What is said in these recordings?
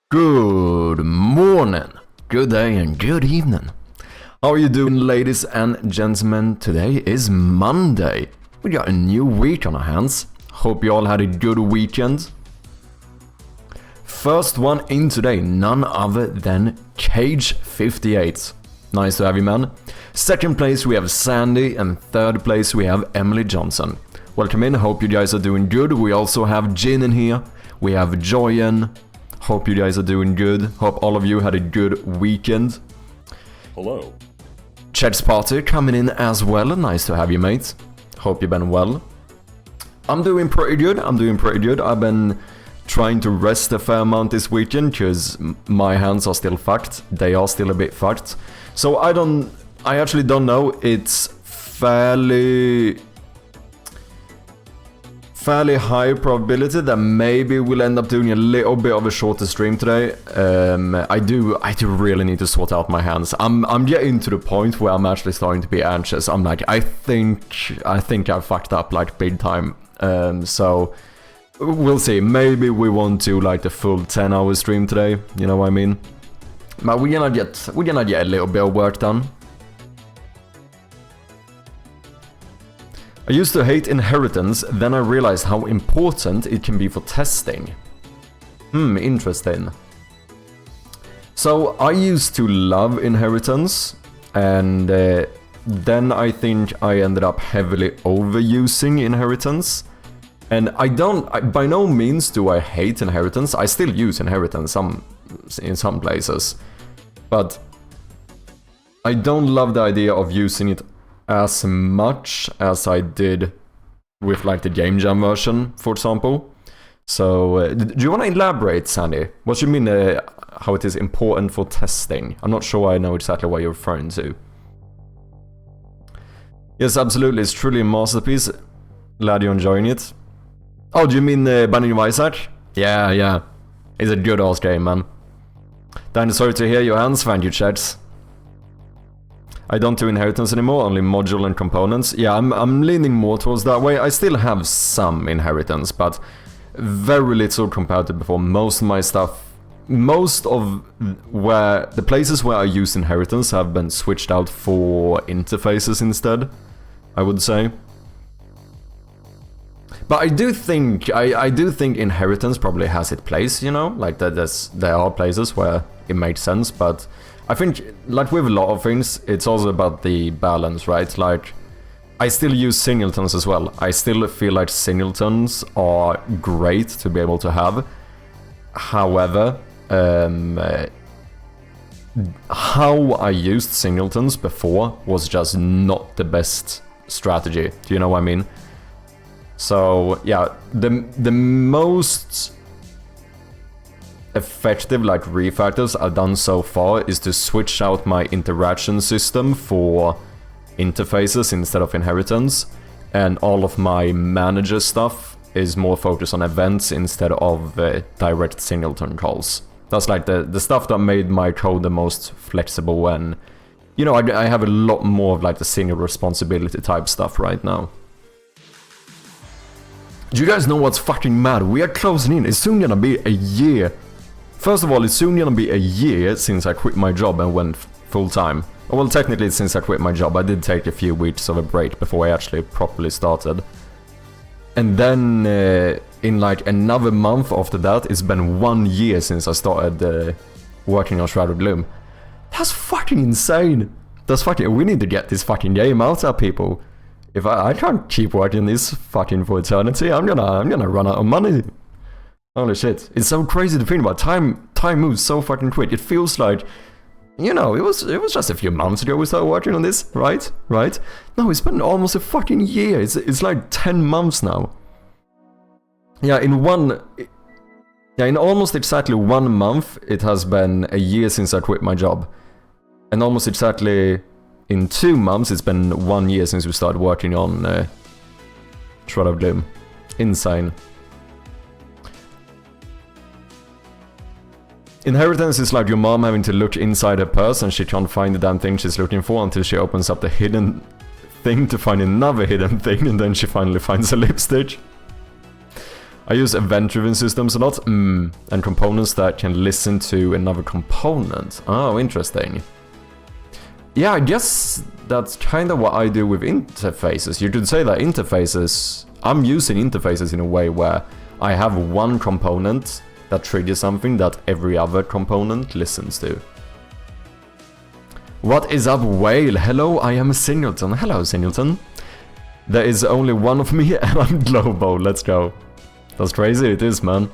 Good morning, good day and good evening. How are you doing, ladies and gentlemen? Today is Monday. We got a new week on our hands. Hope you all had a good weekend. First one in today, none other than Cage58. Nice to have you, man. Second place we have Sandy, and third place we have Emily Johnson. Welcome in, hope you guys are doing good. We also have Jin in here. We have Joyen. Hope you guys are doing good. Hope all of you had a good weekend. Hello. Chet's Party coming in as well. Nice to have you, mate. Hope you've been well. I'm doing pretty good. I've been trying to rest a fair amount this weekend because my hands are still fucked. They are still a bit fucked. So I actually don't know. It's fairly high probability that maybe we'll end up doing a little bit of a shorter stream today. I do really need to sort out my hands. I'm getting to the point where I'm actually starting to be anxious. I'm like, I think I fucked up like big time. So we'll see. Maybe we won't do like the full 10-hour stream today. You know what I mean? But we're gonna get a little bit of work done. I used to hate inheritance, then I realized how important it can be for testing. Interesting. So I used to love inheritance, and then I think I ended up heavily overusing inheritance. And by no means do I hate inheritance. I still use inheritance in some places. But I don't love the idea of using it as much as I did with like the game jam version, for example. So, do you want to elaborate, Sandy? What do you mean how it is important for testing? I'm not sure I know exactly what you're referring to. Yes, absolutely, it's truly a masterpiece. Glad you're enjoying it. Oh, do you mean Binding of Isaac? Yeah. It's a good ass game, man. Then sorry to hear your hands, thank you, Chats. I don't do inheritance anymore, only module and components. Yeah, I'm leaning more towards that way. I still have some inheritance, but very little compared to before. Most of my stuff, the places where I use inheritance have been switched out for interfaces instead, I would say. But I do think inheritance probably has its place, you know? Like there are places where it makes sense, but I think, like with a lot of things, it's also about the balance, right? Like, I still use singletons as well. I still feel like singletons are great to be able to have. However, how I used singletons before was just not the best strategy. Do you know what I mean? So, yeah, the most effective like refactors I've done so far is to switch out my interaction system for interfaces instead of inheritance, and all of my manager stuff is more focused on events instead of direct singleton calls. That's like the stuff that made my code the most flexible, and you know, I have a lot more of like the single responsibility type stuff right now. Do you guys know what's fucking mad? We are closing in. It's soon gonna be a year. First of all, it's soon gonna be a year since I quit my job and went full-time. Well, technically since I quit my job, I did take a few weeks of a break before I actually properly started. And then in like another month after that, it's been 1 year since I started working on Shroud of Gloom. That's fucking insane. We need to get this fucking game out there, people. If I can't keep working this fucking for eternity, I'm gonna run out of money. Holy shit. It's so crazy to think about. Time moves so fucking quick. It feels like, you know, it was just a few months ago we started working on this, right? No, it's been almost a fucking year. It's like 10 months now. Yeah, in almost exactly 1 month, it has been a year since I quit my job. And almost exactly in 2 months, it's been 1 year since we started working on Shroud of Gloom. Insane. Inheritance is like your mom having to look inside her purse and she can't find the damn thing she's looking for until she opens up the hidden thing to find another hidden thing, and then she finally finds a lipstick. I use event-driven systems a lot, and components that can listen to another component. Oh, interesting. Yeah, I guess that's kind of what I do with interfaces. You could say that interfaces... I'm using interfaces in a way where I have one component that triggers something that every other component listens to. What is up, Whale? Hello, I am Singleton. Hello, Singleton. There is only one of me and I'm global. Let's go. That's crazy, it is, man.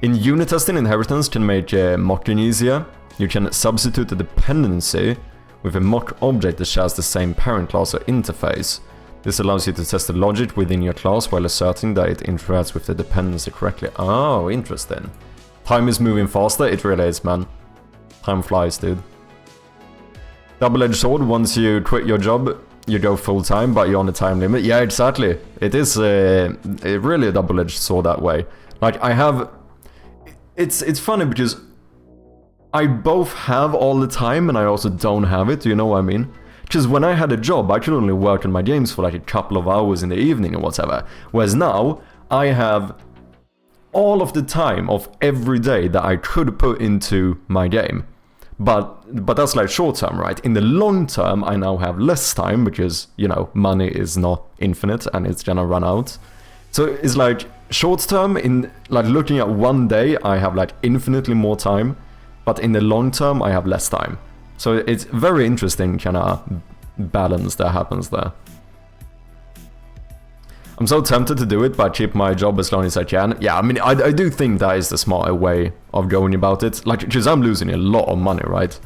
In unit testing, inheritance can make mocking easier. You can substitute a dependency with a mock object that shares the same parent class or interface. This allows you to test the logic within your class while asserting that it interacts with the dependency correctly. Oh, interesting. Time is moving faster, it really is, man. Time flies, dude. Double-edged sword, once you quit your job, you go full-time, but you're on a time limit. Yeah, exactly. It is really a double-edged sword that way. Like, I have... It's funny because I both have all the time and I also don't have it, do you know what I mean? Because when I had a job, I could only work on my games for like a couple of hours in the evening or whatever. Whereas now, I have all of the time of every day that I could put into my game. But that's like short term, right? In the long term, I now have less time because, you know, money is not infinite and it's gonna run out. So it's like short term, in like looking at one day, I have like infinitely more time. But in the long term, I have less time. So it's very interesting kind of balance that happens there. I'm so tempted to do it, but keep my job as long as I can. Yeah, I mean, I do think that is the smarter way of going about it. Like, because I'm losing a lot of money, right?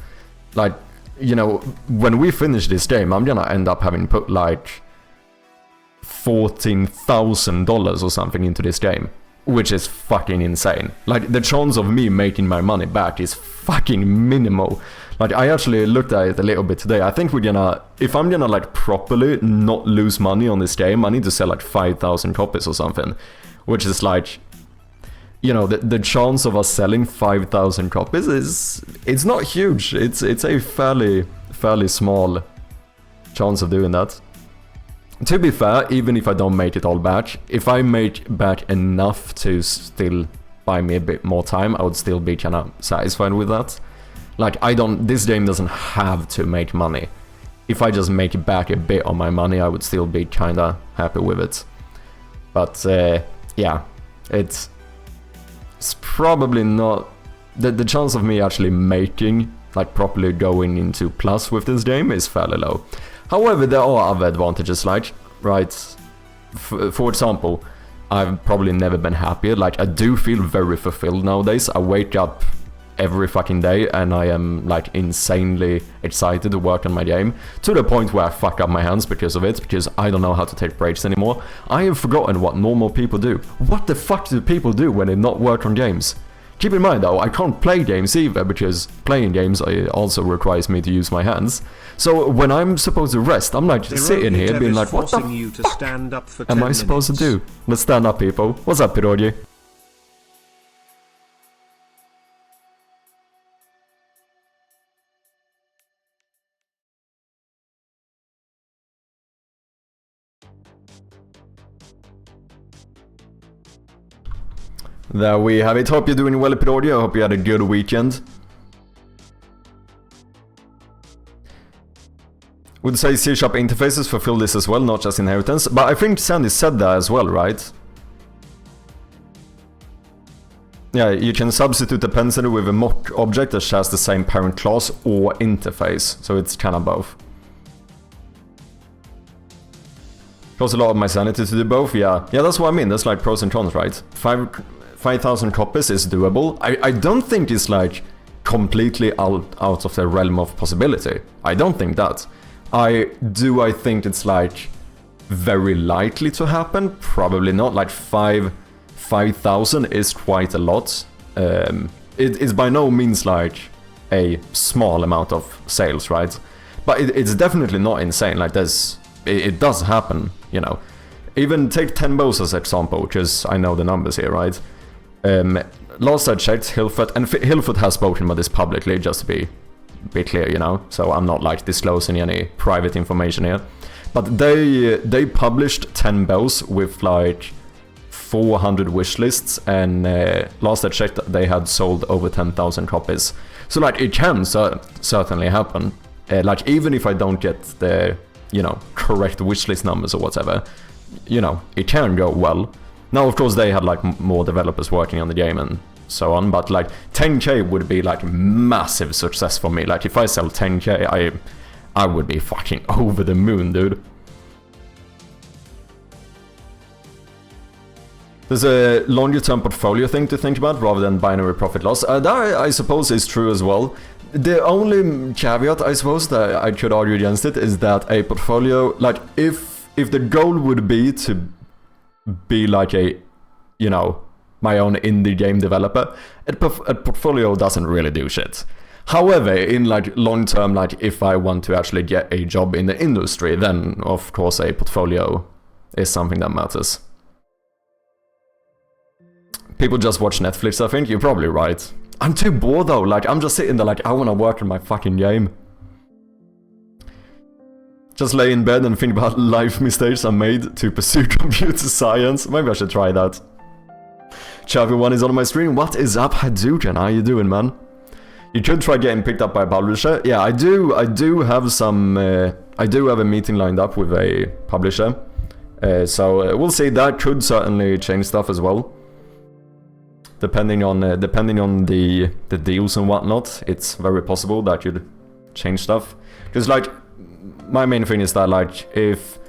Like, you know, when we finish this game, I'm gonna end up having put like $14,000 or something into this game. Which is fucking insane. Like, the chance of me making my money back is fucking minimal. Like, I actually looked at it a little bit today. I think we're gonna... If I'm gonna, like, properly not lose money on this game, I need to sell, like, 5,000 copies or something. Which is, like... You know, the chance of us selling 5,000 copies is... It's not huge. It's a fairly small chance of doing that. To be fair, even if I don't make it all back, if I make back enough to still buy me a bit more time, I would still be kind of satisfied with that. Like, this game doesn't have to make money. If I just make back a bit of my money, I would still be kind of happy with it. But, yeah, it's probably not... The chance of me actually making, like, properly going into plus with this game is fairly low. However, there are other advantages, like, right, for example, I've probably never been happier. Like, I do feel very fulfilled nowadays. I wake up every fucking day and I am, like, insanely excited to work on my game, to the point where I fuck up my hands because of it, because I don't know how to take breaks anymore. I have forgotten what normal people do. What the fuck do people do when they not work on games? Keep in mind though, I can't play games either, because playing games also requires me to use my hands. So when I'm supposed to rest, I'm like sitting here being like, what the fuck am I supposed to do? Let's stand up, people. What's up, Pirogi? There we have it. Hope you're doing well, Pirogi. I hope you had a good weekend. Would say C# interfaces fulfill this as well, not just inheritance. But I think Sandy said that as well, right? Yeah, you can substitute dependency with a mock object that shares the same parent class or interface. So it's kind of both. Costs a lot of my sanity to do both, yeah. Yeah, that's what I mean. That's like pros and cons, right? 5,000 copies is doable. I don't think it's like completely out of the realm of possibility. I don't think that. I think it's like very likely to happen? Probably not. Like 5,000 is quite a lot. It is by no means like a small amount of sales, right? But it's definitely not insane. Like it does happen, you know. Even take 10 bows as example, because I know the numbers here, right? Last I checked, Hillfoot, and Hillfoot has spoken about this publicly, just to be clear, you know, so I'm not like disclosing any private information here. But they published 10 bows with like 400 wish lists, and last I checked, they had sold over 10,000 copies. So like, it can certainly happen. Like, even if I don't get the, you know, correct wishlist numbers or whatever, you know, it can go well. Now, of course, they had like more developers working on the game and so on, but like 10k would be like massive success for me. Like, if I sell 10k, I would be fucking over the moon, dude. There's a longer-term portfolio thing to think about rather than binary profit loss. That I suppose is true as well. The only caveat, I suppose, that I could argue against it is that a portfolio, like, if the goal would be to be like a, you know, my own indie game developer, a portfolio doesn't really do shit. However, in like long term, like if I want to actually get a job in the industry, then of course a portfolio is something that matters. People just watch Netflix, I think. You're probably right. I'm too bored though, like I'm just sitting there like I wanna work on my fucking game. Just lay in bed and think about life mistakes I made to pursue computer science. Maybe I should try that. Chavi1 is on my stream. What is up, Hadouken? How you doing, man? You could try getting picked up by a publisher. Yeah, I do have some... I do have a meeting lined up with a publisher. So we'll see. That could certainly change stuff as well. Depending on the deals and whatnot, it's very possible that could change stuff. Because like, my main thing is that like, if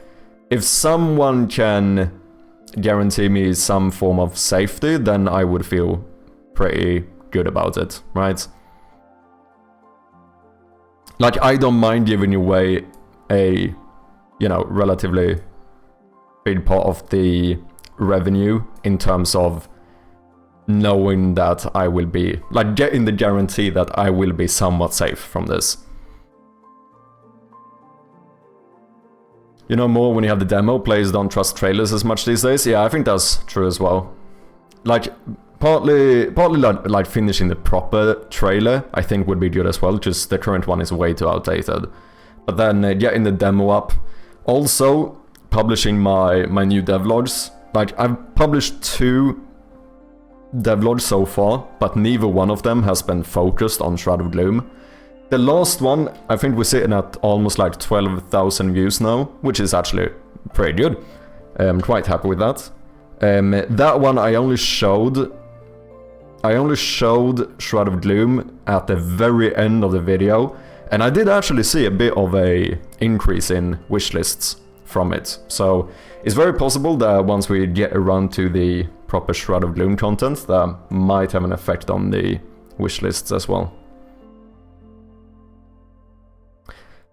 someone can guarantee me some form of safety, then I would feel pretty good about it, right? Like, I don't mind giving away a, you know, relatively big part of the revenue in terms of knowing that I will be, like, getting the guarantee that I will be somewhat safe from this. You know more when you have the demo. Players don't trust trailers as much these days. Yeah, I think that's true as well. Like, partly like finishing the proper trailer, I think would be good as well, just the current one is way too outdated. But then getting the demo up. Also, publishing my new devlogs. Like, I've published 2 devlogs so far, but neither one of them has been focused on Shroud of Gloom. The last one, I think we're sitting at almost like 12,000 views now, which is actually pretty good. I'm quite happy with that. That one I only showed Shroud of Gloom at the very end of the video, and I did actually see a bit of a increase in wishlists from it. So it's very possible that once we get around to the proper Shroud of Gloom content, that might have an effect on the wishlists as well.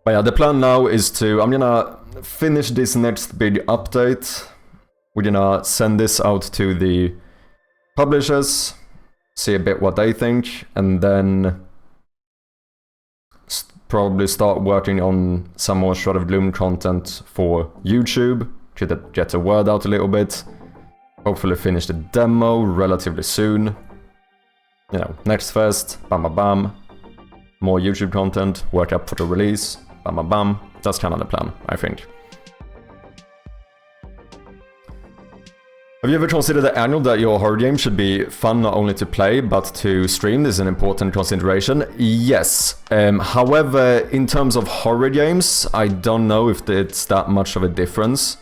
But yeah, the plan now is to, I'm gonna finish this next big update. We're gonna send this out to the publishers, see a bit what they think, and then probably start working on some more Shroud of Gloom content for YouTube, to get the word out a little bit. Hopefully finish the demo relatively soon. You know, next fest, bam bam bam. More YouTube content, work up for the release, bam bam bam. That's kind of the plan, I think. Have you ever considered the angle that your horror game should be fun not only to play, but to stream? This is an important consideration. Yes. However, in terms of horror games, I don't know if it's that much of a difference.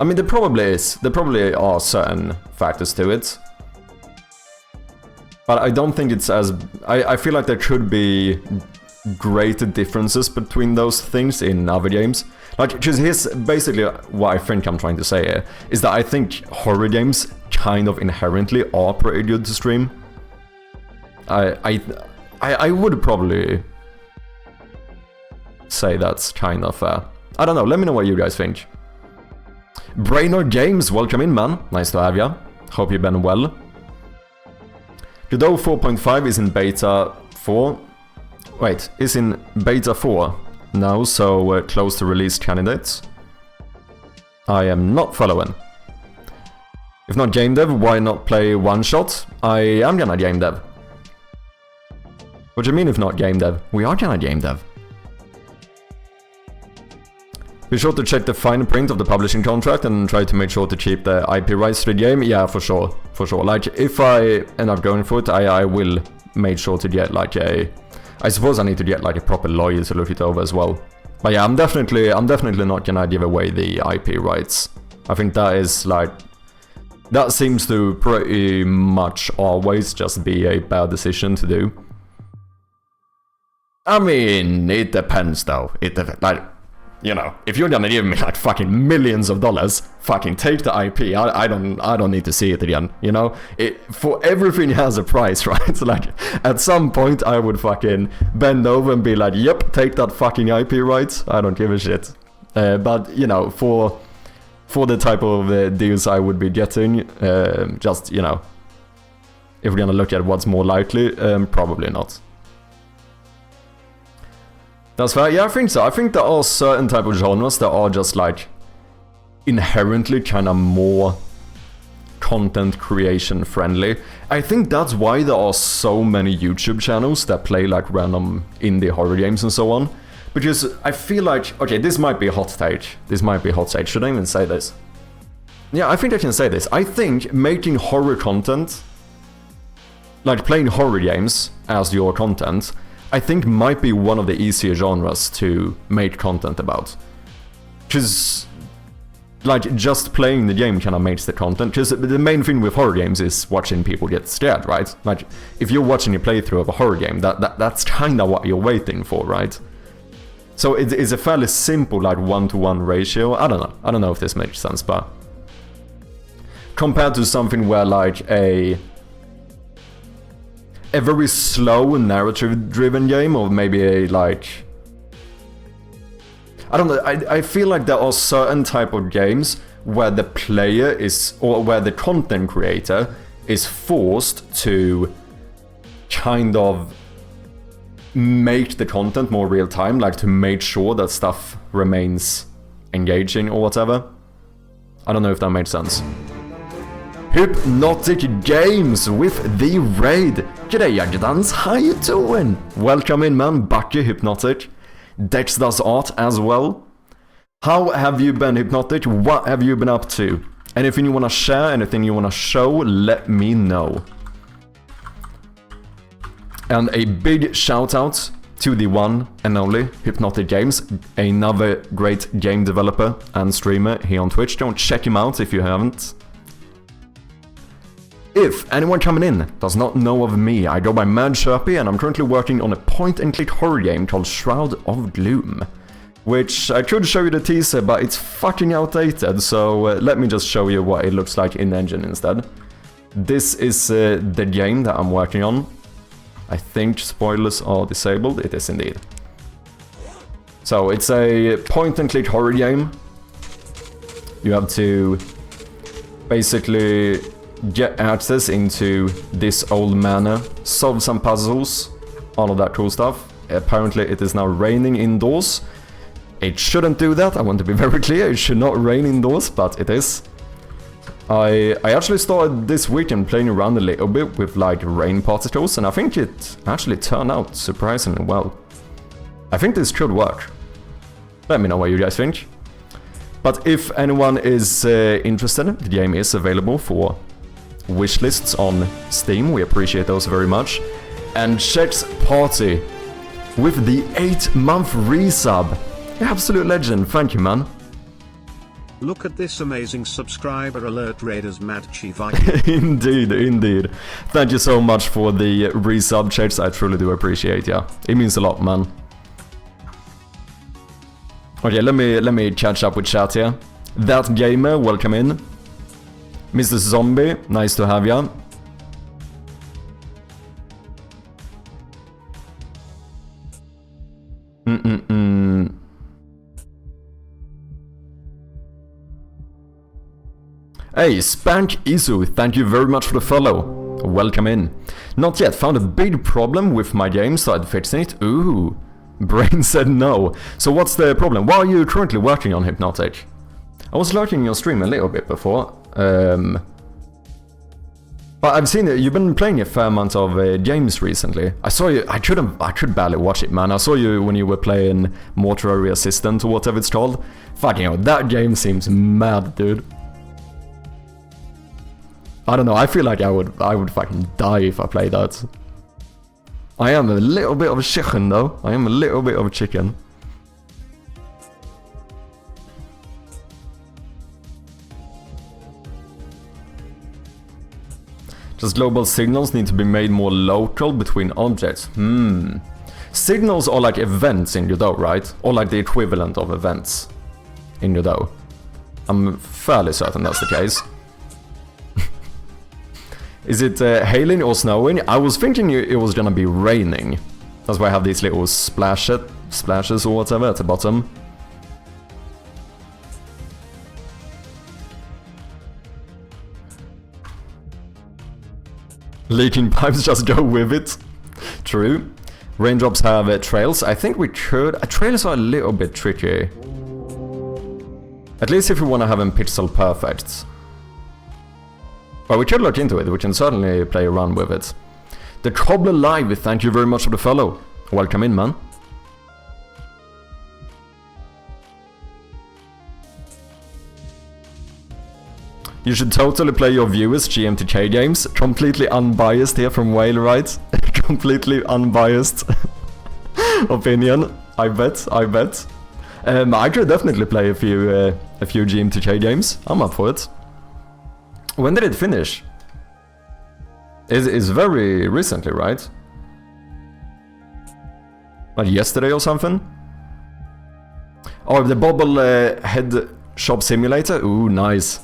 I mean, there probably is. There probably are certain factors to it. But I don't think it's as... I feel like there could be greater differences between those things in other games. Like, because here's basically what I think I'm trying to say here, is that I think horror games kind of inherently are pretty good to stream. I would probably say that's kind of I don't know, let me know what you guys think. Brainerd Games, welcome in, man. Nice to have ya. Hope you've been well. Godot 4.5 is in beta 4. Wait, is in beta 4 now, so close to release candidates. I am not following. If not game dev, why not play one shot? I am gonna game dev. What do you mean if not game dev? We are gonna game dev. Be sure to check the fine print of the publishing contract and try to make sure to keep the IP rights to the game. Yeah, for sure. For sure. Like, if I end up going for it, I will make sure to get like a... I suppose I need to get like a proper lawyer to look it over as well. But yeah, I'm definitely not gonna give away the IP rights. I think that is like... That seems to pretty much always just be a bad decision to do. I mean, it depends though. Like, you know, if you're gonna give me like fucking millions of dollars, fucking take the IP. I don't need to see it again. You know, for everything has a price, right? Like, at some point I would fucking bend over and be like, yep, take that fucking IP rights. I don't give a shit. But you know, for the type of deals I would be getting, just, you know, if we're gonna look at what's more likely, probably not. That's fair. Yeah, I think so. I think there are certain type of genres that are just like inherently kind of more content creation friendly. I think that's why there are so many YouTube channels that play like random indie horror games and so on. Because I feel like, okay, this might be a hot take. This might be a hot take. Should I even say this? Yeah, I think I can say this. I think making horror content, like playing horror games as your content, I think might be one of the easier genres to make content about. Because, like, just playing the game kind of makes the content. Because the main thing with horror games is watching people get scared, right? Like, if you're watching a playthrough of a horror game, that's kind of what you're waiting for, right? So it's a fairly simple, like, 1-to-1 ratio. I don't know. I don't know if this makes sense, but... Compared to something where, like, a very slow narrative-driven game, or maybe a, like... I don't know, I feel like there are certain type of games where the player is, or where the content creator is forced to kind of make the content more real-time, like to make sure that stuff remains engaging or whatever. I don't know if that makes sense. Hypnotic Games with the raid. G'day Jagdans, how you doing? Welcome in man, Bucky Hypnotic. Dex does art as well. How have you been, Hypnotic? What have you been up to? Anything you wanna share, anything you wanna show, let me know. And a big shout out to the one and only Hypnotic Games, another great game developer and streamer here on Twitch. Don't check him out if you haven't. If anyone coming in does not know of me, I go by Mad Sherpy and I'm currently working on a point-and-click horror game called Shroud of Gloom. Which I could show you the teaser, but it's fucking outdated, so let me just show you what it looks like in engine instead. This is the game that I'm working on. I think spoilers are disabled, it is indeed. So it's a point-and-click horror game. You have to basically get access into this old manor, solve some puzzles, all of that cool stuff. Apparently it is now raining indoors. It shouldn't do that, I want to be very clear, it should not rain indoors, but it is. I actually started this weekend playing around a little bit with like rain particles, and I think it actually turned out surprisingly well. I think this could work. Let me know what you guys think. But if anyone is interested, the game is available for wishlists on Steam, we appreciate those very much. And Check's Party with the 8-month resub. Absolute legend, thank you man. Look at this amazing subscriber alert, Raiders Mad Chief. Indeed, indeed. Thank you so much for the resub, Checks, I truly do appreciate, yeah. It means a lot, man. Okay, let me catch up with chat here. That Gamer, welcome in. Mr. Zombie, nice to have ya. Hey, Spank Isu, thank you very much for the follow. Welcome in. Not yet, found a big problem with my game, started fixing it. Ooh, Brain said no. So what's the problem? What are you currently working on, Hypnotic? I was lurking your stream a little bit before. But I've seen it. You've been playing a fair amount of games recently. I saw you. I could barely watch it, man. I saw you when you were playing Mortuary Assistant or whatever it's called. Fucking hell, that game seems mad, dude. I don't know. I feel like I would fucking die if I played that. I am a little bit of a chicken, though. I am a little bit of a chicken. Just global signals need to be made more local between objects. Signals are like events in Godot, right? Or like the equivalent of events in Godot. I'm fairly certain that's the case. Is it hailing or snowing? I was thinking it was gonna be raining. That's why I have these little splashes or whatever at the bottom. Leaking pipes, just go with it. True. Raindrops have trails. I think we could... trails are a little bit tricky. At least if we want to have them pixel perfect. But we could look into it. We can certainly play around with it. The Cobbler Live, thank you very much for the follow. Welcome in, man. You should totally play your viewers GMTK games. Completely unbiased here from Whale, right? Completely unbiased opinion. I bet. I could definitely play a few GMTK games. I'm up for it. When did it finish? It's very recently, right? Like yesterday or something? Oh, the Bobble Head Shop Simulator? Ooh, nice.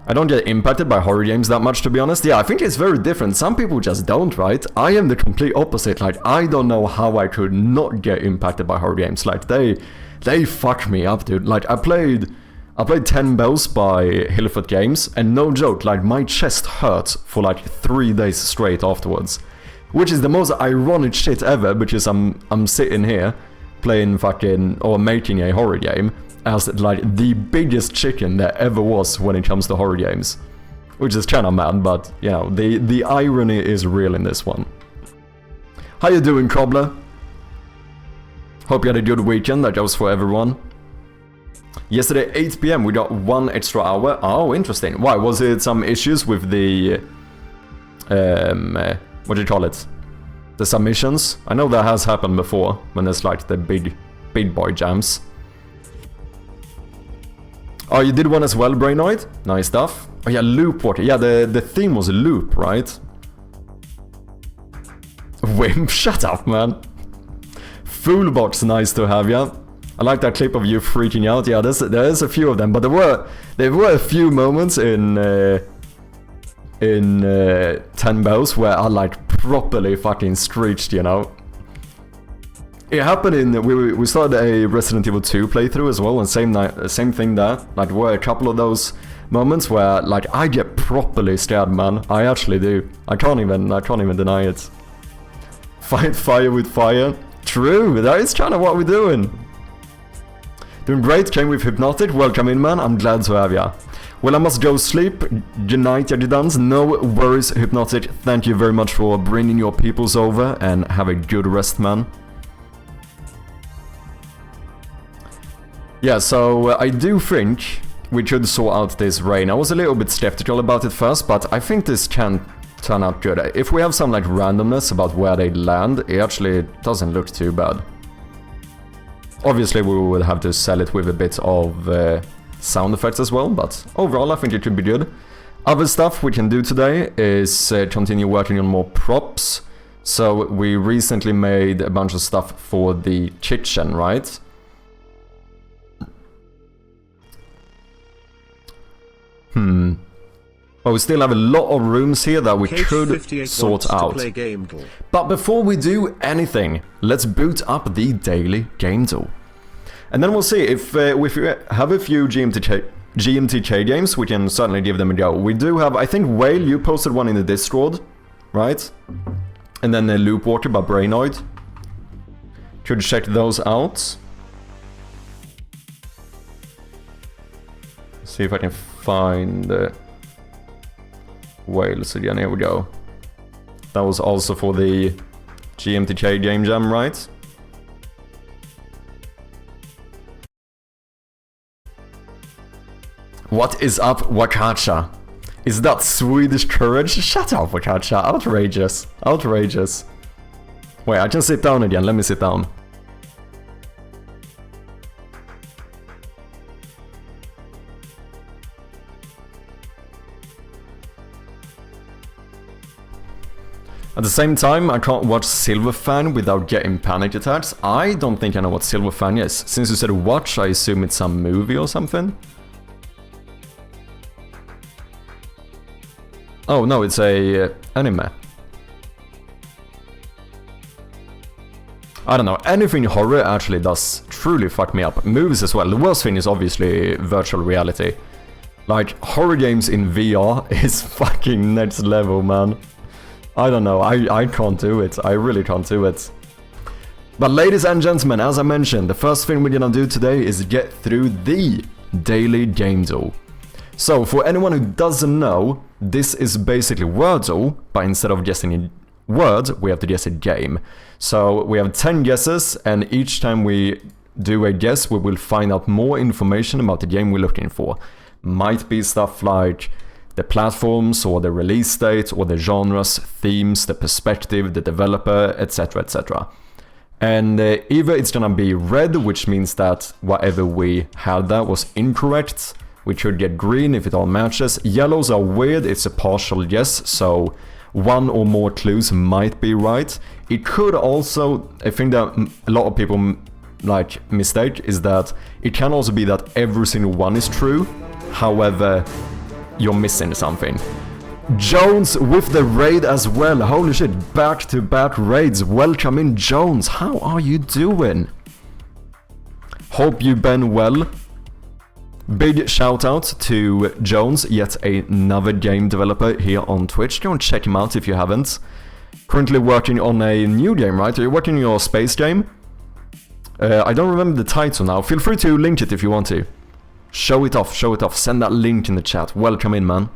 I don't get impacted by horror games that much, to be honest. Yeah, I think it's very different. Some people just don't, right? I am the complete opposite. Like, I don't know how I could not get impacted by horror games. Like, they fuck me up, dude. Like, I played 10 Bells by Hillfoot Games, and no joke, like, my chest hurt for like 3 days straight afterwards. Which is the most ironic shit ever, because I'm sitting here playing fucking, or making a horror game, as like the biggest chicken there ever was when it comes to horror games. Which is kinda mad, but you know, the irony is real in this one. How you doing, Cobbler? Hope you had a good weekend, that goes for everyone. Yesterday 8 PM we got 1 extra hour. Oh, interesting. Why, was it some issues with the... what do you call it? The submissions? I know that has happened before, when there's like the big boy jams. Oh, you did one as well, Brainoid? Nice stuff. Oh yeah, Loop Water. Yeah, the theme was Loop, right? Wimp, shut up, man. Foolbox, nice to have ya. I like that clip of you freaking out. Yeah, there's a few of them, but there were a few moments in 10 Bells where I like properly fucking screeched, you know. It happened in... We started a Resident Evil 2 playthrough as well, and same thing there. Like, there were a couple of those moments where, like, I get properly scared, man. I actually do. I can't even deny it. Fight fire with fire. True, that is kind of what we're doing. Doing great, came with Hypnotic. Welcome in, man. I'm glad to have ya. Well, I must go sleep. Good night, Yagidans. No worries, Hypnotic. Thank you very much for bringing your peoples over, and have a good rest, man. Yeah, so I do think we should sort out this rain. I was a little bit skeptical about it first, but I think this can turn out good. If we have some like randomness about where they land, it actually doesn't look too bad. Obviously we will have to sell it with a bit of sound effects as well, but overall I think it could be good. Other stuff we can do today is continue working on more props. So we recently made a bunch of stuff for the kitchen, right? But we still have a lot of rooms here that we could sort out. But before we do anything, let's boot up the daily game tool. And then we'll see if we have a few GMTK games, we can certainly give them a go. We do have, I think, Whale, you posted one in the Discord, right? And then Loop Walker by Brainoid. Could check those out. See if I can find Wales again. Here we go. That was also for the GMTK Game Jam, right? What is up, Wakacha? Is that Swedish courage? Shut up, Wakacha. Outrageous. Outrageous. Wait, I can sit down again. Let me sit down. At the same time, I can't watch Silverfan without getting panic attacks. I don't think I know what Silverfan is. Since you said watch, I assume it's some movie or something. Oh no, it's a anime. I don't know, anything horror actually does truly fuck me up. Movies as well. The worst thing is obviously virtual reality. Like, horror games in VR is fucking next level, man. I don't know, I can't do it. I really can't do it. But ladies and gentlemen, as I mentioned, the first thing we're gonna do today is get through the daily gamedev. So, for anyone who doesn't know, this is basically Wordle, but instead of guessing a word, we have to guess a game. So, we have 10 guesses, and each time we do a guess, we will find out more information about the game we're looking for. Might be stuff like the platforms, or the release date, or the genres, themes, the perspective, the developer, etc, etc. And either it's gonna be red, which means that whatever we had that was incorrect. We could get green if it all matches. Yellows are weird, it's a partial guess, so one or more clues might be right. It could also, I think that a lot of people mistake is that it can also be that every single one is true. However, you're missing something. Jones with the raid as well. Holy shit, back-to-back raids. Welcome in, Jones. How are you doing? Hope you've been well. Big shout out to Jones, yet another game developer here on Twitch. Go and check him out if you haven't. Currently working on a new game, right? Are you working on your space game? I don't remember the title now. Feel free to link it if you want to. Show it off, show it off. Send that link in the chat. Welcome in, man.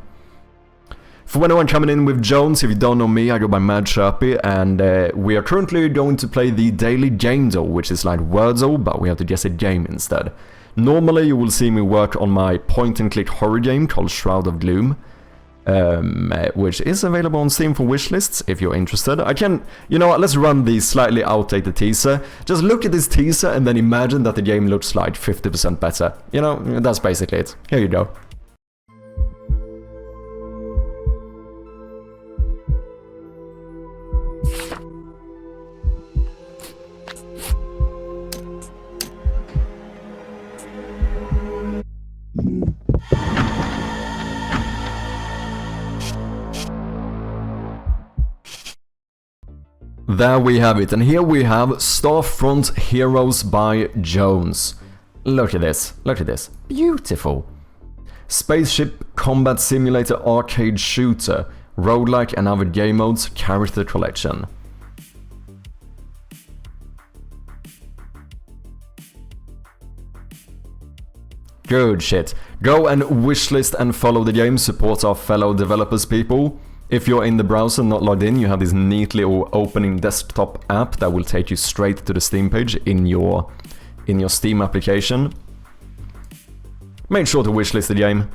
For anyone coming in with Jones, if you don't know me, I go by Mad Sharpie, and we are currently going to play the daily gamedev, which is like Wordle, but we have to guess a game instead. Normally, you will see me work on my point-and-click horror game called Shroud of Gloom, which is available on Steam for wishlists if you're interested. I can, you know what, let's run the slightly outdated teaser. Just look at this teaser and then imagine that the game looks like 50% better. You know, that's basically it. Here you go. There we have it, and here we have Starfront Heroes by Jones. Look at this, look at this. Beautiful. Spaceship combat simulator arcade shooter, roguelike and other game modes, character collection. Good shit. Go and wishlist and follow the game, support our fellow developers, people. If you're in the browser not logged in, you have this neat little opening desktop app that will take you straight to the Steam page in your Steam application. Make sure to wishlist the game.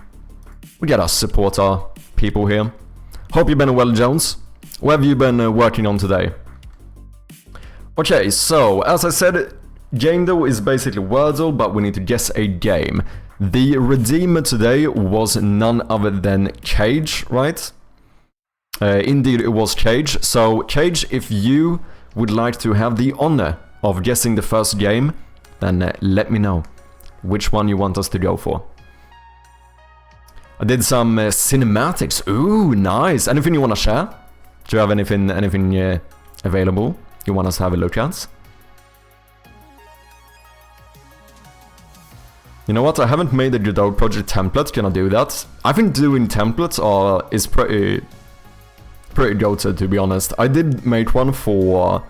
We gotta support our people here. Hope you've been well, Jones. What have you been working on today? Okay, so as I said, gamedev is basically Wordle, but we need to guess a game. The redeemer today was none other than Cage, right? Indeed, it was Cage. So, Cage, if you would like to have the honor of guessing the first game, then let me know which one you want us to go for. I did some cinematics. Ooh, nice. Anything you want to share? Do you have anything available you want us to have a look at? You know what? I haven't made a Godot project template. Can I do that? I think doing templates is pretty go-to, to be honest. I did make one for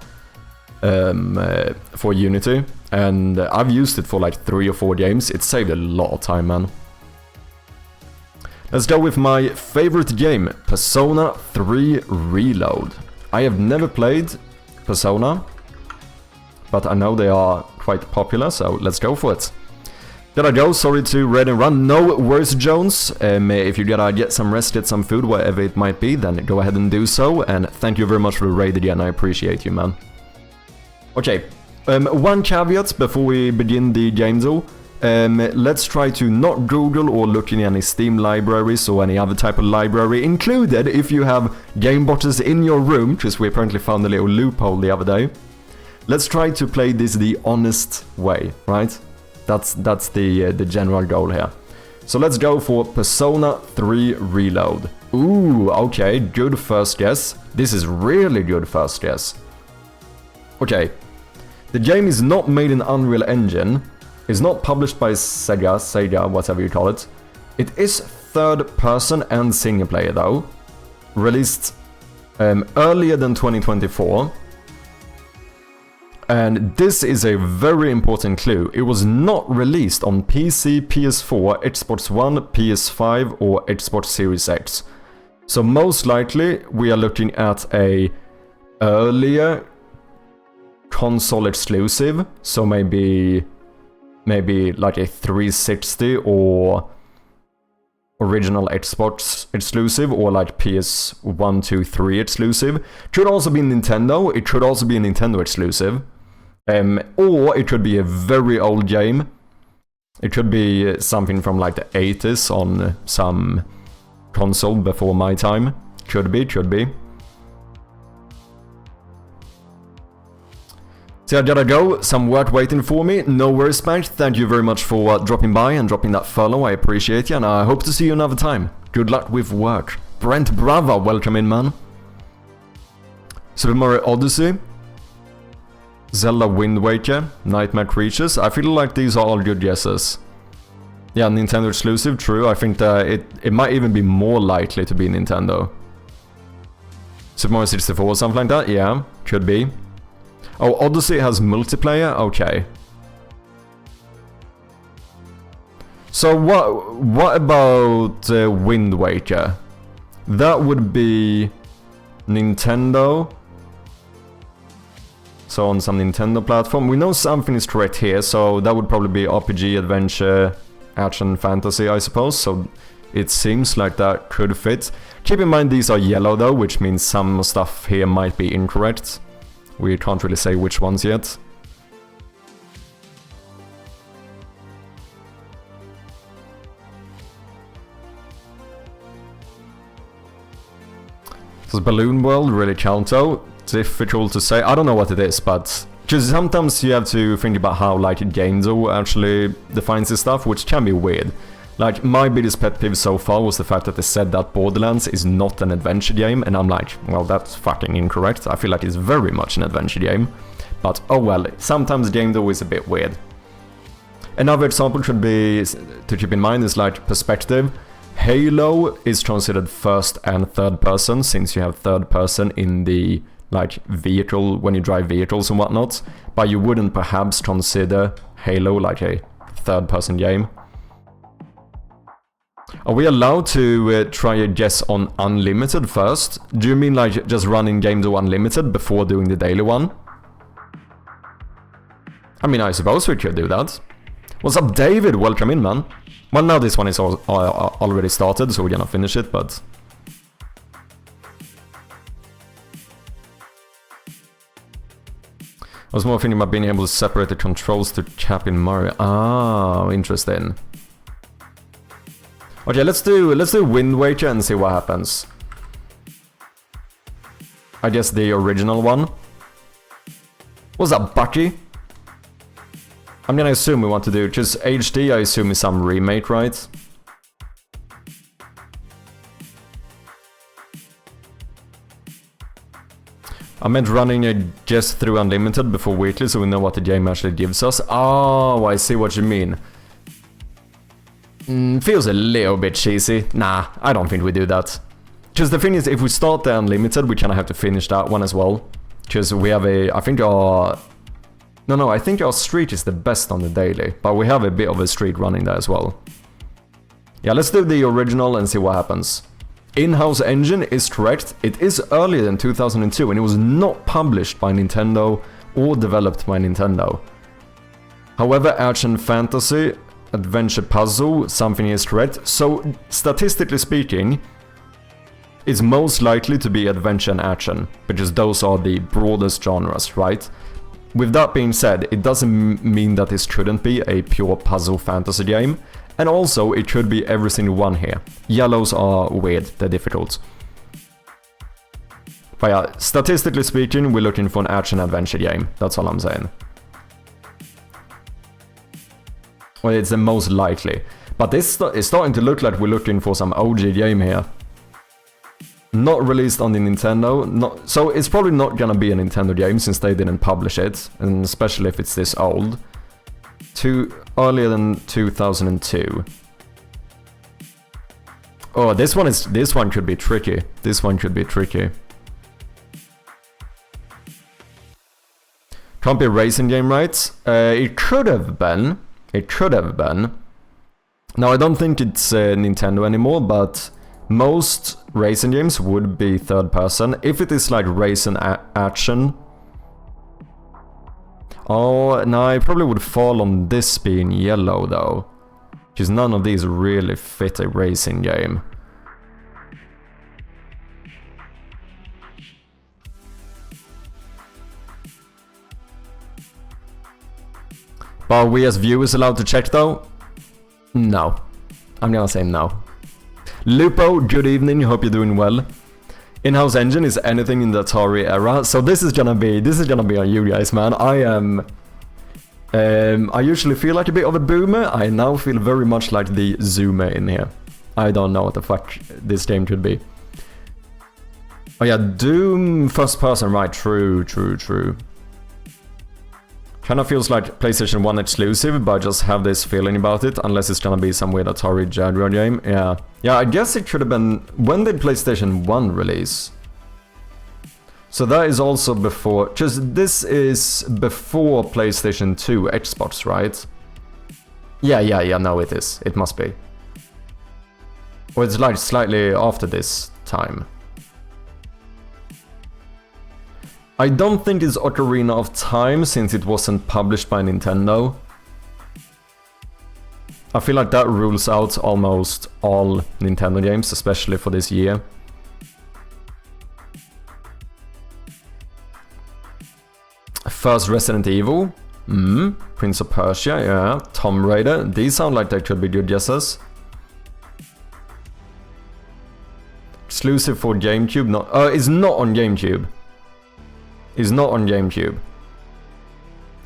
Unity, and I've used it for like 3 or 4 games. It saved a lot of time, man. Let's go with my favorite game, Persona 3 Reload. I have never played Persona, but I know they are quite popular, so let's go for it. Gotta go, sorry to raid and run. No worries, Jones. If you gotta get some rest, get some food, whatever it might be, then go ahead and do so. And thank you very much for the raid again, I appreciate you, man. Okay, one caveat before we begin the game though. Let's try to not Google or look in any Steam libraries or any other type of library, included if you have game boxes in your room, because we apparently found a little loophole the other day. Let's try to play this the honest way, right? That's the general goal here. So let's go for Persona 3 Reload. Ooh, okay, good first guess. This is really good first guess. Okay, the game is not made in Unreal Engine. It's not published by Sega, whatever you call it. It is third person and single player though. Released earlier than 2024. And this is a very important clue. It was not released on PC, PS4, Xbox One, PS5 or Xbox Series X. So most likely we are looking at a earlier console exclusive. So maybe like a 360 or original Xbox exclusive, or like PS1, 2, 3 exclusive. Could also be Nintendo. It could also be a Nintendo exclusive. Or it could be a very old game. It could be something from like the 80s on some console before my time. Could be. So I gotta go, some work waiting for me. No worries, mate. Thank you very much for dropping by and dropping that follow. I appreciate you, and I hope to see you another time. Good luck with work. Brent Brava, welcome in, man. Super Mario Odyssey. Zelda Wind Waker, Nightmare Creatures. I feel like these are all good guesses. Yeah, Nintendo exclusive, true. I think that it might even be more likely to be Nintendo. Super Mario 64 or something like that, yeah, could be. Oh, Odyssey has multiplayer? Okay. So what about Wind Waker? That would be Nintendo. So on some Nintendo platform. We know something is correct here, so that would probably be RPG, adventure, action, fantasy, I suppose. So it seems like that could fit. Keep in mind these are yellow though, which means some stuff here might be incorrect. We can't really say which ones yet. Does Balloon World really count though? Difficult to say. I don't know what it is, but because sometimes you have to think about how like Gamedev actually defines this stuff, which can be weird. Like my biggest pet peeve so far was the fact that they said that Borderlands is not an adventure game, and I'm like, well, that's fucking incorrect. I feel like it's very much an adventure game, but oh well. Sometimes Gamedev is a bit weird. Another example should be to keep in mind is like perspective. Halo is considered first and third person, since you have third person in the like vehicle when you drive vehicles and whatnot, but you wouldn't perhaps consider Halo like a third person game. Are we allowed to try a guess on Unlimited first? Do you mean like just running Gamedev Unlimited before doing the daily one? I mean, I suppose we could do that. What's up, David? Welcome in, man. Well, now this one is already started, so we're gonna finish it, but... I was more thinking about being able to separate the controls to cap in Mario. Ah, interesting. Okay, let's do Wind Waker and see what happens. I guess the original one. What's that, Bucky? I'm gonna assume we want to do just HD. I assume is some remake, right? I meant running a guess through Unlimited before weekly, so we know what the game actually gives us. Oh, I see what you mean. Feels a little bit cheesy. Nah, I don't think we do that. Because the thing is, if we start the Unlimited, we kind of have to finish that one as well. Because we have I think our streak is the best on the daily, but we have a bit of a streak running there as well. Yeah, let's do the original and see what happens. In-house engine is correct. It is earlier than 2002 and it was not published by Nintendo or developed by Nintendo. However, action fantasy, adventure puzzle, something is correct. So, statistically speaking, it's most likely to be adventure and action, because those are the broadest genres, right? With that being said, it doesn't mean that this couldn't be a pure puzzle fantasy game, and also it could be every single one here. Yellows are weird, they're difficult. But yeah, statistically speaking, we're looking for an action-adventure game, that's all I'm saying. Well, it's the most likely. But this is starting to look like we're looking for some OG game here. Not released on the Nintendo, so it's probably not gonna be a Nintendo game since they didn't publish it, and especially if it's this old. Earlier than 2002. Oh, this one could be tricky. This one could be tricky. Can't be a racing game, right? It could have been. It could have been. Now, I don't think it's Nintendo anymore, but most racing games would be third person. If it is like race and action. Oh, no, it probably would fall on this being yellow though. Because none of these really fit a racing game. But are we as viewers allowed to check though? No. I'm gonna say no. Lupo, good evening, hope you're doing well. In-house engine is anything in the Atari era, so this is gonna be on you guys, man. I usually feel like a bit of a boomer. I now feel very much like the zoomer in here. I don't know what the fuck this game could be. Oh yeah, Doom first person, right? True. Kinda feels like PlayStation 1 exclusive, but I just have this feeling about it, unless it's gonna be some weird Atari Jaguar game. Yeah, I guess it could have been... When did PlayStation 1 release? So that is also before... Just this is before PlayStation 2 Xbox, right? Yeah, no it is. It must be. Or it's like slightly after this time. I don't think it's Ocarina of Time since it wasn't published by Nintendo. I feel like that rules out almost all Nintendo games, especially for this year. First Resident Evil. Prince of Persia, yeah. Tomb Raider. These sound like they could be good guesses. Exclusive for GameCube. No, it's not on GameCube. It's not on GameCube.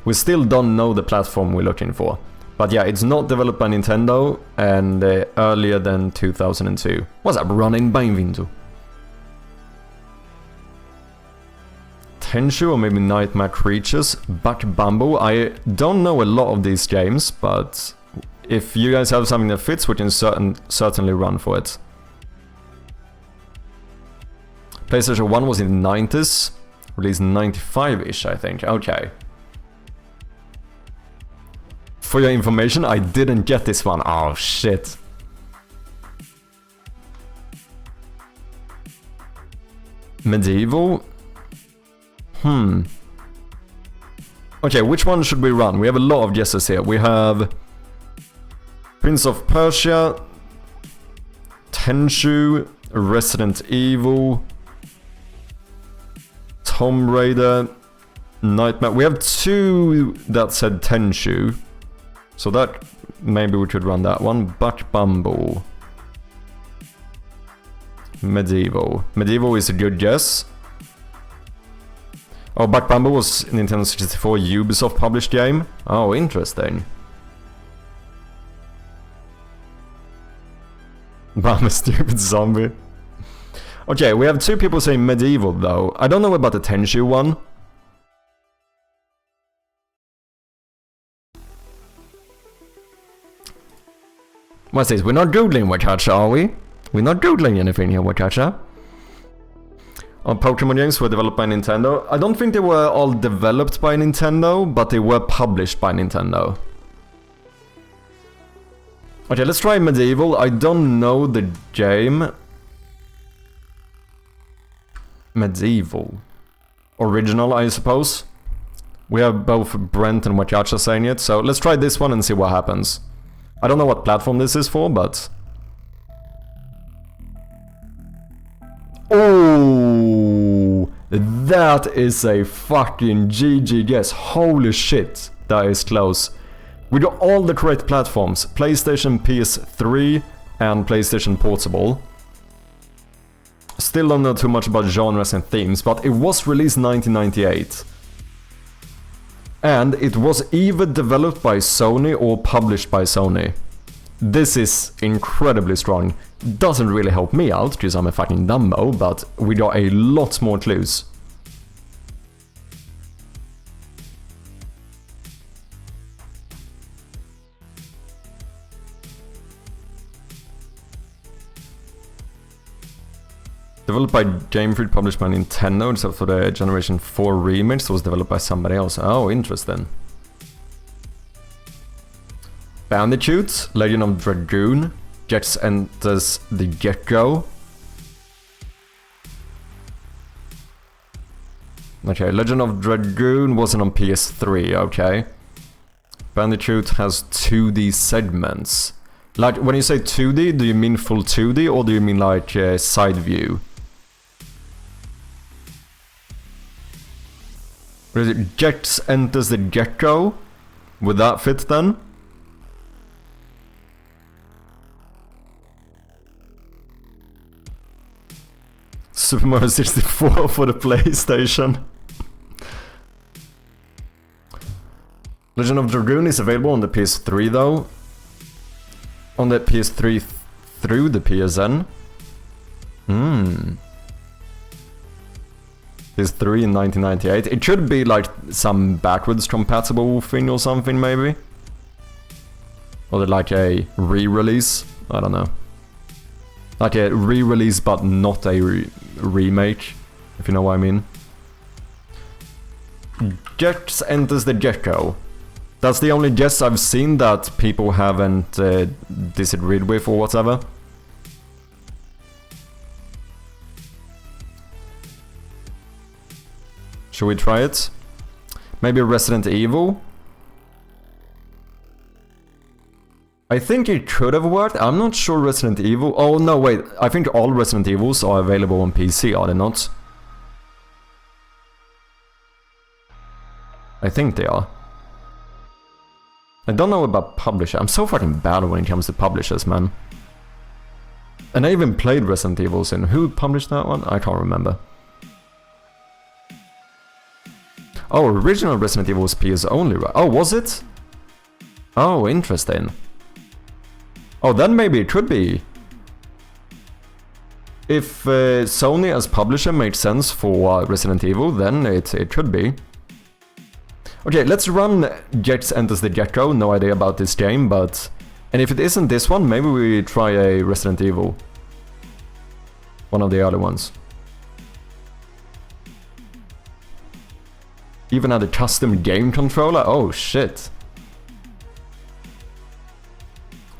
We still don't know the platform we're looking for. But yeah, it's not developed by Nintendo and earlier than 2002. What's up, running bem-vindo? Tenchu or maybe Nightmare Creatures, Buck Bumble. I don't know a lot of these games, but if you guys have something that fits, we can certainly run for it. PlayStation 1 was in the 90s. Released 95-ish, I think. Okay. For your information, I didn't get this one. Oh, shit. Medieval? Okay, which one should we run? We have a lot of guesses here. We have... Prince of Persia... Tenchu... Resident Evil... Tomb Raider, Nightmare. We have two that said Tenchu. So that, maybe we could run that one. Buck Bumble. Medieval. Medieval is a good guess. Oh, Buck Bumble was Nintendo 64 Ubisoft published game. Oh, interesting. I'm a stupid zombie. Okay, we have two people saying Medieval though. I don't know about the Tenchu one. What's this? We're not doodling Wachacha, are we? We're not doodling anything here, Wachacha. Pokemon games were developed by Nintendo. I don't think they were all developed by Nintendo, but they were published by Nintendo. Okay, let's try Medieval. I don't know the game. Medieval. Original, I suppose. We have both Brent and Wachacha saying it, so let's try this one and see what happens. I don't know what platform this is for, but... Oh, that is a fucking GG guess. Holy shit, that is close. We got all the correct platforms. PlayStation, PS3 and PlayStation Portable. Still don't know too much about genres and themes, but it was released in 1998. And it was either developed by Sony or published by Sony. This is incredibly strong. Doesn't really help me out, because I'm a fucking dumbo, but we got a lot more clues. Developed by Game Freak, published by Nintendo, except for the Generation 4 remix, so it was developed by somebody else. Oh, interesting. Bandicoot, Legend of Dragoon, Jets Enters the Gecko. Okay, Legend of Dragoon wasn't on PS3, okay. Bandicoot has 2D segments. Like, when you say 2D, do you mean full 2D or do you mean like side view? What is it? Jets Enters the Gecko? Would that fit then? Super Mario 64 for the PlayStation. Legend of Dragoon is available on the PS3 though. On the PS3 through the PSN. PS3 in 1998. It should be like some backwards compatible thing or something maybe. Or like a re-release. I don't know. Like a re-release but not a remake, if you know what I mean. Jets Enters the Gecko. That's the only guess I've seen that people haven't disagreed with or whatever. Should we try it? Maybe Resident Evil? I think it could have worked. I'm not sure Resident Evil... Oh no, wait. I think all Resident Evils are available on PC, are they not? I think they are. I don't know about publisher. I'm so fucking bad when it comes to publishers, man. And I even played Resident Evil in... Who published that one? I can't remember. Oh, original Resident Evil was PS only, right? Oh, was it? Oh, interesting. Oh, then maybe it could be. If Sony as publisher made sense for Resident Evil, then it could be. Okay, let's run Jets Enters the Gecko. No idea about this game, but... And if it isn't this one, maybe we try a Resident Evil. One of the other ones. Even had a custom game controller? Oh shit.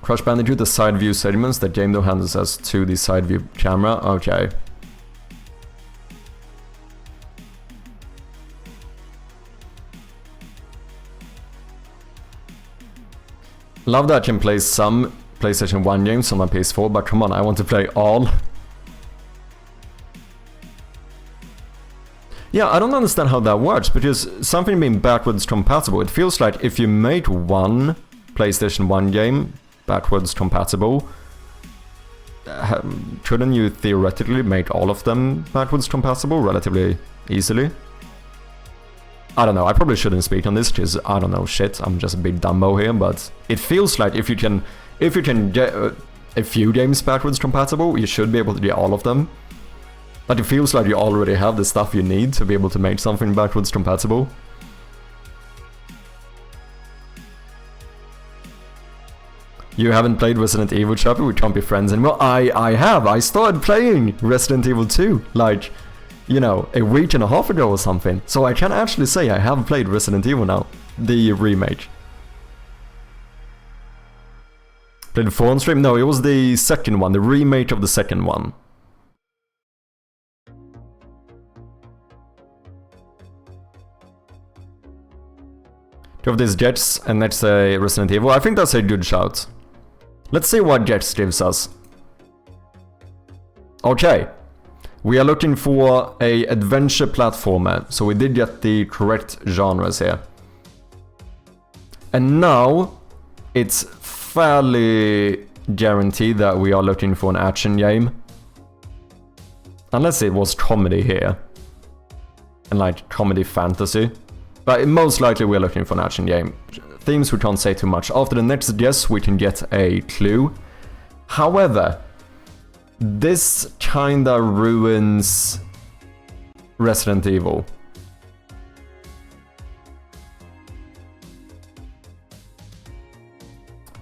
Crash Bandicoot, the side view segments that gamedev handles as 2D side view camera. Okay. Love that I can play some PlayStation 1 games on my PS4, but come on, I want to play all. Yeah, I don't understand how that works, because something being backwards compatible, it feels like if you make one PlayStation 1 game backwards compatible, couldn't you theoretically make all of them backwards compatible relatively easily? I don't know, I probably shouldn't speak on this, because I don't know shit, I'm just a big dumbo here, but it feels like if you can get a few games backwards compatible, you should be able to get all of them. But it feels like you already have the stuff you need to be able to make something backwards compatible. You haven't played Resident Evil, Chappy? We can't be friends anymore. I have! I started playing Resident Evil 2, like, you know, a week and a half ago or something. So I can actually say I have played Resident Evil now. The remake. Played 4 on stream? No, it was the second one, the remake of the second one. Two of these Jets and let's say Resident Evil. I think that's a good shout. Let's see what Jets gives us. Okay. We are looking for a adventure platformer, so we did get the correct genres here. And now, it's fairly guaranteed that we are looking for an action game. Unless it was comedy here. And like comedy fantasy. But most likely we're looking for an action game. Themes we can't say too much. After the next guess we can get a clue. However, this kinda ruins Resident Evil.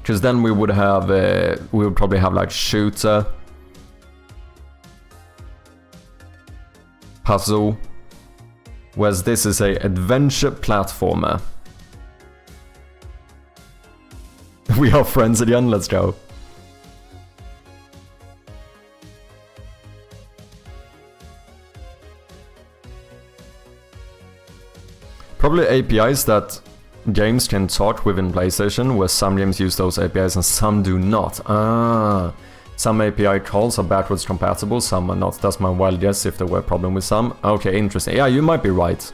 Because then we would have, we would probably have like shooter, puzzle, whereas this is a adventure platformer. We are friends again, let's go. Probably APIs that games can talk within PlayStation, where some games use those APIs and some do not. Some API calls are backwards compatible, some are not. That's my wild guess if there were a problem with some. Okay, interesting. Yeah, you might be right.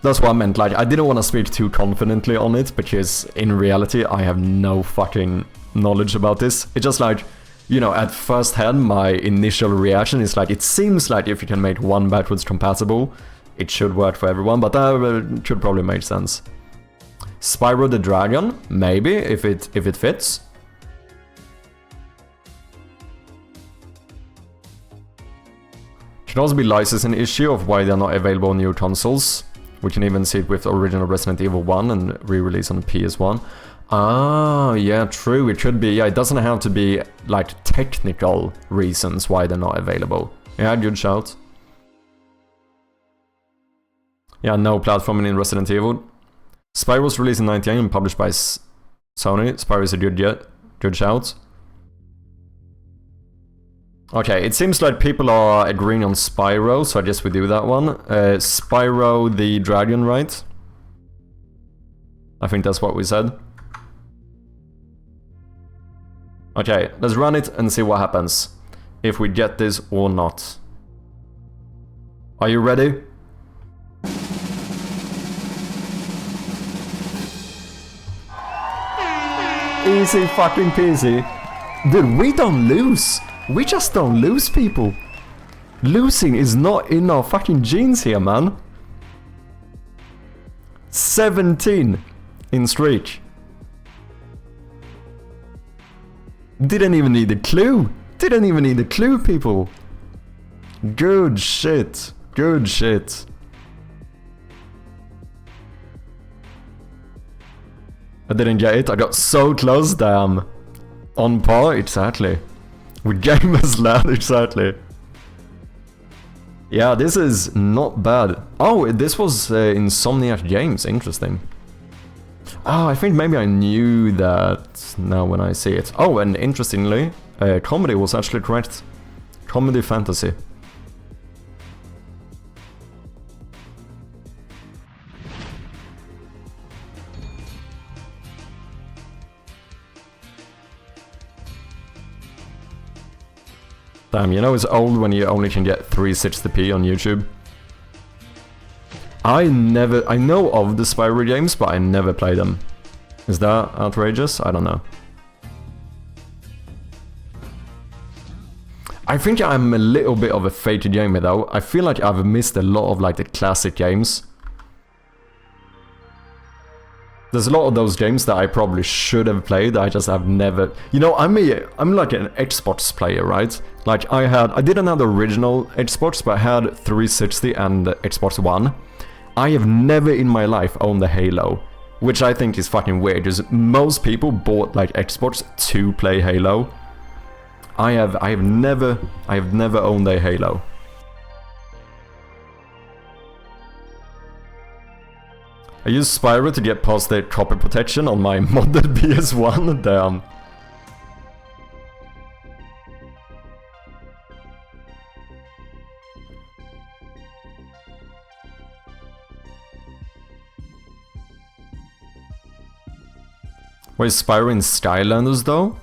That's what I meant, like, I didn't want to speak too confidently on it, because in reality I have no fucking knowledge about this. It's just like, you know, at first hand my initial reaction is like, it seems like if you can make one backwards compatible, it should work for everyone, but that should probably make sense. Spyro the Dragon, maybe, if it fits. Could also be licensing issue of why they're not available on new consoles. We can even see it with original Resident Evil 1 and re-release on the PS1. Ah, yeah, true, it should be, yeah, it doesn't have to be, like, technical reasons why they're not available. Yeah, good shout. Yeah, no platforming in Resident Evil. Spyro was released in 1998 and published by Sony. Spyro is a good shout. Okay, it seems like people are agreeing on Spyro, so I guess we do that one. Spyro the Dragon, right? I think that's what we said. Okay, let's run it and see what happens. If we get this or not. Are you ready? Easy fucking peasy. Dude, we don't lose. We just don't lose, people. Losing is not in our fucking genes here, man. 17 in streak. Didn't even need a clue. Didn't even need a clue, people. Good shit. Good shit. I didn't get it. I got so close, damn. On par, exactly. With Gamers Land, exactly. Yeah, this is not bad. Oh, this was Insomniac Games. Interesting. Oh, I think maybe I knew that now when I see it. Oh, and interestingly, comedy was actually correct. Comedy fantasy. Damn, you know it's old when you only can get 360p on YouTube. I know of the Spyro games, but I never play them. Is that outrageous? I don't know. I think I'm a little bit of a fake gamer though. I feel like I've missed a lot of like the classic games. There's a lot of those games that I probably should have played, I just have never... You know, I'm like an Xbox player, right? Like, I didn't have the original Xbox, but I had 360 and Xbox One. I have never in my life owned a Halo, which I think is fucking weird, because most people bought, like, Xbox to play Halo. I have never owned a Halo. I used Spyro to get past the copy protection on my modded PS1, damn. Wait, Spyro in Skylanders though?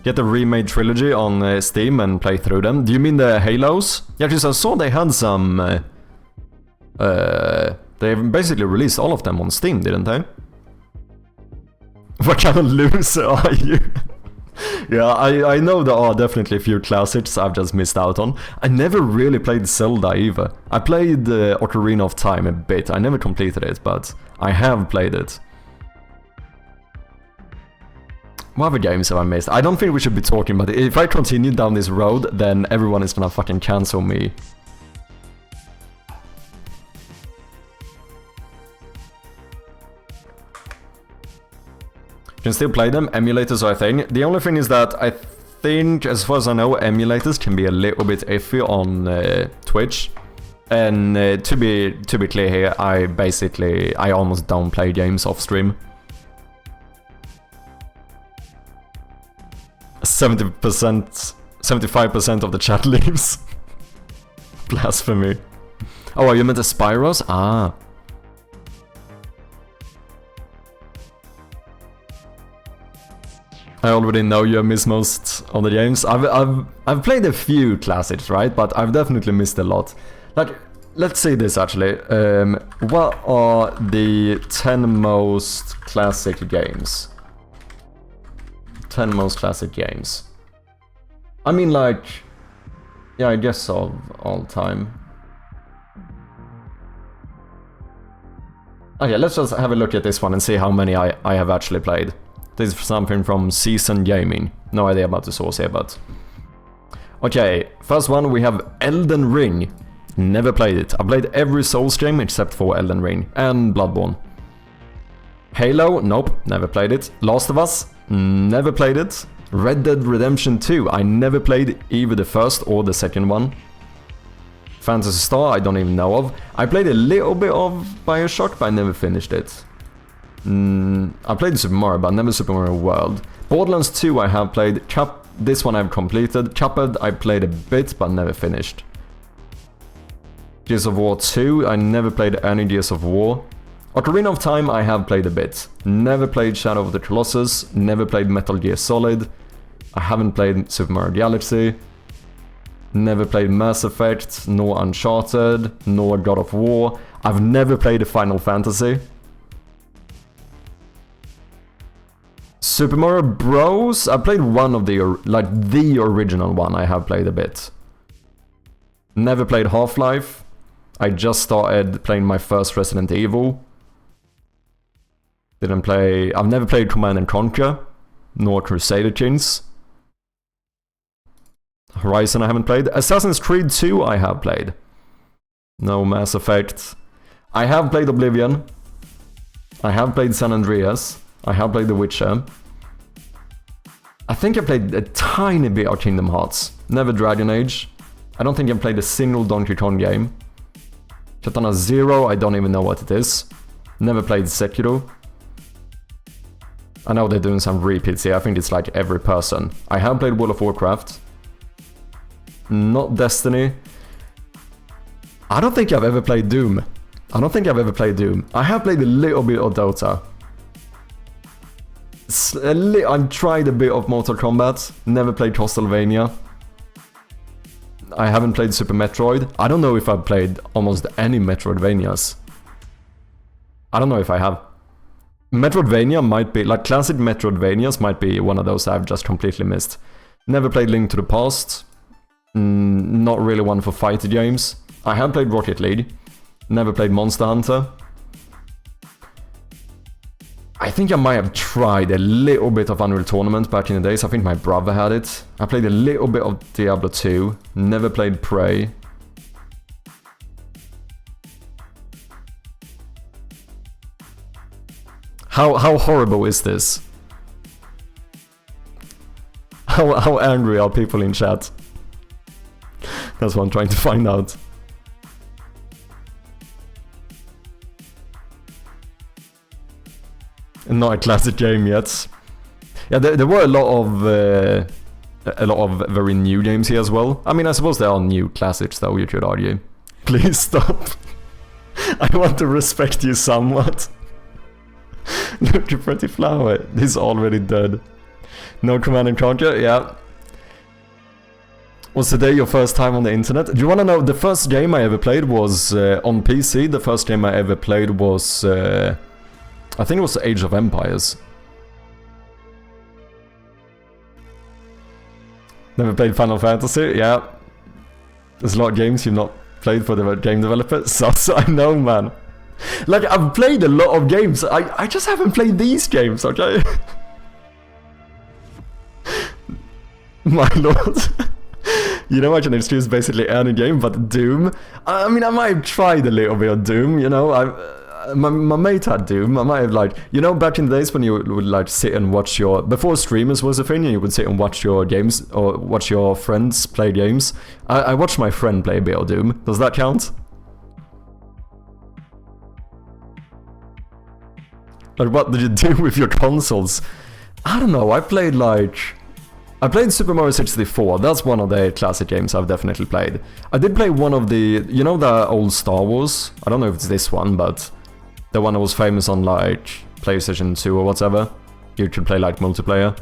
Get the remade trilogy on Steam and play through them. Do you mean the Halos? Yeah, because I saw they had some... they basically released all of them on Steam, didn't they? What kind of loser are you? Yeah, I know there are definitely a few classics I've just missed out on. I never really played Zelda either. I played Ocarina of Time a bit. I never completed it, but I have played it. What other games have I missed? I don't think we should be talking about it. If I continue down this road, then everyone is gonna fucking cancel me. You can still play them. Emulators are a thing. The only thing is that I think, as far as I know, emulators can be a little bit iffy on Twitch. And to be clear here, I almost don't play games off stream. 75% of the chat leaves. Blasphemy. Oh, you meant the Spyros? Ah. I already know you have missed most of the games. I've played a few classics, right? But I've definitely missed a lot. Like, let's say this actually. What are the 10 most classic games? 10 most classic games. I mean, like, yeah, I guess of all time. Okay, let's just have a look at this one and see how many I have actually played. This is something from Season Gaming. No idea about the source here, but... Okay, first one we have Elden Ring. Never played it. I played every Souls game except for Elden Ring and Bloodborne. Halo, nope, never played it. Last of Us, never played it. Red Dead Redemption 2, I never played either the first or the second one. Phantasy Star, I don't even know of. I played a little bit of Bioshock, but I never finished it. I played Super Mario, but never Super Mario World. Borderlands 2 I have played. This one I've completed. Cuphead I played a bit, but never finished. Gears of War 2, I never played any Gears of War. Ocarina of Time I have played a bit. Never played Shadow of the Colossus. Never played Metal Gear Solid. I haven't played Super Mario Galaxy. Never played Mass Effect, nor Uncharted, nor God of War. I've never played Final Fantasy. Super Mario Bros. I played one of the original one. I have played a bit. Never played Half-Life. I just started playing my first Resident Evil. Didn't play. I've never played Command and Conquer, nor Crusader Kings. Horizon I haven't played. Assassin's Creed 2 I have played. No Mass Effect. I have played Oblivion. I have played San Andreas. I have played The Witcher. I think I played a tiny bit of Kingdom Hearts. Never Dragon Age. I don't think I've played a single Donkey Kong game. Katana Zero, I don't even know what it is. Never played Sekiro. I know they're doing some repeats here. I think it's like every person. I have played World of Warcraft. Not Destiny. I don't think I've ever played Doom. I have played a little bit of Dota. I've tried a bit of Mortal Kombat. Never played Castlevania. I haven't played Super Metroid. I don't know if I've played almost any Metroidvanias. I don't know if I have. Metroidvania might be, like classic Metroidvanias might be one of those I've just completely missed. Never played Link to the Past. Not really one for fighter games. I have played Rocket League. Never played Monster Hunter. I think I might have tried a little bit of Unreal Tournament back in the days. I think my brother had it. I played a little bit of Diablo 2. Never played Prey. How horrible is this? How angry are people in chat? That's what I'm trying to find out. not a classic game yet. Yeah, there were a lot of very new games here as well. I mean, I suppose there are new classics though, you could argue. Please stop. I want to respect you somewhat. Look, you pretty flower. This is already dead. No Command and Conquer? Yeah. Was today your first time on the internet? Do you want to know, the first game I ever played was on PC. The first game I ever played was, I think it was Age of Empires. Never played Final Fantasy? Yeah. There's a lot of games you've not played for the game developer. So I know, man. Like, I've played a lot of games. I just haven't played these games, okay? My lord. You know, I can excuse basically any game but Doom. I mean, I might have tried a little bit of Doom, you know. My mate had Doom. I might have, like, you know, back in the days when you would like sit and watch your... Before streamers was a thing, and you would sit and watch your games, or watch your friends play games. I watched my friend play a bit of Doom. Does that count? Like, what did you do with your consoles? I don't know, I played Super Mario 64, that's one of the classic games I've definitely played. I did play one of the, you know, the old Star Wars? I don't know if it's this one, but the one that was famous on, like, PlayStation 2 or whatever. You could play, like, multiplayer.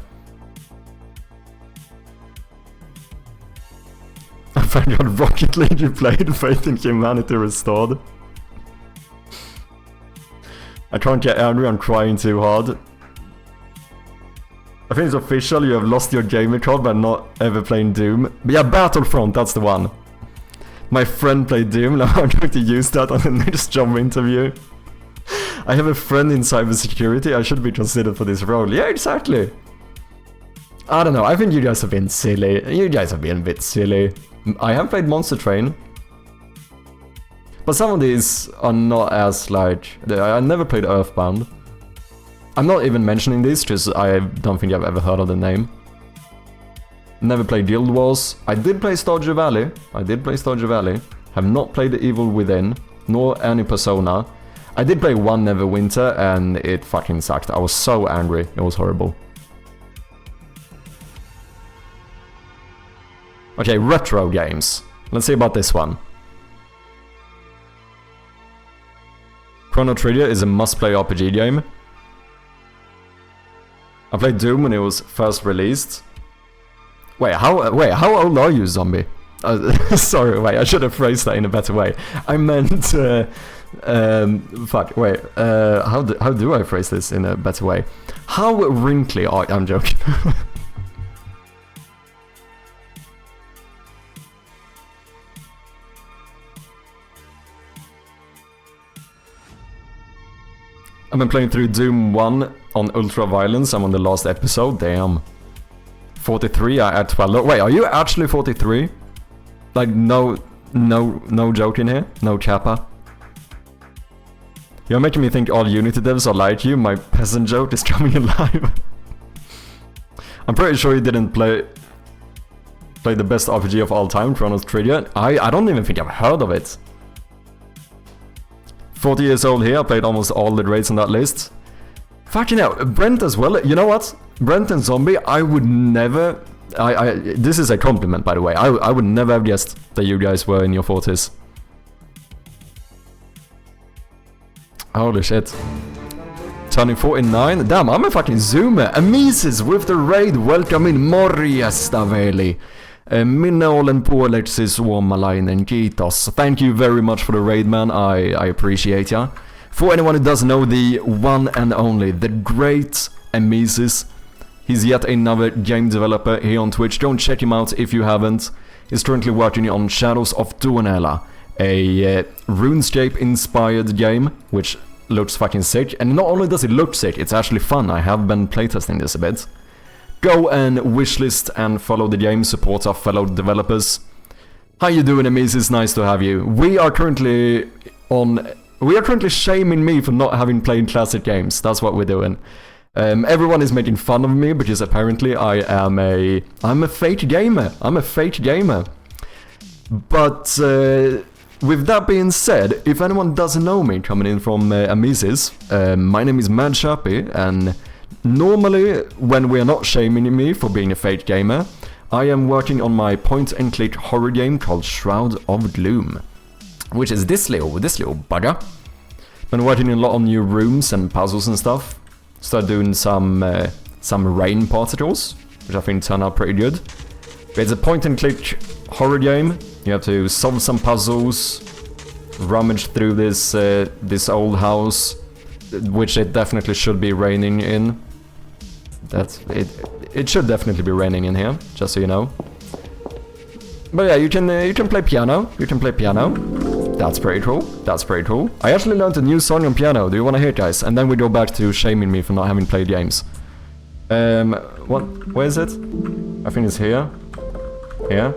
I found out Rocket League you played, Faith in Humanity Restored. I can't get angry, I'm crying too hard. I think it's official, you have lost your gamer card by not ever playing Doom. But yeah, Battlefront, that's the one. My friend played Doom, now I'm going to use that on the next job interview. I have a friend in cybersecurity, I should be considered for this role. Yeah, exactly. I don't know, I think you guys have been silly. You guys have been a bit silly. I have played Monster Train. But some of these are not as, like... I never played Earthbound. I'm not even mentioning these, because I don't think I've ever heard of the name. Never played Guild Wars. I did play Stardew Valley. Have not played The Evil Within, nor any Persona. I did play one Neverwinter, and it fucking sucked. I was so angry. It was horrible. Okay, retro games. Let's see about this one. Chrono Trigger is a must-play RPG game. I played Doom when it was first released. Wait, how old are you, zombie? Sorry, wait, I should have phrased that in a better way. I meant, fuck, wait, how do I phrase this in a better way? How wrinkly are... I'm joking. I've been playing through Doom 1 on Ultra Violence. I'm on the last episode. Damn. 43, I at 12. Wait, are you actually 43? Like, no joke in here? No kappa? You're making me think all Unity devs are like you. My peasant joke is coming alive. I'm pretty sure you didn't play the best RPG of all time, Chrono Trigger. I don't even think I've heard of it. 40 years old here, I played almost all the raids on that list. Fucking hell, Brent as well. You know what? Brent and Zombie, I would never... this is a compliment, by the way. I would never have guessed that you guys were in your 40s. Holy shit. Turning 49? Damn, I'm a fucking zoomer. Amises with the raid. Welcome in Moria Staveli. Minne olen puoleksi suomalainen, kiitos. Thank you very much for the raid, man. I appreciate ya. For anyone who doesn't know, the one and only, the great Amises. He's yet another game developer here on Twitch. Go and check him out if you haven't. He's currently working on Shadows of Tuonela, a RuneScape-inspired game, which looks fucking sick. And not only does it look sick, it's actually fun. I have been playtesting this a bit. Go and wishlist and follow the game, support our fellow developers. How you doing, Amis? It's nice to have you. We are currently shaming me for not having played classic games. That's what we're doing. Everyone is making fun of me because apparently I'm a fake gamer. I'm a fake gamer. But with that being said, if anyone doesn't know me coming in from Amisis, my name is Mad Sharpie, and normally when we are not shaming me for being a fake gamer, I am working on my point-and-click horror game called Shroud of Gloom, which is this little bugger. Been working a lot on new rooms and puzzles and stuff. Started doing some rain particles, which I think turned out pretty good. But it's a point-and-click horror game. You have to solve some puzzles, rummage through this old house, which it definitely should be raining in. That's it. It should definitely be raining in here, just so you know. But yeah, you can play piano. You can play piano. That's pretty cool. That's pretty cool. I actually learned a new song on piano. Do you want to hear it, guys? And then we go back to shaming me for not having played games. What? Where is it? I think it's here. Here.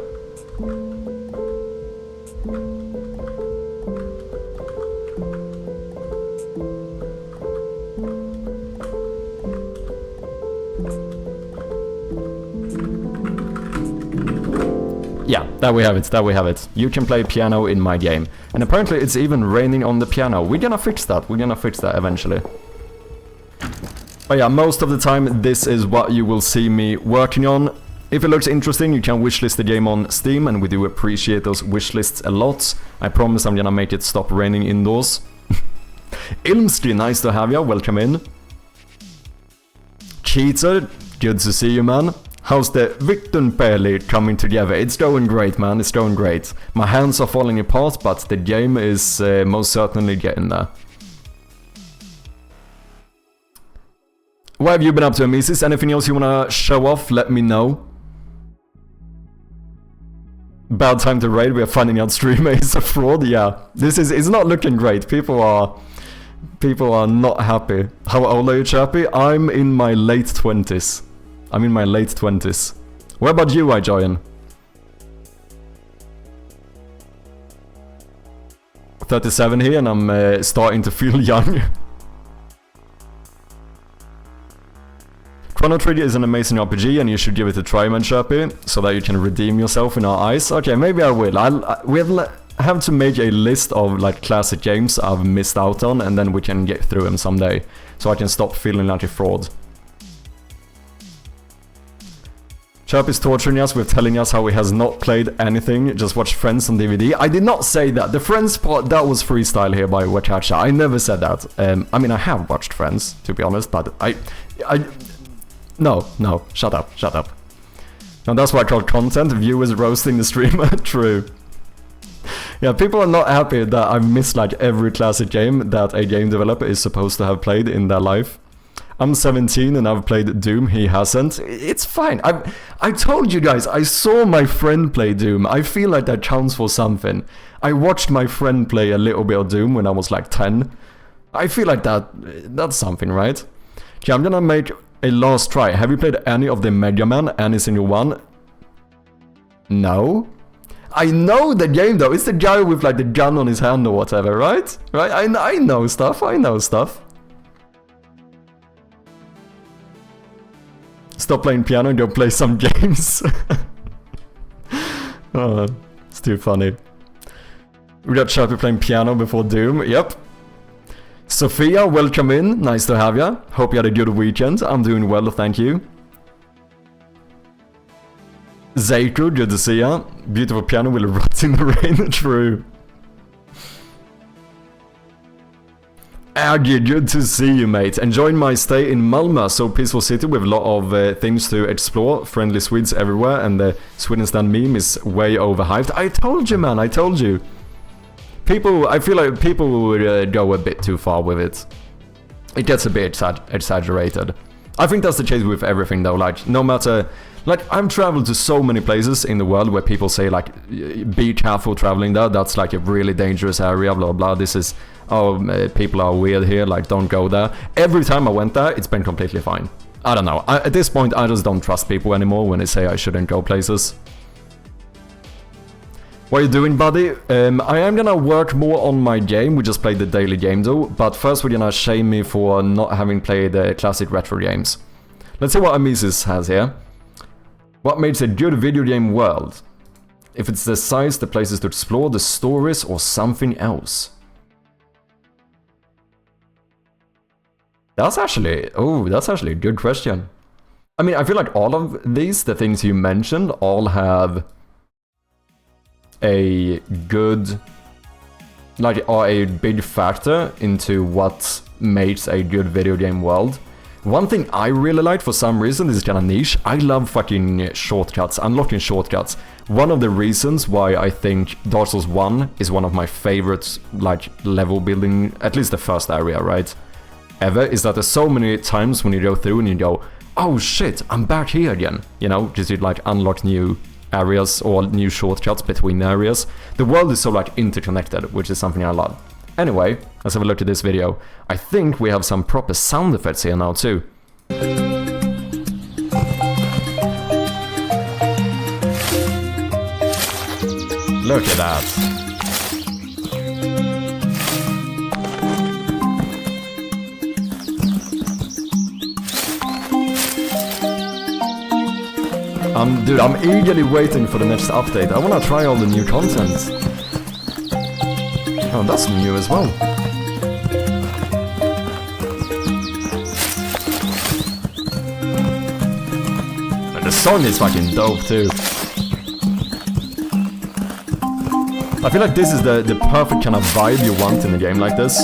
Yeah, there we have it, there we have it. You can play piano in my game. And apparently it's even raining on the piano. We're gonna fix that eventually. But yeah, most of the time this is what you will see me working on. If it looks interesting, you can wishlist the game on Steam, and we do appreciate those wishlists a lot. I promise I'm gonna make it stop raining indoors. Ilmstri, nice to have you, welcome in. Cheater, good to see you, man. How's the Victon Peli coming together? It's going great, man, it's going great. My hands are falling apart, but the game is most certainly getting there. What have you been up to, Amisis? Anything else you wanna show off? Let me know. Bad time to raid, we are finding out streamer is a fraud. Yeah, it's not looking great. People are not happy. How old are you, Chappy? I'm in my late 20s. I'm in my late 20s. What about you, iJoyan? 37 here, and I'm starting to feel young. Chrono Trigger is an amazing RPG, and you should give it a try, man, Sharpie, so that you can redeem yourself in our eyes. Okay, maybe I will. We'll have to make a list of like classic games I've missed out on, and then we can get through them someday, so I can stop feeling like a fraud. Chirp is torturing us with telling us how he has not played anything, just watched Friends on DVD. I did not say that. The Friends part, that was freestyle here by Wachacha. I never said that. I mean, I have watched Friends, to be honest, but No, shut up. Now that's why I call content, viewers roasting the streamer. True. Yeah, people are not happy that I've missed like every classic game that a game developer is supposed to have played in their life. I'm 17 and I've played Doom, he hasn't. It's fine. I told you guys, I saw my friend play Doom. I feel like that counts for something. I watched my friend play a little bit of Doom when I was like 10. I feel like that's something, right? Okay, I'm gonna make a last try. Have you played any of the Mega Man, any single one? No? I know the game though. It's the guy with like the gun on his hand or whatever, right? Right? I know stuff. Stop playing piano and go play some games. Oh, it's too funny. We got Sharpie playing piano before Doom. Yep. Sophia, welcome in. Nice to have you. Hope you had a good weekend. I'm doing well, thank you. Zeiko, good to see ya. Beautiful piano will rot in the rain. True. Aggie, good to see you, mate. Enjoying my stay in Malmö, so peaceful city with a lot of things to explore. Friendly Swedes everywhere, and the Sweden stand meme is way overhyped. I told you, man, I told you. I feel like people go a bit too far with it. It gets a bit exaggerated. I think that's the case with everything though, like, no matter... Like, I've traveled to so many places in the world where people say, like, be careful traveling there, that's like a really dangerous area, blah blah, this is... Oh, people are weird here, like, don't go there. Every time I went there, it's been completely fine. I don't know, at this point I just don't trust people anymore when they say I shouldn't go places. What are you doing, buddy? I am gonna work more on my game. We just played the daily game though, but first we're gonna shame me for not having played classic retro games. Let's see what Amisis has here. What makes a good video game world? if it's the size, the places to explore, the stories, or something else. That's actually a good question. I mean, I feel like all of these, the things you mentioned, all have a good, like, are a big factor into what makes a good video game world. One thing I really like for some reason, this is kind of niche, I love fucking shortcuts, unlocking shortcuts. One of the reasons why I think Dark Souls 1 is one of my favorite, like, level building, at least the first area, right? Ever, is that there's so many times when you go through and you go, oh shit, I'm back here again. You know, just you like unlock new areas or new shortcuts between areas. The world is so like interconnected, which is something I love. Anyway, let's have a look at this video. I think we have some proper sound effects here now too. Look at that. Dude, I'm eagerly waiting for the next update. I wanna try all the new content. Oh, that's new as well. And the song is fucking dope too. I feel like this is the perfect kind of vibe you want in a game like this.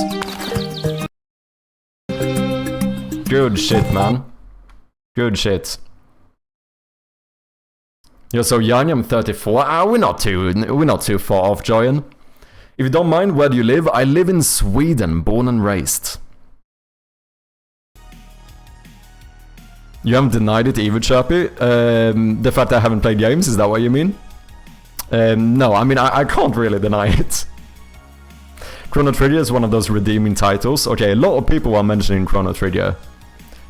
Good shit, man. Good shit. You're so young, I'm 34. We're not too far off, Joyan. If you don't mind, where do you live? I live in Sweden, born and raised. You haven't denied it either, Chirpy. The fact that I haven't played games, is that what you mean? No, I mean, I can't really deny it. Chrono Trigger is one of those redeeming titles. Okay, a lot of people are mentioning Chrono Trigger.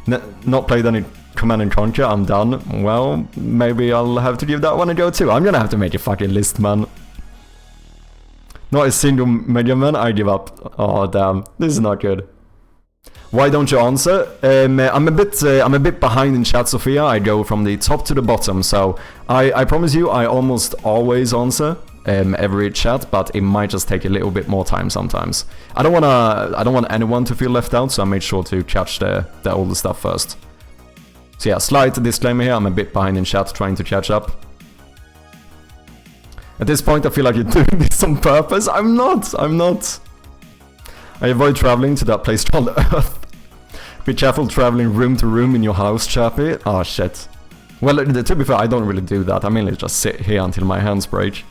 Not played any Command & Conquer, I'm done. Well, maybe I'll have to give that one a go too. I'm gonna have to make a fucking list, man. Not a single Mega Man, I give up. Oh damn, this is not good. Why don't you answer? I'm a bit behind in chat, Sophia. I go from the top to the bottom, so I promise you I almost always answer every chat, but it might just take a little bit more time sometimes. I don't want anyone to feel left out, so I made sure to catch the older stuff first. So yeah, slight disclaimer here, I'm a bit behind in chat trying to catch up. At this point I feel like you're doing this on purpose. I'm not. I avoid traveling to that place called Earth. Be careful traveling room to room in your house, Chappy. Oh shit. Well, to be fair, I don't really do that. I mainly just sit here until my hands break.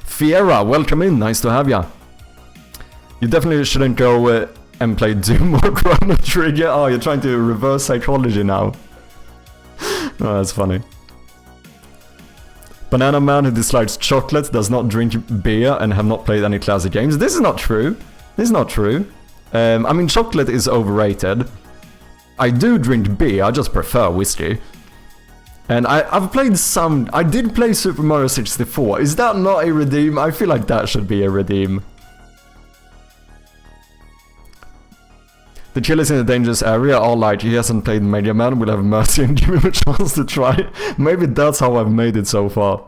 Fiera, welcome in, nice to have ya. You definitely shouldn't go and play Doom or Chrono Trigger. Oh, you're trying to reverse psychology now. Oh, that's funny. Banana Man who dislikes chocolate, does not drink beer, and have not played any classic games. This is not true. This is not true. I mean, chocolate is overrated. I do drink beer, I just prefer whiskey. And I've played some... I did play Super Mario 64. Is that not a redeem? I feel like that should be a redeem. The killers in the dangerous area are like, he hasn't played Mega Man, we'll have mercy and give him a chance to try. Maybe that's how I've made it so far.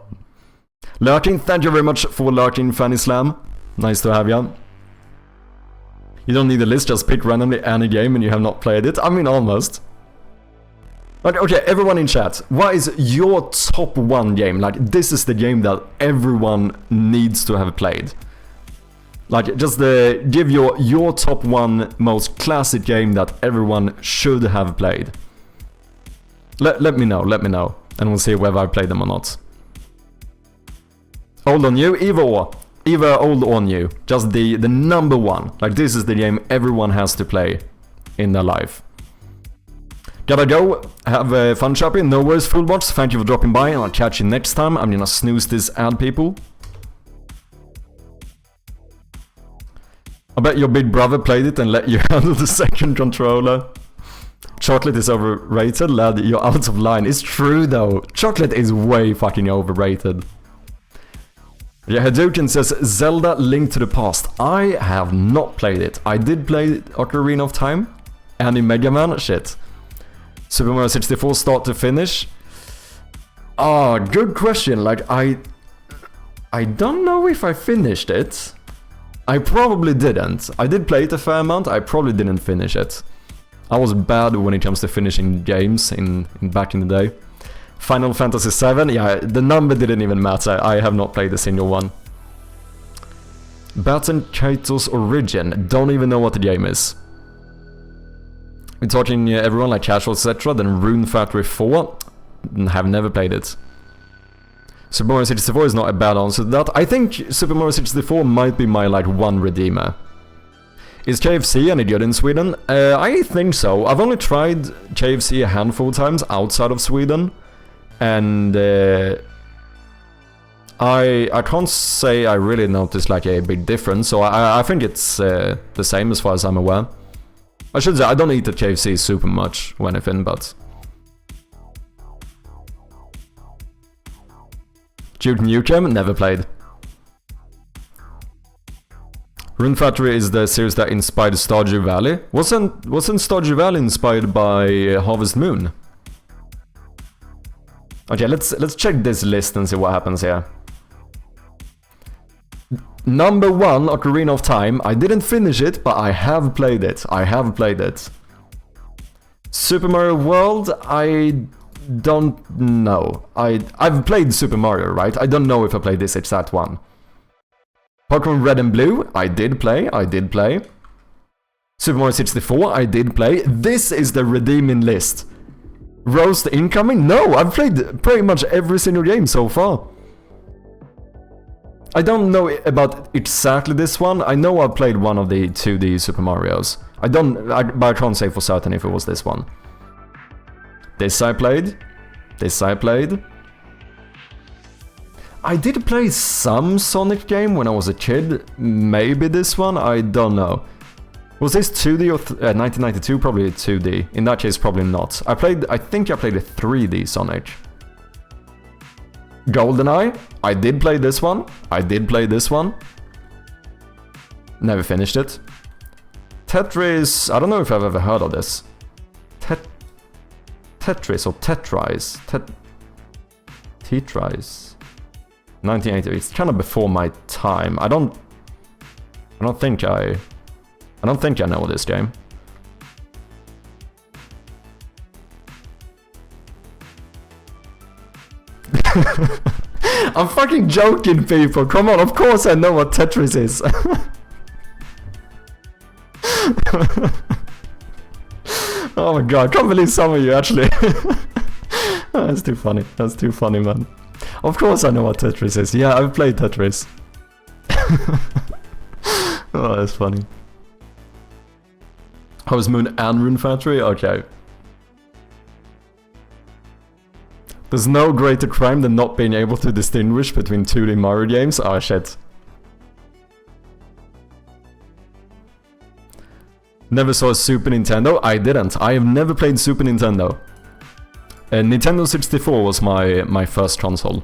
Lurking, thank you very much for lurking, Fanny Slam. Nice to have ya. You don't need a list, just pick randomly any game and you have not played it. I mean, almost. Okay, everyone in chat, what is your top one game? Like, this is the game that everyone needs to have played. Like, just give your top one most classic game that everyone should have played. Let me know, and we'll see whether I played them or not. Old or new, either old or new. Just the number one. Like, this is the game everyone has to play in their life. Gotta go, have fun shopping, no worries Fullbox, thank you for dropping by and I'll catch you next time. I'm gonna snooze this ad, people. I bet your big brother played it and let you handle the second controller. Chocolate is overrated, lad, you're out of line. It's true though, chocolate is way fucking overrated. Yeah, Hadouken says Zelda Link to the Past. I have not played it. I did play Ocarina of Time and in Mega Man, shit. Super Mario 64 start to finish. Oh, good question. Like, I don't know if I finished it. I probably didn't. I did play it a fair amount, I probably didn't finish it. I was bad when it comes to finishing games in back in the day. Final Fantasy VII, yeah, the number didn't even matter. I have not played a single one. Baton Kaitos Origin, don't even know what the game is. We're talking everyone like casual etc. Then Rune Factory 4, have never played it. Super Mario 64 is not a bad answer to that. I think Super Mario 64 might be my like one redeemer. Is KFC any good in Sweden? I think so. I've only tried KFC a handful of times outside of Sweden. And I can't say I really noticed like a big difference. So I think it's the same as far as I'm aware. I should say I don't eat at KFC super much or anything, but... Duke Nukem, never played. Rune Factory is the series that inspired Stardew Valley. Wasn't Stardew Valley inspired by Harvest Moon? Okay, let's check this list and see what happens here. Number 1, Ocarina of Time. I didn't finish it, but I have played it. I have played it. Super Mario World, I don't know. I've played Super Mario, right? I don't know if I played this exact one. Pokemon Red and Blue, I did play. Super Mario 64, I did play. This is the redeeming list. Roast incoming? No, I've played pretty much every single game so far. I don't know about exactly this one. I know I played one of the 2D Super Marios. But I can't say for certain if it was this one. This I played. I did play some Sonic game when I was a kid. Maybe this one, I don't know. Was this 2D or 1992? Probably 2D. In that case, probably not. I think I played a 3D Sonic. GoldenEye, I did play this one. Never finished it. Tetris, I don't know if I've ever heard of this. Tetris or Tetris? Tetris. 1980. It's kind of before my time. I don't think I know this game. I'm fucking joking, people. Come on, of course I know what Tetris is. Oh my god, I can't believe some of you actually. That's too funny. That's too funny, man. Of course I know what Tetris is. Yeah, I've played Tetris. Oh, that's funny. Harvest Moon and Rune Factory? Okay. There's no greater crime than not being able to distinguish between 2D Mario games. Oh shit. Never saw a Super Nintendo? I didn't. I have never played Super Nintendo. Nintendo 64 was my first console.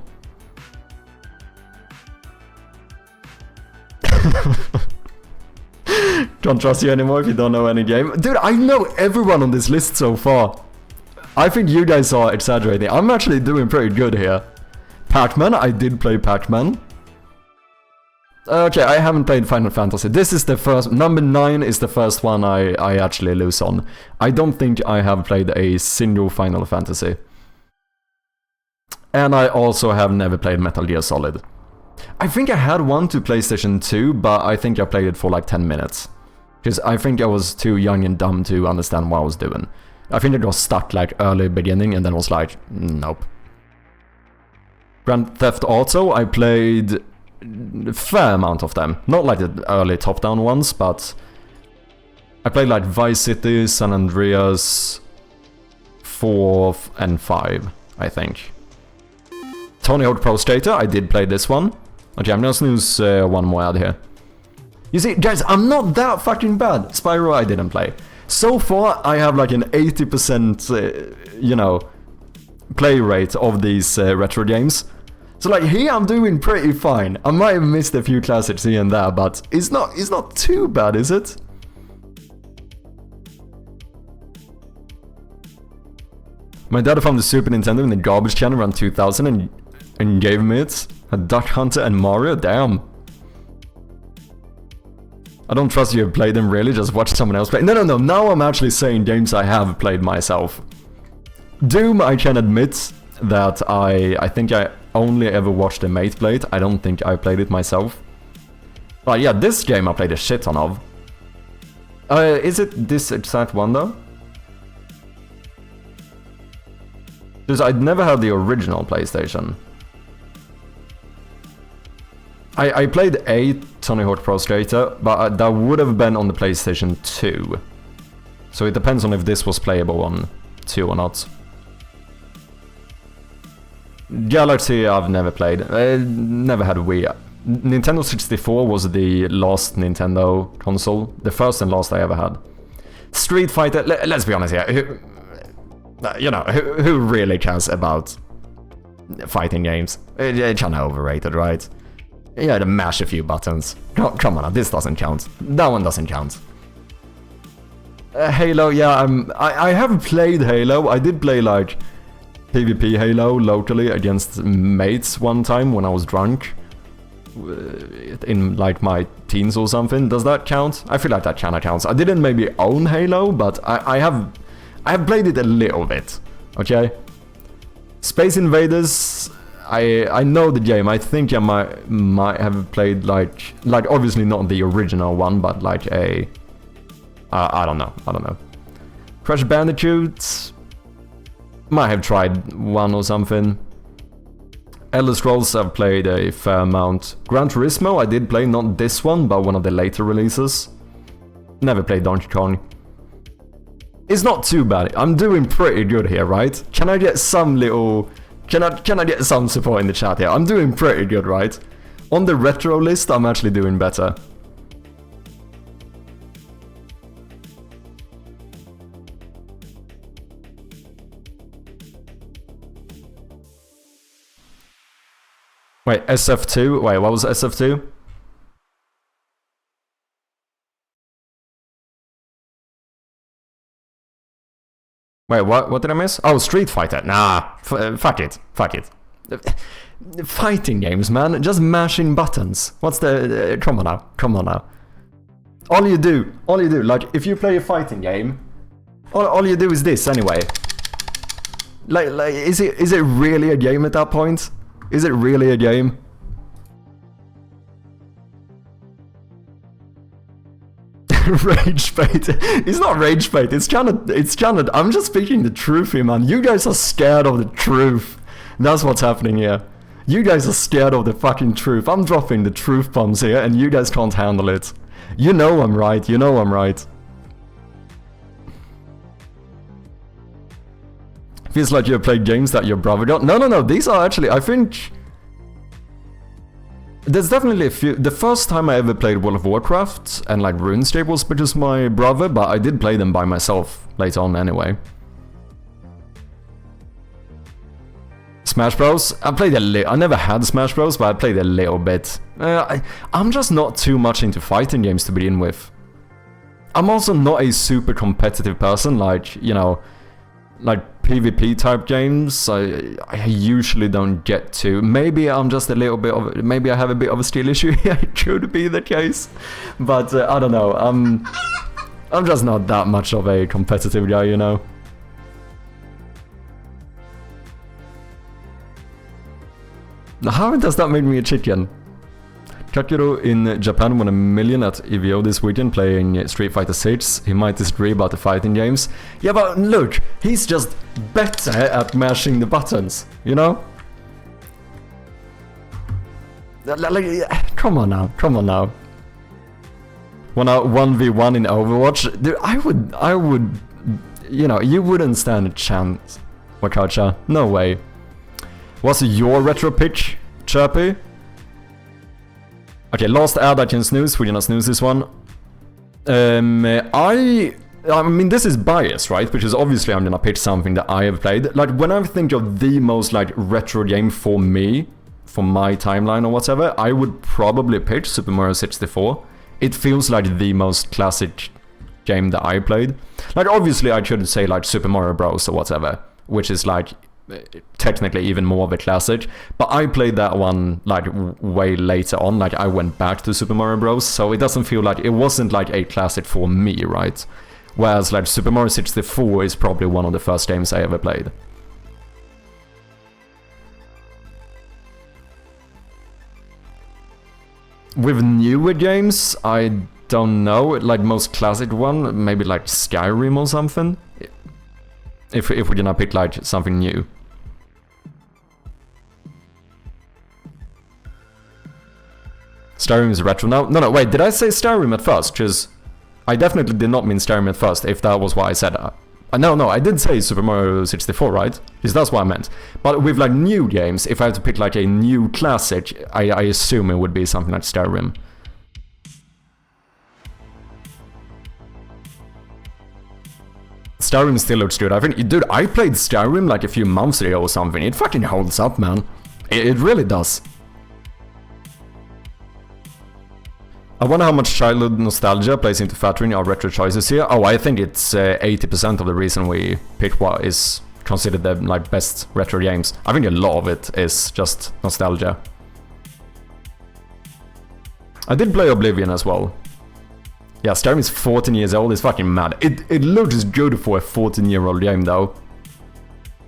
Can't trust you anymore if you don't know any game. Dude, I know everyone on this list so far. I think you guys are exaggerating. I'm actually doing pretty good here. Pac-Man, I did play Pac-Man. Okay, I haven't played Final Fantasy. This is the first... Number 9 is the first one I actually lose on. I don't think I have played a single Final Fantasy. And I also have never played Metal Gear Solid. I think I had one to PlayStation 2, but I think I played it for like 10 minutes. Because I think I was too young and dumb to understand what I was doing. I think it got stuck like early beginning and then was like, nope. Grand Theft Auto, I played a fair amount of them. Not like the early top-down ones, but I played like Vice City, San Andreas, 4 and 5, I think. Tony Hawk Pro Skater, I did play this one. Okay, I'm gonna snooze one more ad here. You see, guys, I'm not that fucking bad. Spyro, I didn't play. So far, I have like an 80%, you know, play rate of these retro games. So like here, I'm doing pretty fine. I might have missed a few classics here and there, but it's not too bad, is it? My dad found the Super Nintendo in the garbage can around 2000 and gave me it. A Duck Hunter and Mario? Damn. I don't trust you have played them really, just watch someone else play. No, now I'm actually saying games I have played myself. Doom, I can admit that I think I only ever watched a mate play it. I don't think I played it myself. But yeah, this game I played a shit ton of. Is it this exact one though? Because I'd never had the original PlayStation. I played a Tony Hawk Pro Skater, but that would have been on the PlayStation 2. So it depends on if this was playable on 2 or not. Galaxy I've never played. I never had a Wii. Nintendo 64 was the last Nintendo console. The first and last I ever had. Street Fighter, let's be honest here. Who really cares about fighting games? It's kind of overrated, right? You had to mash a few buttons. Come on, this doesn't count. That one doesn't count. Halo, yeah, I have played Halo. I did play like PvP Halo locally against mates one time when I was drunk. In like my teens or something. Does that count? I feel like that kinda counts. I didn't maybe own Halo, but I have played it a little bit. Okay? Space Invaders, I know the game. I think I might have played like obviously not the original one, but like a I don't know. Crash Bandicoot, might have tried one or something. Elder Scrolls I've played a fair amount. Gran Turismo I did play, not this one, but one of the later releases. Never played Donkey Kong. It's not too bad. I'm doing pretty good here, right? Can I get some little... Can I get some support in the chat here? I'm doing pretty good, right? On the retro list, I'm actually doing better. Wait, SF2? Wait, what was SF2? Wait, what did I miss? Oh, Street Fighter. Nah, fuck it. Fighting games, man. Just mashing buttons. What's the... come on now. All you do, like, if you play a fighting game, all you do is this, anyway. Like, is it really a game at that point? Is it really a game? Rage bait. It's not rage bait. It's kind of. I'm just speaking the truth here, man. You guys are scared of the truth. That's what's happening here. You guys are scared of the fucking truth. I'm dropping the truth bombs here, and you guys can't handle it. You know I'm right. Feels like you played games that your brother got. No. These are actually, I think... There's definitely a few... The first time I ever played World of Warcraft and like RuneScape was because my brother, but I did play them by myself later on anyway. Smash Bros. I played a little... I never had Smash Bros, but I played a little bit. I'm just not too much into fighting games to begin with. I'm also not a super competitive person, like, you know... Like PvP type games, I usually don't get to. Maybe I'm just a little bit of... Maybe I have a bit of a skill issue here. It could be the case. But I don't know. I'm just not that much of a competitive guy, you know. How does that make me a chicken? Kakiro in Japan won $1 million at EVO this weekend playing Street Fighter 6. He might disagree about the fighting games. Yeah, but look, he's just better at mashing the buttons, you know? Like, come on now. When I 1v1 in Overwatch, dude, I would, you know, you wouldn't stand a chance, Wakacha. No way. What's your retro pitch, Chirpy? Okay, last ad I can snooze. We're gonna snooze this one. I mean, this is biased, right? Because obviously I'm gonna pitch something that I have played. Like, when I think of the most, like, retro game for me, for my timeline or whatever, I would probably pitch Super Mario 64. It feels like the most classic game that I played. Like, obviously I could say, like, Super Mario Bros. Or whatever. which is like technically even more of a classic. But I played that one like way later on. Like I went back to Super Mario Bros. So it doesn't feel like it wasn't like a classic for me, right? Whereas like Super Mario 64 is probably one of the first games I ever played. With newer games, I don't know. Like most classic one, maybe like Skyrim or something. If we're gonna pick like something new. Skyrim is retro now? No, wait, did I say Skyrim at first? Because I definitely did not mean Skyrim at first, if that was what I said. No, I did say Super Mario 64, right? Because that's what I meant. But with like new games, if I had to pick like a new classic, I assume it would be something like Skyrim. Skyrim still looks good. I think, dude, I played Skyrim like a few months ago or something. It fucking holds up, man. It really does. I wonder how much childhood nostalgia plays into factoring our retro choices here. Oh, I think it's 80% of the reason we picked what is considered the like best retro games. I think a lot of it is just nostalgia. I did play Oblivion as well. Yeah, Skyrim is 14 years old. It's fucking mad. It looks good for a 14-year-old game though.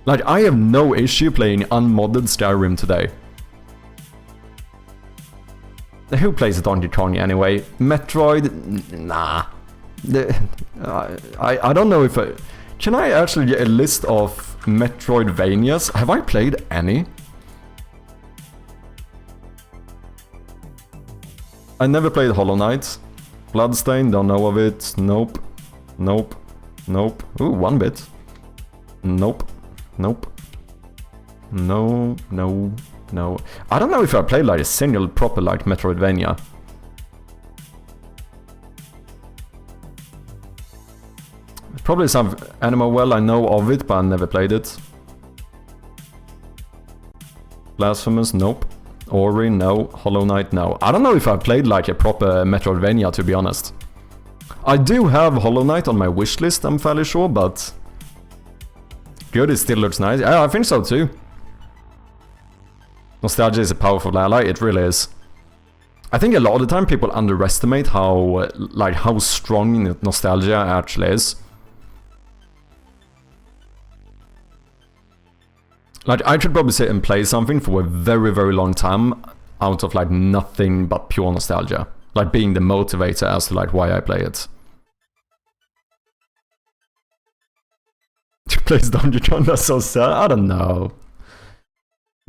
Like, I have no issue playing unmodded Skyrim today. Who plays Donkey Kong anyway? Metroid? Nah. I don't know if I... Can I actually get a list of Metroidvanias? Have I played any? I never played Hollow Knight. Bloodstained, don't know of it. Nope. Nope. Nope. Ooh, 1-bit. Nope. Nope. No. No. I don't know if I played like a single proper like Metroidvania. Probably some Animal Well, I know of it, but I never played it. Blasphemous, nope. Ori, no. Hollow Knight, no. I don't know if I played like a proper Metroidvania, to be honest. I do have Hollow Knight on my wishlist, I'm fairly sure, but... Good, it still looks nice. Yeah, I think so too. Nostalgia is a powerful ally, it really is. I think a lot of the time people underestimate how strong nostalgia actually is. Like, I could probably sit and play something for a very, very long time out of like nothing but pure nostalgia. Like being the motivator as to like why I play it. Plays Donkey Kong, that's so sad. I don't know.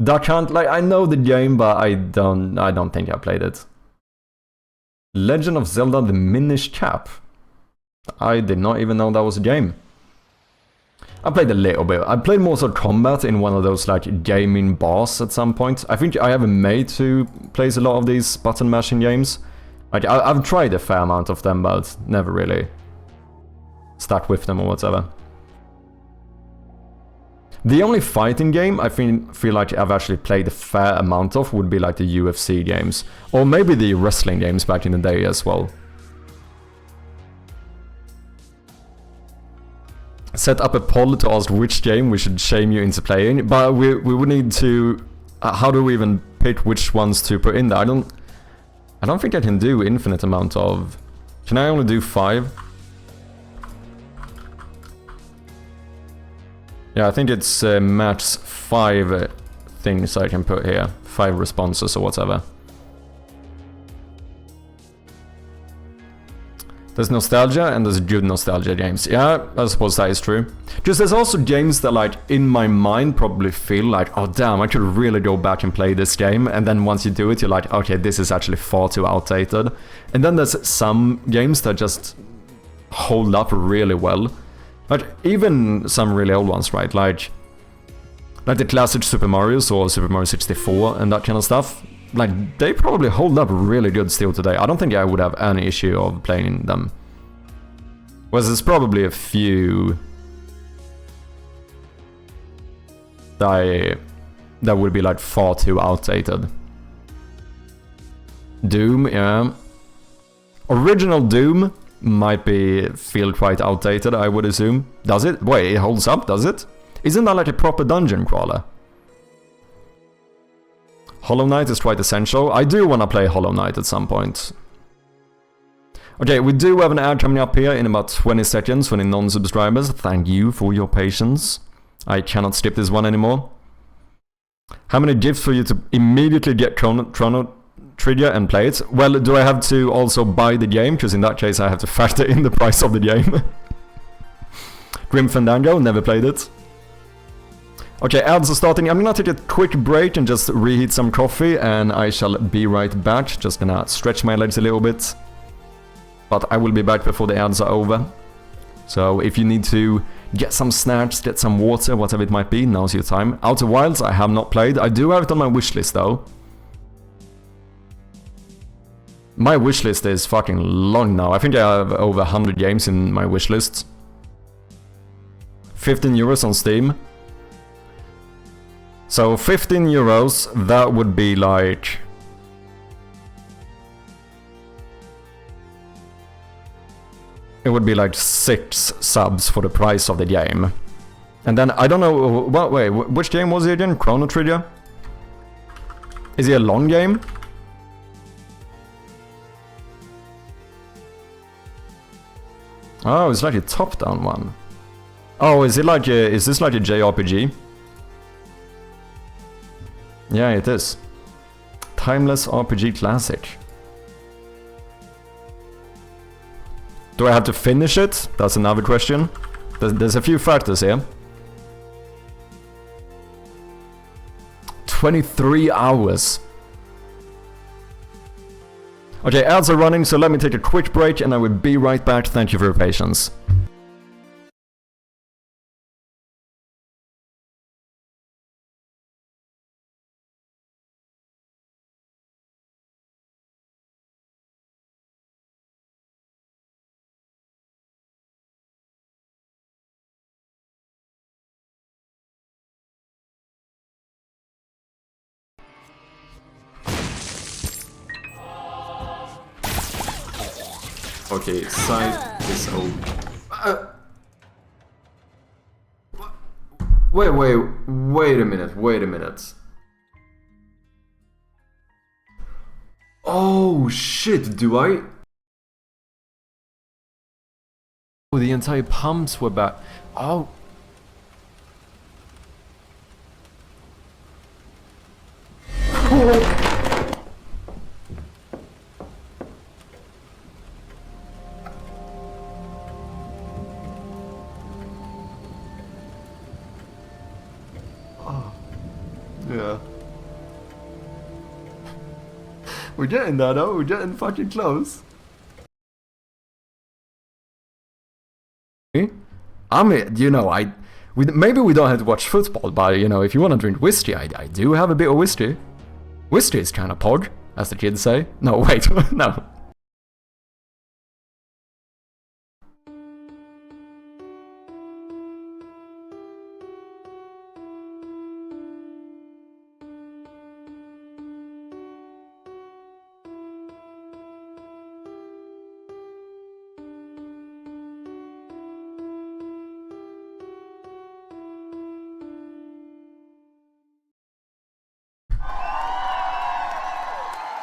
Duck Hunt, like, I know the game, but I don't think I played it. Legend of Zelda: The Minish Cap. I did not even know that was a game. I played a little bit. I played Mortal Kombat in one of those like gaming bars at some point. I think I have a mate who plays a lot of these button mashing games. Like, I've tried a fair amount of them, but never really stuck with them or whatever. The only fighting game I feel like I've actually played a fair amount of would be like the UFC games. Or maybe the wrestling games back in the day as well. Set up a poll to ask which game we should shame you into playing. But we would need to... how do we even pick which ones to put in there? I don't think I can do infinite amount of... Can I only do 5? Yeah, I think it's max 5 things I can put here. 5 responses or whatever. There's nostalgia and there's good nostalgia games. Yeah, I suppose that is true. Just there's also games that like in my mind probably feel like, oh damn, I could really go back and play this game. And then once you do it, you're like, okay, this is actually far too outdated. And then there's some games that just hold up really well. Like, even some really old ones, right? Like the classic Super Marios or Super Mario 64 and that kind of stuff. Like, they probably hold up really good still today. I don't think I would have any issue of playing them. Whereas there's probably a few that would be like far too outdated. Doom, yeah. Original Doom might feel quite outdated, I would assume. Does it? Wait, it holds up, does it? Isn't that like a proper dungeon crawler? Hollow Knight is quite essential. I do want to play Hollow Knight at some point. Okay, we do have an ad coming up here in about 20 seconds for the non-subscribers. Thank you for your patience. I cannot skip this one anymore. How many gifts for you to immediately get Chrono Trigger and play it? Well, do I have to also buy the game? Because in that case I have to factor in the price of the game. Grim Fandango, never played it. Okay, ads are starting. I'm gonna take a quick break and just reheat some coffee, and I shall be right back. Just gonna stretch my legs a little bit. But I will be back before the ads are over. So if you need to get some snacks, get some water, whatever it might be, now's your time. Outer Wilds I have not played. I do have it on my wishlist though. My wishlist is fucking long now. I think I have over 100 games in my wishlist. 15 euros on Steam. So 15 euros, that would be like... It would be like 6 subs for the price of the game. And then, I don't know, well, wait, which game was it again? Chrono Trigger? Is it a long game? Oh, it's like a top-down one. Oh, is it like a, is this like a JRPG? Yeah, it is. Timeless RPG classic. Do I have to finish it? That's another question. There's a few factors here. 23 hours. Okay, ads are running, so let me take a quick break and I will be right back. Thank you for your patience. Okay, side is open. Wait a minute. Oh shit, do I? Oh, the entire pumps were back. Oh. Yeah. We're getting there though, we're getting fucking close. I mean, you know, maybe we don't have to watch football, but you know, if you want to drink whiskey, I do have a bit of whiskey. Whiskey is kind of pog, as the kids say. No, wait, no.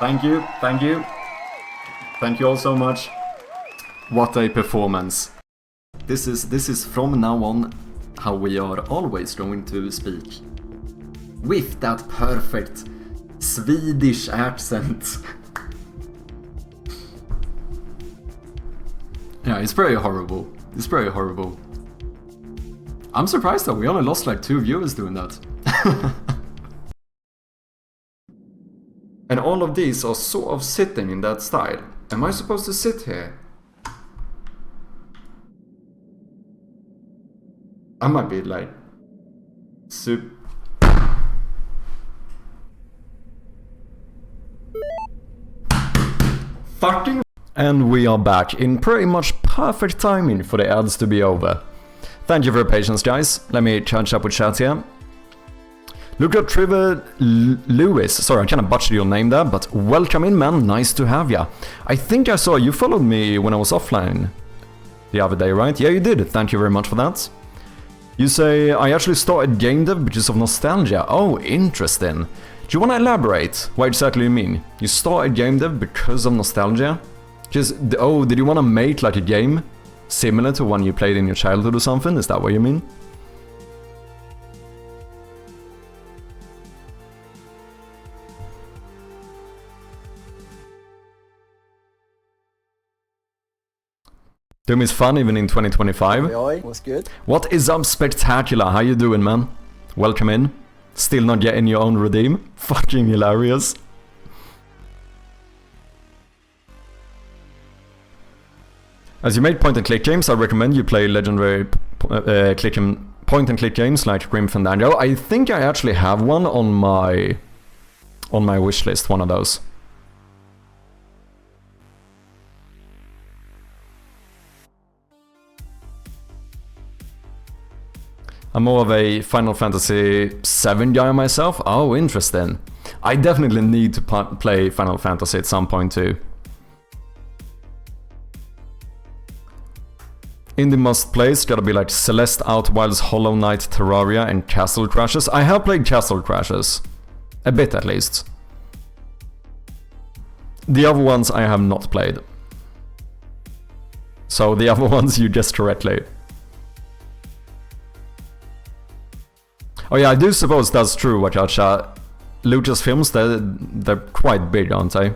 Thank you. Thank you all so much. What a performance. This is from now on how we are always going to speak. With that perfect Swedish accent. Yeah, it's pretty horrible. It's pretty horrible. I'm surprised though, we only lost like 2 viewers doing that. And all of these are sort of sitting in that style. Am I supposed to sit here? I might be like... Fucking... And we are back in pretty much perfect timing for the ads to be over. Thank you for your patience, guys. Let me catch up with chat here. Look at Trevor Lewis. Sorry, I kind of butchered your name there, but welcome in, man. Nice to have ya. I think I saw you followed me when I was offline the other day, right? Yeah, you did. Thank you very much for that. You say, I actually started game dev because of nostalgia. Oh, interesting. Do you want to elaborate? What exactly you mean? You started game dev because of nostalgia? Just, oh, did you want to make like a game similar to one you played in your childhood or something? Is that what you mean? Doom is fun even in 2025. Oi, what's good? What is up, Spectacular? How you doing, man? Welcome in. Still not getting your own redeem? Fucking hilarious. As you make point-and-click games, I recommend you play legendary point-and-click games like Grim Fandango. I think I actually have one on my wish list, one of those. I'm more of a Final Fantasy VII guy myself. Oh, interesting. I definitely need to play Final Fantasy at some point too. Indie must plays gotta be like Celeste, Outwilds, Hollow Knight, Terraria, and Castle Crashers. I have played Castle Crashers. A bit at least. The other ones I have not played. So the other ones you guessed correctly. Oh yeah, I do suppose that's true, Wachacha. Lucasfilms, they're quite big, aren't they?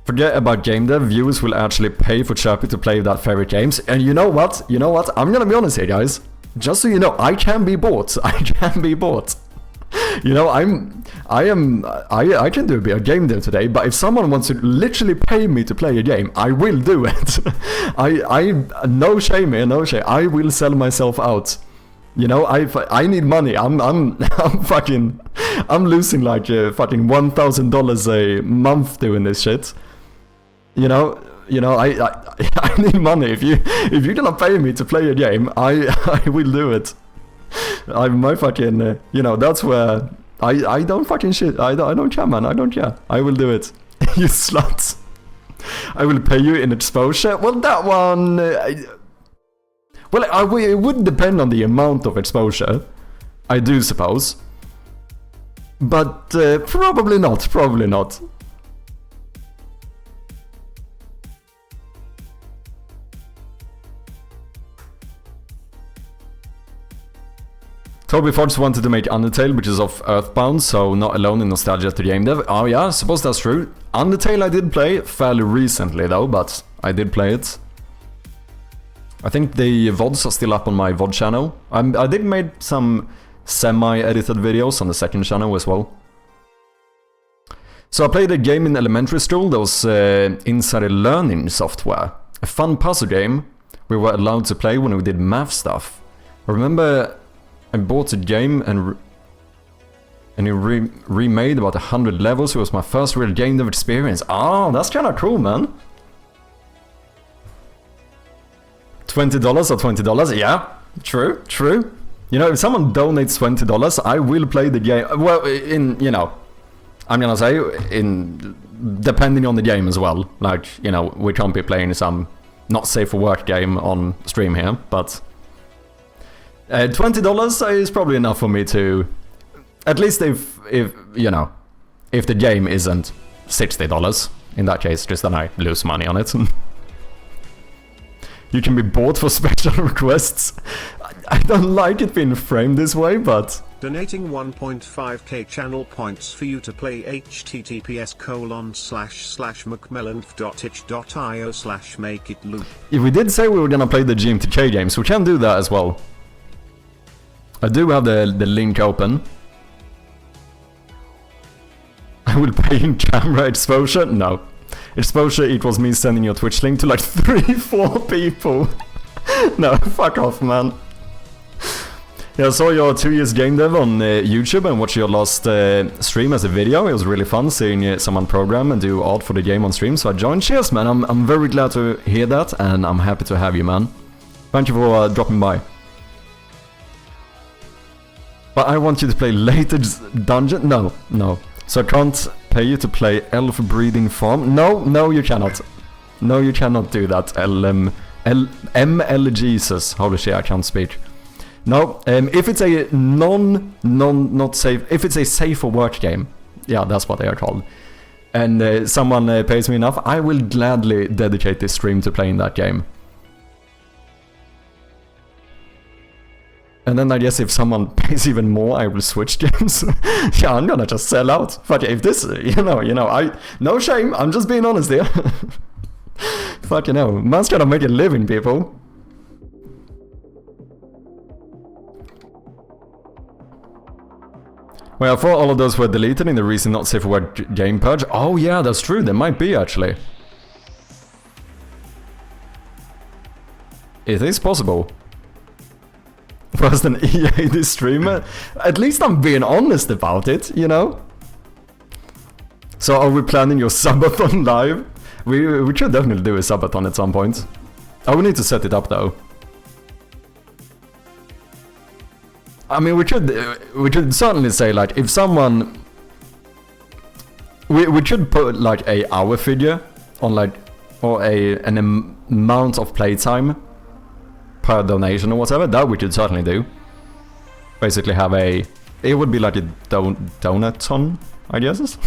Forget about game dev, viewers will actually pay for Chirpy to play that favorite games. And you know what? You know what? I'm gonna be honest here, guys. Just so you know, I can be bought. I can be bought. You know, I can do a bit of game dev today, but if someone wants to literally pay me to play a game, I will do it. No shame here, no shame. I will sell myself out. You know, I need money. I'm losing like fucking $1,000 a month doing this shit. You know, I need money. If you're gonna pay me to play a game, I will do it. My fucking you know, that's where I don't fucking shit. I don't care, man. I don't care. I will do it. You sluts. I will pay you in exposure. Well, that one. Well, it would depend on the amount of exposure, I do suppose. But probably not, probably not. Toby Fox wanted to make Undertale, which is of Earthbound, so not alone in nostalgia to game dev. Oh yeah, I suppose that's true. Undertale I did play fairly recently though, but I did play it. I think the VODs are still up on my VOD channel. I did make some semi-edited videos on the second channel as well. So I played a game in elementary school that was insider learning software. A fun puzzle game we were allowed to play when we did math stuff. I remember I bought a game and it remade about 100 levels. It was my first real game dev experience. Oh, that's kinda cool, man. $20 or $20? Yeah, true, true. You know, if someone donates $20, I will play the game. Well, you know, I'm gonna say, depending on the game as well. Like, you know, we can't be playing some not safe for work game on stream here, but $20 is probably enough for me to, at least if you know, if the game isn't $60. In that case, just then I lose money on it. You can be bought for special requests. I don't like it being framed this way, but... Donating 1.5k channel points for you to play https://macmellanf.itch.io/makeitloop. If we did say we were gonna play the GMTK games, we can do that as well. I do have the link open. I will pay in camera exposure? No. Exposure equals me sending your Twitch link to like 3-4 people. No, fuck off, man. Yeah, I saw your 2 years game dev on YouTube and watched your last stream as a video. It was really fun seeing someone program and do art for the game on stream, so I joined. Cheers, man. I'm very glad to hear that, and I'm happy to have you, man. Thank you for dropping by. But I want you to play latest dungeon? No, no. So I can't pay you to play Elf Breeding Farm? No, no you cannot. No, you cannot do that, ML Jesus. Holy shit, I can't speak. No, if it's a not safe, if it's a safe for work game, yeah, that's what they are called, and someone pays me enough, I will gladly dedicate this stream to playing that game. And then I guess if someone pays even more, I will switch games. Yeah, I'm gonna just sell out. Fuck it, if this, no shame, I'm just being honest here. Fuck, man's gotta make a living, people. Well, I thought all of those were deleted in the recent not safe for work game purge. Oh yeah, that's true, there might be actually. It is possible. First an EA this streamer. At least I'm being honest about it, So are we planning your subathon live? We should definitely do a subathon at some point. I will need to set it up though. I mean, we should certainly say, like, if someone... We should put, like, a hour figure on, like, or an amount of playtime per donation or whatever. That we should certainly do. Basically have a... It would be like a donaton, I guess.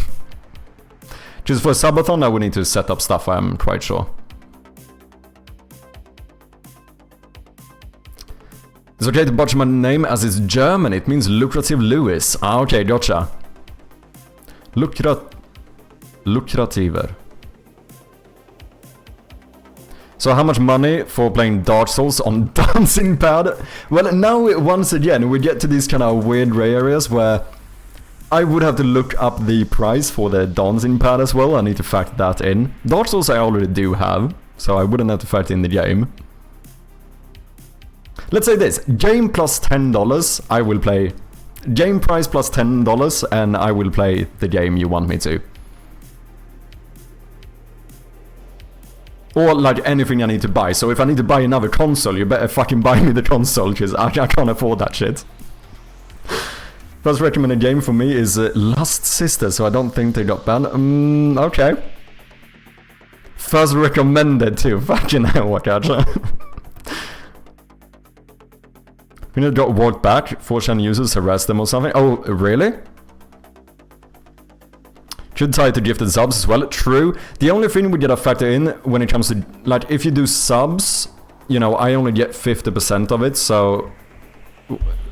Just for a subathon, I would need to set up stuff, I'm quite sure. It's okay to butcher my name as it's German, it means lucrative Lewis. Ah, okay, gotcha. Lukrativer. So how much money for playing Dark Souls on dancing pad? Well, now once again we get to these kind of weird grey areas where I would have to look up the price for the dancing pad as well. I need to factor that in. Dark Souls I already do have, so I wouldn't have to factor in the game. Let's say this, game plus $10, I will play... Game price plus $10 and I will play the game you want me to. Or like anything I need to buy, so if I need to buy another console, you better fucking buy me the console, because I can't afford that shit. First recommended game for me is Lust Sisters, so I don't think they got banned. Okay. First recommended too, fucking hell, what gotcha. We need to walk back, 4chan users harass them or something. Oh, really? Should tie to gifted subs as well. True. The only thing we gotta factor in when it comes to, like, if you do subs, I only get 50% of it, so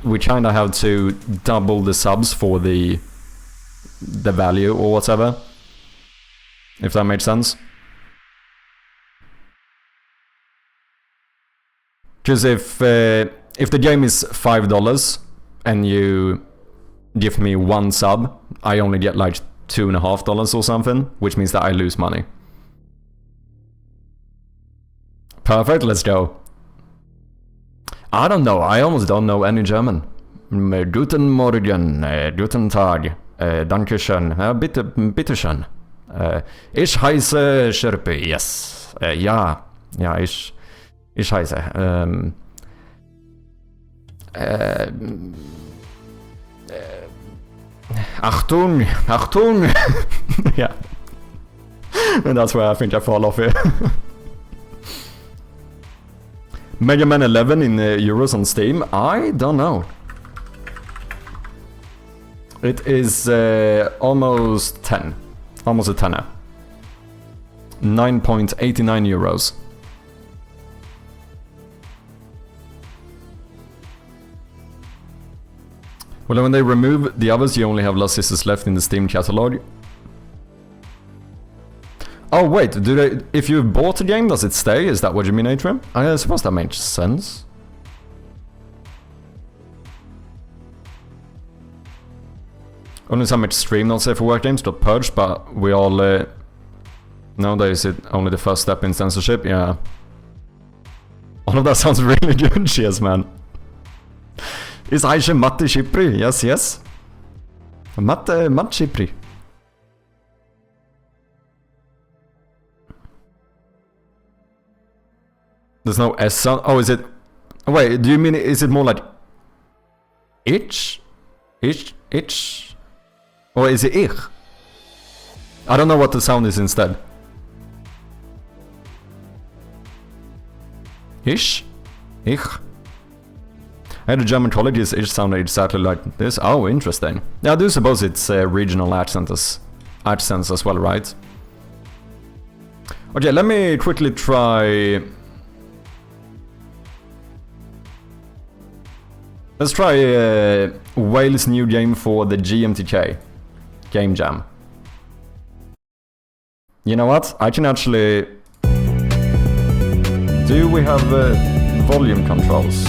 we kinda have to double the subs for the value or whatever. If that makes sense. Because if the game is $5 and you give me one sub, I only get like $2.50 or something, which means that I lose money. Perfect, let's go. I don't know, I almost don't know any German. Guten Morgen, guten Tag, Dankeschön, bitteschön. Ich heiße Sherpe, yes. Ja, ich heiße. Achtung! Yeah. And that's where I think I fall off here. Mega Man 11 in euros on Steam? I don't know. It is almost 10. Almost a tenner. 9.89 euros. Well, when they remove the others, you only have Lust Sisters left in the Steam catalog. Oh wait, if you bought a game, does it stay? Is that what you mean, Atrium? I suppose that makes sense. Only some extreme not safe for work games got purged, but we all nowadays it only the first step in censorship. Yeah. All of that sounds really good. Cheers, man. Is Aisha Matti Chipri? Yes. Matt Chipri. There's no S sound. Oh, is it? Wait, do you mean, is it more like itch? Itch? Or is it ich? I don't know what the sound is instead. Ish? Ich? I had a German college's ish sounded exactly like this. Oh, interesting. Yeah, I do suppose it's regional accents as well, right? Okay, let me quickly try... Let's try Wales' new game for the GMTK. Game Jam. You know what? I can actually... Do we have volume controls?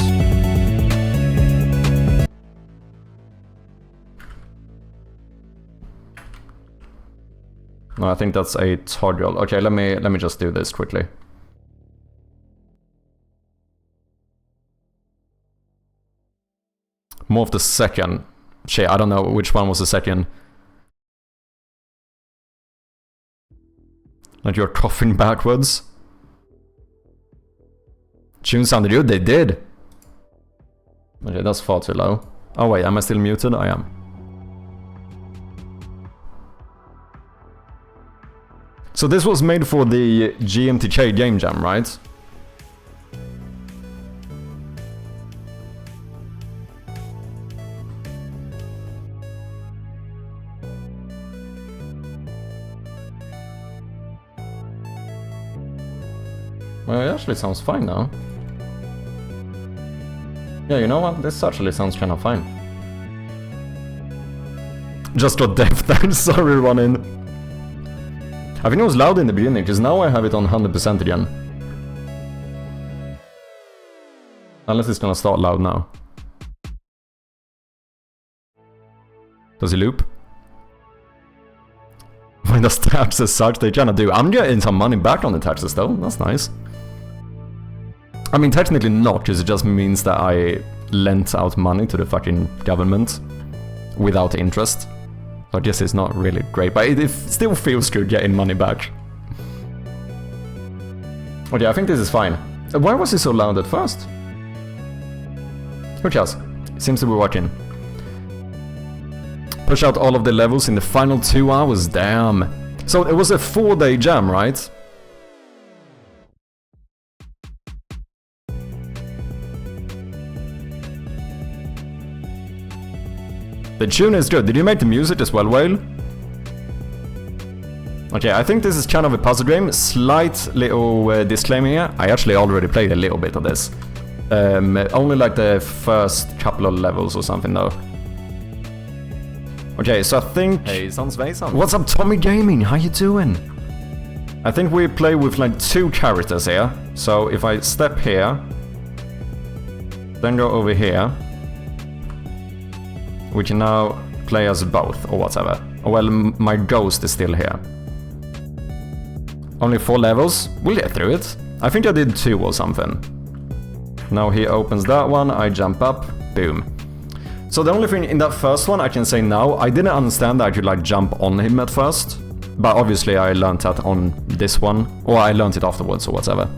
No, I think that's a toggle. Okay, let me just do this quickly. More of the second. Shit, I don't know which one was the second. Like you're coughing backwards. Tune sounded good, they did. Okay, that's far too low. Oh wait, am I still muted? I am. So this was made for the GMTK Game Jam, right? Well, it actually sounds fine now. Yeah, you know what? This actually sounds kind of fine. Just got deaf there, sorry running. I think it was loud in the beginning, because now I have it on 100% again. Unless it's gonna start loud now. Does it loop? When does taxes suck? They kinda do. I'm getting some money back on the taxes though, that's nice. I mean, technically not, because it just means that I lent out money to the fucking government without interest. So I guess it's not really great, but it still feels good getting money back. Okay, I think this is fine. Why was it so loud at first? Who cares? Seems to be working. Push out all of the levels in the final 2 hours, damn. So it was a 4-day jam, right? The tune is good. Did you make the music as well, Whale? Okay, I think this is kind of a puzzle game. Slight little disclaimer here. I actually already played a little bit of this. Only like the first couple of levels or something though. Okay, so I think... Hey, what's up, Tommy Gaming? How you doing? I think we play with like 2 characters here. So if I step here, then go over here, we can now play as both, or whatever. Well, my ghost is still here. Only 4 levels? We'll get through it. I think I did 2 or something. Now he opens that one, I jump up, boom. So the only thing in that first one I can say now, I didn't understand that I could like jump on him at first. But obviously I learned that on this one, or I learned it afterwards or whatever.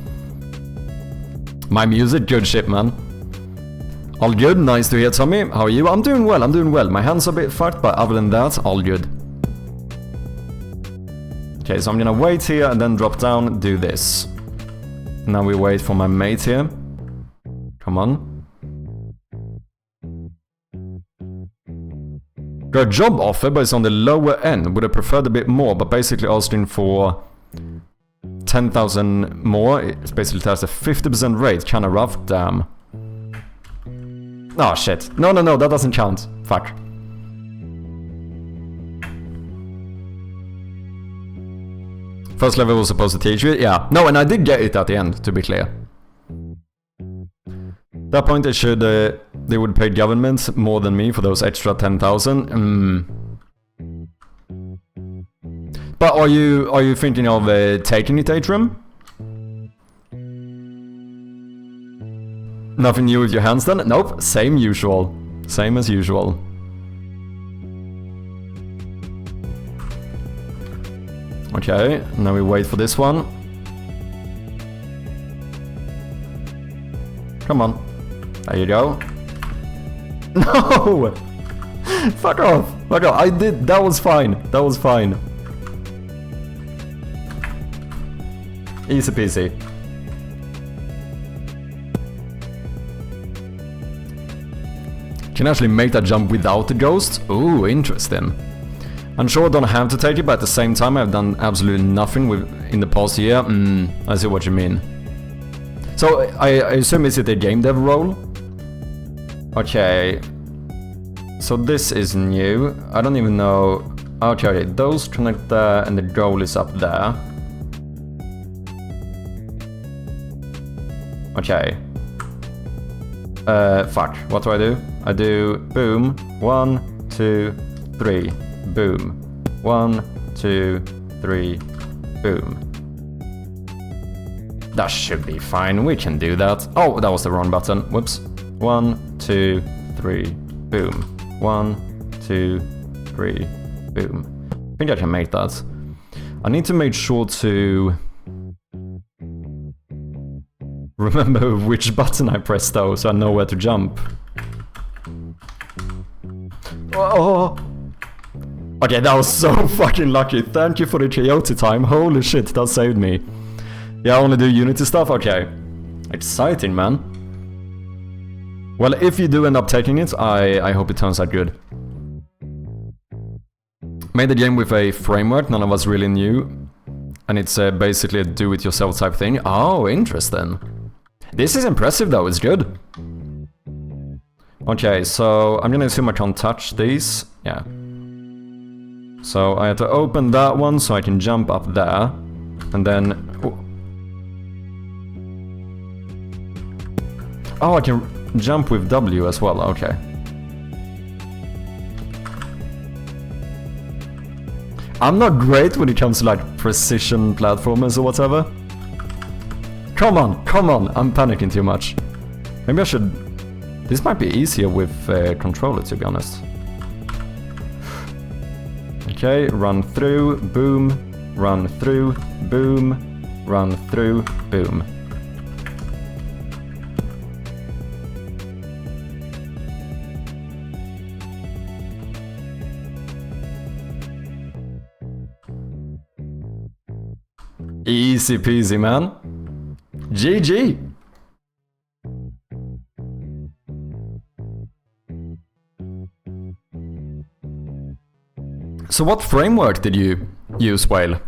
My music, good shit, man. All good, nice to hear, Tommy. How are you? I'm doing well, I'm doing well. My hands are a bit fucked, but other than that, all good. Okay, so I'm gonna wait here and then drop down, do this. Now we wait for my mate here. Come on. Got a job offer, but it's on the lower end. Would have preferred a bit more, but basically asking for 10,000 more. It's basically has a 50% rate. Kinda rough, damn. Oh shit. No, that doesn't count. Fuck. First level was supposed to teach you it? Yeah. No, and I did get it at the end, to be clear. At that point they would pay government more than me for those extra 10,000. But are you thinking of taking it, Atrium? Nothing new with your hands then? Nope, same usual. Same as usual. Okay, now we wait for this one. Come on. There you go. No! Fuck off! Fuck off. I did. That was fine. That was fine. Easy peasy. Can actually make that jump without the ghost? Ooh, interesting. I'm sure I don't have to take it, but at the same time I've done absolutely nothing in the past year. I see what you mean. So I assume is it a game dev role? Okay. So this is new. I don't even know. Okay, those connect there and the goal is up there. Okay. Fuck. What do? I do boom. 1, 2, 3. Boom. 1, 2, 3. Boom. That should be fine. We can do that. Oh, that was the wrong button. Whoops. 1, 2, 3. Boom. 1, 2, 3. Boom. I think I can make that. I need to make sure to remember which button I pressed though, so I know where to jump. Oh! Okay, that was so fucking lucky. Thank you for the chaotic time. Holy shit, that saved me. Yeah, I only do Unity stuff? Okay. Exciting, man. Well, if you do end up taking it, I hope it turns out good. Made the game with a framework none of us really knew. And it's basically a do-it-yourself type thing. Oh, interesting. This is impressive though, it's good. Okay, so I'm gonna assume I can't touch these. Yeah. So I have to open that one so I can jump up there. And then... Oh, I can jump with W as well, okay. I'm not great when it comes to like precision platformers or whatever. Come on, I'm panicking too much. Maybe I should... This might be easier with controller, to be honest. Okay, run through, boom, run through, boom, run through, boom. Easy peasy, man. GG! So what framework did you use, Whale?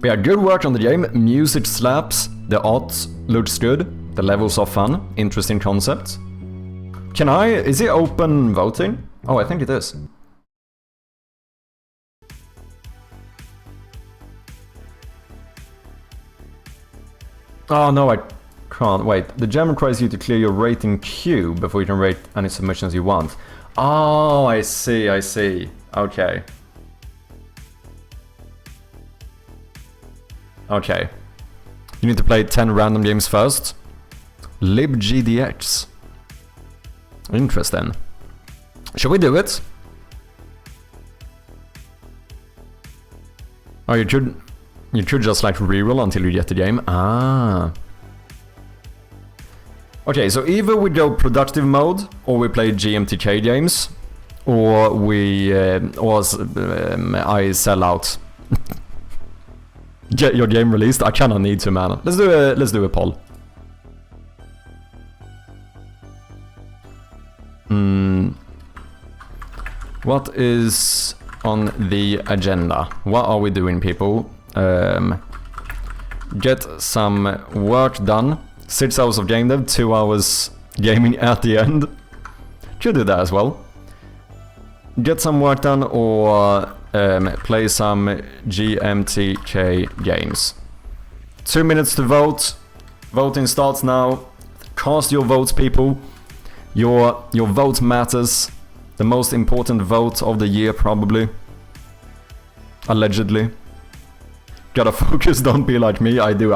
We had good work on the game, music slaps, the art looks good, the levels are fun, interesting concepts. Is it open voting? Oh, I think it is. Oh no, I can't. Wait, the gem requires you to clear your rating queue before you can rate any submissions you want. Oh, I see. Okay. Okay. You need to play 10 random games first. libgdx. Interesting. Shall we do it? Oh, you could just like reroll until you get the game. Ah. Okay, so either we go productive mode, or we play GMTK games, or I sell out. Get your game released. I kinda need to, man. Let's do a poll. What is on the agenda? What are we doing, people? Get some work done. 6 hours of game dev, 2 hours gaming at the end. Could do that as well. Get some work done, or play some GMTK games. 2 minutes to vote. Voting starts now. Cast your votes, people. Your vote matters. The most important vote of the year, probably. Allegedly. Gotta focus, don't be like me. I do.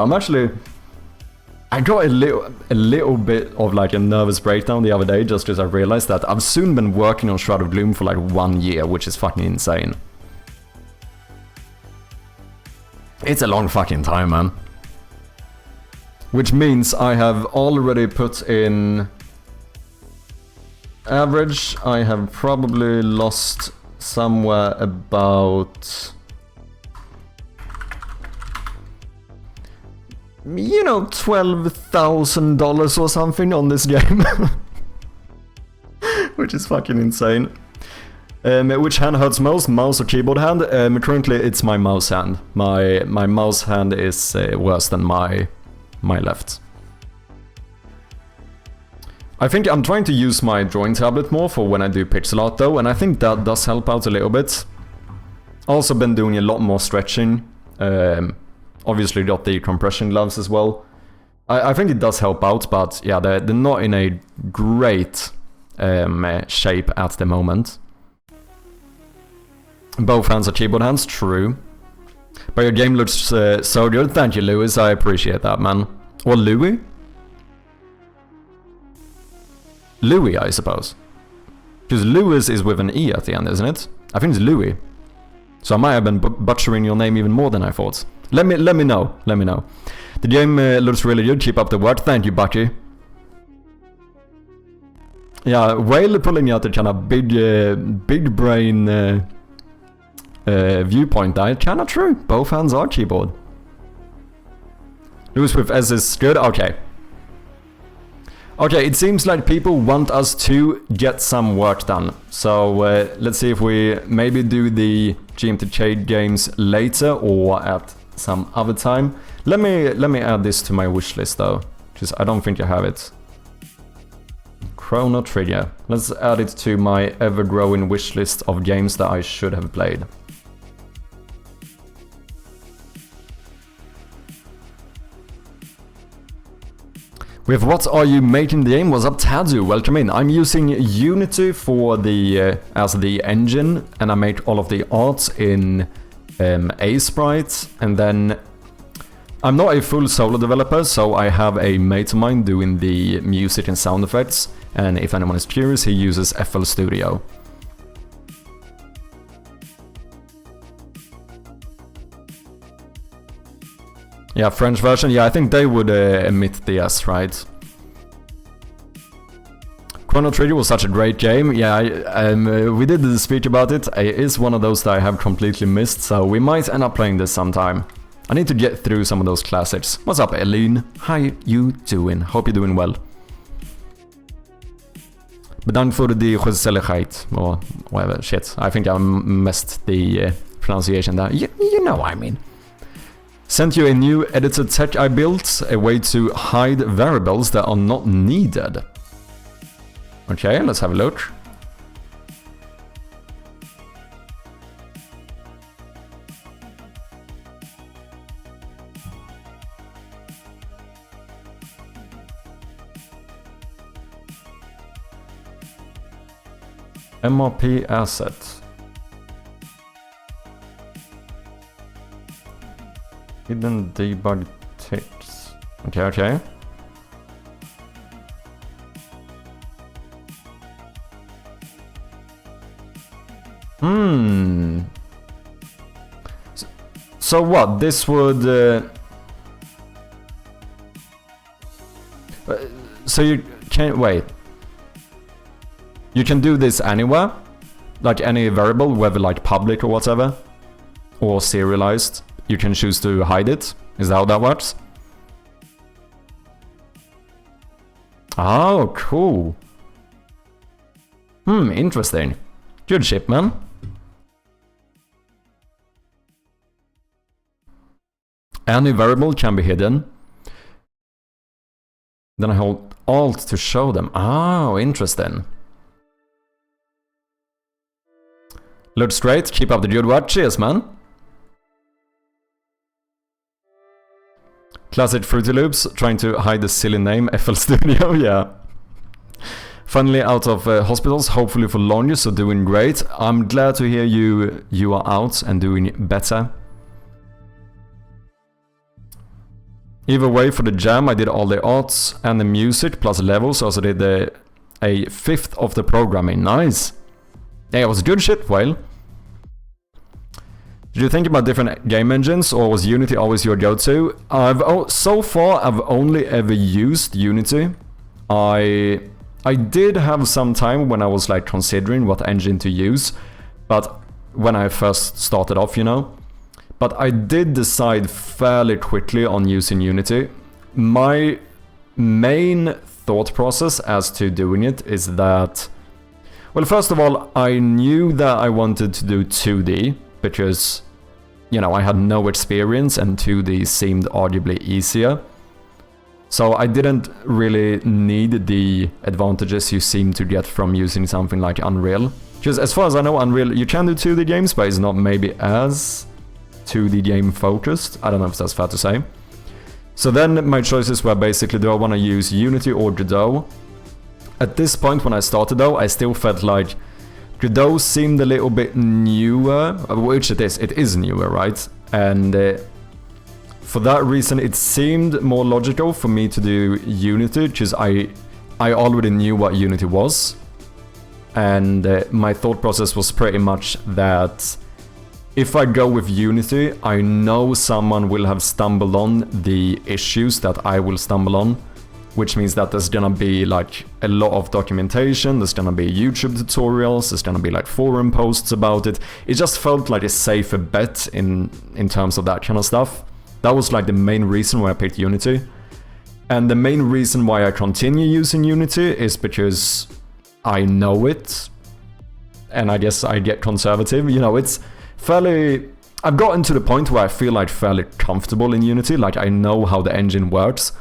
I got a little bit of like a nervous breakdown the other day just because I realized that I've soon been working on Shroud of Gloom for like 1 year, which is fucking insane. It's a long fucking time, man. Which means I have already put in... Average, I have probably lost somewhere about... You know, $12,000 or something on this game. which is fucking insane. Which hand hurts most, mouse or keyboard hand? Currently it's my mouse hand. My mouse hand is worse than my left. I think I'm trying to use my drawing tablet more for when I do pixel art though, and I think that does help out a little bit. Also been doing a lot more stretching. Obviously got the compression gloves as well. I think it does help out, but yeah, they're not in a great shape at the moment. Both hands are keyboard hands, true. But your game looks so good. Thank you, Lewis. I appreciate that, man. Or Louis? Louis, I suppose. Because Lewis is with an E at the end, isn't it? I think it's Louis. So I might have been butchering your name even more than I thought. Let me know. Let me know. The game looks really good. Keep up the work. Thank you, Bucky. Yeah, Whale pulling out a kind of big brain viewpoint there. Kinda true. Both hands are keyboard. Lewis with S is good. Okay. Okay, it seems like people want us to get some work done. So let's see if we maybe do the GMTK games later or at some other time. Let me add this to my wish list though, because I don't think I have it. Chrono Trigger. Let's add it to my ever-growing wish list of games that I should have played. With what are you making the game? What's up, Tadu? Welcome in. I'm using Unity for the as the engine, and I make all of the art in A-Sprite, and then I'm not a full solo developer, so I have a mate of mine doing the music and sound effects, and if anyone is curious, he uses FL Studio. Yeah, French version, yeah, I think they would emit the S, right? Chrono Trigger was such a great game, yeah, we did speak about it. It is one of those that I have completely missed, so we might end up playing this sometime. I need to get through some of those classics. What's up, Eileen? How you doing? Hope you're doing well. Bedankt voor de gezelligheid, or whatever, shit. I think I messed the pronunciation there. You know what I mean. Sent you a new editor tech I built, a way to hide variables that are not needed. Okay, let's have a look. MRP asset. Hidden debug tips. Okay. So what? This would... so you can't... Wait. You can do this anywhere? Like any variable, whether like public or whatever? Or serialized? You can choose to hide it? Is that how that works? Oh, cool. Interesting. Good shit, man. Any variable can be hidden. Then I hold Alt to show them. Oh, interesting. Look straight, keep up the good work. Cheers, man. Classic Fruity Loops, trying to hide the silly name, FL Studio, yeah. Finally out of hospitals, hopefully for longer, so doing great. I'm glad to hear you are out and doing better. Either way, for the jam, I did all the arts and the music, plus levels, also did a fifth of the programming. Nice! Yeah, it was good shit, Whale. Did you think about different game engines, or was Unity always your go-to? So far, I've only ever used Unity. I did have some time when I was like considering what engine to use, but when I first started off, you know. But I did decide fairly quickly on using Unity. My main thought process as to doing it is that Well, first of all, I knew that I wanted to do 2D because, you know, I had no experience and 2D seemed arguably easier. So I didn't really need the advantages you seem to get from using something like Unreal. Because as far as I know, Unreal, you can do 2D games, but it's not maybe as 2D game focused. I don't know if that's fair to say. So then my choices were basically, do I want to use Unity or Godot? At this point when I started though, I still felt like Godot seemed a little bit newer, which it is newer, right? And for that reason it seemed more logical for me to do Unity, because I already knew what Unity was. And my thought process was pretty much that if I go with Unity, I know someone will have stumbled on the issues that I will stumble on. Which means that there's gonna be like a lot of documentation, there's gonna be YouTube tutorials, there's gonna be like forum posts about it. It just felt like a safer bet in terms of that kind of stuff. That was like the main reason why I picked Unity. And the main reason why I continue using Unity is because I know it. And I guess I get conservative. You know, it's fairly... I've gotten to the point where I feel like fairly comfortable in Unity. Like I know how the engine works.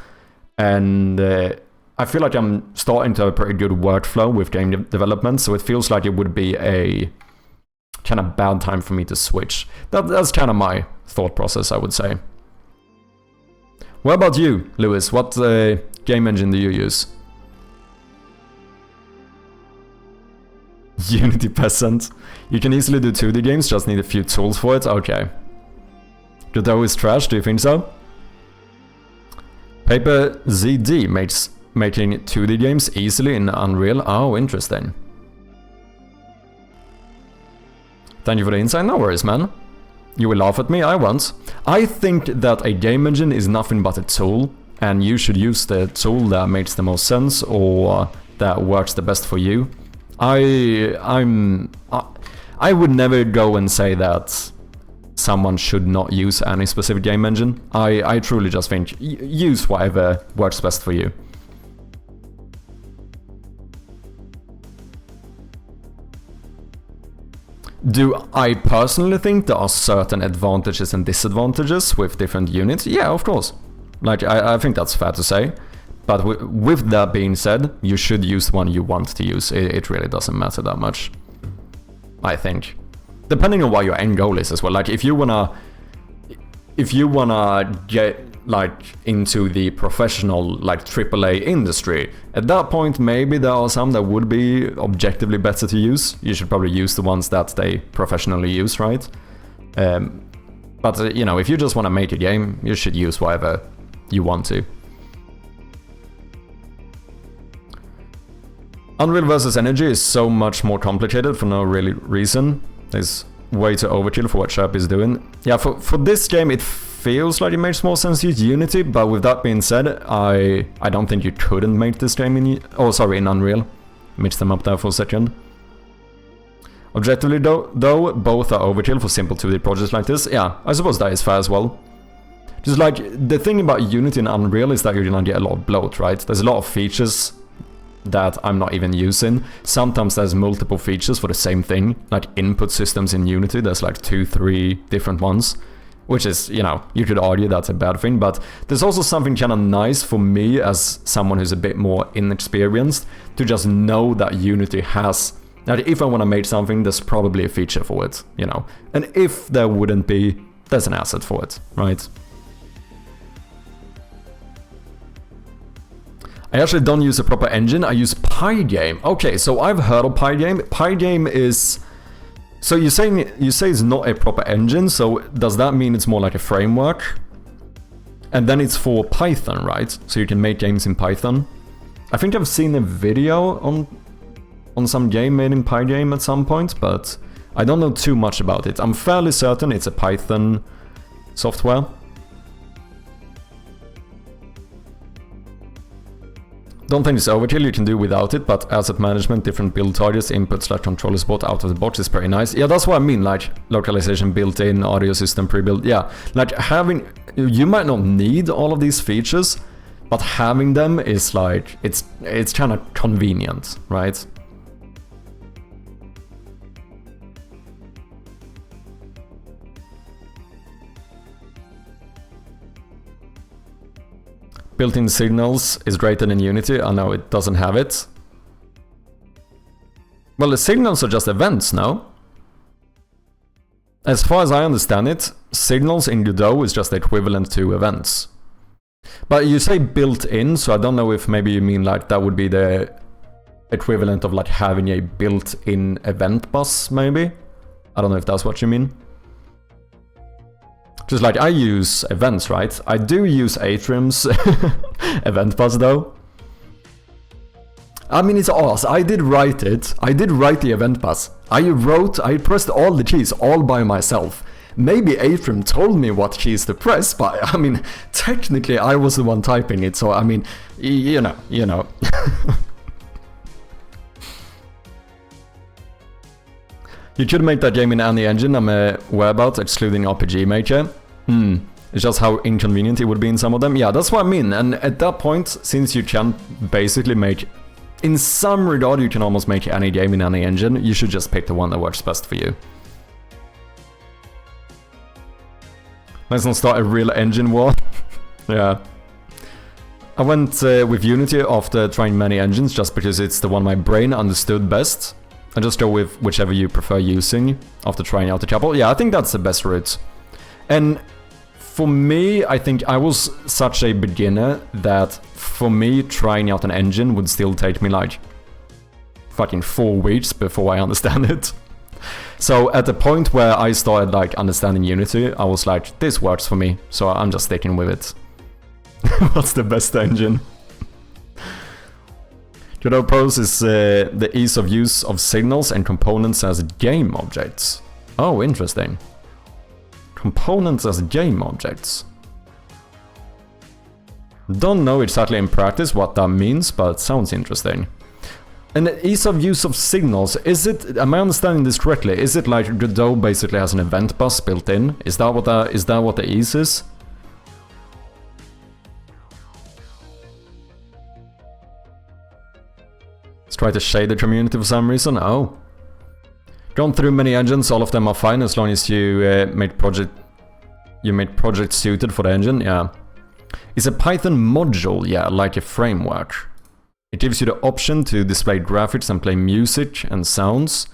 And I feel like I'm starting to have a pretty good workflow with game development, so it feels like it would be a kind of bad time for me to switch. That's kind of my thought process, I would say. What about you, Lewis? What game engine do you use? Unity peasant. You can easily do 2D games, just need a few tools for it. Okay. Godot is trash, do you think so? Paper ZD makes making 2D games easily in Unreal. Oh, interesting. Thank you for the insight. No worries, man. You will laugh at me, I won't. I think that a game engine is nothing but a tool, and you should use the tool that makes the most sense or that works the best for you. I would never go and say that someone should not use any specific game engine. I truly just think use whatever works best for you. Do I personally think there are certain advantages and disadvantages with different units? Yeah, of course. Like, I think that's fair to say. But with that being said, you should use the one you want to use. It really doesn't matter that much, I think. Depending on what your end goal is as well. Like if you wanna get like into the professional like AAA industry, at that point maybe there are some that would be objectively better to use. You should probably use the ones that they professionally use, right? But you know, if you just want to make a game, you should use whatever you want to. Unreal versus Energy is so much more complicated for no really reason. There's way too overkill for what Sharp is doing. Yeah, for this game it feels like it makes more sense to use Unity, but with that being said, I don't think you couldn't make this game in Unreal. Mix them up there for a second. Objectively though, both are overkill for simple 2D projects like this. Yeah, I suppose that is fair as well. Just like, the thing about Unity and Unreal is that you're gonna get a lot of bloat, right? There's a lot of features that I'm not even using. Sometimes there's multiple features for the same thing, like input systems in Unity, there's like 2-3 different ones, which is, you know, you could argue that's a bad thing, but there's also something kind of nice for me as someone who's a bit more inexperienced to just know that Unity has, that if I want to make something, there's probably a feature for it, you know, and if there wouldn't be, there's an asset for it, right? I actually don't use a proper engine, I use Pygame. Okay, so I've heard of Pygame. Pygame is... So you say it's not a proper engine, so does that mean it's more like a framework? And then it's for Python, right? So you can make games in Python. I think I've seen a video on some game made in Pygame at some point, but I don't know too much about it. I'm fairly certain it's a Python software. Don't think it's overkill, you can do without it, but asset management, different build targets, input/controller support out of the box is pretty nice. Yeah, that's what I mean, like localization built in, audio system pre-built, yeah. Like having, you might not need all of these features, but having them is like, it's kind of convenient, right? built-in signals is greater than Unity. I know it doesn't have it. Well, the signals are just events, no? As far as I understand it, signals in Godot is just equivalent to events. But you say built-in, so I don't know if maybe you mean like that would be the equivalent of like having a built-in event bus, maybe? I don't know if that's what you mean. Just like I use events, right? I do use Atrium's event bus though. I mean, it's ours. I did write it. I did write the event bus. I pressed all the keys all by myself. Maybe Atrium told me what keys to press, but I mean, technically I was the one typing it, so I mean, you know. You could make that game in any engine I'm aware about, excluding RPG Maker. It's just how inconvenient it would be in some of them. Yeah, that's what I mean, and at that point, since you can basically make... In some regard, you can almost make any game in any engine, you should just pick the one that works best for you. Let's not start a real engine war. Yeah. I went with Unity after trying many engines just because it's the one my brain understood best. I just go with whichever you prefer using after trying out a couple. Yeah, I think that's the best route. And for me, I think I was such a beginner that for me, trying out an engine would still take me like fucking 4 weeks before I understand it. So at the point where I started like understanding Unity, I was like, this works for me, so I'm just sticking with it. What's the best engine? Godot Pros is the ease of use of signals and components as game objects. Oh, interesting. Components as game objects. Don't know exactly in practice what that means, but sounds interesting. And the ease of use of signals, is it, am I understanding this correctly? Is it like Godot basically has an event bus built in? Is that what the ease is? Let's try to shade the community for some reason. Oh. Gone through many engines, all of them are fine as long as you made project suited for the engine, yeah. It's a Python module, yeah, like a framework. It gives you the option to display graphics and play music and sounds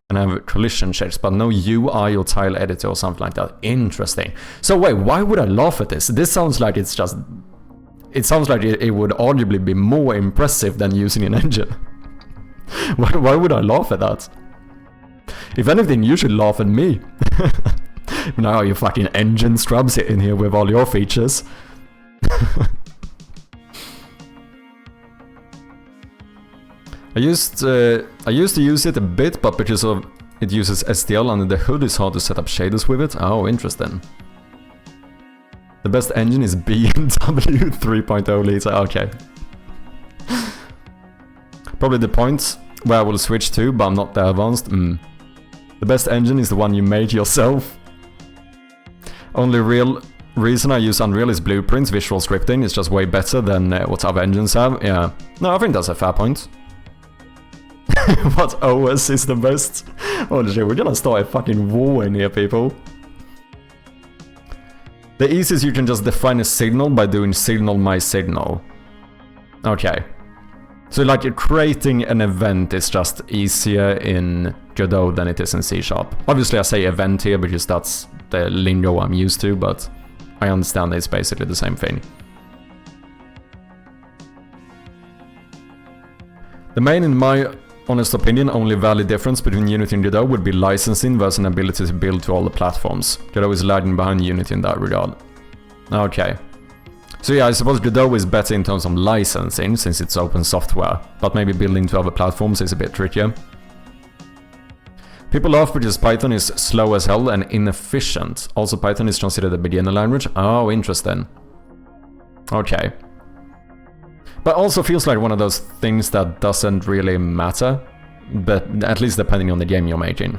and have collision checks, but no UI or tile editor or something like that. Interesting. So wait, why would I laugh at this? This sounds like it's just... It sounds like it would arguably be more impressive than using an engine. Why would I laugh at that? If anything, you should laugh at me. Now you fucking engine scrubs sitting here with all your features. I used to use it a bit, but because of it uses STL under the hood, it's hard to set up shaders with it. Oh, interesting. The best engine is BMW 3.0 liter. Okay. Probably the point where I will switch to, but I'm not that advanced. The best engine is the one you made yourself. Only real reason I use Unreal is Blueprints. Visual scripting is just way better than what other engines have. Yeah. No, I think that's a fair point. What OS is the best? Oh shit, we're gonna start a fucking war in here, people. The easiest you can just define a signal by doing signal my signal. Okay. So like creating an event is just easier in Godot than it is in C#. Obviously I say event here because that's the lingo I'm used to, but I understand it's basically the same thing. The main, in my honest opinion, only valid difference between Unity and Godot would be licensing versus an ability to build to all the platforms. Godot is lagging behind Unity in that regard. Okay. So yeah, I suppose Godot is better in terms of licensing, since it's open software, but maybe building to other platforms is a bit trickier. People laugh because Python is slow as hell and inefficient. Also, Python is considered a beginner language. Oh, interesting. Okay. But also feels like one of those things that doesn't really matter, but at least depending on the game you're making.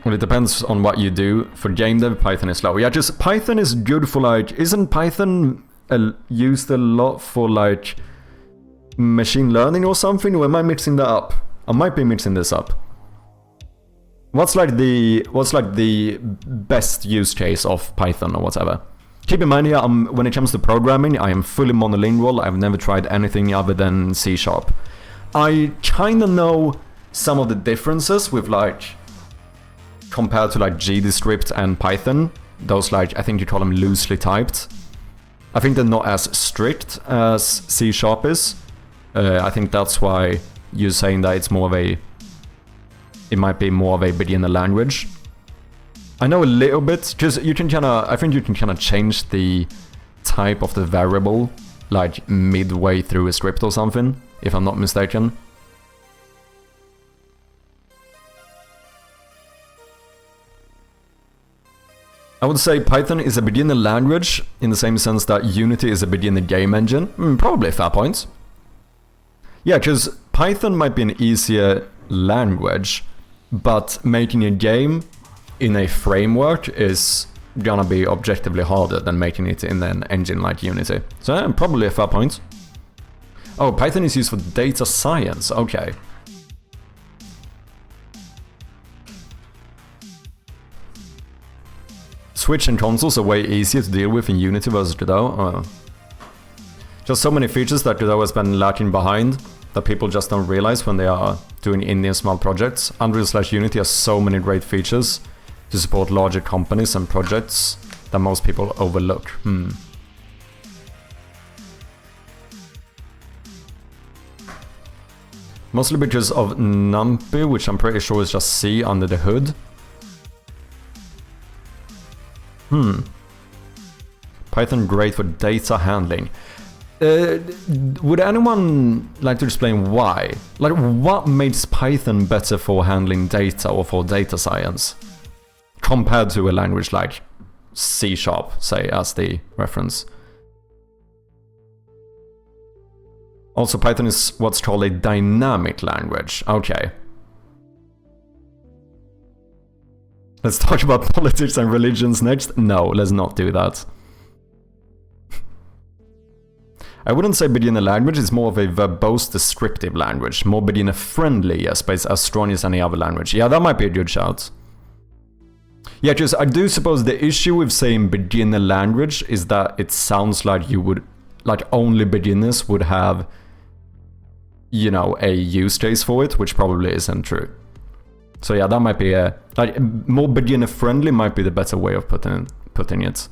Well, it depends on what you do. For game dev, Python is slow. Yeah, just Python is good for like... Isn't Python used a lot for like machine learning or something? Or am I mixing that up? I might be mixing this up. What's like the best use case of Python or whatever? Keep in mind here, when it comes to programming, I am fully monolingual. I've never tried anything other than C#. I kind of know some of the differences with like, compared to like GDScript and Python. Those like, I think you call them loosely typed. I think they're not as strict as C# is. I think that's why you're saying that it's more of a, it might be more of a beginner language. I know a little bit, because you can kinda, I think you can kinda change the type of the variable like midway through a script or something, if I'm not mistaken. I would say Python is a beginner language in the same sense that Unity is a beginner game engine. Probably a fair point. Yeah, because Python might be an easier language, but making a game in a framework is gonna be objectively harder than making it in an engine like Unity. So probably a fair point. Oh, Python is used for data science, okay. Switch and consoles are way easier to deal with in Unity versus Godot. Just so many features that Godot has been lacking behind that people just don't realize when they are doing indie and small projects. Unreal/Unity has so many great features to support larger companies and projects that most people overlook. Mostly because of NumPy, which I'm pretty sure is just C under the hood. Python great for data handling. Would anyone like to explain why? Like, what makes Python better for handling data or for data science compared to a language like C#, say, as the reference? Also, Python is what's called a dynamic language. Okay. Let's talk about politics and religions next. No, let's not do that. I wouldn't say beginner language, it's more of a verbose descriptive language. More beginner friendly, yes, but it's as strong as any other language. Yeah, that might be a good shout. Yeah, because I do suppose the issue with saying beginner language is that it sounds like you would, like only beginners would have, you know, a use case for it, which probably isn't true. So yeah, that might be a, like, more beginner friendly might be the better way of putting it.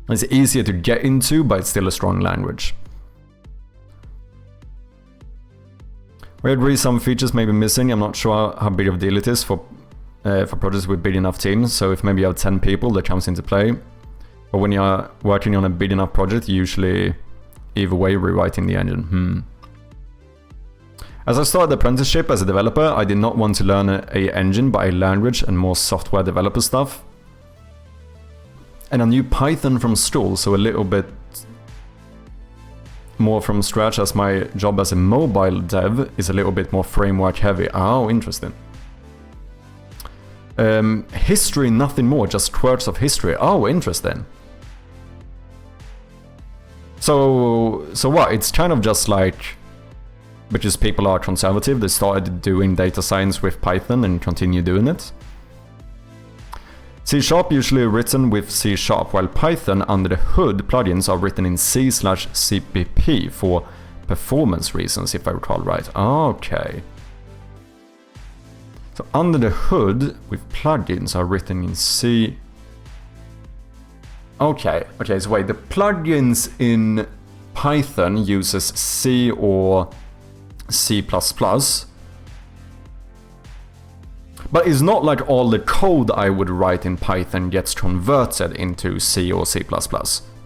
It's easier to get into, but it's still a strong language. We agree some features may be missing. I'm not sure how big of a deal it is for projects with big enough teams. So if maybe you have 10 people, that comes into play. But when you're working on a big enough project, you usually either way rewriting the engine. As I started the apprenticeship as a developer, I did not want to learn a engine, but a language and more software developer stuff. And I knew Python from school, so a little bit more from scratch, as my job as a mobile dev is a little bit more framework heavy. Oh, interesting. History, nothing more, just quirks of history. Oh, interesting. So what? It's kind of just like, because people are conservative, they started doing data science with Python and continue doing it. C# usually written with C#, while Python under the hood plugins are written in C/CPP for performance reasons, if I recall right. Okay. So under the hood with plugins are written in C. Okay, so wait, the plugins in Python uses C or C++. But it's not like all the code I would write in Python gets converted into C or C++.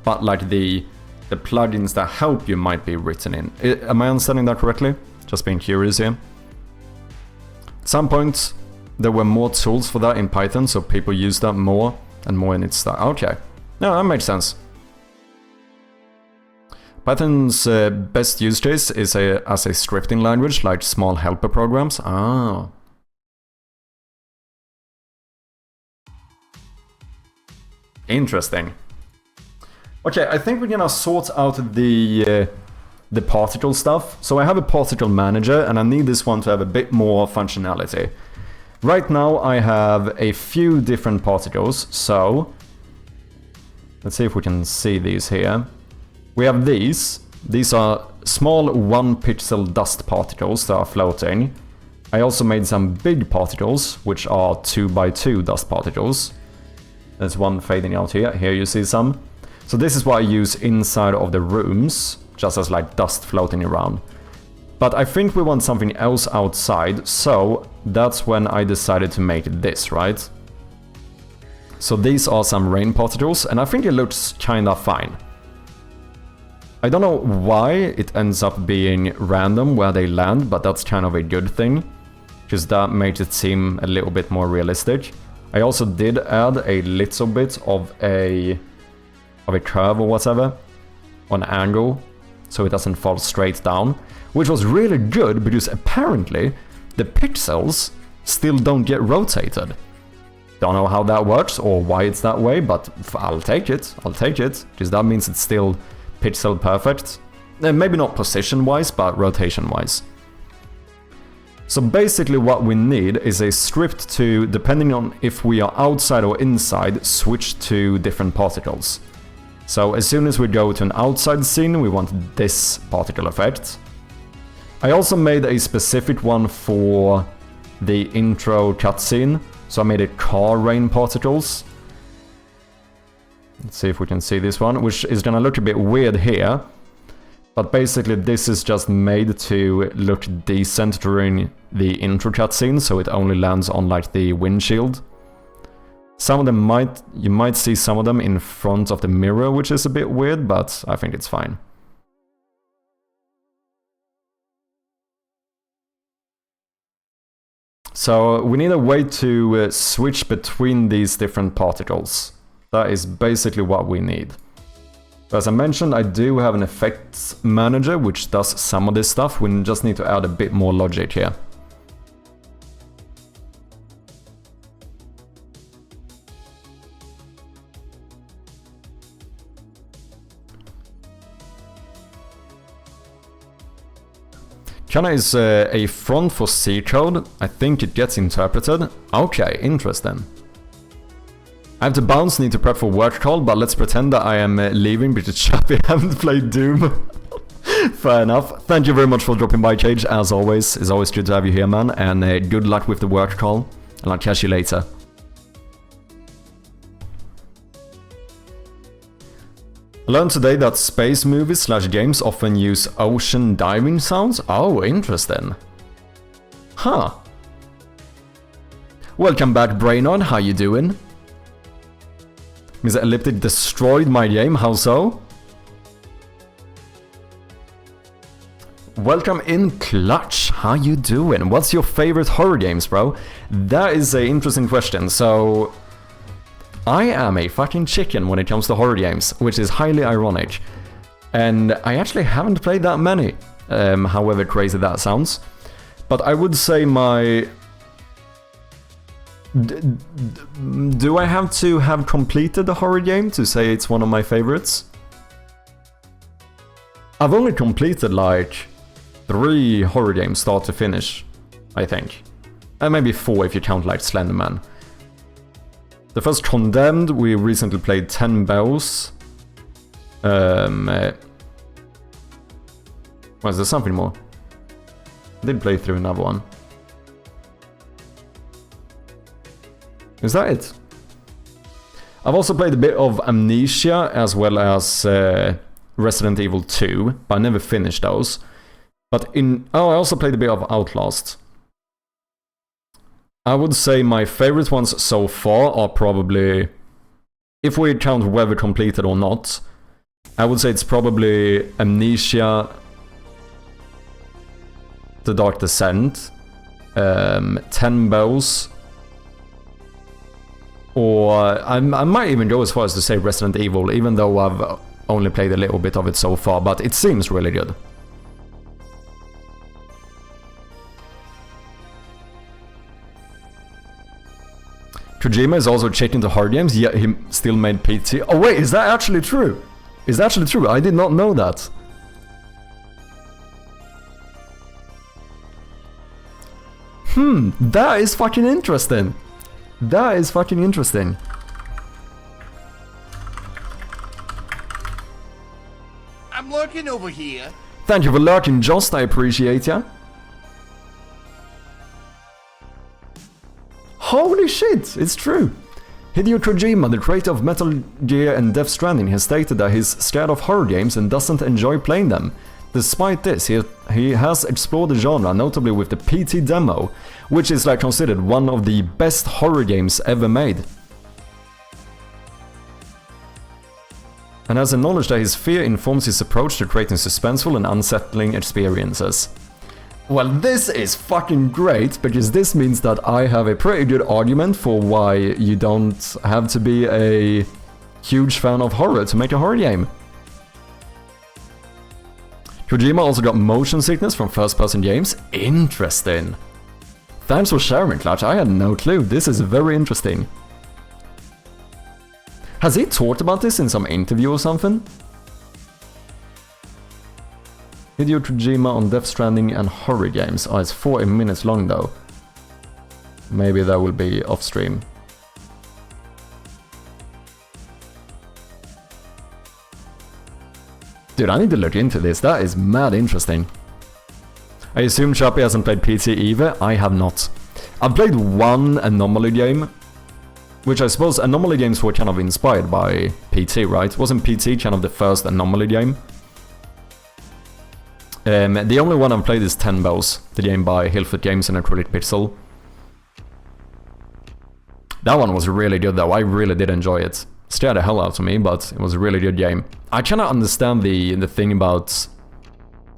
But like the plugins that help you might be written in. Am I understanding that correctly? Just being curious here. At some point, there were more tools for that in Python, so people use that more and more in its style. Okay, no, that makes sense. Python's best use case is as a scripting language, like small helper programs. Ah. Interesting. Okay, I think we're gonna sort out the particle stuff. So I have a particle manager, and I need this one to have a bit more functionality. Right now I have a few different particles, so let's see if we can see these here. We have these. These are small 1 pixel dust particles that are floating. I also made some big particles, which are 2x2 dust particles. There's one fading out here. Here you see some. So this is what I use inside of the rooms, just as like dust floating around. But I think we want something else outside, so that's when I decided to make this, right? So these are some rain particles, and I think it looks kinda fine. I don't know why it ends up being random where they land, but that's kind of a good thing, because that makes it seem a little bit more realistic. I also did add a little bit of a curve or whatever, on angle, so it doesn't fall straight down, which was really good because apparently the pixels still don't get rotated. Don't know how that works or why it's that way, but I'll take it, because that means it's still pixel perfect. Maybe not position-wise, but rotation-wise. So basically what we need is a script to, depending on if we are outside or inside, switch to different particles. So as soon as we go to an outside scene, we want this particle effect. I also made a specific one for the intro cutscene, so I made it car rain particles. Let's see if we can see this one, which is gonna look a bit weird here. But basically this is just made to look decent during the intro cutscene, so it only lands on like the windshield. Some of them you might see some of them in front of the mirror, which is a bit weird, but I think it's fine. So we need a way to switch between these different particles. That is basically what we need. As I mentioned, I do have an effects manager which does some of this stuff. We just need to add a bit more logic here. Kana is a front for C code. I think it gets interpreted. Okay, interesting. I have to bounce, need to prep for work call, but let's pretend that I am leaving because Chappy haven't played Doom. Fair enough. Thank you very much for dropping by, Cage, as always. It's always good to have you here, man, and good luck with the work call, and I'll catch you later. I learned today that space movies / games often use ocean diving sounds. Oh, interesting. Huh. Welcome back, Brainard. How you doing? Mr. Elliptic destroyed my game. How so? Welcome in, Clutch. How you doing? What's your favorite horror games, bro? That is an interesting question. So I am a fucking chicken when it comes to horror games, which is highly ironic. And I actually haven't played that many, however crazy that sounds. But I would say my... Do I have to have completed the horror game to say it's one of my favorites? I've only completed like 3 horror games start to finish, I think. And maybe 4 if you count like Slenderman. The first Condemned, we recently played 10 Bells. Was there something more? I did play through another one. Is that it? I've also played a bit of Amnesia as well as Resident Evil 2, but I never finished those. But I also played a bit of Outlast. I would say my favorite ones so far are probably, if we count whether completed or not, I would say it's probably Amnesia, The Dark Descent, 10 Bells, or I might even go as far as to say Resident Evil, even though I've only played a little bit of it so far, but it seems really good. Kojima is also checking the hard games, yet he still made PT. Oh wait, is that actually true? Is that actually true? I did not know that. That is fucking interesting. That is fucking interesting. I'm lurking over here. Thank you for lurking, Jost. I appreciate ya. Holy shit, it's true. Hideo Kojima, the creator of Metal Gear and Death Stranding, has stated that he's scared of horror games and doesn't enjoy playing them. Despite this, he has explored the genre, notably with the PT demo, which is like considered one of the best horror games ever made. And has acknowledged that his fear informs his approach to creating suspenseful and unsettling experiences. Well, this is fucking great, because this means that I have a pretty good argument for why you don't have to be a huge fan of horror to make a horror game. Kojima also got motion sickness from first-person games. Interesting. Thanks for sharing, Clutch. I had no clue. This is very interesting. Has he talked about this in some interview or something? Hideo Kojima on Death Stranding and horror games. Oh, it's 40 minutes long though. Maybe that will be off stream. Dude, I need to look into this. That is mad interesting. I assume Chappie hasn't played PT either. I have not. I've played one Anomaly game, which I suppose Anomaly games were kind of inspired by PT, right? Wasn't PT kind of the first Anomaly game? The only one I've played is Ten Bows, the game by Hillfoot Games and Acrylic Pixel. That one was really good though, I really did enjoy it. Scared the hell out of me, but it was a really good game. I kinda understand the thing about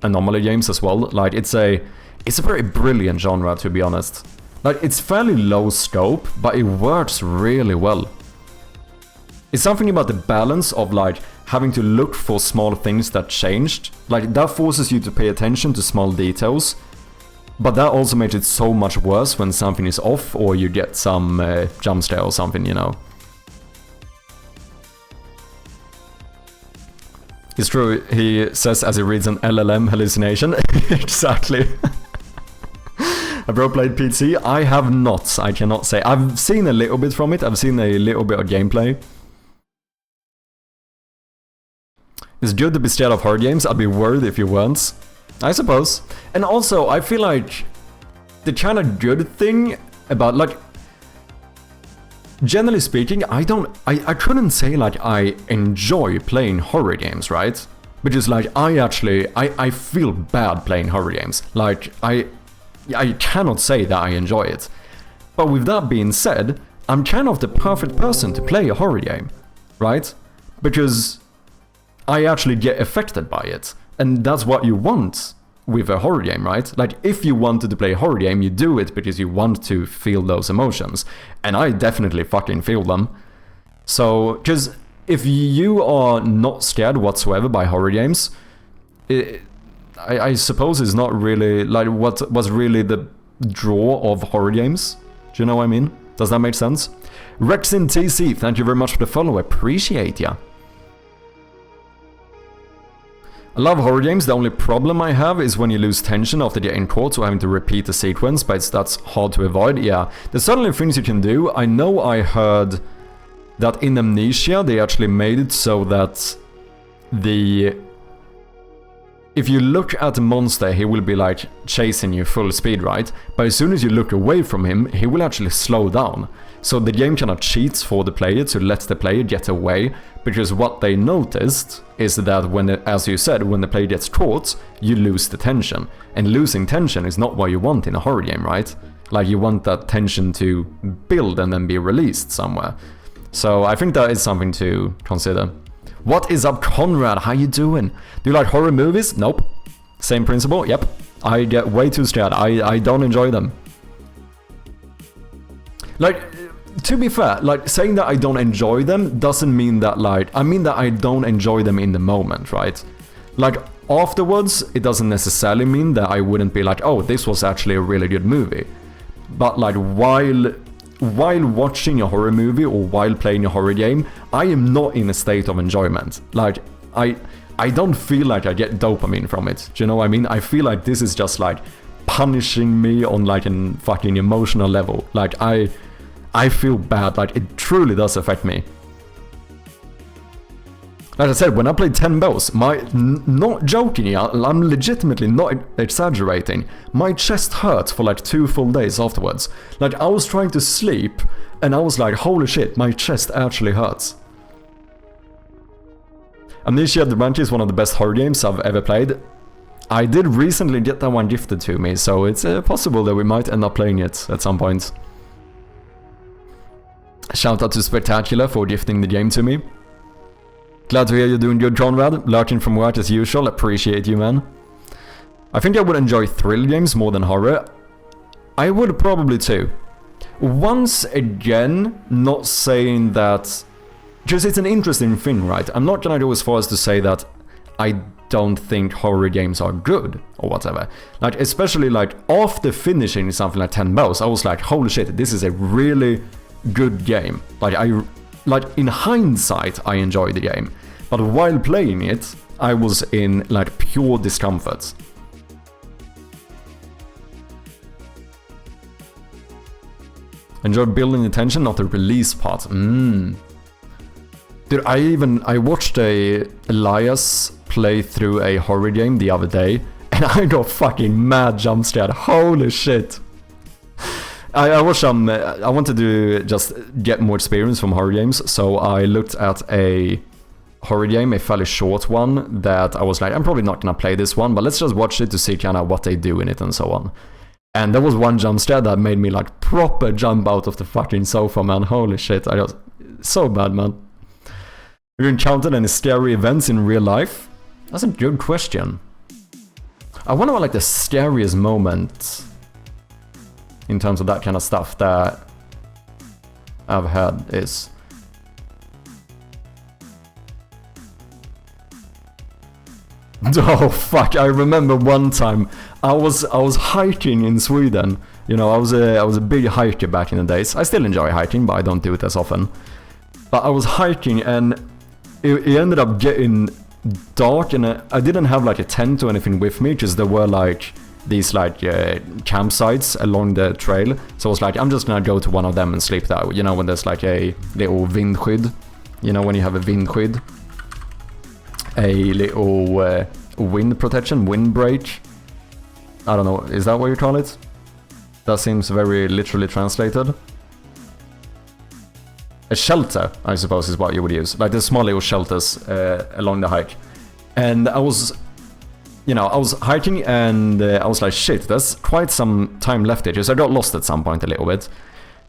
Anomaly games as well. Like, it's a very brilliant genre, to be honest. Like, it's fairly low scope, but it works really well. It's something about the balance of, like, having to look for small things that changed. Like, that forces you to pay attention to small details. But that also makes it so much worse when something is off or you get some jump scare or something, you know. It's true, he says as he reads an LLM hallucination. Exactly. Have you played PT? I have not, I cannot say. I've seen a little bit from it, I've seen a little bit of gameplay. It's good to be scared of horror games, I'd be worried if you weren't. I suppose. And also, I feel like the kind of good thing about, like, generally speaking, I couldn't say like I enjoy playing horror games, right? Because like I feel bad playing horror games. Like I cannot say that I enjoy it. But with that being said, I'm kind of the perfect person to play a horror game, right? Because I actually get affected by it. And that's what you want with a horror game, right? Like, if you wanted to play a horror game, you do it because you want to feel those emotions. And I definitely fucking feel them. So, because if you are not scared whatsoever by horror games, I suppose it's not really, like, what was really the draw of horror games. Do you know what I mean? Does that make sense? Rexin TC, thank you very much for the follow, appreciate ya. I love horror games, the only problem I have is when you lose tension after the end chords or having to repeat the sequence, but that's hard to avoid, yeah. There's certainly things you can do. I know I heard that in Amnesia they actually made it so that if you look at a monster, he will be like chasing you full speed, right? But as soon as you look away from him, he will actually slow down. So the game kind of cheats for the player to let the player get away, because what they noticed is that when, as you said, when the player gets caught, you lose the tension. And losing tension is not what you want in a horror game, right? Like, you want that tension to build and then be released somewhere. So I think that is something to consider. What is up, Conrad? How you doing? Do you like horror movies? Nope. Same principle? Yep. I get way too scared. I don't enjoy them. Like, to be fair, like, saying that I don't enjoy them doesn't mean that, like, I mean that I don't enjoy them in the moment, right? Like, afterwards, it doesn't necessarily mean that I wouldn't be like, oh, this was actually a really good movie. But, like, while watching a horror movie or while playing a horror game, I am not in a state of enjoyment. Like, I don't feel like I get dopamine from it. Do you know what I mean? I feel like this is just, like, punishing me on like an fucking emotional level. Like I feel bad, like it truly does affect me. Like I said, when I played 10 bows, not joking, I'm legitimately not exaggerating, my chest hurt for like 2 full days afterwards. Like I was trying to sleep and I was like, holy shit, my chest actually hurts. Amnesia the Banshee is one of the best horror games I've ever played. I did recently get that one gifted to me, so it's possible that we might end up playing it at some point. Shout out to Spectacular for gifting the game to me. Glad to hear you're doing good, Conrad. Lurking from work as usual, appreciate you, man. I think I would enjoy thrill games more than horror. I would probably too. Once again, not saying that... Because it's an interesting thing, right? I'm not gonna go as far as to say that I don't think horror games are good, or whatever. Like, especially like, after finishing something like 10 bows, I was like, holy shit, this is a really good game. Like, in hindsight, I enjoyed the game. But while playing it, I was in, like, pure discomfort. Enjoy building the tension, not the release part. Dude, I watched Elias play through a horror game the other day, and I got fucking mad jump scared. Holy shit. I watched some, I wanted to just get more experience from horror games, so I looked at a horror game, a fairly short one, that I was like, I'm probably not gonna play this one, but let's just watch it to see kind of what they do in it and so on. And there was one jump scare that made me like proper jump out of the fucking sofa, man. Holy shit, I was so bad, man. Have you encountered any scary events in real life? That's a good question. I wonder what like the scariest moment in terms of that kind of stuff that I've had is. Oh fuck, I remember one time I was hiking in Sweden. You know, I was a big hiker back in the days. I still enjoy hiking, but I don't do it as often. But I was hiking and it ended up getting dark, and I didn't have like a tent or anything with me, because there were like these like campsites along the trail. So I was like, I'm just gonna go to one of them and sleep there. You know, when there's like a little vindskydd. You know, when you have a vindskydd. A little wind protection, windbreak. I don't know, is that what you call it? That seems very literally translated. A shelter, I suppose, is what you would use. Like the small little shelters along the hike. And I was, you know, I was hiking and I was like, shit, there's quite some time left here. So I got lost at some point a little bit.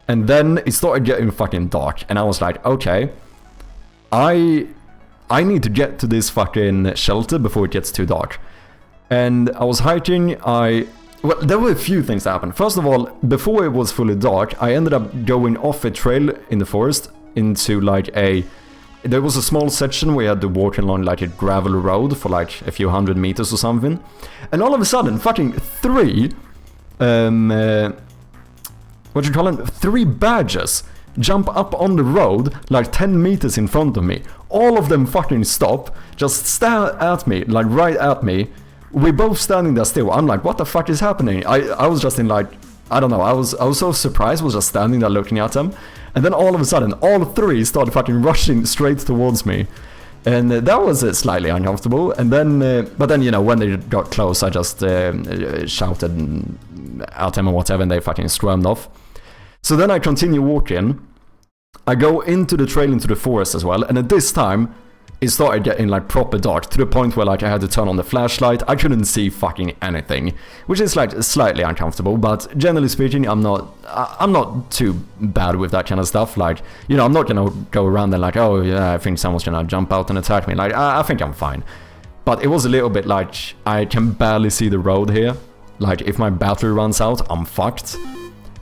And then it started getting fucking dark. And I was like, okay, I need to get to this fucking shelter before it gets too dark. And I was hiking, well, there were a few things that happened. First of all, before it was fully dark, I ended up going off a trail in the forest into like there was a small section where you had to walk along like a gravel road for like a few hundred meters or something. And all of a sudden, fucking three badgers jump up on the road like 10 meters in front of me. All of them fucking stop, just stare at me, like right at me. We're both standing there still. I'm like, what the fuck is happening? I was just in like, I don't know, I was so surprised, I was just standing there looking at them. And then all of a sudden, all three started fucking rushing straight towards me. And that was slightly uncomfortable. And then, but then, you know, when they got close, I just shouted at them or whatever, and they fucking squirmed off. So then I continue walking. I go into the trail, into the forest as well. And at this time, it started getting like proper dark, to the point where like I had to turn on the flashlight. I couldn't see fucking anything, which is like slightly uncomfortable, but generally speaking, I'm not too bad with that kind of stuff. Like, you know, I'm not gonna go around and like, oh yeah, I think someone's gonna jump out and attack me. Like, I think I'm fine. But it was a little bit like, I can barely see the road here. Like, if my battery runs out, I'm fucked.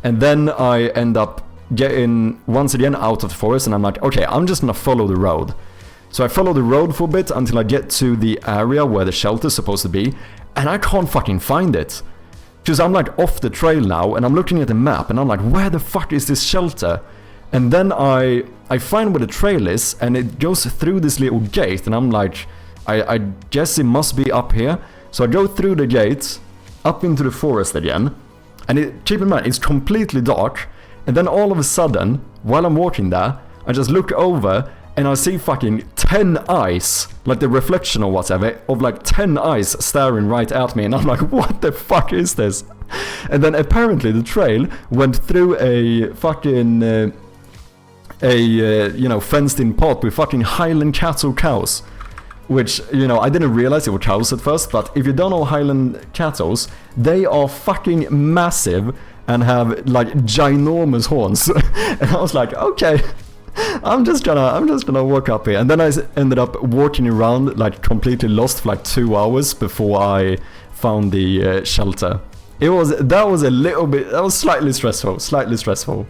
And then I end up getting once again out of the forest, and I'm like, okay, I'm just gonna follow the road. So I follow the road for a bit until I get to the area where the shelter's supposed to be, and I can't fucking find it. Because I'm like off the trail now, and I'm looking at the map, and I'm like, where the fuck is this shelter? And then I find where the trail is, and it goes through this little gate, and I'm like, I guess it must be up here. So I go through the gate, up into the forest again. And keep in mind, it's completely dark. And then all of a sudden, while I'm walking there, I just look over and I see fucking 10 eyes, like the reflection or whatever, of like 10 eyes staring right at me. And I'm like, what the fuck is this? And then apparently the trail went through a fucking, you know, fenced-in pot with fucking Highland cattle cows. Which, you know, I didn't realize it were cows at first, but if you don't know Highland cattle, they are fucking massive and have like ginormous horns. And I was like, okay, I'm just gonna walk up here. And then I ended up walking around like completely lost for like 2 hours before I found the shelter. That was slightly stressful.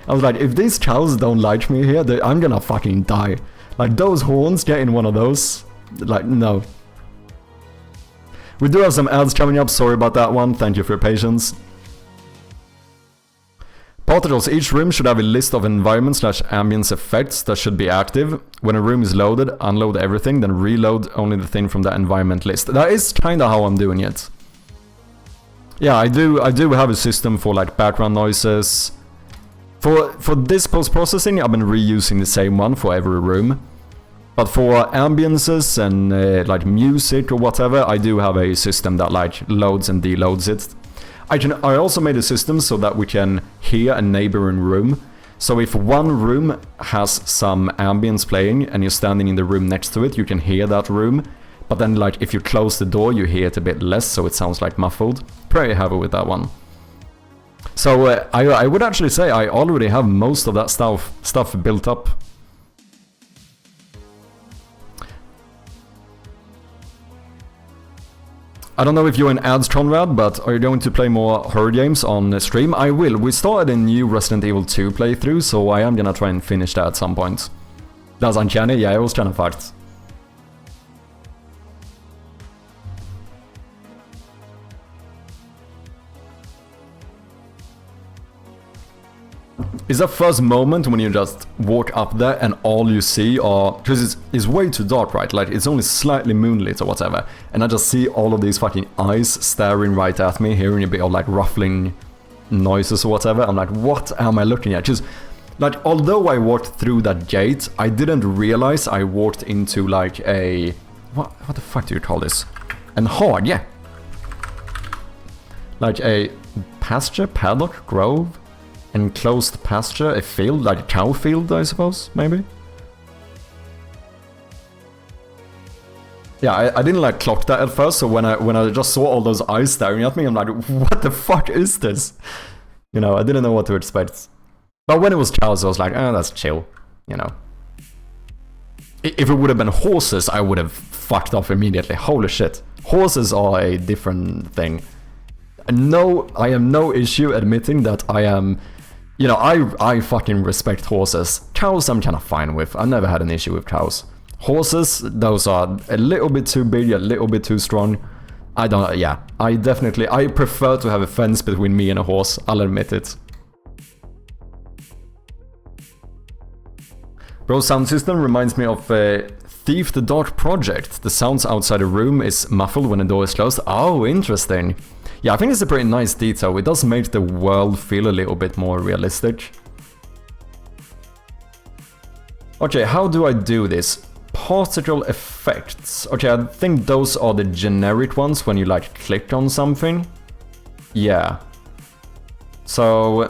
I was like, if these cows don't like me here, I'm gonna fucking die. Like, those horns, getting one of those, like, no. We do have some ads coming up, sorry about that one, thank you for your patience. Particles, each room should have a list of environment/ambience effects that should be active. When a room is loaded, unload everything, then reload only the thing from the environment list. That is kinda how I'm doing it. Yeah, I do have a system for like background noises. For this post-processing, I've been reusing the same one for every room. But for ambiences and like music or whatever, I do have a system that like loads and deloads it. I also made a system so that we can hear a neighboring room. So if one room has some ambience playing and you're standing in the room next to it, you can hear that room. But then like if you close the door, you hear it a bit less, so it sounds like muffled. Pretty happy with that one. So I would actually say I already have most of that stuff built up. I don't know if you're in ads, Conrad, but are you going to play more horror games on stream? I will. We started a new Resident Evil 2 playthrough, so I am gonna try and finish that at some point. That's uncanny? Yeah, it was kind of fucked. Is that first moment when you just walk up there and all you see are... Because it's way too dark, right? Like, it's only slightly moonlit or whatever. And I just see all of these fucking eyes staring right at me, hearing a bit of, like, ruffling noises or whatever. I'm like, what am I looking at? Because, like, although I walked through that gate, I didn't realize I walked into, like, a... What the fuck do you call this? An hard, yeah. Like a pasture, paddock, grove? Enclosed pasture, a field, like a cow field, I suppose, maybe? Yeah, I didn't like clock that at first, so when I just saw all those eyes staring at me, I'm like, what the fuck is this? You know, I didn't know what to expect. But when it was cows, I was like, oh, that's chill, you know. If it would have been horses, I would have fucked off immediately. Holy shit. Horses are a different thing. No, I have no issue admitting that I am... You know, I fucking respect horses. Cows I'm kind of fine with. I've never had an issue with cows. Horses, those are a little bit too big, a little bit too strong. I prefer to have a fence between me and a horse, I'll admit it. Bro, sound system reminds me of Thief the Dark Project. The sounds outside the room is muffled when the door is closed. Oh, interesting. Yeah, I think it's a pretty nice detail. It does make the world feel a little bit more realistic. Okay, how do I do this? Particle effects. Okay, I think those are the generic ones when you like click on something. Yeah. So,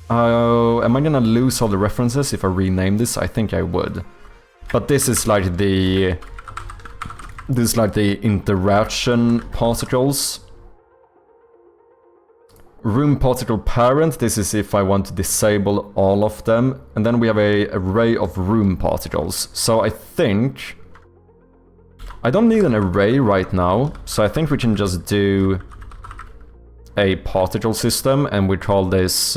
am I gonna lose all the references if I rename this? I think I would. But this is like the interaction particles. Room particle parent, this is if I want to disable all of them. And then we have an array of room particles. So I think... I don't need an array right now, so I think we can just do a particle system, and we call this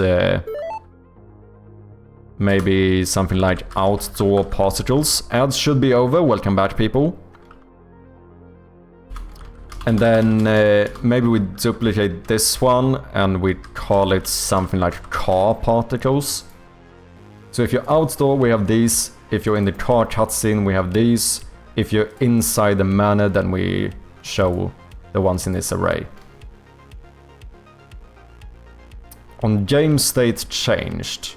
maybe something like outdoor particles. Ads should be over, welcome back people. And then maybe we duplicate this one and we call it something like car particles. So if you're outdoor, we have these. If you're in the car cutscene, we have these. If you're inside the manor, then we show the ones in this array. On game state changed.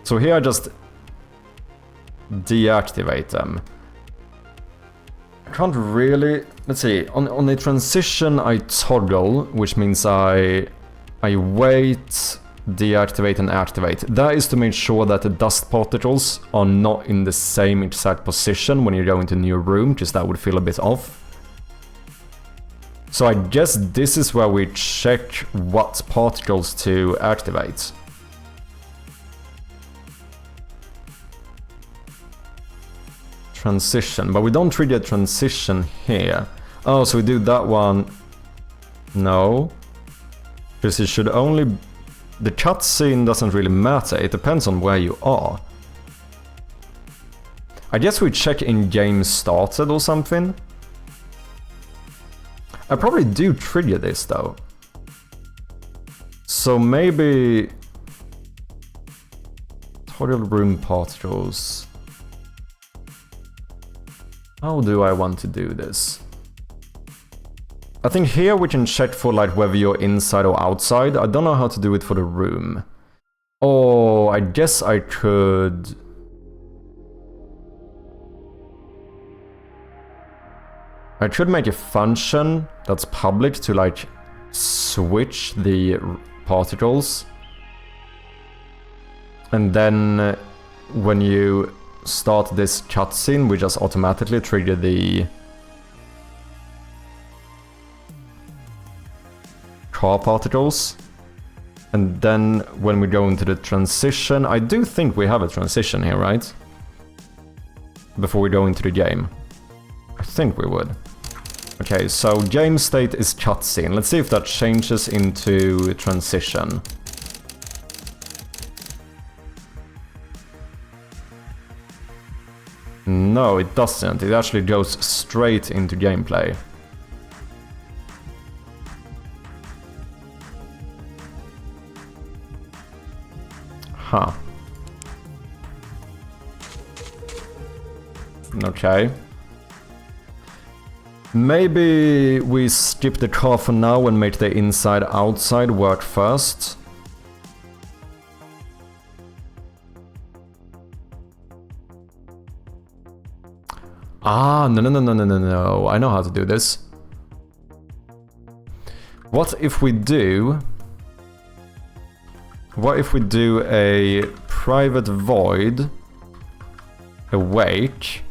So here I just deactivate them. I can't really... Let's see, on the transition I toggle, which means I wait, deactivate and activate. That is to make sure that the dust particles are not in the same exact position when you go into a new room, because that would feel a bit off. So I guess this is where we check what particles to activate. Transition, but we don't trigger transition here. Oh, so we do that one. No. Because it should only... The cutscene doesn't really matter, it depends on where you are. I guess we check in game started or something. I probably do trigger this though. So maybe... Toggle room particles. How do I want to do this? I think here we can check for like whether you're inside or outside. I don't know how to do it for the room. Oh, I guess I could... I could make a function that's public to like switch the particles. And then when you start this cutscene, we just automatically trigger the car particles. And then when we go into the transition, I do think we have a transition here, right? Before we go into the game. I think we would. Okay, so game state is cutscene. Let's see if that changes into transition. No, it doesn't. It actually goes straight into gameplay. Huh. Okay. Maybe we skip the car for now and make the inside-outside work first. Ah, no. I know how to do this. What if we do a private void awake,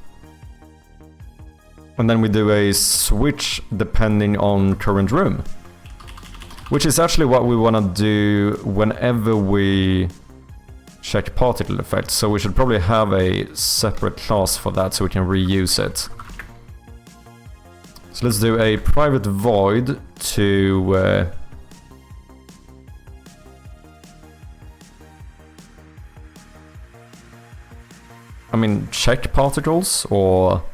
and then we do a switch depending on current room? Which is actually what we want to do whenever we check particle effects, so we should probably have a separate class for that so we can reuse it. So let's do a private void to I mean, check particles or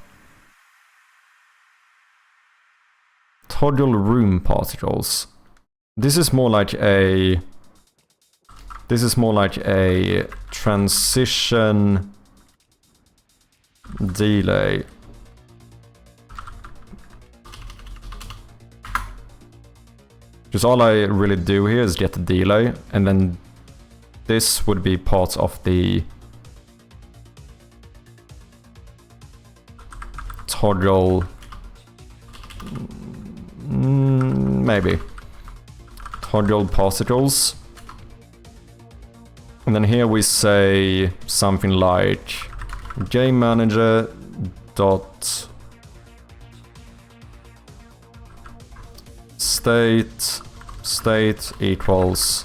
toggle room particles. This is more like a transition delay. Because all I really do here is get the delay, and then this would be part of the toggle, maybe toggle particles. And then here we say something like game manager dot state equals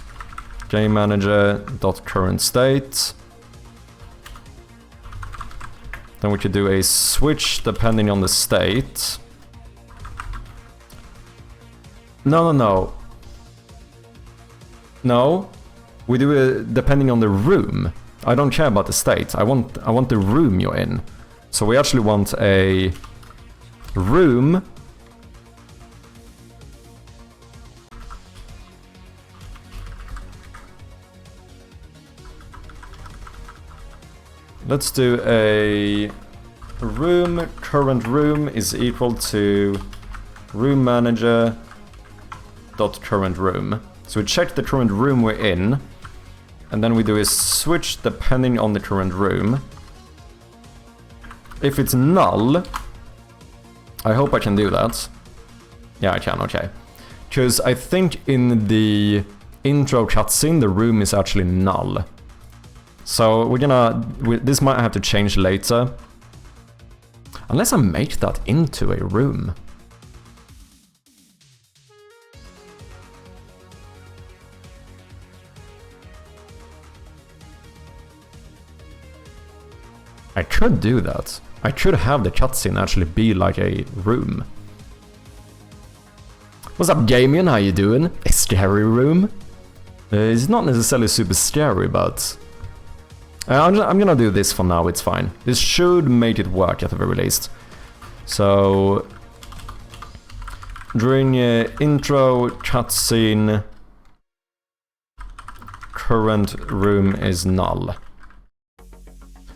game manager dot current state. Then we could do a switch depending on the state. No. We do it depending on the room. I don't care about the state. I want the room you're in. So we actually want a room let's do a room, current room is equal to room manager dot current room. So we check the current room we're in, and then we do a switch depending on the current room. If it's null, I hope I can do that. Yeah, I can, okay. Because I think in the intro cutscene, the room is actually null. So we're gonna... this might have to change later. Unless I make that into a room. I could do that. I could have the cutscene actually be like a room. What's up, Gamian? How you doing? A scary room? It's not necessarily super scary, but... I'm gonna do this for now, it's fine. This should make it work at the very least. So... during intro cutscene... current room is null.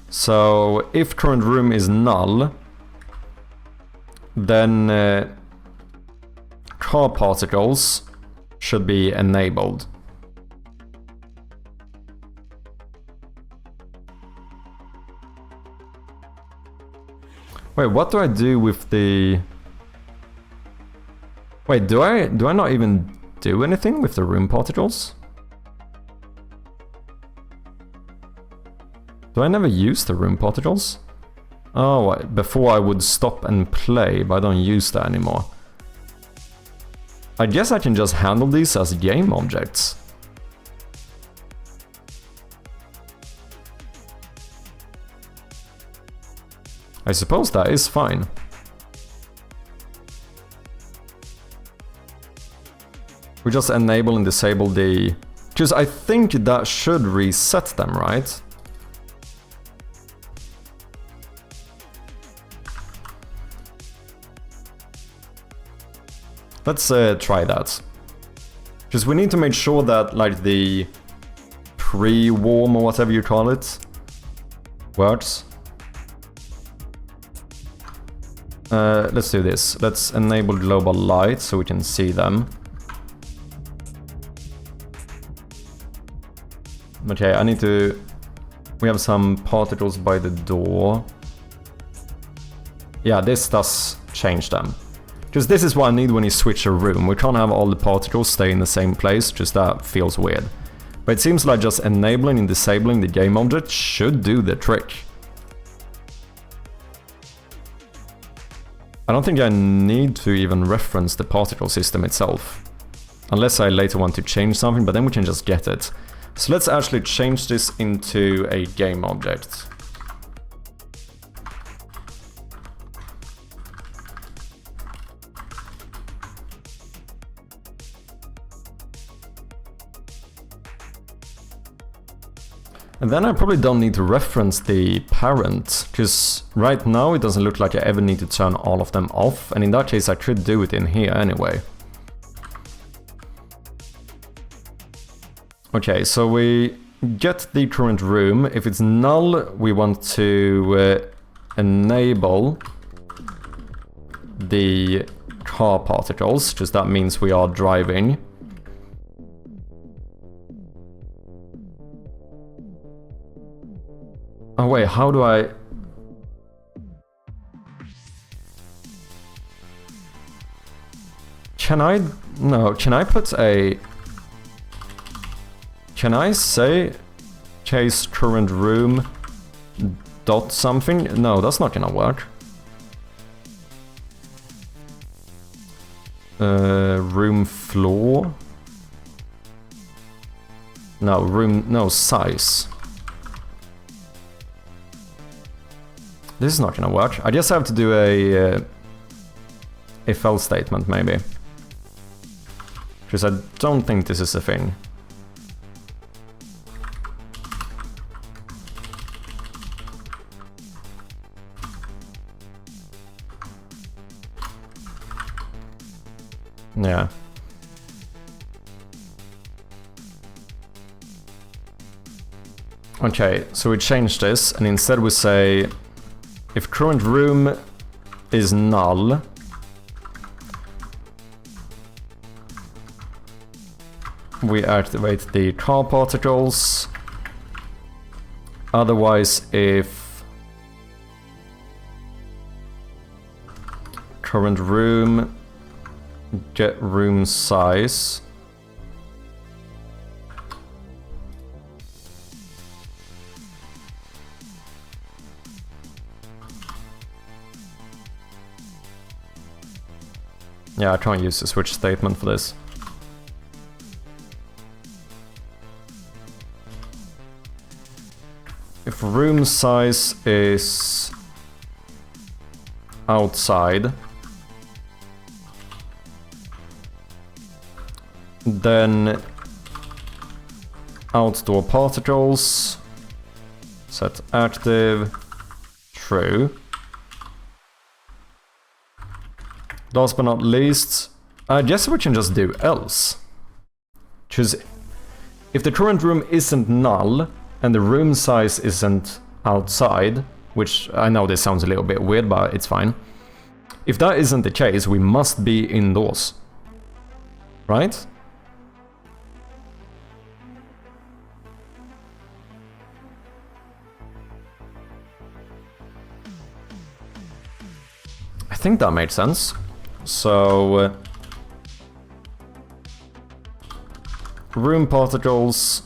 So, if current room is null, then car particles should be enabled. Wait, what do I do with the... Wait, do I not even do anything with the room particles? Do I never use the room particles? Oh, before I would stop and play, but I don't use that anymore. I guess I can just handle these as game objects. I suppose that is fine. We just enable and disable the... because I think that should reset them, right? Let's try that. Because we need to make sure that, like, the pre-warm or whatever you call it works. Let's do this. Let's enable global light so we can see them. Okay, I need to... we have some particles by the door. Yeah, this does change them. Because this is what I need when you switch a room. We can't have all the particles stay in the same place, just that feels weird. But it seems like just enabling and disabling the game object should do the trick. I don't think I need to even reference the particle system itself. Unless I later want to change something, but then we can just get it. So let's actually change this into a game object. And then I probably don't need to reference the parent, because right now it doesn't look like I ever need to turn all of them off, and in that case I could do it in here anyway. Okay, so we get the current room. If it's null, we want to enable the car particles, because that means we are driving. Oh wait, how do I... Can I... no, can I put a... Can I say case current room dot something? No, that's not gonna work. Room floor? No, room... no, size. This is not gonna work. I just have to do a if else statement, maybe. Because I don't think this is a thing. Yeah. Okay, so we change this, and instead we say if current room is null, we activate the car particles. Otherwise, if current room, get room size. Yeah, I can't use the switch statement for this. If room size is outside, then outdoor particles, set active, true. Last but not least, I guess we can just do else. Choose if the current room isn't null and the room size isn't outside, which I know this sounds a little bit weird, but it's fine. If that isn't the case, we must be indoors. Right? I think that made sense. So, room particles.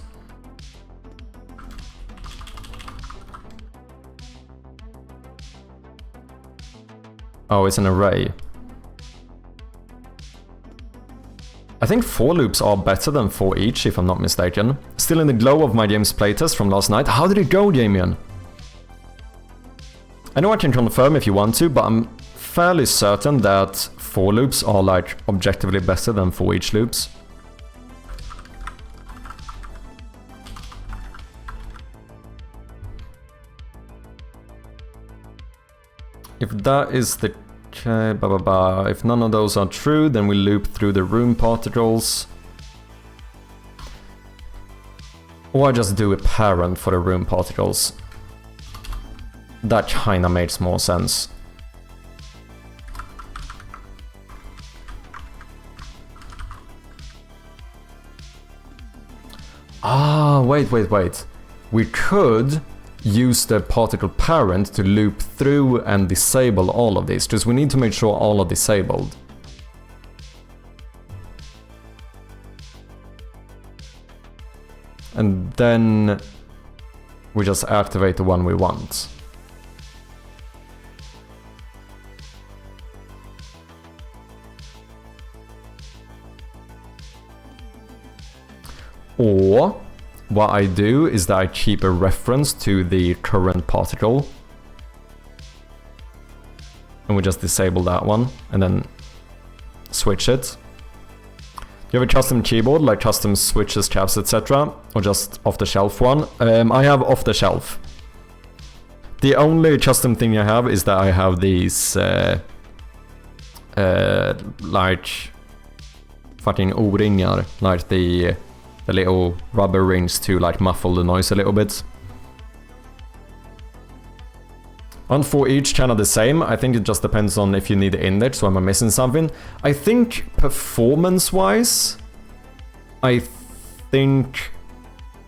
Oh, it's an array. I think for loops are better than for each, if I'm not mistaken. Still in the glow of my game's playtest from last night. How did it go, Damien? I know I can confirm if you want to, but I'm fairly certain that for loops are like objectively better than for each loops. If that is the case, if none of those are true, then we loop through the room particles. Or I just do a parent for the room particles. That kinda makes more sense. Ah, wait. We could use the particle parent to loop through and disable all of these, just we need to make sure all are disabled. And then we just activate the one we want. Or what I do is that I keep a reference to the current particle. And we just disable that one and then switch it. You have a custom keyboard, like custom switches, caps, etc. Or just off-the-shelf one? I have off-the-shelf. The only custom thing I have is that I have these like fucking O-ringar, like the little rubber rings to like muffle the noise a little bit. And for each channel the same, I think it just depends on if you need the index or am I missing something. I think performance-wise, I think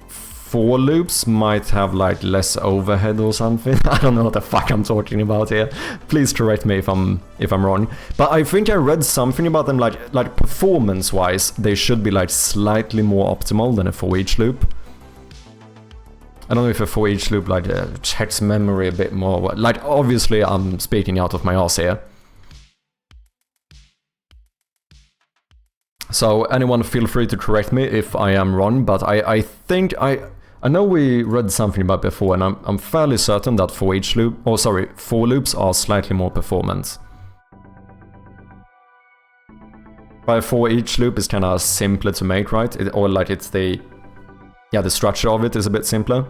for loops might have like less overhead or something. I don't know what the fuck I'm talking about here. Please correct me if I'm wrong. But I think I read something about them like performance-wise, they should be like slightly more optimal than a for each loop. I don't know if a for each loop like checks memory a bit more. Like obviously I'm speaking out of my arse here. So anyone feel free to correct me if I am wrong, but I think I know we read something about before, and I'm fairly certain that for each loop, for loops are slightly more performant. But for each loop is kind of simpler to make, right? Or like it's the structure of it is a bit simpler.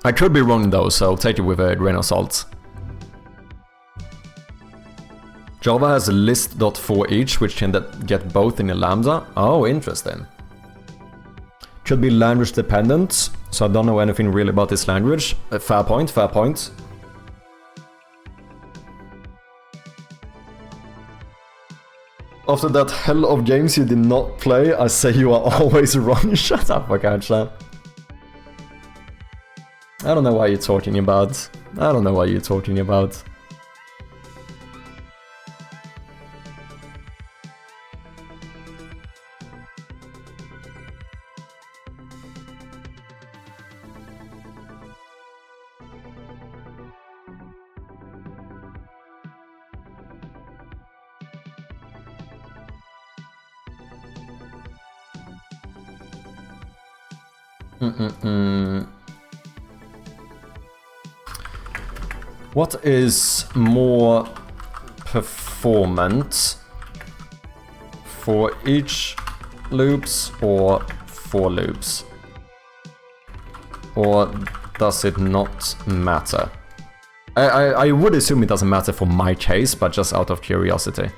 I could be wrong though, so take it with a grain of salt. Java has a list.forEach, which can get both in a lambda. Oh, interesting. Could be language dependent, so I don't know anything really about this language. Fair point, fair point. After that hell of games you did not play, I say you are always wrong. Shut up, I can't shut. I don't know what you're talking about. I don't know what you're talking about. What is more performant for each loops or for loops? Or does it not matter? I would assume it doesn't matter for my case, but just out of curiosity.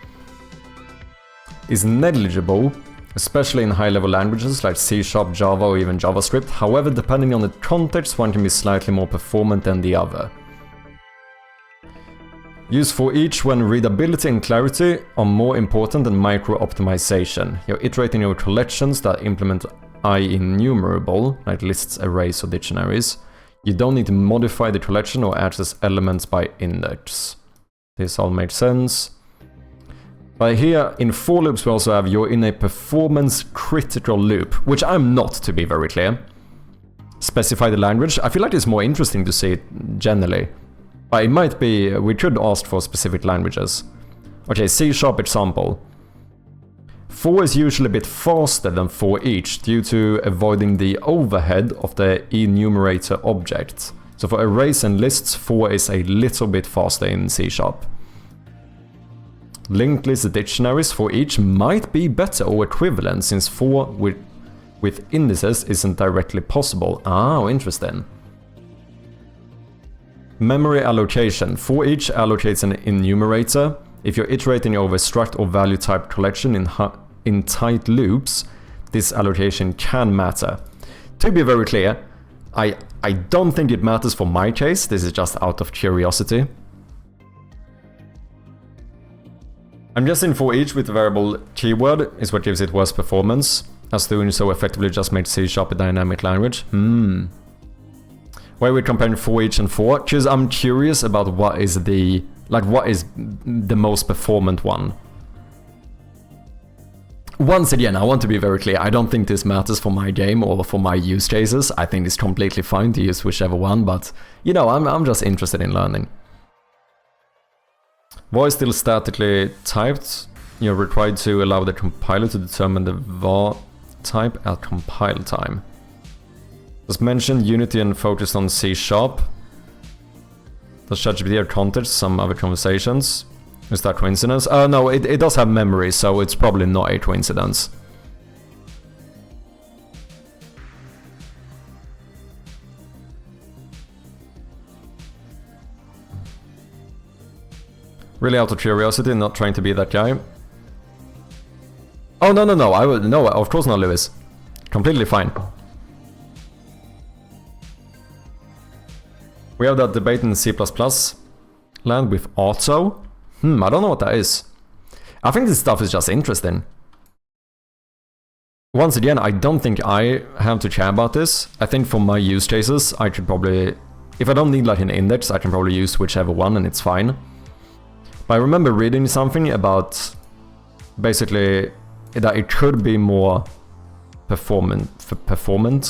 Is negligible, especially in high-level languages like C#, Java, or even JavaScript. However, depending on the context, one can be slightly more performant than the other. Use for each when readability and clarity are more important than micro-optimization. You're iterating your collections that implement enumerable, like lists, arrays, or dictionaries. You don't need to modify the collection or access elements by index. This all makes sense. But here, in for loops, we also have you're in a performance critical loop, which I'm not, to be very clear. Specify the language. I feel like it's more interesting to see it generally. But it might be, we could ask for specific languages. Okay, C# example. For is usually a bit faster than for each due to avoiding the overhead of the enumerator object. So for arrays and lists, for is a little bit faster in C#. Linked list dictionaries for each might be better or equivalent since for with indices isn't directly possible. Oh, interesting. Memory allocation. For each allocates an enumerator. If you're iterating over struct or value type collection in tight loops, this allocation can matter. To be very clear, I don't think it matters for my case. This is just out of curiosity. I'm guessing for each with the variable keyword is what gives it worse performance, as doing so effectively just made C# a dynamic language. Why are we comparing for each and for? Because I'm curious about what is the most performant one. Once again, I want to be very clear, I don't think this matters for my game or for my use cases. I think it's completely fine to use whichever one, but you know, I'm just interested in learning. Var still statically typed. You're required to allow the compiler to determine the var type at compile time. As mentioned, Unity and focused on C#. Does ChatGPT have context? Some other conversations? Is that coincidence? No, it does have memory, so it's probably not a coincidence. Really out of curiosity, not trying to be that guy. Oh, no, I would, no, of course not, Lewis. Completely fine. We have that debate in C++ land with auto. I don't know what that is. I think this stuff is just interesting. Once again, I don't think I have to care about this. I think for my use cases, I could probably... If I don't need like an index, I can probably use whichever one and it's fine. But I remember reading something about basically that it could be more performant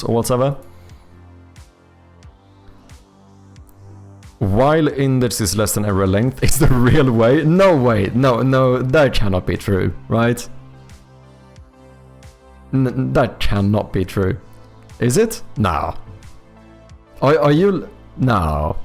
or whatever. While index is less than array length, it's the real way. No way, no, that cannot be true, right? That cannot be true. Is it? No. Are you? No.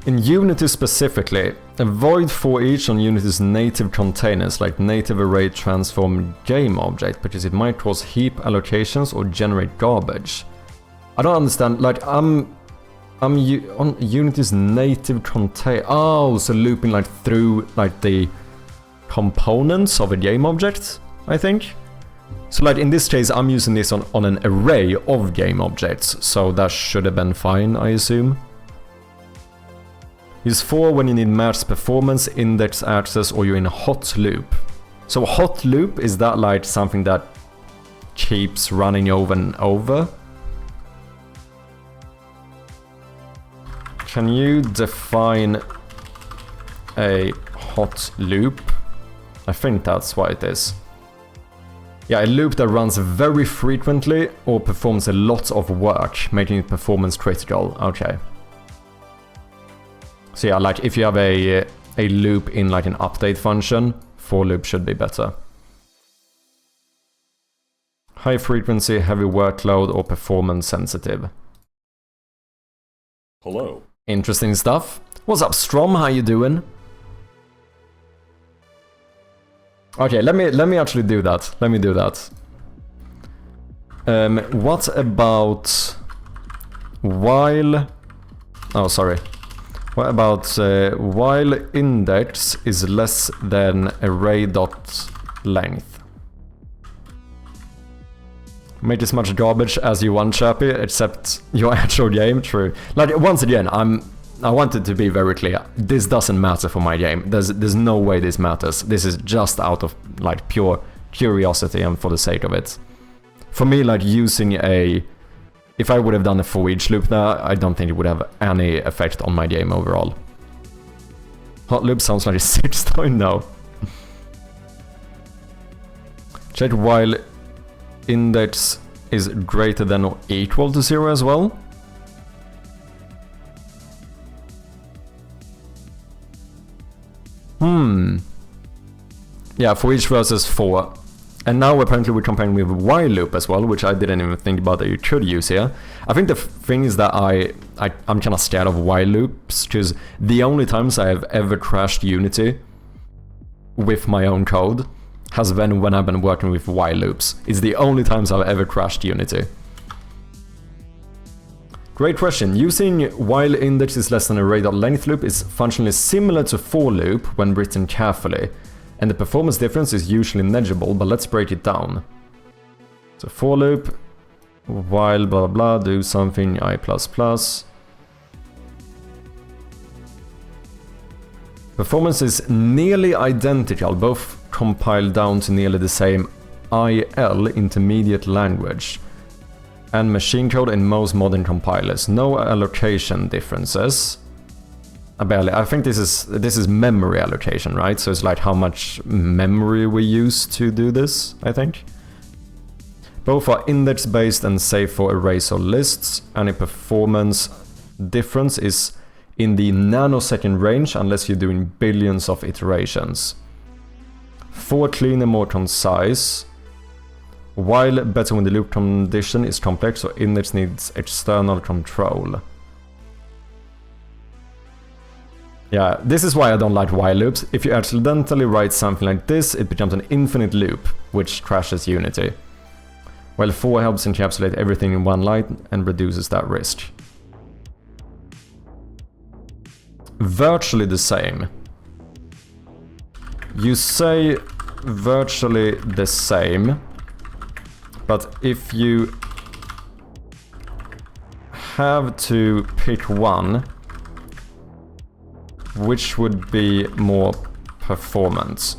In Unity specifically, avoid for each on Unity's native containers like native array transform game object because it might cause heap allocations or generate garbage. I don't understand, like I'm on Unity's native container. Oh, so looping like through like the components of a game object, I think. So like in this case, I'm using this on an array of game objects, so that should have been fine, I assume. Use for when you need max performance, index access, or you're in a hot loop. So a hot loop, is that like something that keeps running over and over? Can you define a hot loop? I think that's what it is. Yeah, a loop that runs very frequently or performs a lot of work, making it performance critical. Okay. So yeah, like if you have a loop in like an update function, for loop should be better. High frequency, heavy workload, or performance sensitive. Hello. Interesting stuff. What's up, Strom? How you doing? Okay, let me actually do that. Let me do that. What about while... Oh, sorry. What about while index is less than array.length? Make as much garbage as you want, Chappy, except your actual game. True. Like, once again, I want it to be very clear. This doesn't matter for my game. There's no way this matters. This is just out of like pure curiosity and for the sake of it. For me, like using if I would have done a for each loop there, I don't think it would have any effect on my game overall. Hot loop sounds like a 6 no. Check while index is greater than or equal to 0 as well. Yeah, for each versus 4. And now apparently we're comparing with while loop as well, which I didn't even think about that you could use here. I think the thing is that I'm kind of scared of while loops, because the only times I have ever crashed Unity with my own code has been when I've been working with while loops. It's the only times I've ever crashed Unity. Great question. Using while index is less than array.length loop is functionally similar to for loop when written carefully, and the performance difference is usually negligible, but let's break it down. So for loop, while blah blah, do something I++. Performance is nearly identical, both compiled down to nearly the same IL intermediate language, and machine code in most modern compilers. No allocation differences. Barely. I think this is memory allocation, right? So it's like how much memory we use to do this, I think. Both are index based and safe for arrays or lists. Any performance difference is in the nanosecond range unless you're doing billions of iterations. For cleaner, more concise. While better when the loop condition is complex or index needs external control. Yeah, this is why I don't like while loops. If you accidentally write something like this, it becomes an infinite loop, which crashes Unity. While for helps encapsulate everything in one line and reduces that risk. Virtually the same. You say virtually the same, but if you have to pick one, which would be more performance?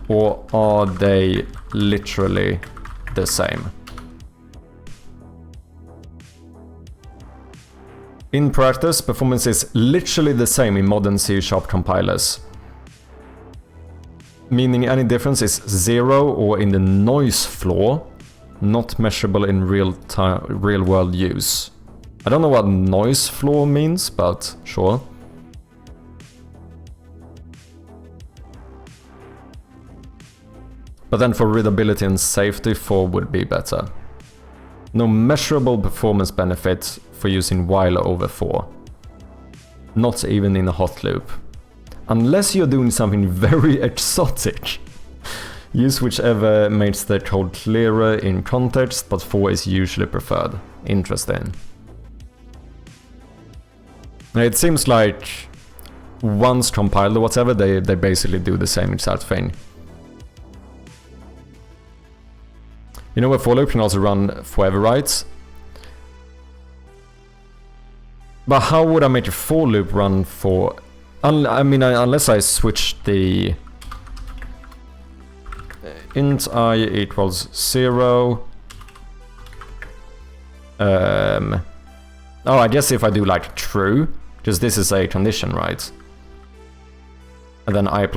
Or are they literally the same? In practice, performance is literally the same in modern C# compilers. Meaning any difference is 0 or in the noise floor, not measurable in real world use. I don't know what noise floor means, but sure. But then for readability and safety, 4 would be better. No measurable performance benefit for using while over 4. Not even in a hot loop. Unless you're doing something very exotic. Use whichever makes the code clearer in context, but 4 is usually preferred. Interesting. Now it seems like once compiled or whatever, they basically do the same exact thing. You know, a for loop can also run forever, right? But how would I make a for loop run for... I mean, unless I switch the... int I equals 0. Oh, I guess if I do like true, because this is a condition, right? And then I++.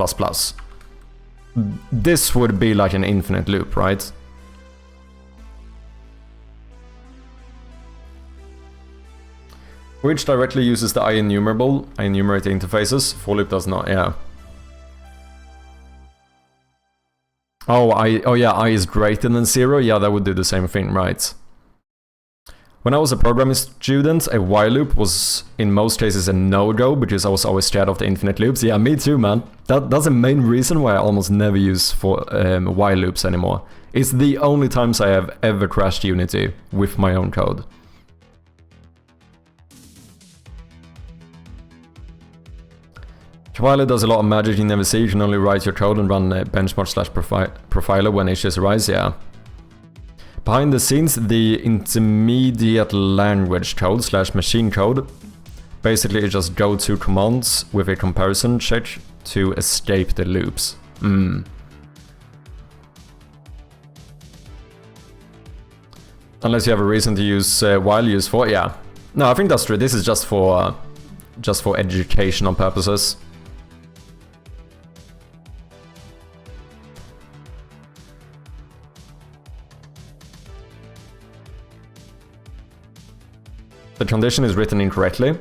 This would be like an infinite loop, right? Which directly uses the IEnumerable, IEnumerate interfaces. For loop does not, yeah. Oh, yeah, I is greater than 0. Yeah, that would do the same thing, right? When I was a programming student, a while loop was in most cases a no-go because I was always scared of the infinite loops. Yeah, me too, man. That's the main reason why I almost never use for while loops anymore. It's the only times I have ever crashed Unity with my own code. While it does a lot of magic you never see, you can only write your code and run benchmark/profiler when issues arise, yeah. Behind the scenes, the intermediate language code / machine code basically is just go-to commands with a comparison check to escape the loops. Unless you have a reason to use while use for, yeah. No, I think that's true. This is just for educational purposes. The condition is written incorrectly. Do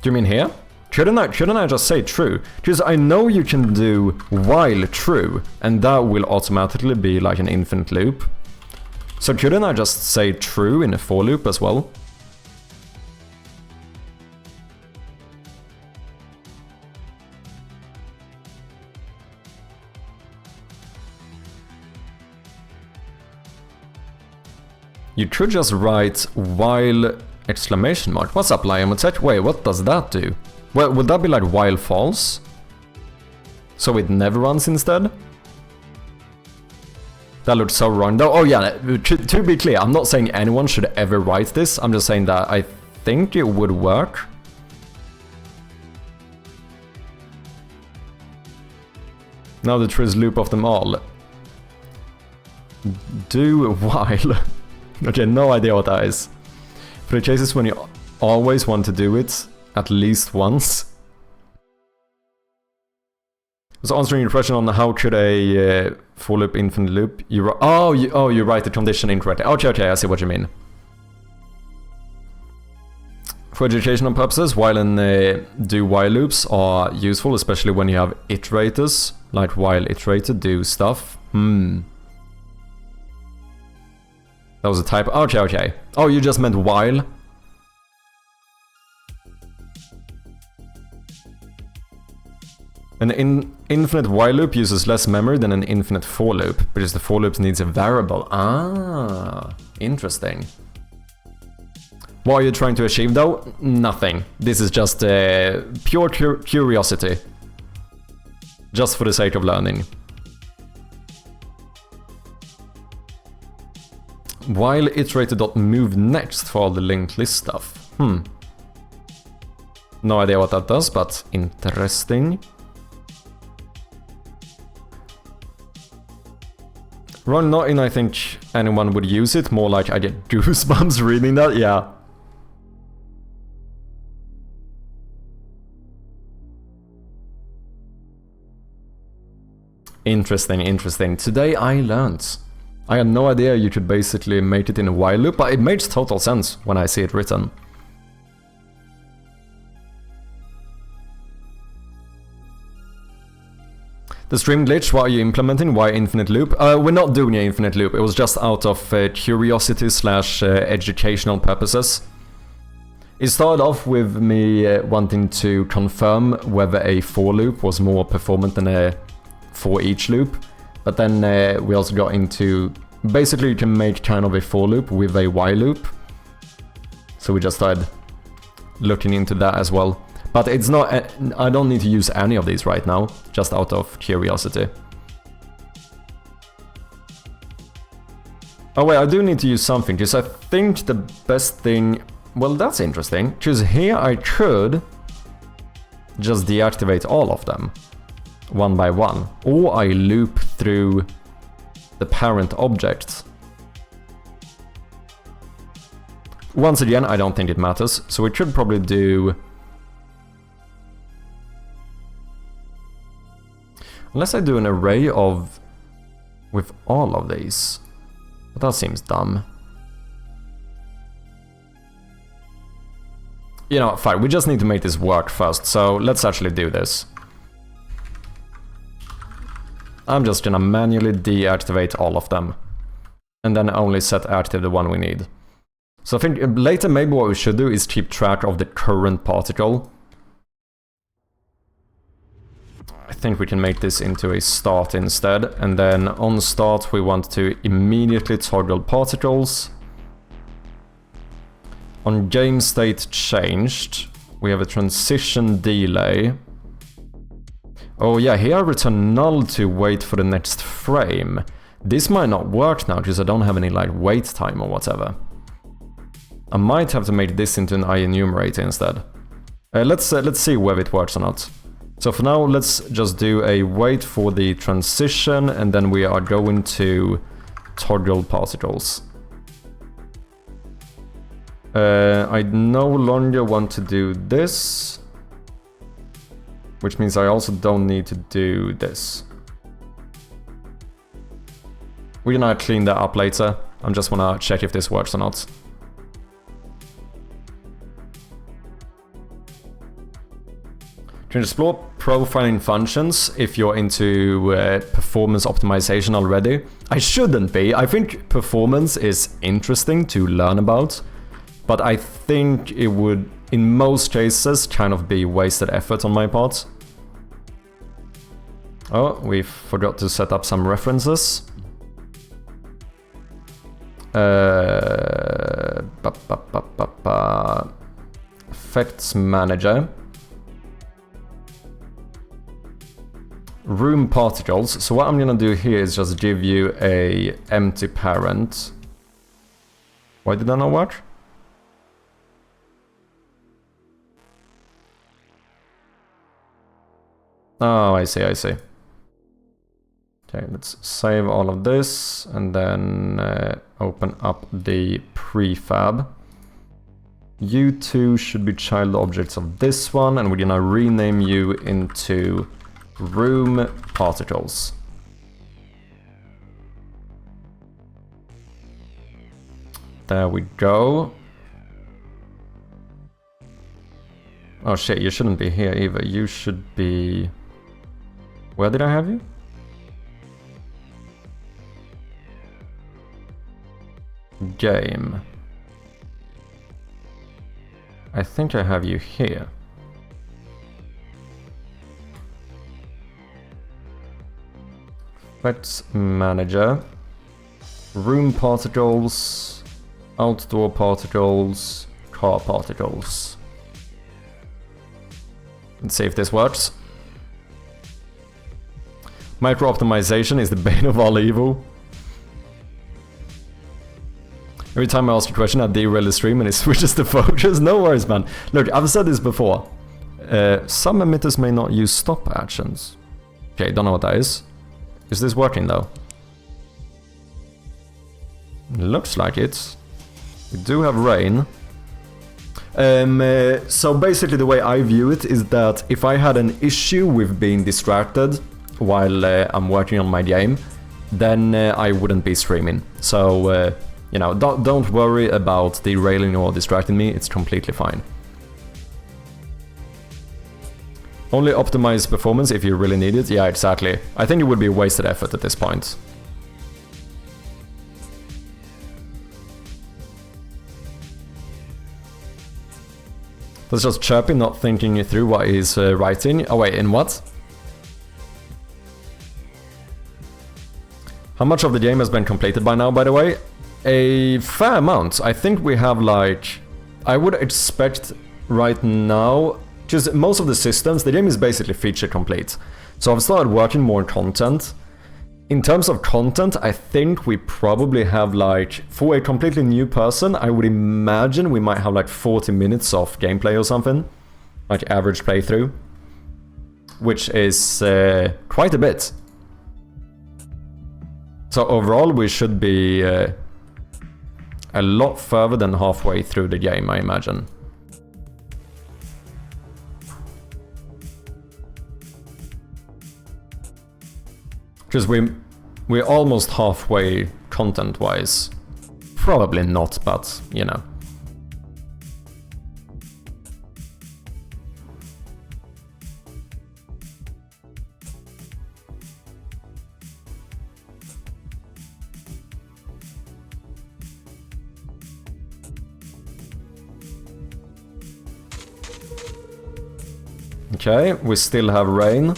you mean here? Shouldn't I just say true? Because I know you can do while true, and that will automatically be like an infinite loop. So couldn't I just say true in a for loop as well? You could just write while exclamation mark. What's up, Liomotet? Wait, what does that do? Well, would that be like while false? So it never runs instead? That looks so wrong though. Oh yeah, to be clear, I'm not saying anyone should ever write this. I'm just saying that I think it would work. Now the truest loop of them all. Do while. Okay, no idea what that is. For the cases when you always want to do it at least once. I was answering your question on how could a for loop infinite loop. You write the condition incorrectly. Okay, I see what you mean. For educational purposes, while and do while loops are useful, especially when you have iterators, like while iterator do stuff. That was a typo. Okay. Oh, you just meant while? An infinite while loop uses less memory than an infinite for loop, because the for loop needs a variable. Ah, interesting. What are you trying to achieve though? Nothing. This is just pure curiosity. Just for the sake of learning. While iterator.move next for all the linked list stuff. No idea what that does, but interesting. Run not in I think anyone would use it, more like I get goosebumps reading that, yeah. Interesting. Today I learned. I had no idea you could basically make it in a while loop, but it makes total sense when I see it written. The stream glitch, why are you implementing? Why infinite loop? We're not doing an infinite loop, it was just out of curiosity / educational purposes. It started off with me wanting to confirm whether a for loop was more performant than a for each loop. But then we also got into, basically you can make kind of a for loop with a while loop. So we just started looking into that as well. But it's not, I don't need to use any of these right now, just out of curiosity. Oh wait, I do need to use something, because I think the best thing... Well, that's interesting, because here I could just deactivate all of them, one by one. Or I loop through the parent objects. Once again, I don't think it matters, so we could probably do... Unless I do an array of... with all of these. But that seems dumb. You know, fine, we just need to make this work first, so let's actually do this. I'm just gonna manually deactivate all of them. And then only set active the one we need. So I think later maybe what we should do is keep track of the current particle. I think we can make this into a start instead, and then on start we want to immediately toggle particles. On game state changed, we have a transition delay. Oh yeah, here I return null to wait for the next frame. This might not work now because I don't have any like wait time or whatever. I might have to make this into an IEnumerator instead. Let's see whether it works or not. So for now, let's just do a wait for the transition, and then we are going to toggle particles. I no longer want to do this, which means I also don't need to do this. We're gonna clean that up later. I just wanna check if this works or not. You can explore profiling functions if you're into performance optimization already. I shouldn't be. I think performance is interesting to learn about, but I think it would, in most cases, kind of be wasted effort on my part. Oh, we forgot to set up some references. Effects manager. Room particles. So what I'm gonna do here is just give you a empty parent. Why did that not work? Oh, I see. Okay, let's save all of this and then open up the prefab. You two should be child objects of this one, and we're gonna rename you into room particles. There we go. Oh shit, you shouldn't be here either. You should be... Where did I have you? Game. I think I have you here. Effects manager. Room particles. Outdoor particles. Car particles. Let's see if this works. Micro optimization is the bane of all evil. Every time I ask a question, I derail the stream and it switches the focus. No worries, man. Look, I've said this before. Some emitters may not use stop actions. Okay, don't know what that is. Is this working though? Looks like it. We do have rain. So basically the way I view it is that if I had an issue with being distracted while I'm working on my game, then I wouldn't be streaming. So, you know, don't worry about derailing or distracting me, it's completely fine. Only optimize performance if you really need it. Yeah, exactly. I think it would be a wasted effort at this point. That's just chirping, not thinking through what he's writing. Oh wait, in what? How much of the game has been completed by now, by the way? A fair amount. I think we have like... I would expect right now, just most of the systems, the game is basically feature complete. So I've started working more content. In terms of content, I think we probably have like, for a completely new person, I would imagine we might have like 40 minutes of gameplay or something. Like average playthrough. Which is quite a bit. So overall we should be a lot further than halfway through the game, I imagine. Because we're almost halfway content-wise. Probably not, but, you know. Okay, we still have rain.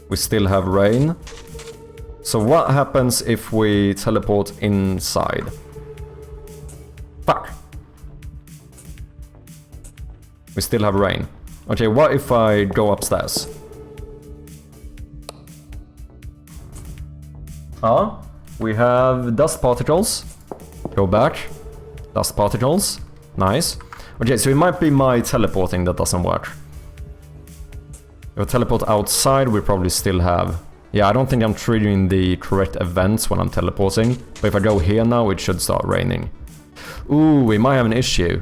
We still have rain. So what happens if we teleport inside? Fuck. We still have rain. Okay, what if I go upstairs? Ah, we have dust particles. Go back. Dust particles. Nice. Okay, so it might be my teleporting that doesn't work. If I teleport outside, we probably still have... Yeah, I don't think I'm triggering the correct events when I'm teleporting. But if I go here now, it should start raining. Ooh, we might have an issue.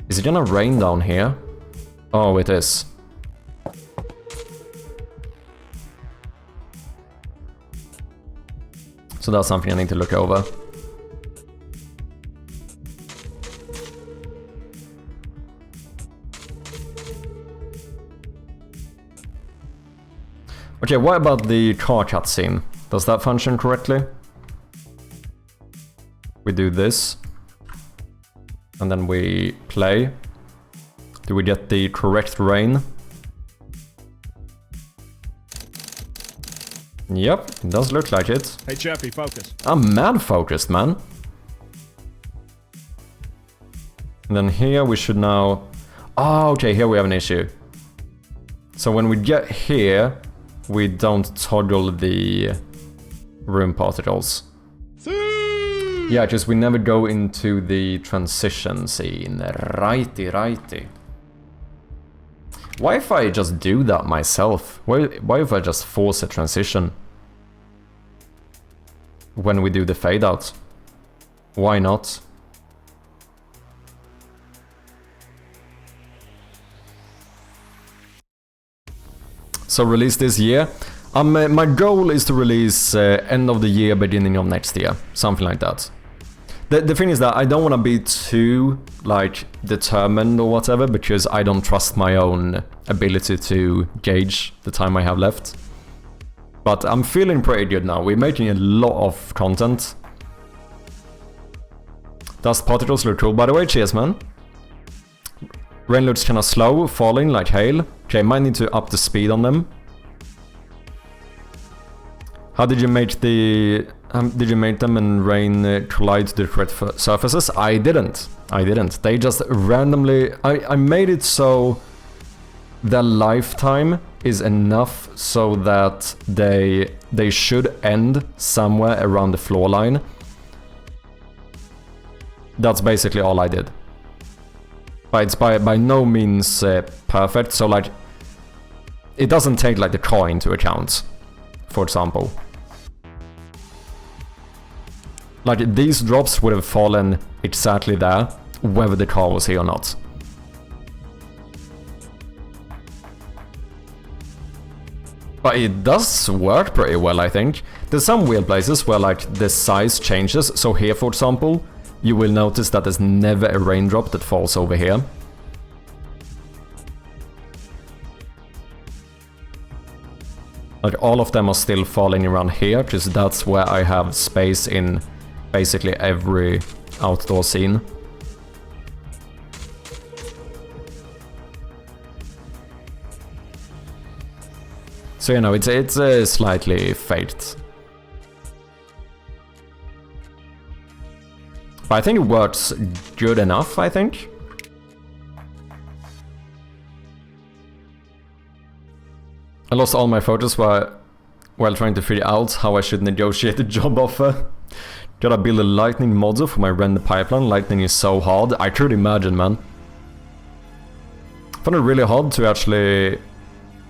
Is it gonna rain down here? Oh, it is. So that's something I need to look over. Okay, what about the car cutscene? Does that function correctly? We do this. And then we play. Do we get the correct rain? Yep, it does look like it. Hey Chappie, focus. I'm mad focused, man. And then here we should now... Oh, okay, here we have an issue. So when we get here, we don't toggle the room particles. Yeah, just we never go into the transition scene. Righty, righty. Why if I just do that myself? Why if I just force a transition? When we do the fade out? Why not? So release this year. My goal is to release end of the year, beginning of next year. Something like that. The thing is that I don't want to be too, like, determined or whatever, because I don't trust my own ability to gauge the time I have left. But I'm feeling pretty good now. We're making a lot of content. Dust particles look cool, by the way. Cheers, man. Rain looks kind of slow, falling like hail. Okay, might need to up the speed on them. How did you make the... did you make them and rain collide to the correct surfaces? I didn't. They just randomly... I made it so their lifetime is enough so that they should end somewhere around the floor line. That's basically all I did. But it's by no means perfect, so like... It doesn't take like the car into account, for example. Like, these drops would have fallen exactly there, whether the car was here or not. But it does work pretty well, I think. There's some weird places where, like, the size changes. So here, for example, you will notice that there's never a raindrop that falls over here. Like, all of them are still falling around here, because that's where I have space in... basically every outdoor scene. So, you know, it's slightly faked. But I think it works good enough, I think. I lost all my photos while trying to figure out how I should negotiate a job offer. Gotta build a lightning module for my render pipeline. Lightning is so hard. I could imagine, man. I found it really hard to actually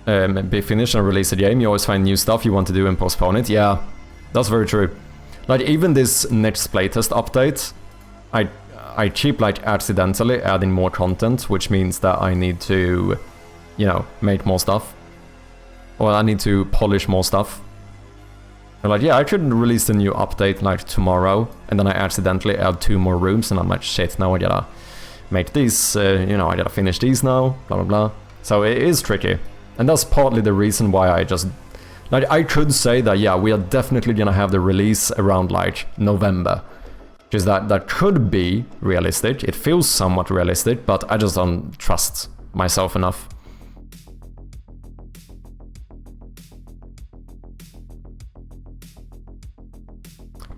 be finished and release a game. You always find new stuff you want to do and postpone it. Yeah, that's very true. Like, even this next playtest update, I keep, like, accidentally adding more content, which means that I need to, you know, make more stuff. Or I need to polish more stuff. And like, yeah, I could release the new update, like, tomorrow, and then I accidentally add 2 more rooms, and I'm like, shit, now I gotta make these, you know, I gotta finish these now, blah blah blah. So it is tricky. And that's partly the reason why I just... Like, I could say that, yeah, we are definitely gonna have the release around, like, November. Because that could be realistic. It feels somewhat realistic, but I just don't trust myself enough.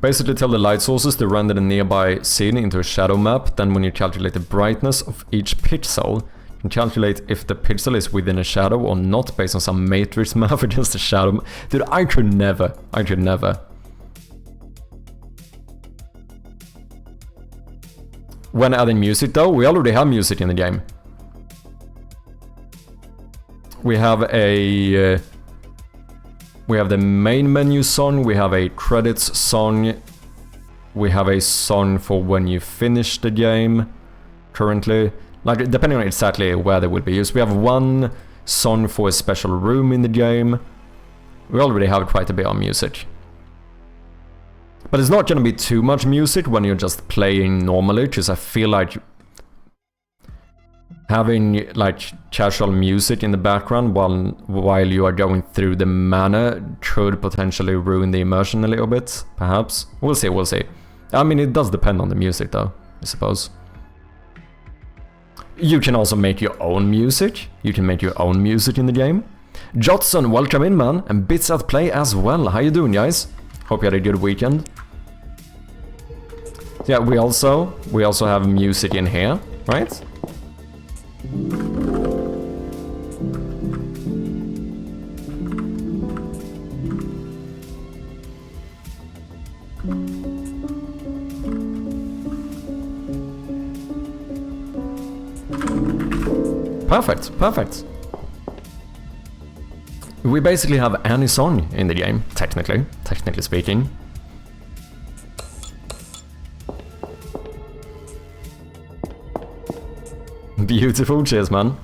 Basically tell the light sources to render the nearby scene into a shadow map, then when you calculate the brightness of each pixel, you can calculate if the pixel is within a shadow or not based on some matrix map against the shadow. Dude, I could never. I could never. When adding music though, we already have music in the game. We have a... we have the main menu song, we have a credits song, we have a song for when you finish the game, currently. Like, depending on exactly where they will be used. We have 1 song for a special room in the game. We already have quite a bit of music. But it's not gonna be too much music when you're just playing normally, because I feel like having, like, casual music in the background while you are going through the manor could potentially ruin the immersion a little bit, perhaps. We'll see, we'll see. I mean, it does depend on the music though, I suppose. You can also make your own music. You can make your own music in the game. Jotson, welcome in, man, and Bits at Play as well. How you doing, guys? Hope you had a good weekend. Yeah, we also have music in here, right? Perfect, perfect. We basically have any song in the game, technically speaking. Beautiful, cheers, man.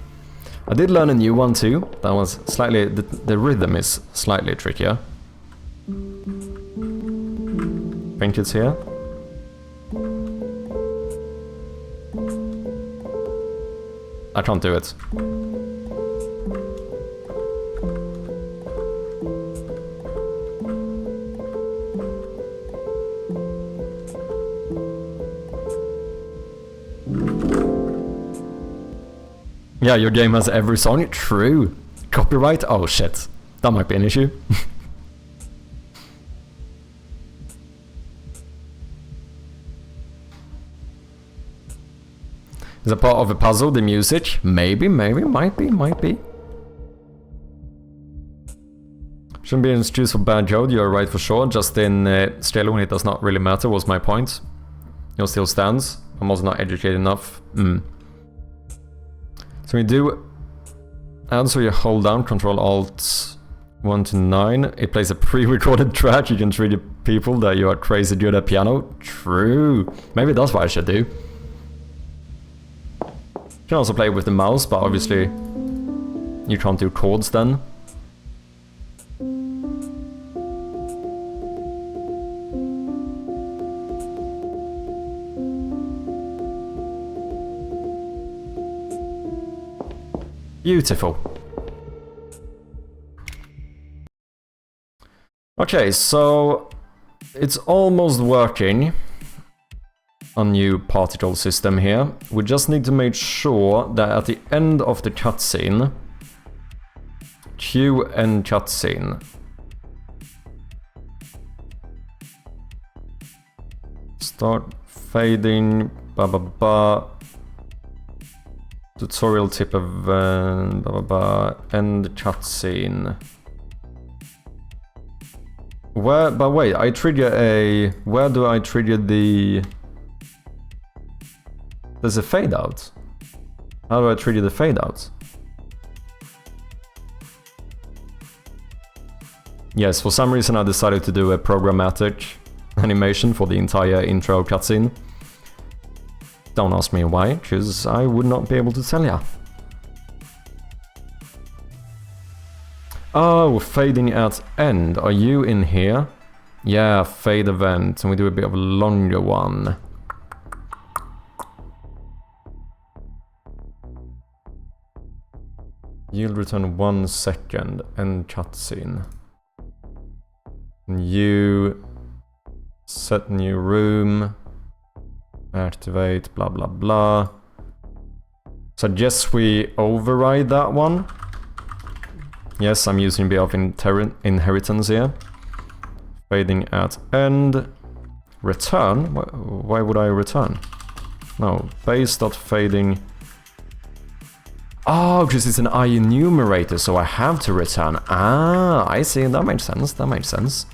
I did learn a new one too. That was slightly... the rhythm is slightly trickier. Think it's here. I can't do it. Yeah, your game has every song. True. Copyright? Oh shit. That might be an issue. Is a part of a puzzle, the music? Maybe, might be. Shouldn't be an excuse for bad code, you're right for sure. Just in scale when it does not really matter was my point. It still stands. I'm also not educated enough. So we do add, so you hold down Control Alt 1 to 9. It plays a pre-recorded track. You can treat the people that you are crazy good at piano. True. Maybe that's what I should do. You can also play with the mouse, but obviously you can't do chords then. Beautiful. Okay, so it's almost working on new particle system here. We just need to make sure that at the end of the cutscene, cue end cutscene, start fading, blah blah blah. Tutorial tip event, blah blah blah, end cutscene. Where, but wait, I trigger a... Where do I trigger the... There's a fade out. How do I trigger the fade out? Yes, for some reason I decided to do a programmatic animation for the entire intro cutscene. Don't ask me why, because I would not be able to tell ya. Oh, fading at end. Are you in here? Yeah, fade event, and we do a bit of a longer one. Yield return 1 second, end cutscene. You set new room, activate, blah blah blah. Suggest we override that one. Yes, I'm using a bit of inheritance here. Fading at end. Return? Why would I return? No, base.fading. Oh, because it's an I enumerator, so I have to return. Ah, I see, that makes sense, that makes sense.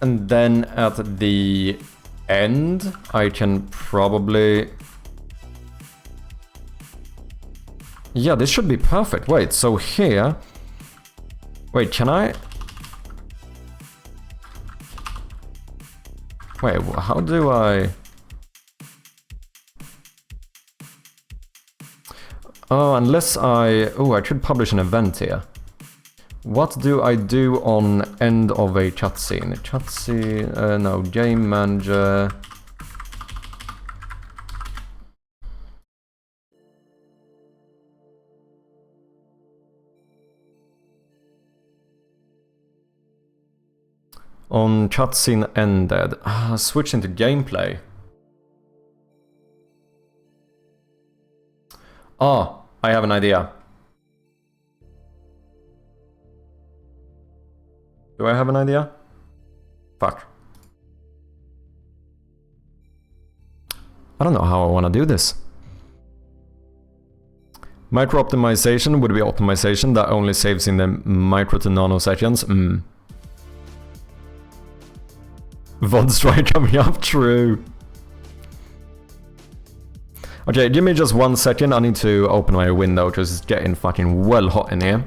And then at the end, I can probably... Yeah, this should be perfect. Wait, so here... Wait, can I... Wait, how do I... Oh, unless I... Oh, I should publish an event here. What do I do on end of a cutscene? Cutscene... no, game manager... On cutscene ended. Ah, switch into gameplay. Ah, I have an idea. Do I have an idea? Fuck. I don't know how I want to do this. Micro optimization would be optimization that only saves in the micro to nanoseconds. VOD strike coming up, true. Okay, give me just 1 second, I need to open my window because it's getting fucking well hot in here.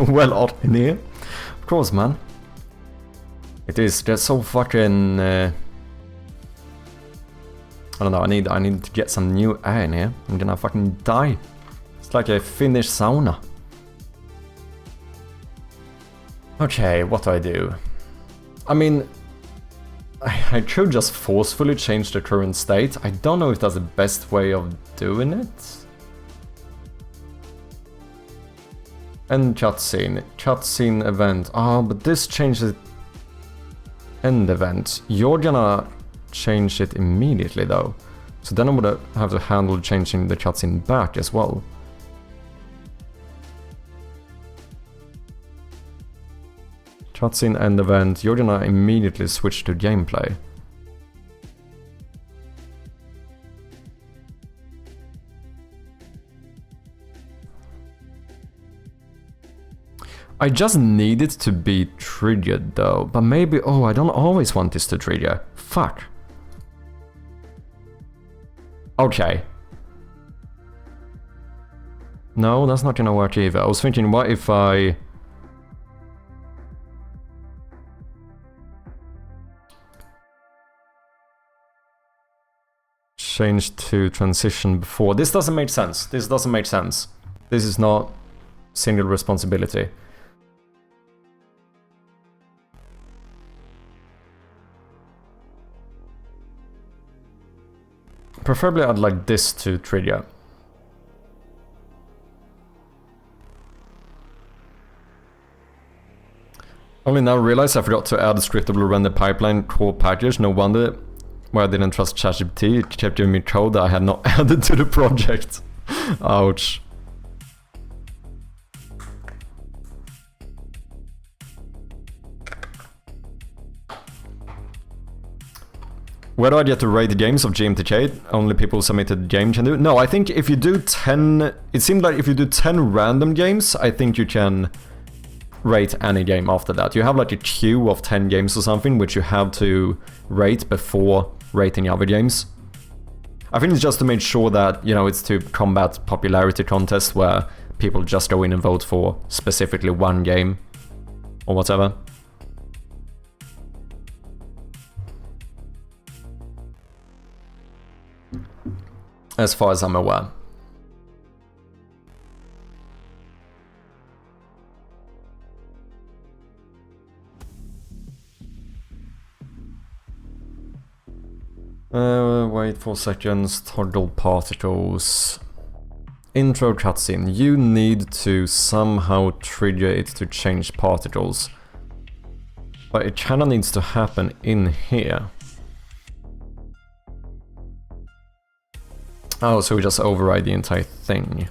Well hot in here. Of course, man. It is just so fucking... I don't know, I need to get some new air in here. I'm gonna fucking die. It's like a Finnish sauna. Okay, what do I do? I mean... I could just forcefully change the current state. I don't know if that's the best way of doing it. End cutscene. Cutscene event. Ah, but this changes... End event. You're gonna change it immediately though. So then I would have to handle changing the cutscene back as well. Cutscene end event. You're gonna immediately switch to gameplay. I just need it to be triggered though, but maybe, oh, I don't always want this to trigger. Fuck. Okay. No, that's not gonna work either. I was thinking, what if I... change to transition before. This doesn't make sense. This doesn't make sense. This is not single responsibility. Preferably I'd like this to trigger. Only now realize I forgot to add a scriptable render pipeline core package. No wonder why I didn't trust ChatGPT. It kept giving me code that I had not added to the project. Ouch. Where do I get to rate games of GMTK? Only people submitted game can do? No, I think if you do 10... It seemed like if you do 10 random games, I think you can rate any game after that. You have like a queue of 10 games or something, which you have to rate before rating other games. I think it's just to make sure that, you know, it's to combat popularity contests where people just go in and vote for specifically one game or whatever. As far as I'm aware. Wait 4 seconds, toggle particles. Intro cutscene. You need to somehow trigger it to change particles. But it kinda needs to happen in here. Oh, so we just override the entire thing.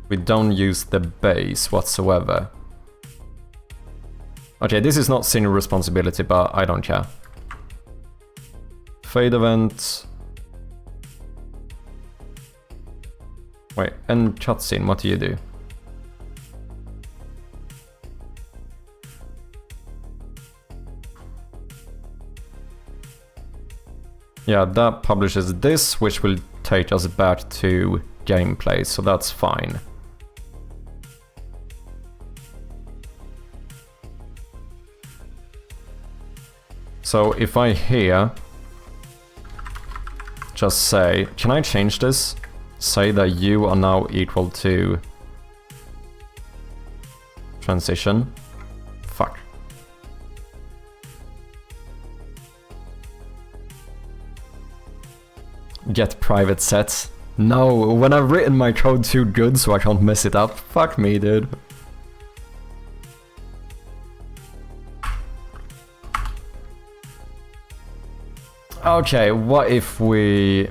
We don't use the base whatsoever. Okay, this is not senior responsibility, but I don't care. Fade event. Wait, end cutscene, what do you do? Yeah, that publishes this, which will take us back to gameplay, so that's fine. So if I here just say, can I change this? Say that you are now equal to transition. Fuck. Get private sets. No, when I've written my code too good so I can't mess it up. Fuck me, dude. Okay, what if we...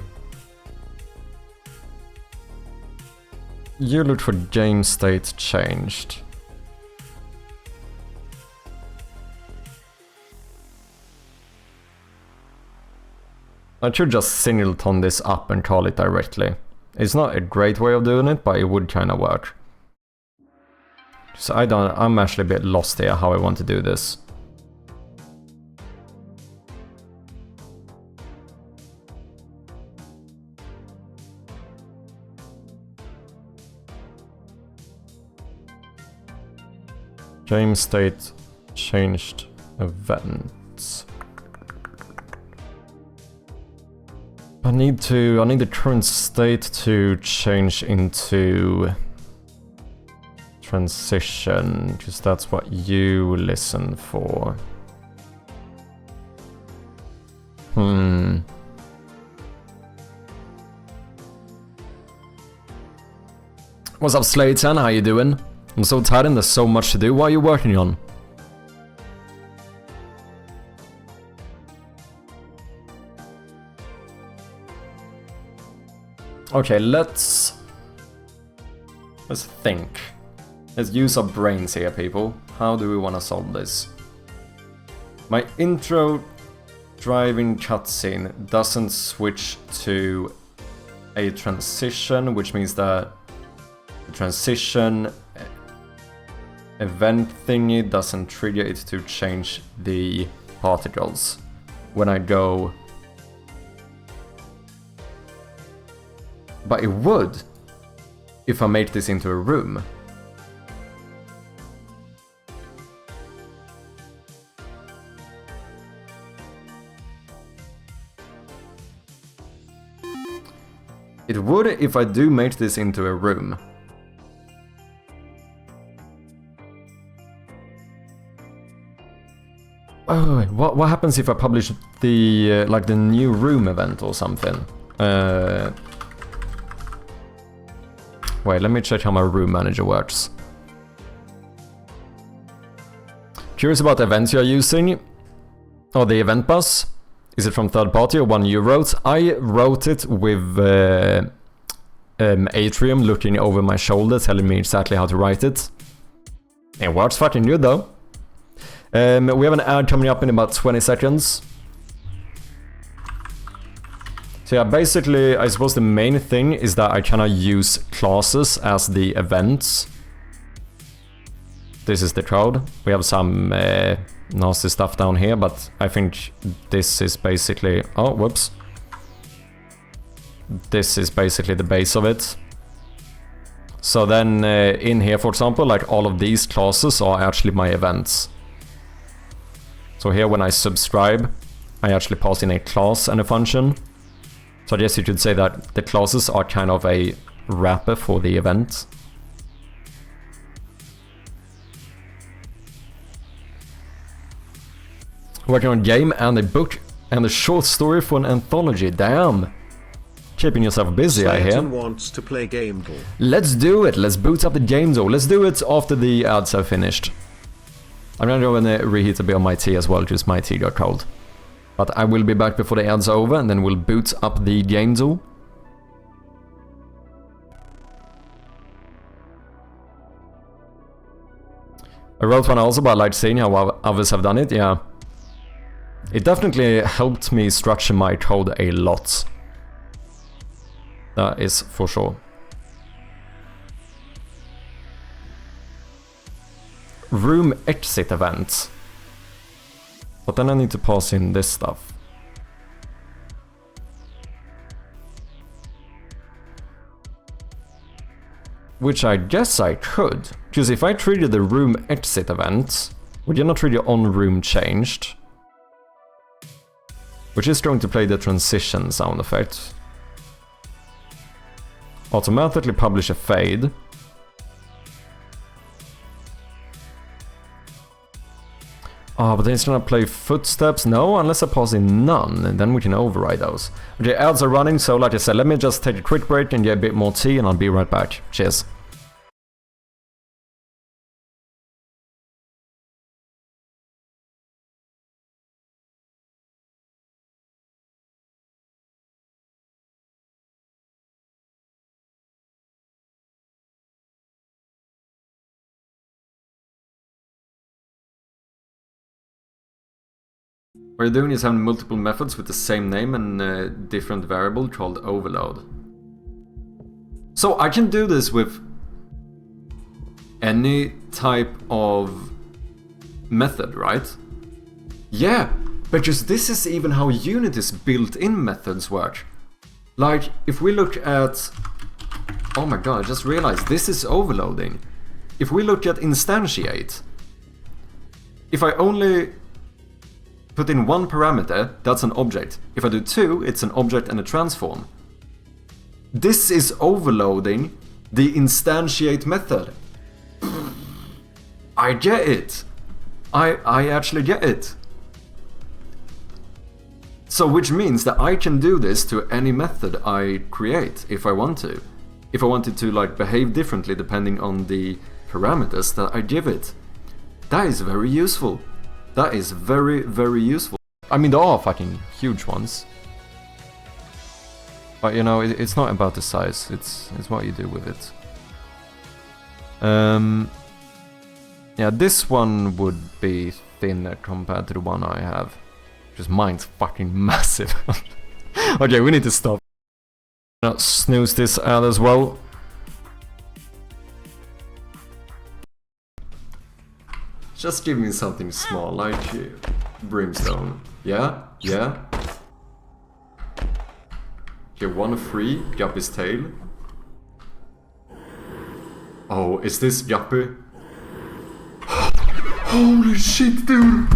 You look for game state changed. I should just singleton this up and call it directly. It's not a great way of doing it, but it would kind of work. So I'm actually a bit lost here how I want to do this. Game state changed events. I need the current state to change into transition, because that's what you listen for. What's up, Slayton? How you doing? I'm so tired and there's so much to do. What are you working on? Okay, let's think. Let's use our brains here, people. How do we want to solve this? My intro driving cutscene doesn't switch to a transition, which means that the transition event thingy doesn't trigger it to change the particles. When I go... But it would, if I make this into a room. It would if I do make this into a room. Oh, what happens if I publish the like the new room event or something? Wait, let me check how my room manager works. Curious about events you're using. Oh, the event bus. Is it from third party or one you wrote? I wrote it with Atrium looking over my shoulder, telling me exactly how to write it. It works fucking good though. We have an ad coming up in about 20 seconds. So yeah, basically, I suppose the main thing is that I cannot use classes as the events. This is the code. We have some nasty stuff down here, but I think this is basically... Oh, whoops. This is basically the base of it. So then in here, for example, like all of these classes are actually my events. So here when I subscribe, I actually pass in a class and a function. So I guess you could say that the classes are kind of a wrapper for the event. Working on a game and a book and a short story for an anthology. Damn! Keeping yourself busy, I hear. Wants to play gamedev. Let's do it! Let's boot up the gamedev. Let's do it after the ads are finished. I'm gonna go and reheat a bit of my tea as well, because my tea got cold. But I will be back before the ads are over, and then we'll boot up the gamedev. I wrote one also, but I like seeing how others have done it, yeah. It definitely helped me structure my code a lot. That is for sure. Room exit event. But then I need to pass in this stuff. Which I guess I could. Because if I trigger the room exit event, would you not trigger on room changed? Which is going to play the transition sound effect. Automatically publish a fade. Oh, but then it's gonna play footsteps? No, unless I pass in none, and then we can override those. Okay, ads are running, so like I said, let me just take a quick break and get a bit more tea, and I'll be right back. Cheers. What you're doing is having multiple methods with the same name and a different variable called overload. So I can do this with any type of method, right? Yeah, because this is even how Unity's built-in methods work. Like, if we look at... Oh my god, I just realized this is overloading. If we look at instantiate, if I only put in one parameter, that's an object. If I do two, it's an object and a transform. This is overloading the instantiate method. I get it. I actually get it. So which means that I can do this to any method I create if I want to. If I wanted to like behave differently depending on the parameters that I give it. That is very useful. That is very, very useful. I mean, there are fucking huge ones. But you know, it's not about the size, it's what you do with it. Yeah, this one would be thinner compared to the one I have. Because mine's fucking massive. Okay, we need to stop. Now snooze this ad as well. Just give me something small, like brimstone. Yeah? Yeah? Okay, one free, Guppy's tail. Oh, is this Guppy? Holy shit, dude!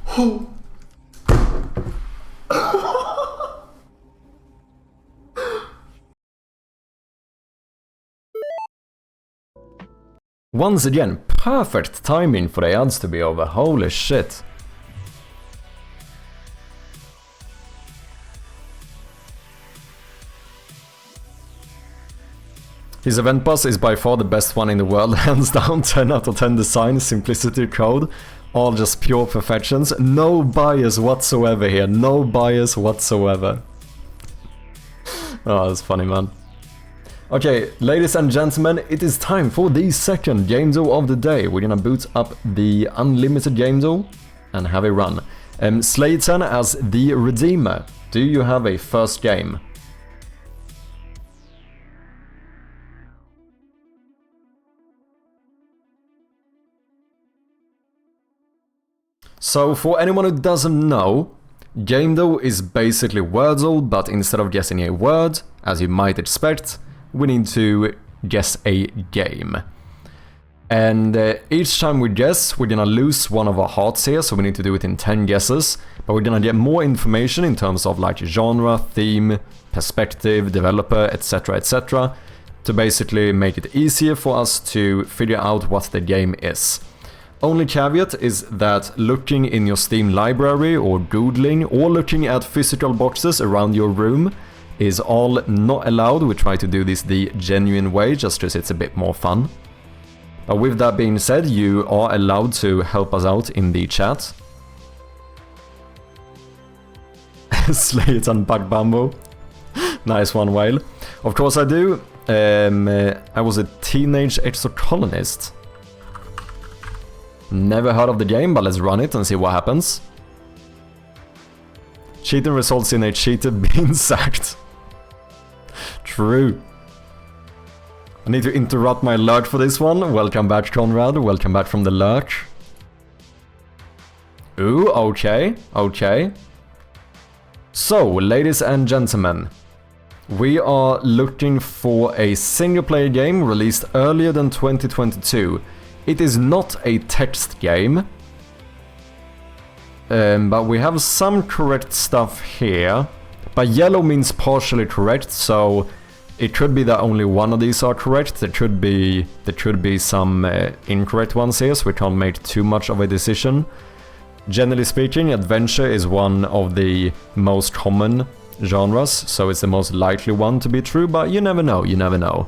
Oh. Once again, perfect timing for the ads to be over, holy shit. His event bus is by far the best one in the world, hands down, 10 out of 10 design, simplicity, code. All just pure perfections. No bias whatsoever here. No bias whatsoever. Oh, that's funny, man. Okay, ladies and gentlemen, it is time for the second game zoo of the day. We're gonna boot up the unlimited game zoo and have a run. Slayton as the Redeemer. Do you have a first game? So, for anyone who doesn't know, gamedev is basically Wordle, but instead of guessing a word, as you might expect, we need to guess a game. And each time we guess, we're gonna lose one of our hearts here, so we need to do it in 10 guesses. But we're gonna get more information in terms of like genre, theme, perspective, developer, etc, etc, to basically make it easier for us to figure out what the game is. Only caveat is that looking in your Steam library or Googling or looking at physical boxes around your room is all not allowed. We try to do this the genuine way just because it's a bit more fun. But with that being said, you are allowed to help us out in the chat. Slay it on Bug Bamboo. Nice one, Whale. Of course I do. I was a teenage exocolonist. Never heard of the game, but let's run it and see what happens. Cheating results in a cheater being sacked. True. I need to interrupt my lurk for this one. Welcome back, Conrad. Welcome back from the lurk. Ooh, okay, okay. So, ladies and gentlemen, we are looking for a single-player game released earlier than 2022. It is not a text game, but we have some correct stuff here. But yellow means partially correct, so it could be that only one of these are correct. There could be some incorrect ones here, so we can't make too much of a decision. Generally speaking, adventure is one of the most common genres, so it's the most likely one to be true, but you never know, you never know.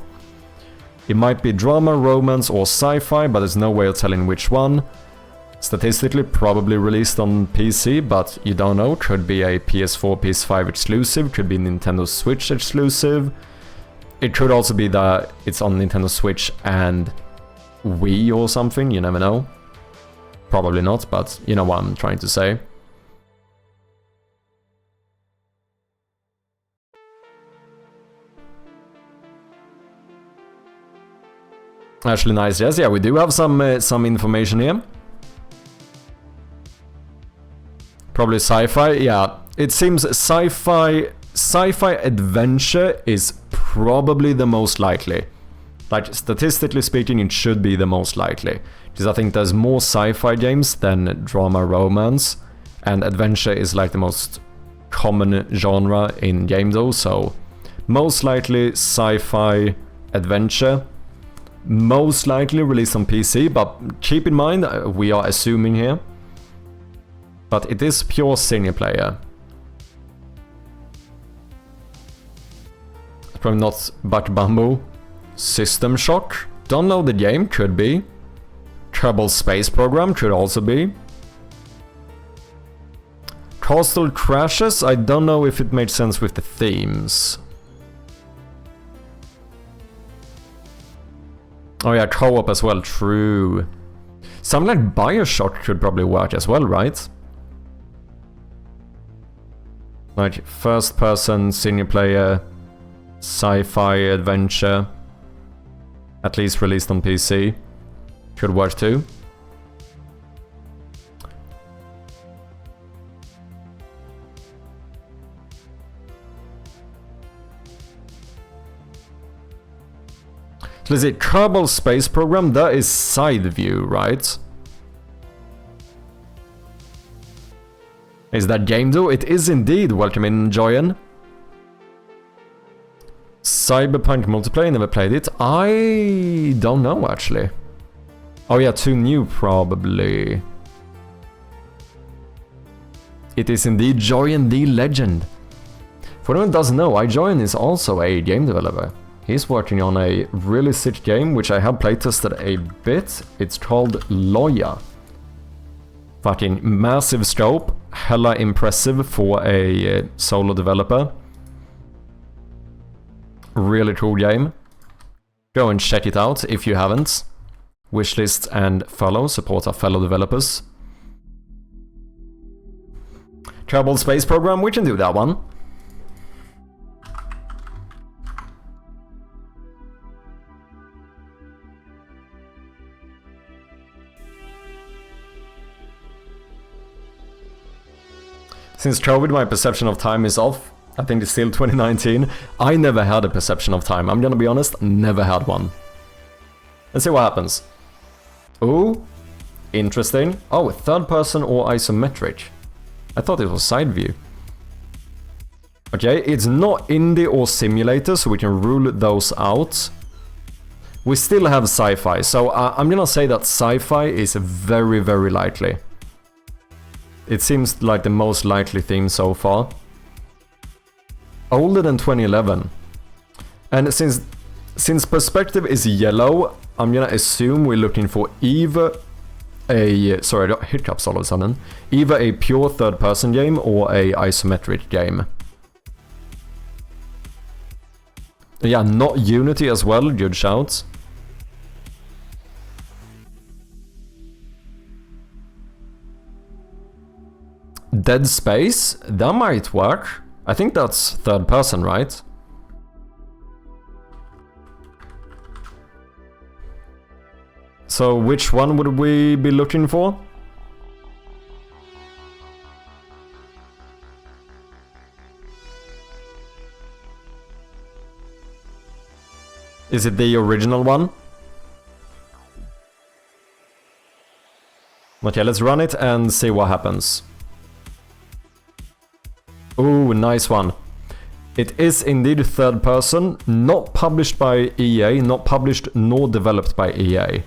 It might be drama, romance, or sci-fi, but there's no way of telling which one. Statistically, probably released on PC, but you don't know. Could be a PS4, PS5 exclusive, could be Nintendo Switch exclusive. It could also be that it's on Nintendo Switch and Wii or something, you never know. Probably not, but you know what I'm trying to say. Actually, nice. Yes, yeah, we do have some information here. Probably sci-fi. Yeah, it seems sci-fi adventure is probably the most likely. Like, statistically speaking, it should be the most likely. Because I think there's more sci-fi games than drama romance, and adventure is like the most common genre in game though, so most likely sci-fi adventure. Most likely released on PC, but keep in mind, we are assuming here. But it is pure single player. It's probably not Bug Bamboo. System Shock? Don't know the game, could be. Kerbal Space Program could also be. Castle Crashes? I don't know if it made sense with the themes. Oh yeah, co-op as well, true. Something like Bioshock could probably work as well, right? Like first person, single player, sci-fi adventure. At least released on PC. Could work too. So let's see, Kerbal Space Program, that is side view, right? Is that game though? It is indeed. Welcome in, Joyan. Cyberpunk multiplayer, never played it. I don't know actually. Oh yeah, too new probably. It is indeed Joyan the Legend. For anyone who doesn't know, Joyan is also a game developer. He's working on a really sick game, which I have playtested a bit. It's called Loya. Fucking massive scope, hella impressive for a solo developer. Really cool game. Go and check it out if you haven't. Wishlist and follow, support our fellow developers. Kerbal Space Program, we can do that one. Since COVID, my perception of time is off. I think it's still 2019. I never had a perception of time. I'm gonna be honest, never had one. Let's see what happens. Oh, interesting. Oh, third person or isometric. I thought it was side view. Okay, it's not indie or simulator, so we can rule those out. We still have sci-fi, so I'm gonna say that sci-fi is very, very likely. It seems like the most likely theme so far. Older than 2011. And since perspective is yellow, I'm gonna assume we're looking for either a... Sorry, I got hiccups all of a sudden. Either a pure third-person game or a isometric game. Yeah, not Unity as well, good shout. Dead Space, that might work. I think that's third person, right? So which one would we be looking for? Is it the original one? Okay, let's run it and see what happens. Ooh, nice one. It is indeed third person, not published by EA, not published nor developed by EA.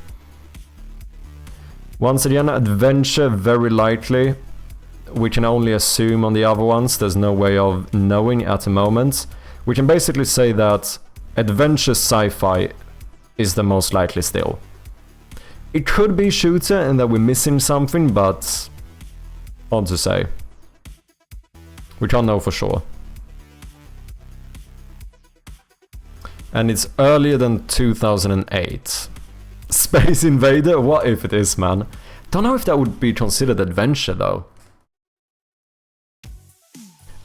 Once again, adventure, very likely. We can only assume on the other ones, there's no way of knowing at the moment. We can basically say that adventure sci-fi is the most likely still. It could be shooter and that we're missing something, but hard to say. We can't know for sure. And it's earlier than 2008. Space Invader? What if it is, man? Don't know if that would be considered adventure, though.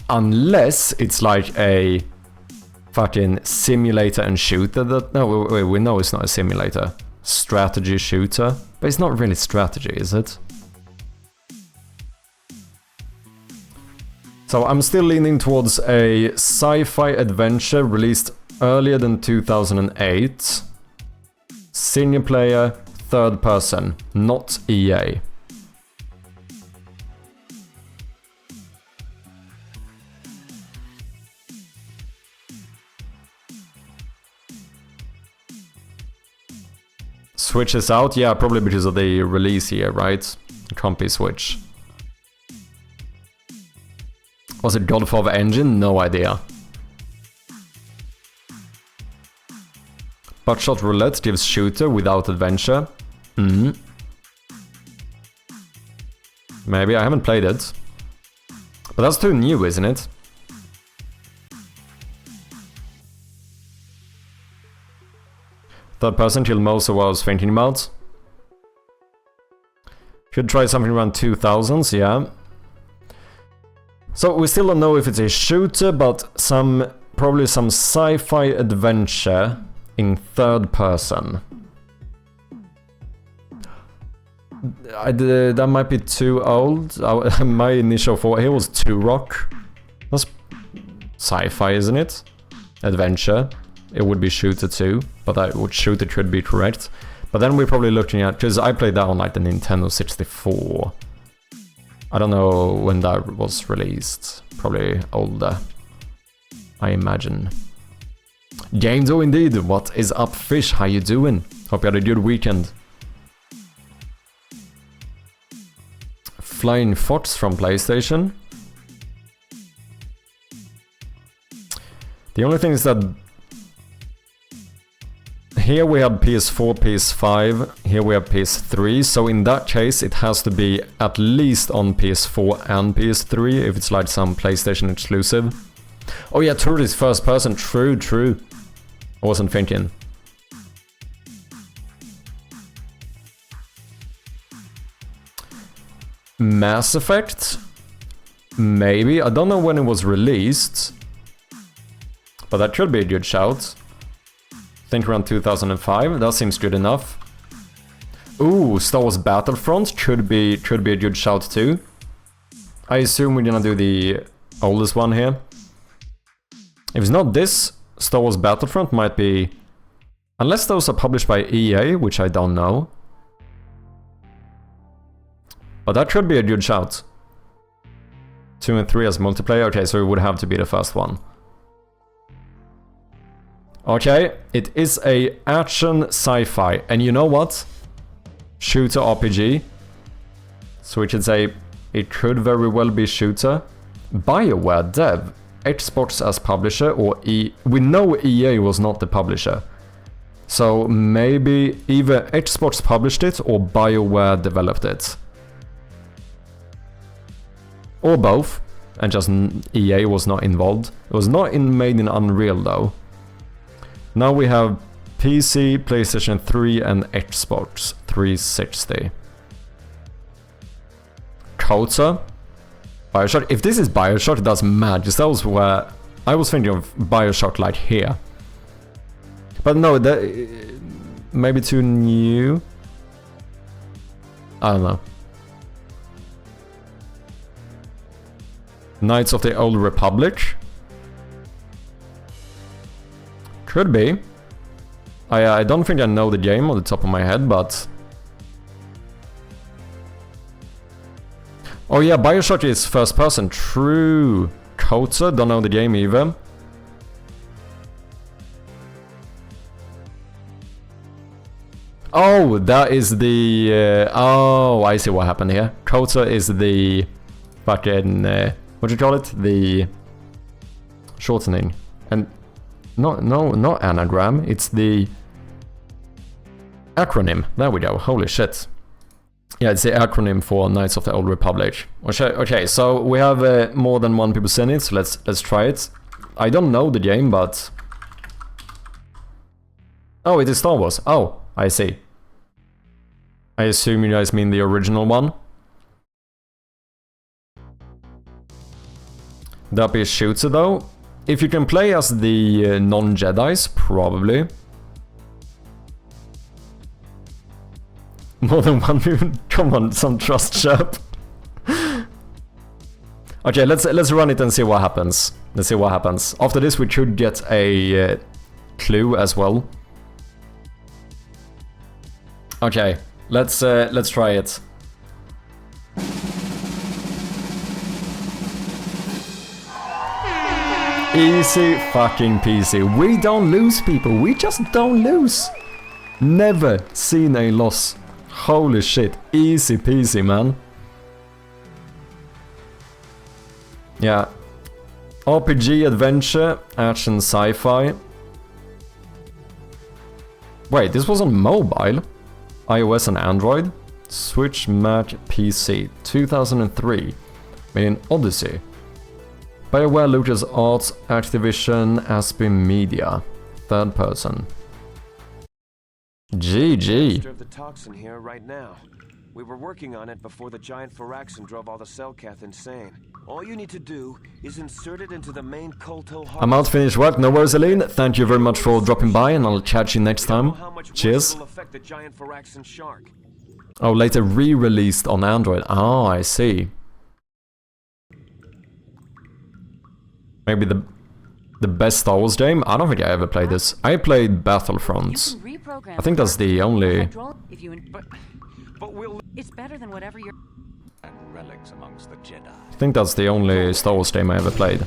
Unless it's like a fucking simulator and shooter that... No, wait, we know it's not a simulator. Strategy shooter. But it's not really strategy, is it? So I'm still leaning towards a sci-fi adventure released earlier than 2008. Single player, third person, not EA. Switch is out? Yeah, probably because of the release here, right? It can't be Switch. Was it Godfather Engine? No idea. Buckshot Roulette gives shooter without adventure. Maybe, I haven't played it. But that's too new, isn't it? Third person killed most of what I was thinking about. Should try something around 2000s, yeah. So we still don't know if it's a shooter, but probably some sci-fi adventure in third person. That might be too old. My initial thought here was Turok. That's sci-fi, isn't it? Adventure. It would be shooter too, but shooter could be correct. But then we're probably looking at, because I played that on like the Nintendo 64. I don't know when that was released. Probably older, I imagine. Gamedev indeed. What is up, Fish? How you doing? Hope you had a good weekend. Flying Fox from PlayStation. The only thing is that here we have PS4, PS5, here we have PS3, so in that case it has to be at least on PS4 and PS3 if it's like some PlayStation exclusive. Oh yeah, Turret is first person, true. I wasn't thinking. Mass Effect? Maybe, I don't know when it was released, but that should be a good shout. Think around 2005, that seems good enough. Ooh, Star Wars Battlefront could be a good shout too. I assume we're gonna do the oldest one here. If it's not this, Star Wars Battlefront might be... Unless those are published by EA, which I don't know. But that should be a good shout. 2 and 3 as multiplayer, okay, so it would have to be the first one. Okay, it is a action sci-fi, and you know what? Shooter RPG. So we should say it could very well be shooter. BioWare dev, Xbox as publisher, or we know EA was not the publisher. So maybe either Xbox published it or BioWare developed it. Or both, and just EA was not involved. It was not made in Unreal though. Now we have PC, PlayStation 3 and Xbox 360. Kota? Bioshock? If this is Bioshock, that's mad, because that was where... I was thinking of Bioshock like here. But no, that... maybe too new? I don't know. Knights of the Old Republic? Could be. I don't think I know the game on the top of my head, but... Oh yeah, Bioshock is first person, true. Kota, don't know the game either. Oh, that is the... oh, I see what happened here. Kota is the... fucking... what do you call it? The... shortening. And... not anagram, it's the... acronym. There we go, holy shit. Yeah, it's the acronym for Knights of the Old Republic. Okay, so we have more than one people seen it, so let's try it. I don't know the game, but... oh, it is Star Wars. Oh, I see. I assume you guys mean the original one. That'd be a shooter though. If you can play as the non-Jedis, probably. More than one people. Come on, some trust chirp. Okay, let's run it and see what happens. Let's see what happens. After this, we should get a clue as well. Okay, let's try it. Easy fucking peasy. We don't lose, people. We just don't lose. Never seen a loss. Holy shit. Easy peasy, man. Yeah. RPG, adventure, action, sci-fi. Wait, this was on mobile? iOS and Android? Switch, Mac, PC. 2003. Made in Odyssey. BioWare, LucasArts, Activision, Aspen Media. Third person. GG. The toxin here right now. We were working on it before the giant Firaxin drove all the Cellcath insane. All you need to do is insert it into the main Kolto hard. I'm out, finished work. No worries, Aline. Thank you very much for dropping by, and I'll catch you next time. Cheers. Oh, later re-released on Android. Oh, I see. Maybe the best Star Wars game? I don't think I ever played this. I played Battlefront. I think that's the only... It's better than whatever you're... And relics amongst the Jedi. I think that's the only Star Wars game I ever played.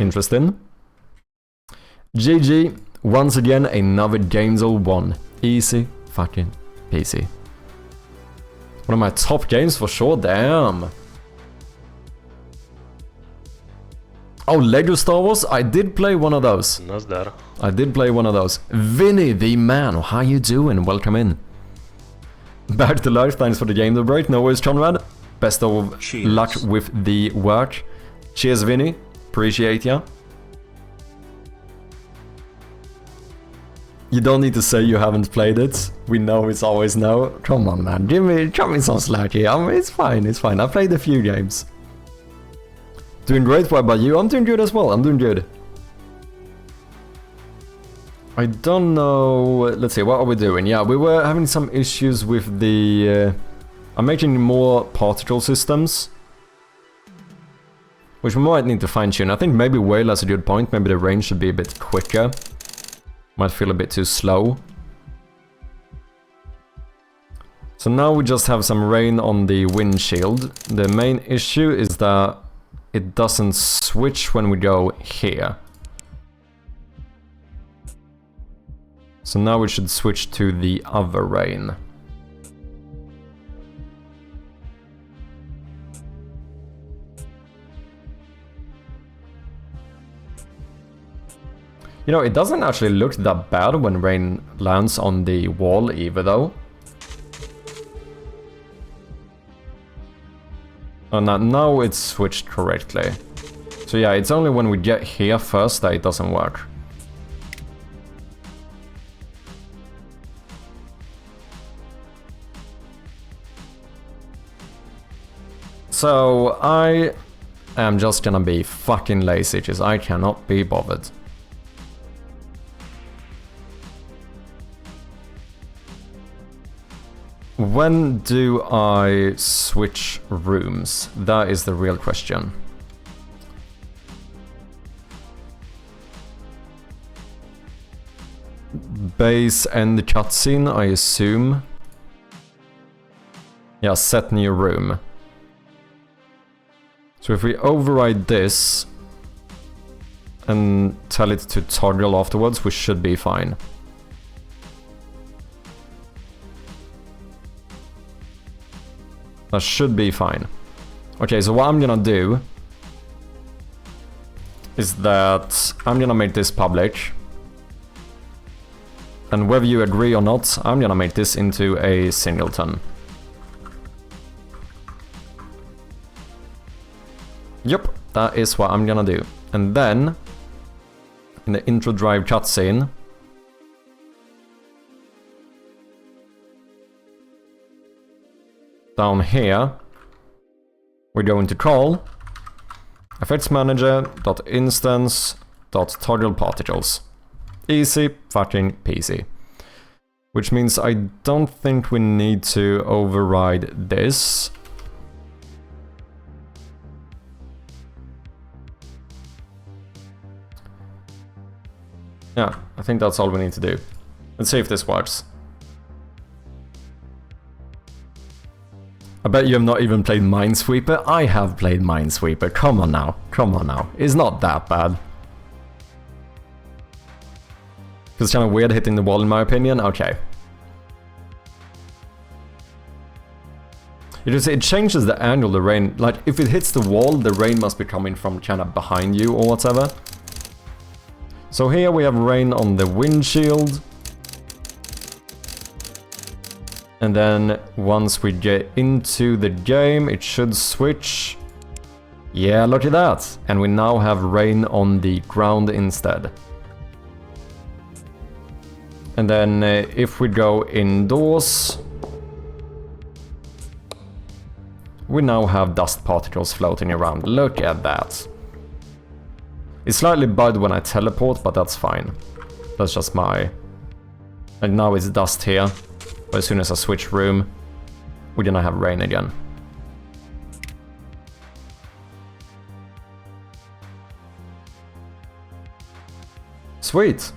Interesting. GG. Once again, another Gamesol 1. Easy fucking peasy. One of my top games for sure, damn. Oh, Lego Star Wars? I did play one of those. Nazdar. I did play one of those. Vinny the man, how you doing? Welcome in. Back to life, thanks for the game break. No worries, Conrad. Best of Cheers. luck with the work. Cheers, Vinny. Appreciate ya. You don't need to say you haven't played it. We know it's always no. Come on, man. Cut me some slack here. I mean, it's fine, it's fine. I played a few games. Doing great, what about you? I'm doing good as well, I'm doing good. I don't know... Let's see, what are we doing? Yeah, we were having some issues with the... I'm making more particle systems. Which we might need to fine-tune. I think maybe Whale has a good point. Maybe the range should be a bit quicker. Might feel a bit too slow. So now we just have some rain on the windshield. The main issue is that it doesn't switch when we go here. So now we should switch to the other rain. You know, it doesn't actually look that bad when rain lands on the wall either, though. Oh, now it's switched correctly. So yeah, it's only when we get here first that it doesn't work. So I am just gonna be fucking lazy, because I cannot be bothered. When do I switch rooms? That is the real question. Base and cutscene, I assume. Yeah, set new room. So if we override this and tell it to toggle afterwards, we should be fine. That should be fine. Okay, so what I'm gonna do is that I'm gonna make this public. And whether you agree or not, I'm gonna make this into a singleton. Yep, that is what I'm gonna do. And then, in the intro drive cutscene, down here, we're going to call effectsmanager.instance.toggleparticles. Easy fucking peasy. Which means I don't think we need to override this. Yeah, I think that's all we need to do. Let's see if this works. I bet you have not even played Minesweeper. I have played Minesweeper. Come on now. Come on now. It's not that bad. It's kind of weird hitting the wall in my opinion. Okay. It changes the angle the rain... Like, if it hits the wall, the rain must be coming from kind of behind you or whatever. So here we have rain on the windshield. And then once we get into the game, it should switch. Yeah, look at that. And we now have rain on the ground instead. And then if we go indoors, we now have dust particles floating around. Look at that. It's slightly bugged when I teleport, but that's fine. That's just my... And now it's dust here. But as soon as I switch room, we're gonna have rain again. Sweet!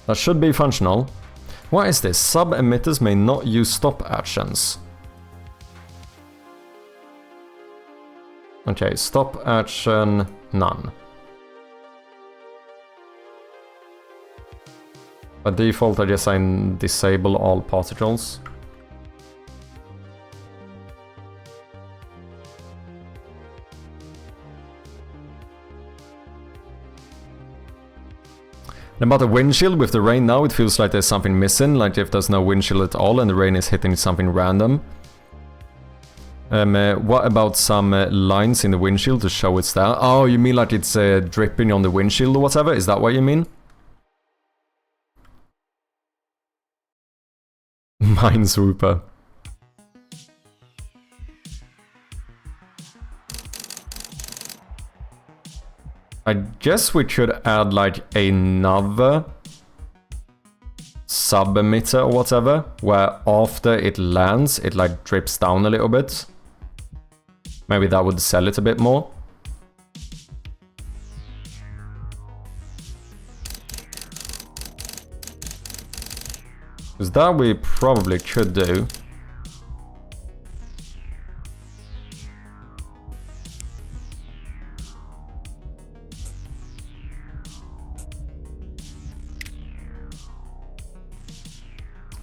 That should be functional. What is this? Sub-emitters may not use stop actions. Okay, stop action, none. By default, I guess I disable all particles. And about the windshield, with the rain now, it feels like there's something missing, like if there's no windshield at all and the rain is hitting something random. What about some lines in the windshield to show it's there? Oh, you mean like it's dripping on the windshield or whatever? Is that what you mean? Minesweeper. I guess we should add like another sub-emitter or whatever, where after it lands, it like drips down a little bit. Maybe that would sell it a bit more. Because that we probably could do.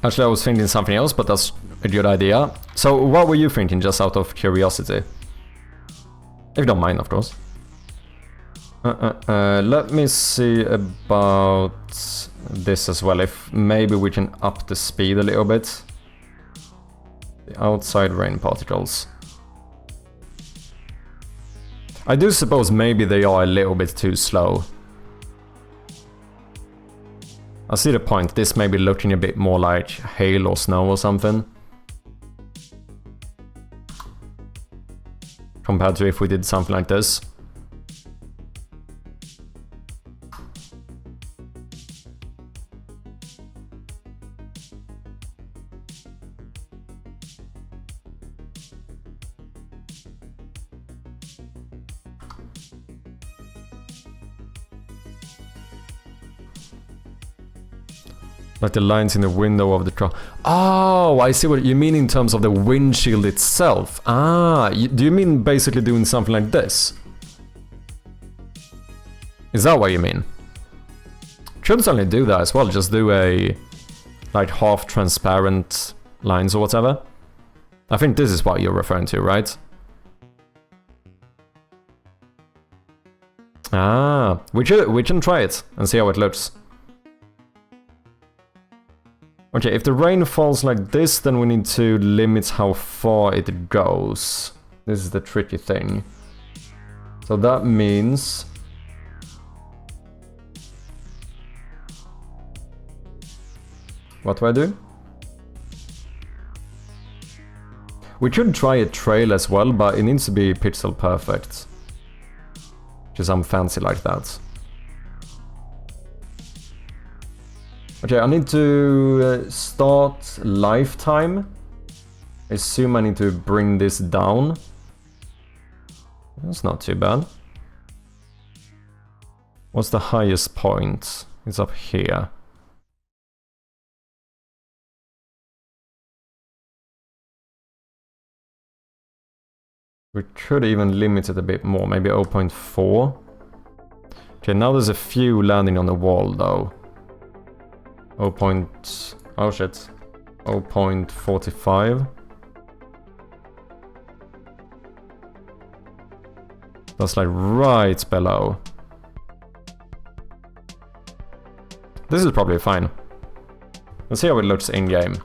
Actually, I was thinking something else, but that's a good idea. So, what were you thinking, just out of curiosity? If you don't mind, of course. Let me see about this as well, if maybe we can up the speed a little bit. The outside rain particles. I do suppose maybe they are a little bit too slow. I see the point, this may be looking a bit more like hail or snow or something. Compared to if we did something like this. Like the lines in the window of the car. Oh, I see what you mean in terms of the windshield itself. Ah, do you mean basically doing something like this? Is that what you mean? Could certainly do that as well, just do a like half transparent lines or whatever. I think this is what you're referring to, right? Ah, we can try it and see how it looks. Okay, if the rain falls like this, then we need to limit how far it goes. This is the tricky thing. So that means... What do I do? We could try a trail as well, but it needs to be pixel perfect. Because I'm fancy like that. Okay, I need to start lifetime. I assume I need to bring this down. That's not too bad. What's the highest point? It's up here. We could even limit it a bit more, maybe 0.4. Okay, now there's a few landing on the wall though. 0.45. That's like right below. This is probably fine. Let's see how it looks in game.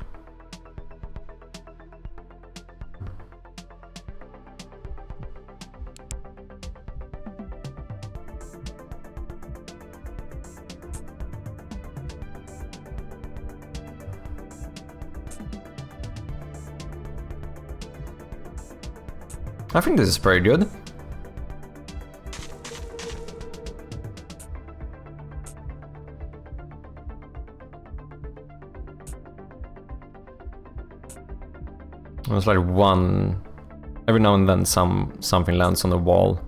I think this is pretty good. It's like one... Every now and then something lands on the wall.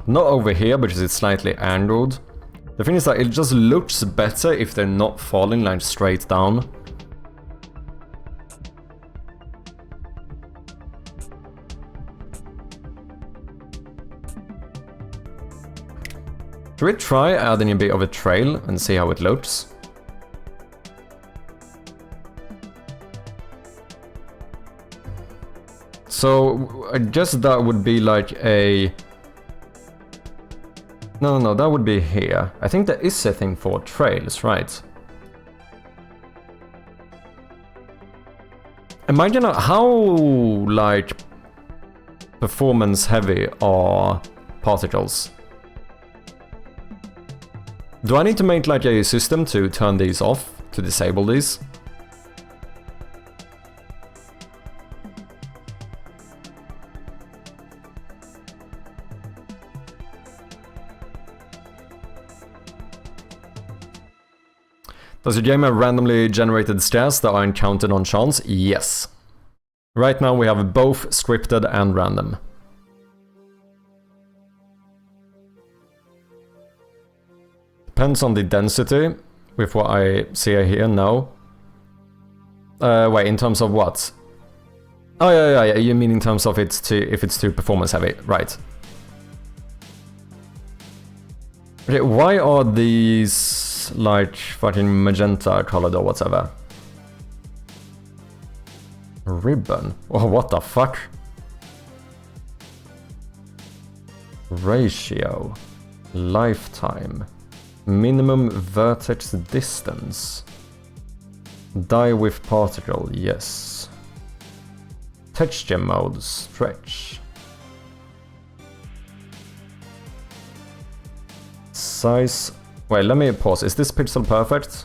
Not over here, because it's slightly angled. The thing is that it just looks better if they're not falling like straight down. Should we try adding a bit of a trail and see how it looks? So I guess that would be like a No, that would be here. I think there is a thing for trails, right? Imagine how, like, performance heavy are particles. Do I need to make like a system to turn these off, to disable these? Does your game have randomly generated stairs that are encountered on chance? Yes. Right now we have both scripted and random. Depends on the density, with what I see here now. Wait, in terms of what? Oh yeah, you mean in terms of if it's too performance heavy, right. Okay, why are these like fucking magenta colored or whatever? Ribbon? Oh, what the fuck? Ratio. Lifetime. Minimum vertex distance. Die with particle, yes. Texture mode, stretch. Size. Wait, let me pause. Is this pixel perfect?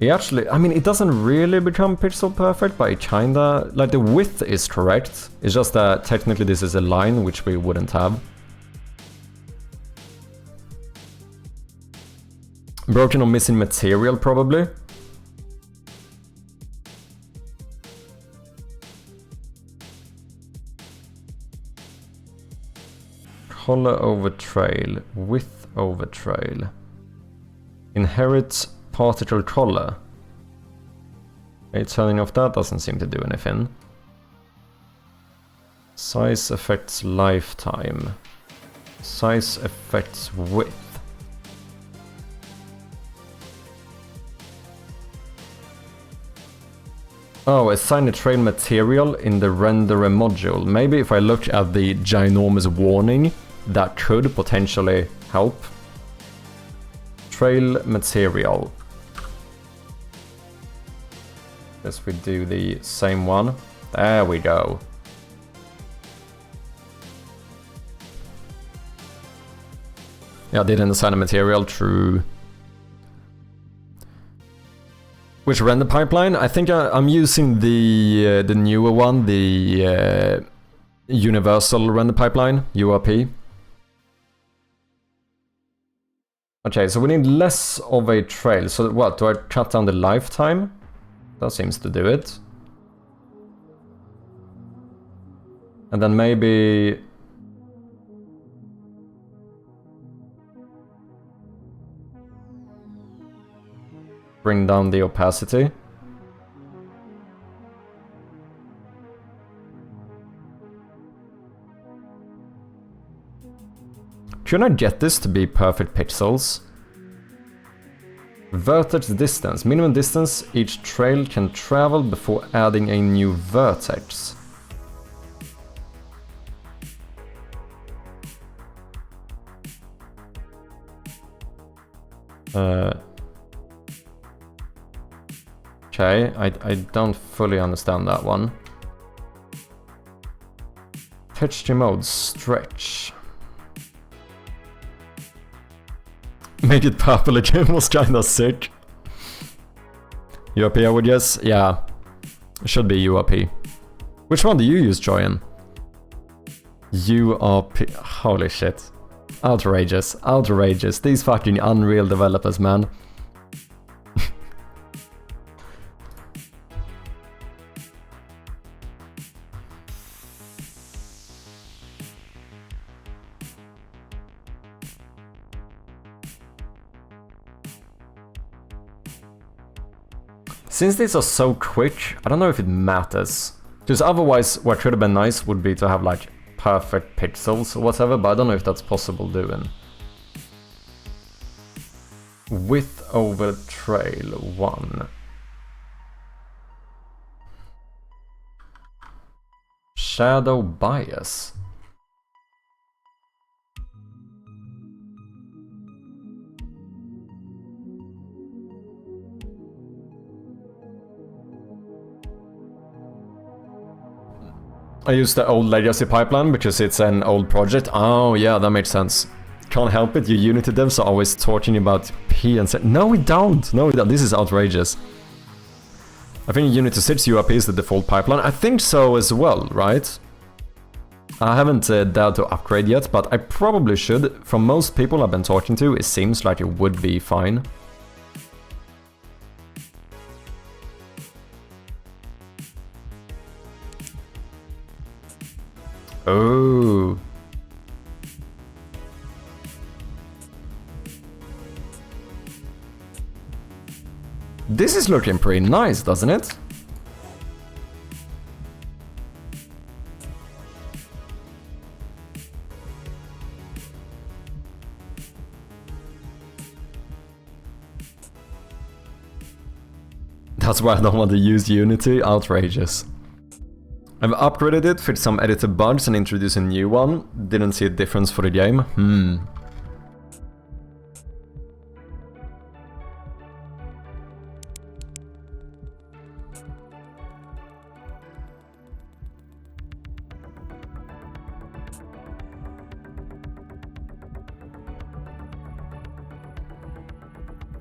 It actually, I mean, it doesn't really become pixel perfect, but it kinda, like the width is correct. It's just that technically this is a line which we wouldn't have. Broken or missing material, probably. Color over trail, width over trail. Inherit particle color. Okay, turning off that doesn't seem to do anything. Size affects lifetime. Size affects width. Oh, assign a trail material in the renderer module. Maybe if I look at the ginormous warning, that could potentially help. Trail material. Guess we do the same one. There we go. Yeah, I didn't assign a material, true. Which render pipeline? I think I'm using the newer one, the universal render pipeline, URP. Okay, so we need less of a trail. So what, do I cut down the lifetime? That seems to do it. And then maybe... bring down the opacity. Should I get this to be perfect pixels? Vertex distance. Minimum distance each trail can travel before adding a new vertex. Okay, I don't fully understand that one. Texture mode, stretch. Make it purple again was kinda sick. URP I would guess? Yeah. It should be URP. Which one do you use, Joyan? URP. Holy shit. Outrageous. Outrageous. These fucking Unreal developers, man. Since these are so quick, I don't know if it matters. Because otherwise, what could have been nice would be to have like perfect pixels or whatever, but I don't know if that's possible doing. Width over trail 1. Shadow bias. I use the old legacy pipeline because it's an old project. Oh yeah, that makes sense. Can't help it, you Unity devs are always talking about P and say, no we don't, no we don't, this is outrageous. I think Unity 6 URP is the default pipeline. I think so as well, right? I haven't dared to upgrade yet, but I probably should. From most people I've been talking to, it seems like it would be fine. Oh. This is looking pretty nice, doesn't it? That's why I don't want to use Unity, outrageous. I've upgraded it, fixed some editor bugs and introduced a new one. Didn't see a difference for the game.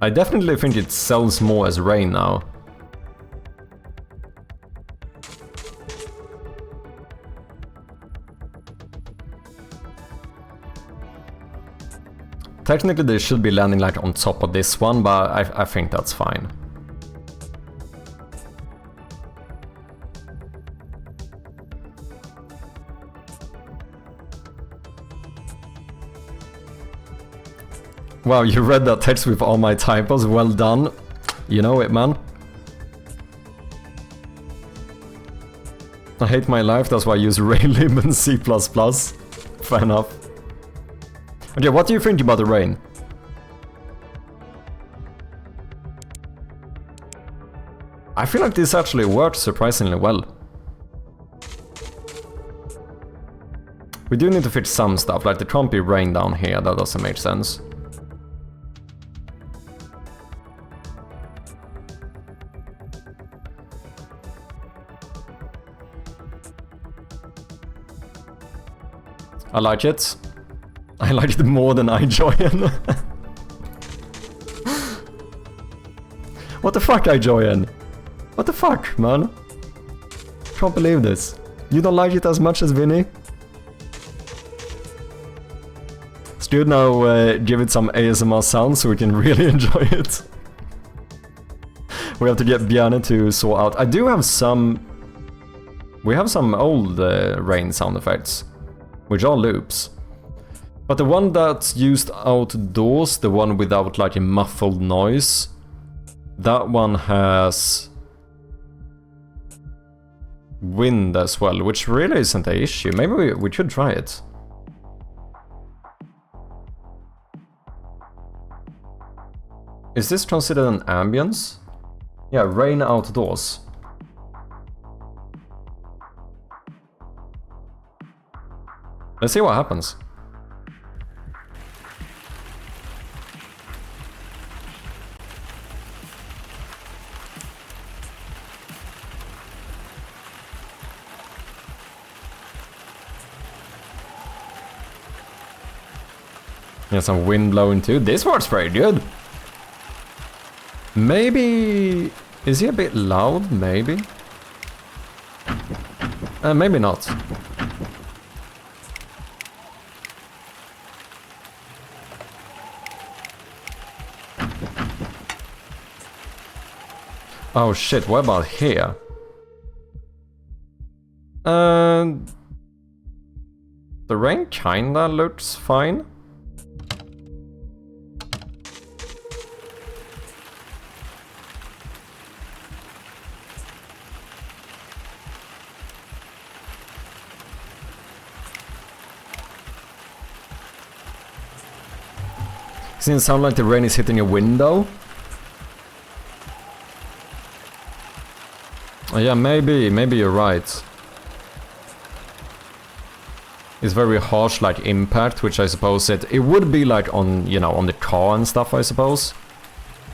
I definitely think it sells more as Rain now. Technically they should be landing like on top of this one, but I think that's fine. Wow, you read that text with all my typos, well done. You know it, man. I hate my life, that's why I use Rainlib and C++. Fair enough. Okay, what do you think about the rain? I feel like this actually works surprisingly well. We do need to fix some stuff, like the can't be rain down here, that doesn't make sense. I like it. I like it more than iJoin. What the fuck, iJoin? What the fuck, man? Can't believe this. You don't like it as much as Vinny? Let's do it now, give it some ASMR sound so we can really enjoy it. We have to get Bjarne to sort out. I do have some... We have some old rain sound effects, which are loops. But the one that's used outdoors, the one without like a muffled noise, that one has wind as well, which really isn't an issue. Maybe we should try it. Is this considered an ambience? Yeah, rain outdoors. Let's see what happens. Yeah, some wind blowing too. This works pretty good. Maybe... Is he a bit loud? Maybe. Maybe not. Oh shit, what about here? The rain kinda looks fine. Doesn't it sound like the rain is hitting your window? Oh, yeah, maybe you're right. It's very harsh, like impact, which I suppose it would be like on, you know, on the car and stuff, I suppose.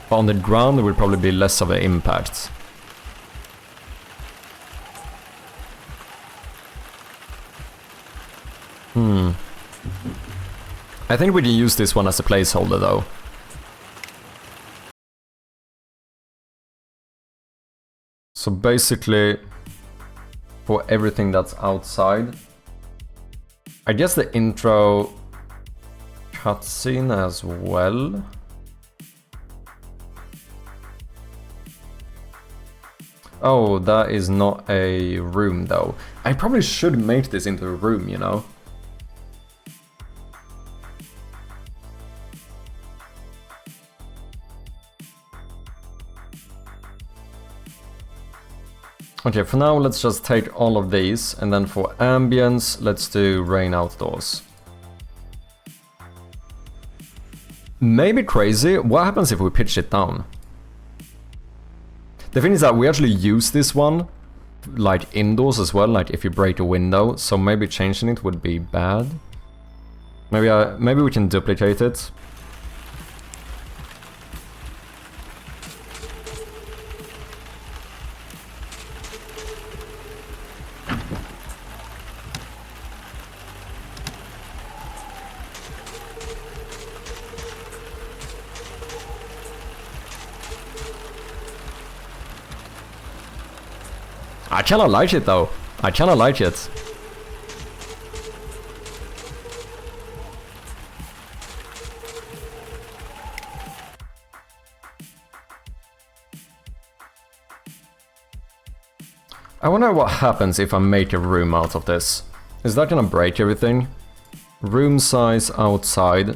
But on the ground, it would probably be less of an impact. I think we can use this one as a placeholder though. So basically, for everything that's outside, I guess the intro cutscene as well. Oh, that is not a room though. I probably should make this into a room, you know? Okay, for now let's just take all of these, and then for ambience, let's do rain outdoors. Maybe crazy, what happens if we pitch it down? The thing is that we actually use this one, like indoors as well, like if you break a window, so maybe changing it would be bad. Maybe we can duplicate it. I kinda like it though. I kinda like it. I wonder what happens if I make a room out of this. Is that gonna break everything? Room size outside.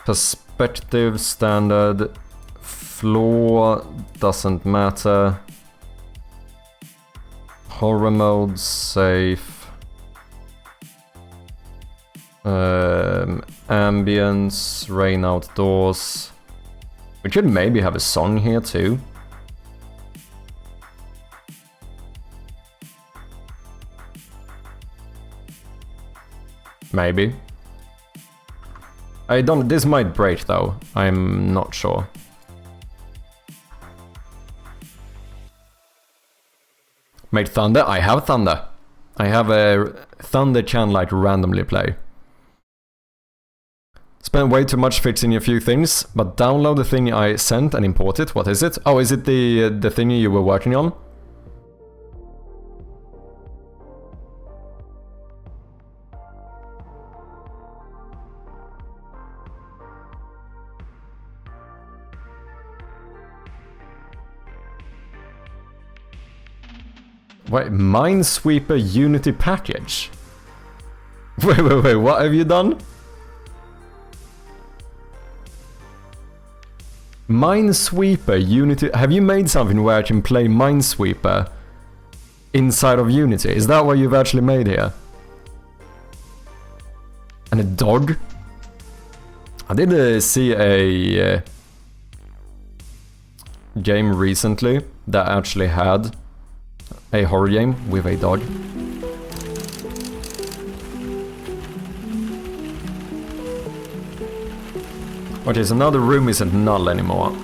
Perspective standard. Floor doesn't matter. Horror mode, safe. Ambience, rain outdoors. We could maybe have a song here too. Maybe. This might break though, I'm not sure. Made thunder? I have thunder. I have a thunder can like randomly play. Spend way too much fixing a few things, but download the thing I sent and import it. What is it? Oh, is it the thingy you were working on? Wait, Minesweeper Unity package? Wait, what have you done? Minesweeper Unity... Have you made something where I can play Minesweeper inside of Unity? Is that what you've actually made here? And a dog? I did see a game recently that actually had a horror game with a dog. Okay, so now the room isn't null anymore.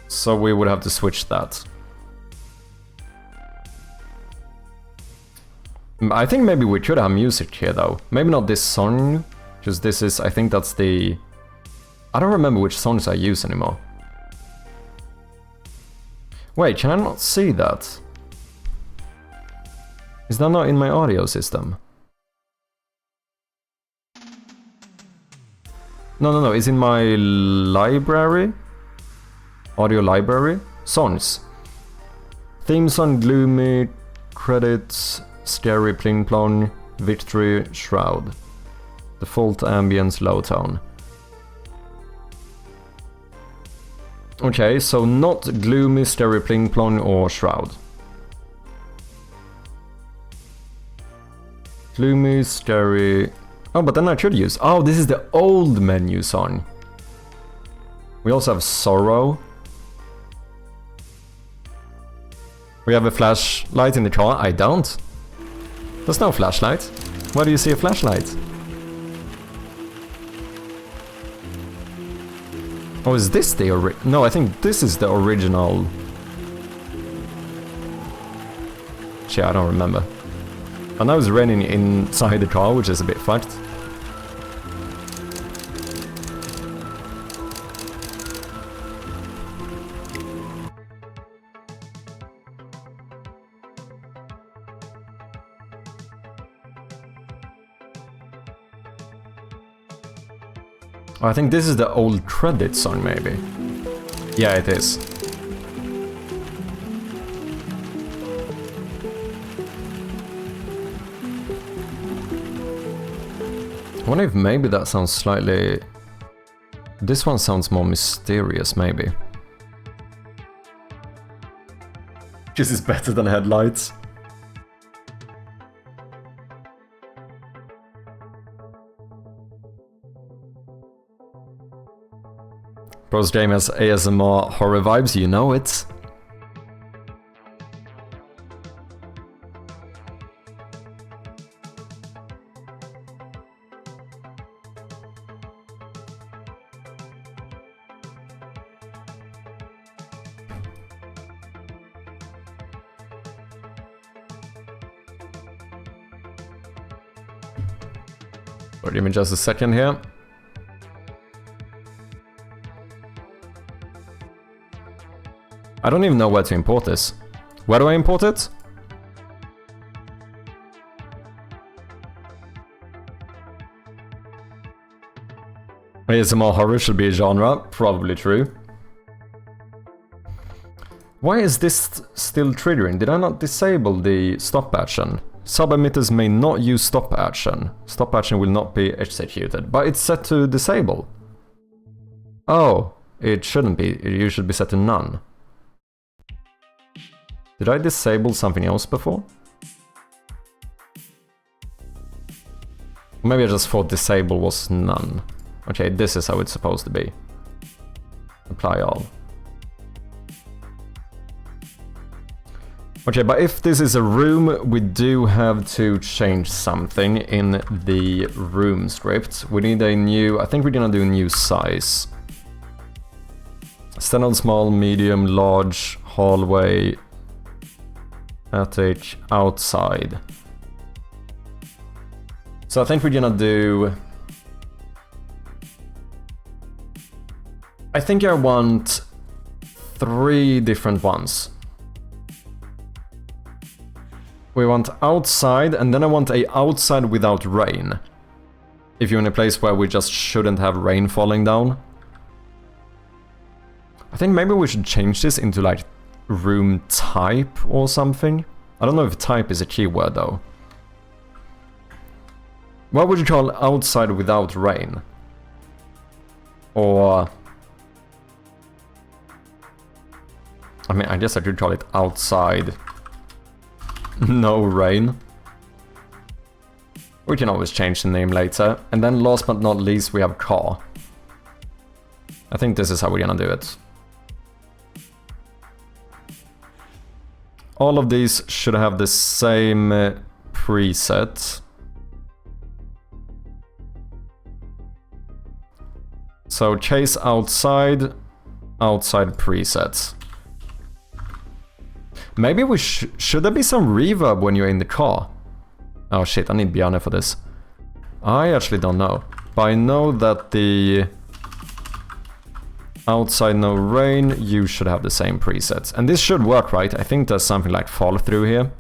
So we would have to switch that. I think maybe we could have music here though. Maybe not this song, because this is, I think that's the... I don't remember which songs I use anymore. Wait, can I not see that? Is that not in my audio system? No, it's in my library. Audio library. Songs. Theme song, gloomy, credits, scary, pling plong, victory, shroud. Default ambience, low tone. Okay, so not gloomy, scary, pling plong, or shroud. Gloomy, scary... Oh, but then I could use... Oh, this is the old menu song. We also have sorrow. We have a flashlight in the car. I don't. There's no flashlight. Where do you see a flashlight? Oh, is this the No, I think this is the original. Actually, I don't remember. But now it's raining inside the car, which is a bit fucked. I think this is the old credit song, maybe. Yeah, it is. I wonder if maybe that sounds slightly... This one sounds more mysterious, maybe. This is better than headlights. Bros game has ASMR horror vibes, you know it. Or give me just a second here. I don't even know where to import this. Where do I import it? ASMR horror should be a genre, probably true. Why is this still triggering? Did I not disable the stop action? Sub emitters may not use stop action. Stop action will not be executed, but it's set to disable. Oh, it shouldn't be. It should be set to none. Did I disable something else before? Maybe I just thought disable was none. Okay, this is how it's supposed to be. Apply all. Okay, but if this is a room, we do have to change something in the room script. We need a new... I think we're gonna do a new size. Standard, small, medium, large, hallway... attic, outside. So I think we're gonna do... I think I want 3 different ones. We want outside, and then I want a outside without rain. If you're in a place where we just shouldn't have rain falling down. I think maybe we should change this into like room type or something. I don't know if type is a keyword though. What would you call outside without rain? Or... I mean, I guess I could call it outside no rain. We can always change the name later. And then last but not least we have car. I think this is how we're gonna do it. All of these should have the same preset. So chase outside, outside presets. Maybe we should there be some reverb when you're in the car? Oh shit, I need Bjarne for this. I actually don't know. But I know that the outside no rain, you should have the same presets. And this should work, right? I think there's something like fall through here.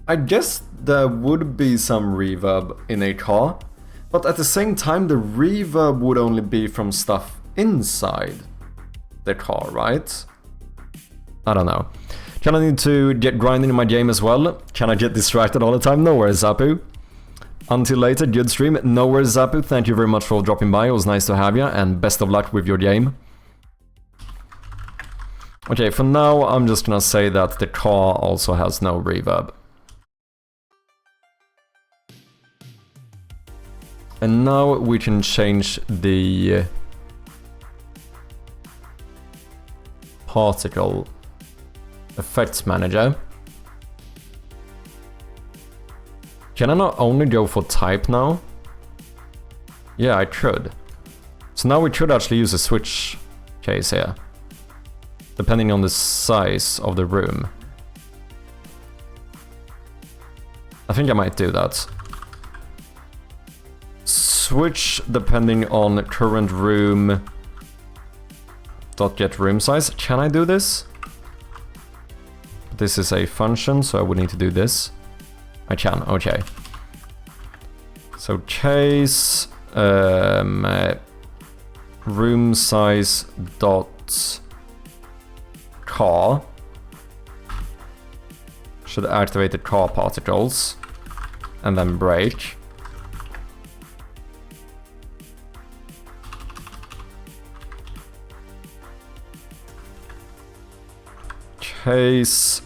I guess there would be some reverb in a car, but at the same time the reverb would only be from stuff inside the car, right? I don't know. Can I need to get grinding in my game as well? Can I get distracted all the time? No worries, Zapu. Until later, good stream. No worries, Zapu. Thank you very much for dropping by. It was nice to have you, and best of luck with your game. Okay, for now, I'm just gonna say that the car also has no reverb. And now we can change the particle effects manager. Can I not only go for type now? Yeah, I could. So now we should actually use a switch case here. Depending on the size of the room. I think I might do that. Switch depending on current room. Dot get room size. Can I do this? This is a function, so I would need to do this. I can, okay. So case room size dot car should activate the car particles and then break. Case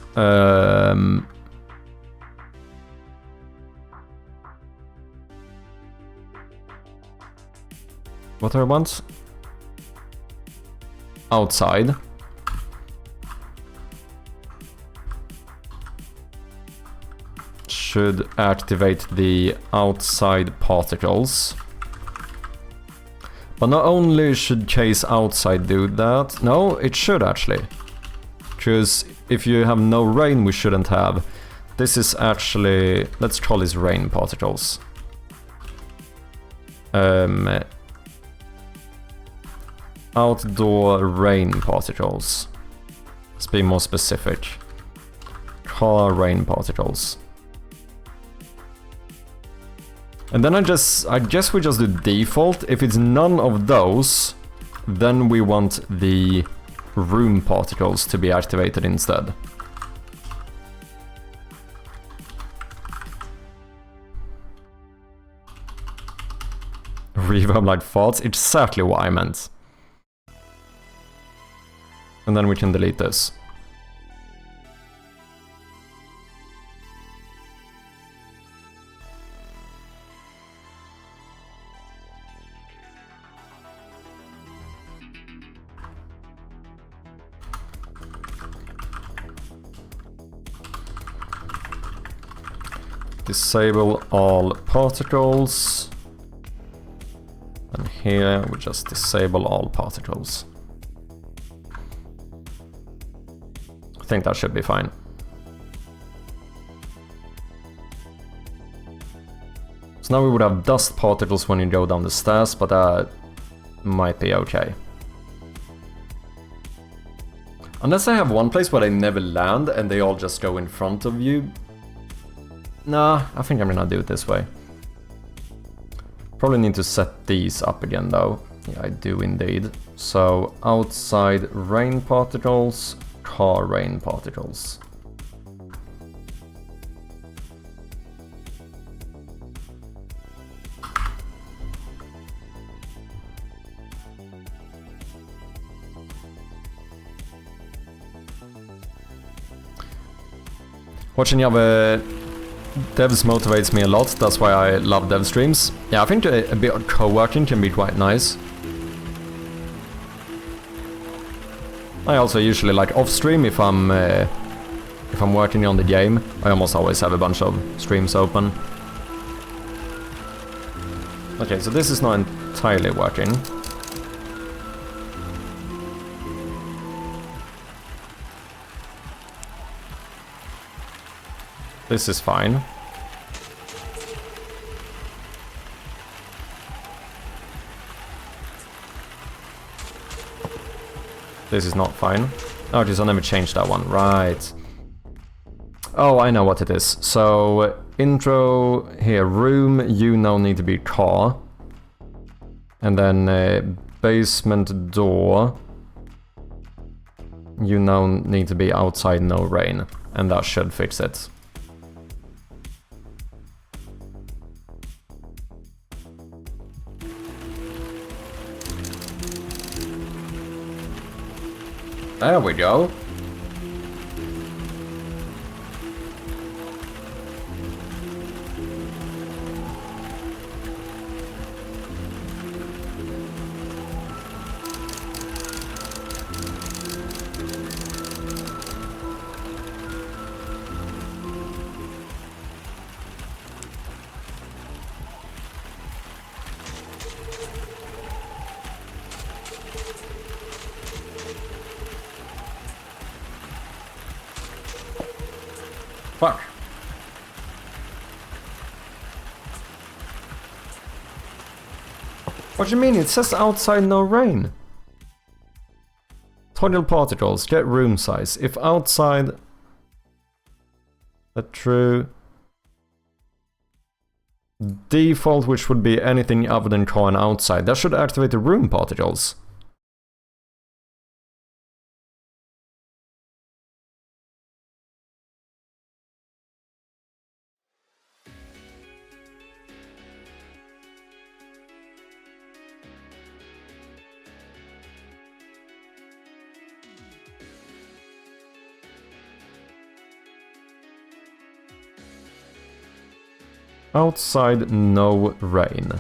what do I want? Outside. Should activate the outside particles. But not only should case outside do that, no, it should actually. Because if you have no rain, we shouldn't have. This is actually, let's call this rain particles. Outdoor rain particles. Let's be more specific. Car rain particles. And then I guess we just do default. If it's none of those, then we want the room particles to be activated instead. Reverb like farts, exactly what I meant. And then we can delete this. Disable all particles. And here we just disable all particles. I think that should be fine. So now we would have dust particles when you go down the stairs, but that might be okay. Unless I have one place where they never land and they all just go in front of you. Nah, I think I'm gonna do it this way. Probably need to set these up again though. Yeah, I do indeed. So outside rain particles, car rain particles. Watching other devs motivates me a lot, that's why I love dev streams. Yeah, I think a bit of co-working can be quite nice. I also usually like off-stream if I'm working on the game. I almost always have a bunch of streams open. Okay, so this is not entirely working. This is fine. This is not fine. Oh, because I never changed that one. Right. Oh, I know what it is. So, intro here, room, you now need to be car. And then basement door. You now need to be outside, no rain. And that should fix it. There we go. Fuck. What do you mean? It says outside no rain. Total particles, get room size. If outside... That's true. Default, which would be anything other than car and outside. That should activate the room particles. Outside, no rain.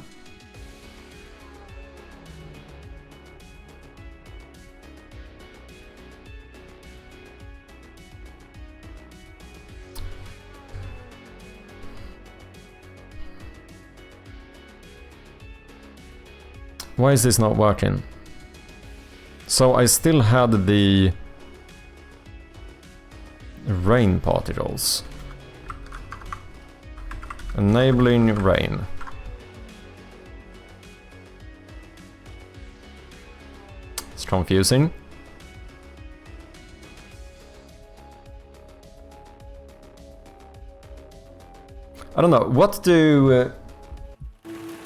Why is this not working? So I still had the rain particles. Enabling rain. It's confusing. I don't know, what do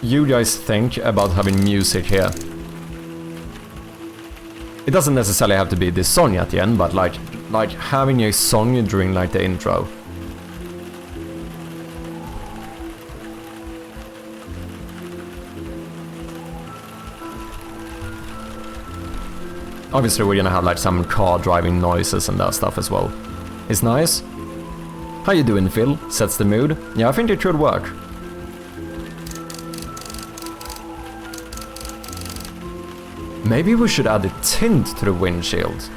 you guys think about having music here? It doesn't necessarily have to be this song at the end, but like having a song during like the intro. Obviously we're gonna have like some car driving noises and that stuff as well. It's nice. How you doing, Phil? Sets the mood. Yeah, I think it could work. Maybe we should add a tint to the windshield.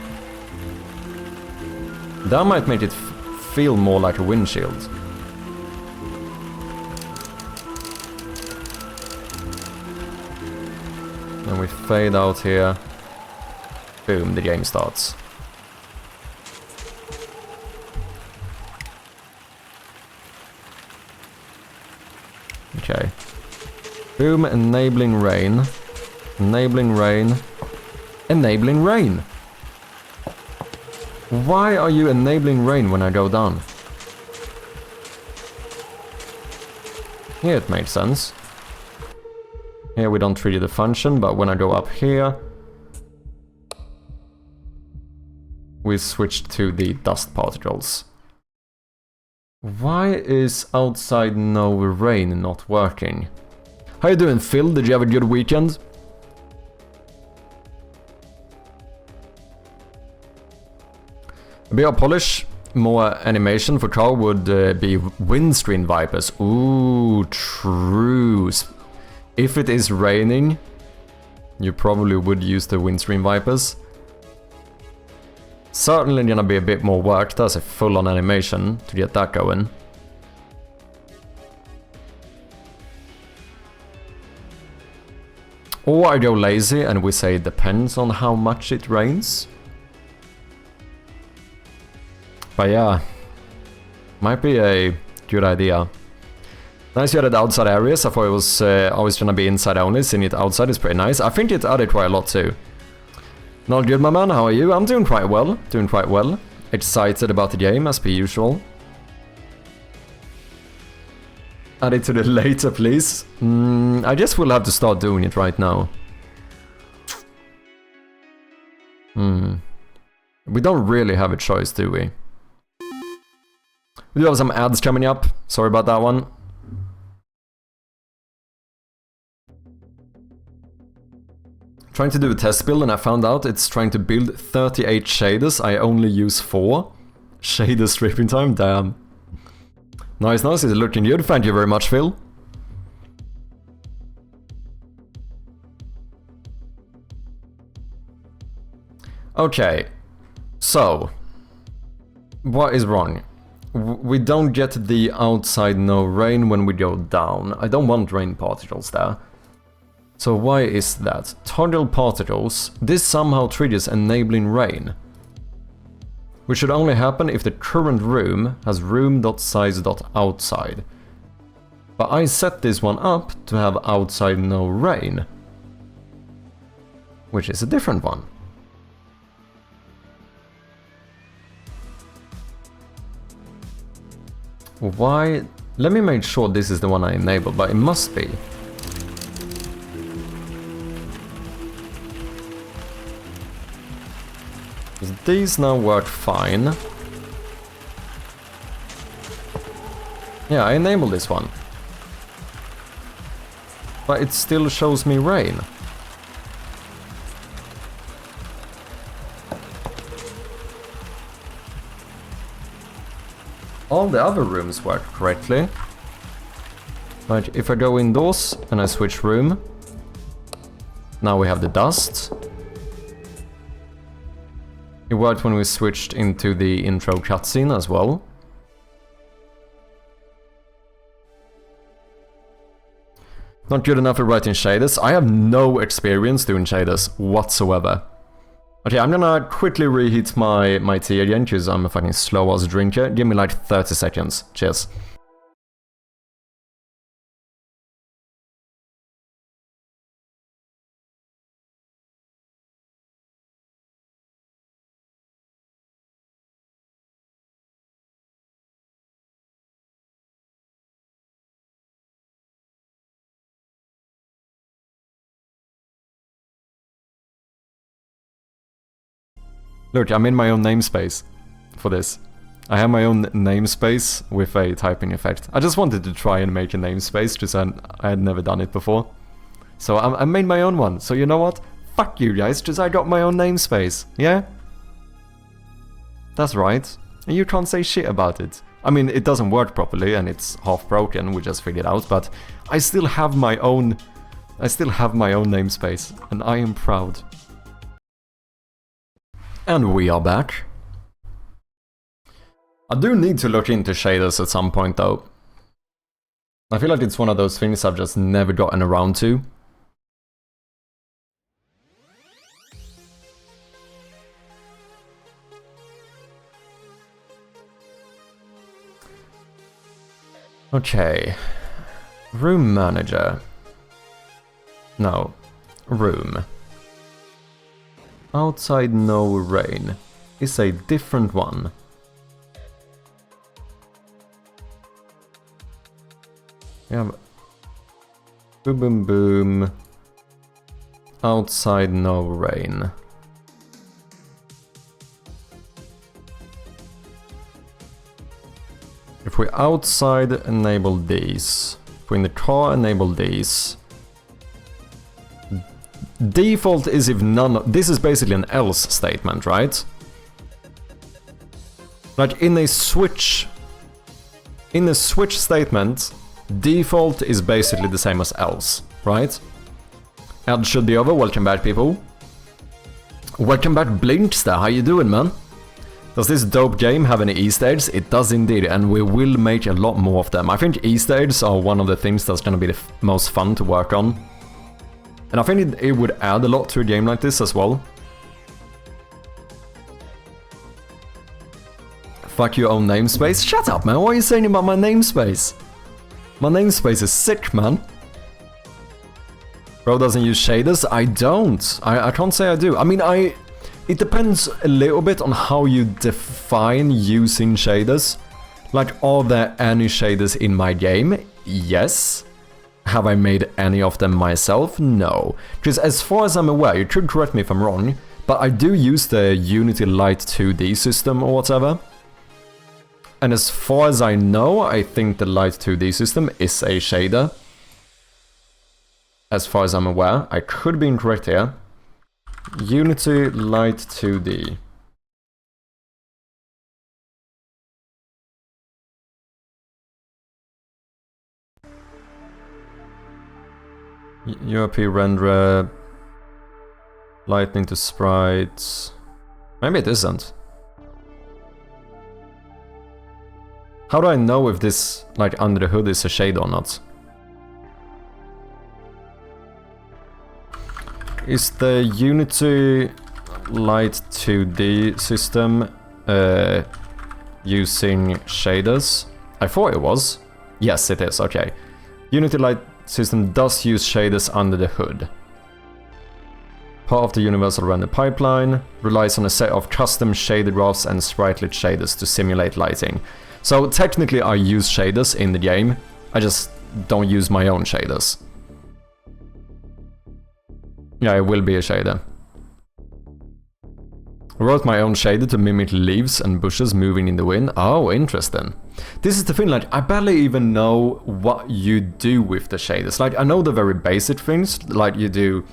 That might make it feel more like a windshield. And we fade out here. Boom, the game starts. Okay. Boom, enabling rain. Enabling rain. Enabling rain! Why are you enabling rain when I go down? Here it makes sense. Here we don't trigger the function, but when I go up here, we switch to the dust particles. Why is outside no rain not working? How you doing, Phil? Did you have a good weekend? A bit of polish, more animation for car would be windscreen wipers. Ooh, true. If it is raining, you probably would use the windscreen wipers. Certainly gonna be a bit more work. That's a full-on animation to get that going. Or I go lazy and we say it depends on how much it rains. But yeah, might be a good idea. Nice you added outside areas. I thought it was always gonna be inside only. Seeing it outside is pretty nice. I think it added quite a lot too. Not good, my man. How are you? I'm doing quite well. Doing quite well. Excited about the game, as per usual. Add it to the later, please. I guess we'll have to start doing it right now. We don't really have a choice, do we? We do have some ads coming up. Sorry about that one. Trying to do a test build and I found out it's trying to build 38 shaders. I only use 4. Shader stripping time, damn. Nice, nice, it's looking good. Thank you very much, Phil. Okay, so what is wrong? We don't get the outside no rain when we go down. I don't want rain particles there. So why is that? Toggle particles. This somehow triggers enabling rain. which should only happen if the current room has room.size.outside. But I set this one up to have outside no rain, which is a different one. Why? Let me make sure this is the one I enabled, but it must be. These now work fine. Yeah, I enabled this one. But it still shows me rain. All the other rooms work correctly. Right, if I go indoors and I switch room, now we have the dust. It worked when we switched into the intro cutscene as well. Not good enough at writing shaders. I have no experience doing shaders whatsoever. Okay, I'm gonna quickly reheat my tea again, because I'm a fucking slow ass drinker. Give me like 30 seconds. Cheers. Look, I made my own namespace for this. I have my own namespace with a typing effect. I just wanted to try and make a namespace, just I had never done it before. So I made my own one. So you know what? Fuck you guys, just I got my own namespace. Yeah? That's right. And you can't say shit about it. I mean, it doesn't work properly and it's half broken, we just figured out, but I still have my own namespace, and I am proud. And we are back. I do need to look into shaders at some point though. I feel like it's one of those things I've just never gotten around to. Okay. Room manager. No. Room. Outside no rain is a different one. We have boom boom boom. Outside no rain. If we outside enable these, if we in the car enable these. Default is if none of, this is basically an else statement, right? Like in a switch statement, default is basically the same as else, right? Ad should be over, welcome back people. Welcome back Blinkster, how you doing man? Does this dope game have any Easter eggs? It does indeed, and we will make a lot more of them. I think Easter eggs are one of the things that's gonna be the most fun to work on. And I think it would add a lot to a game like this as well. Fuck your own namespace? Shut up man, what are you saying about my namespace? My namespace is sick man. Bro doesn't use shaders? I don't. I can't say I do. I mean, it depends a little bit on how you define using shaders. Like, are there any shaders in my game? Yes. Have I made any of them myself? No. Because as far as I'm aware, you could correct me if I'm wrong, but I do use the Unity Light 2D system or whatever. And as far as I know, I think the Light 2D system is a shader. As far as I'm aware, I could be incorrect here. Unity Light 2D. URP renderer, lightning to sprites. Maybe it isn't. How do I know if this, like, under the hood is a shade or not? Is the Unity Light 2D system using shaders. I thought it was. Yes, it is, okay. Unity light system does use shaders under the hood. Part of the universal render pipeline relies on a set of custom shader graphs and spritelet shaders to simulate lighting. So technically I use shaders in the game, I just don't use my own shaders. Yeah, it will be a shader. I wrote my own shader to mimic leaves and bushes moving in the wind. Oh, interesting. This is the thing, like, I barely even know what you do with the shaders. Like, I know the very basic things, like you do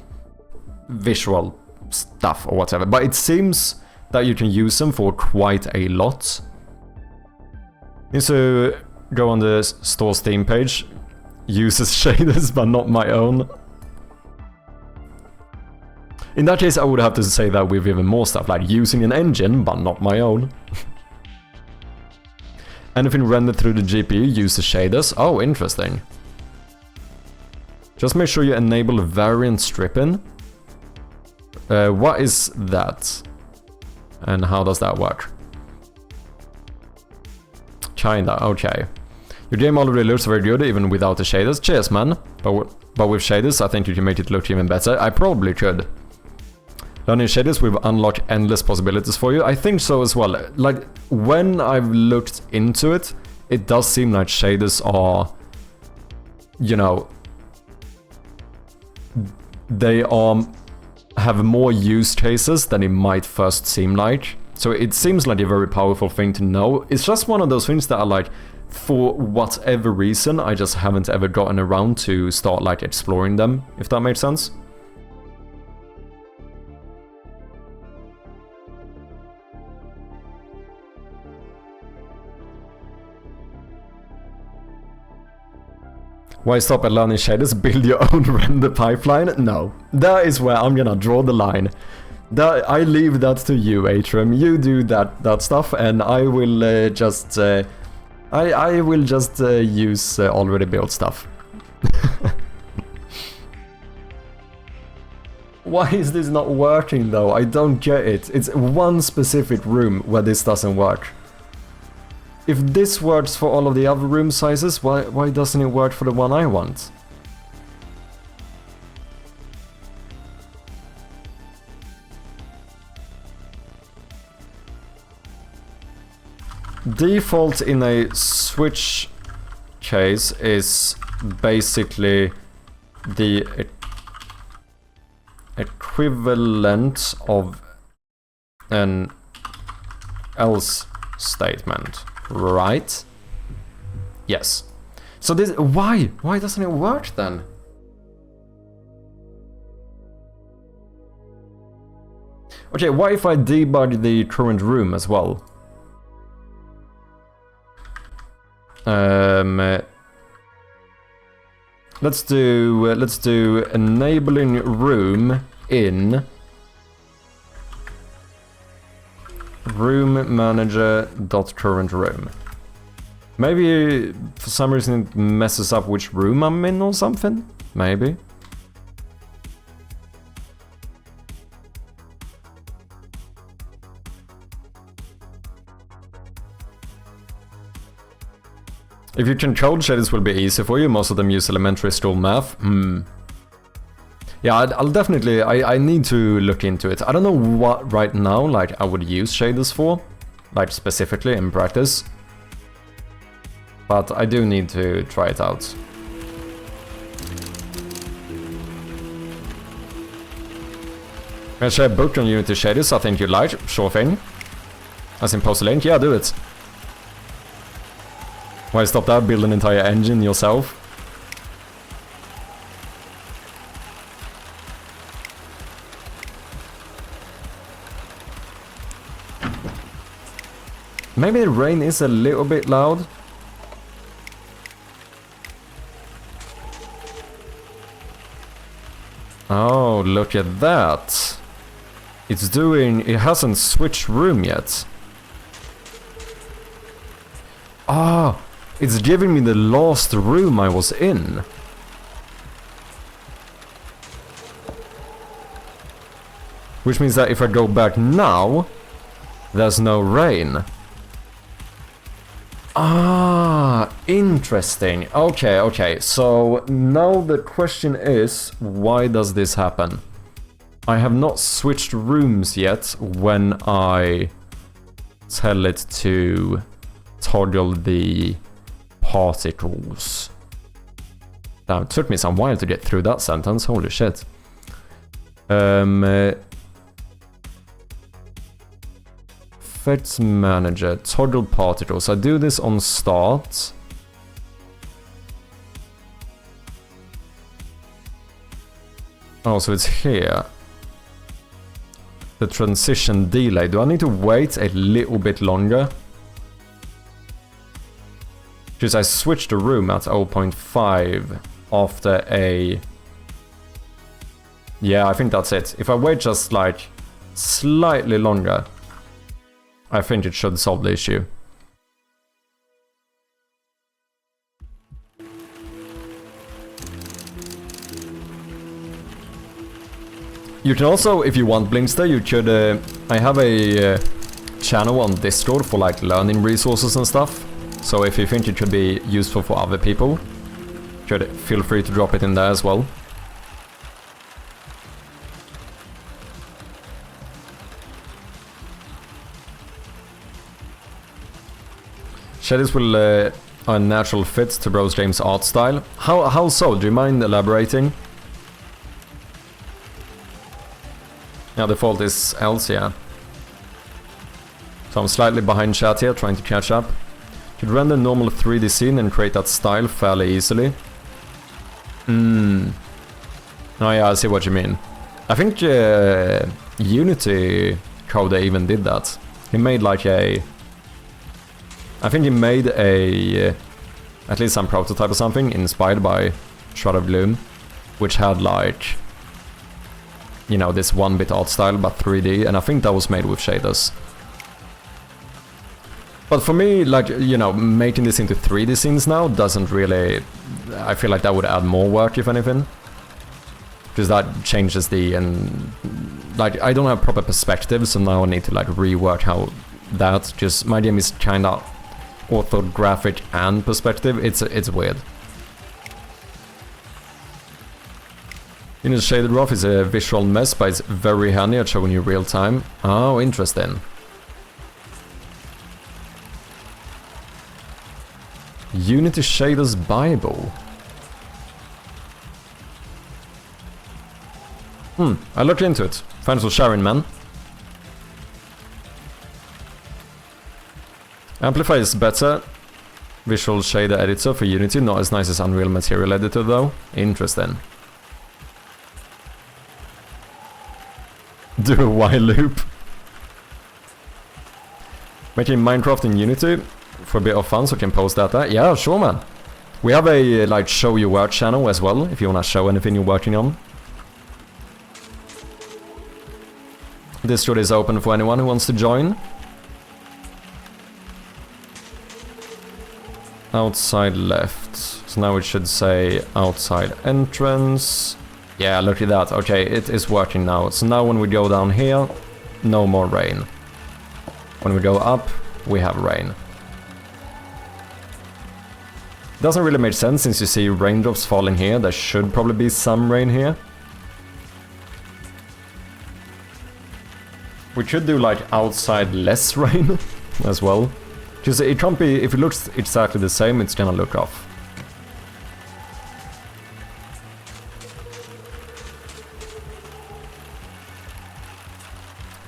visual stuff or whatever, but it seems that you can use them for quite a lot. Need to go on the store Steam page, uses shaders but not my own. In that case I would have to say that with even more stuff, like using an engine but not my own. Anything rendered through the GPU uses shaders. Oh, interesting. Just make sure you enable variant stripping. What is that? And how does that work? Kinda, okay. Your game already looks very good even without the shaders. Cheers, man. But with shaders, I think you can make it look even better. I probably could. Learning shaders will unlock endless possibilities for you. I think so as well. Like, when I've looked into it, it does seem like shaders are, you know, they have more use cases than it might first seem like. So it seems like a very powerful thing to know. It's just one of those things that are like, for whatever reason, I just haven't ever gotten around to start like exploring them, if that makes sense. Why stop at learning shaders? Build your own render pipeline? No. That is where I'm gonna draw the line. I leave that to you, Atrium. You do that stuff, and I will just I will just use already built stuff. Why is this not working though? I don't get it. It's one specific room where this doesn't work. If this works for all of the other room sizes, why doesn't it work for the one I want? Default in a Switch case is basically the equivalent of an else statement, right? Yes. So this, why doesn't it work then? Okay, what if I debug the current room as well? Let's do enabling room in room manager.current room. Maybe for some reason it messes up which room I'm in or something? Maybe. If you can code shaders will be easy for you, most of them use elementary school math. Yeah, I'll definitely, I need to look into it. I don't know what right now, like, I would use shaders for, like, specifically in practice. But I do need to try it out. Can I share a book on Unity shaders? I think you'd like. Sure thing. As in post a link? Yeah, do it. Why stop that? Build an entire engine yourself. Maybe the rain is a little bit loud. Oh, look at that. It's doing... It hasn't switched room yet. Ah, it's giving me the last room I was in. Which means that if I go back now, there's no rain. Ah, interesting. Okay. So now the question is, why does this happen? I have not switched rooms yet when I tell it to toggle the particles. Damn, it took me some while to get through that sentence, holy shit. Effects manager, toggle particles. I do this on start. Oh, so it's here. The transition delay. Do I need to wait a little bit longer? Because I switched the room at 0.5 after a... Yeah, I think that's it. If I wait just like slightly longer, I think it should solve the issue. You can also, if you want Blinkster, you could... I have a channel on Discord for like learning resources and stuff. So if you think it could be useful for other people, feel free to drop it in there as well. Shaders will are natural fits to Bros James' art style. How so? Do you mind elaborating? Yeah, default is else, yeah. So I'm slightly behind chat here, trying to catch up. Could render normal 3D scene and create that style fairly easily. Oh yeah, I see what you mean. I think Unity Coder even did that. He made like a... I think he made a... at least some prototype or something inspired by Shroud of Gloom, which had like... you know, this 1-bit art style but 3D, and I think that was made with shaders. But for me, like, you know, making this into 3D scenes now doesn't really... I feel like that would add more work, if anything. Because that changes the... and like, I don't have proper perspective, so now I need to, like, rework how that... just my game is kinda orthographic and perspective. It's weird. You know, Shaded Rough is a visual mess, but it's very handy at showing you real time. Oh, interesting. Unity Shaders Bible. I looked into it. Thanks for sharing, man. Amplify is better. Visual shader editor for Unity, not as nice as Unreal Material editor though. Interesting. Do a while loop. Making Minecraft in Unity for a bit of fun, so I can post that. Yeah, sure, man. We have a like show your work channel as well, if you wanna show anything you're working on. Discord is open for anyone who wants to join. Outside left. So now it should say outside entrance. Yeah, look at that. Okay, it is working now. So now when we go down here, no more rain. When we go up, we have rain. Doesn't really make sense since you see raindrops falling here. There should probably be some rain here. We could do like outside less rain as well. Because it can't be, if it looks exactly the same, it's gonna look off.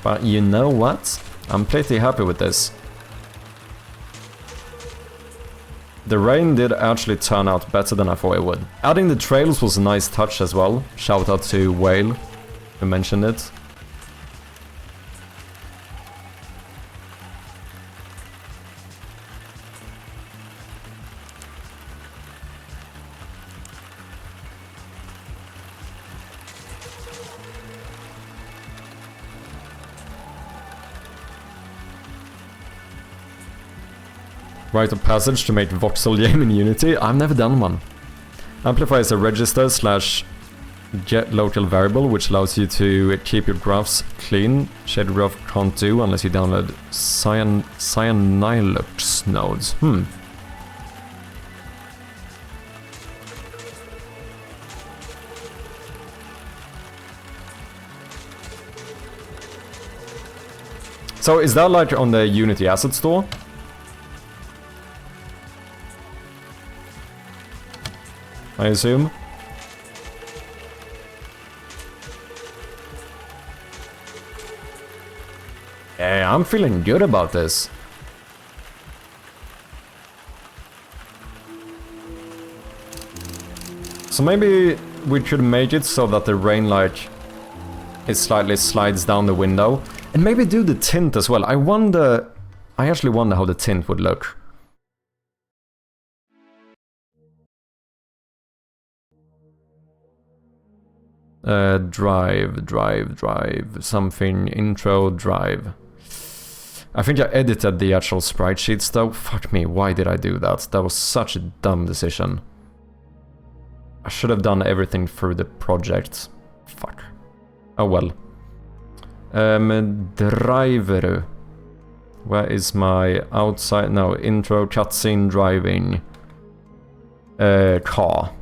But you know what? I'm pretty happy with this. The rain did actually turn out better than I thought it would. Adding the trails was a nice touch as well. Shout out to Whale, who mentioned it. Write a passage to make voxel game in Unity? I've never done one. Amplify is a register slash get local variable, which allows you to keep your graphs clean. Shader graph can't do unless you download Cyanilux nodes. So is that like on the Unity asset store? I assume. Yeah, I'm feeling good about this. So maybe we should make it so that the rain like it slightly slides down the window. And maybe do the tint as well. I actually wonder how the tint would look. Drive, something, intro, drive. I think I edited the actual sprite sheets though. Fuck me, why did I do that? That was such a dumb decision. I should have done everything through the project. Fuck. Oh well. Driver. Where is my outside? No, intro, cutscene, driving. Car.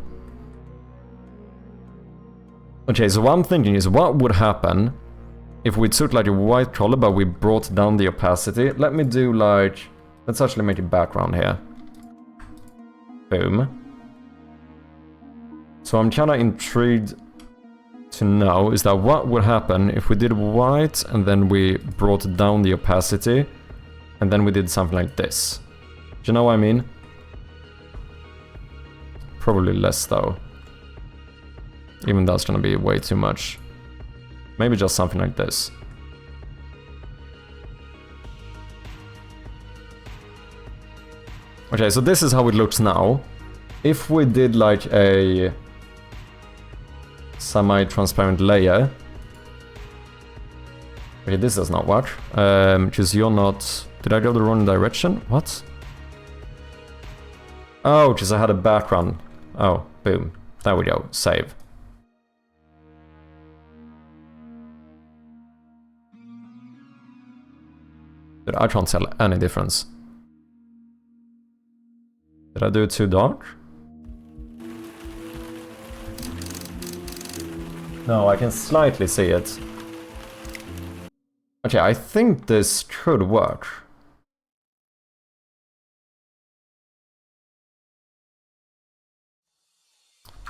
Okay, so what I'm thinking is, what would happen if we took like a white color but we brought down the opacity? Let me do like... Let's actually make a background here. Boom. So I'm kinda intrigued to know is that what would happen if we did white and then we brought down the opacity and then we did something like this. Do you know what I mean? Probably less though. Even that's gonna be way too much. Maybe just something like this. Okay, so this is how it looks now. If we did like a semi-transparent layer. Okay, this does not work. Because you're not... Did I go the wrong direction? What? Oh, because I had a background. Oh, boom. There we go. Save. Dude, I can't tell any difference. Did I do it too dark? No, I can slightly see it. Okay, I think this could work.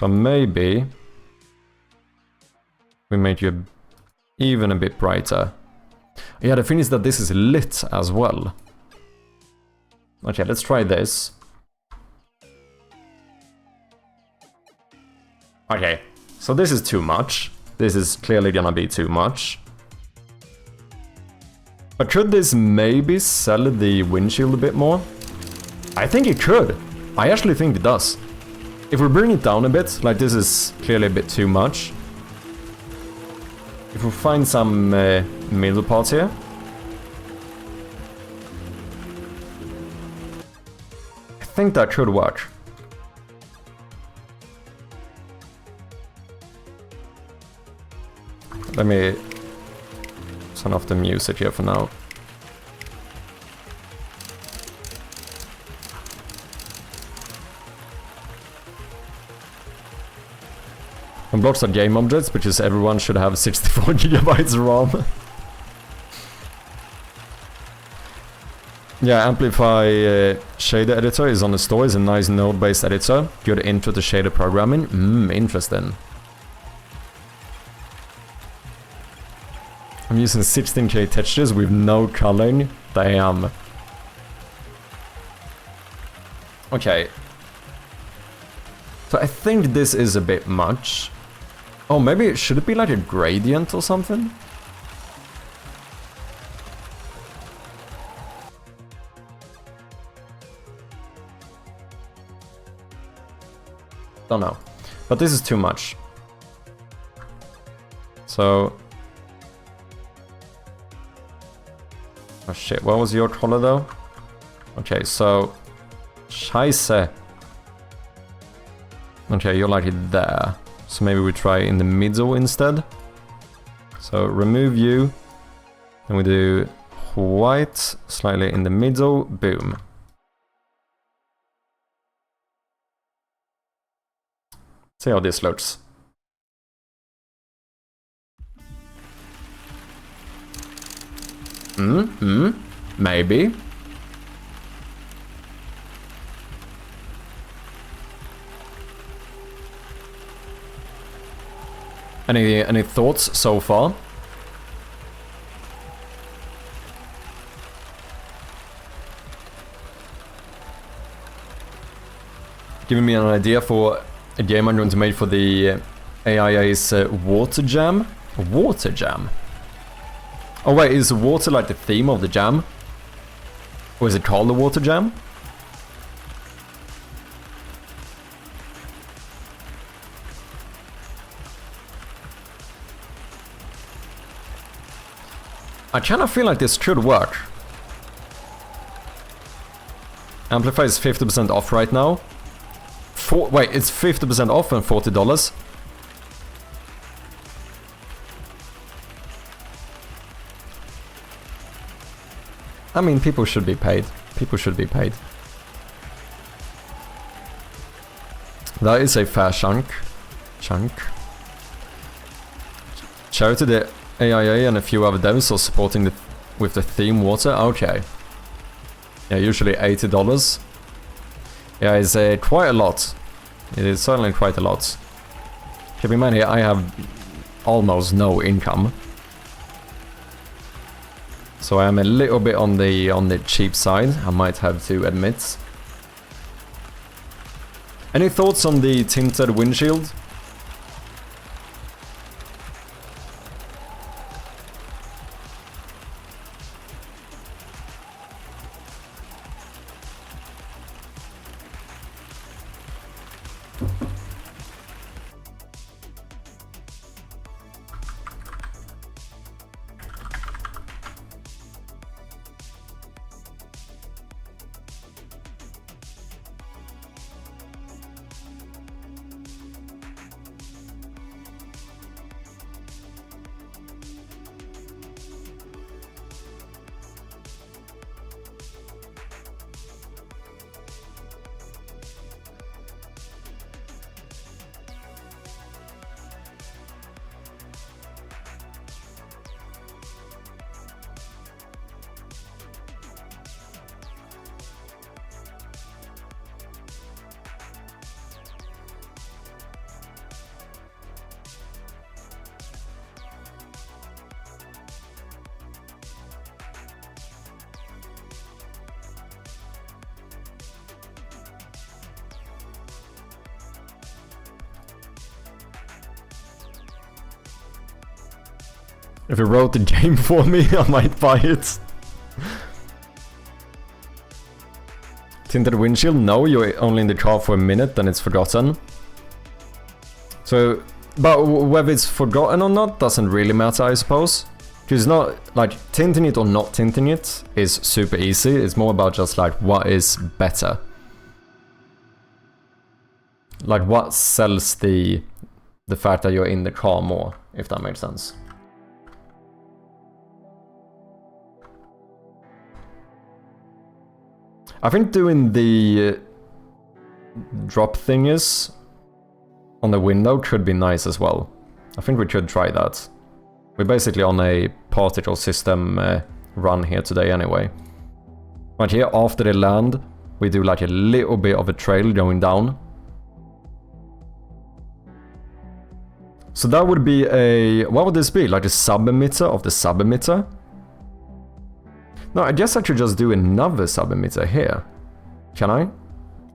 But maybe we make you even a bit brighter. Yeah, the thing is that this is lit as well. Okay, let's try this. Okay, so this is too much. This is clearly gonna be too much. But could this maybe sell the windshield a bit more? I think it could. I actually think it does. If we bring it down a bit, like this is clearly a bit too much. If we find some middle parts here. I think that could work. Let me turn off the music here for now. And blocks are game objects, because everyone should have 64 gigabytes RAM. Yeah, Amplify Shader Editor is on the store. It's a nice node-based editor. Good intro to shader programming. Interesting. I'm using 16K textures with no coloring. Damn. Okay. So I think this is a bit much. Oh, maybe should it be like a gradient or something? Don't know. But this is too much. So... Oh shit, what was your color though? Okay, so... Scheiße. Okay, you're like it there. So maybe we try in the middle instead. So remove you. And we do white, slightly in the middle, boom. See how this looks. Maybe. Any thoughts so far? Giving me an idea for a game I'm going to make for the AIA's Water Jam? Water Jam? Oh wait, is water like the theme of the jam? Or is it called the Water Jam? I kind of feel like this could work. Amplify is 50% off right now. Wait, it's 50% off and $40. I mean, people should be paid. People should be paid. That is a fair chunk. Shout out to the AIA and a few other devs are supporting with the theme water. Okay. Yeah, usually $80. Yeah, it's quite a lot. It is certainly quite a lot. Keep in mind here, I have almost no income. So I am a little bit on the cheap side, I might have to admit. Any thoughts on the tinted windshield? If you wrote the game for me, I might buy it. Tinted windshield? No, you're only in the car for a minute, then it's forgotten. So, but whether it's forgotten or not doesn't really matter, I suppose. Because it's not, like, tinting it or not tinting it is super easy. It's more about just, like, what is better. Like, what sells the fact that you're in the car more, if that makes sense. I think doing the drop thingies on the window could be nice as well. I think we could try that. We're basically on a particle system run here today anyway. But here after they land, we do like a little bit of a trail going down. So that would be a... what would this be? Like a sub-emitter of the sub-emitter? No, I guess I could just do another sub-emitter here. Can I?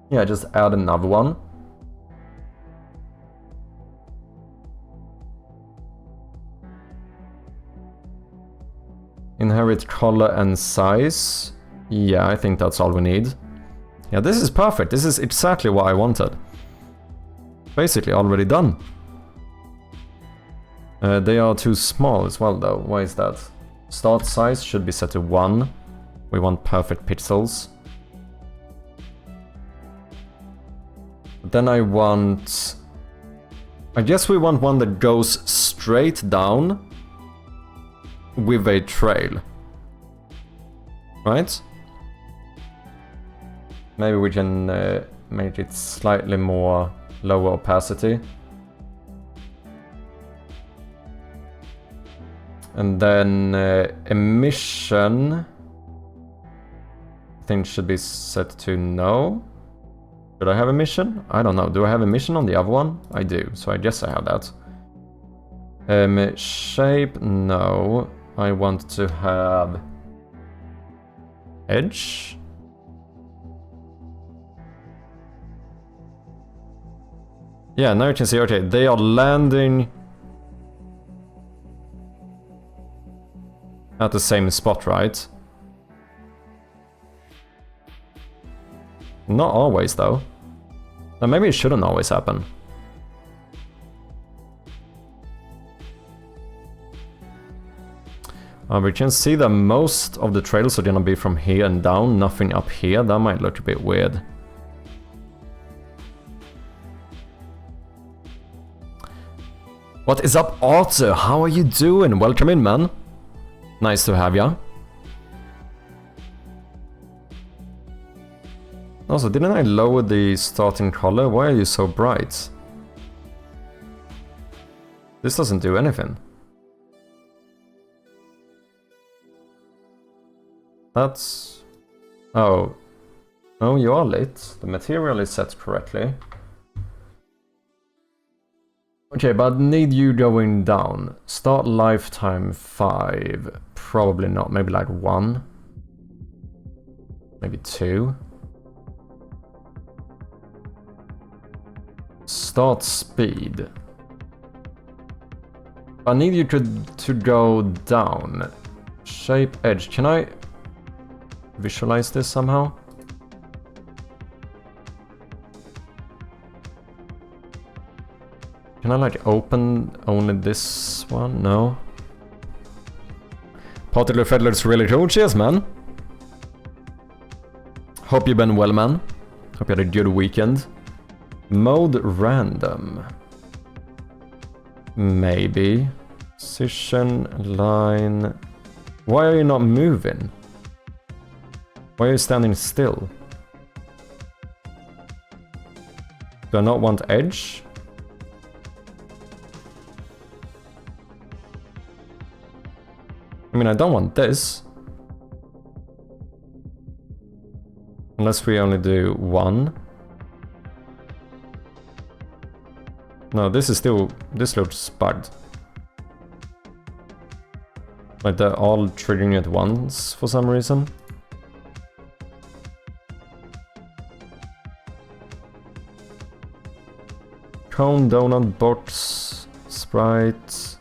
Yeah, just add another one. Inherit color and size. Yeah, I think that's all we need. Yeah, this is perfect. This is exactly what I wanted. Basically already done. They are too small as well though. Why is that? Start size should be set to 1. We want perfect pixels. Then I want I guess we want one that goes straight down with a trail. Right? Maybe we can make it slightly more lower opacity. And then emission, I think should be set to no. Should I have emission? I don't know. Do I have emission on the other one? I do, so I guess I have that. Shape, no. I want to have edge. Yeah, now you can see, okay, they are landing at the same spot, right? Not always, though. Now, maybe it shouldn't always happen. We can see that most of the trails are gonna be from here and down, nothing up here. That might look a bit weird. What is up, Arthur? How are you doing? Welcome in, man. Nice to have ya. Also, didn't I lower the starting color? Why are you so bright? This doesn't do anything. That's... Oh. Oh, you are lit. The material is set correctly. Okay, but need you going down. Start lifetime 5. Probably not. Maybe like 1. Maybe 2. Start speed. I need you to go down. Shape edge. Can I visualize this somehow? Can I like open only this one? No. Particular Feddler's really cool. Cheers, man. Hope you've been well, man. Hope you had a good weekend. Mode random. Maybe. Position, line. Why are you not moving? Why are you standing still? Do I not want edge? I mean, I don't want this. Unless we only do 1. No, this is still... This looks bugged. Like they're all triggering at once for some reason. Cone, donut, box, sprite...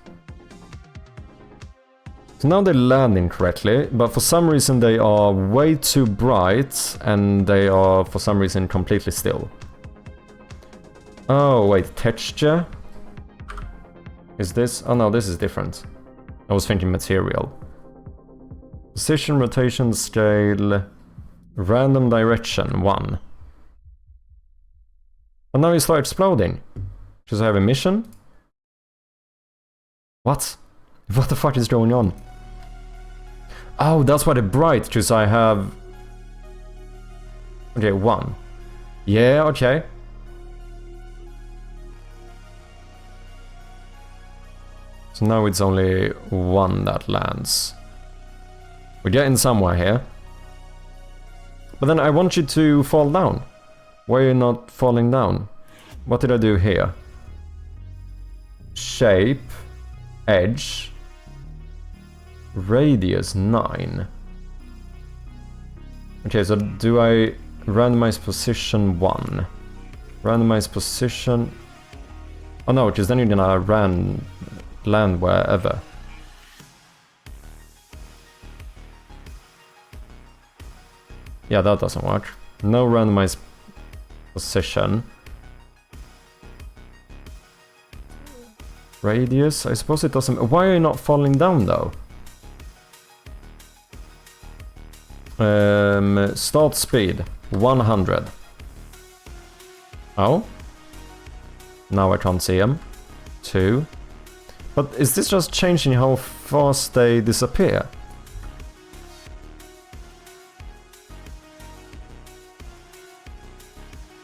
So now they're landing correctly, but for some reason they are way too bright and they are for some reason completely still. Oh wait, texture? Is this? Oh no, this is different. I was thinking material. Position, rotation, scale, random direction, 1. And now you start exploding. Does I have a mission? What? What the fuck is going on? Oh, that's why they're bright, because I have... Okay, 1. Yeah, okay. So now it's only 1 that lands. We're getting somewhere here. But then I want you to fall down. Why are you not falling down? What did I do here? Shape. Edge. Radius 9. Okay, so do I randomize position 1? Randomize position... Oh no, because then you're gonna land wherever. Yeah, that doesn't work. No randomized position. Radius? I suppose it doesn't... Why are you not falling down though? Start speed 100. Oh? Now I can't see him. 2. But is this just changing how fast they disappear?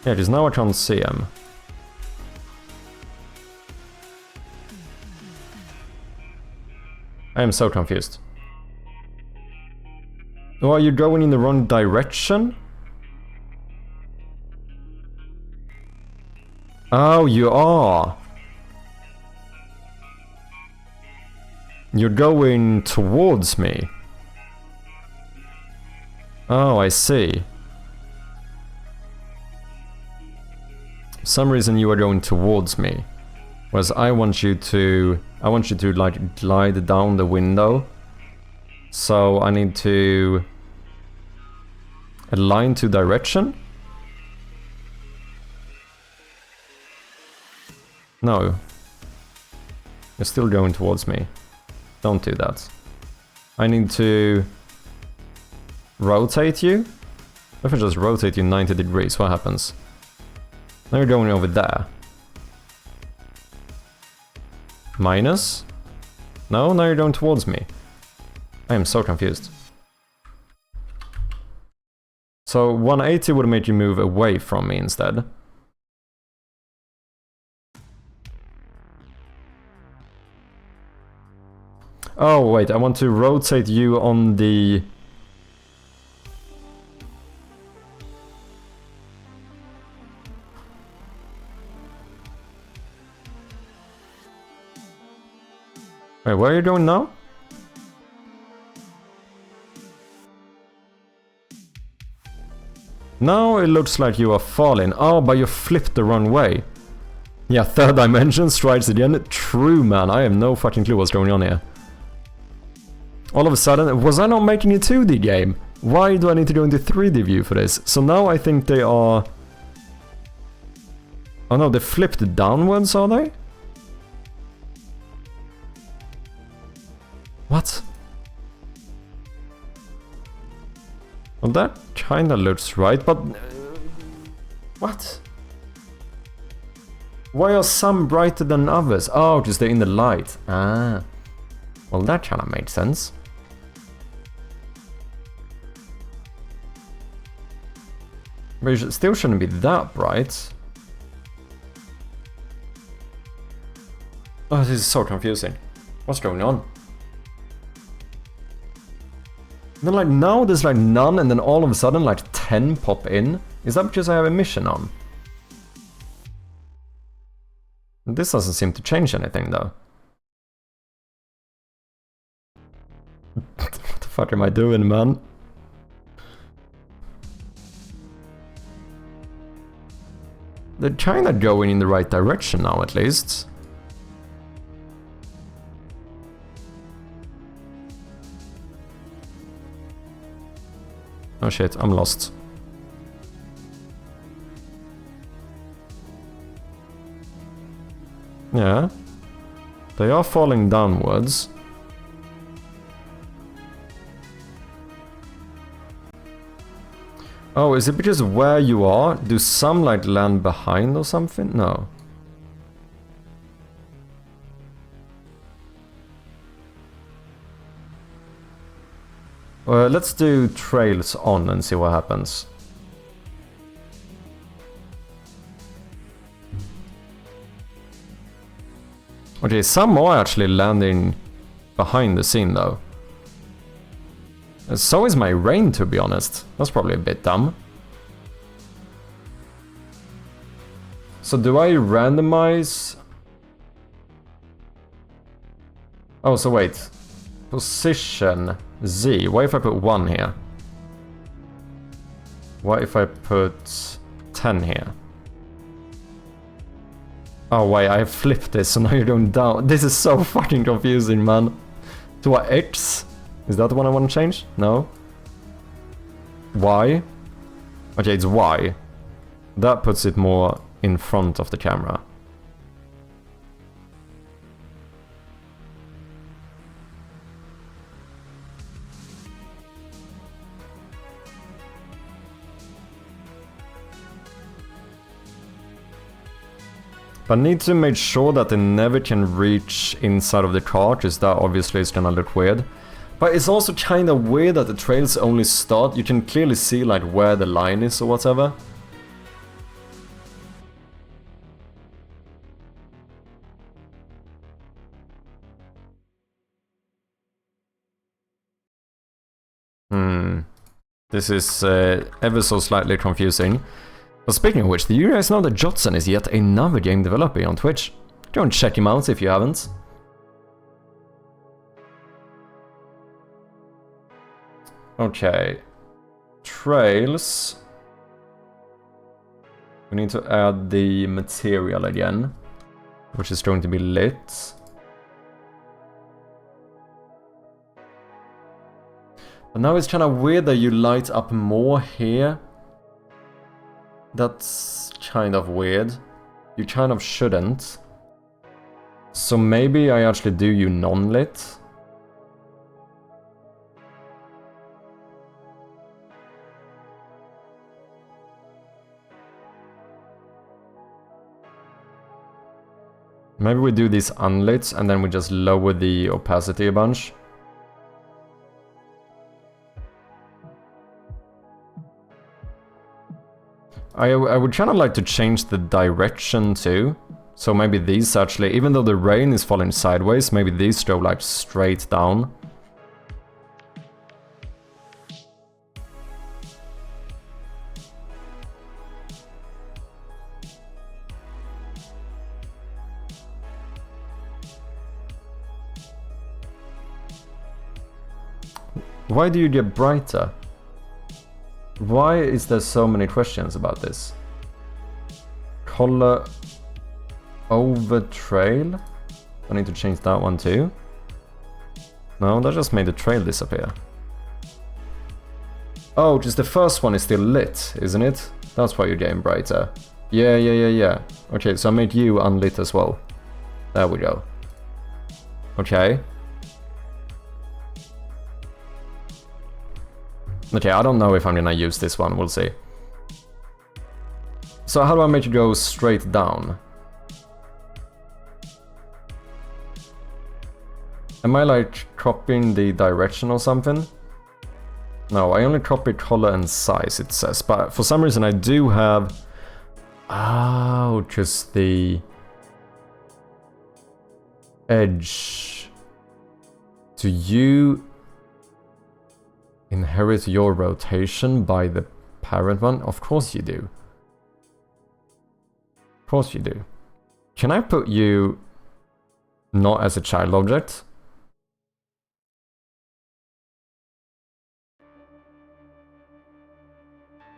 Yeah, because now I can't see them. I am so confused. Oh, are you going in the wrong direction? Oh, you are. You're going towards me. Oh, I see. For some reason you are going towards me. Whereas I want you to like glide down the window. So I need to align to direction? No. You're still going towards me. Don't do that. I need to rotate you? If I just rotate you 90 degrees, what happens? Now you're going over there. Minus? No, now you're going towards me. I am so confused. So 180 would make you move away from me instead. Oh, wait, I want to rotate you on the... Wait, where are you going now? Now it looks like you are falling. Oh, but you flipped the wrong way. Yeah, third dimension strikes again. True, man. I have no fucking clue what's going on here. All of a sudden, was I not making a 2D game? Why do I need to go into 3D view for this? So now I think they are... Oh no, they flipped downwards, are they? What? Well, that kinda looks right, but... what? Why are some brighter than others? Oh, because they're in the light. Ah. Well, that kinda makes sense. But it still shouldn't be that bright. Oh, this is so confusing. What's going on? Then like now there's like none and then all of a sudden like 10 pop in. Is that because I have a mission on? This doesn't seem to change anything though. What the fuck am I doing, man? They're kinda going in the right direction now at least. Oh shit, I'm lost. Yeah. They are falling downwards. Oh, is it because of where you are? Do some like land behind or something? No. Let's do trails on and see what happens. Okay, some are actually landing behind the scene though. So is my rain, to be honest. That's probably a bit dumb. So do I randomize? Oh, so wait. Position Z. What if I put 1 here? What if I put 10 here? Oh wait, I flipped this, so now you're going down. This is so fucking confusing, man. To what, X? Is that the one I want to change? No. Y? Okay, it's Y. That puts it more in front of the camera. But I need to make sure that they never can reach inside of the car, because that obviously is gonna look weird. But it's also kind of weird that the trails only start. You can clearly see like where the line is or whatever. This is ever so slightly confusing. But speaking of which, do you guys know that Jotson is yet another game developer on Twitch? Go and check him out if you haven't. Okay. Trails. We need to add the material again, which is going to be lit. But now it's kind of weird that you light up more here. That's kind of weird. You kind of shouldn't. So maybe I actually do you non-lit. Maybe we do these unlit and then we just lower the opacity a bunch. I would kind of like to change the direction too. So maybe these actually, even though the rain is falling sideways, maybe these go like straight down. Why do you get brighter? Why is there so many questions about this? Color over trail? I need to change that one too. No, that just made the trail disappear. Oh, just the first one is still lit, isn't it? That's why you're getting brighter. Yeah. Okay, so I made you unlit as well. There we go. Okay. Okay, I don't know if I'm gonna use this one, we'll see. So how do I make it go straight down? Am I like copying the direction or something? No, I only copy color and size, it says. But for some reason I do have... Oh, just the... edge. Do you... inherit your rotation by the parent one? Of course you do. Of course you do. Can I put you not as a child object?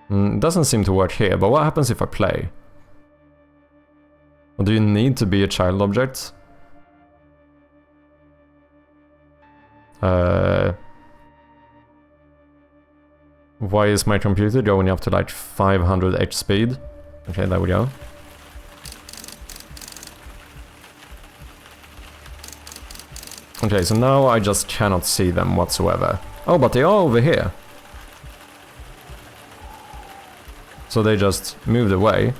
It doesn't seem to work here, but what happens if I play? Or do you need to be a child object? Why is my computer going up to like 500x speed? Okay, there we go. Okay, so now I just cannot see them whatsoever. Oh, but they are over here. So they just moved away.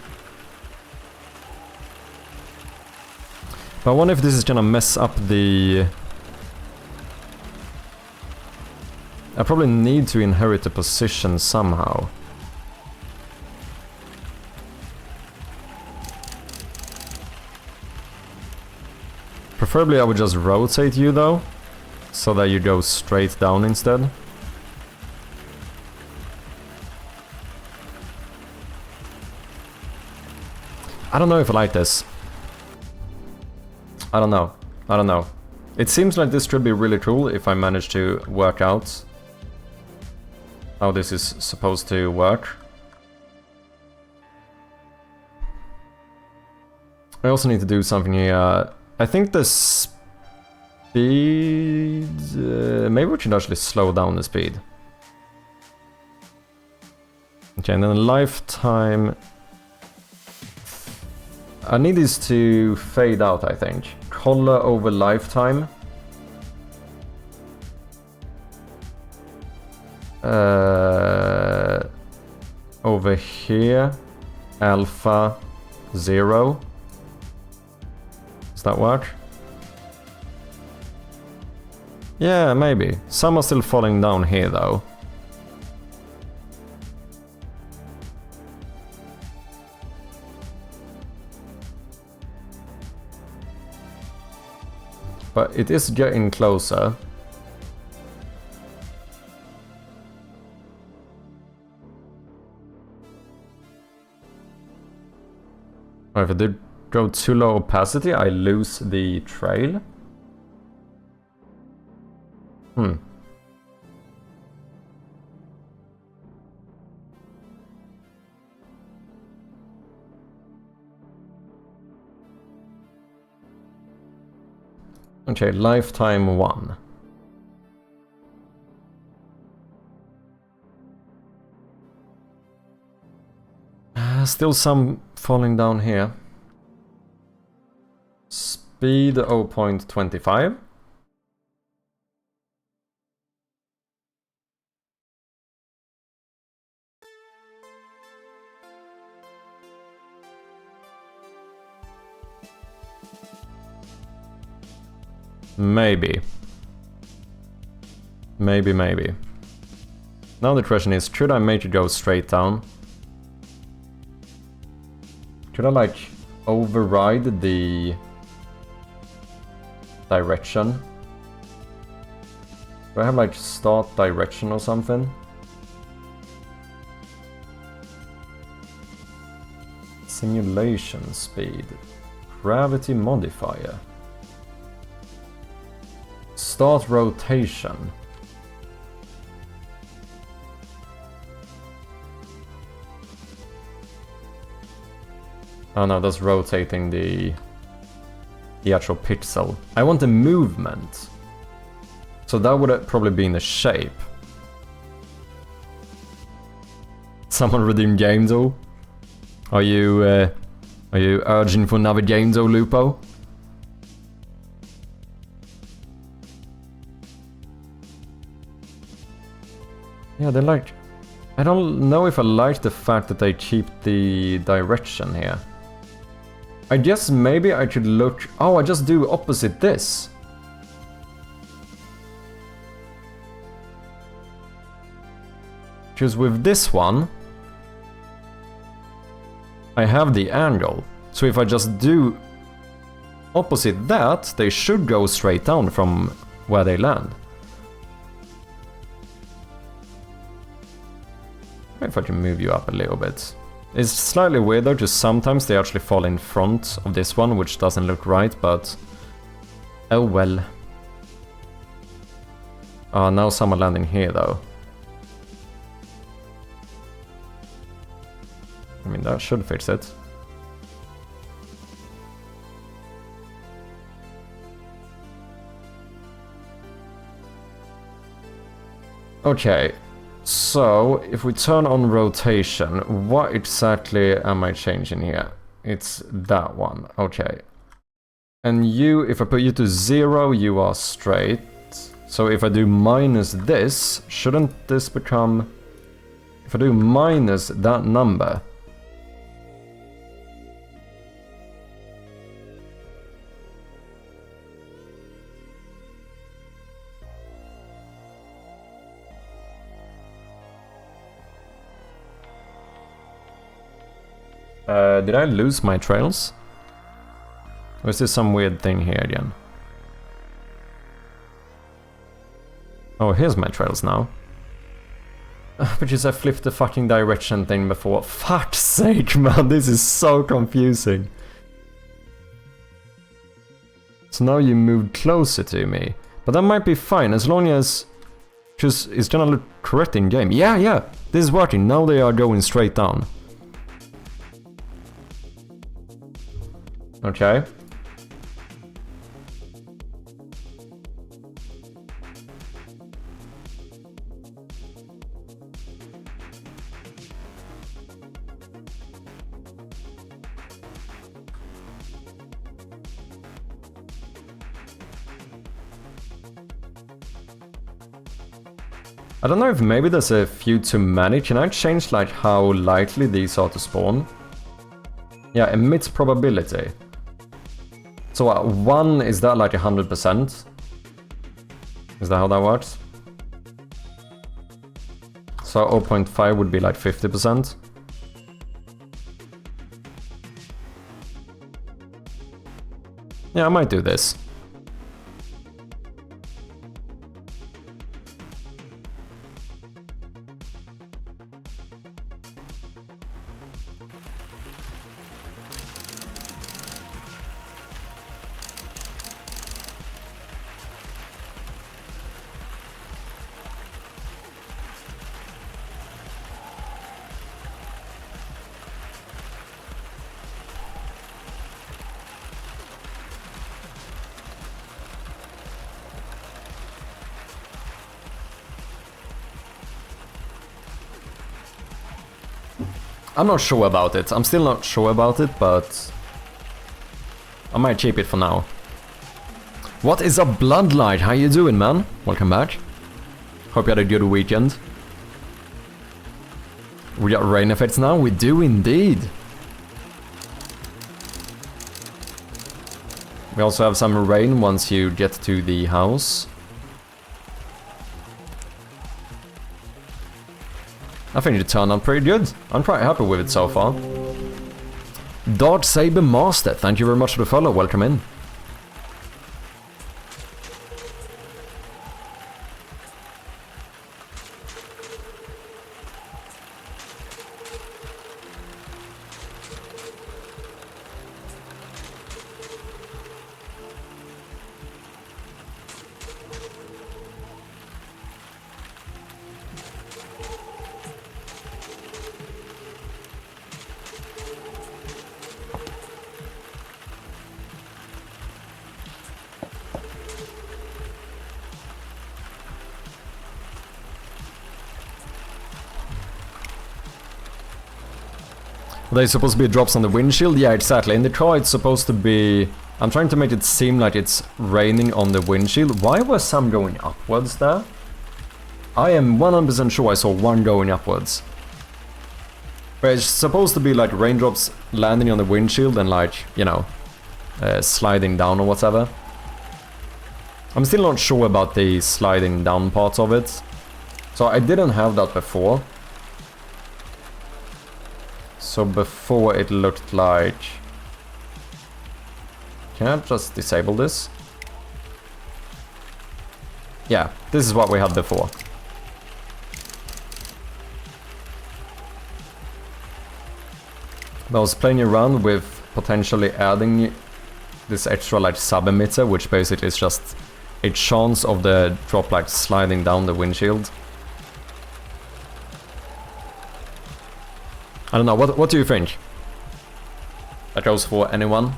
But I wonder if this is gonna mess up the... I probably need to inherit the position somehow. Preferably I would just rotate you though, so that you go straight down instead. I don't know if I like this. I don't know. It seems like this should be really cool if I manage to work out how this is supposed to work. I also need to do something here. I think the speed... maybe we should actually slow down the speed. Okay, and then lifetime... I need this to fade out, I think. Color over lifetime. Over here, alpha 0. Does that work? Yeah, maybe. Some are still falling down here though. But it is getting closer. Or if I did go too low opacity, I lose the trail. Okay, lifetime 1. Still some falling down here. Speed 0.25. Maybe. Maybe. Now the question is, should I make it go straight down? Should I like override the direction? Do I have like start direction or something? Simulation speed. Gravity modifier. Start rotation. Oh no, that's rotating the actual pixel. I want the movement. So that would have probably been the shape. Someone redeem game though? Are you urging for another game though, Lupo? Yeah, they like... I don't know if I like the fact that they keep the direction here. I guess maybe I should look... Oh, I just do opposite this. Because with this one, I have the angle. So if I just do opposite that, they should go straight down from where they land. If I can move you up a little bit. It's slightly weird though, just sometimes they actually fall in front of this one, which doesn't look right, but... Oh well. Now some are landing here though. I mean, that should fix it. Okay. So, if we turn on rotation, what exactly am I changing here? It's that one, okay. And you, if I put you to 0, you are straight. So if I do minus this, shouldn't this become... If I do minus that number... did I lose my trails? Or is this some weird thing here again? Oh, here's my trails now. Because I flipped the fucking direction thing before. Fuck's sake, man, this is so confusing. So now you moved closer to me. But that might be fine, as long as... Because it's gonna look correct in game. Yeah, this is working. Now they are going straight down. Okay. I don't know if maybe there's a few too many. Can I change like how likely these are to spawn? Yeah, emits probability. So 1, is that like 100%? Is that how that works? So 0.5 would be like 50%. Yeah, I might do this. I'm not sure about it. I'm still not sure about it, but I might keep it for now. What is up, Bloodlight? How you doing, man? Welcome back. Hope you had a good weekend. We got rain effects now? We do indeed. We also have some rain once you get to the house. I think it turned out pretty good. I'm quite happy with it so far. Dark Saber Master, thank you very much for the follow. Welcome in. There's supposed to be drops on the windshield? Yeah, exactly. In the car it's supposed to be... I'm trying to make it seem like it's raining on the windshield. Why was some going upwards there? I am 100% sure I saw one going upwards. But it's supposed to be like raindrops landing on the windshield and like, you know, sliding down or whatever. I'm still not sure about the sliding down part of it. So I didn't have that before. So before it looked like... Can I just disable this? Yeah, this is what we had before. I was playing around with potentially adding this extra like sub emitter, which basically is just a chance of the drop light sliding down the windshield. I don't know, what do you think? That goes for anyone?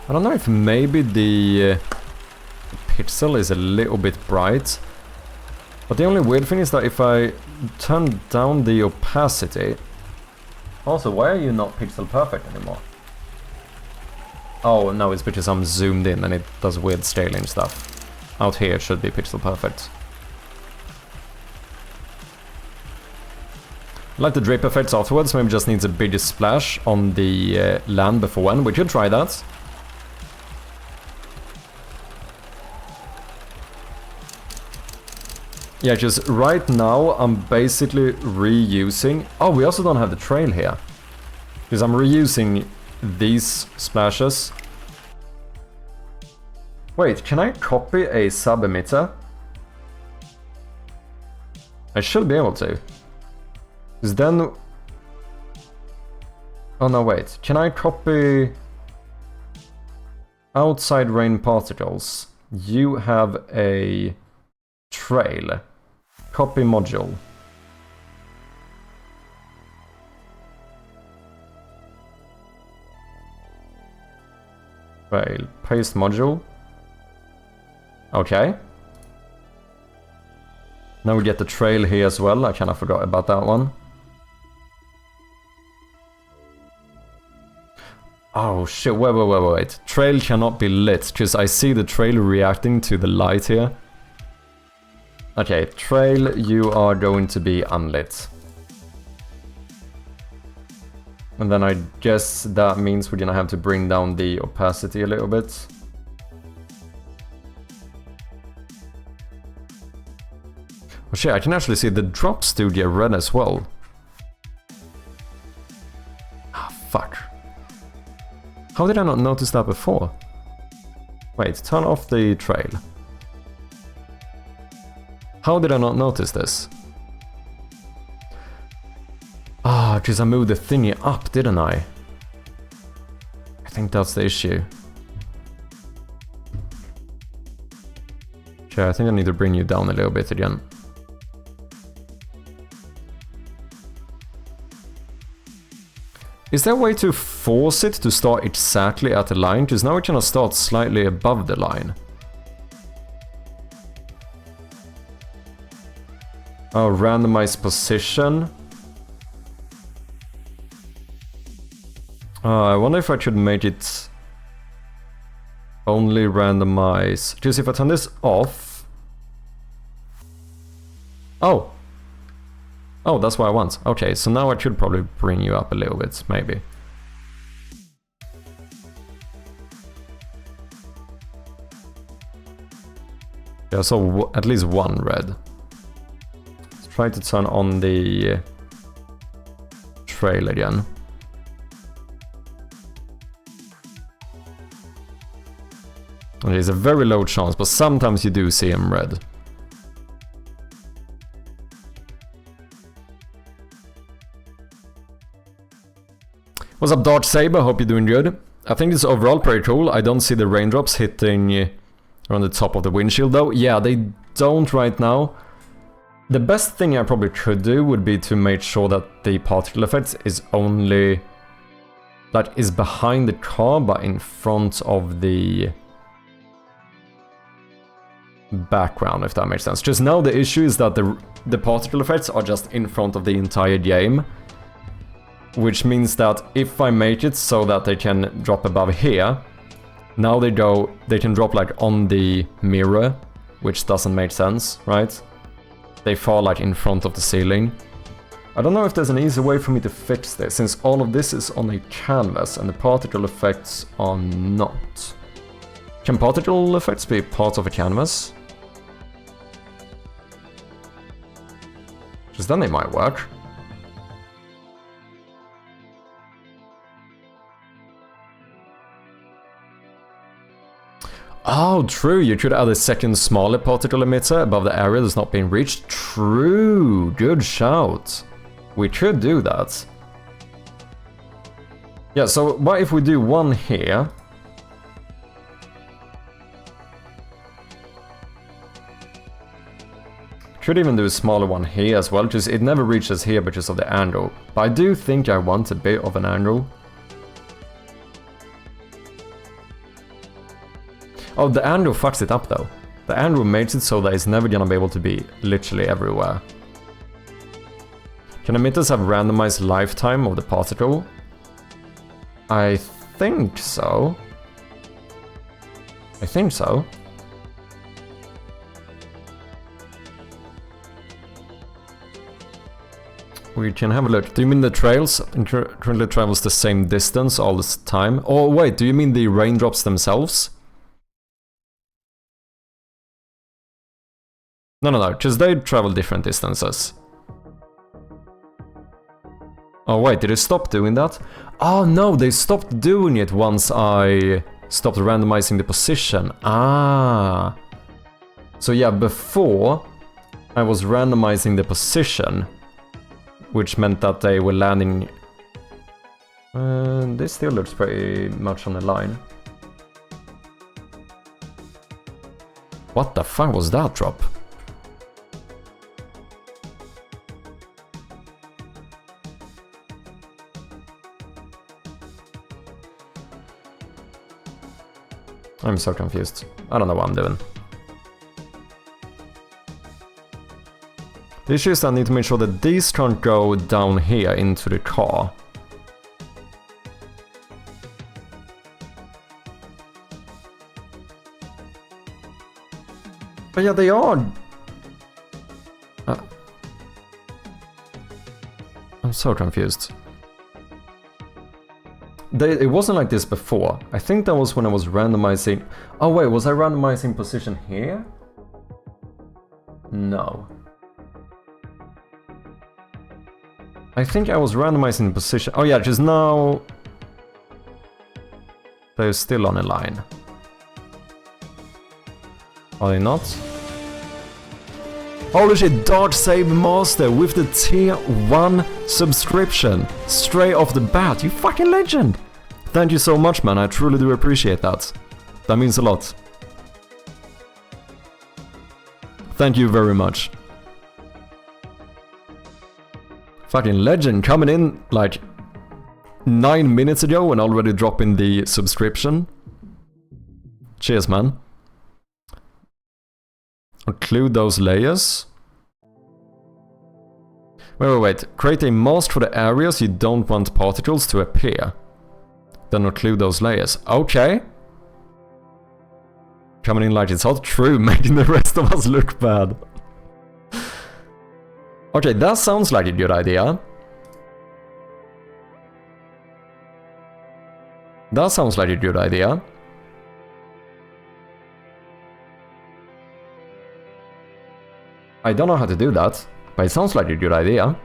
I don't know if maybe the pixel is a little bit bright. But the only weird thing is that if I turn down the opacity... Also, why are you not pixel perfect anymore? Oh, no, it's because I'm zoomed in and it does weird scaling stuff. Out here it should be pixel perfect. I like the drip effects afterwards, maybe just needs a bigger splash on the land before when. We could try that. Yeah, just right now I'm basically reusing... Oh, we also don't have the trail here. Because I'm reusing these splashes. Wait, can I copy a sub emitter? I should be able to. Because then... Oh no, wait. Can I copy... Outside rain particles? You have a... trail. Copy module. Trail. Paste module. Okay. Now we get the trail here as well. I kind of forgot about that one. Oh shit, wait. Trail cannot be lit, because I see the trail reacting to the light here. Okay, trail, you are going to be unlit. And then I guess that means we're gonna have to bring down the opacity a little bit. Oh shit, I can actually see the drops do get red as well. Ah, fuck. How did I not notice that before? Wait, turn off the trail. How did I not notice this? Ah, because I moved the thingy up, didn't I? I think that's the issue. Okay, I think I need to bring you down a little bit again. Is there a way to force it to start exactly at the line? Because now it cannot start slightly above the line. Oh, randomize position. I wonder if I should make it only randomize. Because if I turn this off... Oh! Oh, that's what I want. Okay, so now I should probably bring you up a little bit, maybe. Yeah, so at least one red. Let's try to turn on the trail again. Okay, it's a very low chance, but sometimes you do see him red. What's up, Dark Saber? Hope you're doing good. I think it's overall pretty cool. I don't see the raindrops hitting around the top of the windshield though. Yeah, they don't right now. The best thing I probably could do would be to make sure that the particle effect is only... that is behind the car, but in front of the background, if that makes sense. Just now the issue is that the particle effects are just in front of the entire game. Which means that if I make it so that they can drop above here, now they can drop like on the mirror, which doesn't make sense, right? They fall like in front of the ceiling. I don't know if there's an easy way for me to fix this, since all of this is on a canvas and the particle effects are not. Can particle effects be part of a canvas? Because then they might work. Oh, true, you could add a second smaller particle emitter above the area that's not being reached. True, good shout. We could do that. Yeah, so what if we do one here? Could even do a smaller one here as well, because it never reaches here because of the angle. But I do think I want a bit of an angle. Oh, the angle fucks it up though. The angle makes it so that it's never gonna be able to be literally everywhere. Can emitters have randomized lifetime of the particle? I think so. I think so. We can have a look. Do you mean the trails currently travels the same distance all the time? Oh wait, do you mean the raindrops themselves? No, because they travel different distances. Oh wait, did it stop doing that? Oh no, they stopped doing it once I stopped randomizing the position. Ah. So yeah, before I was randomizing the position, which meant that they were landing... this still looks pretty much on the line. What the fuck was that drop? I'm so confused. I don't know what I'm doing. The issue is I need to make sure that these can't go down here into the car. Oh yeah, they are. I'm so confused. It wasn't like this before. I think that was when I was randomizing... Oh wait, was I randomizing position here? No. I think I was randomizing position... Oh yeah, just now... They're still on a line. Are they not? Holy shit, Dodge Save Master with the tier 1 subscription. Straight off the bat, you fucking legend! Thank you so much, man, I truly do appreciate that. That means a lot. Thank you very much. Fucking legend, coming in like 9 minutes ago and already dropping the subscription. Cheers, man. Include those layers. Wait. Create a mask for the areas you don't want particles to appear. Then include those layers. Okay. Coming in like it's hot. True, making the rest of us look bad. Okay, that sounds like a good idea. That sounds like a good idea. I don't know how to do that, but it sounds like a good idea.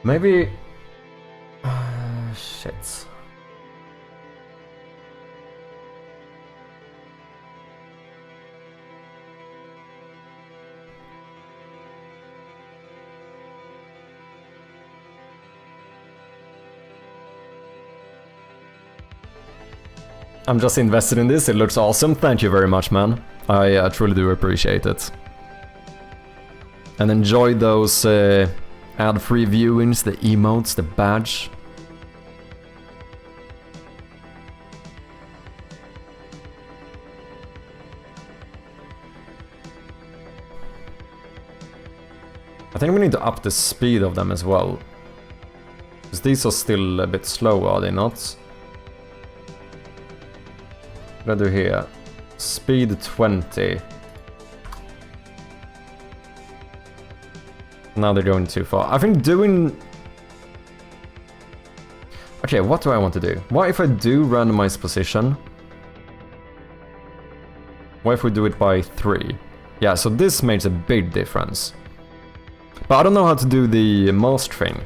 Maybe... shit. I'm just invested in this, it looks awesome, thank you very much, man. I truly do appreciate it. And enjoy those ad-free viewings, the emotes, the badge. I think we need to up the speed of them as well. Because these are still a bit slow, are they not? What do I do here? Speed 20. Now they're going too far. I think doing... Okay, what do I want to do? What if I do randomize position? What if we do it by 3? Yeah, so this makes a big difference. But I don't know how to do the mask thing.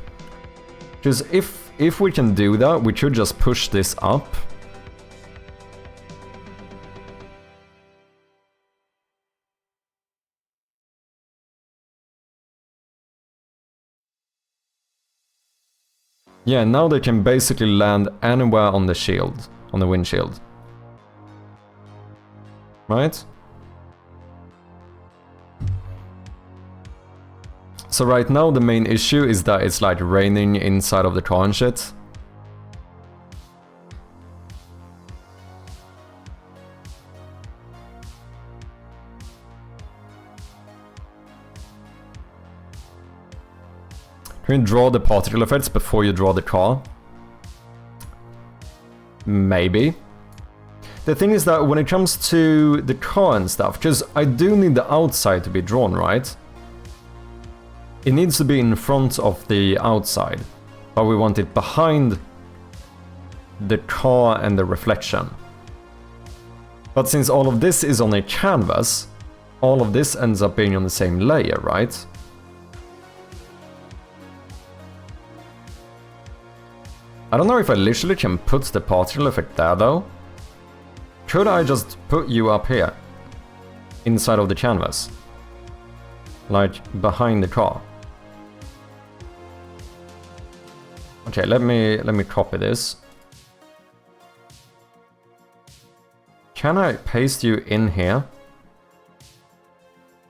Because if we can do that, we should just push this up. Yeah, now they can basically land anywhere on the shield, on the windshield. Right? So right now the main issue is that it's like raining inside of the car and shit. Can you draw the particle effects before you draw the car? Maybe. The thing is that when it comes to the car and stuff, because I do need the outside to be drawn, right? It needs to be in front of the outside, but we want it behind the car and the reflection. But since all of this is on a canvas, all of this ends up being on the same layer, right? I don't know if I literally can put the particle effect there though. Could I just put you up here? Inside of the canvas? Like behind the car? Okay, let me copy this. Can I paste you in here?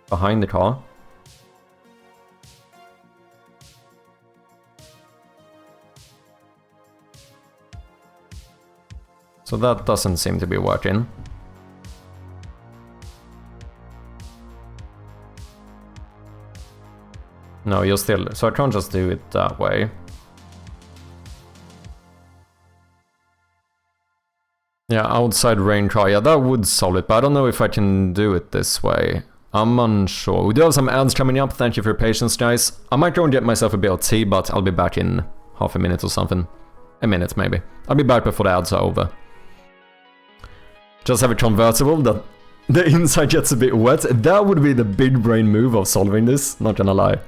Behind the car? So that doesn't seem to be working. No, you're still... So I can't just do it that way. Yeah, outside rain car. Yeah, that would solve it, but I don't know if I can do it this way. I'm unsure. We do have some ads coming up. Thank you for your patience, guys. I might go and get myself a bit of tea, but I'll be back in half a minute or something. A minute, maybe. I'll be back before the ads are over. Just have a convertible that the inside gets a bit wet. That would be the big brain move of solving this, not gonna lie.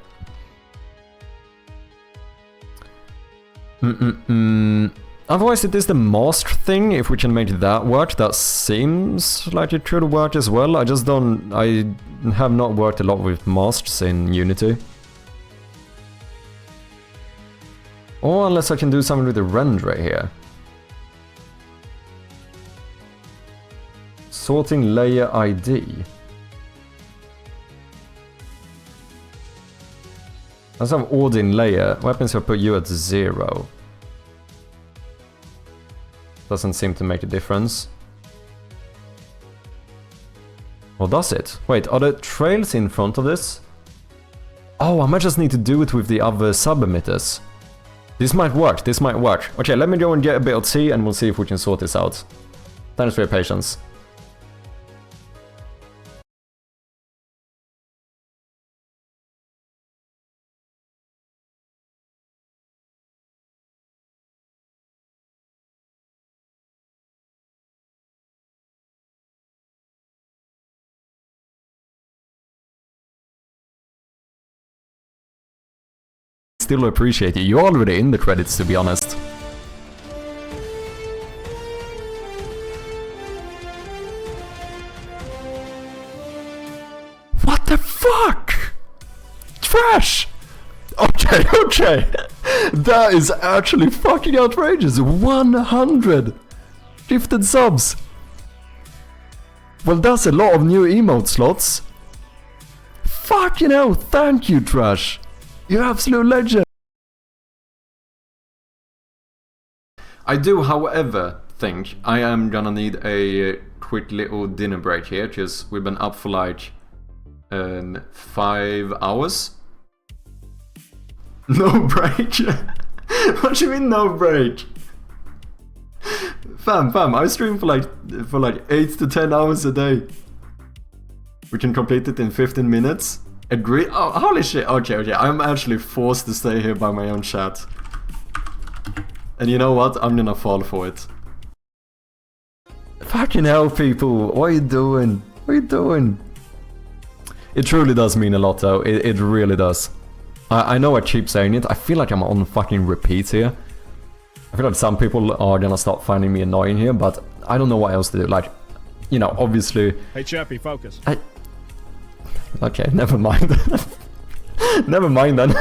Otherwise, it is the mask thing. If we can make that work, that seems like it could work as well. I just don't... I have not worked a lot with masks in Unity. Or unless I can do something with the render here. Sorting layer ID. Let's have order in layer. What happens if I put you at 0? Doesn't seem to make a difference. Or does it? Wait, are there trails in front of this? Oh, I might just need to do it with the other sub-emitters. This might work, this might work. Okay, let me go and get a bit of tea and we'll see if we can sort this out. Thanks for your patience. Still appreciate it. You're already in the credits, to be honest. What the fuck? Trash! Okay, okay. That is actually fucking outrageous. 100 gifted subs. Well, that's a lot of new emote slots. Fucking hell, thank you, Trash. You're absolute legend. I do, however, think I am gonna need a quick little dinner break here, because we've been up for like 5 hours. No break? What do you mean no break? Fam, I stream for like 8 to 10 hours a day. We can complete it in 15 minutes. Agree? Oh, holy shit. Okay. I'm actually forced to stay here by my own chat. And you know what? I'm gonna fall for it. Fucking hell, people. What are you doing? What are you doing? It truly does mean a lot, though. It really does. I know I keep saying it. I feel like I'm on fucking repeat here. I feel like some people are gonna start finding me annoying here, but I don't know what else to do. Like, you know, obviously... Hey, Chappie, focus. Okay, never mind. Never mind then.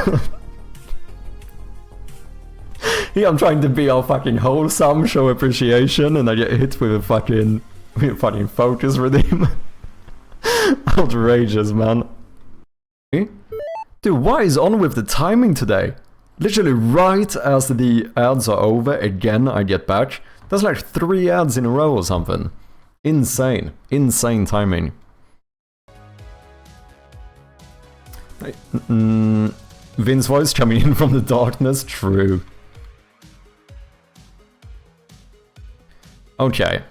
Here I'm trying to be all fucking wholesome, show appreciation, and I get hit with a fucking focus redeem. Outrageous, man. Dude, what is on with the timing today? Literally right as the ads are over, again I get back. There's like 3 ads in a row or something. Insane. Insane timing. Vin's voice coming in from the darkness, true. Okay.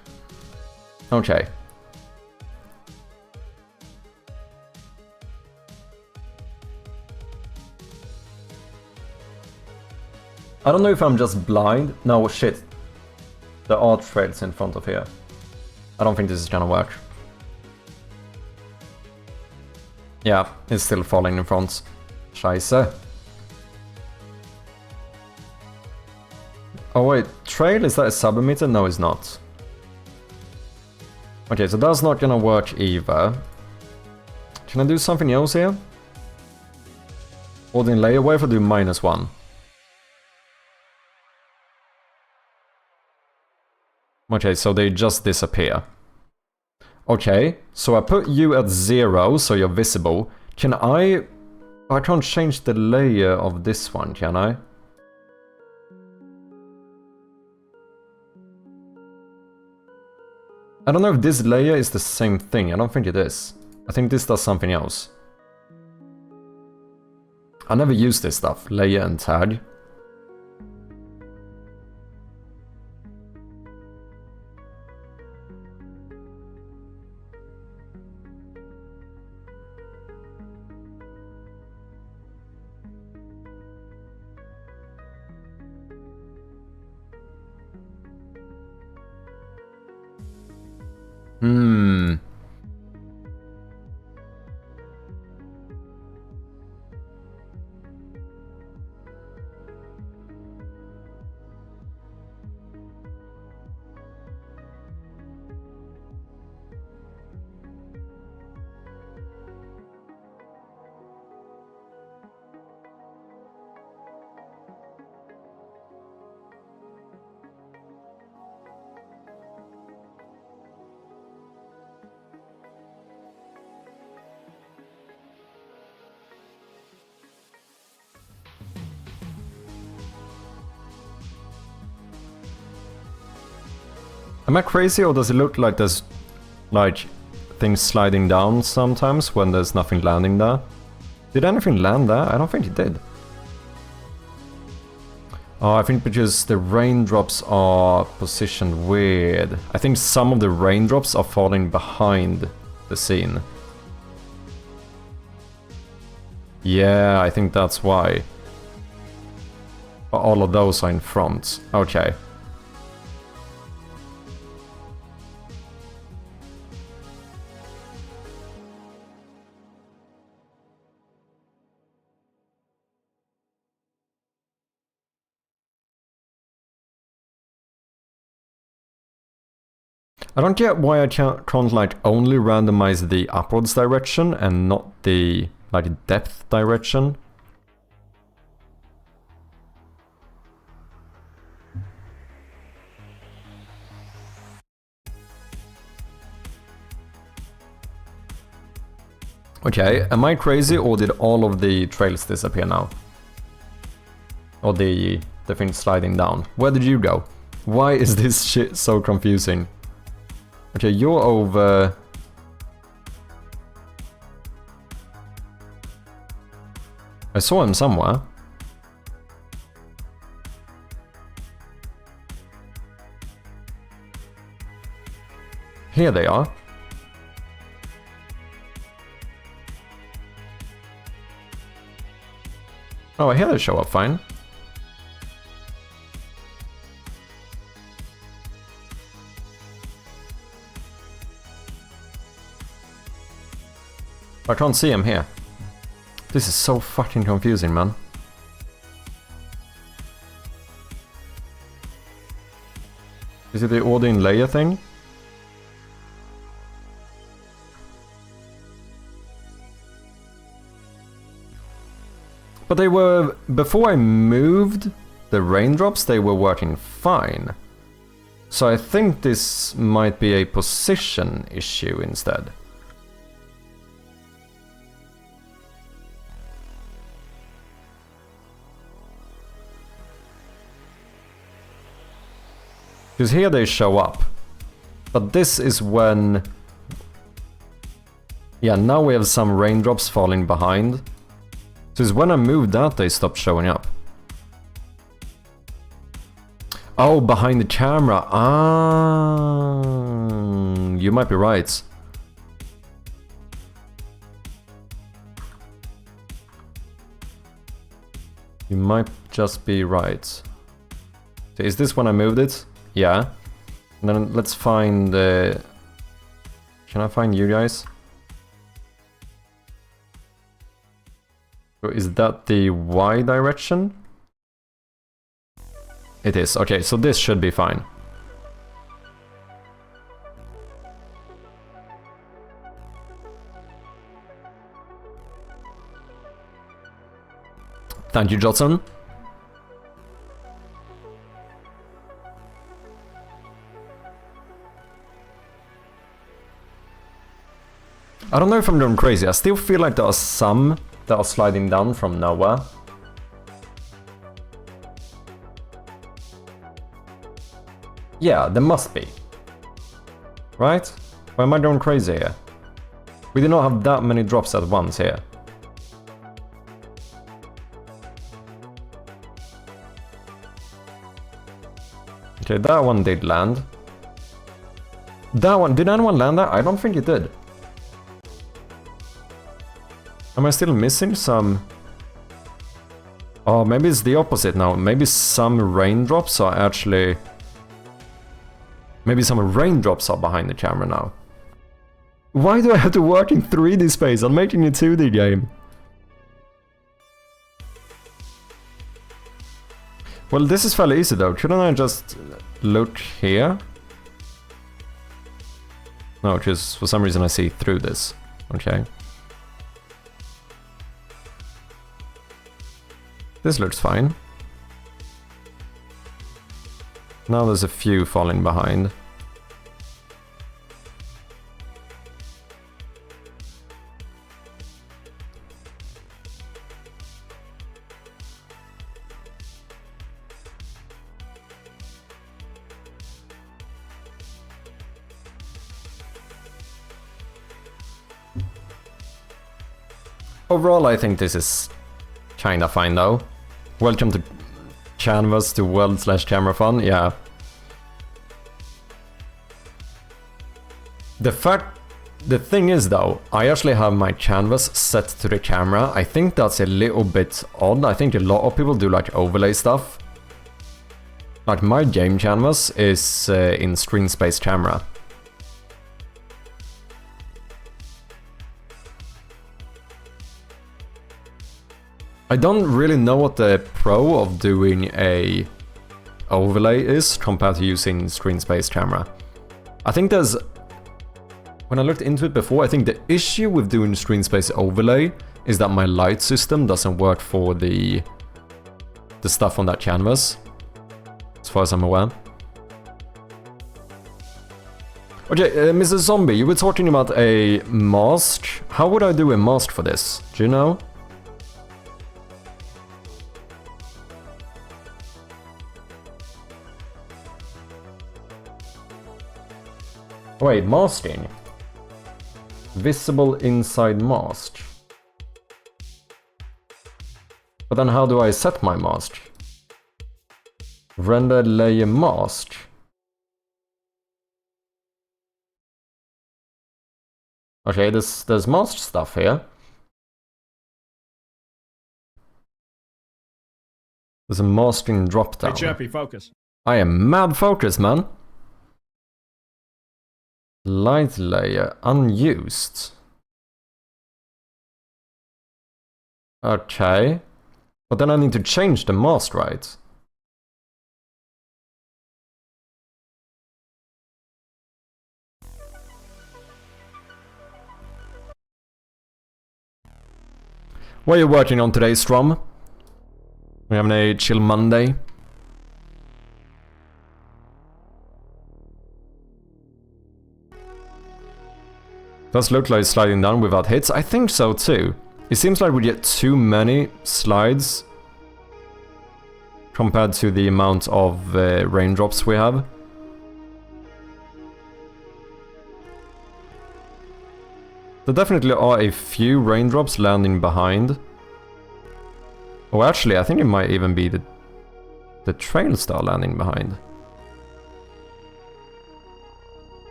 Okay. I don't know if I'm just blind. No, shit. There are trails in front of here. I don't think this is gonna work. Yeah, it's still falling in front. Scheisse. Oh wait, trail, is that a sub-emitter? No, it's not. Okay, so that's not gonna work either. Can I do something else here? Or in layer, what if I do -1? Okay, so they just disappear. Okay, so I put you at 0, so you're visible. Can I can't change the layer of this one, can I? I don't know if this layer is the same thing. I don't think it is. I think this does something else. I never use this stuff, layer and tag. Am I crazy, or does it look like there's like things sliding down sometimes when there's nothing landing there? Did anything land there? I don't think it did. Oh, I think because the raindrops are positioned weird. I think some of the raindrops are falling behind the scene. Yeah, I think that's why. But all of those are in front. Okay. I don't get why I can't like only randomize the upwards direction and not the like depth direction. Okay, am I crazy, or did all of the trails disappear now? Or the thing sliding down? Where did you go? Why is this shit so confusing? Okay, you're over... I saw him somewhere. Here they are. Oh, here they show up fine. I can't see him here. This is so fucking confusing, man. Is it the order in layer thing? But they were... Before I moved the raindrops, they were working fine. So I think this might be a position issue instead. Because here they show up. But this is when... Yeah, now we have some raindrops falling behind. So it's when I moved that they stopped showing up. Oh, behind the camera. Ah, you might be right. You might just be right. So is this when I moved it? Yeah. And then let's find the... Can I find you guys? So is that the Y direction? It is. Okay, so this should be fine. Thank you, Jotson. I don't know if I'm going crazy. I still feel like there are some that are sliding down from nowhere. Yeah, there must be. Right? Why am I going crazy here? We do not have that many drops at once here. Okay, that one did land. That one, did anyone land that? I don't think it did. Am I still missing some? Oh, maybe it's the opposite now. Maybe some raindrops are actually... Maybe some raindrops are behind the camera now. Why do I have to work in 3D space? I'm making a 2D game. Well, this is fairly easy though. Couldn't I just look here? No, because for some reason I see through this. Okay. This looks fine. Now there's a few falling behind. Overall, I think this is kinda fine though. Welcome to Canvas to World/Camera Fun, yeah. The thing is though, I actually have my canvas set to the camera. I think that's a little bit odd. I think a lot of people do like overlay stuff. Like my game canvas is in screen space camera. I don't really know what the pro of doing a overlay is compared to using screen space camera. I think there's... When I looked into it before, I think the issue with doing screen space overlay is that my light system doesn't work for the stuff on that canvas, as far as I'm aware. Okay, Mr. Zombie, you were talking about a mask. How would I do a mask for this? Do you know? Wait, masking? Visible inside mask. But then how do I set my mask? Render layer mask. Okay, there's mask stuff here. There's a masking drop down. Hey Chappie, focus. I am mad focused, man. Light layer unused. Okay. But then I need to change the mask, right? What are you working on today, Strom? We having a chill Monday? Does look like sliding down without hits? I think so too. It seems like we get too many slides compared to the amount of raindrops we have. There definitely are a few raindrops landing behind. Oh, actually, I think it might even be the trail star landing behind.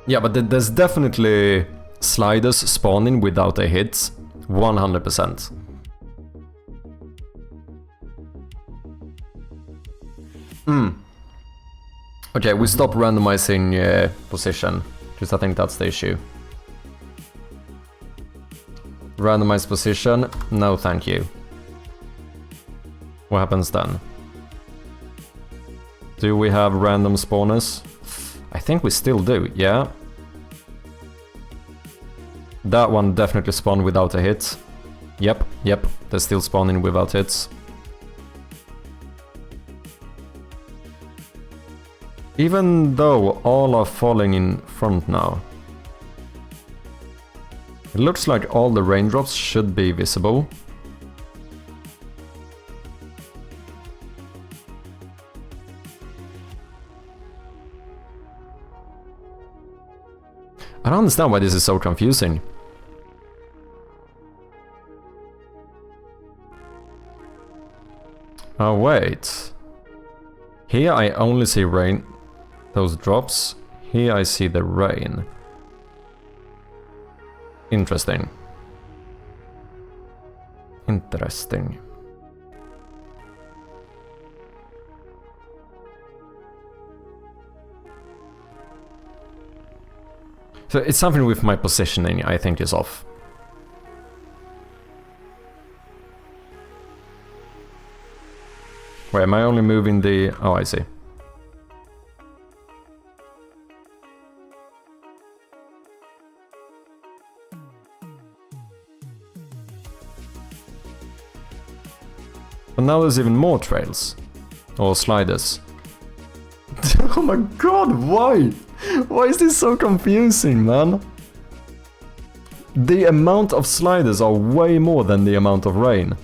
Yeah, but there's definitely sliders spawning without a hit. 100%. Okay, we stop randomizing position, because I think that's the issue. Randomize position, no thank you. What happens then? Do we have random spawners? I think we still do, yeah. That one definitely spawned without a hit. Yep, they're still spawning without hits. Even though all are falling in front now. It looks like all the raindrops should be visible. I don't understand why this is so confusing. Oh wait. Here I only see rain, those drops. Here I see the rain. Interesting. Interesting. So it's something with my positioning I think is off. Wait, am I only moving the... Oh, I see. But now there's even more trails. Or sliders. Oh my god, why? Why is this so confusing, man? The amount of sliders are way more than the amount of rain.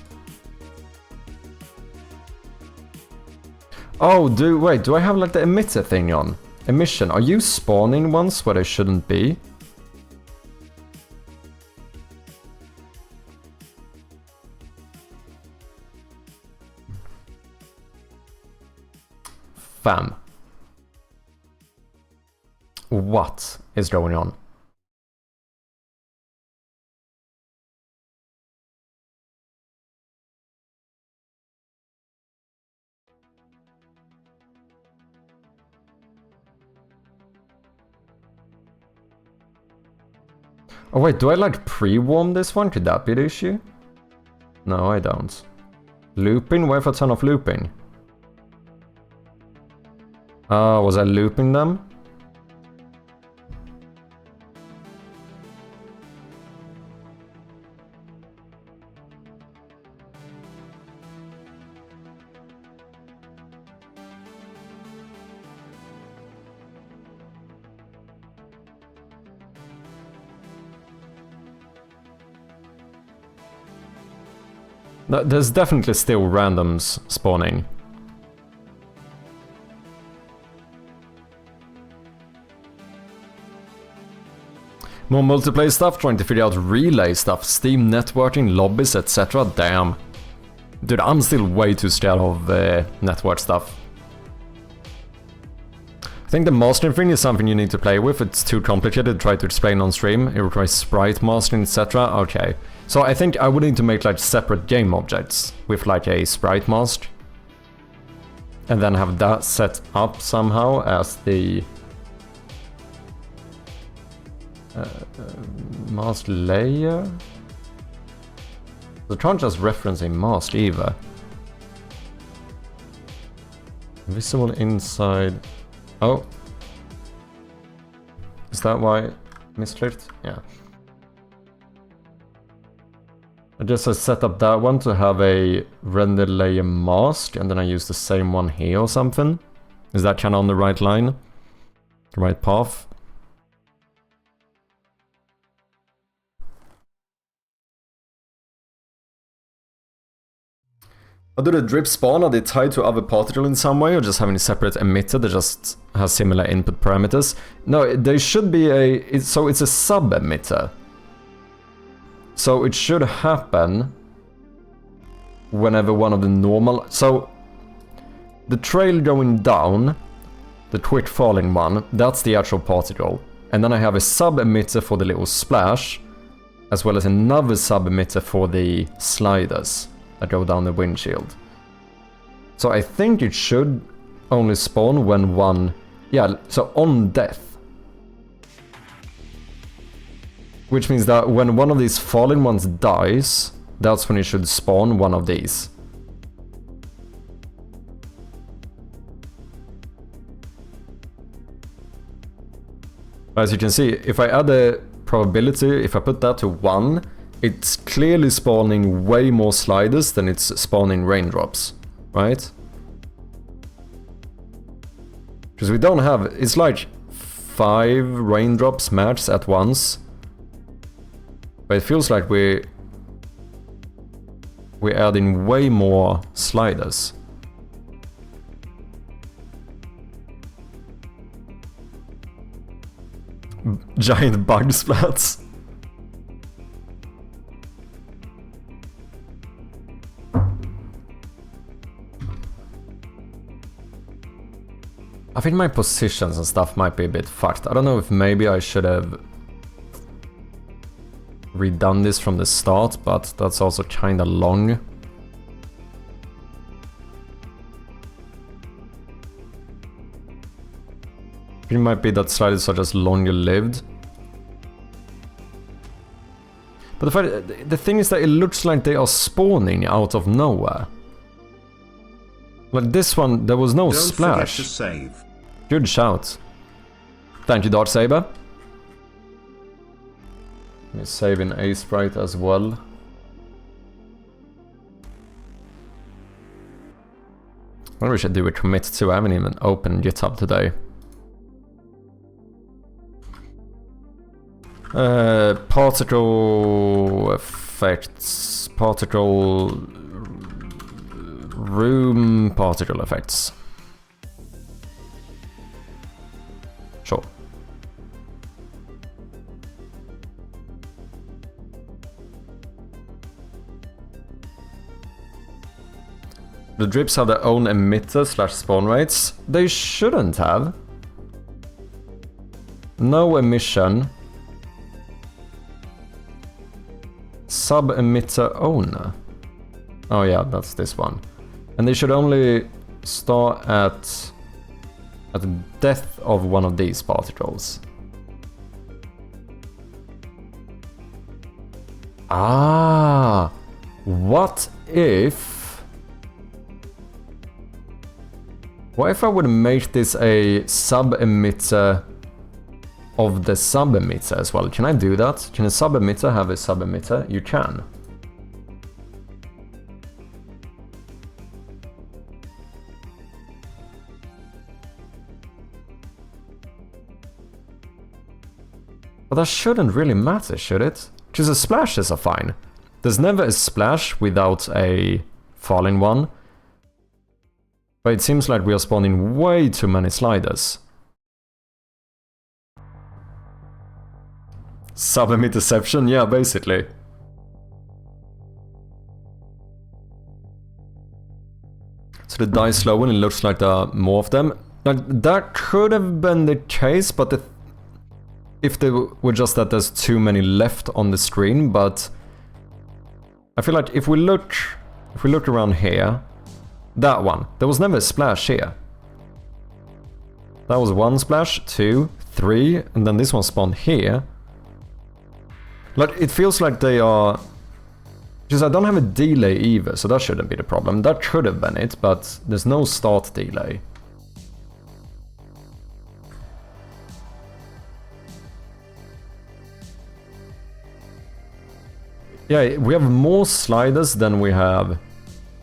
Oh, wait, do I have like the emitter thing on? Emission, are you spawning ones where they shouldn't be? Fam. What is going on? Oh wait, do I like pre-warm this one? Could that be the issue? No, I don't. Looping? Where if I turn off looping? Was I looping them? There's definitely still randoms spawning. More multiplayer stuff, trying to figure out relay stuff, Steam networking, lobbies, etc. Damn. Dude, I'm still way too scared of network stuff. I think the mastering thing is something you need to play with. It's too complicated to try to explain on stream. It requires sprite mastering, etc. Okay. So I think I would need to make like separate game objects with like a sprite mask. And then have that set up somehow as the mask layer. I can't just reference a mask either. Visible inside. Oh. Is that why misclicked? Yeah. I just set up that one to have a render layer mask, and then I use the same one here or something. Is that kind of on the right line? The right path? Or do the drip spawn, are they tied to other particle in some way, or just having a separate emitter that just has similar input parameters? No, there should be so it's a sub-emitter. So it should happen whenever one of the normal... So the trail going down, the quick falling one, that's the actual particle. And then I have a sub-emitter for the little splash, as well as another sub-emitter for the sliders that go down the windshield. So I think it should only spawn when one... Yeah, so on death. Which means that when one of these fallen ones dies, that's when it should spawn one of these. As you can see, if I add the probability, if I put that to 1, it's clearly spawning way more sliders than it's spawning raindrops, right? Because we don't have... It's like 5 raindrops matched at once. But it feels like we're adding way more sliders. giant bug splats. I think my positions and stuff might be a bit fucked. I don't know if maybe I should have redone this from the start, but that's also kinda long. It might be that sliders are just longer lived. But the thing is that it looks like they are spawning out of nowhere. Like this one, there was no splash. Don't forget to save. Good shout. Thank you, Darksaber. Let me save in A-Sprite as well. What we should do a commit to. I haven't even opened GitHub today. Particle effects, particle room, particle effects. Sure. The drips have their own emitter / spawn rates. They shouldn't have. No emission. Sub-emitter owner. Oh yeah, that's this one. And they should only start at the death of one of these particles. Ah, what if I would make this a sub-emitter of the sub-emitter as well? Can I do that? Can a sub-emitter have a sub-emitter? You can. But that shouldn't really matter, should it? Because the splashes are fine. There's never a splash without a falling one. But it seems like we are spawning way too many sliders. Sub-emitterception? Yeah, basically. So they die slow and it looks like there are more of them. Like, that could have been the case, but if they were just that there's too many left on the screen, but I feel like if we look around here, that one, there was never a splash here. That was one splash, 2, 3, and then this one spawned here. Like, it feels like they are... Because I don't have a delay either, so that shouldn't be the problem. That could have been it, but there's no start delay. Yeah, we have more sliders than we have...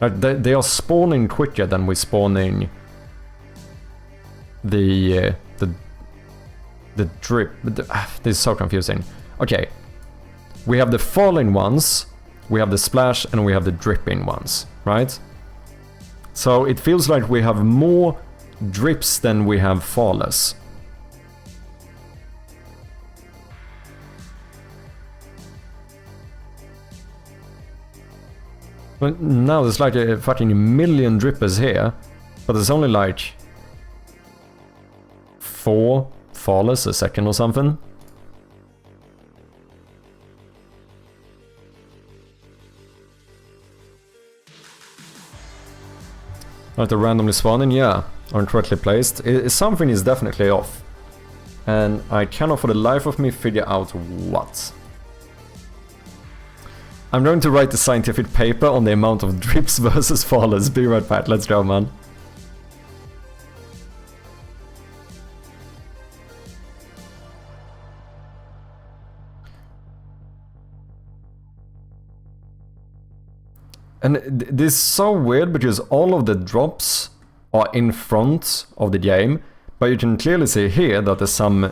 Like, they are spawning quicker than we're spawning the drip. This is so confusing. Okay. We have the falling ones, we have the splash, and we have the dripping ones, right? So it feels like we have more drips than we have fallers. But now there's like a fucking million drippers here, but there's only like 4 fallers a second or something. Like the randomly spawning, yeah, or incorrectly placed. Something is definitely off. And I cannot for the life of me figure out what. I'm going to write a scientific paper on the amount of drips versus fallers. Be right back, let's go, man. And this is so weird because all of the drops are in front of the game, but you can clearly see here that there's some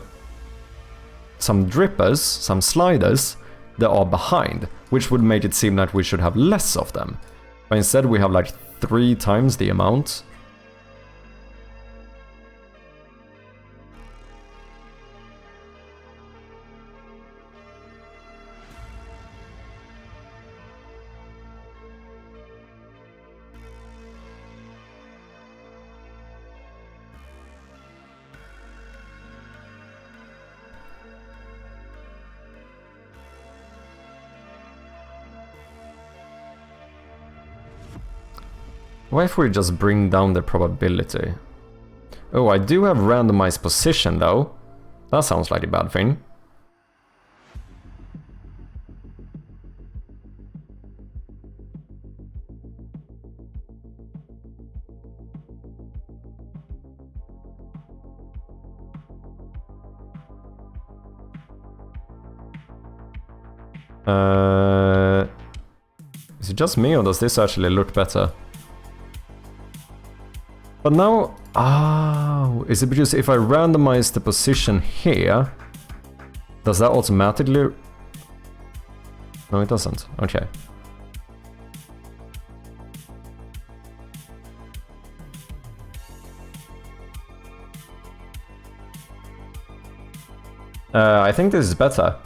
drippers, some sliders, that are behind, which would make it seem like we should have less of them. But instead we have like 3 times the amount. What if we just bring down the probability? Oh, I do have randomized position though. That sounds like a bad thing. Is it just me or does this actually look better? But now, is it because if I randomize the position here, does that automatically? No, it doesn't. Okay. I think this is better.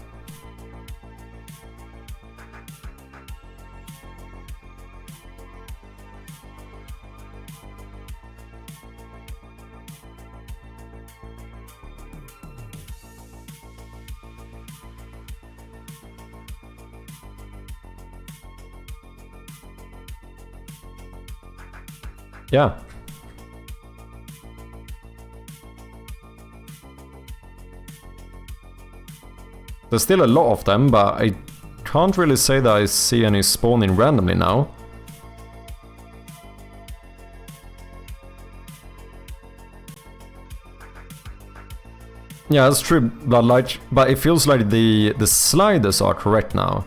Yeah. There's still a lot of them, but I can't really say that I see any spawning randomly now. Yeah, that's true, but it feels like the sliders are correct now.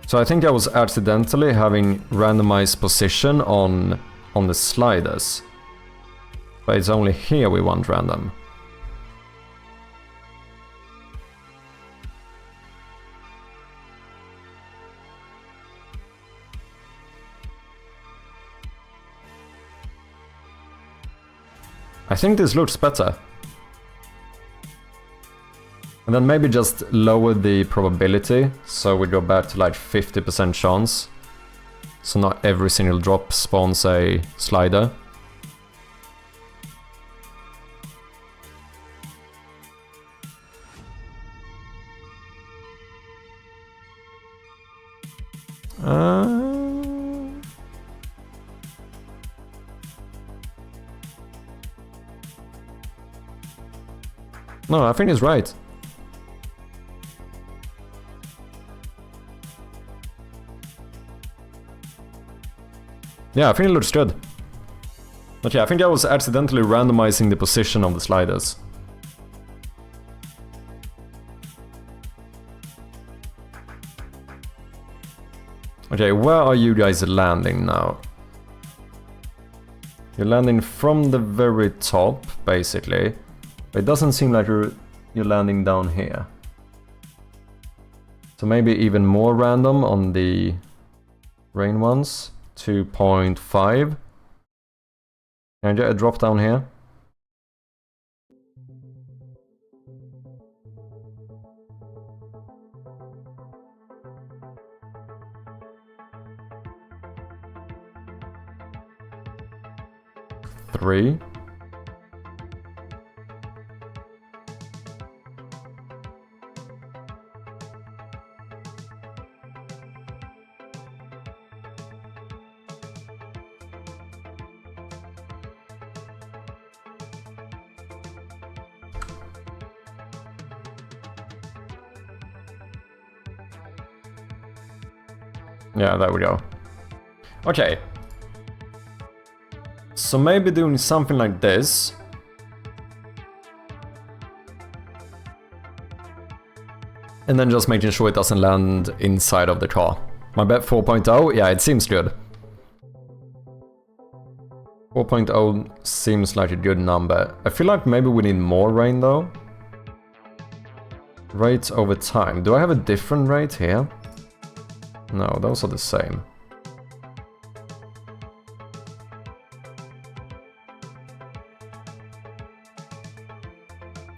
So I think I was accidentally having randomized position on the sliders. But it's only here we want random. I think this looks better. And then maybe just lower the probability, so we go back to like 50% chance. So not every single drop spawns a slider. No, I think it's right. Yeah, I think it looks good. Okay, I think I was accidentally randomizing the position of the sliders. Okay, where are you guys landing now? You're landing from the very top, basically. But it doesn't seem like you're landing down here. So maybe even more random on the rain ones. 2.5. Can I get a drop down here? Three. Yeah, there we go. Okay. So maybe doing something like this. And then just making sure it doesn't land inside of the car. My bet 4.0, yeah, it seems good. 4.0 seems like a good number. I feel like maybe we need more rain though. Rates over time. Do I have a different rate here? No, those are the same.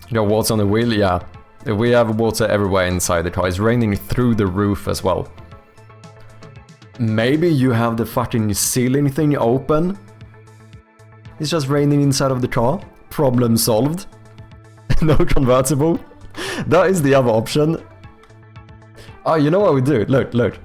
You got water on the wheel? Yeah. We have water everywhere inside the car. It's raining through the roof as well. Maybe you have the fucking ceiling thing open. It's just raining inside of the car. Problem solved. No convertible. That is the other option. Oh, you know what we do? Look, look.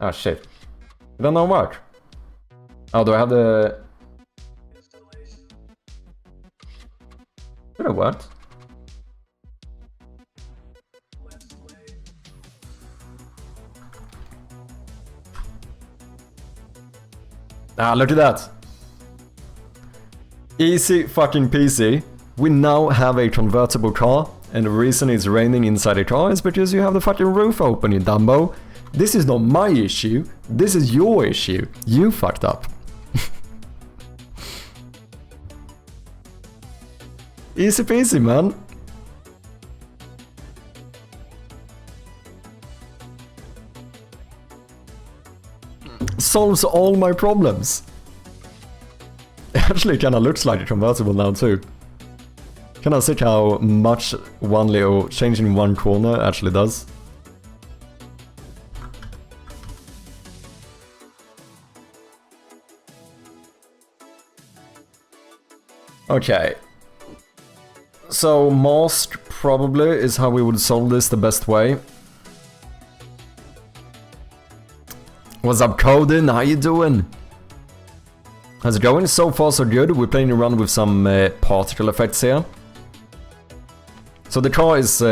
Ah shit. It don't know work. Oh, do I have the... Should have worked. Ah, look at that. Easy fucking peasy. We now have a convertible car, and the reason it's raining inside the car is because you have the fucking roof open, you Dumbo. This is not my issue, this is your issue. You fucked up. Easy peasy, man. Solves all my problems. It actually kinda looks like a convertible now too. Kinda sick how much one little change in one corner actually does. Okay. So mast probably is how we would solve this the best way. What's up, Codin? How you doing? How's it going? So far so good. We're playing around with some particle effects here. So the car is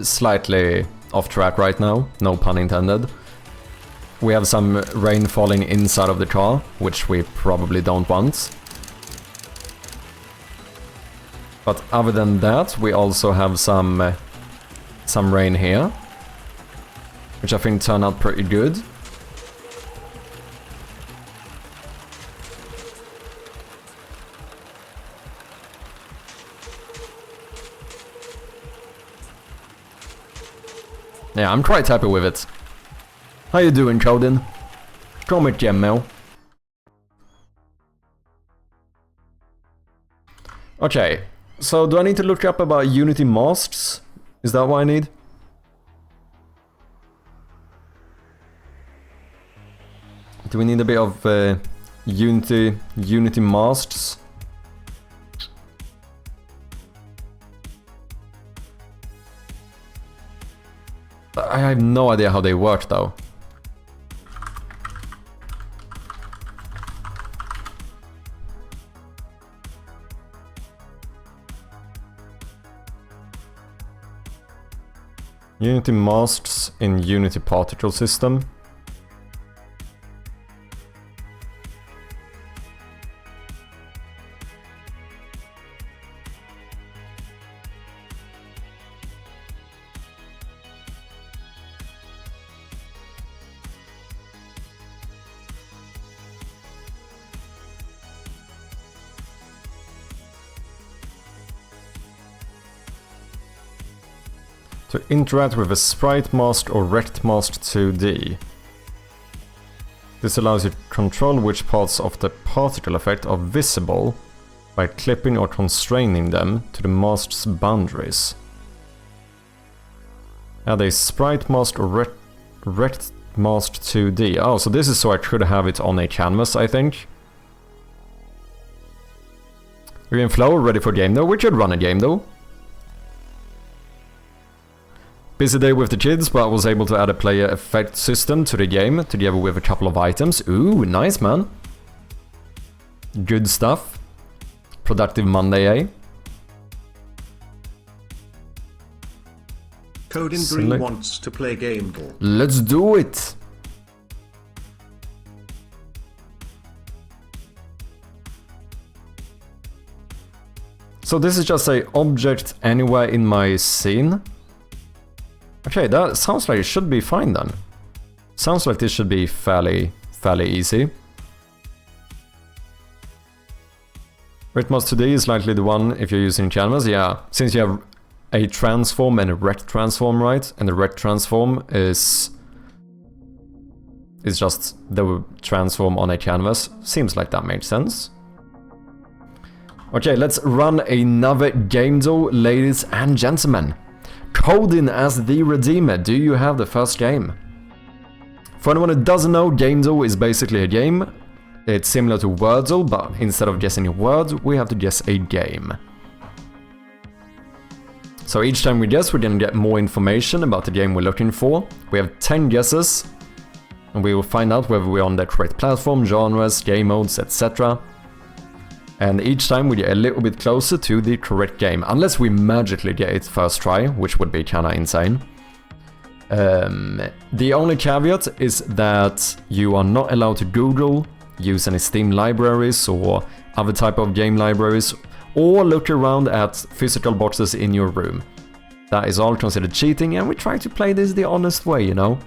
slightly off track right now, no pun intended. We have some rain falling inside of the car, which we probably don't want. But other than that, we also have some rain here, which I think turned out pretty good. Yeah, I'm quite happy with it. How you doing, Codin? Comment Gemmo. Okay, so do I need to look up about Unity masts? Is that what I need? Do we need a bit of Unity masts? I have no idea how they work though. Unity masts in Unity particle system. To interact with a sprite mask or rect mask 2D. This allows you to control which parts of the particle effect are visible by clipping or constraining them to the mask's boundaries. Add a sprite mask or rect mask 2D. Oh, so this is so I could have it on a canvas, I think. We're in flow, ready for game though. We should run a game though. Busy day with the kids, but I was able to add a player effect system to the game, together with a couple of items. Ooh, nice man. Good stuff. Productive Monday, eh? Codin Green wants to play game ball. Let's do it! So this is just a object anywhere in my scene. Okay, that sounds like it should be fine then. Sounds like this should be fairly easy. Ritmos 2D is likely the one if you're using canvas, yeah. Since you have a transform and a rect transform, right? And the rect transform is just the transform on a canvas. Seems like that makes sense. Okay, let's run another game though, ladies and gentlemen. Codin as the Redeemer, do you have the first game? For anyone who doesn't know, Gamedo is basically a game. It's similar to Wordle, but instead of guessing a word, we have to guess a game. So each time we guess, we're gonna get more information about the game we're looking for. We have 10 guesses. And we will find out whether we're on the correct platform, genres, game modes, etc. And each time we get a little bit closer to the correct game, unless we magically get it first try, which would be kinda insane. The only caveat is that you are not allowed to Google, use any Steam libraries or other type of game libraries, or look around at physical boxes in your room. That is all considered cheating, and we try to play this the honest way, you know?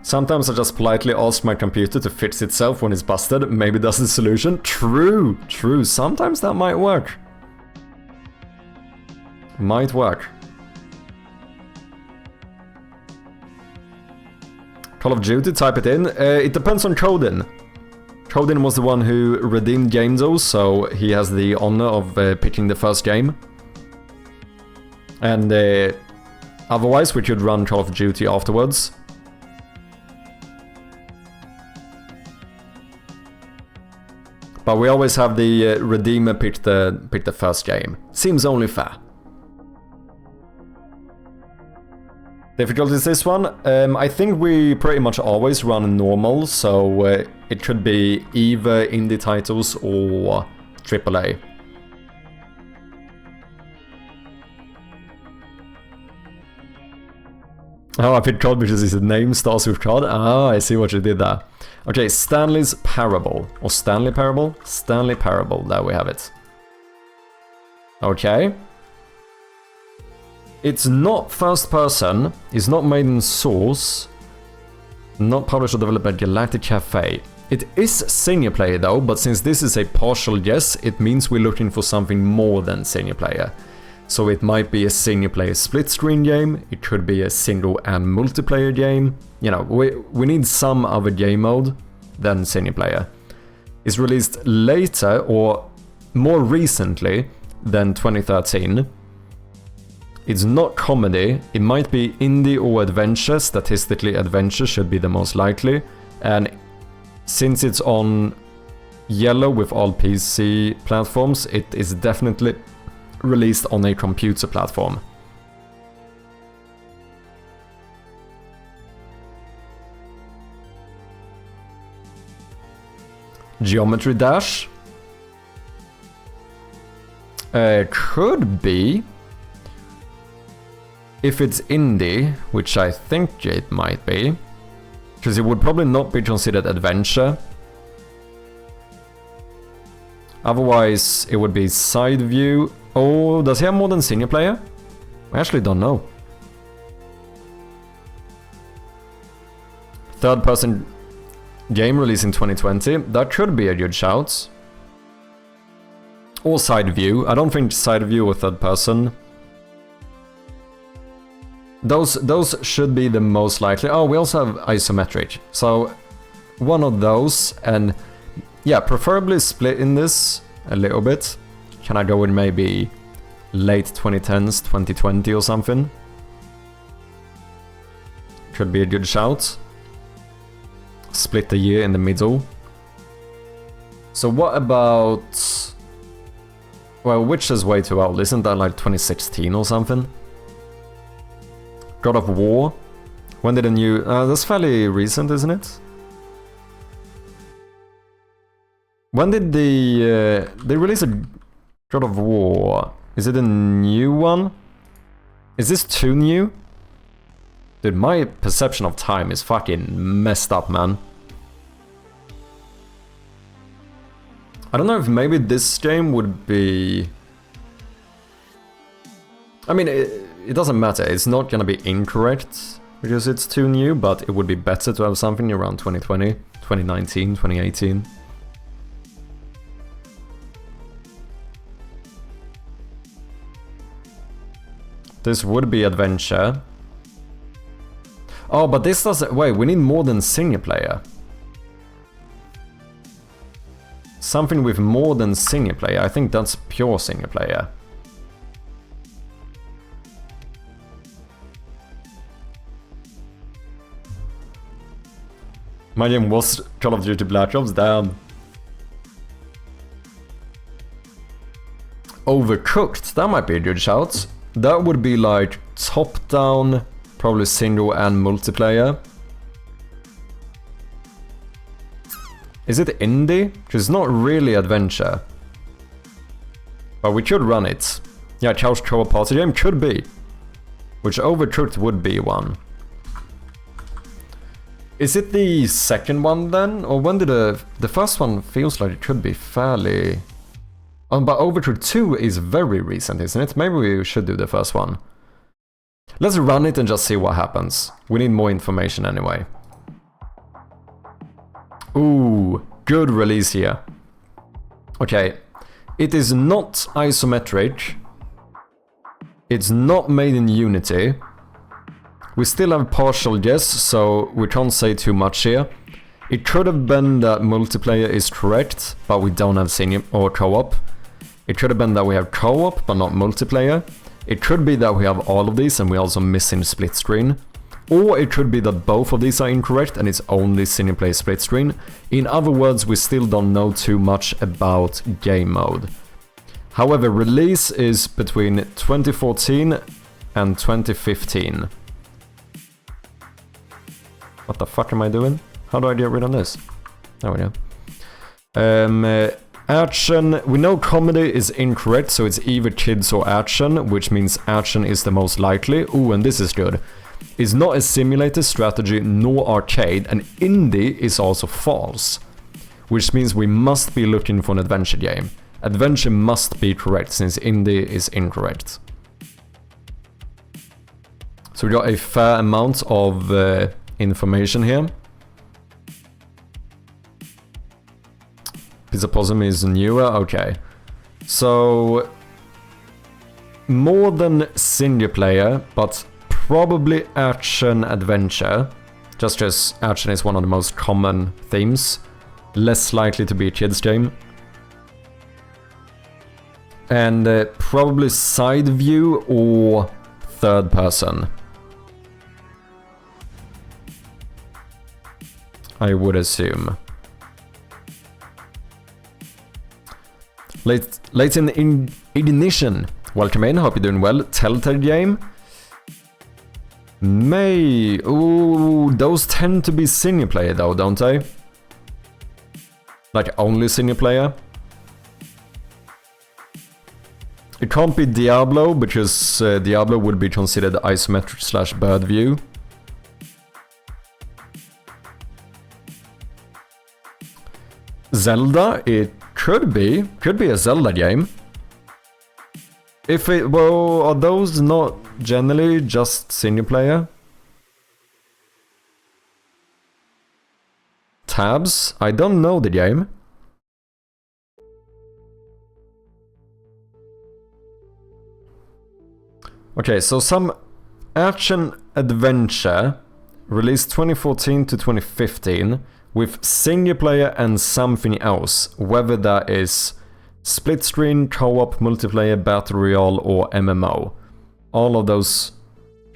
Sometimes I just politely ask my computer to fix itself when it's busted, maybe that's the solution. True, true, sometimes that might work. Might work. Call of Duty, type it in. It depends on Codin. Codin was the one who redeemed gamedev, so he has the honor of picking the first game. And otherwise we could run Call of Duty afterwards. But we always have the redeemer pick the first game. Seems only fair. Difficulty is this one? I think we pretty much always run normal, so it could be either indie titles or AAA. Oh, I picked COD because his name starts with COD. Ah, I see what you did there. Okay, Stanley's Parable. Or Stanley Parable? Stanley Parable, there we have it. Okay. It's not first person, it's not made in Source, not published or developed by Galactic Cafe. It is single player though, but since this is a partial guess, it means we're looking for something more than single player. So it might be a single player split screen game, it could be a single and multiplayer game. You know, we need some other game mode than single player. It's released later or more recently than 2013. It's not comedy, it might be indie or adventure, statistically adventure should be the most likely, and since it's on yellow with all PC platforms, it is definitely released on a computer platform. Geometry Dash? Could be. If it's indie, which I think it might be, because it would probably not be considered adventure. Otherwise, it would be side view. Oh, does he have more than single player? I actually don't know. Third person game release in 2020. That could be a good shout. Or side view. I don't think side view or third person. Those should be the most likely. Oh, we also have isometric. So one of those, and yeah, preferably split in this a little bit. Can I go with maybe late 2010s, 2020 or something? Could be a good shout. Split the year in the middle. So what about... Well, Witch is way too old. Isn't that like 2016 or something? God of War. When did a new... that's fairly recent, isn't it? When did they release a God of War? Is it a new one? Is this too new? Dude, my perception of time is fucking messed up, man. I don't know if maybe this game would be... I mean, it doesn't matter. It's not gonna be incorrect because it's too new, but it would be better to have something around 2020, 2019, 2018. This would be adventure. Oh, but this doesn't... Wait, we need more than single player. Something with more than single player. I think that's pure single player. My game was Call of Duty Black Ops, damn. Overcooked, that might be a good shout. That would be like top-down, probably single and multiplayer. Is it indie? Because it's not really adventure. But we could run it. Yeah, couch co-op party game could be. Which Overcooked would be one. Is it the second one then? Or when did the first one feels like it could be fairly... but Overcooked 2 is very recent, isn't it? Maybe we should do the first one. Let's run it and just see what happens. We need more information anyway. Ooh, good release here. Okay, it is not isometric. It's not made in Unity. We still have partial guess, so we can't say too much here. It could have been that multiplayer is correct, but we don't have single or co-op. It could have been that we have co-op, but not multiplayer. It could be that we have all of these and we're also missing split screen. Or it could be that both of these are incorrect and it's only single player split screen. In other words, we still don't know too much about game mode. However, release is between 2014 and 2015. What the fuck am I doing? How do I get rid of this? There we go. Action. We know comedy is incorrect, so it's either kids or action, which means action is the most likely. Ooh, and this is good. It's not a simulator, strategy, nor arcade, and indie is also false. Which means we must be looking for an adventure game. Adventure must be correct, since indie is incorrect. So we got a fair amount of information here. Pizza Possum is newer, okay. So, more than single player, but probably action adventure. Just as action is one of the most common themes. Less likely to be a kid's game. And probably side view or third person. I would assume. Late in ignition. Welcome in, hope you're doing well. Telltale game. May. Ooh, those tend to be single player though, don't they? Like only single player. It can't be Diablo because Diablo would be considered isometric / bird view. Zelda, it could be a Zelda game. If it, well, are those not generally just single player? Tabs, I don't know the game. Okay, so some action adventure released 2014 to 2015 with single player and something else, whether that is split screen, co-op, multiplayer, battle royale or MMO. All of those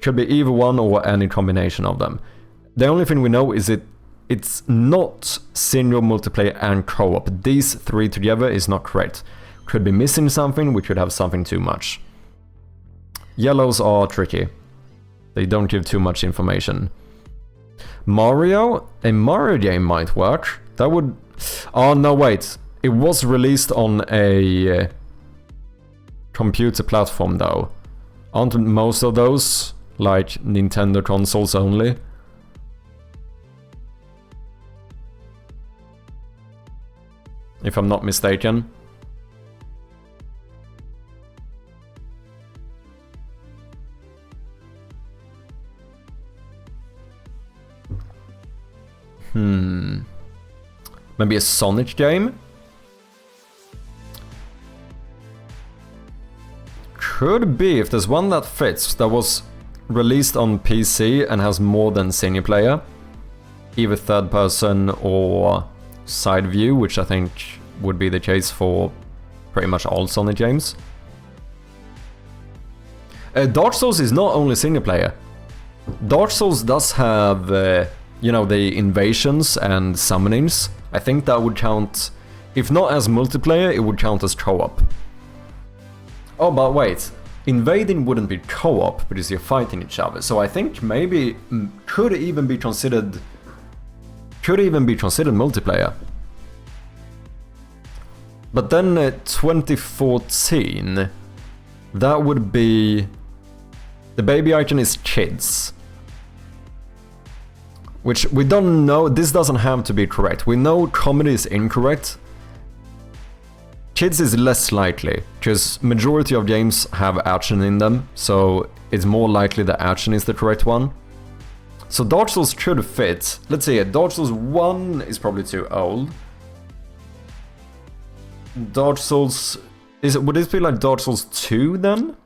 could be either one or any combination of them. The only thing we know is it's not single, multiplayer and co-op. These three together is not correct. Could be missing something, we could have something too much. Yellows are tricky. They don't give too much information. Mario? A Mario game might work. That would... Oh, no, wait. It was released on a computer platform, though. Aren't most of those, like, Nintendo consoles only? If I'm not mistaken. Maybe a Sonic game? Could be, if there's one that fits, that was released on PC and has more than single player. Either third person or side view, which I think would be the case for pretty much all Sonic games. Dark Souls is not only single player. Dark Souls does have, you know, the invasions and summonings. I think that would count, if not as multiplayer, it would count as co-op. Oh, but wait. Invading wouldn't be co-op because you're fighting each other. So I think maybe could even be considered multiplayer. But then 2014, that would be... The baby icon is kids. Which we don't know, this doesn't have to be correct. We know comedy is incorrect. Kids is less likely, because majority of games have action in them, so it's more likely that action is the correct one. So Dark Souls should fit. Let's see, Dark Souls 1 is probably too old. Dark Souls... would this be like Dark Souls 2 then?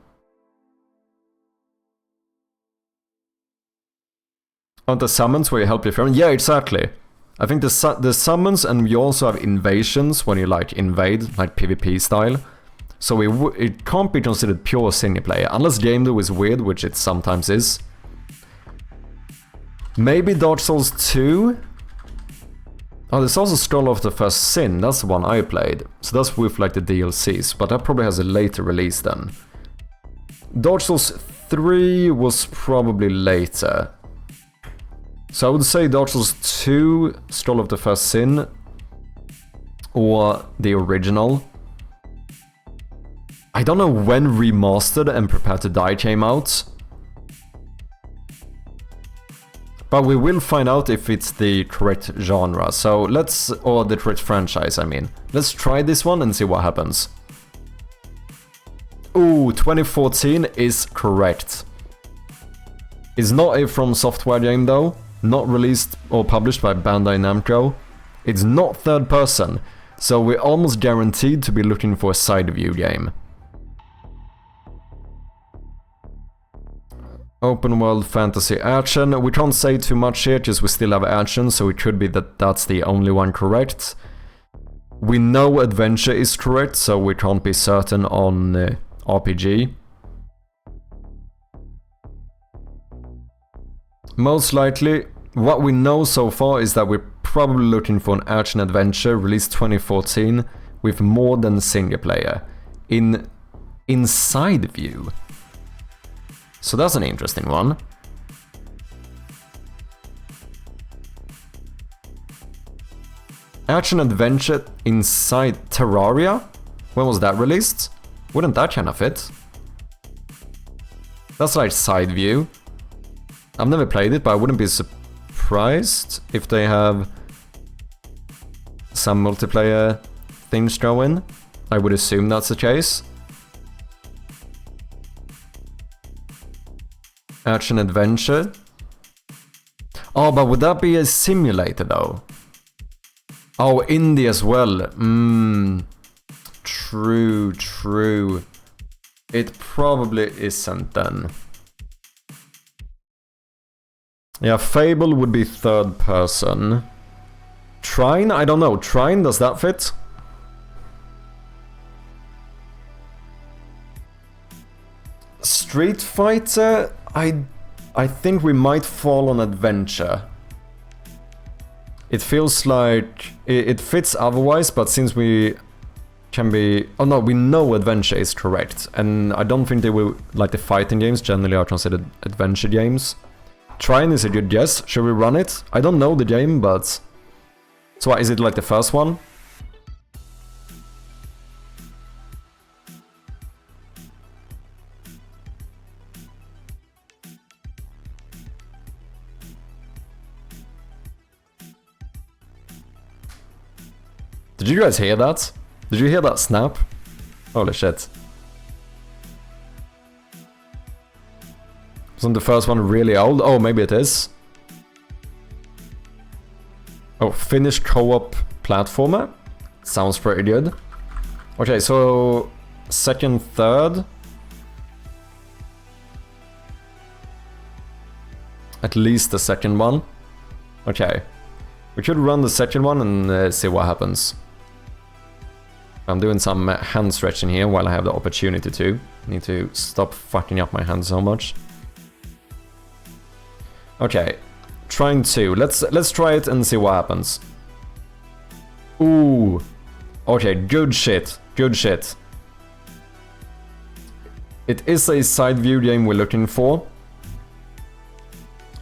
Aren't the summons where you help your friend? Yeah, exactly. I think the summons, and you also have invasions when you like invade, like PvP style. So it can't be considered pure single player, unless gamedev is weird, which it sometimes is. Maybe Dark Souls 2? Oh, there's also Skull of the First Sin, that's the one I played. So that's with like the DLCs, but that probably has a later release then. Dark Souls 3 was probably later. So I would say Dark Souls 2, Skull of the First Sin, or the original. I don't know when Remastered and Prepare to Die came out. But we will find out if it's the correct genre, so let's... or the correct franchise, I mean. Let's try this one and see what happens. Ooh, 2014 is correct. It's not a From Software game though. Not released or published by Bandai Namco. It's not third person, so we're almost guaranteed to be looking for a side view game. Open world fantasy action. We can't say too much here because we still have action, so it could be that that's the only one correct. We know adventure is correct, so we can't be certain on RPG. Most likely, what we know so far is that we're probably looking for an action-adventure released 2014 with more than single player in side view. So that's an interesting one. Action-adventure inside Terraria? When was that released? Wouldn't that kind of fit? That's like side view. I've never played it, but I wouldn't be surprised if they have some multiplayer things going. I would assume that's the case. Action adventure. Oh, but would that be a simulator though? Oh, indie as well. True. It probably isn't then. Yeah, Fable would be third person. Trine? I don't know. Trine, does that fit? Street Fighter? I think we might fall on adventure. It feels like it fits otherwise, but since we can be... Oh no, we know adventure is correct. And I don't think they will... Like the fighting games generally are considered adventure games. Trine is a good guess. Should we run it? I don't know the game, but... So what, is it like the first one? Did you guys hear that? Did you hear that snap? Holy shit. Isn't the first one really old? Oh, maybe it is. Oh, Finnish co-op platformer? Sounds pretty good. Okay, so... second, third. At least the second one. Okay. We could run the second one and see what happens. I'm doing some hand stretching here while I have the opportunity to. Need to stop fucking up my hands so much. Okay, trying to. Let's try it and see what happens. Ooh. Okay, good shit. Good shit. It is a side view game we're looking for.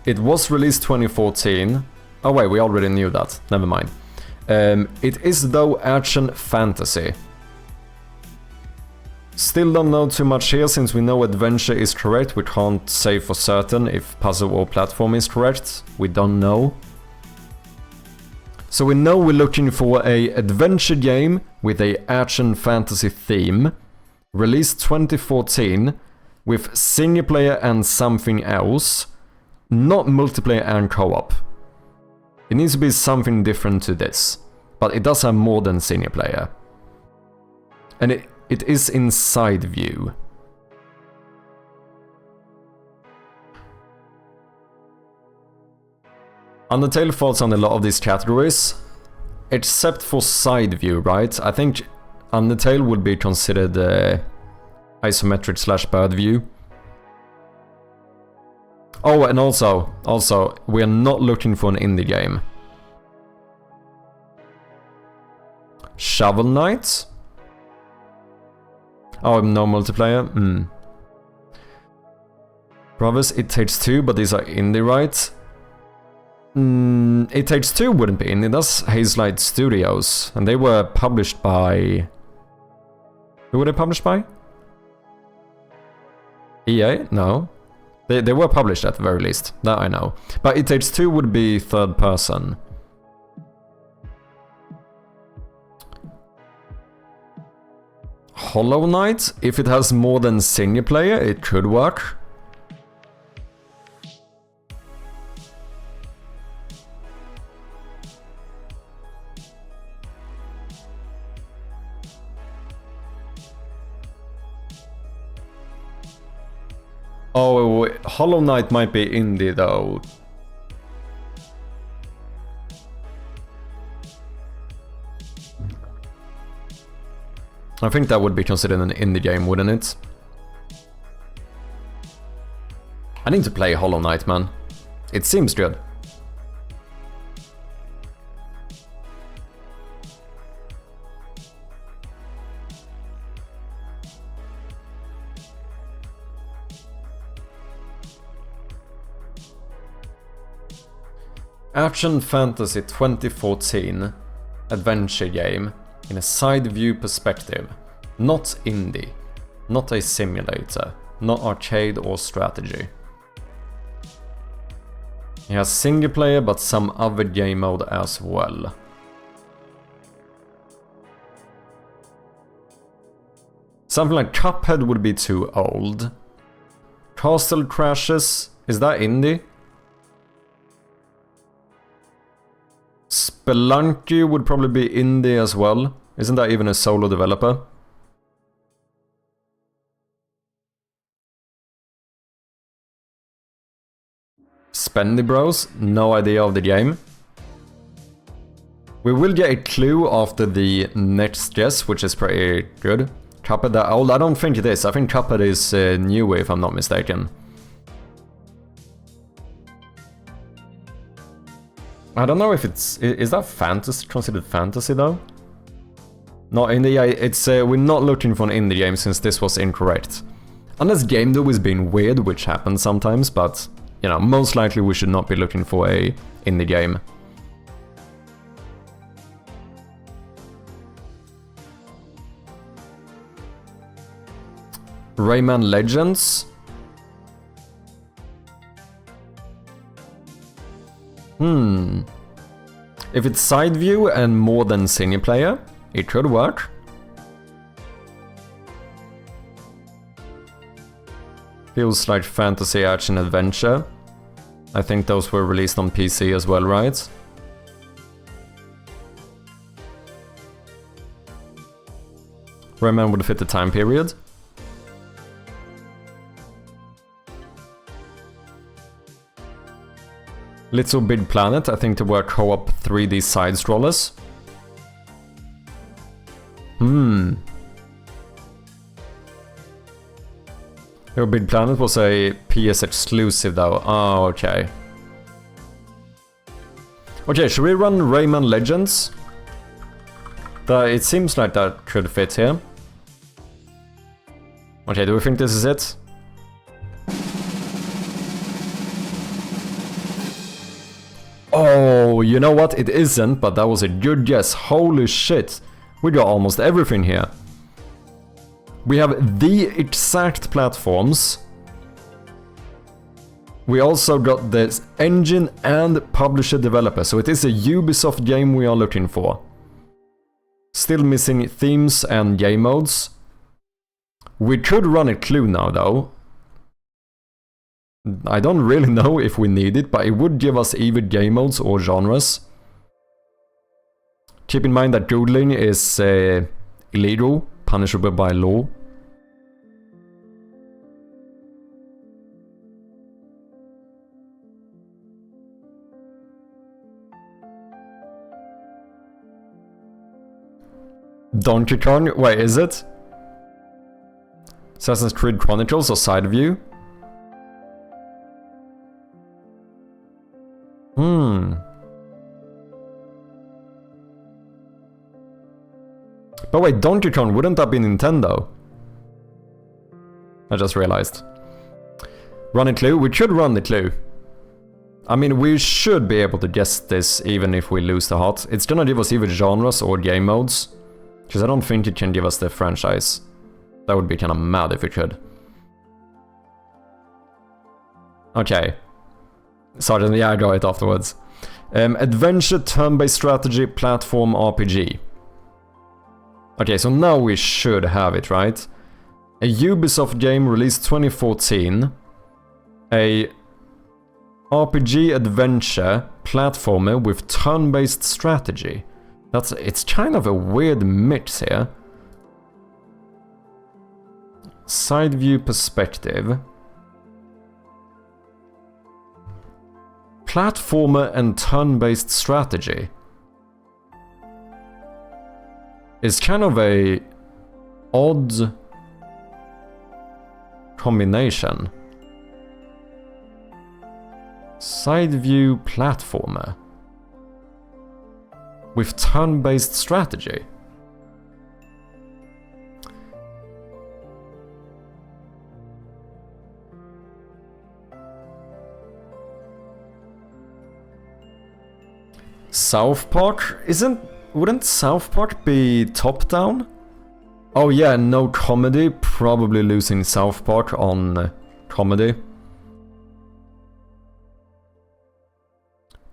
It was released 2014. Oh wait, we already knew that. Never mind. It is though action fantasy. Still don't know too much here since we know adventure is correct. We can't say for certain if puzzle or platform is correct. We don't know. So we know we're looking for a adventure game with a action fantasy theme. Released 2014 with single player and something else. Not multiplayer and co-op. It needs to be something different to this. But it does have more than single player. And it is in side view. Undertale falls on a lot of these categories. Except for side view, right? I think Undertale would be considered isometric / bird view. Oh, and also, we are not looking for an indie game. Shovel Knight? Oh, no multiplayer? Brothers, It Takes Two, but these are indie, right? It Takes Two wouldn't be indie, that's Hazelight Studios. And they were published by... Who were they published by? EA? No. They were published at the very least, that I know. But It Takes Two would be third person. Hollow Knight, if it has more than single player, it could work. Oh, Hollow Knight might be indie though. I think that would be considered an indie game, wouldn't it? I need to play Hollow Knight, man. It seems good. Action Fantasy 2014 adventure game in a side view perspective. Not indie, not a simulator, not arcade or strategy. It has single player but some other game mode as well. Something like Cuphead would be too old. Castle Crashes, is that indie? Spelunky would probably be indie as well. Isn't that even a solo developer? Spendy Bros? No idea of the game. We will get a clue after the next guess, which is pretty good. Cuphead that old? I don't think it is. I think Cuphead is new, if I'm not mistaken. I don't know if it's... Is that fantasy, considered fantasy though? Not indie, it's... we're not looking for an indie game since this was incorrect. Unless gamedev is being weird, which happens sometimes, but... You know, most likely we should not be looking for a indie game. Rayman Legends? If it's side view and more than single player, it could work. Feels like fantasy, action, adventure. I think those were released on PC as well, right? Rayman would fit the time period. Little Big Planet, I think there were co-op 3D side-scrollers. Little Big Planet was a PS exclusive though. Oh, okay. Okay, should we run Rayman Legends? It seems like that could fit here. Okay, do we think this is it? Oh, you know what? It isn't, but that was a good guess. Holy shit. We got almost everything here. We have the exact platforms. We also got the engine and publisher developer, so it is a Ubisoft game we are looking for. Still missing themes and game modes. We could run a clue now though. I don't really know if we need it, but it would give us either game modes or genres. Keep in mind that doodling is illegal, punishable by law. Donkey Kong? Wait, is it? Assassin's Creed Chronicles or side view? But wait, Donkey Kong, wouldn't that be Nintendo? I just realized. Run a clue? We should run the clue. I mean, we should be able to guess this even if we lose the heart. It's gonna give us either genres or game modes. Because I don't think it can give us the franchise. That would be kinda mad if it could. Okay. Sergeant, yeah, I got it afterwards. Adventure, turn-based strategy, platform, RPG. Okay, so now we should have it, right? A Ubisoft game released 2014. A RPG adventure platformer with turn-based strategy. It's kind of a weird mix here. Side view perspective. Platformer and turn-based strategy. It's kind of a odd combination. Side view platformer with turn-based strategy. South Park? Wouldn't South Park be top-down? Oh yeah, no comedy, probably losing South Park on comedy.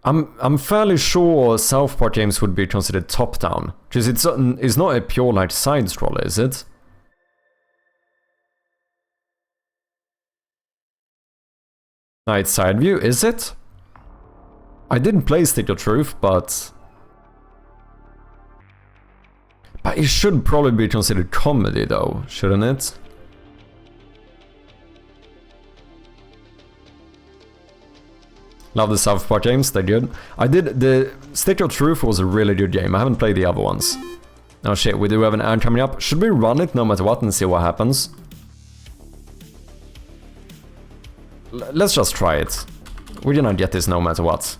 I'm fairly sure South Park games would be considered top-down, because it's not a pure like side-scroller, is it? No, it's side view, is it? I didn't play Stick of Truth, but it should probably be considered comedy though, shouldn't it? Love the South Park games, they're good. The Stick of Truth was a really good game, I haven't played the other ones. Oh shit, we do have an ad coming up. Should we run it no matter what and see what happens? Let's just try it. We're gonna get this no matter what.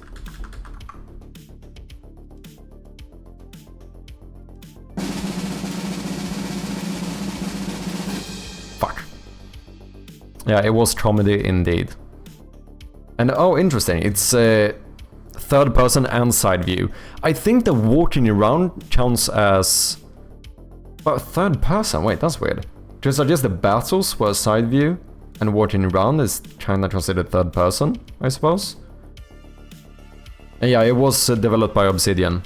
Fuck. Yeah, it was comedy indeed. And oh, interesting, it's third person and side view. I think the walking around counts as... Oh, third person, wait, that's weird. Because I guess the battles were side view, and walking around is kinda considered third person, I suppose. And yeah, it was developed by Obsidian.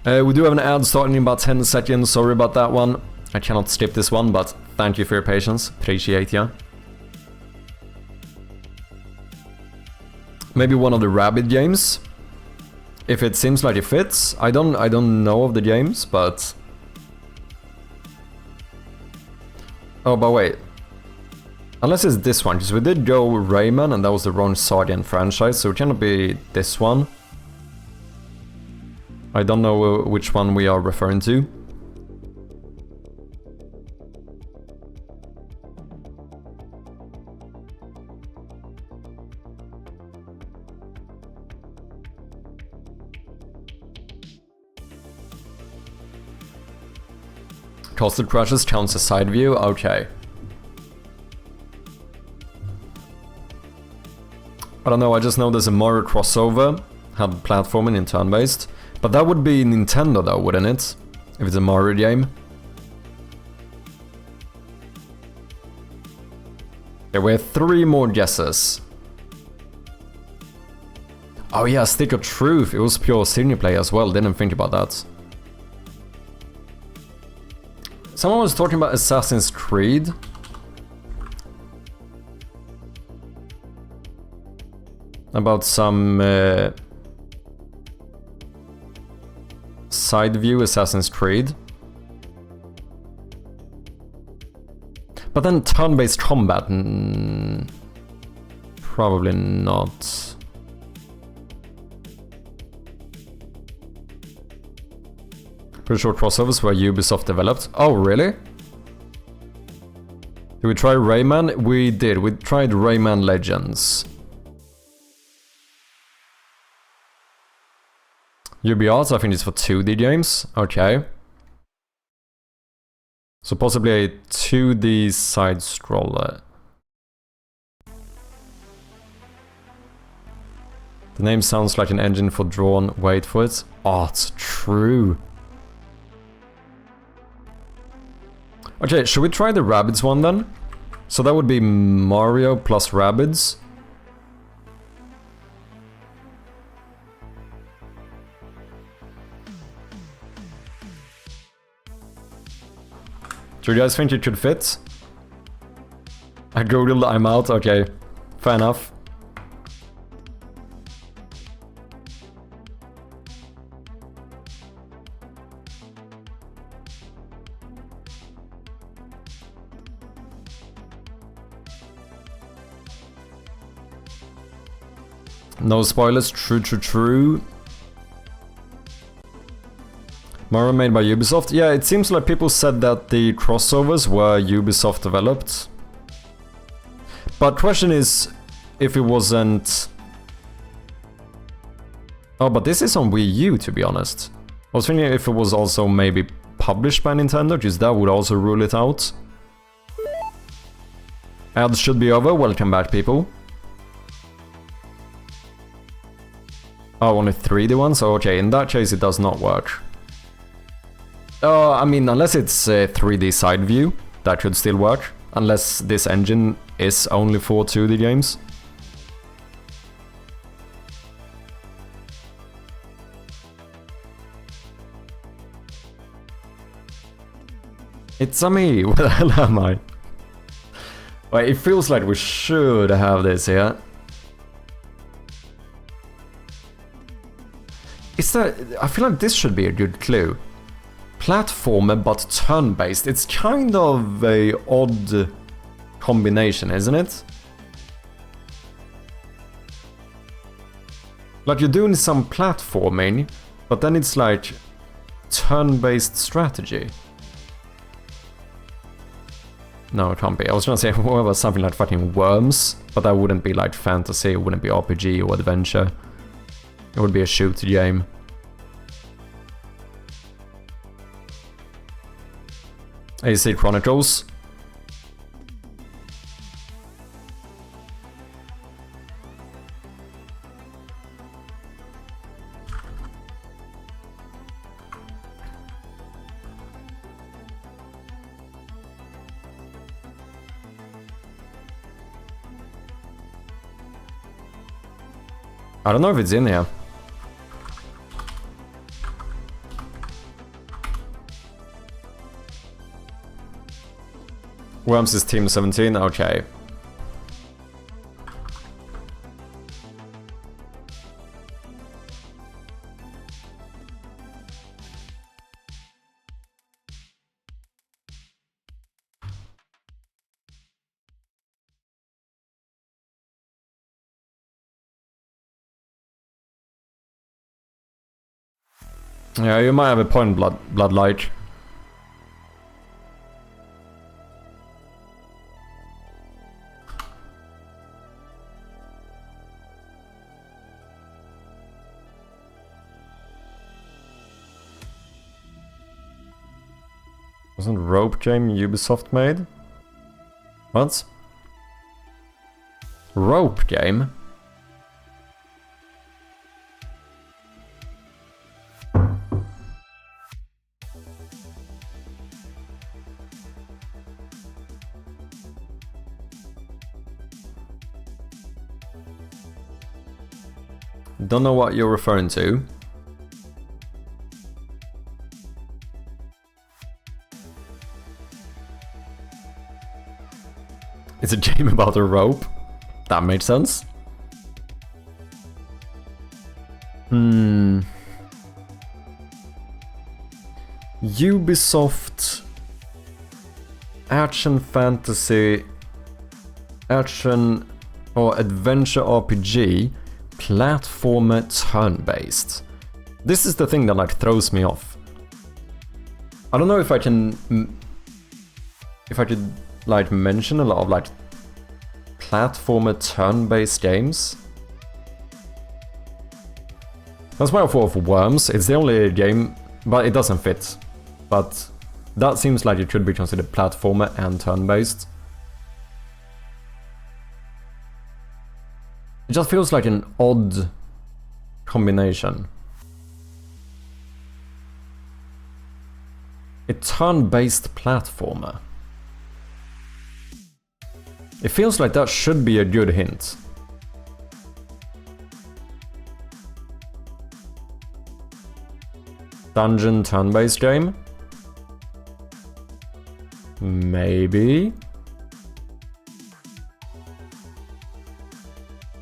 We do have an ad starting in about 10 seconds, sorry about that one. I cannot skip this one, but thank you for your patience, appreciate ya. Maybe one of the Rabbids games? If it seems like it fits. I don't know of the games, but... Oh, but wait. Unless it's this one, because we did go Rayman and that was the wrong Sergeant franchise, so it cannot be this one. I don't know which one we are referring to. Castle crashes counts as side view, okay. I don't know, I just know there's a Mario crossover, had platforming in turn-based. But that would be Nintendo though, wouldn't it? If it's a Mario game. Okay, we have 3 more guesses. Oh yeah, Stick of Truth, it was pure senior play as well, didn't think about that. Someone was talking about Assassin's Creed. About some side view Assassin's Creed. But then turn-based combat, probably not. Pretty sure crossovers were Ubisoft developed. Oh, really? Did we try Rayman? We did. We tried Rayman Legends. UbiArts, I think it's for 2D games. Okay. So possibly a 2D side scroller. The name sounds like an engine for drawn. Wait for it. Oh, it's true. Okay, should we try the Rabbids one then? So that would be Mario plus Rabbids. Do you guys think it could fit? I googled, I'm out, okay. Fair enough. No spoilers, true. Mario made by Ubisoft? Yeah, it seems like people said that the crossovers were Ubisoft developed. But question is, if it wasn't... Oh, but this is on Wii U, to be honest. I was thinking if it was also maybe published by Nintendo, because that would also rule it out. Ads should be over, welcome back people. Oh, only 3D ones? Oh, okay, in that case it does not work. I mean, unless it's a 3D side view, that should still work. Unless this engine is only for 2D games. It's a me, where the hell am I? Wait, it feels like we should have this here. I feel like this should be a good clue. Platformer but turn-based. It's kind of a odd combination, isn't it? Like you're doing some platforming, but then it's like turn-based strategy. No, it can't be. I was trying to say what about something like fucking Worms, but that wouldn't be like fantasy, it wouldn't be RPG or adventure. It would be a shoot game. AC Chronicles. I don't know if it's in here. Worms is Team 17, okay. Yeah, you might have a point, Bloodlight. Wasn't Rope game Ubisoft made? What? Rope game? Don't know what you're referring to. It's a game about a rope. That makes sense. Ubisoft action fantasy action or adventure RPG platformer turn-based. This is the thing that like throws me off. I don't know if I can if I could like mention a lot of like platformer turn-based games. That's why I thought of Worms. It's the only game, but it doesn't fit. But that seems like it could be considered platformer and turn-based. It just feels like an odd combination. A turn-based platformer. It feels like that should be a good hint. Dungeon turn-based game? Maybe?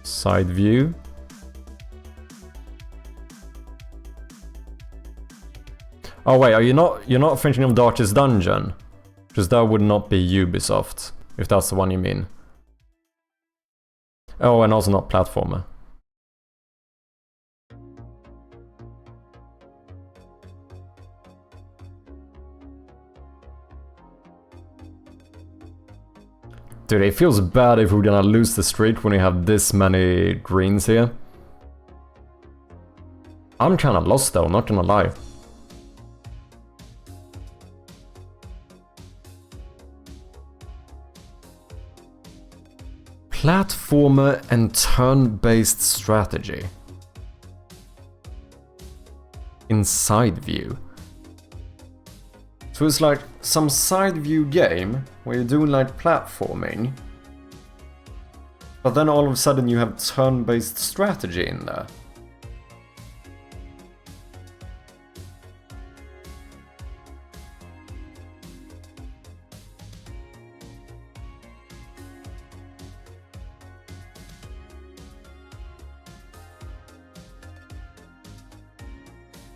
Side view? Oh wait, you're not thinking of Darkest Dungeon? Because that would not be Ubisoft, if that's the one you mean. Oh, and also not platformer. Dude, it feels bad if we're gonna lose the streak when we have this many greens here. I'm kinda lost though, not gonna lie. Platformer and turn-based strategy. In side view. So it's like some side view game where you're doing like platforming, but then all of a sudden you have turn-based strategy in there.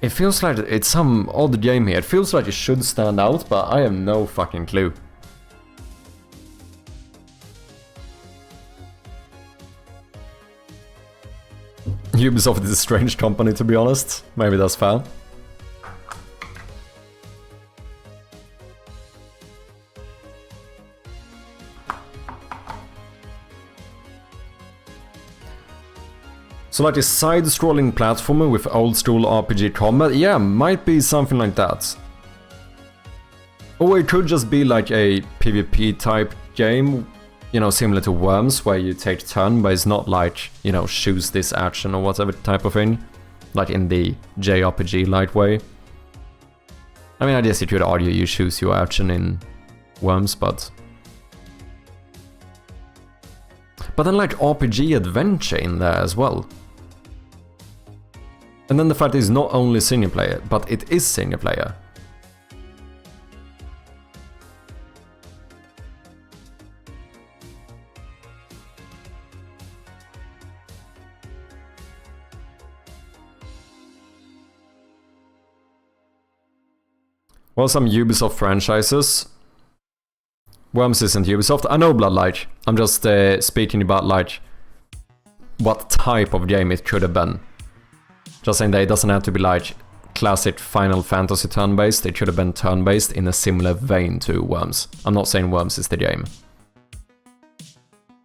It feels like it's some odd game here. It feels like it should stand out, but I have no fucking clue. Ubisoft is a strange company, to be honest. Maybe that's fair. So like a side-scrolling platformer with old-school RPG combat, yeah, might be something like that. Or it could just be like a PvP type game, you know, similar to Worms, where you take turn, but it's not like, you know, choose this action or whatever type of thing. Like in the JRPG light way. I mean, I guess you could argue you choose your action in Worms, but then like RPG adventure in there as well. And then the fact is not only single player, but it is single player. Well, some Ubisoft franchises. Worms isn't Ubisoft. I know Bloodlight. I'm just speaking about like what type of game it could have been. Just saying that it doesn't have to be like classic Final Fantasy turn-based. It should have been turn-based in a similar vein to Worms. I'm not saying Worms is the game.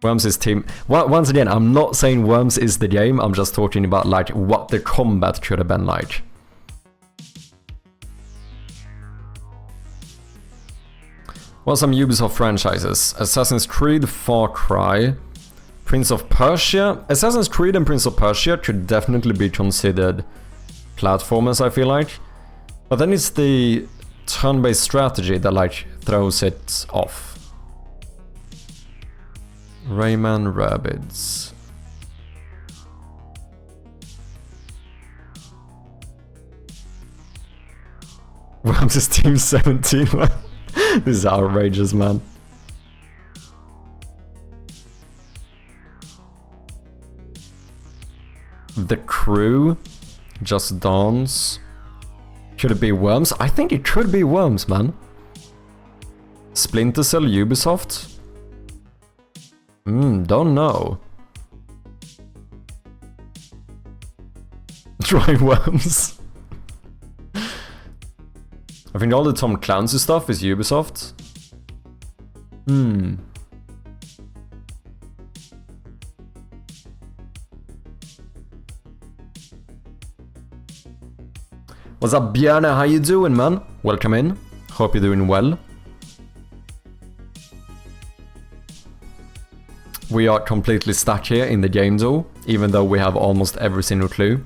Worms is team. Well, once again, I'm not saying Worms is the game. I'm just talking about like what the combat should have been like. Well, some Ubisoft franchises. Assassin's Creed, Far Cry, Prince of Persia. Assassin's Creed and Prince of Persia should definitely be considered platformers, I feel like. But then it's the turn-based strategy that like throws it off. Rayman Rabbids. Welcome to Team 17. This is outrageous, man. The Crew, Just Dance. Should it be Worms? I think it could be Worms, man. Splinter Cell, Ubisoft? Don't know. Try Worms. I think all the Tom Clancy stuff is Ubisoft. What's up, Bjarne? How you doing, man? Welcome in. Hope you're doing well. We are completely stuck here in the game though, even though we have almost every single clue.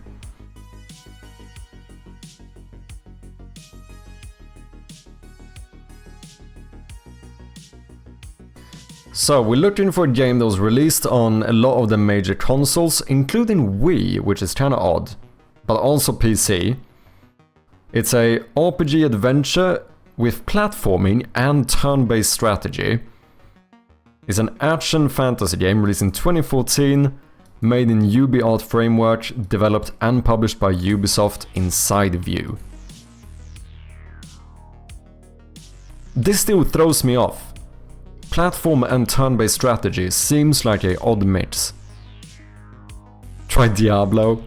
So, we're looking for a game that was released on a lot of the major consoles, including Wii, which is kinda odd, but also PC. It's a RPG adventure with platforming and turn-based strategy. It's an action fantasy game released in 2014, made in UbiArt framework, developed and published by Ubisoft Inside View. This still throws me off. Platform and turn-based strategy seems like a odd mix. Try Diablo.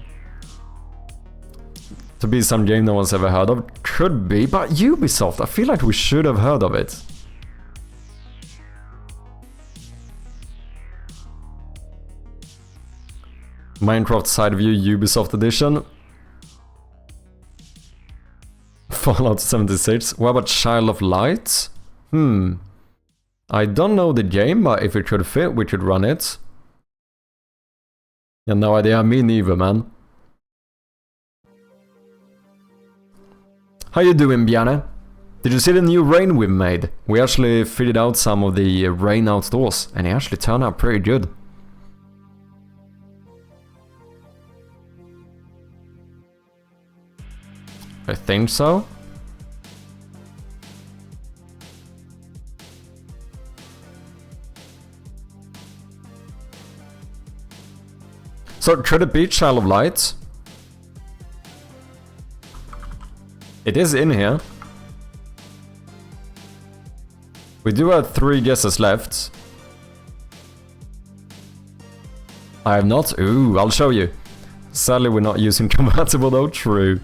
To be some game no one's ever heard of. Could be, but Ubisoft, I feel like we should have heard of it. Minecraft Side View Ubisoft Edition. Fallout 76. What about Child of Light? I don't know the game, but if it could fit, we could run it. Yeah, no idea. Me neither, man. How you doing, Bjarne? Did you see the new rain we've made? We actually figured out some of the rain outdoors, and it actually turned out pretty good. I think so. So, could it be Child of Light? It is in here. We do have 3 guesses left. I have not. Ooh, I'll show you. Sadly, we're not using compatible though. True.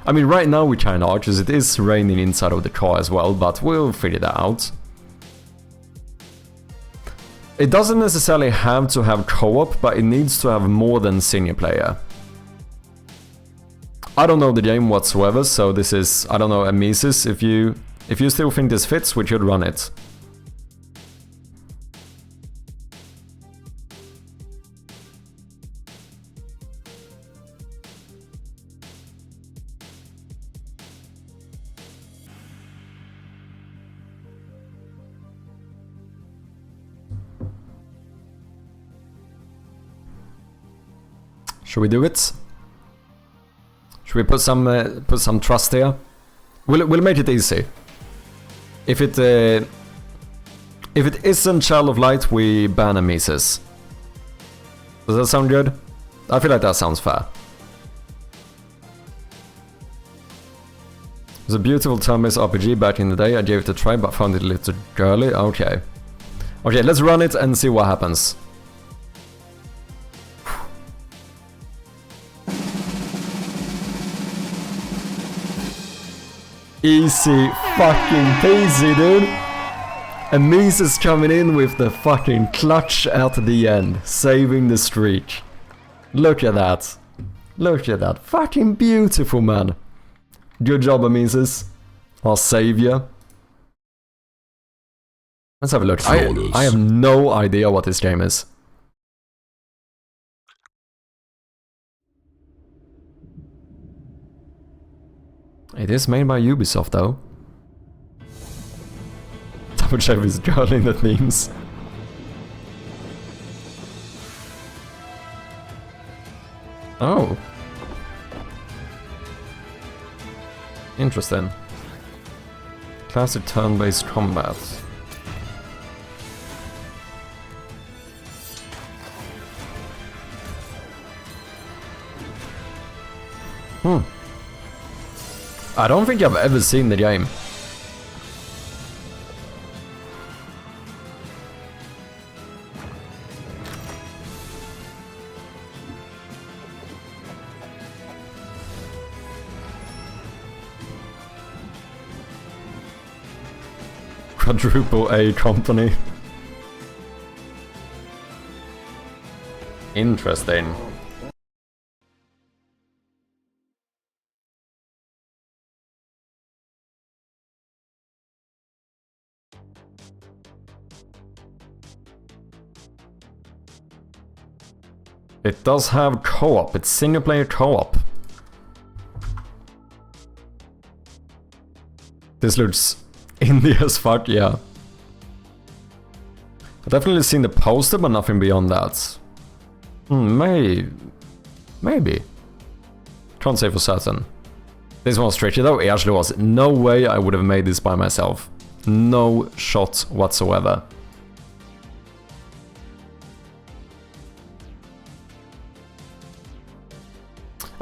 I mean, right now we kinda are, because it is raining inside of the car as well, but we'll figure that out. It doesn't necessarily have to have co-op, but it needs to have more than single player. I don't know the game whatsoever, so this is, I don't know, a Mises. If you still think this fits, we should run it. Should we do it? Should we put some trust here? We'll make it easy. If it isn't Child of Light, we ban a Mises. Does that sound good? I feel like that sounds fair. It was a beautiful turn-based RPG back in the day. I gave it a try, but found it a little girly. Okay. Okay, let's run it and see what happens. Easy fucking peasy, dude. And Mises coming in with the fucking clutch at the end, saving the streak. Look at that. Look at that. Fucking beautiful, man. Good job, Mises. Our savior. Let's have a look. I have no idea what this game is. It is made by Ubisoft though. Double check this girl in the memes. Oh. Interesting. Classic turn-based combat. I don't think I've ever seen the game. Quadruple A company. Interesting. It does have co-op, it's single player co-op. This looks indie as fuck, yeah. I've definitely seen the poster, but nothing beyond that. Maybe. Can't say for certain. This one's tricky though, it actually was. No way I would have made this by myself. No shot whatsoever.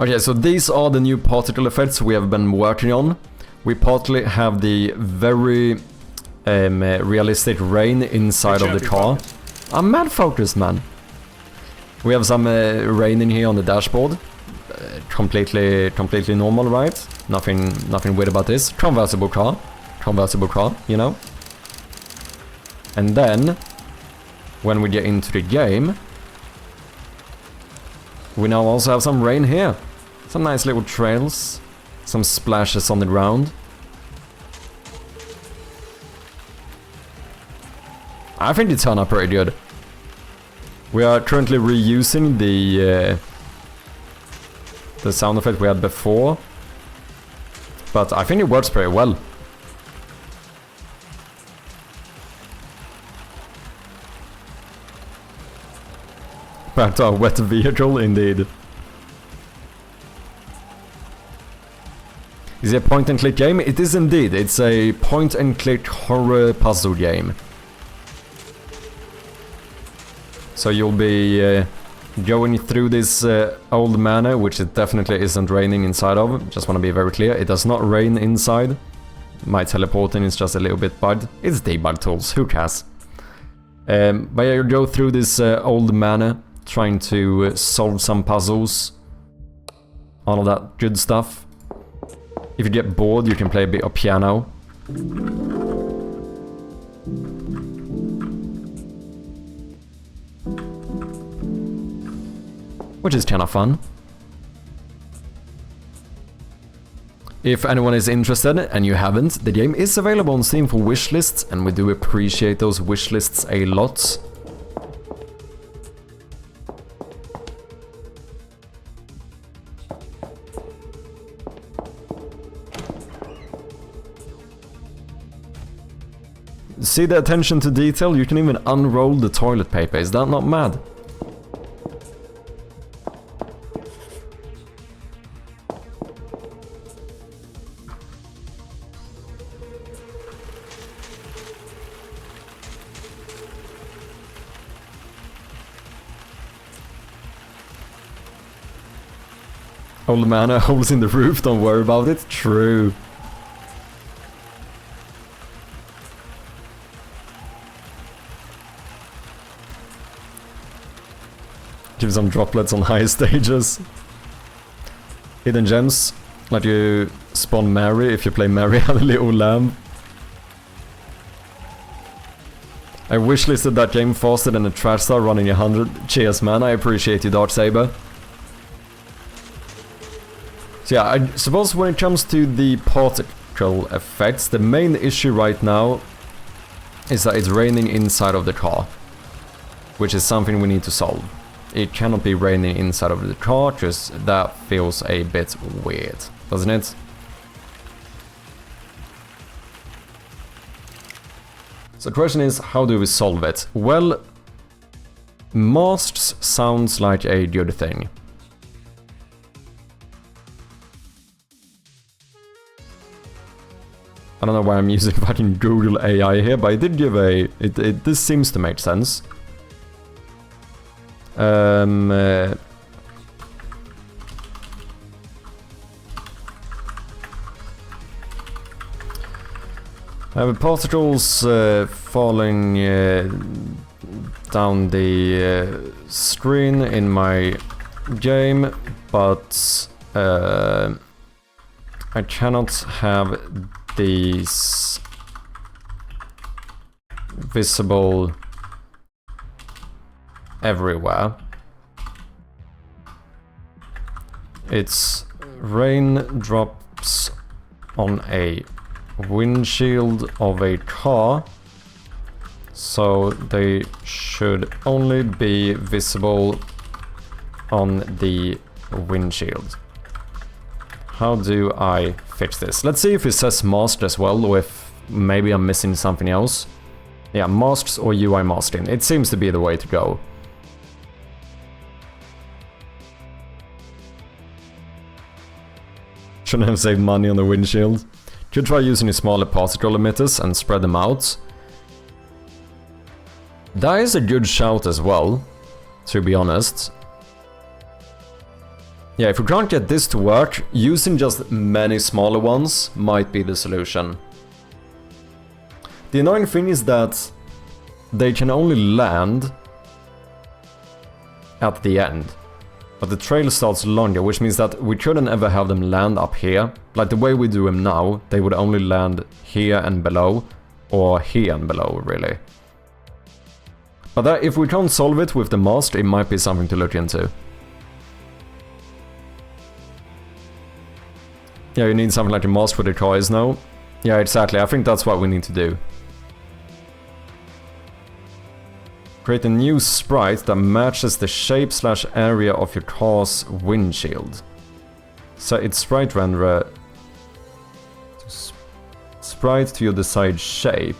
Okay, so these are the new particle effects we have been working on. We partly have the very realistic rain inside of the car. I'm mad focused, man. We have some rain in here on the dashboard. Completely normal, right? Nothing weird about this. Convertible car, you know. And then, when we get into the game, we now also have some rain here. Some nice little trails, some splashes on the ground. I think it turned out pretty good. We are currently reusing the sound effect we had before, but I think it works pretty well. Back to our wet vehicle, indeed. Is it a point-and-click game? It is indeed. It's a point-and-click horror puzzle game. So you'll be going through this old manor, which it definitely isn't raining inside of. Just want to be very clear. It does not rain inside. My teleporting is just a little bit bugged. It's debug tools. Who cares? But yeah, you go through this old manor, trying to solve some puzzles. All of that good stuff. If you get bored, you can play a bit of piano. Which is kind of fun. If anyone is interested, and you haven't, the game is available on Steam for wishlists, and we do appreciate those wishlists a lot. See the attention to detail? You can even unroll the toilet paper. Is that not mad? Old man holes in the roof, don't worry about it. True. Give some droplets on high stages. Hidden gems. Like you spawn Mary if you play Mary and a little lamb. I wishlisted that game faster than a trash star running 100. Cheers, man. I appreciate you, Darksaber. So yeah, I suppose when it comes to the particle effects, the main issue right now is that it's raining inside of the car, which is something we need to solve. It cannot be raining inside of the car, just that feels a bit weird, doesn't it? So the question is, how do we solve it? Well, masts sounds like a good thing. I don't know why I'm using fucking Google AI here, but I did give a... this seems to make sense. Particles falling down the screen in my game, but I cannot have these visible everywhere. It's raindrops on a windshield of a car, so they should only be visible on the windshield. How do I fix this? Let's see if it says mast as well, or if maybe I'm missing something else. Yeah, masks or UI masking. It seems to be the way to go. Shouldn't have saved money on the windshield. Could try using smaller particle emitters and spread them out. That is a good shout as well, to be honest. Yeah, if we can't get this to work, using just many smaller ones might be the solution. The annoying thing is that they can only land at the end. But the trail starts longer, which means that we couldn't ever have them land up here. Like the way we do them now, they would only land here and below, or here and below, really. But that, if we can't solve it with the mast, it might be something to look into. Yeah, you need something like a mast for the cars now. Yeah, exactly, I think that's what we need to do. Create a new sprite that matches the shape/area of your car's windshield. Set its sprite renderer to sprite to your desired shape.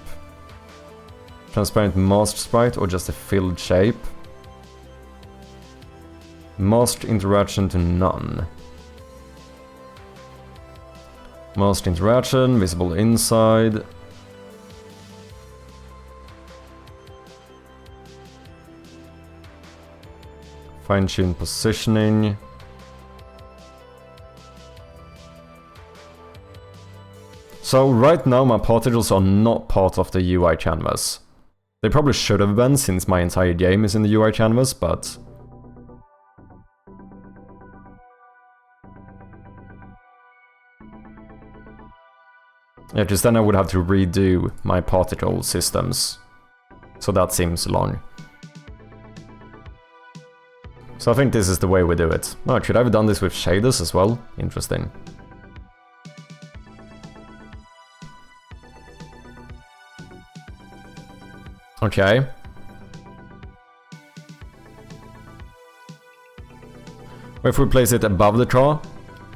Transparent masked sprite or just a filled shape. Masked interaction to none. Masked interaction, visible inside. Fine-tune positioning. So right now my particles are not part of the UI canvas. They probably should have been, since my entire game is in the UI canvas, but... yeah, because then I would have to redo my particle systems. So that seems long. So I think this is the way we do it. Oh, should I have done this with shaders as well? Interesting. Okay. If we place it above the car,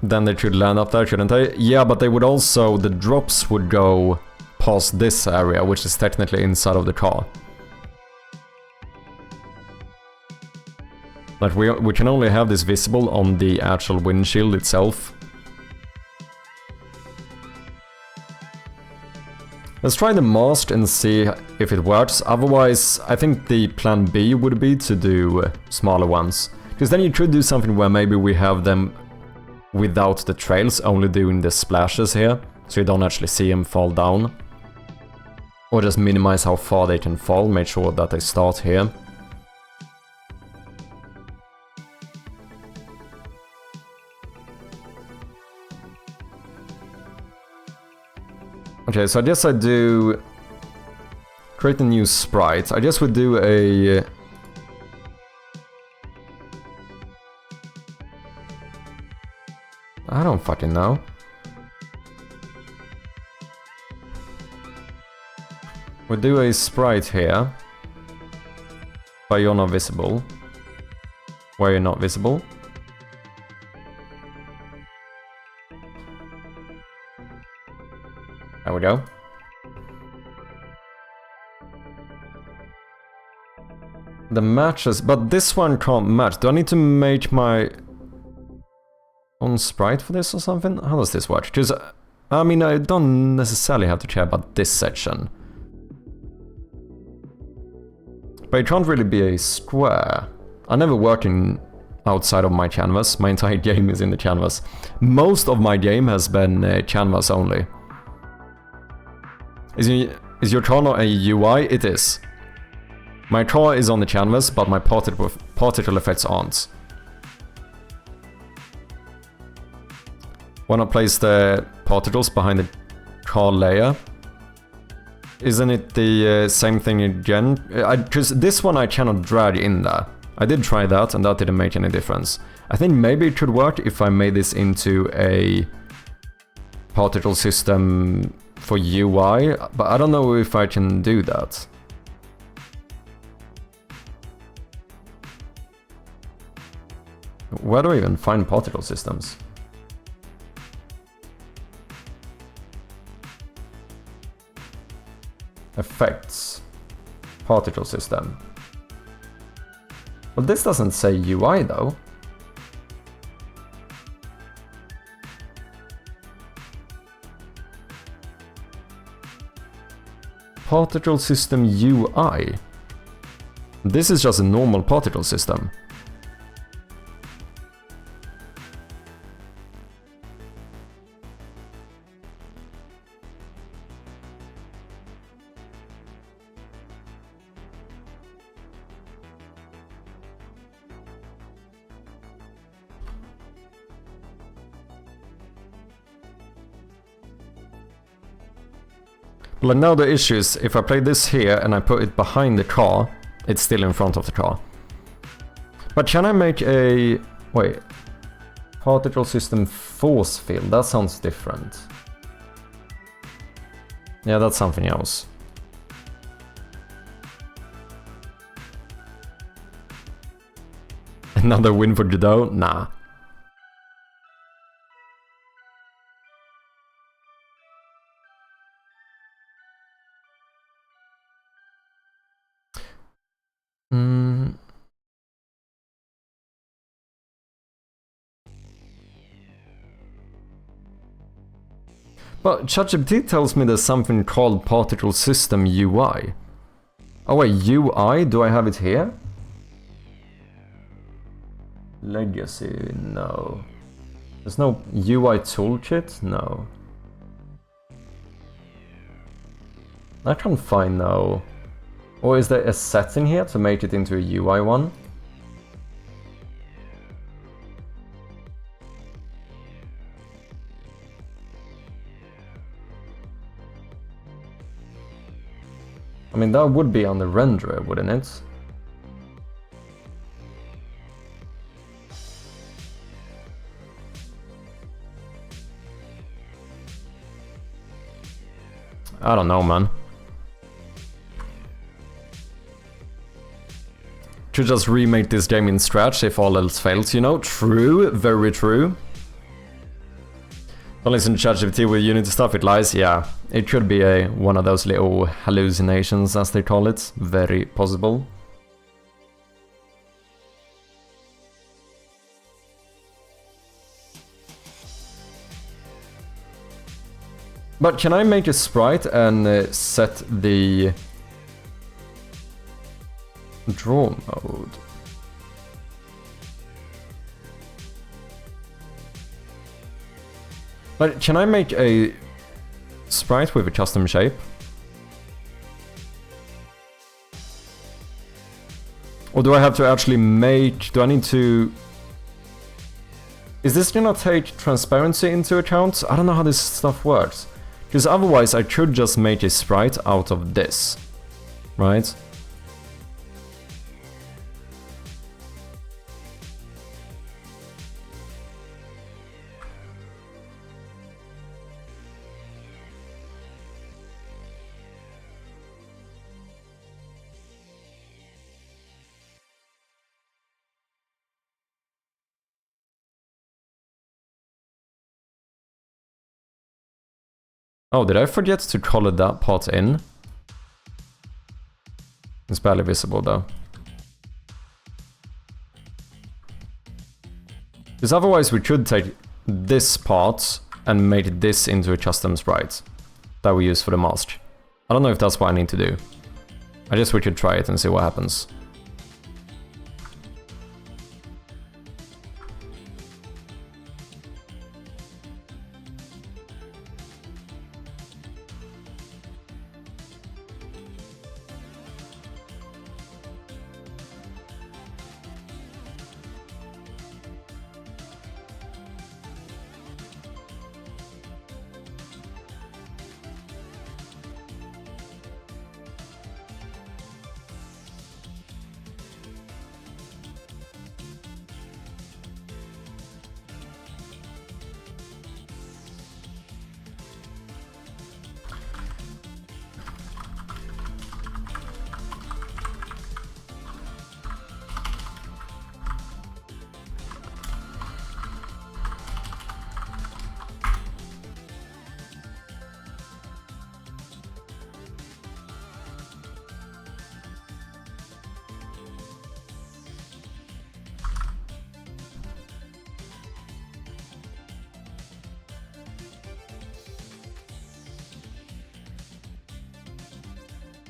then they should land up there, shouldn't they? Yeah, but they would also... the drops would go past this area, which is technically inside of the car. Like, we can only have this visible on the actual windshield itself. Let's try the mast and see if it works. Otherwise, I think the plan B would be to do smaller ones. Because then you could do something where maybe we have them without the trails, only doing the splashes here, so you don't actually see them fall down. Or just minimize how far they can fall, make sure that they start here. Okay, so I guess I do... create a new sprite. I guess we do a... I don't fucking know. We do a sprite here. But you're not visible. Why are you not visible? There we go. The matches, but this one can't match. Do I need to make my own sprite for this or something? How does this work? Because, I mean, I don't necessarily have to care about this section. But it can't really be a square. I never work in outside of my canvas. My entire game is in the canvas. Most of my game has been canvas only. Is your car not a UI? It is. My car is on the canvas, but my particle effects aren't. When I place the particles behind the car layer, isn't it the same thing again? Because this one I cannot drag in there. I did try that, and that didn't make any difference. I think maybe it could work if I made this into a particle system for UI, but I don't know if I can do that. Where do I even find particle systems? Effects. Particle system. Well, this doesn't say UI though. Particle system UI. This is just a normal particle system. But now the issue is, if I play this here and I put it behind the car, it's still in front of the car. But can I make a... wait. Particle system force field, that sounds different. Yeah, that's something else. Another win for Judo? Nah. But ChatGPT tells me there's something called particle system UI. Oh wait, UI? Do I have it here? Legacy? No. There's no UI toolkit? No. I can't find no. Or is there a setting here to make it into a UI one? I mean, that would be on the renderer, wouldn't it? I don't know, man. Should just remake this game in Scratch if all else fails, you know? True, very true. Don't listen to ChatGPT with Unity stuff, it lies. Yeah, it could be one of those little hallucinations, as they call it. Very possible. But can I make a sprite and set the draw mode? But can I make a sprite with a custom shape? Or do I have to actually make... do I need to... Is this gonna take transparency into account? I don't know how this stuff works. Because otherwise I could just make a sprite out of this. Right? Oh, did I forget to color that part in? It's barely visible though. Because otherwise we could take this part and make this into a custom sprite that we use for the mask. I don't know if that's what I need to do. I guess we could try it and see what happens.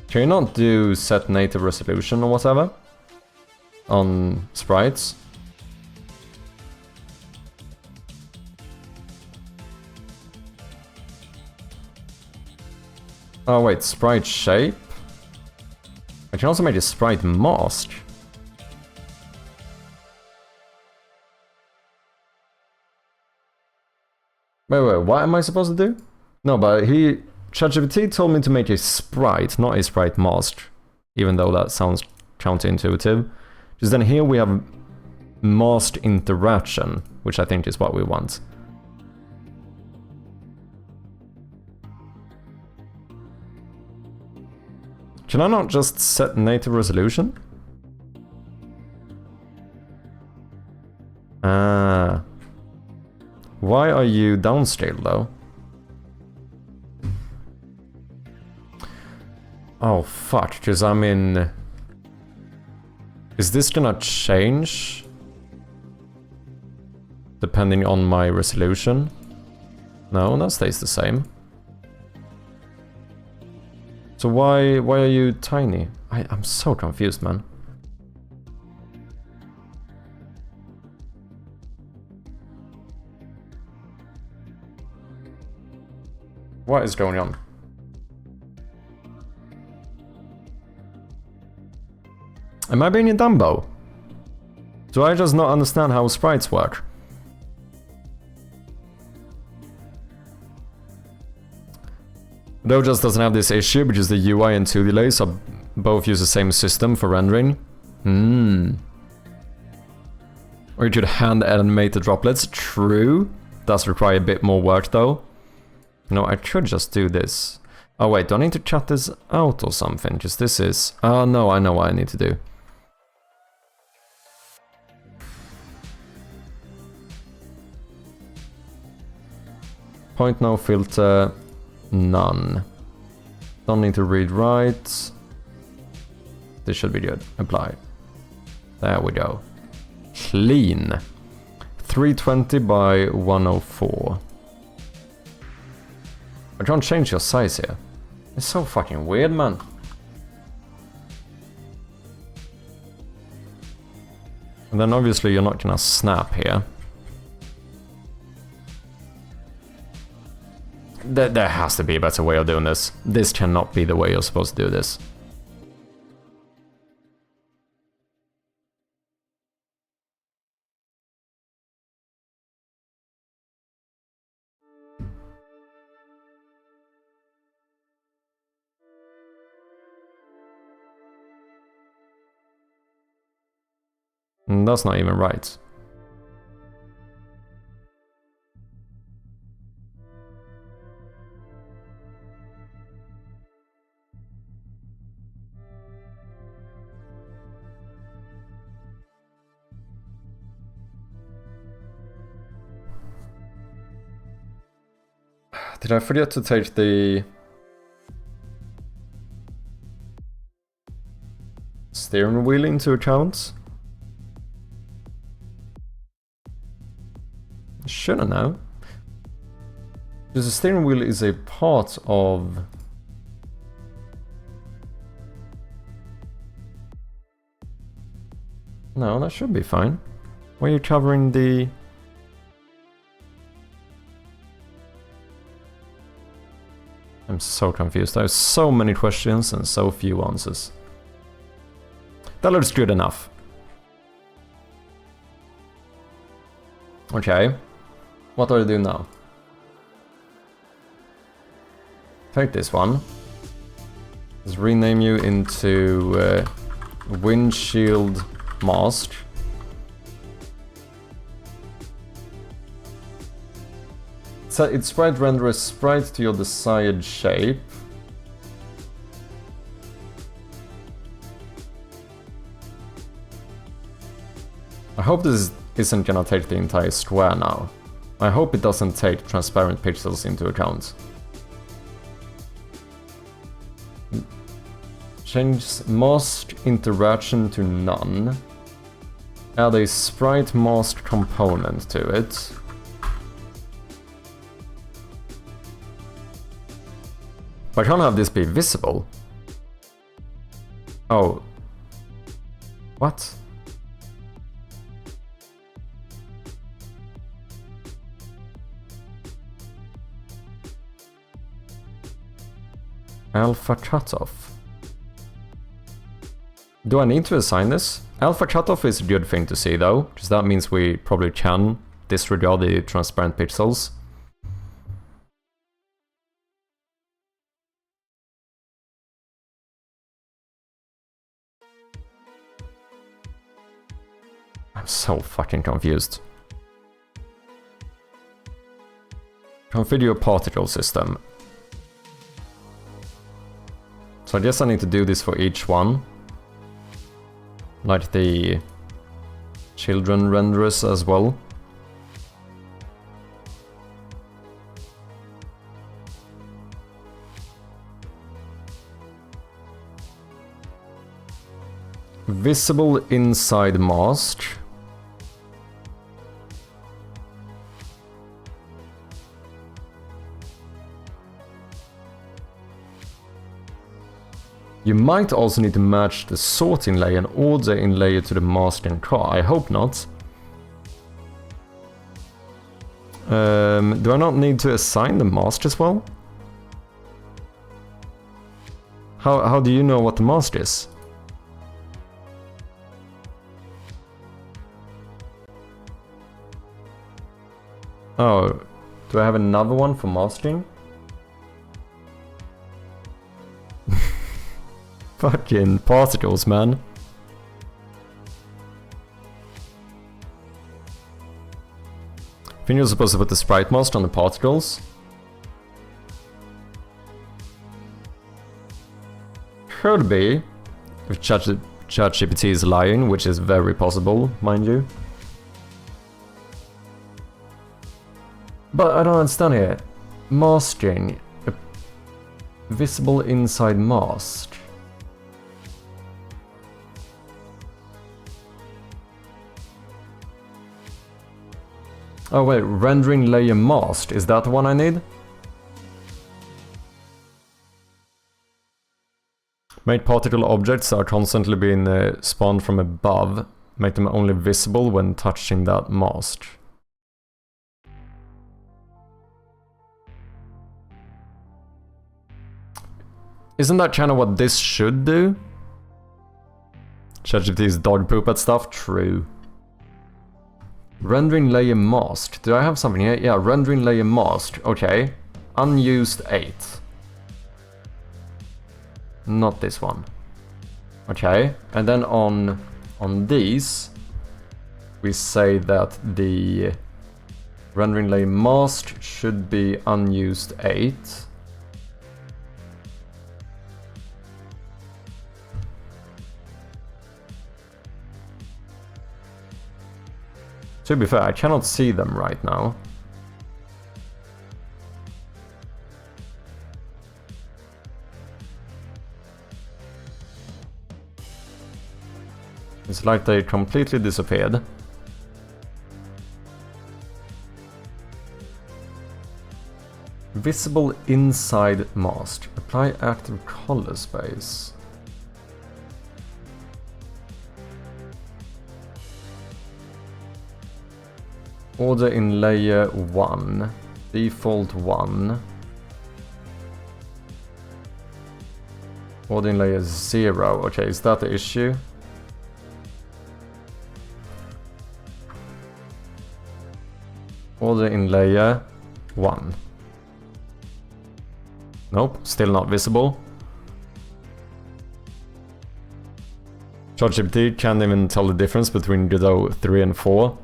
Can you not do set native resolution or whatever? On sprites? Oh wait, sprite shape? I can also make a sprite mask. Wait, what am I supposed to do? No, but ChatGPT told me to make a sprite, not a sprite mask. Even though that sounds counterintuitive. Just then here we have masked interaction, which I think is what we want. Can I not just set native resolution? Ah. Why are you downscaled though? Oh fuck, because I'm in... Is this gonna change? Depending on my resolution? No, that stays the same. So why are you tiny? I'm so confused, man. What is going on? Am I being a Dumbo? Do I just not understand how sprites work? Dojas doesn't have this issue because the UI and 2 delays are both use the same system for rendering. Or you could hand animate the droplets. True. Does require a bit more work though. No, I could just do this. Oh wait, do I need to cut this out or something? Because this is... Oh no, I know what I need to do. Point no filter, none. Don't need to read write. This should be good. Apply. There we go. Clean. 320 by 104. I can't change your size here. It's so fucking weird, man. And then obviously you're not gonna snap here. There has to be a better way of doing this. This cannot be the way you're supposed to do this. That's not even right. Did I forget to take the steering wheel into account? Shouldn't know. Because the steering wheel is a part of... No, that should be fine. Why are you covering the... I'm so confused. There are so many questions and so few answers. That looks good enough. Okay. What do I do now? Take this one. Let's rename you into windshield mask. So it's sprite render a sprite to your desired shape. I hope this isn't gonna take the entire square now. I hope it doesn't take transparent pixels into account. Change mask interaction to none. Add a sprite mask component to it. But I can't have this be visible. Oh. What? Alpha cutoff. Do I need to assign this? Alpha cutoff is a good thing to see though, because that means we probably can disregard the transparent pixels. I'm so fucking confused. Configure particle system. So I guess I need to do this for each one. Like the children renderers as well. Visible inside mask. You might also need to match the sorting layer and order in layer to the mask and car. I hope not. Do I not need to assign the mask as well? How do you know what the mask is? Oh, do I have another one for masking? Fucking particles, man. I think you're supposed to put the sprite mask on the particles. Could be. If ChatGPT is lying, which is very possible, mind you. But I don't understand here. Masking. Visible inside mask. Oh wait, rendering layer masked, is that the one I need? Make particle objects that are constantly being spawned from above. Make them only visible when touching that mask. Isn't that kind of what this should do? ChatGPT's dog poop at stuff? True. Rendering layer masked. Do I have something here? Yeah, rendering layer masked. Okay. Unused 8. Not this one. Okay. And then on these, we say that the rendering layer masked should be unused 8. To be fair, I cannot see them right now. It's like they completely disappeared. Visible inside mask. Apply active color space. Order in layer 1. Default 1. Order in layer 0. Okay, is that the issue? Order in layer 1. Nope, still not visible. ChatGPT can't even tell the difference between Godot 3 and 4.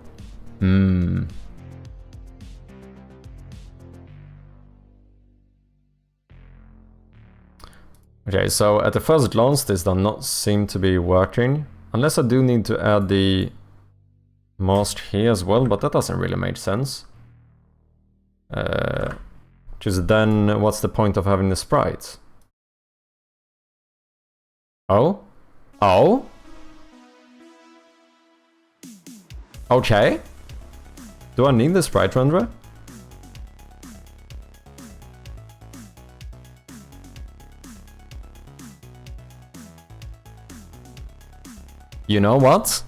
Okay, so at the first glance this does not seem to be working. Unless I do need to add the mask here as well, but that doesn't really make sense. Because then what's the point of having the sprites? Oh? Oh? Okay. Do I need the sprite renderer? You know what?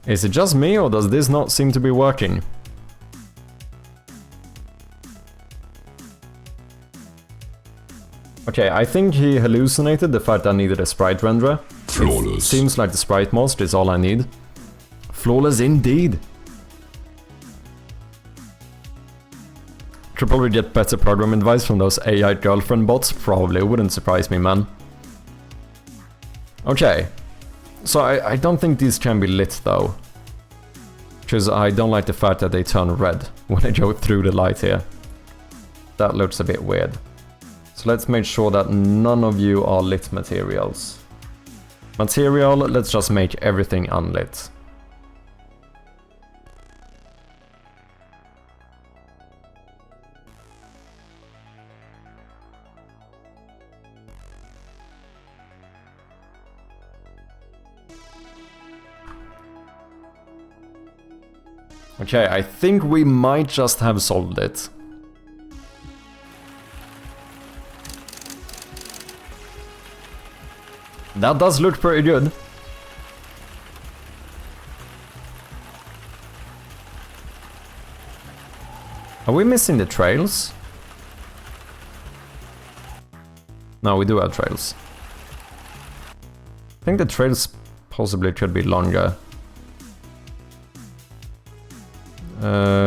Is it just me or does this not seem to be working? Okay, I think he hallucinated the fact I needed a sprite renderer. Flawless. It seems like the sprite mask is all I need. Flawless indeed. Could probably get better programming advice from those AI girlfriend bots. Probably, wouldn't surprise me, man. Okay. So I don't think these can be lit though. Because I don't like the fact that they turn red when I go through the light here. That looks a bit weird. So let's make sure that none of you are lit materials. Material, let's just make everything unlit. Okay, I think we might just have solved it. That does look pretty good. Are we missing the trails? No, we do have trails. I think the trails possibly could be longer.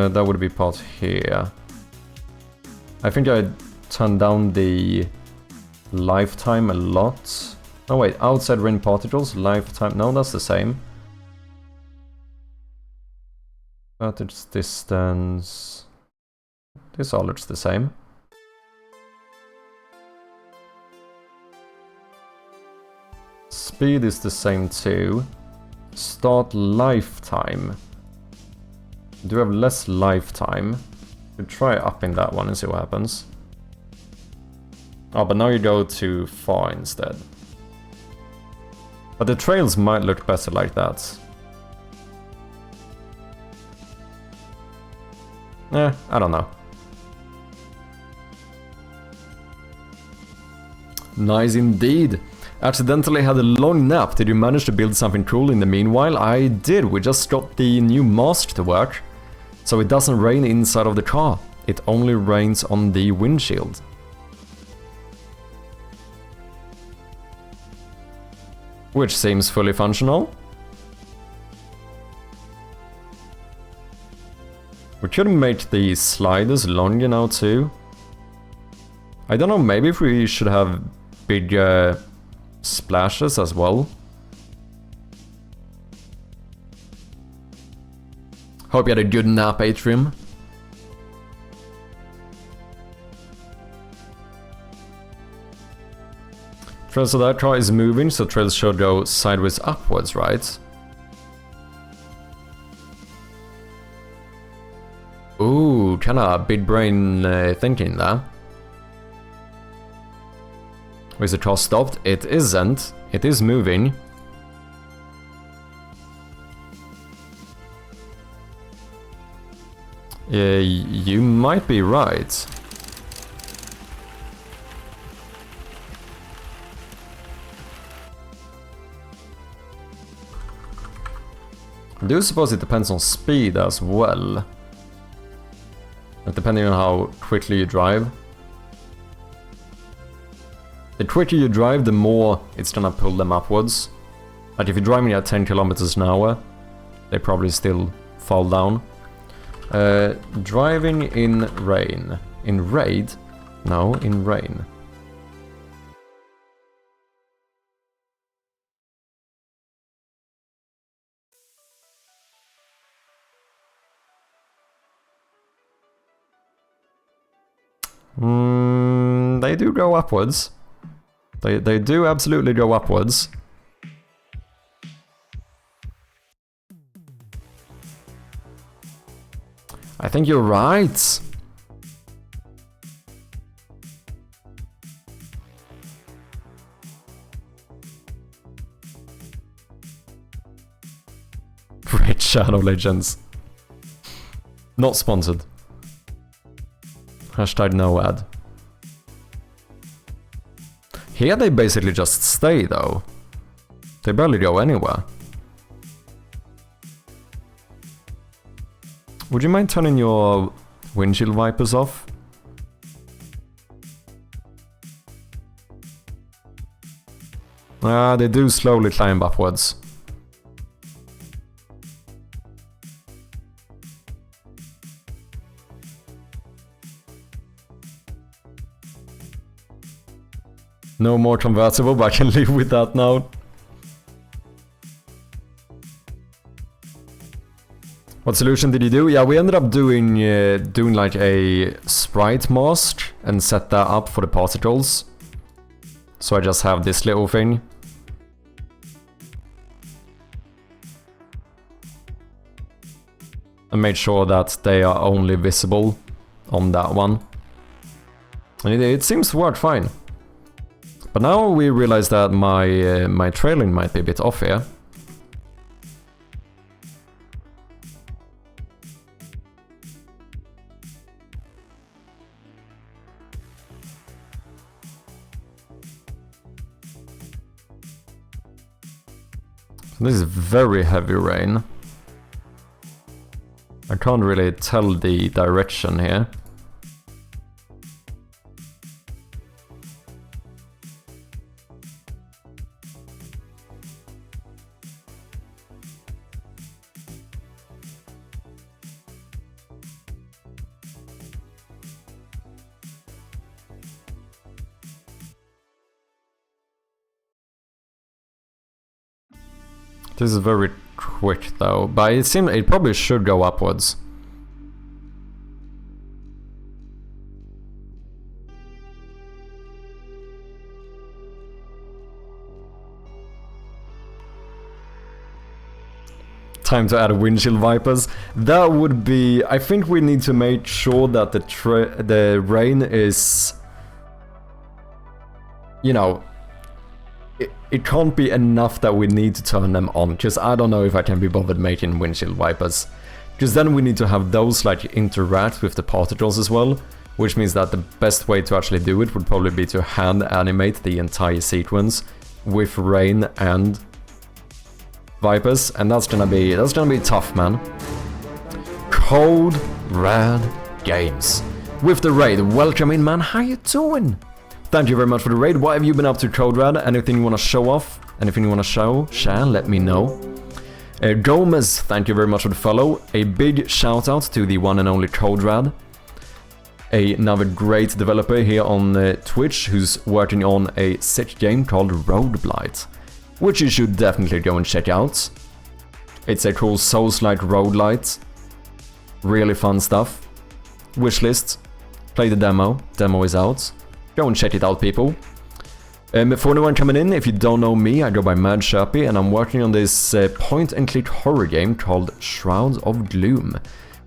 That would be part here. I think I turned down the lifetime a lot. Oh wait, outside rain particles, lifetime, no, that's the same. Vertex distance, this all looks the same. Speed is the same too. Start lifetime. Do have less lifetime. We'll try upping that one and see what happens. Oh, but now you go too far instead. But the trails might look better like that. I don't know. Nice indeed. Accidentally had a long nap. Did you manage to build something cool in the meanwhile? I did. We just got the new mask to work. So it doesn't rain inside of the car. It only rains on the windshield. Which seems fully functional. We could make the sliders longer now too. I don't know, maybe if we should have bigger splashes as well. Hope you had a good nap, Atrium. Trails of that car is moving, so trails should go sideways upwards, right? Ooh, kinda big brain thinking there. Is the car stopped? It isn't. It is moving. You might be right. I do suppose it depends on speed as well. Like, depending on how quickly you drive. The quicker you drive, the more it's gonna pull them upwards. Like if you're driving at 10 kilometers an hour, they probably still fall down. Driving in rain. In raid? No, in rain. They do go upwards. They do absolutely go upwards. I think you're right. Great Shadow Legends. Not sponsored. Hashtag no ad. Here they basically just stay though. They barely go anywhere. Would you mind turning your windshield wipers off? They do slowly climb upwards. No more convertible, but I can live with that now. What solution did you do? Yeah, we ended up doing like a sprite mask and set that up for the particles. So I just have this little thing. And made sure that they are only visible on that one. And it seems to work fine. But now we realize that my trailing might be a bit off here. This is very heavy rain. I can't really tell the direction here. This is very quick though, but it seems it probably should go upwards. Time to add windshield wipers. That would be... I think we need to make sure that the rain is... You know... It can't be enough that we need to turn them on, because I don't know if I can be bothered making windshield wipers. Because then we need to have those like interact with the particles as well, which means that the best way to actually do it would probably be to hand animate the entire sequence with rain and vipers, and that's gonna be tough, man. Code Red Games with the raid. Welcome in, man. How you doing? Thank you very much for the raid. What have you been up to, Code Red? Anything you want to show off? Anything you want to share, let me know. Gomez, thank you very much for the follow. A big shout out to the one and only Code Red. Another great developer here on Twitch who's working on a sick game called Road Blight, which you should definitely go and check out. It's a cool Souls-like roguelite. Really fun stuff. Wishlist. Play the demo. Demo is out. Go and check it out, people. For anyone coming in, if you don't know me, I go by Mad Sherpy, and I'm working on this point-and-click horror game called Shroud of Gloom.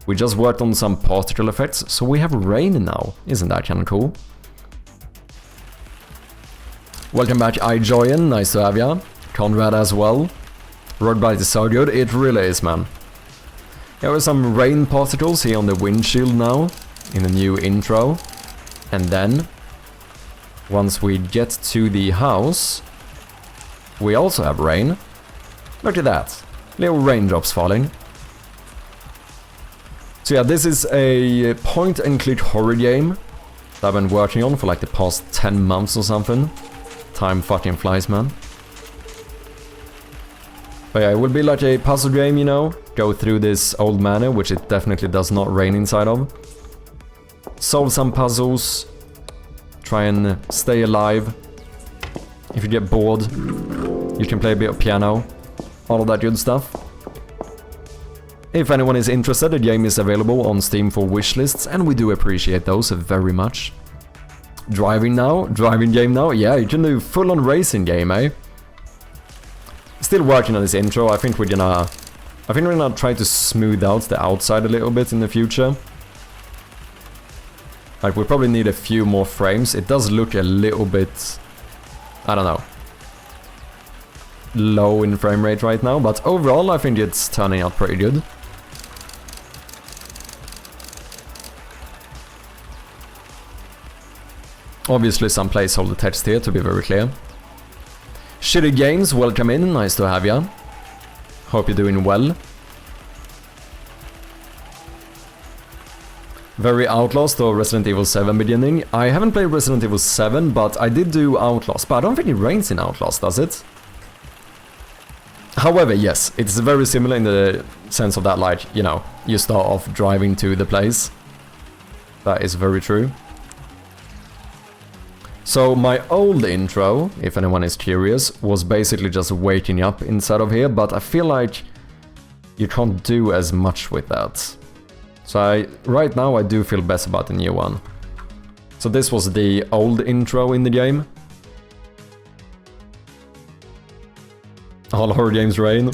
We just worked on some particle effects, so we have rain now. Isn't that kinda cool? Welcome back, iJoyen. Nice to have ya. Conrad as well. Roadbite is so good. It really is, man. There are some rain particles here on the windshield now, in the new intro. And then, once we get to the house, we also have rain. Look at that. Little raindrops falling. So yeah, this is a point-and-click horror game that I've been working on for like the past 10 months or something. Time fucking flies, man. But yeah, it will be like a puzzle game, you know? Go through this old manor, which it definitely does not rain inside of. Solve some puzzles. Try and stay alive. If you get bored, you can play a bit of piano. All of that good stuff. If anyone is interested, the game is available on Steam for wishlists, and we do appreciate those very much. Driving now? Driving game now? Yeah, you can do full-on racing game, eh? Still working on this intro. I think we're gonna try to smooth out the outside a little bit in the future. Like, we probably need a few more frames. It does look a little bit, I don't know, low in frame rate right now, but overall I think it's turning out pretty good. Obviously some placeholder text here, to be very clear. Shitty Games, welcome in, nice to have ya. Hope you're doing well. Very Outlast or Resident Evil 7 beginning. I haven't played Resident Evil 7, but I did do Outlast, but I don't think it rains in Outlast, does it? However, yes, it's very similar in the sense of that, like, you know, you start off driving to the place. That is very true. So my old intro, if anyone is curious, was basically just waking up inside of here, but I feel like you can't do as much with that. So right now I do feel best about the new one. So this was the old intro in the game. All horror games rain.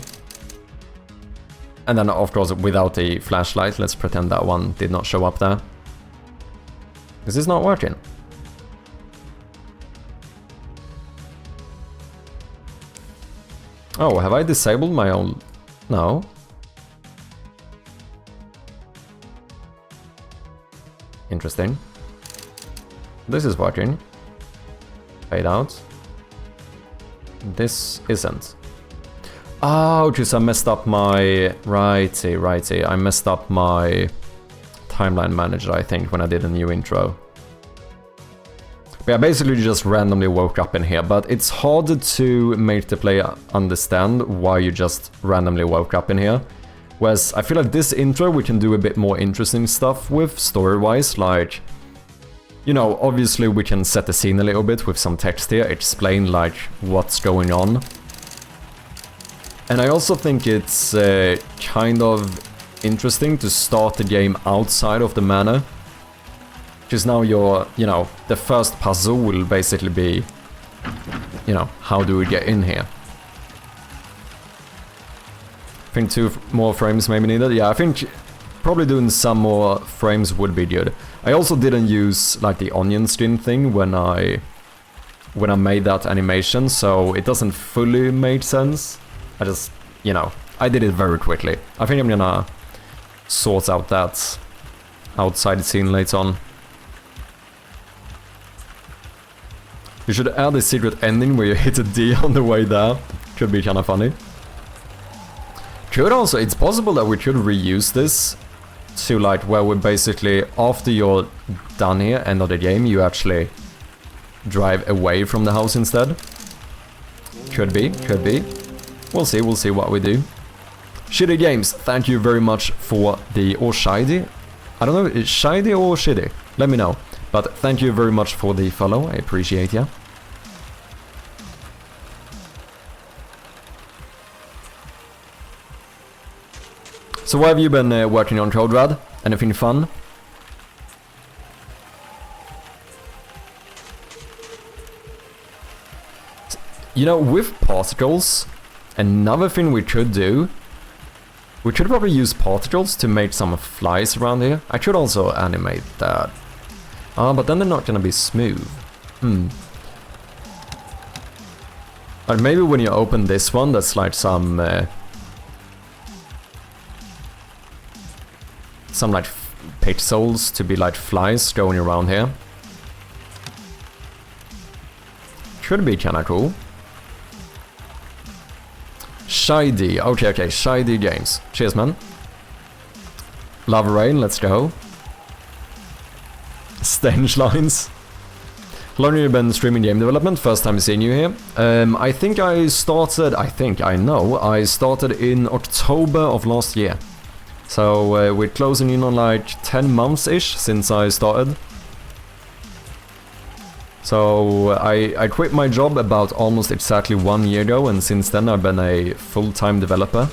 And then of course without the flashlight, let's pretend that one did not show up there. Is this not working? Oh, have I disabled my own? No. Interesting. This is working. Fade out. This isn't. Oh, because I messed up my... Righty. I messed up my timeline manager, I think, when I did a new intro. But yeah, basically just randomly woke up in here, but it's harder to make the player understand why you just randomly woke up in here. Whereas I feel like this intro we can do a bit more interesting stuff with, story-wise, like... You know, obviously we can set the scene a little bit with some text here, explain like what's going on. And I also think it's kind of interesting to start the game outside of the manor. Because now you're, you know, the first puzzle will basically be, you know, how do we get in here? I think 2 more frames maybe needed. Yeah, I think probably doing some more frames would be good. I also didn't use like the onion skin thing when I made that animation, so it doesn't fully make sense. I just, you know, I did it very quickly. I think I'm gonna sort out that outside scene later on. You should add a secret ending where you hit a D on the way there. Could be kinda funny. Could also, it's possible that we could reuse this to like where we basically, after you're done here, end of the game, you actually drive away from the house instead. Could be. We'll see what we do. Shitty Games, thank you very much for the, or Shidi? I don't know, is Shidi or Shitty? Let me know. But thank you very much for the follow, I appreciate ya. So what have you been working on, Coderad? Anything fun? You know, with particles, another thing we could do, we could probably use particles to make some flies around here. I could also animate that. But then they're not gonna be smooth. Or maybe when you open this one, that's like some like pixels to be like flies going around here. Should be kinda cool. Shady, okay, Shady Games. Cheers, man. Love Rain, let's go. Stench Lines. How long have you been streaming game development? First time seeing you here. I think I started in October of last year. So we're closing in on like 10 months-ish since I started. So I quit my job about almost exactly 1 year ago, and since then I've been a full-time developer.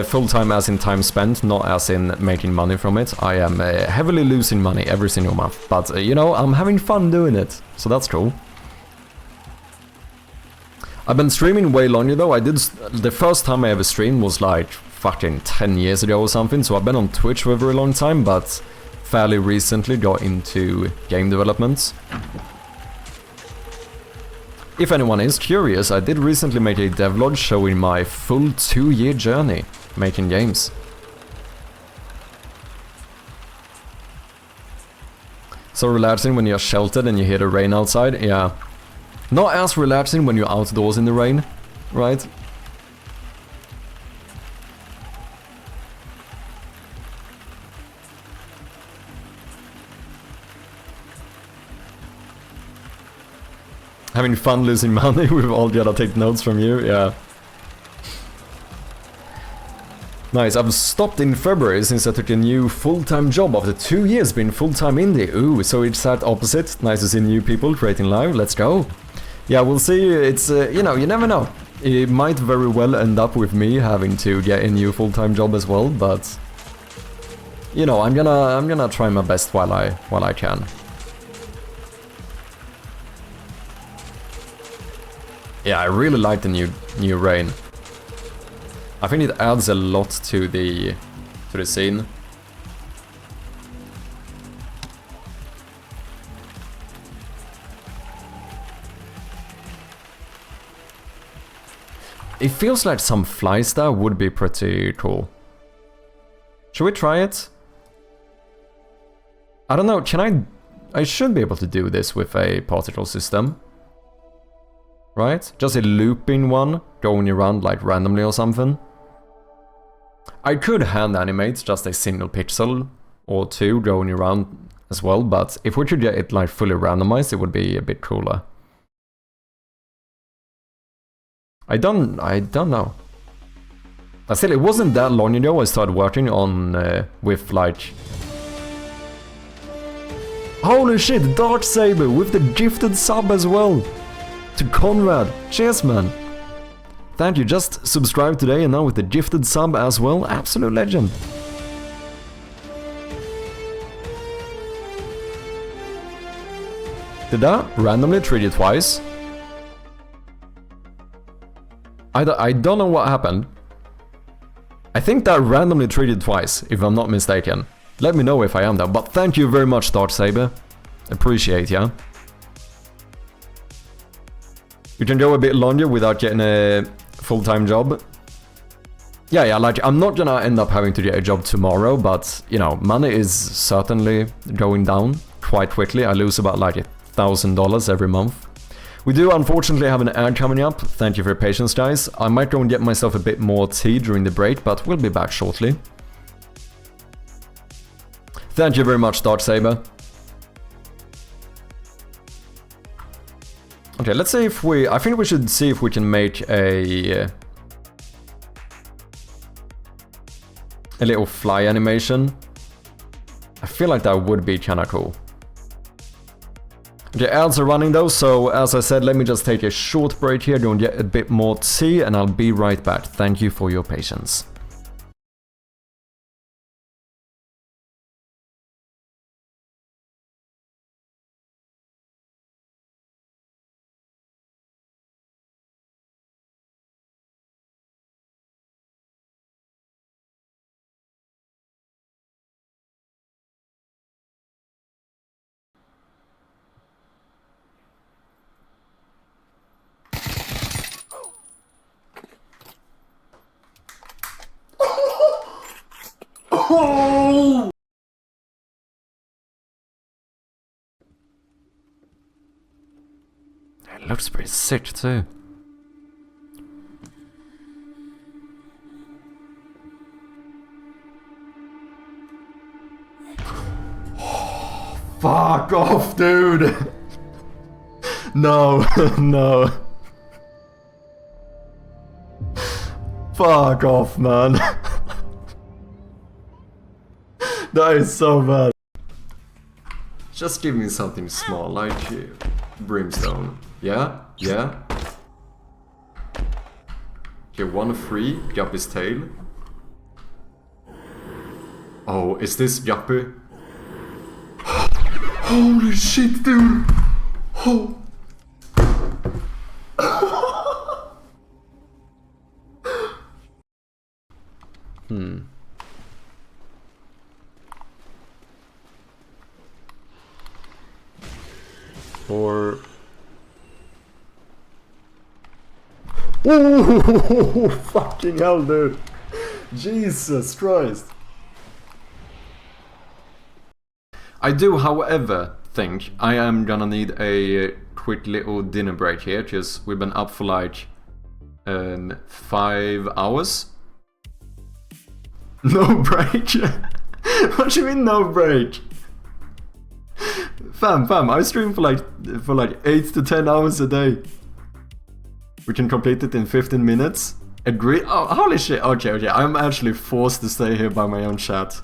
Full-time as in time spent, not as in making money from it. I am heavily losing money every single month, but you know, I'm having fun doing it, so that's cool. I've been streaming way longer though. The first time I ever streamed was like fucking 10 years ago or something, so I've been on Twitch for a very long time, but fairly recently got into game development. If anyone is curious, I did recently make a devlog showing my full 2-year journey making games. So relaxing when you're sheltered and you hear the rain outside? Yeah. Not as relaxing when you're outdoors in the rain, right? Having fun losing money with all the other take notes from you, yeah. Nice, I've stopped in February since I took a new full-time job after 2 years being full-time indie. Ooh, so it's that opposite. Nice to see new people creating live, let's go. Yeah, we'll see, it's, you know, you never know. It might very well end up with me having to get a new full-time job as well, but... You know, I'm gonna try my best while I can. Yeah, I really like the new rain. I think it adds a lot to the scene. It feels like some flies there would be pretty cool. Should we try it? I don't know, I should be able to do this with a particle system. Right? Just a looping one, going around like randomly or something. I could hand animate just a single pixel or two going around as well, but if we could get it like fully randomized, it would be a bit cooler. I don't know. Still, it wasn't that long ago I started working on with like... Holy shit, Darksaber with the gifted sub as well! To Conrad, cheers man! Thank you, just subscribe today and now with the gifted sub as well, absolute legend! Did that randomly trigger twice? I don't know what happened. I think that randomly triggered twice, if I'm not mistaken. Let me know if I am that, but thank you very much, Darksaber. Appreciate ya. You can go a bit longer without getting a full-time job. Yeah, like, I'm not gonna end up having to get a job tomorrow, but, you know, money is certainly going down quite quickly. I lose about, like, $1,000 every month. We do unfortunately have an ad coming up. Thank you for your patience, guys. I might go and get myself a bit more tea during the break, but we'll be back shortly. Thank you very much, Darksaber. Okay, let's see if I think we should see if we can make a little fly animation. I feel like that would be kinda cool. Okay, ads are running though, so as I said, let me just take a short break here, go and get a bit more tea, and I'll be right back. Thank you for your patience. It looks pretty sick too. Fuck off, dude! No, no. Fuck off, man. That is so bad. Just give me something small, like brimstone. Yeah? Yeah? Okay, 1 free, Yuppie's tail. Oh, is this Yuppie? Holy shit, dude! Oh. Or... Ooh, fucking hell, dude! Jesus Christ! I do, however, think I am gonna need a quick little dinner break here, because we've been up for like 5 hours. No break? What do you mean no break? Fam, I stream for like 8 to 10 hours a day. We can complete it in 15 minutes. Agree? Oh, holy shit. Okay. I'm actually forced to stay here by my own chat.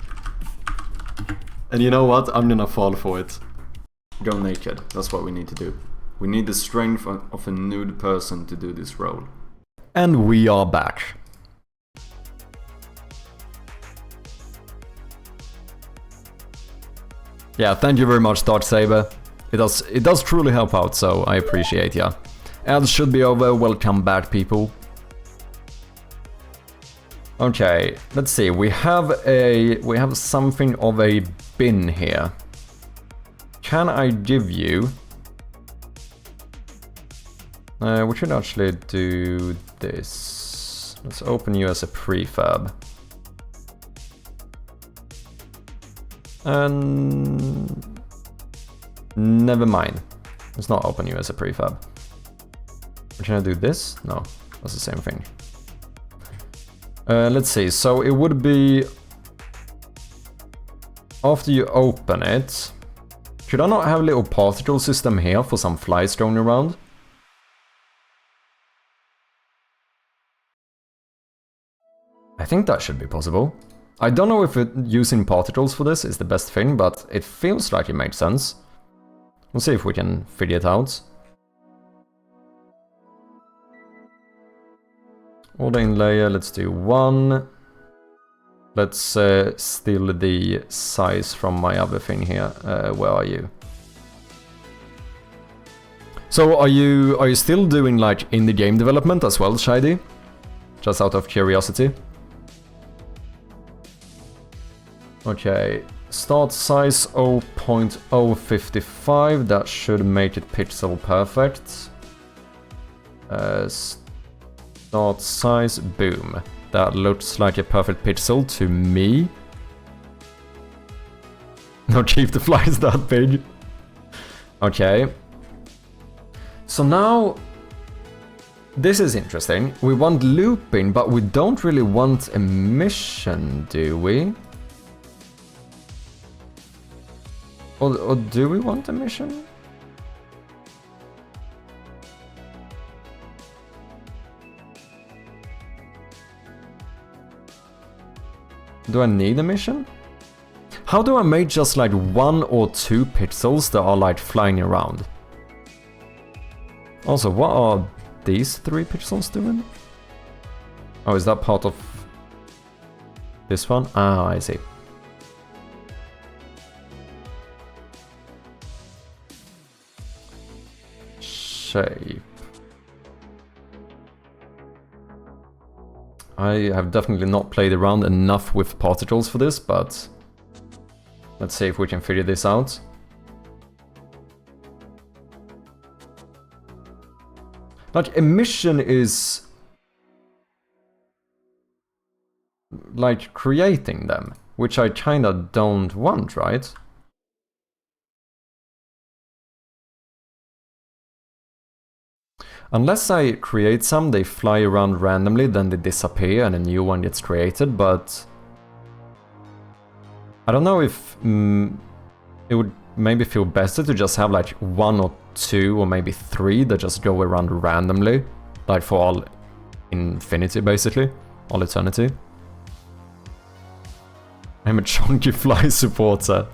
And you know what? I'm gonna fall for it. Go naked. That's what we need to do. We need the strength of a nude person to do this role. And we are back. Yeah, thank you very much, Dark Saber. It does truly help out, so I appreciate ya. Ads should be over. Welcome back, people. Okay, let's see. We have something of a bin here. Can I give you? We should actually do this. Let's open you as a prefab. And never mind. Let's not open you as a prefab. Can I do this? No, that's the same thing. Let's see. So it would be after you open it. Should I not have a little particle system here for some flies going around? I think that should be possible. I don't know if using particles for this is the best thing, but it feels like it makes sense. We'll see if we can figure it out. Order in layer, let's do 1. Let's steal the size from my other thing here. Where are you? So are you still doing like indie game development as well, Shady? Just out of curiosity. Okay, start size 0.055, that should make it pixel perfect. Start size, boom. That looks like a perfect pixel to me. No, keep the flies that big. Okay. So now, this is interesting. We want looping, but we don't really want emission, do we? Or do we want emission? Do I need emission? How do I make just like 1 or 2 pixels that are like flying around? Also, what are these 3 pixels doing? Oh, is that part of this one? Ah, I see. Shape. I have definitely not played around enough with particles for this, but let's see if we can figure this out. Like, emission is like creating them, which I kinda don't want, right? Unless I create some, they fly around randomly, then they disappear and a new one gets created, but... I don't know if it would maybe feel better to just have like 1 or 2 or maybe 3 that just go around randomly. Like for all infinity, basically. All eternity. I'm a chunky fly supporter.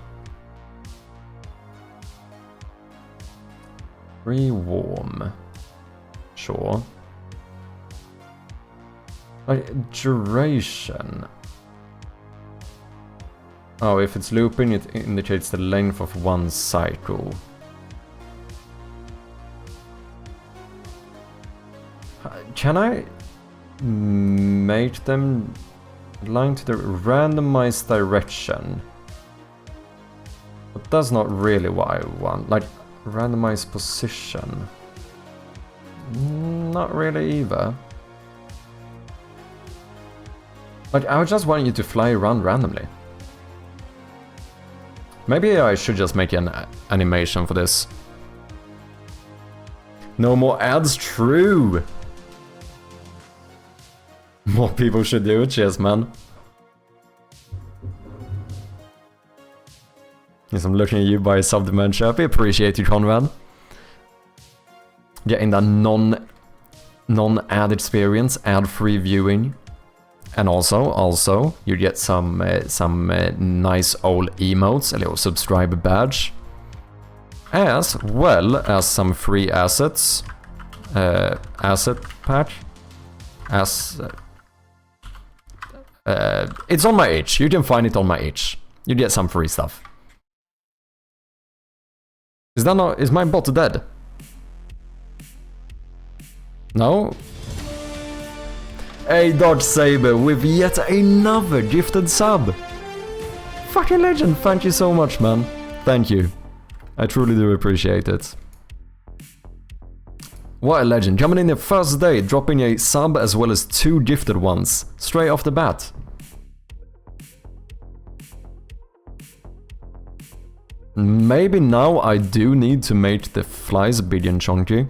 Rewarm. Sure. Like, duration. Oh, if it's looping, it indicates the length of one cycle. Can I make them align to the randomized direction? But that's not really what I want. Like, randomized position. Not really either. Like, I just want you to fly around randomly. Maybe I should just make an animation for this. No more ads, true! More people should do it, cheers man. Yes, I'm looking at you by sub-dementia. I appreciate you, Conrad. Getting that non-ad experience, ad-free viewing. And also, you get some nice old emotes, a little subscriber badge. As well as some free assets. Asset pack. It's on my itch. You can find it on my itch. You get some free stuff. Is my bot dead? No? Hey, Dodge Saber with yet another gifted sub. Fucking legend, thank you so much, man. Thank you. I truly do appreciate it. What a legend. Coming in the first day, dropping a sub as well as 2 gifted ones. Straight off the bat. Maybe now I do need to make the flies big and chunky.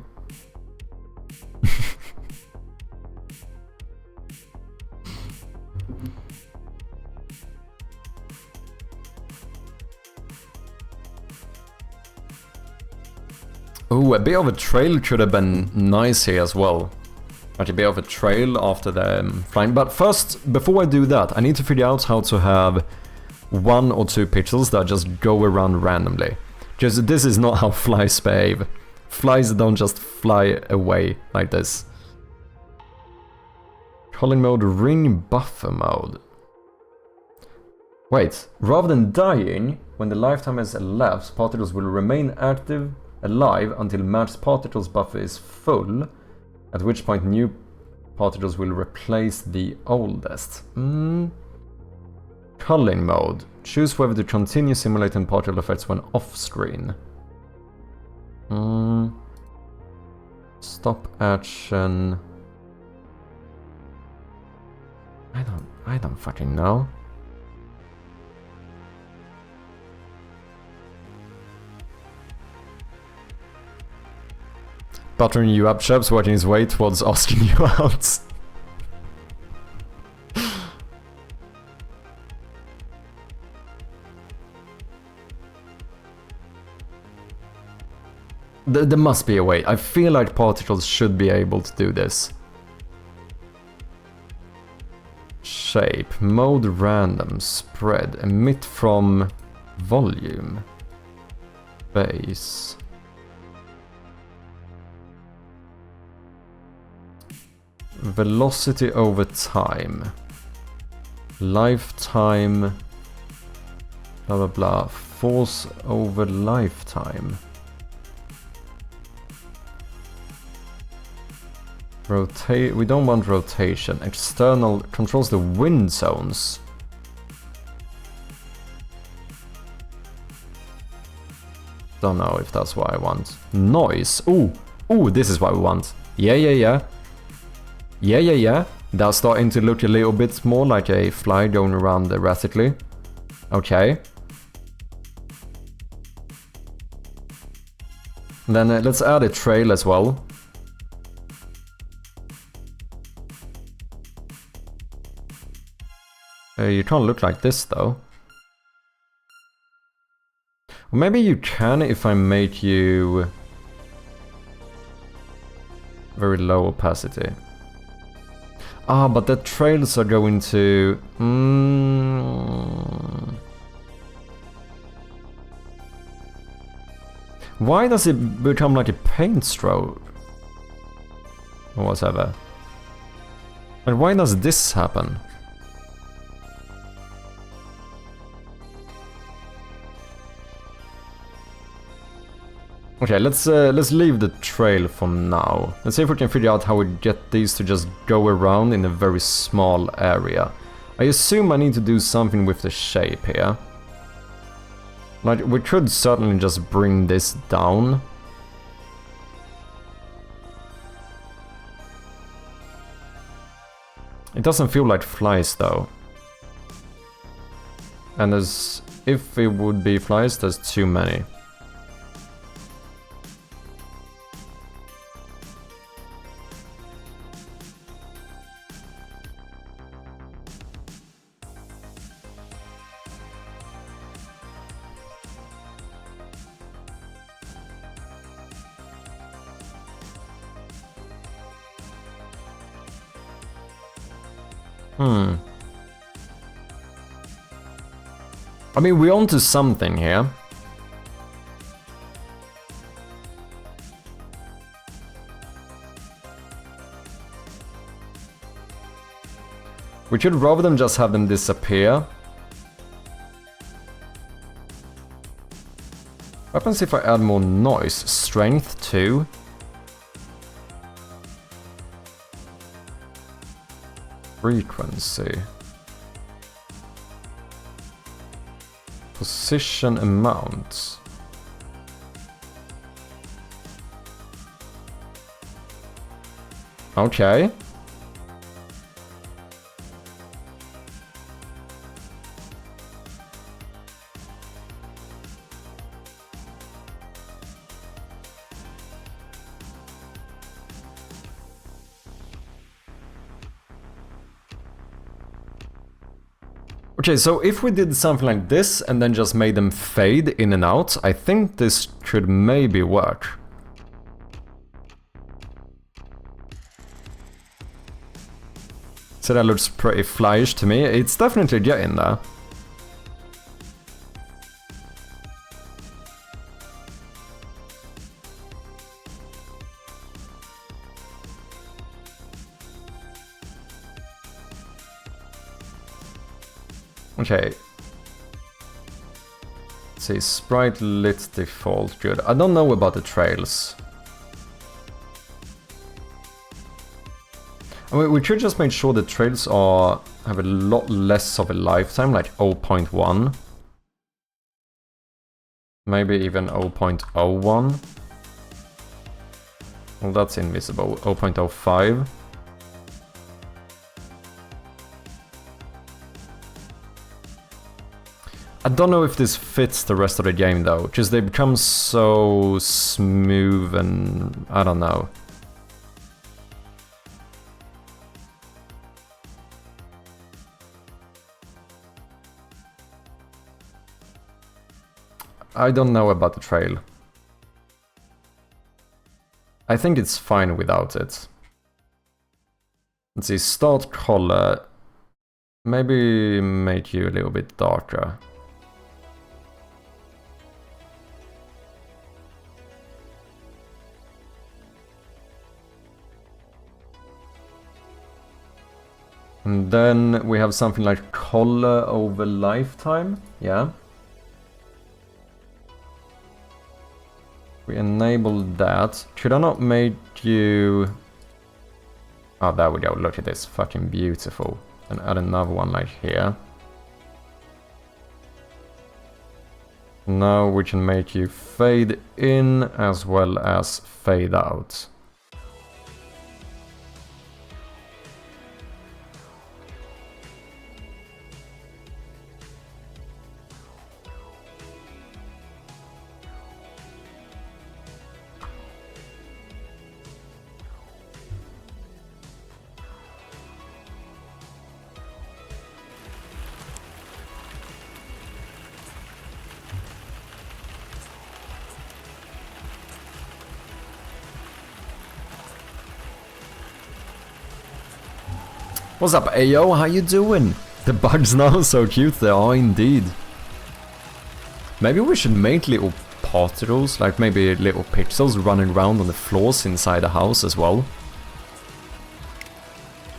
Ooh, a bit of a trail could have been nice here as well. Like a bit of a trail after the flying. But first, before I do that, I need to figure out how to have 1 or 2 pixels that just go around randomly. Because this is not how flies behave. Flies don't just fly away like this. Calling mode, ring buffer mode. Wait, rather than dying, when the lifetime has elapsed, particles will remain alive until matched particles buffer is full, at which point new particles will replace the oldest. Culling mode. Choose whether to continue simulating particle effects when off-screen. Stop action. I don't fucking know. Buttering you up, Chubs, working his way towards asking you out. There must be a way. I feel like particles should be able to do this. Shape, mode random, spread, emit from volume, base. Velocity over time. Lifetime. Blah blah blah. Force over lifetime. Rotate. We don't want rotation. External controls the wind zones. Don't know if that's what I want. Noise. Ooh, this is what we want. Yeah. That's starting to look a little bit more like a fly going around erratically. Okay. Then let's add a trail as well. You can't look like this though. Or maybe you can if I make you very low opacity. Ah, but the trails are going to... Why does it become like a paint stroke? Or whatever. And why does this happen? Okay, let's leave the trail for now. Let's see if we can figure out how we get these to just go around in a very small area. I assume I need to do something with the shape here. Like, we could certainly just bring this down. It doesn't feel like flies though. And there's... if it would be flies, there's too many. I mean, we're onto something here. We should rather than just have them disappear. What happens if I add more noise? Strength too? Frequency. Position amount. Okay. Okay, so if we did something like this and then just made them fade in and out, I think this could maybe work. So that looks pretty flyish to me. It's definitely getting there. Okay. Let's see, sprite lit default, good. I don't know about the trails. I mean, we should just make sure the trails have a lot less of a lifetime, like 0.1. Maybe even 0.01. Well, that's invisible. 0.05. I don't know if this fits the rest of the game though, because they become so smooth and I don't know. I don't know about the trail. I think it's fine without it. Let's see, start color. Maybe make you a little bit darker. And then we have something like color over lifetime, yeah. We enable that. Should I not make you... Oh, there we go, look at this, fucking beautiful. And add another one like here. Now we can make you fade in as well as fade out. What's up, Ayo? How you doing? The bugs now are so cute, they are indeed. Maybe we should make little particles, like maybe little pixels running around on the floors inside the house as well.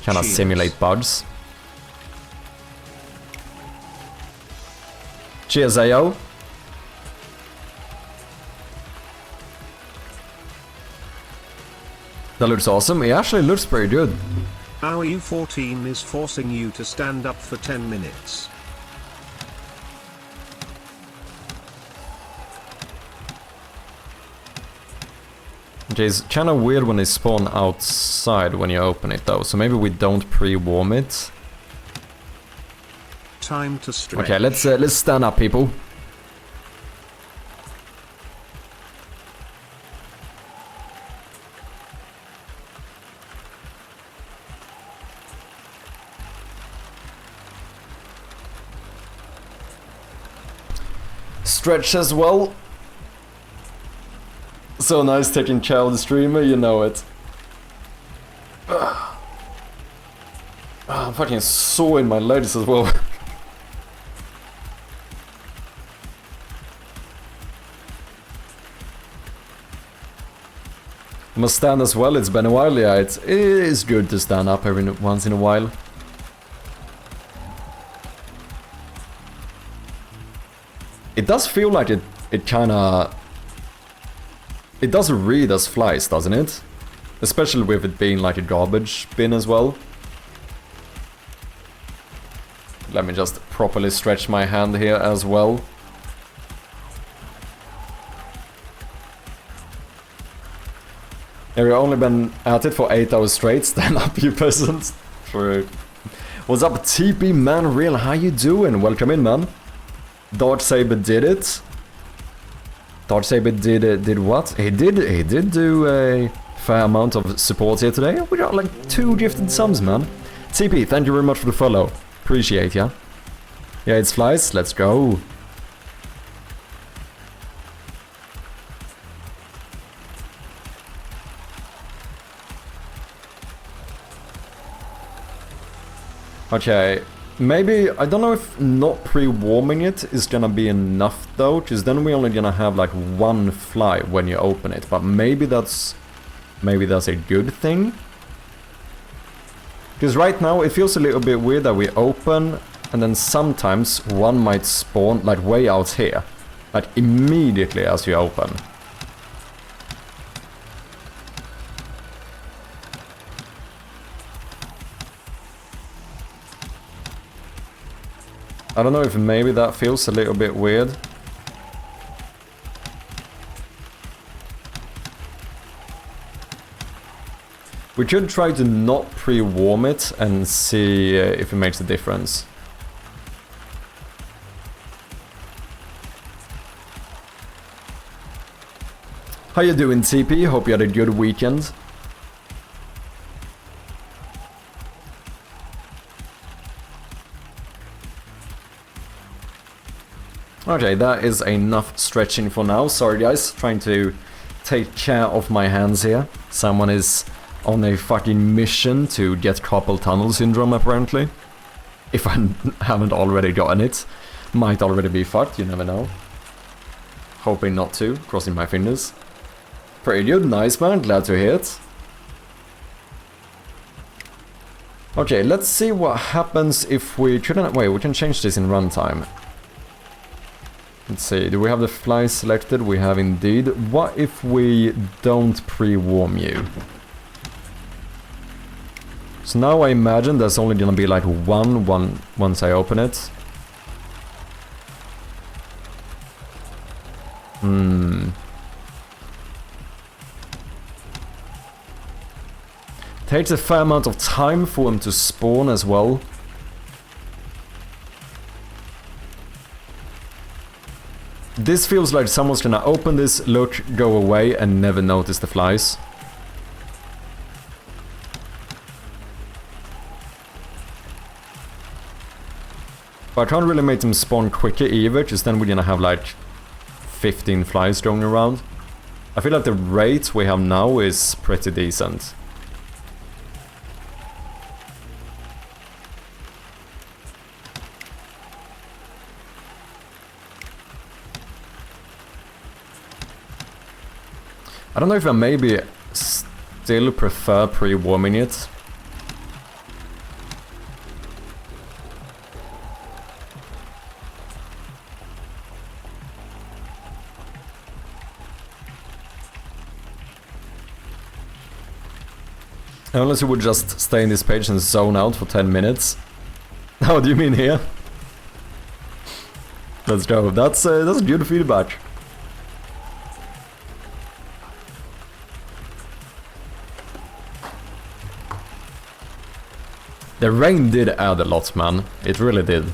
Kinda simulate bugs. Cheers, Ayo. That looks awesome. It actually looks pretty good. Our U14 is forcing you to stand up for 10 minutes. Okay, it's kinda weird when they spawn outside when you open it though, so maybe we don't pre-warm it. Time to stretch. Okay, let's stand up, people. Stretch as well. So nice taking care of the streamer, you know it. I'm fucking sore in my legs as well. I must stand as well, it's been a while, yeah, it is good to stand up every once in a while. It does feel like it kinda... It does read as flies, doesn't it? Especially with it being like a garbage bin as well. Let me just properly stretch my hand here as well. Yeah, we've only been at it for 8 hours straight, stand up you peasants. True. What's up, TP Man Real, how you doing? Welcome in, man. Darksaber did it. Darksaber did what? He did do a fair amount of support here today. We got like 2 gifted subs, man. TP, thank you very much for the follow. Appreciate ya. Yeah, it's flies. Let's go. Okay. Maybe, I don't know if not pre-warming it is gonna be enough though, because then we're only gonna have like 1 fly when you open it, but maybe that's a good thing. Because right now it feels a little bit weird that we open and then sometimes one might spawn like way out here, like immediately as you open. I don't know if maybe that feels a little bit weird. We could try to not pre-warm it and see if it makes a difference. How you doing, TP? Hope you had a good weekend. Okay, that is enough stretching for now. Sorry guys, trying to take care of my hands here. Someone is on a fucking mission to get carpal tunnel syndrome apparently. If I haven't already gotten it. Might already be fucked, you never know. Hoping not to, crossing my fingers. Pretty good, nice man, glad to hear it. Okay, let's see what happens if we... Wait, we can change this in runtime. Let's see, do we have the fly selected? We have indeed. What if we don't pre-warm you? So now I imagine there's only gonna be like one once I open it. Takes a fair amount of time for them to spawn as well. This feels like someone's gonna open this, look, go away, and never notice the flies. But I can't really make them spawn quicker either, because then we're gonna have like 15 flies going around. I feel like the rate we have now is pretty decent. I don't know if I maybe still prefer pre-warming it. Unless you would just stay in this page and zone out for 10 minutes. What do you mean here? Let's go. That's good feedback. The rain did add a lot, man. It really did.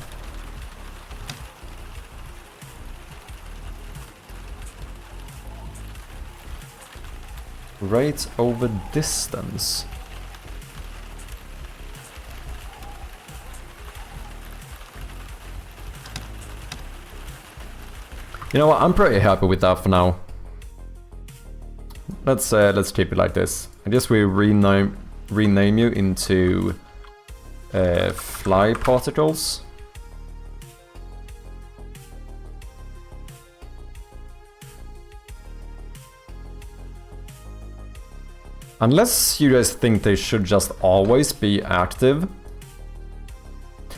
Rate over distance. You know what, I'm pretty happy with that for now. Let's keep it like this. I guess we rename you into fly particles. Unless you guys think they should just always be active.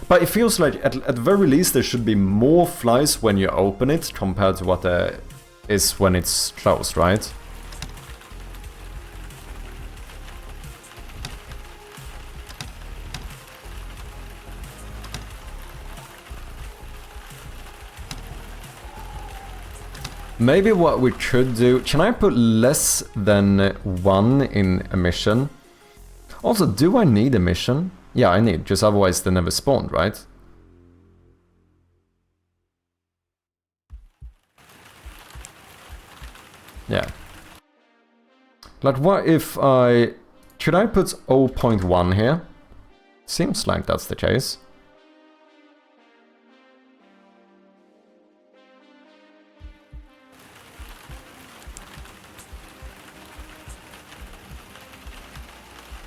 But it feels like, at the very least, there should be more flies when you open it compared to what there is when it's closed, right? Maybe what we could do... Can I put less than 1 in a mission? Also, do I need a mission? Yeah, I need, because otherwise they never spawned, right? Yeah. Like, what if I... Should I put 0.1 here? Seems like that's the case.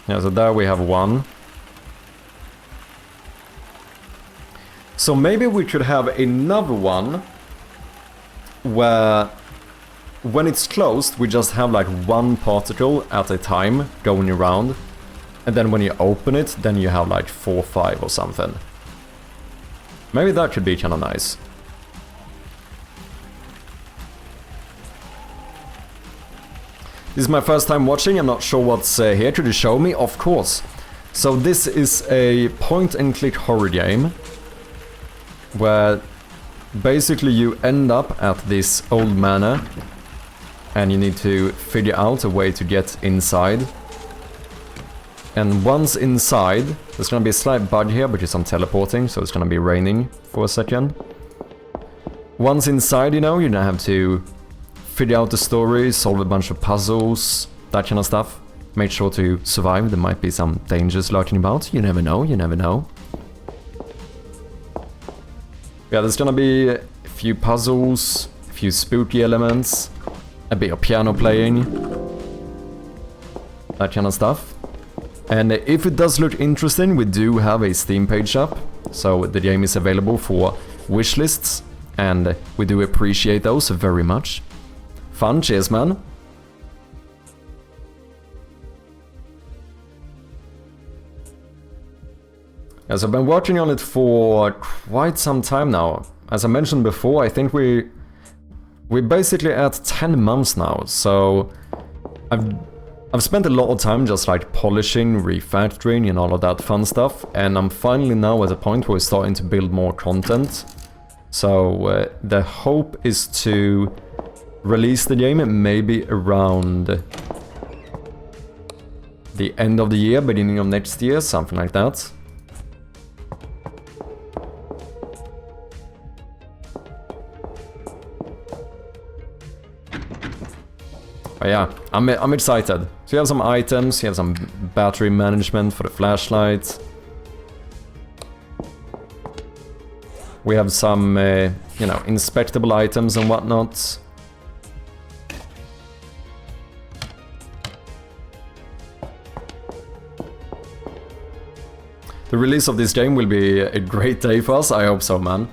Yeah, so there we have 1. So maybe we could have another one where when it's closed we just have like 1 particle at a time going around, and then when you open it then you have like 4 or 5 or something. Maybe that could be kind of nice. This is my first time watching, I'm not sure what's here. Could you show me? Of course. So this is a point-and-click horror game where basically you end up at this old manor and you need to figure out a way to get inside. And once inside, there's gonna be a slight bug here because I'm teleporting, so it's gonna be raining for a second. Once inside, you know, you're gonna have to figure out the story, solve a bunch of puzzles, that kind of stuff. Make sure to survive, there might be some dangers lurking about, you never know, you never know. Yeah, there's gonna be a few puzzles, a few spooky elements, a bit of piano playing, that kind of stuff. And if it does look interesting, we do have a Steam page up, so the game is available for wishlists, and we do appreciate those very much. Fun, cheers man. Yes, I've been working on it for quite some time now. As I mentioned before, I think we're basically at 10 months now, so I've spent a lot of time just like polishing, refactoring and all of that fun stuff, and I'm finally now at a point where we're starting to build more content. So the hope is to release the game maybe around the end of the year, beginning of next year, something like that. But yeah, I'm excited. So you have some items, you have some battery management for the flashlight. We have some, you know, inspectable items and whatnot. The release of this game will be a great day for us, I hope so, man.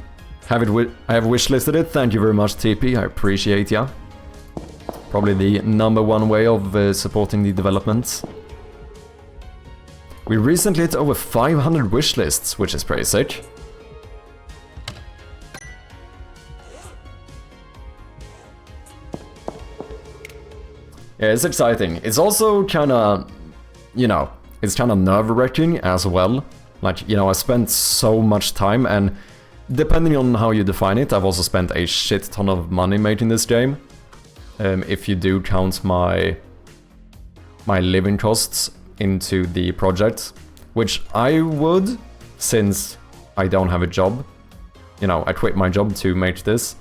I have wishlisted it, thank you very much TP, I appreciate ya. Probably the #1 way of supporting the development. We recently hit over 500 wish lists, which is pretty sick. Yeah, it's exciting. It's also kinda, you know, it's kinda nerve-wracking as well. Like, you know, I spent so much time, and depending on how you define it, I've also spent a shit ton of money making this game. If you do count my living costs into the project, which I would, since I don't have a job. You know, I quit my job to make this.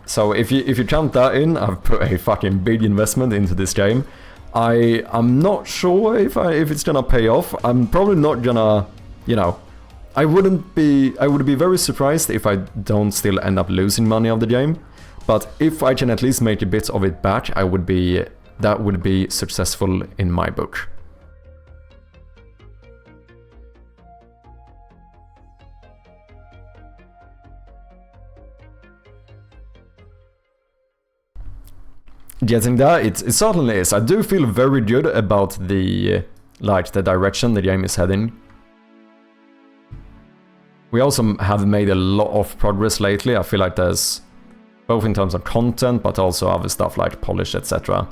So if you count that in, I've put a fucking big investment into this game. I'm not sure if it's gonna pay off. I'm probably not gonna, you know, I would be very surprised if I don't still end up losing money of the game. But if I can at least make a bit of it back, that would be successful in my book. Getting there, it certainly is. I do feel very good about the direction the game is heading. We also have made a lot of progress lately. I feel like there's, both in terms of content, but also other stuff like polish, etc.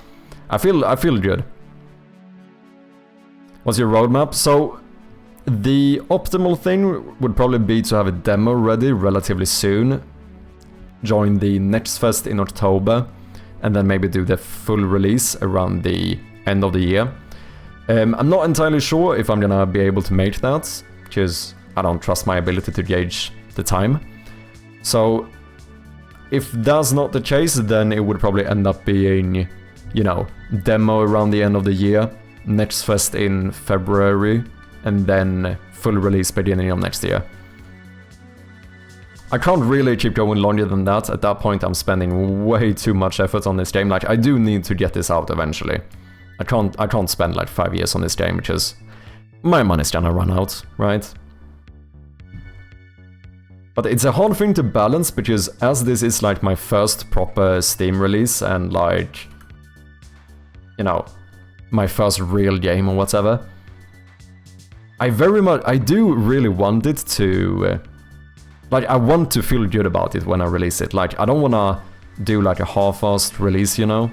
I feel good. What's your roadmap? So, the optimal thing would probably be to have a demo ready relatively soon. Join the next fest in October. And then maybe do the full release around the end of the year. I'm not entirely sure if I'm gonna be able to make that, because I don't trust my ability to gauge the time. So, if that's not the case, then it would probably end up being, you know, demo around the end of the year, next fest in February, and then full release beginning of next year. I can't really keep going longer than that. At that point, I'm spending way too much effort on this game. Like, I do need to get this out eventually. I can't spend like 5 years on this game, because my money's gonna run out, right? But it's a hard thing to balance, because as this is like my first proper Steam release and like, you know, my first real game or whatever, I do really want it to... like, I want to feel good about it when I release it. Like, I don't wanna do like a half-assed release, you know?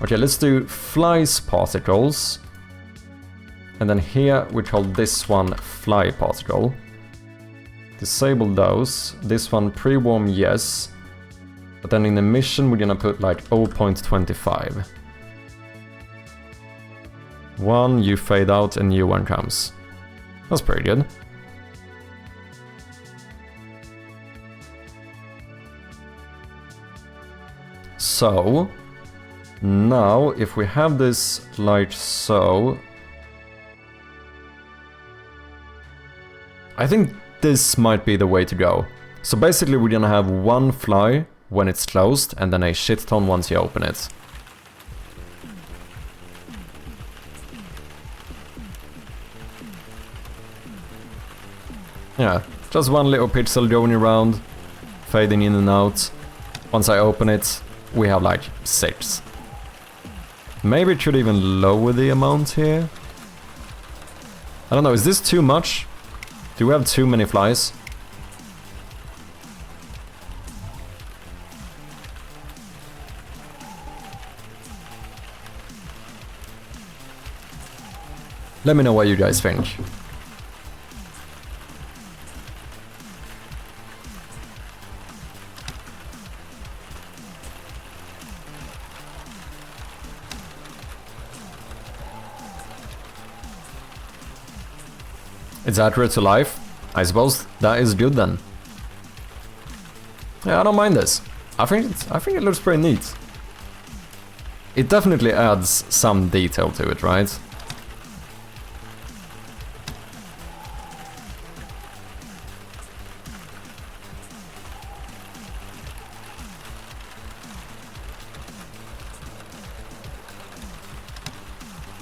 Okay, let's do flies particles. And then here we call this one fly particle. Disable those. This one pre-warm, yes. But then in the mission we're gonna put like 0.25. One, you fade out, a new one comes. That's pretty good. So, now if we have this like so, I think this might be the way to go. So basically we're gonna have one fly when it's closed, and then a shit ton once you open it. Yeah, just one little pixel going around, fading in and out. Once I open it, we have like 6. Maybe it should even lower the amount here. I don't know, is this too much? Do we have too many flies? Let me know what you guys think. It's accurate to life. I suppose that is good then. Yeah, I don't mind this. I think it looks pretty neat. It definitely adds some detail to it, right?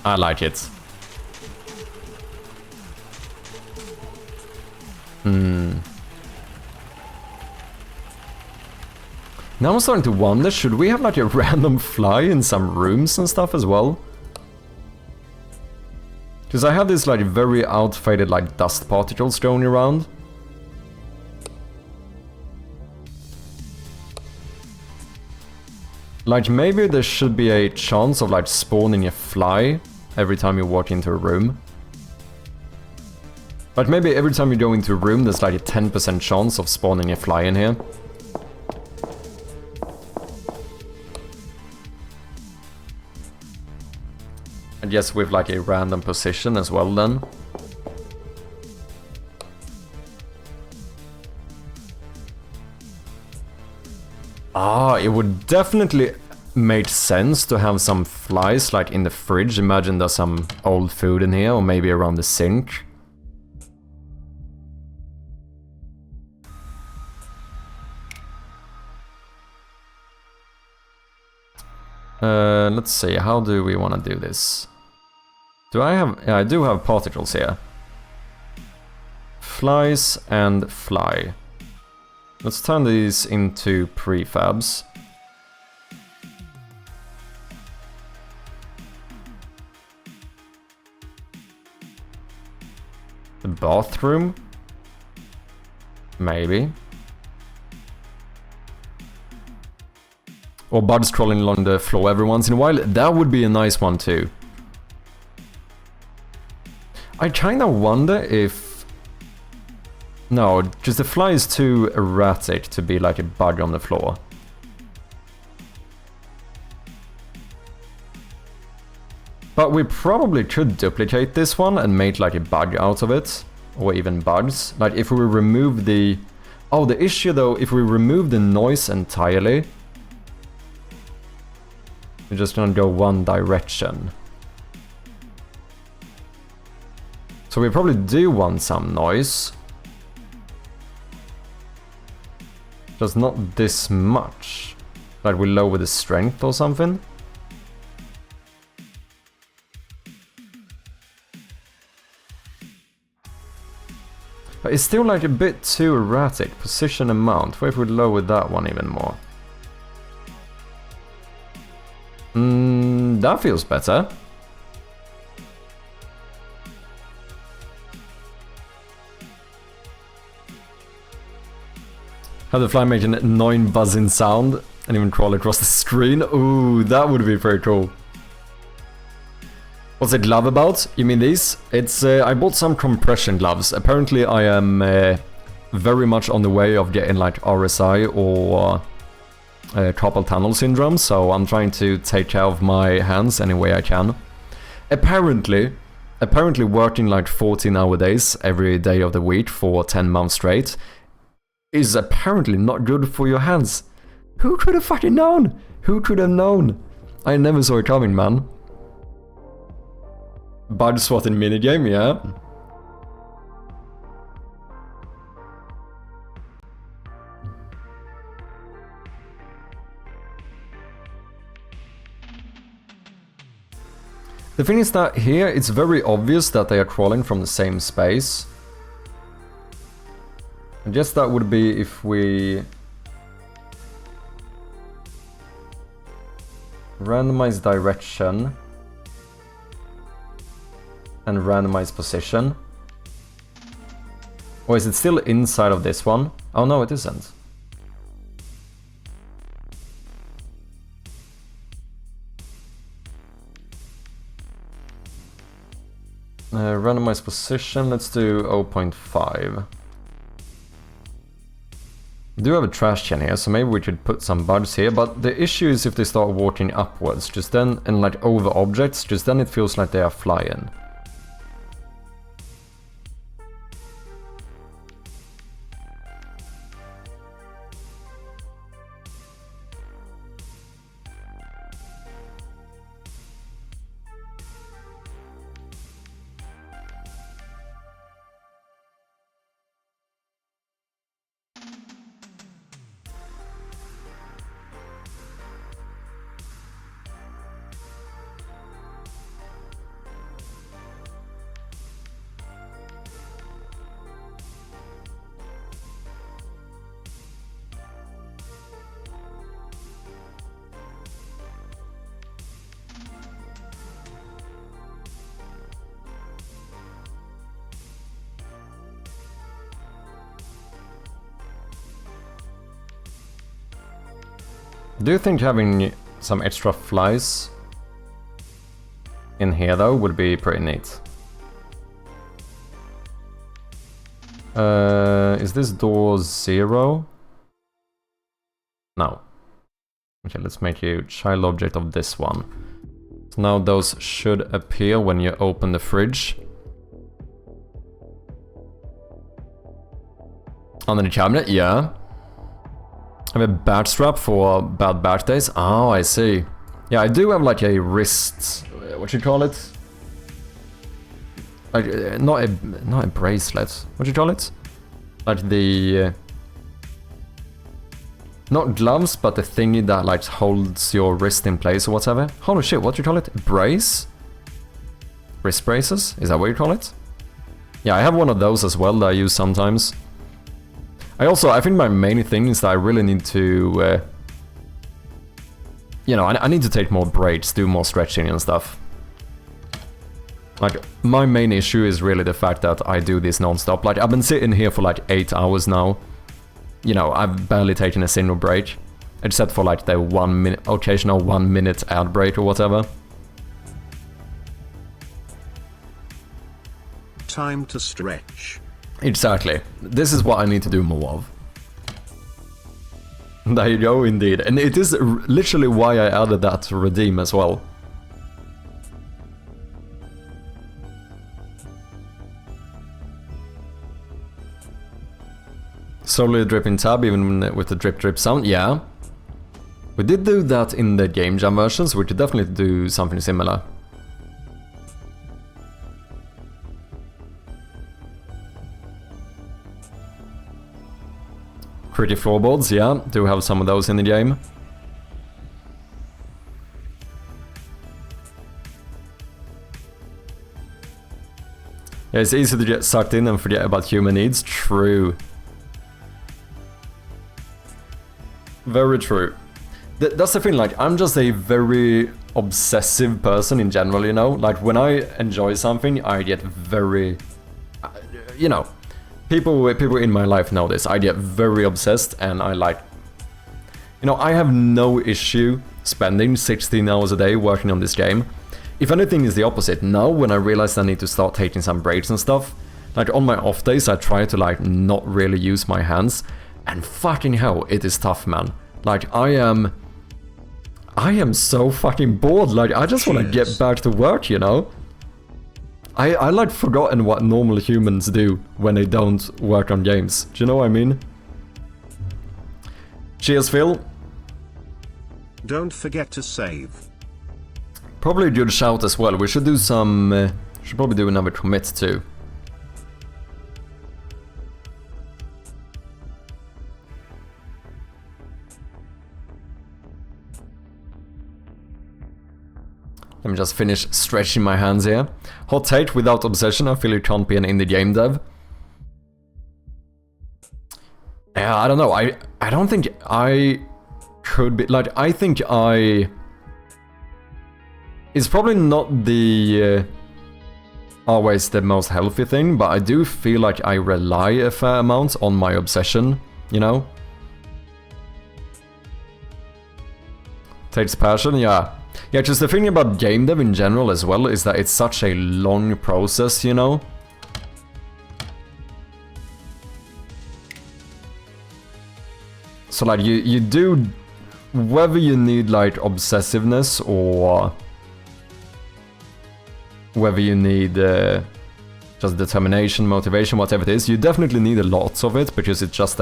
I like it. Now I'm starting to wonder, should we have like a random fly in some rooms and stuff as well? Because I have this like very outfaded like dust particles going around. Like maybe there should be a chance of like spawning a fly every time you walk into a room. Like maybe every time you go into a room there's like a 10% chance of spawning a fly in here. I guess with like a random position as well then. Ah, it would definitely make sense to have some flies like in the fridge. Imagine there's some old food in here or maybe around the sink. Let's see, how do we want to do this? Do I have... yeah, I do have particles here. Flies and fly. Let's turn these into prefabs. The bathroom? Maybe. Or bugs crawling along the floor every once in a while. That would be a nice one too. I kinda wonder if... no, just the fly is too erratic to be like a bug on the floor. But we probably could duplicate this one and make like a bug out of it. Or even bugs. Like if we remove the... oh, the issue though, if we remove the noise entirely... we're just gonna go one direction. So we probably do want some noise. Just not this much. Like we lower the strength or something. But it's still like a bit too erratic. Position amount. What if we lower that one even more? That feels better. Have the fly make an annoying buzzing sound and even crawl across the screen. Ooh, that would be very cool. What's the glove about? You mean these? It's I bought some compression gloves. Apparently I am very much on the way of getting like RSI or carpal tunnel syndrome, so I'm trying to take care of my hands any way I can. Apparently working like 14-hour days every day of the week for 10 months straight is apparently not good for your hands. Who could have fucking known? Who could have known? I never saw it coming, man. Bug swatting minigame, yeah. The thing is that here it's very obvious that they are crawling from the same space. I guess that would be if we randomize direction and randomize position. Or is it still inside of this one? Oh no, it isn't. Randomize position, let's do 0.5. We do have a trash can here, so maybe we could put some bugs here, but the issue is if they start walking upwards, just then, and like over objects, just then it feels like they are flying. Do you think having some extra flies in here though would be pretty neat? Is this door 0? No. Okay, let's make you child object of this one. So now those should appear when you open the fridge. Under the cabinet, yeah. I have a bat strap for bad birthdays. Oh, I see. Yeah, I do have like a wrist... what you call it? Like, not a bracelet. What you call it? Like the... not gloves, but the thingy that like holds your wrist in place or whatever. Holy shit, what do you call it? Brace? Wrist braces? Is that what you call it? Yeah, I have one of those as well that I use sometimes. I think my main thing is that I really need to... you know, I need to take more breaks, do more stretching and stuff. Like, my main issue is really the fact that I do this non-stop. Like, I've been sitting here for like 8 hours now. You know, I've barely taken a single break. Except for like the occasional 1 minute ad break or whatever. Time to stretch. Exactly. This is what I need to do more of. There you go, indeed. And it is literally why I added that to redeem as well. Solely dripping tab, even with the drip drip sound, yeah. We did do that in the game jam versions, we could definitely do something similar. Pretty floorboards, yeah, do have some of those in the game. Yeah, it's easy to get sucked in and forget about human needs, true. Very true. That's the thing, like, I'm just a very obsessive person in general, you know? Like, when I enjoy something, I get very... you know, people in my life know this. I get very obsessed and I like... you know, I have no issue spending 16 hours a day working on this game. If anything, is the opposite. Now, when I realize I need to start taking some breaks and stuff, like, on my off days, I try to, like, not really use my hands. And fucking hell, it is tough, man. Like, I am so fucking bored. Like, I just want to get back to work, you know? I like forgotten what normal humans do when they don't work on games. Do you know what I mean? Cheers, Phil. Don't forget to save. Probably a good shout as well. We should do some... should probably do another commit too. Let me just finish stretching my hands here. Hot take, without obsession, I feel you can't be an indie game dev. Yeah, I don't know. I don't think I could be... like, I think I... it's probably not the... always the most healthy thing, but I do feel like I rely a fair amount on my obsession, you know? Takes passion, yeah. Yeah, just the thing about game dev in general as well is that it's such a long process, you know? So like you do, whether you need like obsessiveness or whether you need just determination, motivation, whatever it is, you definitely need a lot of it because it's just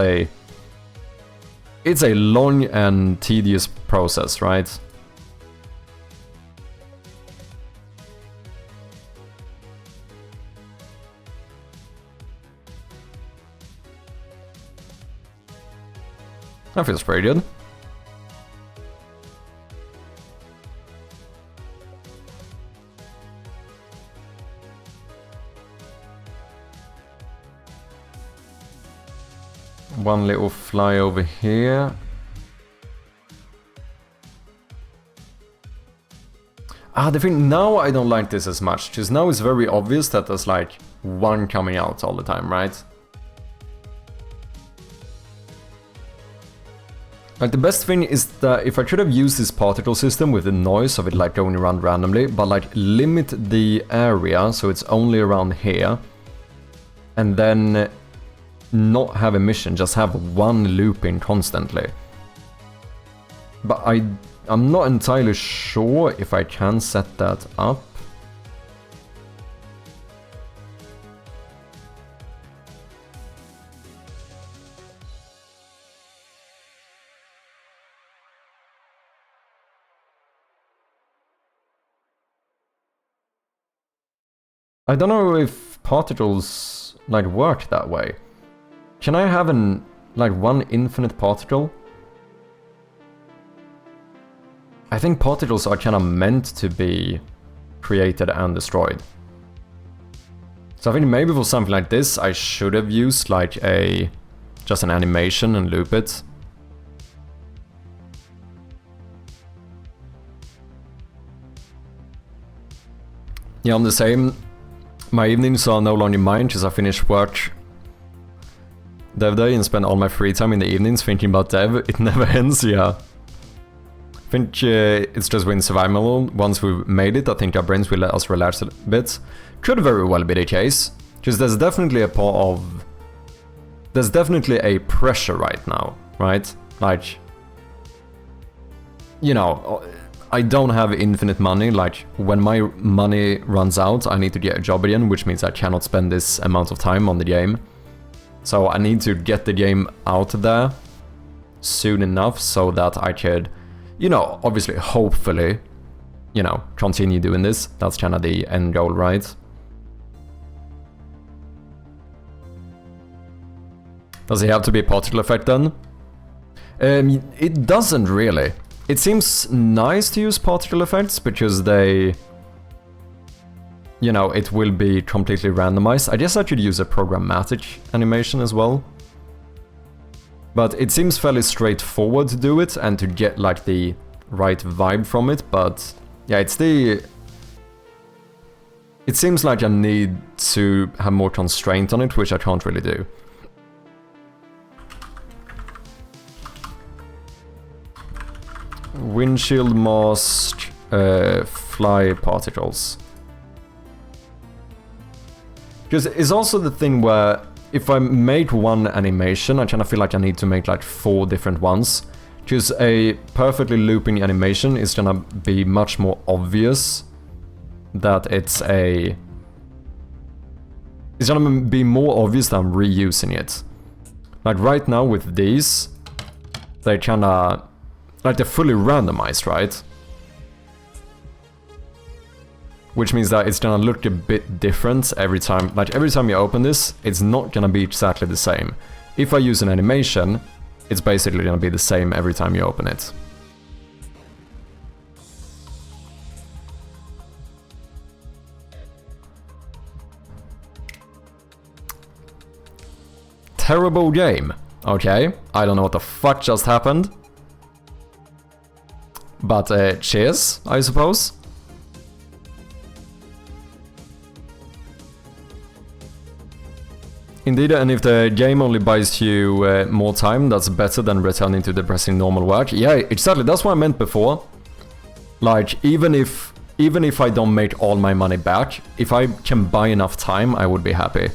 it's a long and tedious process, right? That feels pretty good. One little fly over here. Ah, the thing, now I don't like this as much, because now it's very obvious that there's like one coming out all the time, right? Like, the best thing is that if I should have used this particle system with the noise of it like going around randomly, but like limit the area so it's only around here, and then not have emission, just have one looping constantly. But I'm not entirely sure if I can set that up. I don't know if particles like work that way. Can I have one infinite particle? I think particles are kind of meant to be created and destroyed. So I think maybe for something like this I should have used like just an animation and loop it. Yeah, I'm the same. My evenings are no longer mine because I finish work dev day and spend all my free time in the evenings thinking about dev. It never ends, yeah. I think it's just when survival. Once we've made it, I think our brains will let us relax a bit. Could very well be the case. Because there's definitely a part of... There's definitely a pressure right now, right? Like... You know, I don't have infinite money. Like, when my money runs out, I need to get a job again, which means I cannot spend this amount of time on the game. So I need to get the game out there soon enough so that I could... You know, obviously, hopefully, you know, continue doing this. That's kind of the end goal, right? Does it have to be a particle effect then? It doesn't really. It seems nice to use particle effects because they... You know, it will be completely randomized. I guess I could use a programmatic animation as well. But it seems fairly straightforward to do it and to get like the right vibe from it, but yeah, it's the... It seems like I need to have more constraint on it, which I can't really do. Windshield mask, fly particles. Because it's also the thing where if I make one animation, I kind of feel like I need to make like 4 different ones. Because a perfectly looping animation is gonna be much more obvious that it's a... It's gonna be more obvious that I'm reusing it. Like right now with these, they kinda... Like they're fully randomized, right? Which means that it's gonna look a bit different every time. Like every time you open this, it's not gonna be exactly the same. If I use an animation, it's basically gonna be the same every time you open it. Terrible game. Okay, I don't know what the fuck just happened. But cheers, I suppose. Indeed, and if the game only buys you more time, that's better than returning to depressing normal work. Yeah, exactly, that's what I meant before. Like, even if I don't make all my money back, if I can buy enough time, I would be happy.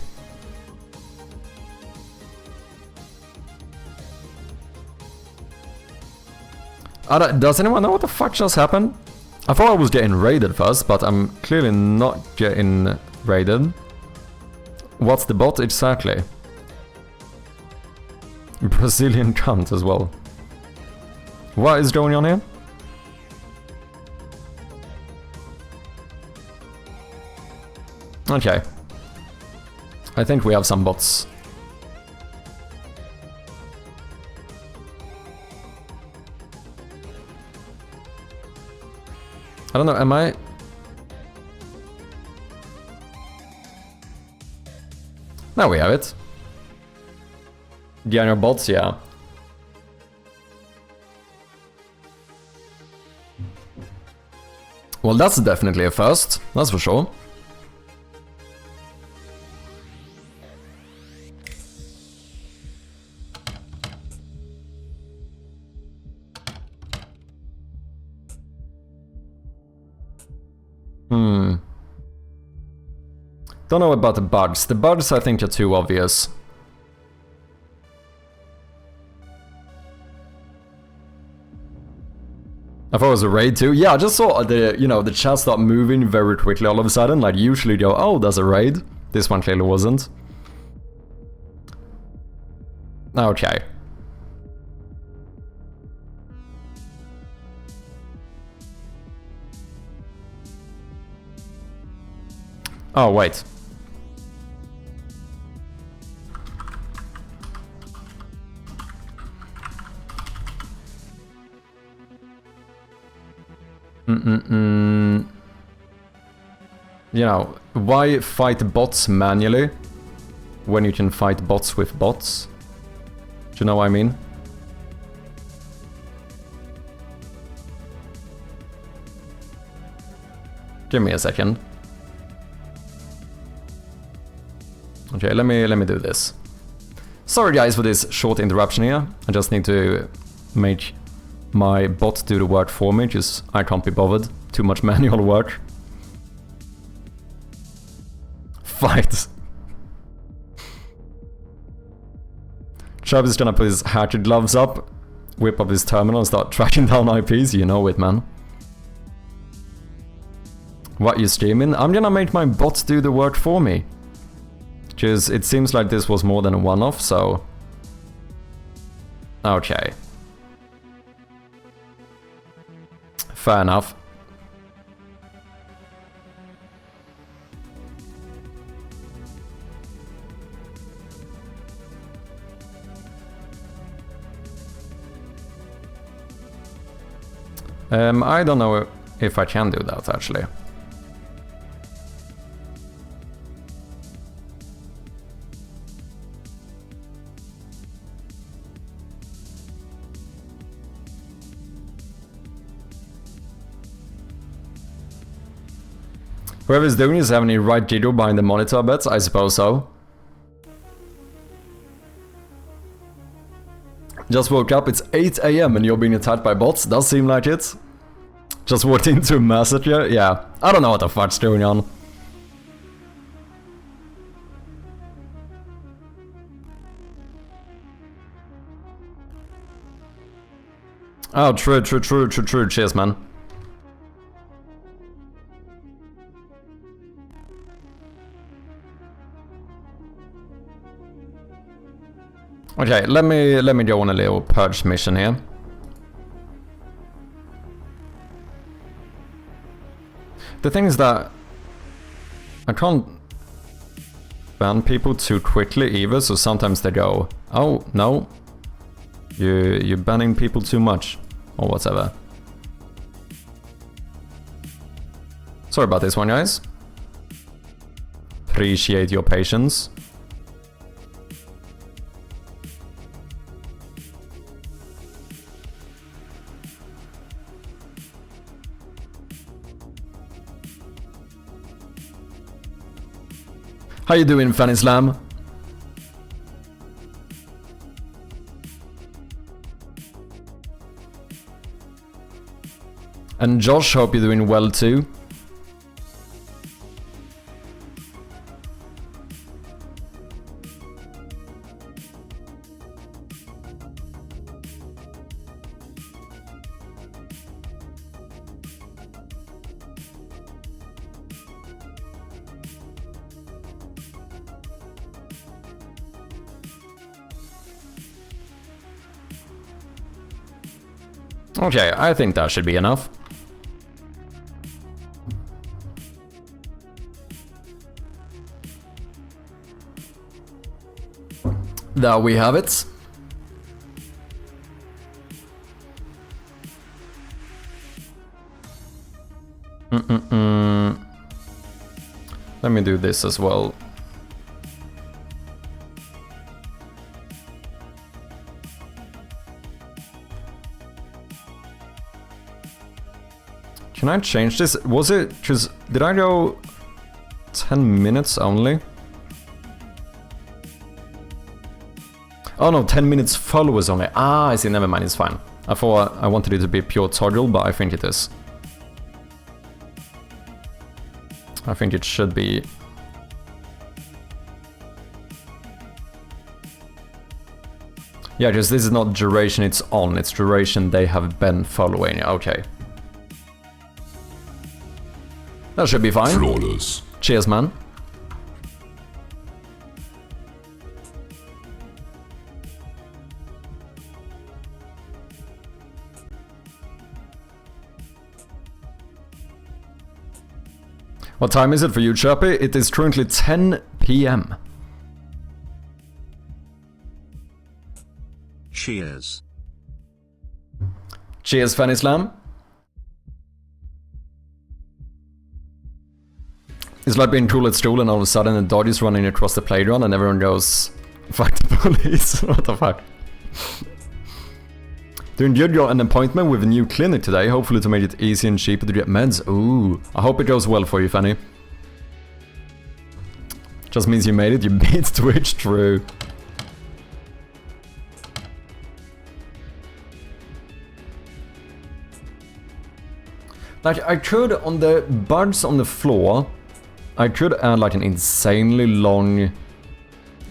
Does anyone know what the fuck just happened? I thought I was getting raided first, but I'm clearly not getting raided. What's the bot exactly? Brazilian cunt as well. What is going on here? Okay. I think we have some bots. I don't know, am I... Now we have it. General bots, yeah. Well, that's definitely a first, that's for sure. Don't know about the bugs. The bugs I think are too obvious. I thought it was a raid too. Yeah, I just saw the, you know, the chat start moving very quickly all of a sudden. Like usually they go, oh, there's a raid. This one clearly wasn't. Okay. Oh, wait. You know, why fight bots manually when you can fight bots with bots? Do you know what I mean? Give me a second. Okay, let me do this. Sorry guys for this short interruption here. I just need to make my bot do the work for me, because I can't be bothered. Too much manual work. Fight. Chubb is gonna put his hacker gloves up, whip up his terminal and start tracking down IPs, you know it, man. What you streaming? I'm gonna make my bot do the work for me. Because it seems like this was more than a one-off, so... Okay. Fair enough. I don't know if I can do that, actually. Whoever's doing is having a right jiggle behind the monitor, I bet. I suppose so. Just woke up, it's 8 AM and you're being attacked by bots? Does seem like it. Just walked into a massacre? Yeah. I don't know what the fuck's going on. Oh, true. Cheers, man. Okay, let me go on a little purge mission here. The thing is that I can't ban people too quickly either, so sometimes they go, oh no, you're banning people too much, or whatever. Sorry about this one, guys. Appreciate your patience. How you doing, Fanny Slam? And Josh, hope you're doing well too. Okay, I think that should be enough. There we have it. Let me do this as well. Can I change this? Was it just... Did I go 10 minutes only? Oh no, 10 minutes followers only. Ah, I see, never mind, it's fine. I thought I wanted it to be pure toggle, but I think it is. I think it should be... Yeah, just this is not duration it's on, it's duration they have been following. Okay. That should be fine. Flawless. Cheers, man. What time is it for you, Chirpy? It is currently 10 PM. Cheers. Cheers, Fanny Slam. It's like being cool at school and all of a sudden a dog is running across the playground and everyone goes, fuck the police, what the fuck. Doing good, got an appointment with a new clinic today, hopefully to make it easy and cheaper to get meds. Ooh, I hope it goes well for you, Fanny. Just means you made it, you beat Twitch, true. Like, I could, on the bugs on the floor, I could add like an insanely long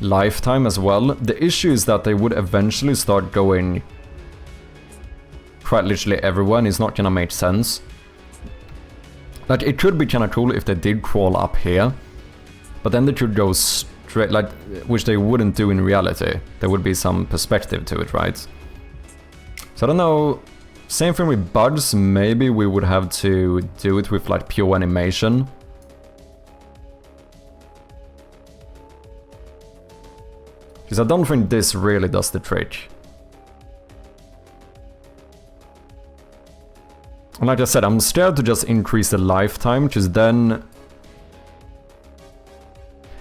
lifetime as well. The issue is that they would eventually start going quite literally everywhere and it's not gonna make sense. Like, it could be kinda cool if they did crawl up here, but then they could go straight, like, which they wouldn't do in reality. There would be some perspective to it, right? So I don't know, same thing with bugs, maybe we would have to do it with like pure animation. Because I don't think this really does the trick. And like I said, I'm scared to just increase the lifetime, because then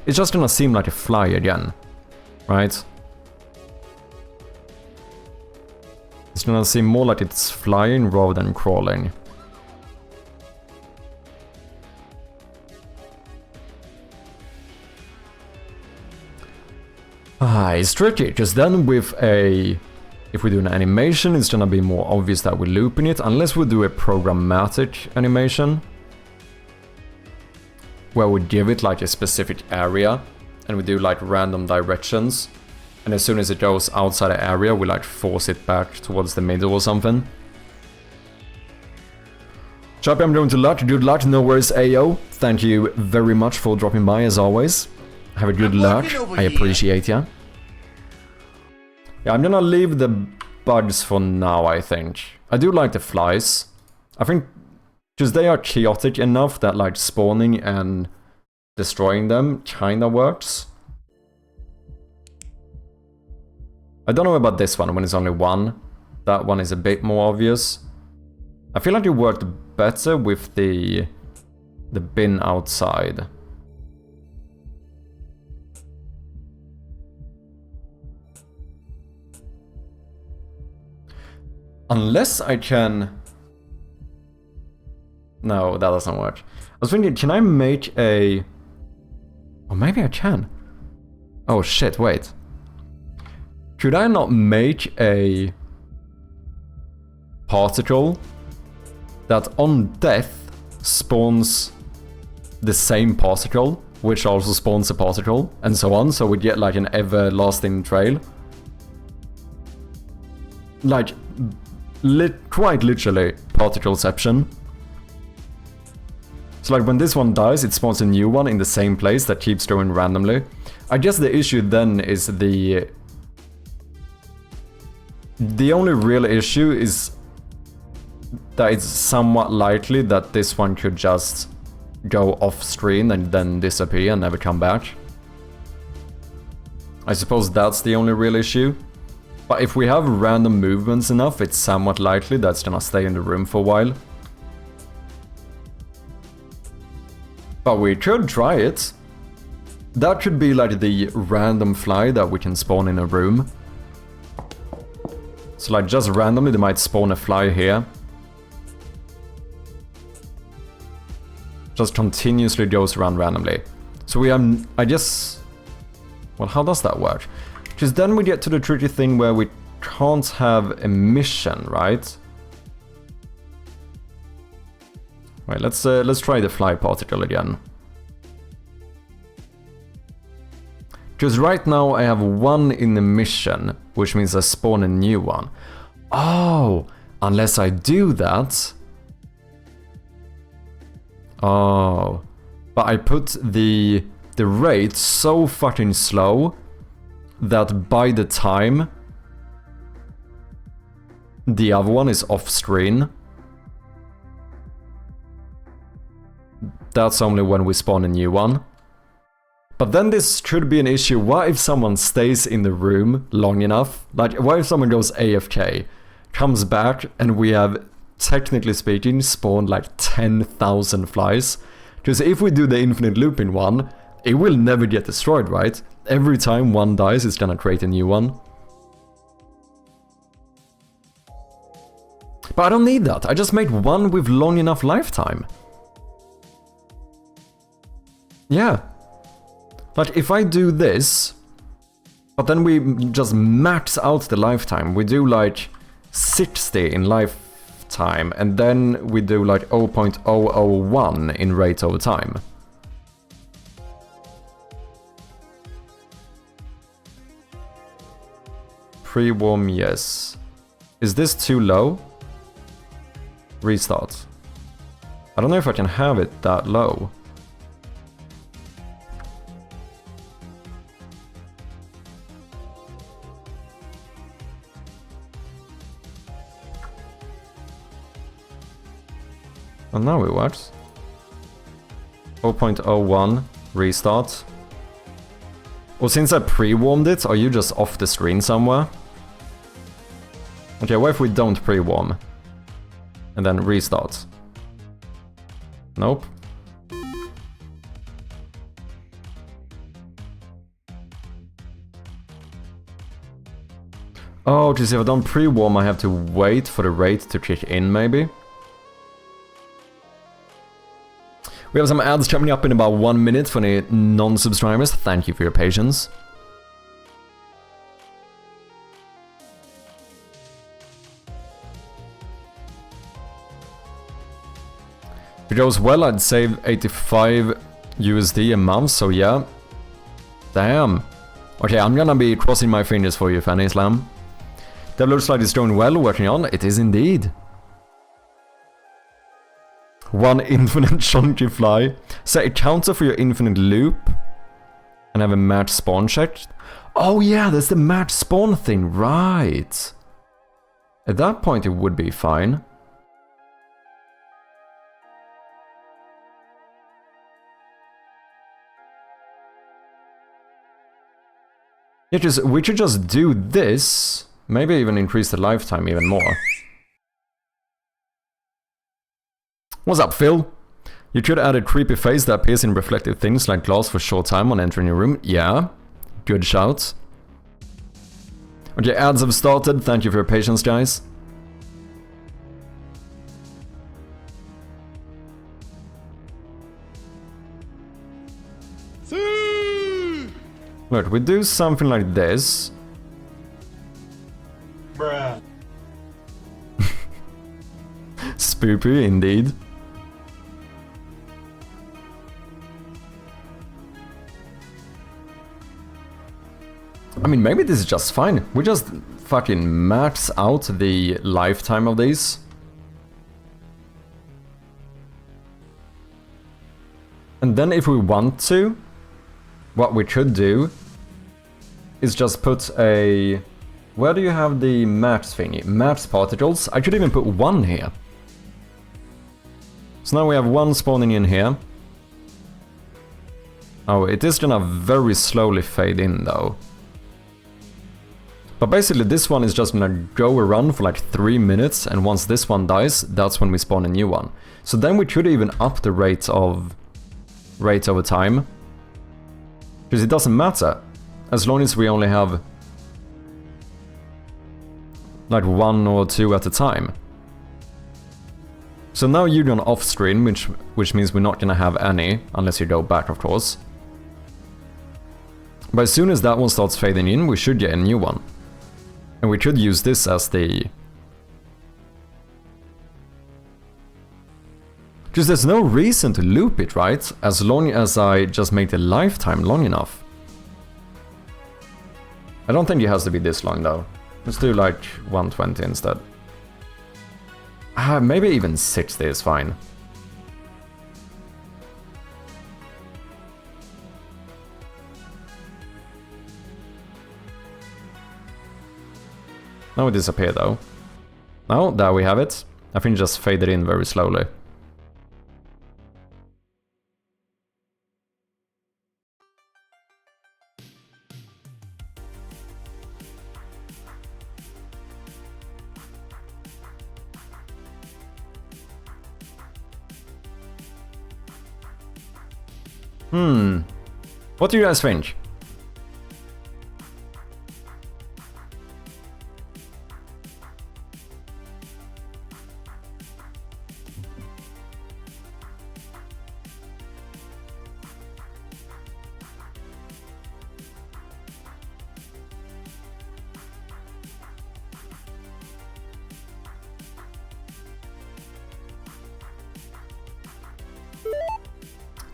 it's just gonna seem like a fly again, right? It's gonna seem more like it's flying rather than crawling. It's tricky, because then with a... If we do an animation, it's gonna be more obvious that we're looping it, unless we do a programmatic animation, where we give it like a specific area, and we do like random directions, and as soon as it goes outside the area, we like force it back towards the middle or something. Choppy, I'm going to luck. Good luck, no worries, Ayo. Thank you very much for dropping by as always. Have a good luck, I appreciate ya. Yeah, I'm gonna leave the bugs for now, I think. I do like the flies. I think, because they are chaotic enough that like spawning and destroying them kinda works. I don't know about this one when it's only one. That one is a bit more obvious. I feel like it worked better with the bin outside. Unless I can... No, that doesn't work. I was thinking, can I make a... Or maybe I can. Oh shit, wait. Could I not make a particle that on death spawns the same particle, which also spawns a particle, and so on, so we get like an everlasting trail? Like, quite literally, particle-ception. So like when this one dies, it spawns a new one in the same place that keeps going randomly. I guess the issue then is the only real issue is that it's somewhat likely that this one could just go off screen and then disappear and never come back. I suppose that's the only real issue. But if we have random movements enough, it's somewhat likely that's gonna stay in the room for a while. But we could try it. That could be like the random fly that we can spawn in a room. So like just randomly they might spawn a fly here. Just continuously goes around randomly. So we have, I guess... Well, how does that work? Because then we get to the tricky thing where we can't have a mission, right? Right, let's try the fly particle again. Because right now I have one in the mission, which means I spawn a new one. Oh, unless I do that... Oh, but I put the rate so fucking slow that by the time the other one is off screen, that's only when we spawn a new one. But then this should be an issue. What if someone stays in the room long enough? Like, what if someone goes AFK, comes back, and we have, technically speaking, spawned like 10,000 flies? Because if we do the infinite looping one, it will never get destroyed, right? Every time one dies, it's gonna create a new one. But I don't need that. I just made one with long enough lifetime. Yeah. Like, if I do this, but then we just max out the lifetime. We do like 60 in lifetime, and then we do like 0.001 in rate over time. Pre-warm, yes. Is this too low? Restart. I don't know if I can have it that low. And now it works. 0.01, restart. Well, since I pre-warmed it, are you just off the screen somewhere? Okay, what if we don't pre-warm? And then restart? Nope. Oh, because if I don't pre-warm, I have to wait for the rate to kick in, maybe? We have some ads coming up in about 1 minute for the non-subscribers. Thank you for your patience. If it goes well, I'd save 85 USD a month, so yeah. Damn. Okay, I'm gonna be crossing my fingers for you, Fanny Islam. That looks like it's going well, working on. It is indeed. One infinite chunky fly. Set a counter for your infinite loop. And have a match spawn checked. Oh yeah, that's the match spawn thing, right. At that point it would be fine. Yeah, we should just do this. Maybe even increase the lifetime even more. What's up, Phil? You could add a creepy face that appears in reflective things like glass for short time on entering your room. Yeah, good shout. Okay, ads have started. Thank you for your patience, guys. Look, we do something like this. Bruh. Spoopy, indeed. I mean, maybe this is just fine. We just fucking max out the lifetime of these. And then if we want to, what we could do is just put a... Where do you have the maps thingy? Maps particles? I could even put one here. So now we have one spawning in here. Oh, it is gonna very slowly fade in though. But basically this one is just gonna go around for like 3 minutes, and once this one dies, that's when we spawn a new one. So then we could even up the rate over time. Because it doesn't matter, as long as we only have like 1 or 2 at a time. So now you're gonna off screen, which means we're not gonna have any, unless you go back of course. But as soon as that one starts fading in, we should get a new one. And we could use this as the... Because there's no reason to loop it, right? As long as I just make the lifetime long enough. I don't think it has to be this long though. Let's do like 120 instead. Maybe even 60 is fine. Now it disappeared though. Now, there we have it. I think it just faded in very slowly. What do you guys think?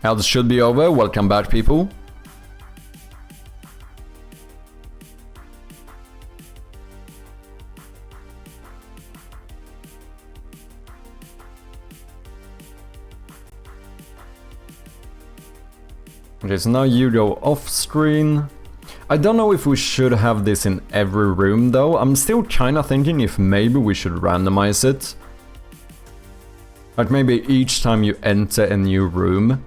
Else should be over. Welcome back, people. Okay, so now you go off screen. I don't know if we should have this in every room though. I'm still kinda thinking if maybe we should randomize it. Like maybe each time you enter a new room,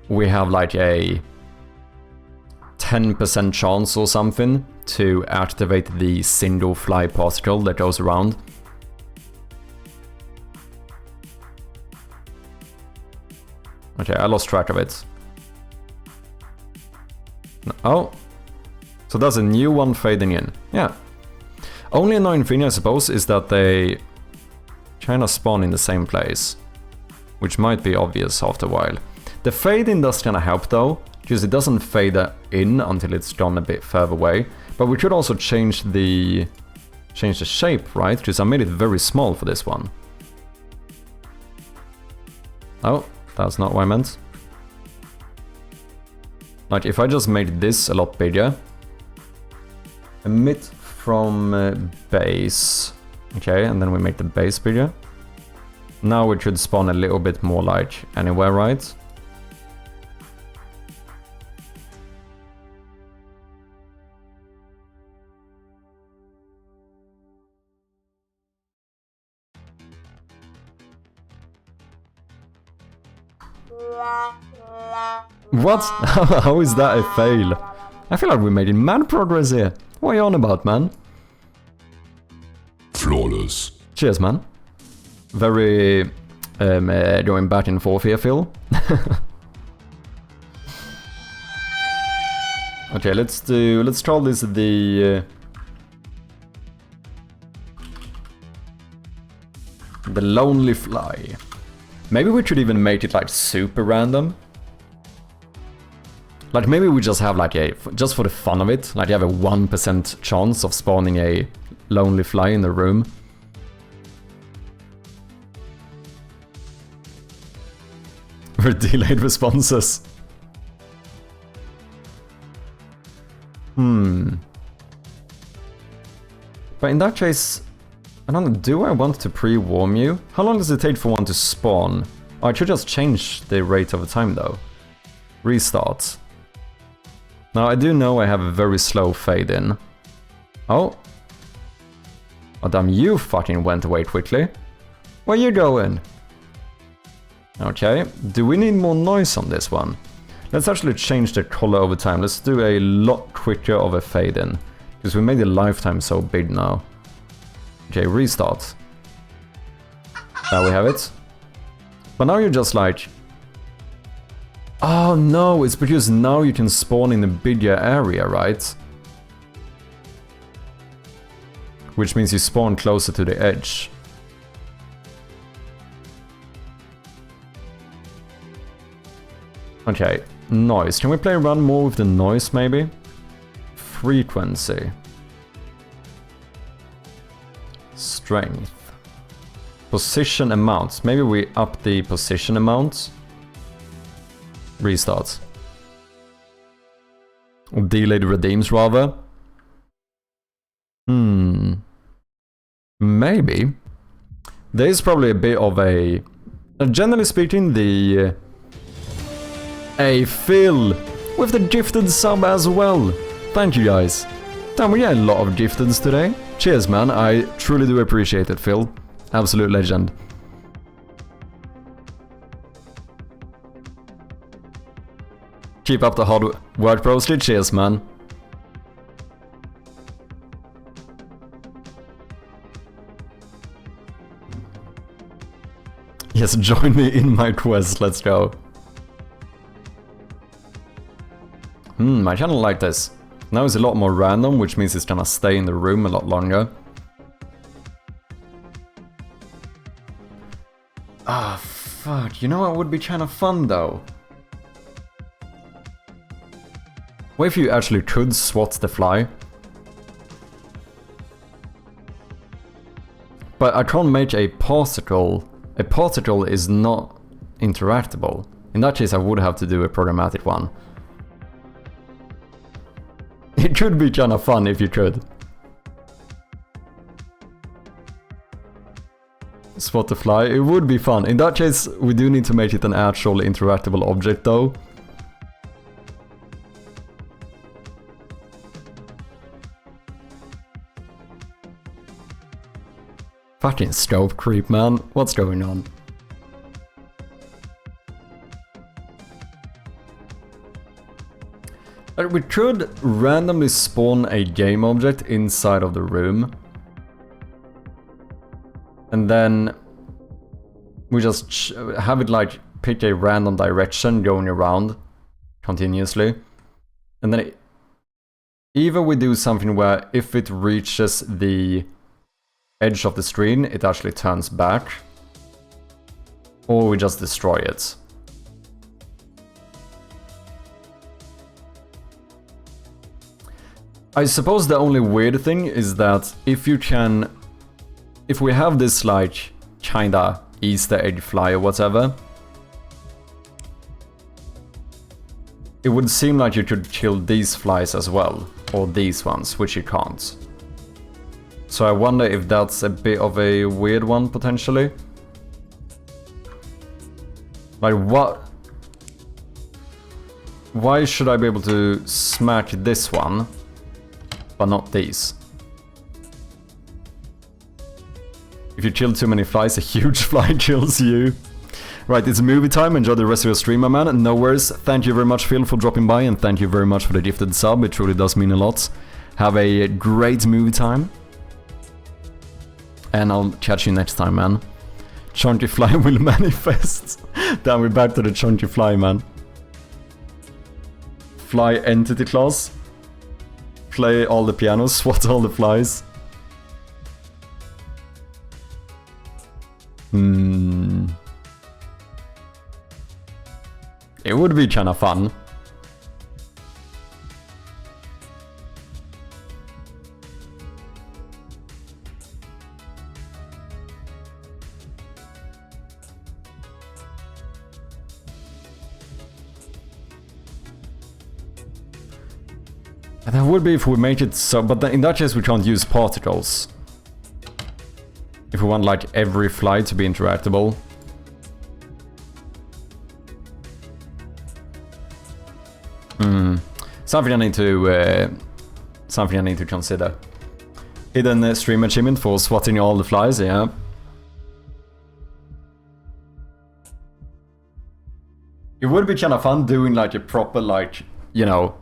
we have like a 10% chance or something to activate the single fly particle that goes around. Okay, I lost track of it. Oh, so that's a new one fading in. Yeah. Only annoying thing I suppose is that they kinda spawn in the same place, which might be obvious after a while. The fade in does kinda help though, because it doesn't fade in until it's gone a bit further away. But we could also change the shape, right? Because I made it very small for this one. Oh, that's not what I meant. Like if I just made this a lot bigger. Emit from base. Okay, and then we make the base bigger. Now it should spawn a little bit more like anywhere, right? What? How is that a fail? I feel like we're making mad progress here. What are you on about, man? Flawless. Cheers, man. Very going back and forth here, Phil. Okay, let's call this the lonely fly. Maybe we should even make it like super random. Like maybe we just have like just for the fun of it, like you have a 1% chance of spawning a lonely fly in the room. With delayed responses. But in that case, I don't know, do I want to pre-warm you? How long does it take for one to spawn? Oh, I should just change the rate over time though. Restart. Now I do know I have a very slow fade in. Oh. Oh damn, you fucking went away quickly. Where you going? Okay, do we need more noise on this one? Let's actually change the color over time. Let's do a lot quicker of a fade in. Because we made the lifetime so big now. Okay, restart. There we have it. But now you're just like... Oh no, it's because now you can spawn in a bigger area, right? Which means you spawn closer to the edge. Okay, noise. Can we play around more with the noise maybe? Frequency. Strength. Position amount. Maybe we up the position amount. Restart. Or delayed redeems rather. maybe. There is probably a bit of a... Generally speaking, the... A Phil with the gifted sub as well. Thank you guys. Damn, we got a lot of gifteds today. Cheers, man. I truly do appreciate it, Phil. Absolute legend. Keep up the hard work, Brosley. Cheers, man. Yes, join me in my quest. Let's go. I kinda like this. Now it's a lot more random, which means it's gonna stay in the room a lot longer. Ah, fuck. You know what would be kinda fun, though? What if you actually could swat the fly? But I can't make a particle. A particle is not interactable. In that case, I would have to do a programmatic one. It could be kinda fun if you could. Spot the fly, it would be fun. In that case, we do need to make it an actual interactable object though. Fucking scope creep, man. What's going on? We could randomly spawn a game object inside of the room. And then we just have it like pick a random direction going around continuously. And then either we do something where if it reaches the edge of the screen, it actually turns back. Or we just destroy it. I suppose the only weird thing is that if we have this like kinda Easter egg fly or whatever, it would seem like you could kill these flies as well, or these ones, which you can't. So I wonder if that's a bit of a weird one potentially. Like what? Why should I be able to smack this one? But not these. If you kill too many flies, a huge fly kills you. Right, it's movie time. Enjoy the rest of your stream, my man. No worries. Thank you very much, Phil, for dropping by, and thank you very much for the gifted sub. It truly does mean a lot. Have a great movie time. And I'll catch you next time, man. Chunky fly will manifest. Damn, we're back to the chunky fly, man. Fly entity class. Play all the pianos, swat all the flies. It would be kinda fun. That would be if we make it so, but in that case we can't use particles. If we want like every fly to be interactable. Something I need to consider. Hidden stream achievement for swatting all the flies, yeah. It would be kind of fun doing like a proper like, you know,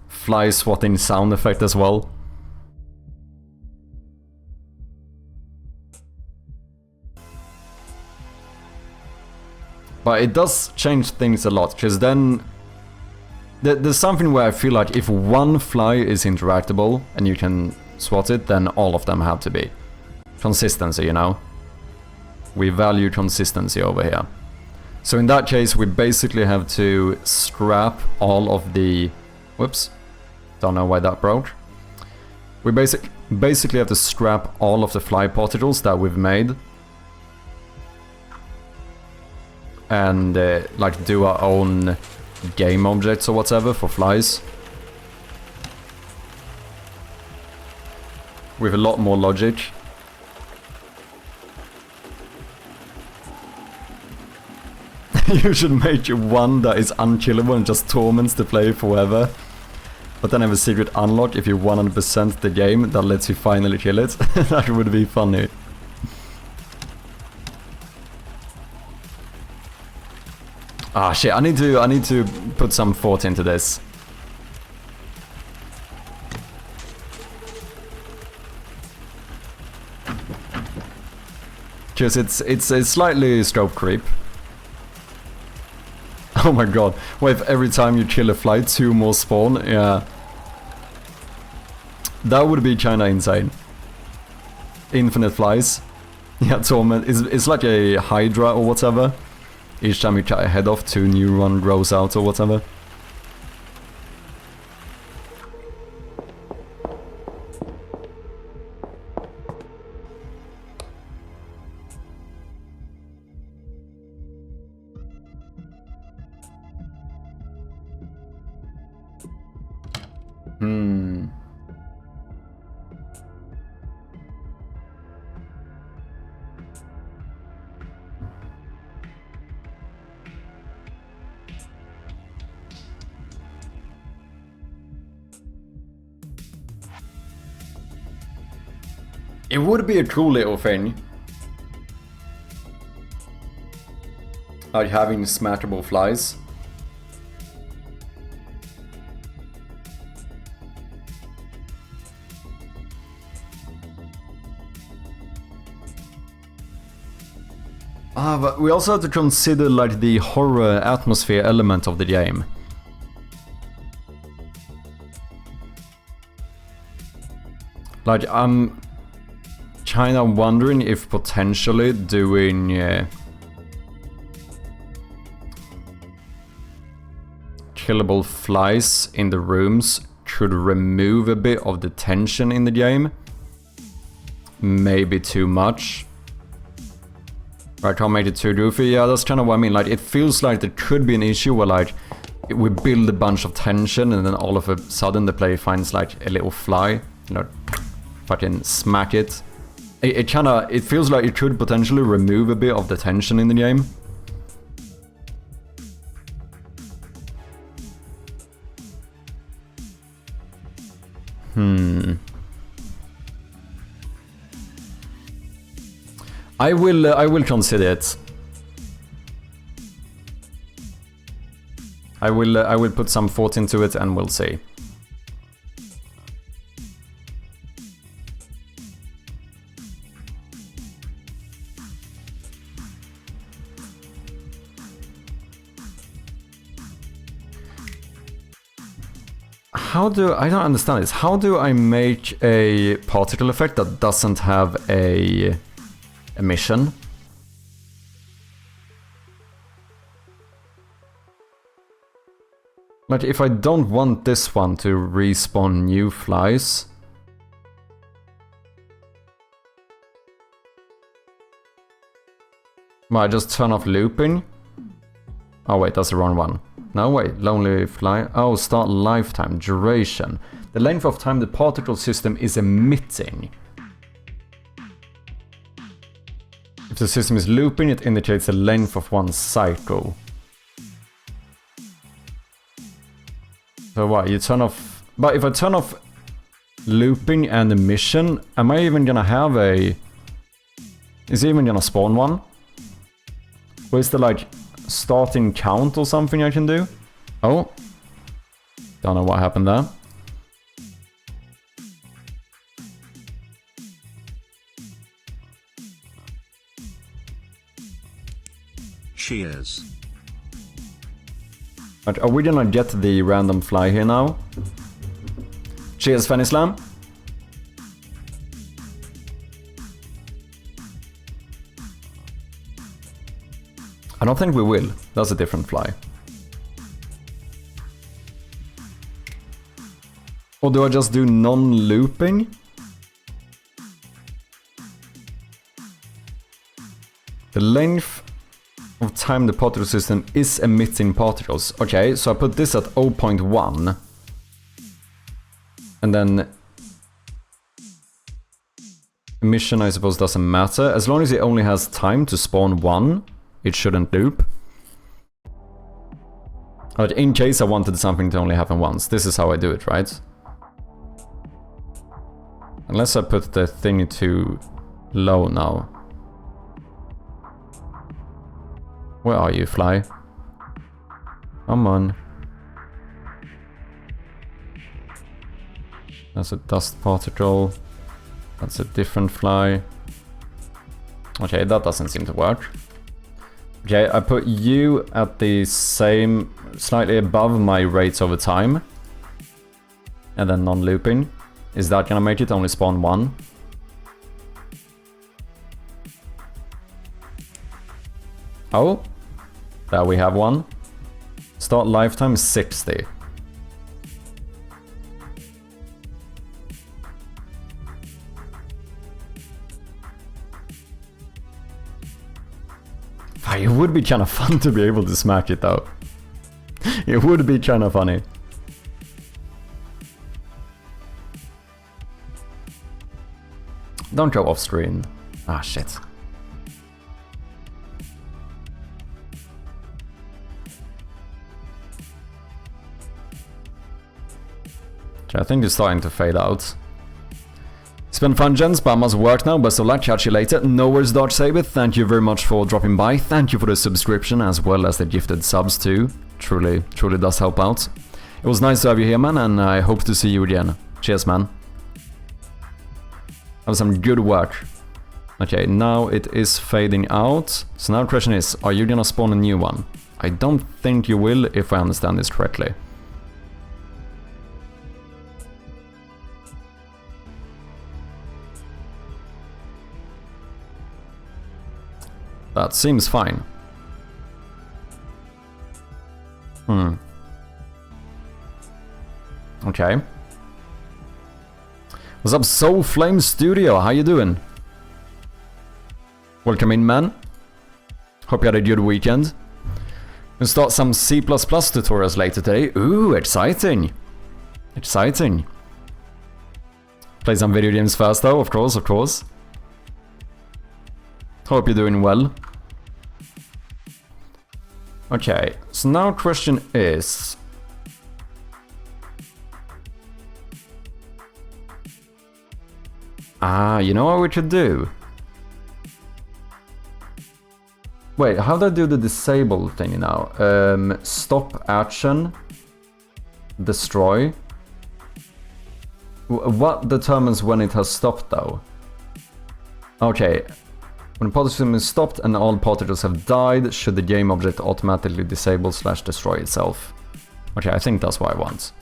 fly swatting sound effect as well. But it does change things a lot, because then there's something where I feel like if one fly is interactable and you can swat it, then all of them have to be. Consistency, you know? We value consistency over here. So in that case, we basically have to scrap all of the... Whoops. Don't know why that broke. We basically have to scrap all of the fly particles that we've made. And like do our own game objects or whatever for flies. With a lot more logic. You should make one that is unkillable and just torments the player forever. But then have a secret unlock if you 100% the game that lets you finally kill it. That would be funny. Ah shit, I need to put some thought into this. Because it's a slightly scope creep. Oh my god, what if every time you kill a fly, 2 more spawn? Yeah. That would be kinda insane. Infinite flies. Yeah, torment. It's like a hydra or whatever. Each time you cut a head off, 2 new one grows out or whatever. It would be a cool little thing. Like having smackable flies. But we also have to consider like the horror atmosphere element of the game. Like I'm kinda wondering if potentially doing killable flies in the rooms could remove a bit of the tension in the game. Maybe too much. I can't make it too goofy. Yeah, that's kind of what I mean. Like, it feels like there could be an issue where, like, we build a bunch of tension and then all of a sudden the player finds, like, a little fly. You know, fucking smack it. It feels like it could potentially remove a bit of the tension in the game. I will consider it. I will put some thought into it and we'll see. I don't understand this. How do I make a particle effect that doesn't have a mission? Like, if I don't want this one to respawn new flies... Well, I just turn off looping? Oh wait, that's the wrong one. No, wait, lonely fly... Oh, start lifetime, duration. The length of time the particle system is emitting. If the system is looping, it indicates the length of one cycle. So what, you turn off... But if I turn off looping and emission, am I even gonna have a... Is it even gonna spawn one? Or is there like starting count or something I can do? Oh. Don't know what happened there. Cheers. Are we gonna get the random fly here now? Cheers, Fanny Slam. I don't think we will. That's a different fly. Or do I just do non-looping? The length of time the particle system is emitting particles. Okay, so I put this at 0.1. And then... emission, I suppose, doesn't matter. As long as it only has time to spawn one, it shouldn't loop. But in case I wanted something to only happen once, this is how I do it, right? Unless I put the thing too low now. Where are you, fly? Come on. That's a dust particle. That's a different fly. Okay, that doesn't seem to work. Okay, I put you at the same, slightly above my rates over time. And then non-looping. Is that gonna make it only spawn one? Oh, there we have one. Start lifetime 60. It would be kind of fun to be able to smack it though. It would be kind of funny. Don't go off screen. Ah, shit. Okay, I think it's starting to fade out. It's been fun, gents, but I must work now. Best of luck, catch you later. No worries, Darksaber. Thank you very much for dropping by. Thank you for the subscription as well as the gifted subs too. Truly does help out. It was nice to have you here, man, and I hope to see you again. Cheers, man. Have some good work. Okay, now it is fading out. So now the question is, are you gonna spawn a new one? I don't think you will, if I understand this correctly. That seems fine. Okay. What's up, Soul Flame Studio? How you doing? Welcome in, man. Hope you had a good weekend. We'll start some C++ tutorials later today. Ooh, exciting. Exciting. Play some video games first though, of course, of course. Hope you're doing well. Okay, so now question is... you know what we could do? Wait, how do I do the disable thing now? Stop action. Destroy. What determines when it has stopped though? Okay. When a particle is stopped and all particles have died, should the game object automatically disable/destroy itself? Okay, I think that's what I want.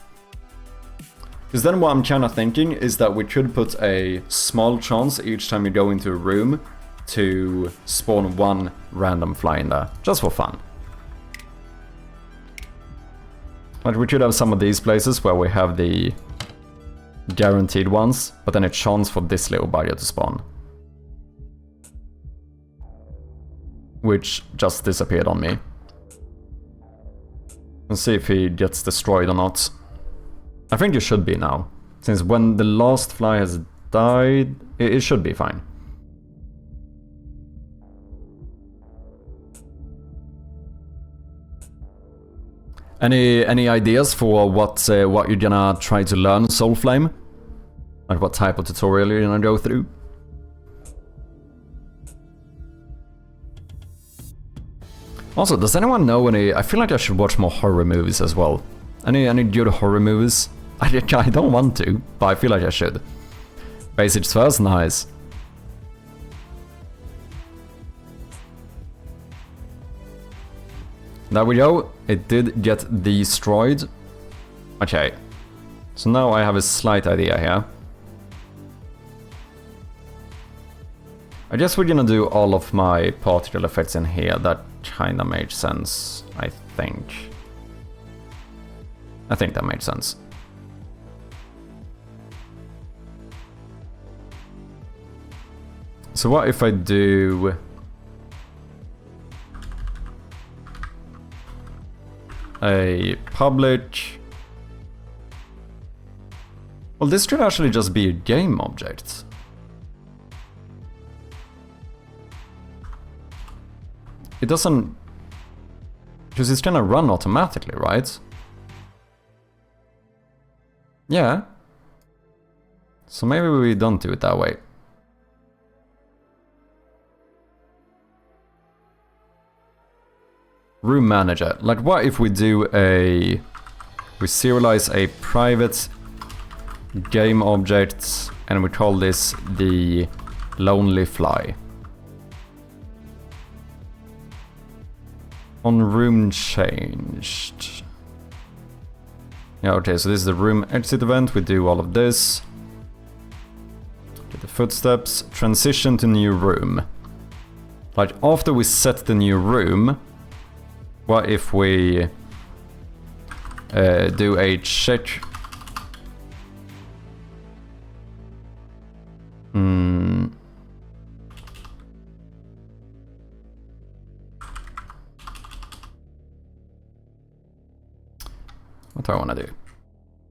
Because then what I'm kind of thinking is that we could put a small chance each time you go into a room to spawn one random fly in there, just for fun. Like we could have some of these places where we have the guaranteed ones, but then a chance for this little bugger to spawn. Which just disappeared on me. Let's see if he gets destroyed or not. I think it should be now. Since when the last fly has died, it should be fine. Any ideas for what you're gonna try to learn, Soulflame? Like what type of tutorial you're gonna go through? Also, does anyone know any... I feel like I should watch more horror movies as well. Any good horror movies? I don't want to, but I feel like I should. Basics first, nice. There we go, it did get destroyed. Okay, so now I have a slight idea here. I guess we're gonna do all of my particle effects in here. That kinda made sense, I think. I think that made sense. So what if I do... a public... Well, this could actually just be a game object. It doesn't... Because it's gonna run automatically, right? Yeah. So maybe we don't do it that way. Room manager. Like, what if we do a... We serialize a private game object and we call this the lonely fly. On room changed. Yeah, okay, so this is the room exit event. We do all of this. Get the footsteps. Transition to new room. Like, after we set the new room, what if we do a check? What do I want to do?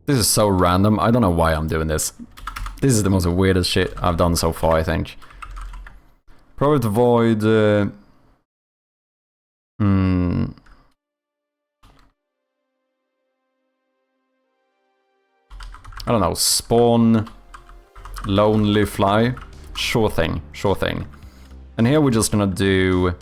This is so random. I don't know why I'm doing this. This is the most weirdest shit I've done so far, I think. Private void. I don't know. Spawn. Lonely fly. Sure thing. Sure thing. And here we're just gonna do...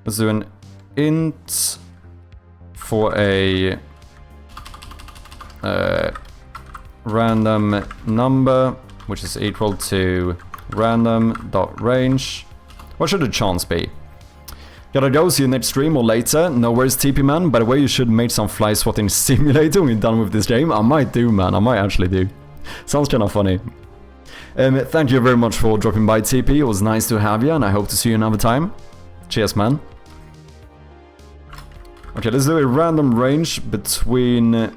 Let's do an int for a random number, which is equal to random.range. What should the chance be? Gotta go, see you next stream or later. No worries, TP man. By the way, you should make some fly swatting simulator when you're done with this game. I might do, man. I might actually do. Sounds kind of funny. Thank you very much for dropping by, TP. It was nice to have you, and I hope to see you another time. Cheers, man. Okay, let's do a random range between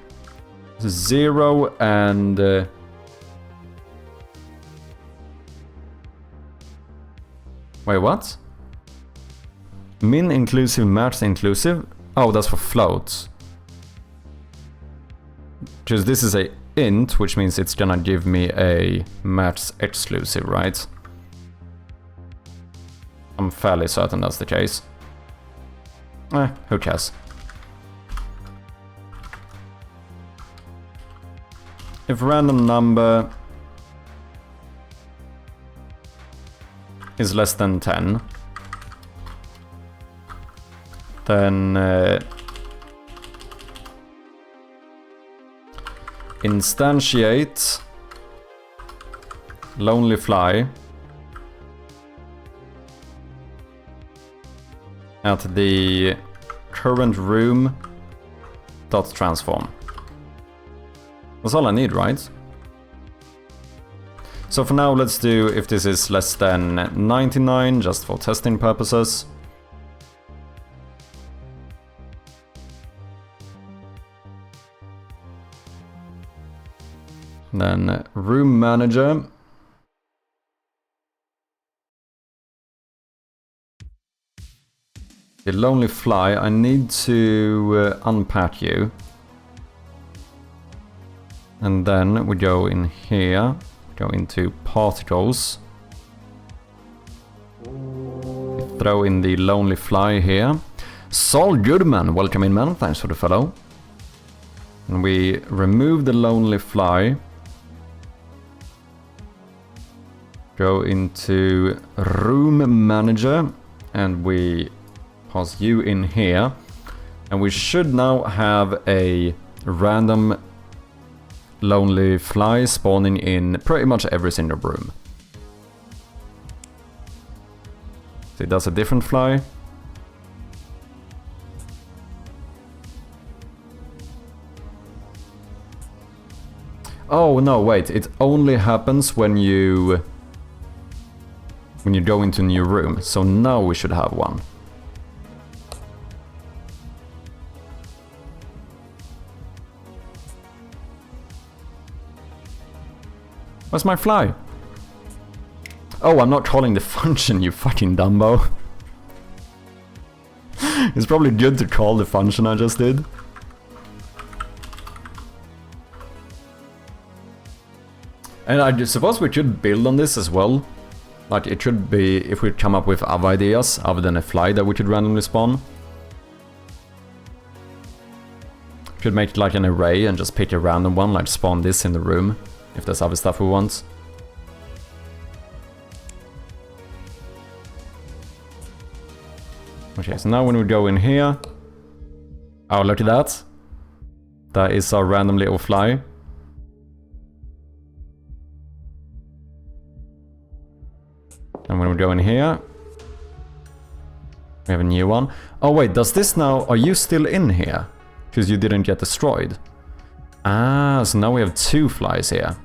0 and... Wait, what? Min inclusive, max inclusive? Oh, that's for floats. Because this is a int, which means it's gonna give me a max exclusive, right? I'm fairly certain that's the case. Who cares? If random number is less than 10, then instantiate lonely fly at the current room dot transform. That's all I need, right? So for now, let's do if this is less than 99, just for testing purposes. Then room manager. The lonely fly, I need to unpack you. And then we go in here, go into particles. We throw in the lonely fly here. Saul Goodman, welcome in, man. Thanks for the follow. And we remove the lonely fly. Go into room manager and we pass you in here. And we should now have a random lonely fly spawning in pretty much every single room. So it does a different fly. Oh no, wait, it only happens when you go into a new room. So now we should have one. Where's my fly? Oh, I'm not calling the function, you fucking Dumbo. It's probably good to call the function I just did. And I suppose we should build on this as well. Like, it should be, if we come up with other ideas, other than a fly that we should randomly spawn. Should make it like an array and just pick a random one, like spawn this in the room, if there's other stuff we want. Okay, so now when we go in here... Oh, look at that. That is our random little fly. And when we go in here... We have a new one. Oh wait, does this now... Are you still in here? Because you didn't get destroyed. Ah, so now we have 2 flies here.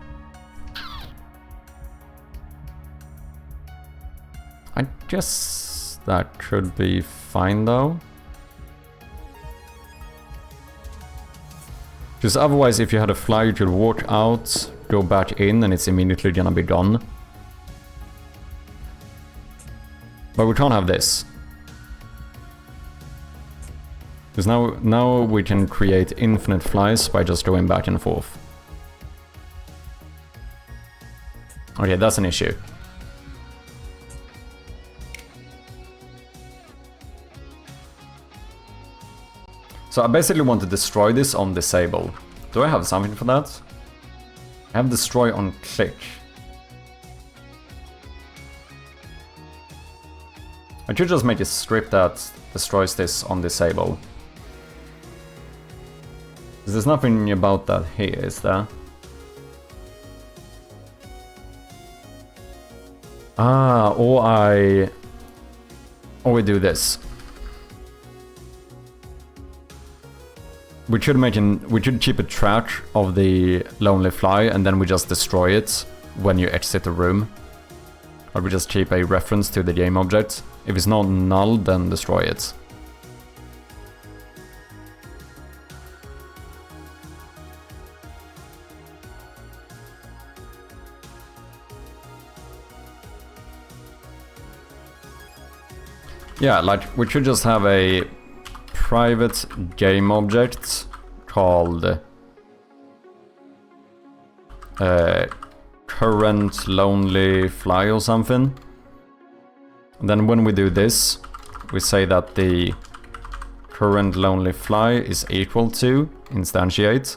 I guess that should be fine though. Because otherwise, if you had a fly, you should walk out, go back in, and it's immediately gonna be gone. But we can't have this. Because now we can create infinite flies by just going back and forth. Okay, that's an issue. So I basically want to destroy this on disable. Do I have something for that? I have destroy on click. I should just make a script that destroys this on disable. There's nothing about that here, is there? Ah, or we do this. We should keep a track of the lonely fly and then we just destroy it when you exit the room. Or we just keep a reference to the game object. If it's not null, then destroy it. Yeah, like, we should just have a private game object called current lonely fly or something. And then when we do this, we say that the current lonely fly is equal to instantiate.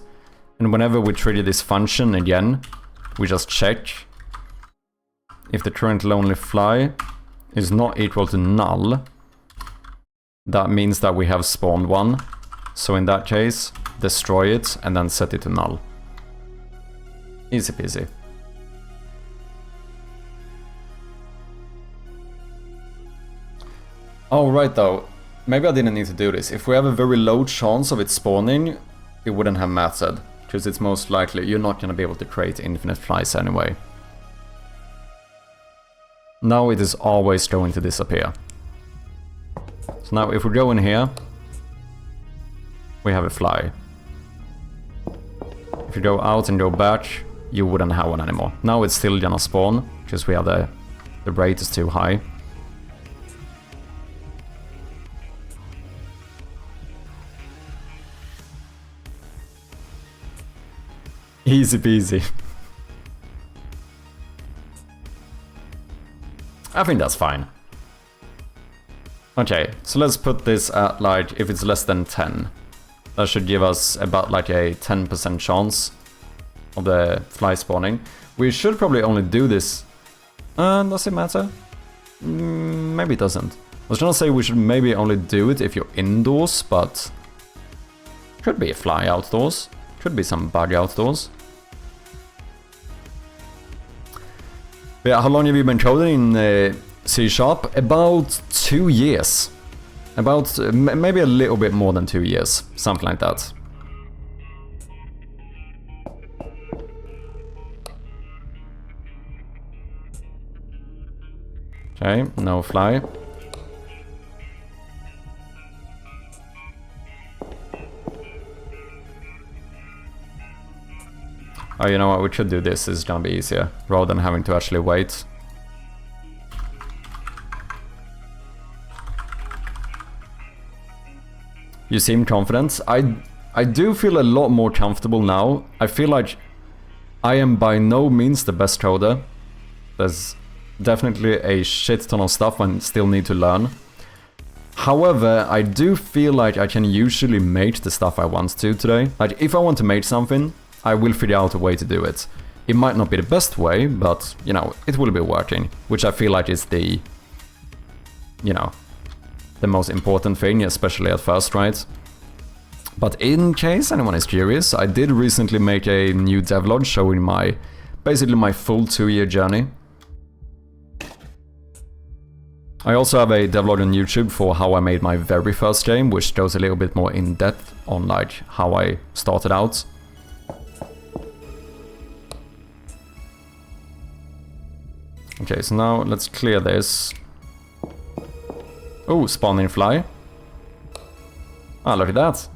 And whenever we trigger this function again, we just check if the current lonely fly is not equal to null. That means that we have spawned one. So in that case, destroy it and then set it to null. Easy peasy. Oh, right though. Maybe I didn't need to do this. If we have a very low chance of it spawning, it wouldn't have mattered. Because it's most likely you're not going to be able to create infinite flies anyway. Now it is always going to disappear. So now if we go in here, we have a fly. If you go out and go back, you wouldn't have one anymore. Now it's still gonna spawn, because we have the rate is too high. Easy peasy. I think that's fine. Okay, so let's put this at like, if it's less than 10. That should give us about like a 10% chance of the fly spawning. We should probably only do this. Does it matter? Maybe it doesn't. I was trying to say we should maybe only do it if you're indoors, but... Could be a fly outdoors. Could be some bug outdoors. But yeah, how long have you been coding in C#? About 2 years. About maybe a little bit more than 2 years. Something like that. Okay, no fly. Oh, you know what? We should do this. It's gonna be easier, rather than having to actually wait. You seem confident. I do feel a lot more comfortable now. I feel like I am by no means the best coder. There's definitely a shit ton of stuff I still need to learn. However, I do feel like I can usually make the stuff I want to today. Like, if I want to make something, I will figure out a way to do it. It might not be the best way, but, you know, it will be working. Which I feel like is the, you know, the most important thing, especially at first, right? But in case anyone is curious, I did recently make a new devlog showing basically my full 2-year journey. I also have a devlog on YouTube for how I made my very first game, which goes a little bit more in depth on like how I started out. Okay, so now let's clear this. Oh, spawning fly. Ah, look at that.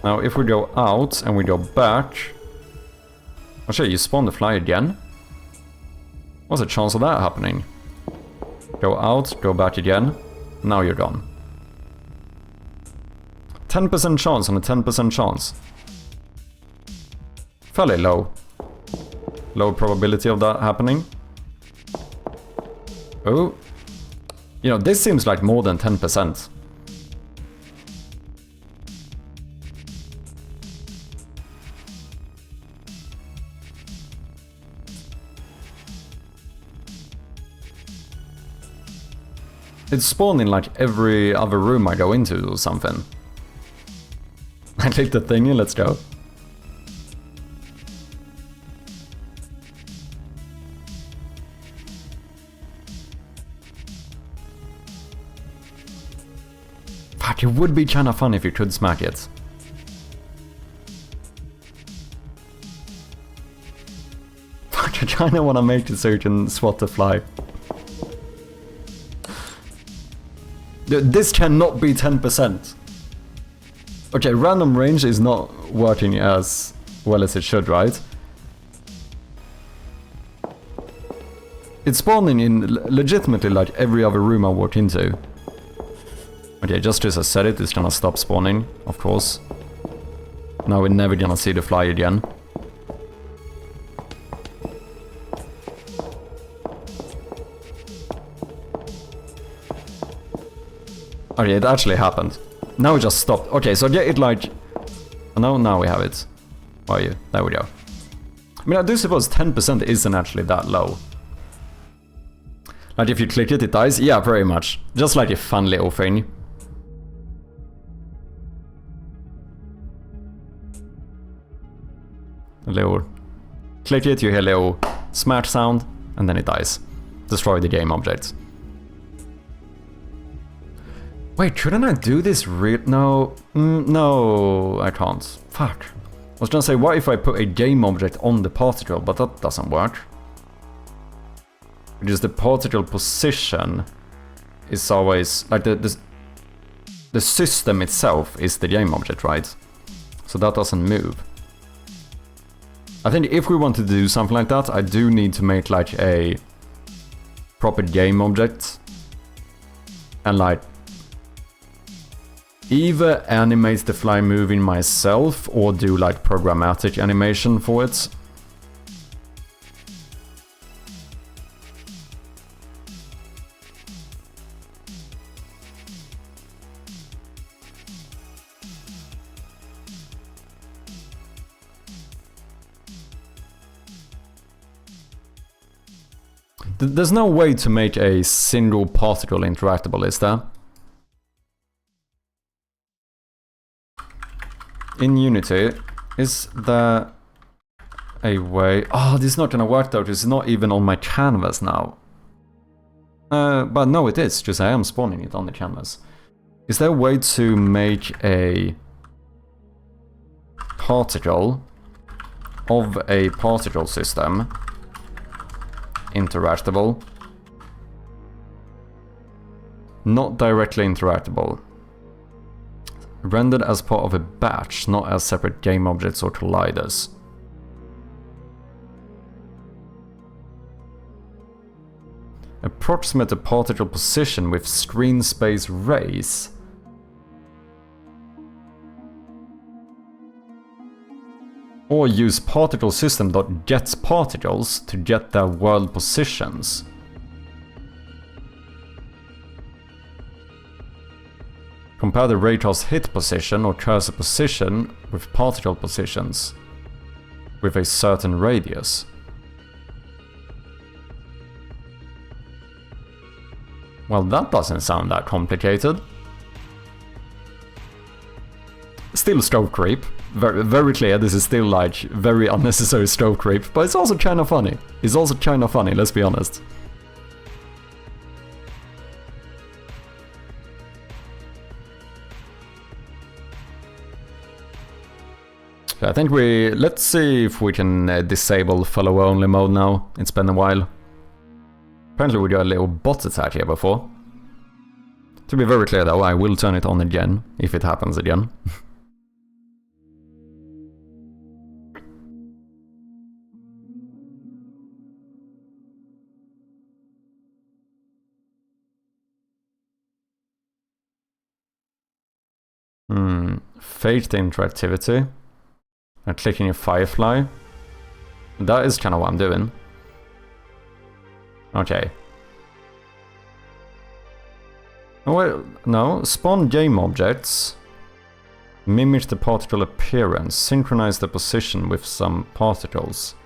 Now if we go out and we go back... Oh shit, you spawned the fly again? What's the chance of that happening? Go out, go back again. Now you're gone. 10% chance on a 10% chance. Fairly low. Low probability of that happening. Oh. You know, this seems like more than 10%. It's spawned in like every other room I go into or something. I click the thingy, let's go. Fuck, it would be kinda fun if you could smack it. Fuck, I kinda wanna make it so you can swat the fly. This cannot be 10%. Okay, random range is not working as well as it should, right? It's spawning in legitimately like every other room I walk into. Okay, just as I said it, it's gonna stop spawning, of course. Now we're never gonna see the fly again. Okay, it actually happened. Now it just stopped. Okay, so get it like... No, now we have it. Where are you? There we go. I mean, I do suppose 10% isn't actually that low. Like, if you click it, it dies? Yeah, very much. Just like a fun little thing. A little... Click it, you hear a little smash sound, and then it dies. Destroy the game object. Wait, shouldn't I do this No. No, I can't. Fuck. I was gonna say, what if I put a game object on the particle, but that doesn't work. Because the particle position is always... Like, the system itself is the game object, right? So that doesn't move. I think if we want to do something like that, I do need to make, like, a proper game object. And, like, either animate the fly moving myself or do like programmatic animation for it. There's no way to make a single particle interactable, is there? In Unity, is there a way... Oh, this is not gonna work though, it's not even on my canvas now. But no, it is, just I am spawning it on the canvas. Is there a way to make a particle of a particle system interactable? Not directly interactable. Rendered as part of a batch, not as separate game objects or colliders. Approximate a particle position with screen space rays. Or use particle system.get particles to get their world positions. Compare the radar's hit position or cursor position with particle positions with a certain radius. Well, that doesn't sound that complicated. Still stroke creep. Very, very clear, this is still like very unnecessary stroke creep, but it's also kind of funny. It's also kind of funny, let's be honest. I think let's see if we can disable follower only mode now. It's been a while. Apparently we got a little bot attack here before. To be very clear though, I will turn it on again, if it happens again. Fade the interactivity. I'm clicking a firefly. That is kind of what I'm doing. Okay. Oh, wait, no, spawn game objects. Mimic the particle appearance. Synchronize the position with some particles.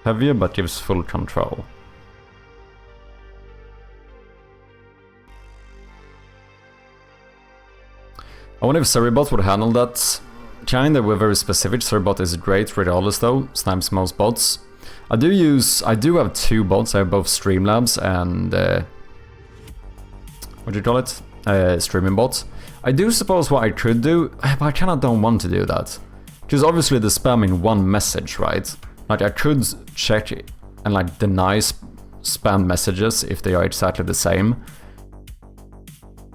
Heavier but gives full control. I wonder if Suribot would handle that. Kinda, we're very specific. Suribot is great regardless though, snipes most bots. I do have 2 bots. I have both Streamlabs and what do you call it? Streaming bots. I do suppose what I could do, but I kinda don't want to do that. Because obviously they're spamming one message, right? Like I could check and like deny spam messages if they are exactly the same.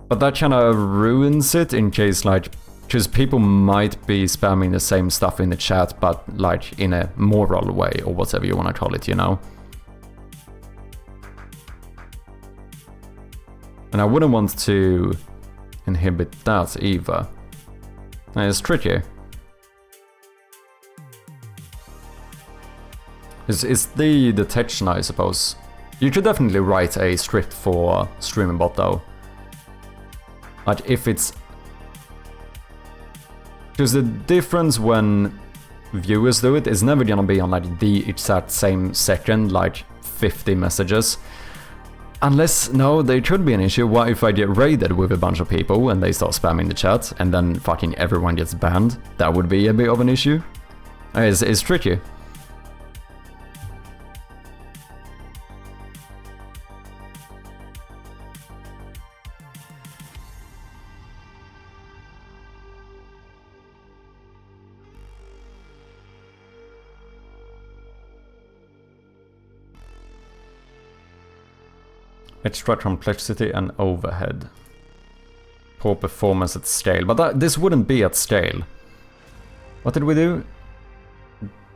But that kind of ruins it in case, like, because people might be spamming the same stuff in the chat, but like in a moral way or whatever you want to call it, you know? And I wouldn't want to inhibit that either. And it's tricky. It's the detection, I suppose. You could definitely write a script for streaming bot though. Like if it's... Because the difference when viewers do it is never gonna be on like the exact same second, like 50 messages. Unless, no, there could be an issue. What if I get raided with a bunch of people and they start spamming the chat and then fucking everyone gets banned? That would be a bit of an issue. It's tricky. Extra complexity and overhead. Poor performance at scale. But this wouldn't be at scale. What did we do?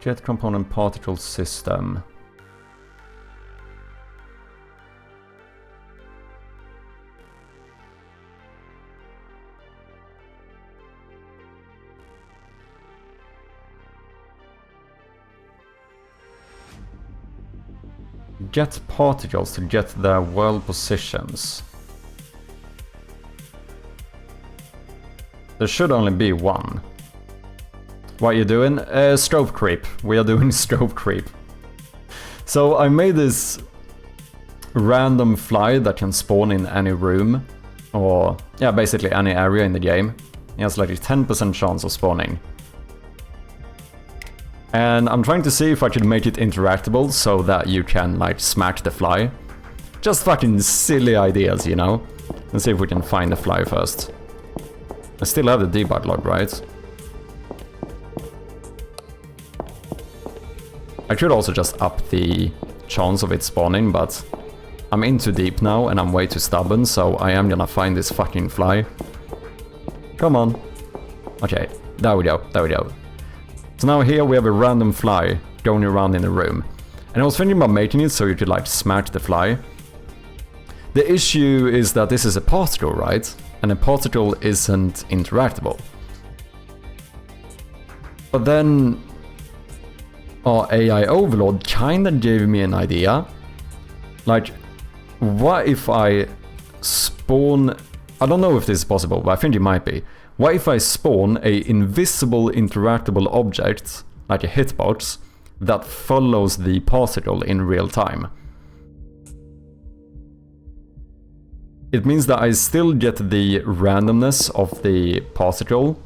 Jet component particle system. Get particles to get their world positions. There should only be one. What are you doing? Strobe creep. We are doing strobe creep. So I made this random fly that can spawn in any room. Or, yeah, basically any area in the game. It has like a 10% chance of spawning. And I'm trying to see if I can make it interactable so that you can like smack the fly. Just fucking silly ideas, you know? Let's see if we can find the fly first. I still have the debug log, right? I could also just up the chance of it spawning, but I'm in too deep now and I'm way too stubborn, so I am gonna find this fucking fly. Come on. Okay, there we go, there we go. So now here we have a random fly going around in the room. And I was thinking about making it so you could like smack the fly. The issue is that this is a particle, right? And a particle isn't interactable. But then our AI overlord kinda gave me an idea. Like, what if I spawn... I don't know if this is possible, but I think it might be. What if I spawn a invisible interactable object, like a hitbox, that follows the particle in real time? It means that I still get the randomness of the particle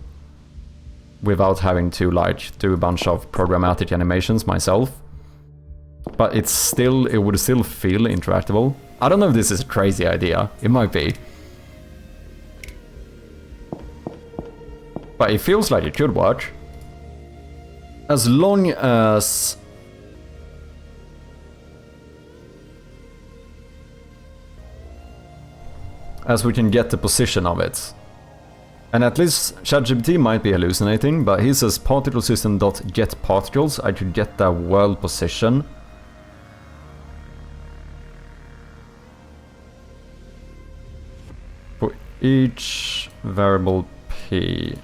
without having to like do a bunch of programmatic animations myself. But it would still feel interactable. I don't know if this is a crazy idea. It might be. But it feels like it could work. As long as... we can get the position of it. And at least ChatGPT might be hallucinating, but he says particle system.getParticles. I could get that world position. For each variable P.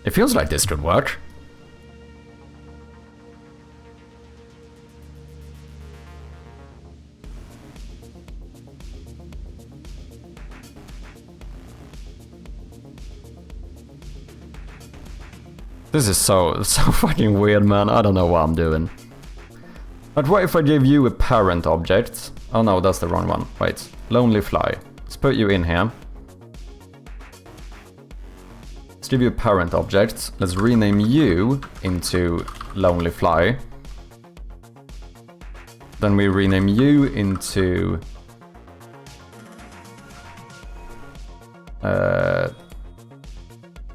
It feels like this could work. This is so fucking weird, man. I don't know what I'm doing. But what if I gave you a parent object? Oh no, that's the wrong one. Wait. Lonely Fly. Let's put you in here. Let's give you a parent object. Let's rename you into Lonely Fly. Then we rename you into...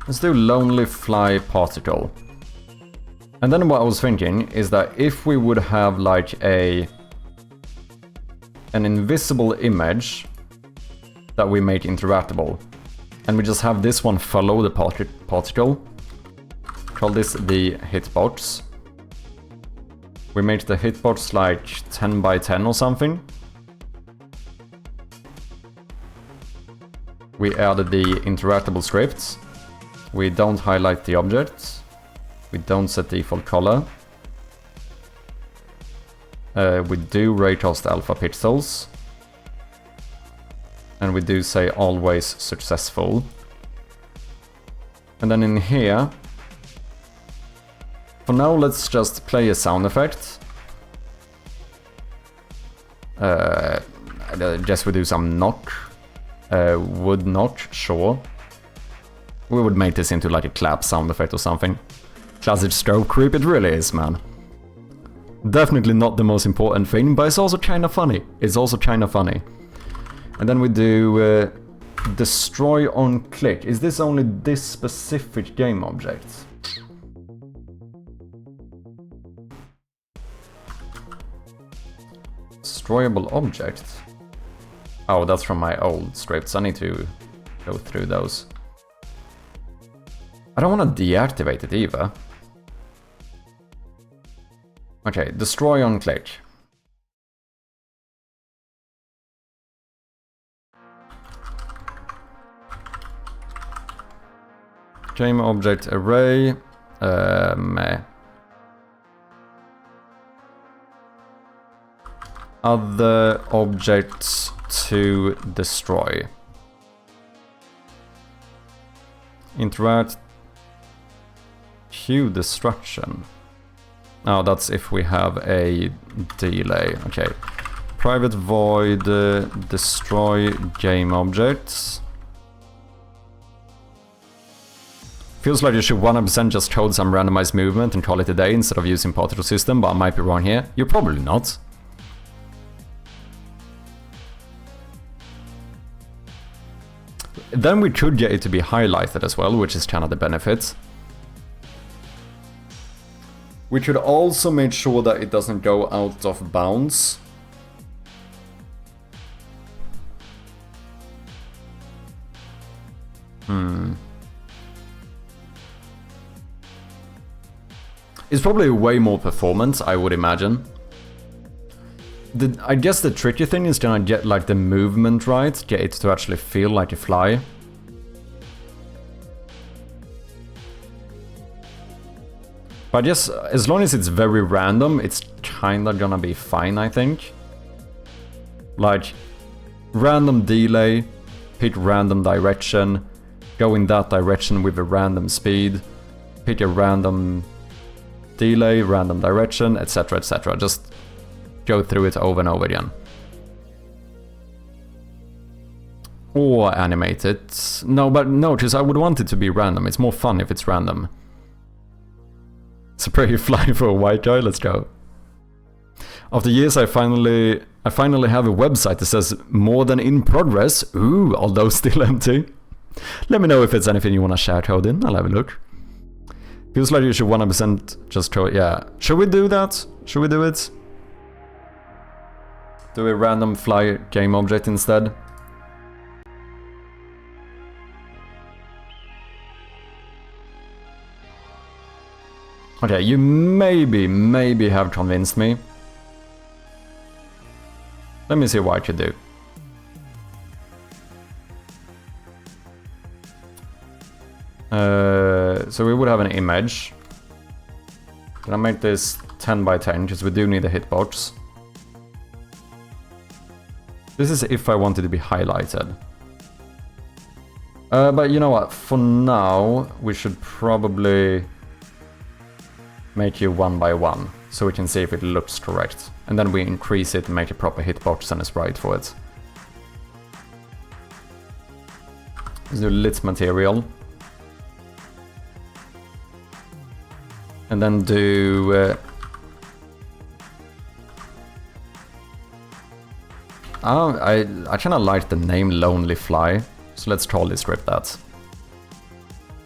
let's do Lonely Fly Particle. And then what I was thinking is that if we would have like an invisible image that we make interactable, and we just have this one follow the particle, call this the hitbox. We make the hitbox like 10 by 10 or something. We added the interactable scripts. We don't highlight the objects. We don't set default color. We do raycast alpha pixels. And we do say always successful. And then in here, for now let's just play a sound effect. I guess we do some knock. Would knock, sure. We would make this into like a clap sound effect or something. Classic strobe creep, it really is, man. Definitely not the most important thing, but it's also kinda funny. It's also kinda funny. And then we do destroy on click. Is this only this specific game object? Destroyable object? Oh, that's from my old scripts. I need to go through those. I don't want to deactivate it either. Okay, destroy on click. Game object array. Other objects to destroy. Interact. Cue destruction. Oh, that's if we have a delay. Okay. Private void destroy game objects. Feels like you should 100% just code some randomized movement and call it a day instead of using particle system, but I might be wrong here. You're probably not. Then we could get it to be highlighted as well, which is kind of the benefit. We could also make sure that it doesn't go out of bounds. It's probably way more performance, I would imagine. I guess the tricky thing is to get like the movement right, get it to actually feel like a fly. But yes, as long as it's very random, it's kinda gonna be fine, I think. Like, random delay, pick random direction, go in that direction with a random speed, pick a random delay, random direction, etc, etc. Just go through it over and over again. Or animate it. No, but no, because I would want it to be random. It's more fun if it's random. It's a pretty fly for a white guy, let's go. After years I finally have a website that says more than in progress. Ooh, although still empty. Let me know if it's anything you want to share code in, I'll have a look. Feels like you should 100% just code, yeah. Should we do that? Should we do it? Do a random fly game object instead? Okay, you maybe have convinced me. Let me see what I could do. So we would have an image. Can I make this 10 by 10, because we do need a hitbox. This is if I want it to be highlighted. But you know what, for now, we should probably make you 1 by 1, so we can see if it looks correct. And then we increase it and make a proper hitbox and a sprite for it. Let's do lit material. And then do... I kinda like the name Lonely Fly, so let's call this script that.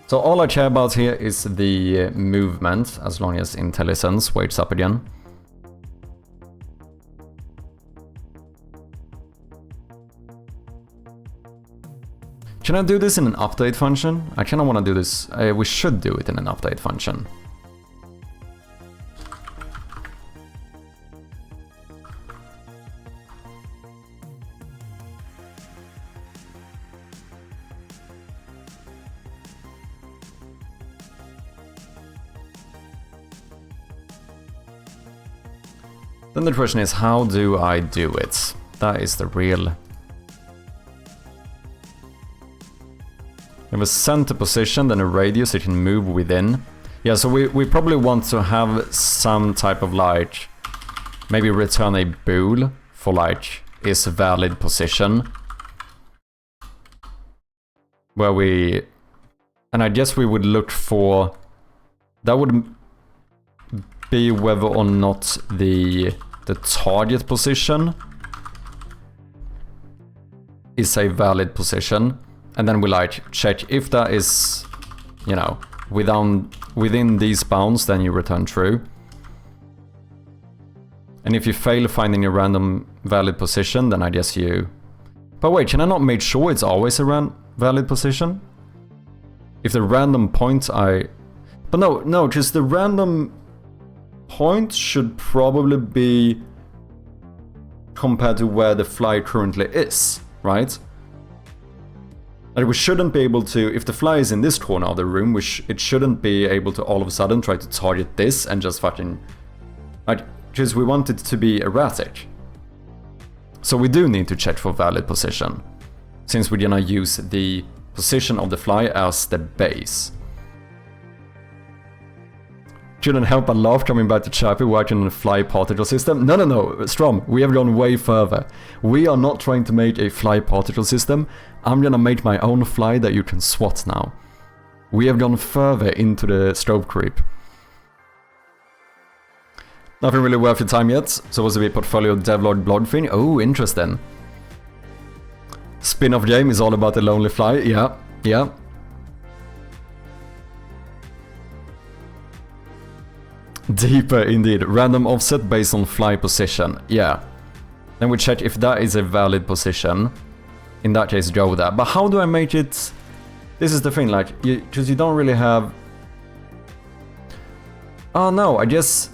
So all I care about here is the movement, as long as intelligence wakes up again. Can I do this in an update function? I kinda wanna do this, we should do it in an update function. Then the question is, how do I do it? That is the real... We have a center position, then a radius you can move within. Yeah, so we probably want to have some type of like... Maybe return a bool for like, is valid position. Where we... And I guess we would look for... That would be whether or not the target position is a valid position, and then we like check if that is, you know, within these bounds, then you return true. And if you fail finding a random valid position, then I guess you... But wait, can I not make sure it's always a valid position? If the random point I... But no, because the random point should probably be compared to where the fly currently is, right? Like we shouldn't be able to, if the fly is in this corner of the room, it shouldn't be able to all of a sudden try to target this and just fucking... Like, because we want it to be erratic. So we do need to check for valid position, since we're gonna use the position of the fly as the base. Couldn't help but laugh coming back to Chappie working on a fly particle system. No, Strom, we have gone way further. We are not trying to make a fly particle system. I'm gonna make my own fly that you can swat now. We have gone further into the strobe creep. Nothing really worth your time yet. Supposed to be a portfolio devlog blog thing. Oh, interesting. Spin-off game is all about the lonely fly. Yeah. Deeper indeed. Random offset based on fly position. Yeah. Then we check if that is a valid position. In that case, go there. But how do I make it... This is the thing, like, because you don't really have... Oh no, I guess...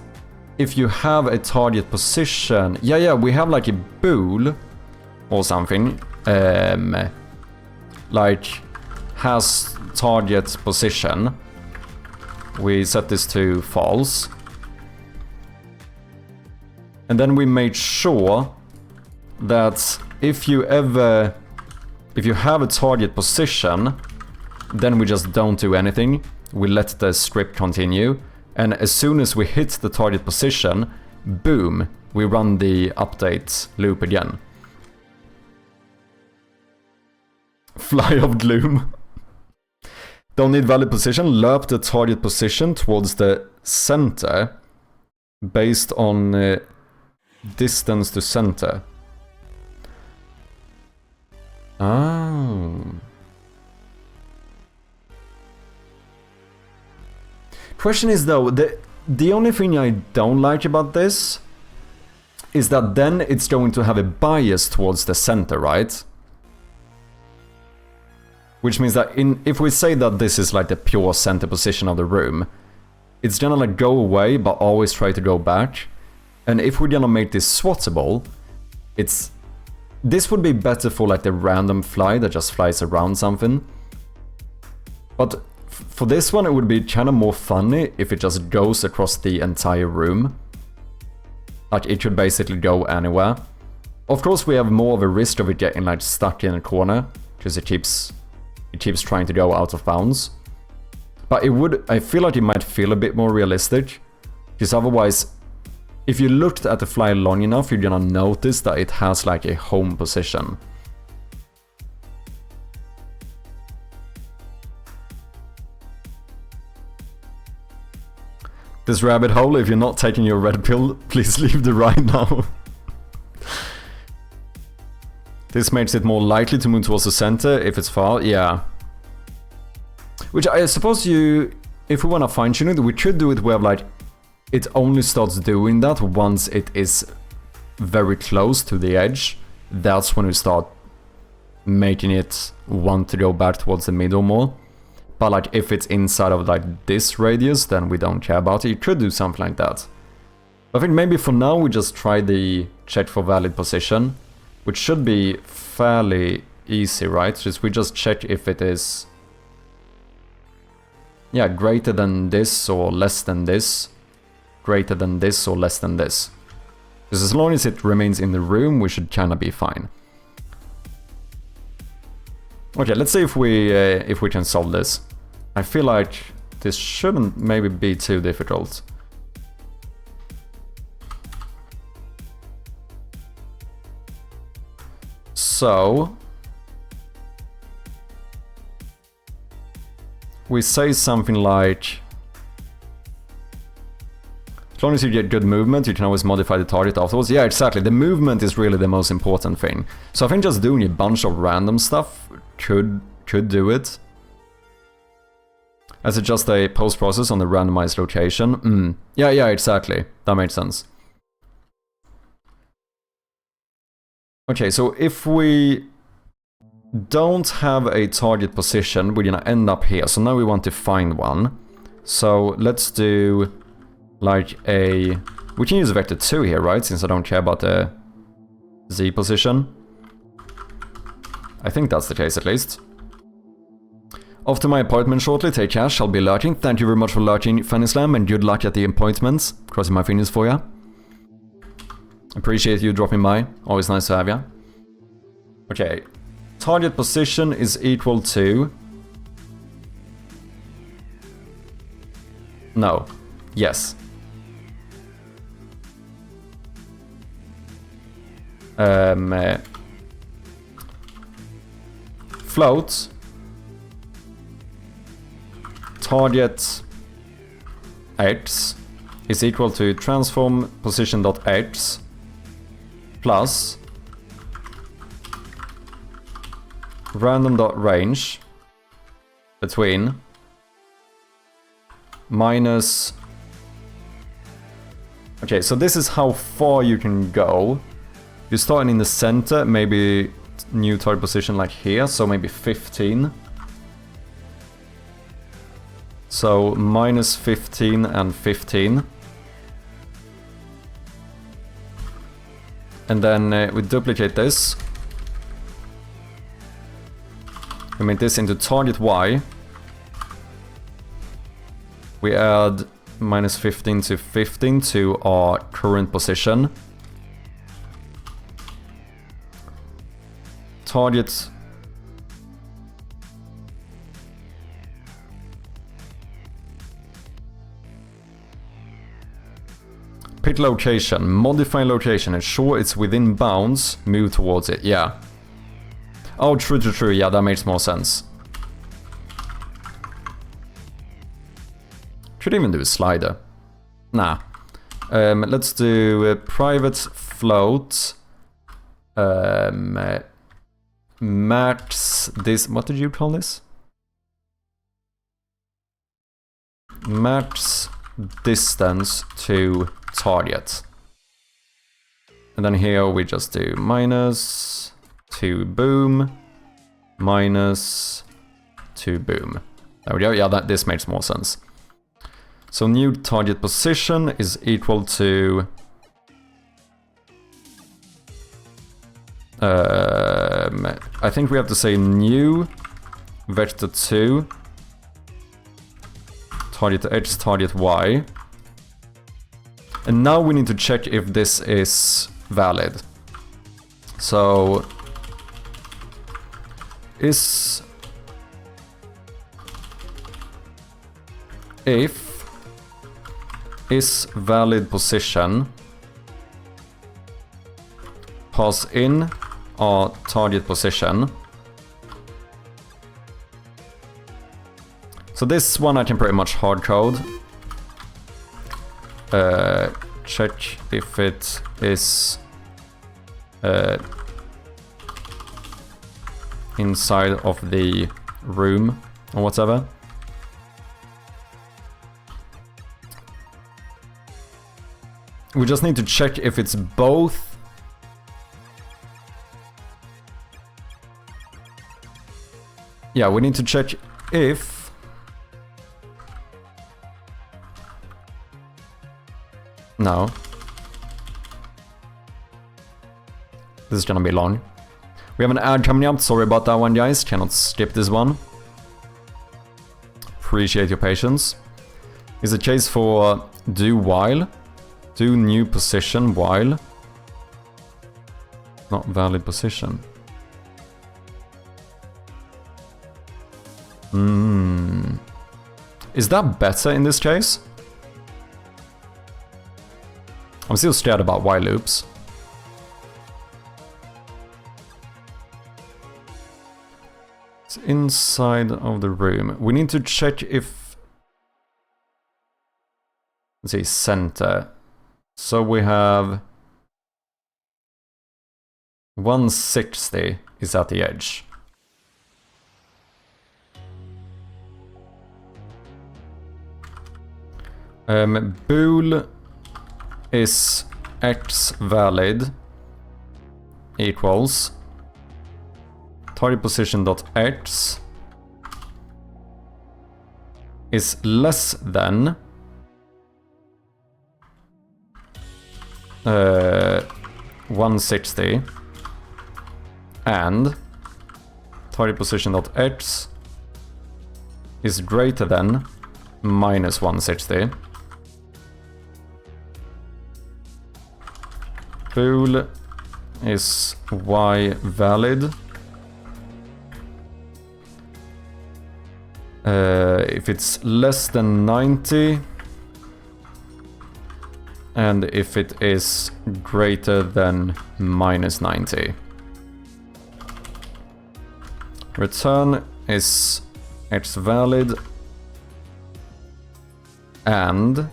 if you have a target position... Yeah, we have like a bool or something. Like, has target position. We set this to false. And then we made sure that if you have a target position, then we just don't do anything. We let the script continue. And as soon as we hit the target position, boom, we run the update loop again. Fly of Gloom. Don't need valid position. Lerp the target position towards the center based on distance to center. Oh. Question is though, the only thing I don't like about this is that then it's going to have a bias towards the center, right? Which means that if we say that this is like the pure center position of the room, it's gonna like go away but always try to go back. And if we're gonna make this swattable, this would be better for like the random fly that just flies around something. But for this one it would be kind of more funny if it just goes across the entire room. Like it could basically go anywhere. Of course we have more of a risk of it getting like stuck in a corner, because it keeps trying to go out of bounds. But I feel like it might feel a bit more realistic, because otherwise, if you looked at the fly long enough, you're gonna notice that it has like a home position. This rabbit hole, if you're not taking your red pill, please leave the ride now. This makes it more likely to move towards the center if it's far, yeah. Which I suppose if we want to fine tune it, we could do it where like it only starts doing that once it is very close to the edge. That's when we start making it want to go back towards the middle more. But like if it's inside of like this radius, then we don't care about it. You could do something like that. I think maybe for now we just try the check for valid position, which should be fairly easy, right? Just we just check if it is, yeah, greater than this or less than this, greater than this or less than this. Because as long as it remains in the room, we should kind of be fine. Okay, let's see if we can solve this. I feel like this shouldn't maybe be too difficult. So we say something like, as long as you get good movement, you can always modify the target afterwards. Yeah, exactly. The movement is really the most important thing. So I think just doing a bunch of random stuff could do it. As it's just a post process on the randomized location. Yeah, exactly. That makes sense. Okay, so if we don't have a target position, we're gonna end up here. So now we want to find one. So let's do like we can use vector 2 here, right? Since I don't care about the Z position. I think that's the case at least. Off to my appointment shortly, take cash, I'll be lurking. Thank you very much for lurking, Fanny Slam, and good luck at the appointments. Crossing my fingers for ya. Appreciate you dropping by, always nice to have ya. Okay, target position is equal to... No, yes. Float target x is equal to transform position.x plus random.range between minus... Okay, so this is how far you can go. You're starting in the center, maybe new target position like here, so maybe 15. So minus 15 and 15. And then we duplicate this. We make this into target Y. We add -15 to 15 to our current position. Target. Pick location, modify location, ensure it's within bounds, move towards it, yeah. Oh, true, yeah, that makes more sense. Could even do a slider. Nah. Let's do a private float. Max this, what did you call this? Max distance to target. And then here we just do -2 boom, -2 boom. There we go, yeah, this makes more sense. So new target position is equal to I think we have to say new vector 2 target X, target Y. And now we need to check if this is valid. So if is valid position, pass in our target position. So this one I can pretty much hard code. Check if it is inside of the room or whatever. We just need to check if it's both. Yeah, we need to check if no. This is gonna be long. We have an ad coming up, sorry about that one guys, cannot skip this one. Appreciate your patience. Is the case for do while. Do new position while. Not valid position. Is that better in this case? I'm still scared about while loops. It's inside of the room. We need to check if... Let's see, center. So we have 160 is at the edge. Bool is x valid equals target position dot x is less than 160 and target position dot x is greater than minus 160. Bool is y valid if it's less than 90 and if it is greater than minus 90. Return is x valid and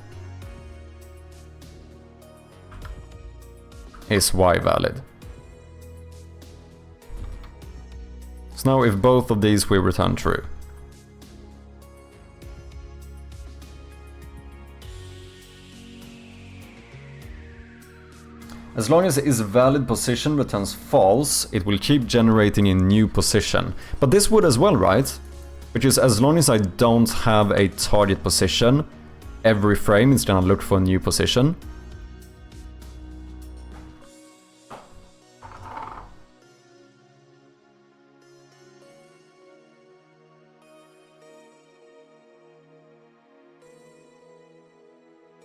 is y valid. So now if both of these we return true. As long as is valid position returns false, it will keep generating a new position. But this would as well, right? Which is as long as I don't have a target position, every frame is gonna look for a new position.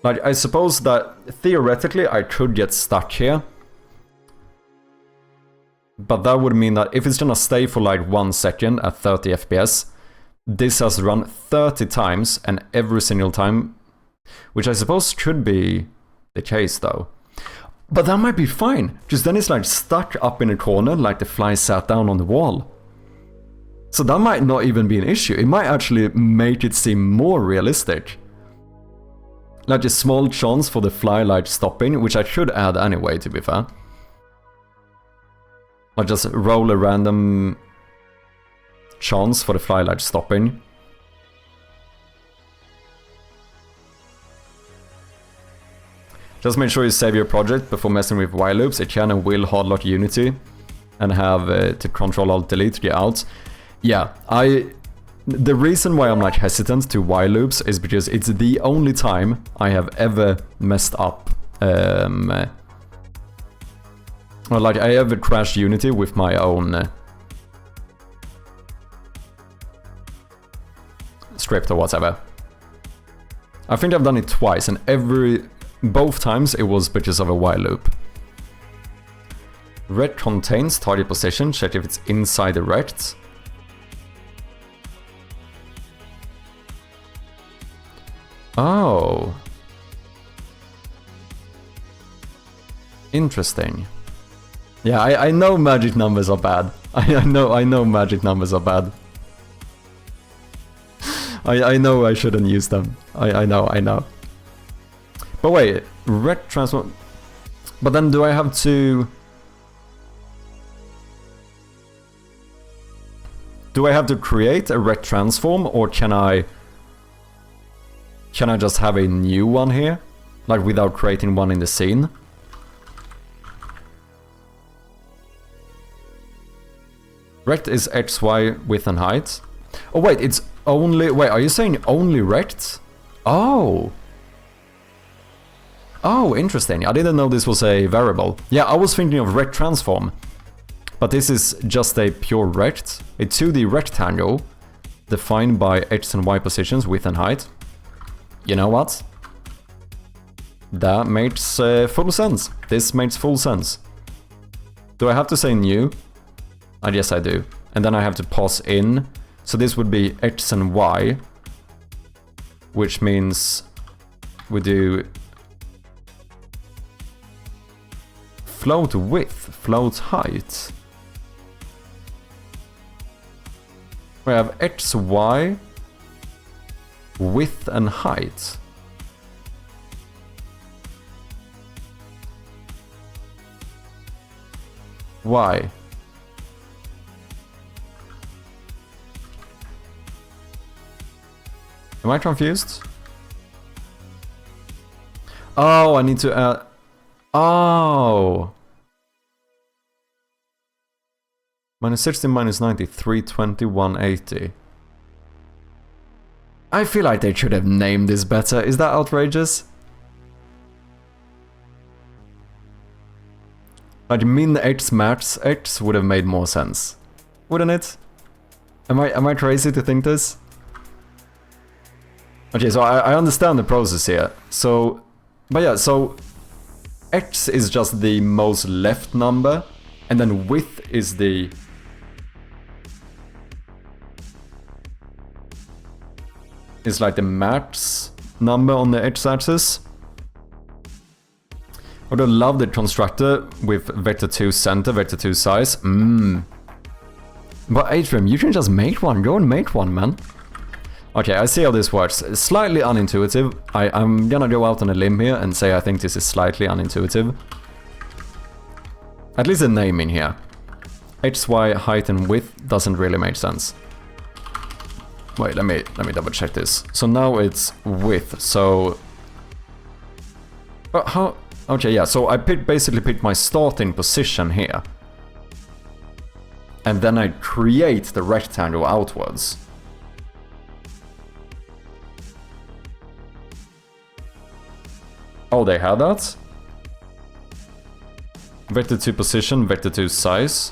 Like, I suppose that theoretically I could get stuck here. But that would mean that if it's gonna stay for like 1 second at 30 FPS, this has run 30 times and every single time, which I suppose could be the case though. But that might be fine, because then it's like stuck up in a corner like the fly sat down on the wall. So that might not even be an issue. It might actually make it seem more realistic. Like a small chance for the fly like stopping, which I should add anyway, to be fair. I'll just roll a random chance for the fly light stopping. Just make sure you save your project before messing with while loops. It can and will hardlock Unity and have to Control-Alt-Delete to get out. Yeah, the reason why I'm like hesitant to while loops is because it's the only time I have ever messed up. Or like I ever crashed Unity with my own script or whatever. I think I've done it twice, and both times it was because of a while loop. Rect contains target position, check if it's inside the rect. Oh. Interesting. Yeah, I know magic numbers are bad. I know magic numbers are bad. I know I shouldn't use them. I know. But wait, rect transform. But then do I have to... Do I have to create a rect transform, or can I just have a new one here? Like without creating one in the scene? Rect is X, Y, width and height. Oh wait, it's only... Wait, are you saying only rect? Oh! Oh, interesting. I didn't know this was a variable. Yeah, I was thinking of rect transform. But this is just a pure rect. A 2D rectangle defined by X and Y positions, width and height. You know what? That makes full sense. This makes full sense. Do I have to say new? Yes, I do. And then I have to pass in. So this would be X and Y. Which means we do float width, float height. We have X, Y, width and height. Why? Am I confused? Oh, I need to add... Oh! Minus 16, minus 90, 320, 180. I feel like they should have named this better. Is that outrageous? Like min X max X would have made more sense. Wouldn't it? Am I crazy to think this? Okay, so I understand the process here. So, but yeah, so X is just the most left number, and then width is the... is like the max number on the X-axis. I would have loved the constructor with vector 2 center, vector 2 size. But Atrium, you can just make one. Go and make one, man. Okay, I see how this works. It's slightly unintuitive. I'm gonna go out on a limb here and say I think this is slightly unintuitive. At least the naming here. X, Y, height and width doesn't really make sense. Wait, let me double check this. So now it's width, so... how... Okay, yeah, so I basically picked my starting position here. And then I create the rectangle outwards. Oh, they had that? Vector 2 position, vector 2 size.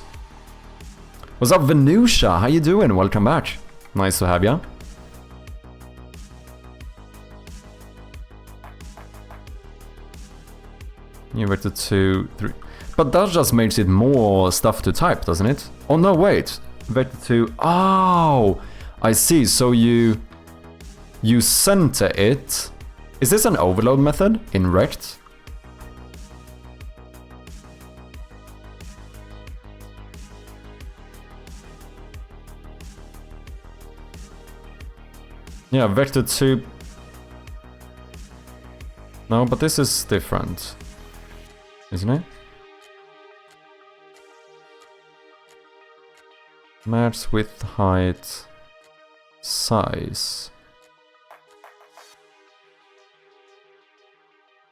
What's up, Venusia? How you doing? Welcome back. Nice to have ya. New vector 2, 3. But that just makes it more stuff to type, doesn't it? Oh no, wait. Vector 2. Oh, I see. So you center it. Is this an overload method in rect? Yeah, vector 2. No, but this is different, isn't it? Match width, height, size.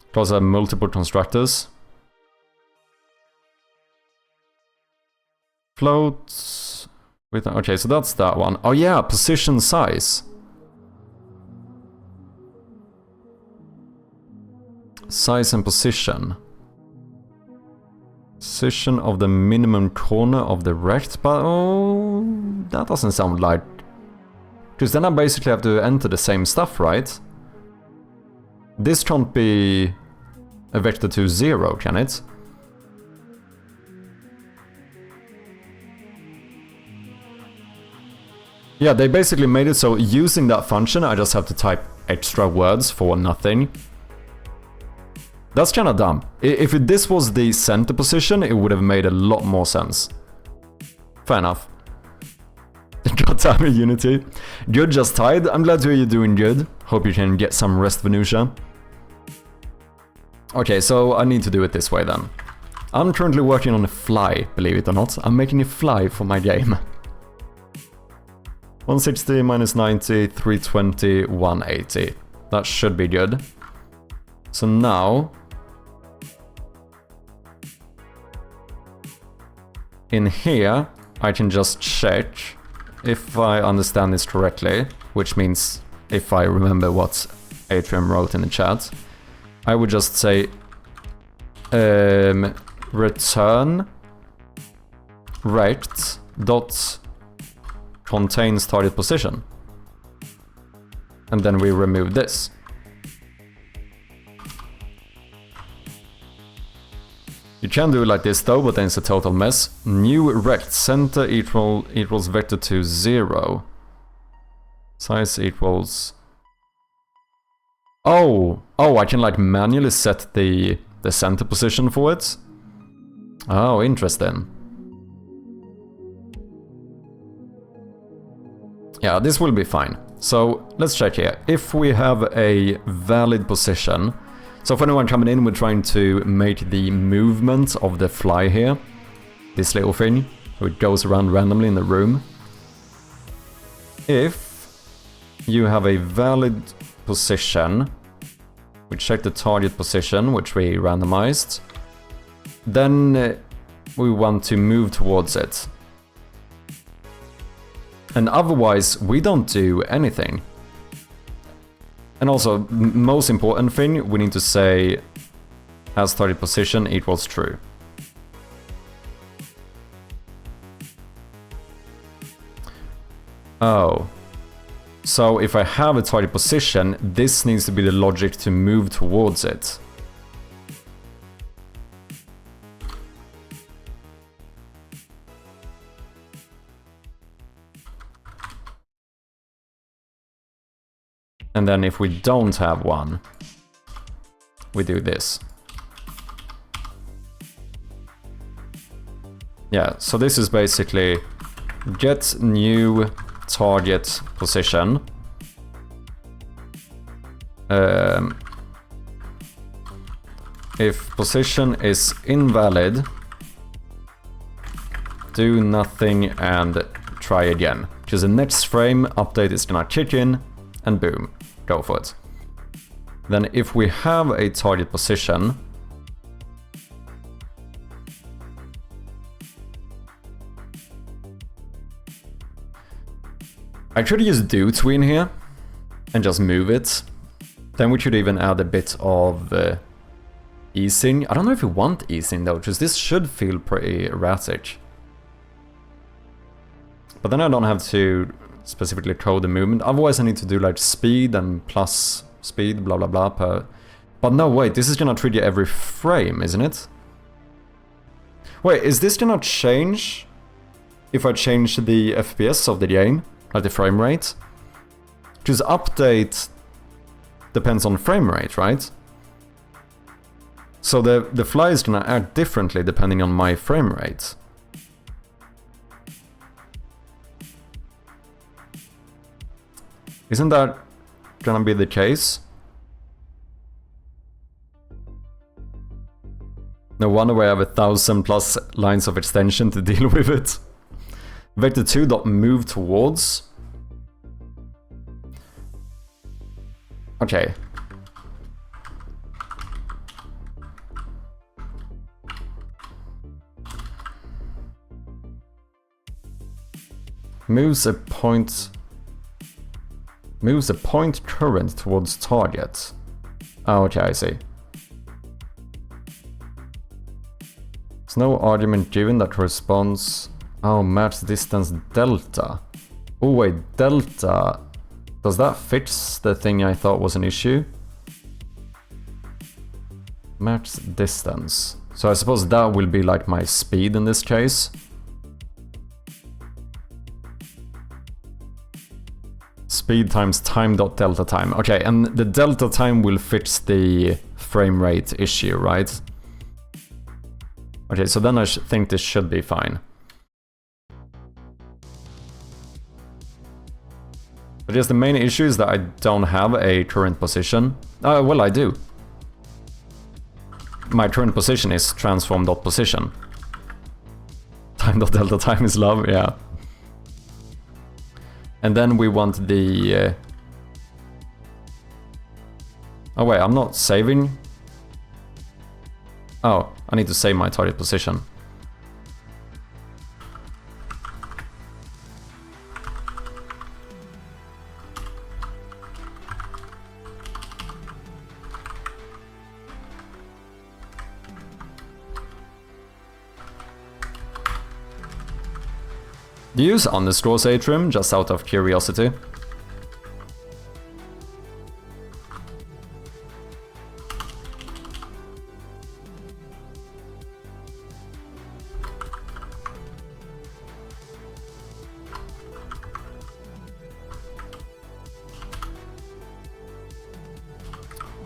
Because I have multiple constructors. Floats with, okay, so that's that one. Oh yeah, position size. Size and position. Position of the minimum corner of the rect, but oh, that doesn't sound like... Because then I basically have to enter the same stuff, right? This can't be a vector 2, 0, can it? Yeah, they basically made it so using that function I just have to type extra words for nothing. That's kinda dumb. If this was the center position, it would have made a lot more sense. Fair enough. God damn it, Unity. Good, just tied. I'm glad to hear you're doing good. Hope you can get some rest, Venusia. Okay, so I need to do it this way then. I'm currently working on a fly, believe it or not. I'm making a fly for my game. 160 minus 90, 320, 180. That should be good. So now... in here, I can just check if I understand this correctly, which means if I remember what Atrium wrote in the chat. I would just say return rect dot contains target position. And then we remove this. You can do it like this though, but then it's a total mess. New rect center equals vector 2, 0. Size equals... Oh, I can like manually set the center position for it. Oh, interesting. Yeah, this will be fine. So let's check here. If we have a valid position, so for anyone coming in, we're trying to make the movement of the fly here, this little thing, so it goes around randomly in the room. If you have a valid position, we check the target position, which we randomized, then we want to move towards it. And otherwise, we don't do anything. And also, most important thing, we need to say as target position equals true. Oh. So if I have a target position, this needs to be the logic to move towards it. And then if we don't have one, we do this. Yeah, so this is basically get new target position. If position is invalid, do nothing and try again. Because the next frame update is gonna kick in and boom. Go for it. Then if we have a target position, I could use do to in here and just move it. Then we should even add a bit of easing. I don't know if we want easing though, because this should feel pretty erratic. But then I don't have to specifically code the movement. Otherwise I need to do like speed and plus speed, blah blah blah, per But no, wait, this is gonna trigger every frame, isn't it? Wait, is this gonna change if I change the FPS of the game? Like the frame rate? Because update depends on frame rate, right? So the fly is gonna act differently depending on my frame rate. Isn't that gonna be the case? No wonder why I have 1,000+ lines of extension to deal with it. Vector 2.move towards. Okay. Moves a point current towards target. Oh, okay, I see. There's no argument given that corresponds. Oh, match distance delta. Oh wait, delta. Does that fix the thing I thought was an issue? Match distance. So I suppose that will be like my speed in this case. Speed times time dot delta time. Okay, and the delta time will fix the frame rate issue, right? Okay, so then I think this should be fine. But just the main issue is that I don't have a current position. Well, I do. My current position is transform.position. Time.delta time is love, yeah. And then we want the... Oh wait, I'm not saving. Oh, I need to save my target position. Do you use underscores atrium, just out of curiosity?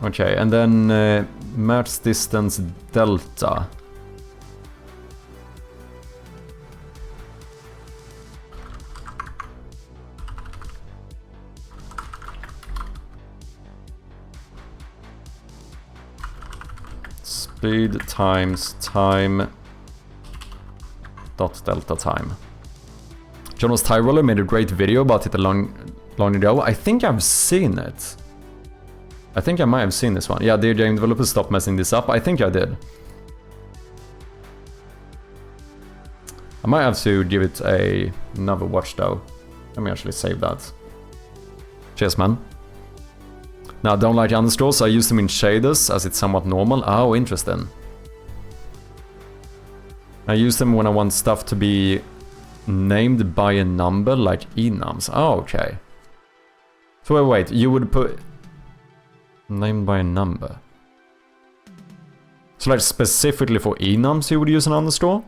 Okay, and then match distance delta. Speed times time dot delta time. Jonas Tyroller made a great video about it long ago. I think I've seen it. I think I might have seen this one. Yeah, dear game developers, stop messing this up. I think I did. I might have to give it another watch though. Let me actually save that. Cheers, man. Now, I don't like underscores, so I use them in shaders as it's somewhat normal. Oh, interesting. I use them when I want stuff to be named by a number, like enums. Oh, okay. So wait, you would put... named by a number. So like specifically for enums you would use an underscore?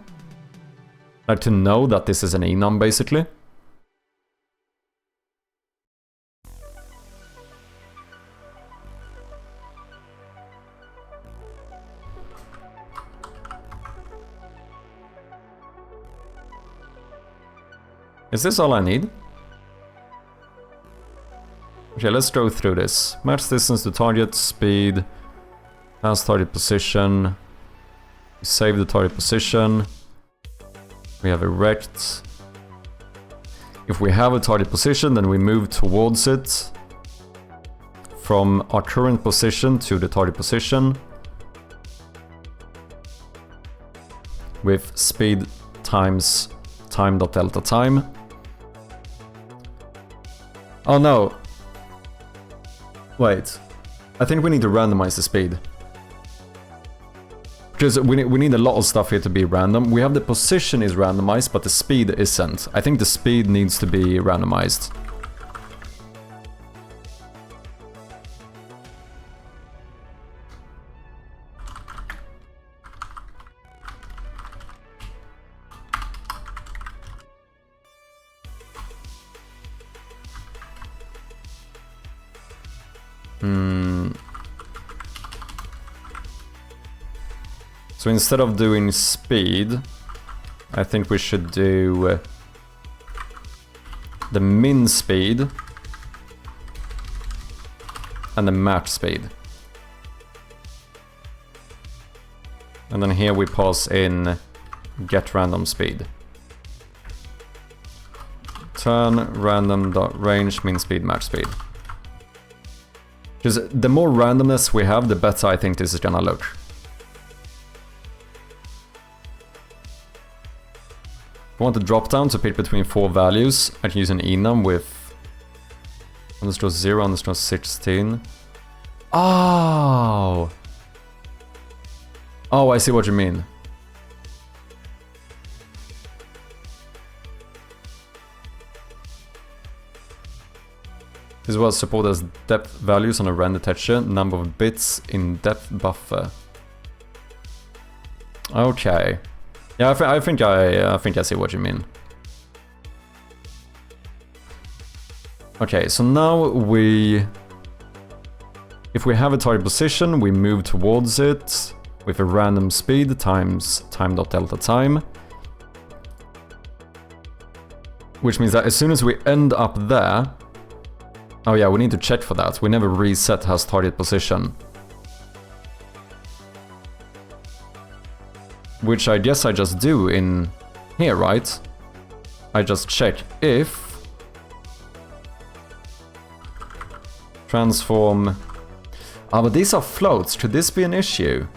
Like to know that this is an enum, basically? Is this all I need? Okay, let's go through this. Match distance to target, speed, has target position. We save the target position. We have erect. If we have a target position, then we move towards it from our current position to the target position with speed times time.delta time. Oh no. Wait. I think we need to randomize the speed. Because we need a lot of stuff here to be random. We have the position is randomized, but the speed isn't. I think the speed needs to be randomized. So instead of doing speed, I think we should do the min speed and the match speed. And then here we pass in get random speed. Turn random dot range min speed match speed. Because the more randomness we have, the better I think this is gonna look. If I want the drop down to pick between 4 values, I can use an enum with underscore 0, underscore 16. Oh! Oh, I see what you mean. This was supported as depth values on a render texture, number of bits in depth buffer. Okay. Yeah, I think I see what you mean. Okay, so now if we have a target position, we move towards it with a random speed times time.delta time. Which means that as soon as we end up there... Oh yeah, we need to check for that. We never reset has target position. Which I guess I just do in here, right? I just check if transform... Ah, but these are floats. Could this be an issue?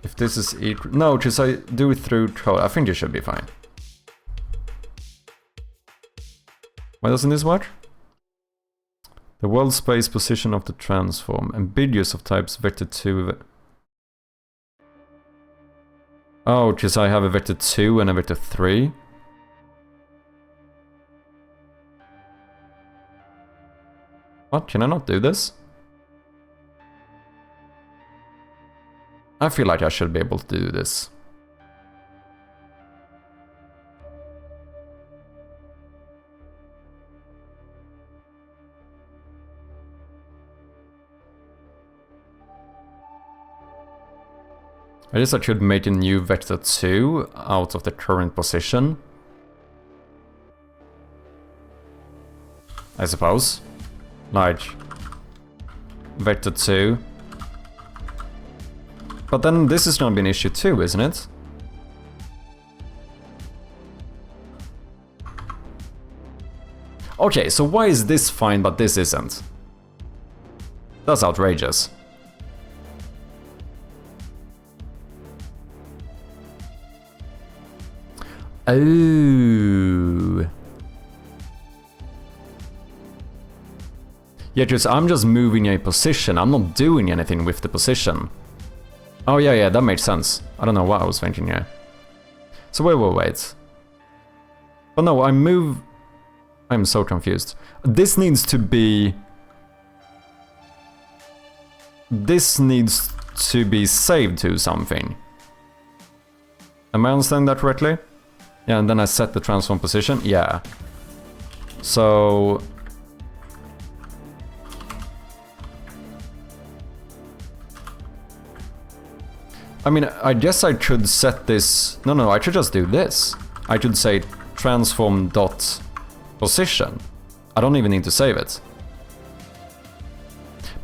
If this is equal... No, because I do it through code. I think it should be fine. Why doesn't this work? The world space position of the transform. Ambiguous of types vector 2. Oh, because I have a vector 2 and a vector 3. What? Can I not do this? I feel like I should be able to do this. I guess I could make a new vector 2 out of the current position. I suppose. Like vector 2. But then this is gonna be an issue too, isn't it? Okay, so why is this fine but this isn't? That's outrageous. Oh. Yeah, because I'm just moving a position. I'm not doing anything with the position. Oh, yeah, that makes sense. I don't know what I was thinking here. So wait. Oh no, I move... I'm so confused. This needs to be... This needs to be saved to something. Am I understanding that correctly? Yeah, and then I set the transform position. Yeah. So... I mean, I guess I could set this... No, I should just do this. I could say transform dot position. I don't even need to save it.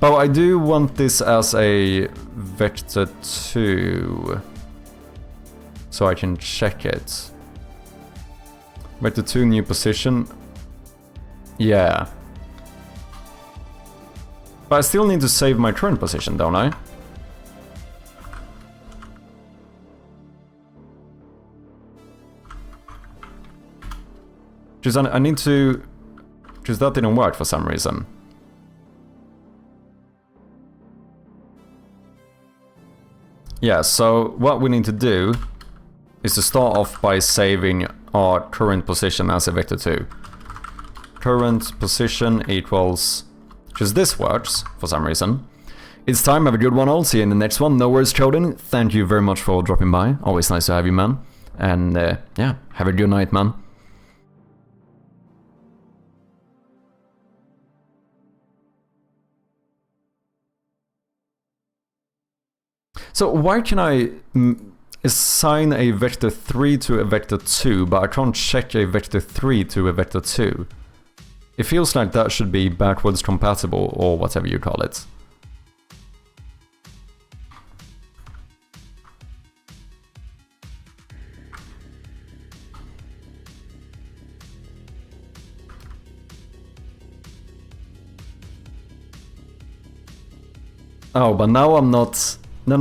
But I do want this as a vector 2. So I can check it. Vector 2 new position. Yeah. But I still need to save my current position, don't I? Because I need to... Because that didn't work for some reason. Yeah, so what we need to do is to start off by saving our current position as a vector 2. Current position equals... Because this works for some reason. It's time, have a good one all, see you in the next one. No worries, Choden. Thank you very much for dropping by. Always nice to have you, man. And yeah, have a good night, man. So why can I assign a vector 3 to a vector 2, but I can't check a vector 3 to a vector 2? It feels like that should be backwards compatible, or whatever you call it. Oh, but now I'm not... No.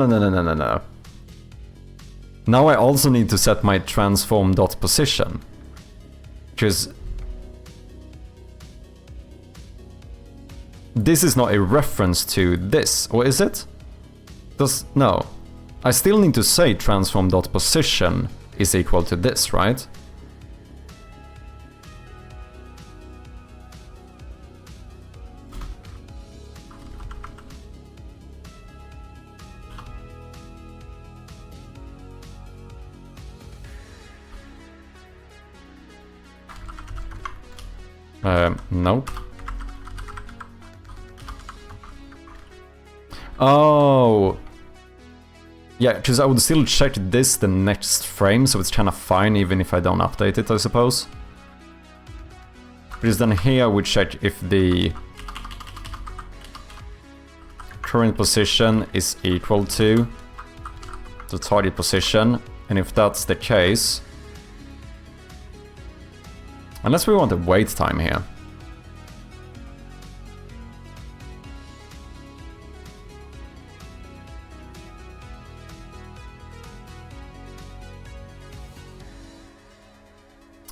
Now I also need to set my transform.position. Because... this is not a reference to this, or is it? No. I still need to say transform.position is equal to this, right? No. Oh. Yeah, because I would still check this the next frame, so it's kind of fine even if I don't update it, I suppose. Because then here we check if the current position is equal to the target position, and if that's the case... unless we want a wait time here.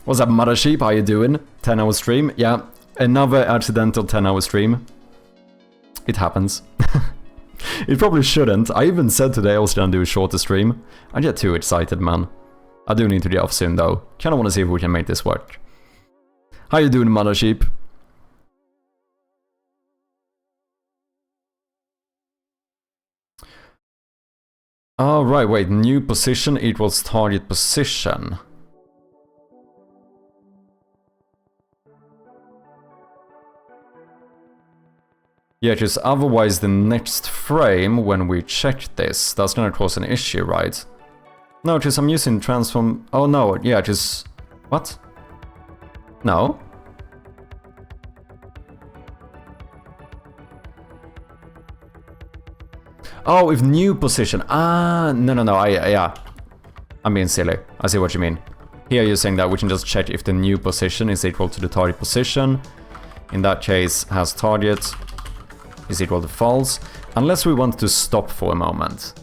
What's up, Mother Sheep? How you doing? 10-hour stream? Yeah, another accidental 10-hour stream. It happens. It probably shouldn't. I even said today I was gonna do a shorter stream. I get too excited, man. I do need to get off soon, though. Kinda wanna see if we can make this work. How you doing, Mother Sheep? Oh, right, wait. New position equals target position. Yeah, because otherwise the next frame, when we check this, that's gonna cause an issue, right? No, because I'm using transform... oh no, yeah, just... what? No? Oh, if new position... ah, no, yeah. I'm being silly. I see what you mean. Here you're saying that we can just check if the new position is equal to the target position. In that case, has target is equal to false, unless we want to stop for a moment.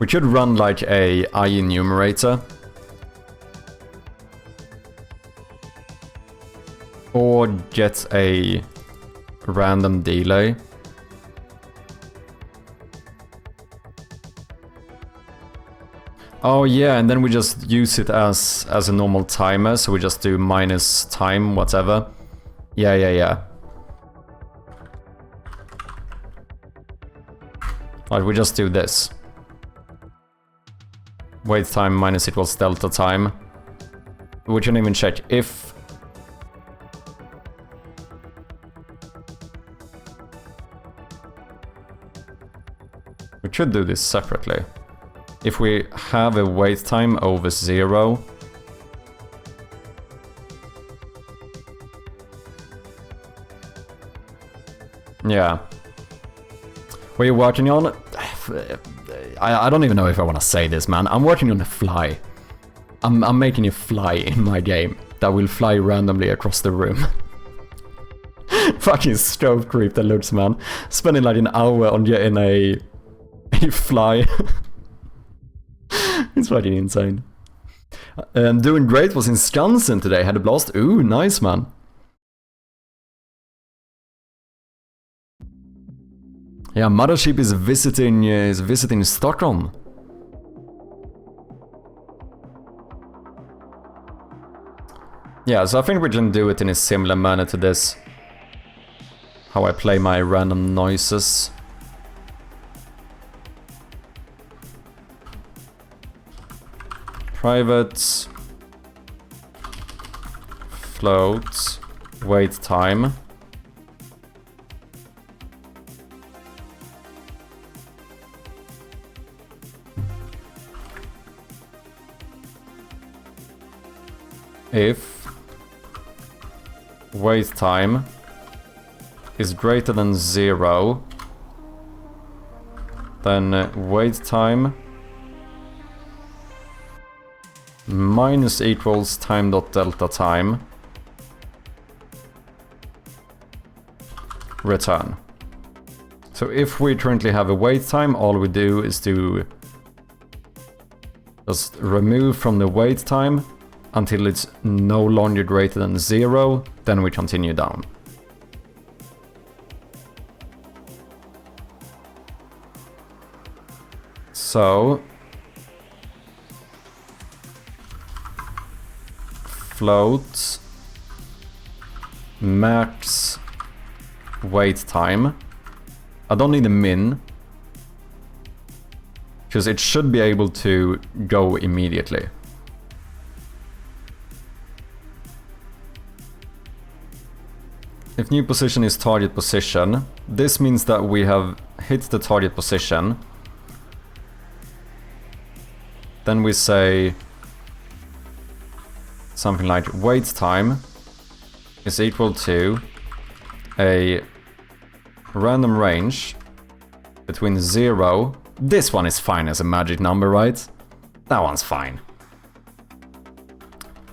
We could run like a I enumerator. Or get a random delay. Oh yeah, and then we just use it as a normal timer, so we just do minus time, whatever. Yeah. Like, we just do this. Wait time minus equals delta time. We can even check if... we should do this separately. If we have a wait time over 0, yeah. What are you working on? I don't even know if I want to say this, man. I'm working on a fly. I'm making a fly in my game that will fly randomly across the room. Fucking stove creep that looks, man. Spending like an hour on getting a fly. It's fucking insane. Doing great, was in Skansen today, had a blast. Ooh, nice, man. Yeah, Mothership is visiting Stockholm. Yeah, so I think we can do it in a similar manner to this. How I play my random noises. Private float wait time if wait time is greater than 0, then wait time minus equals time dot delta time return. So if we currently have a wait time, all we do is to just remove from the wait time until it's no longer greater than 0, then we continue down. So float max wait time. I don't need a min, because it should be able to go immediately. If new position is target position, this means that we have hit the target position. Then we say something like wait time is equal to a random range between 0. This one is fine as a magic number, right? That one's fine.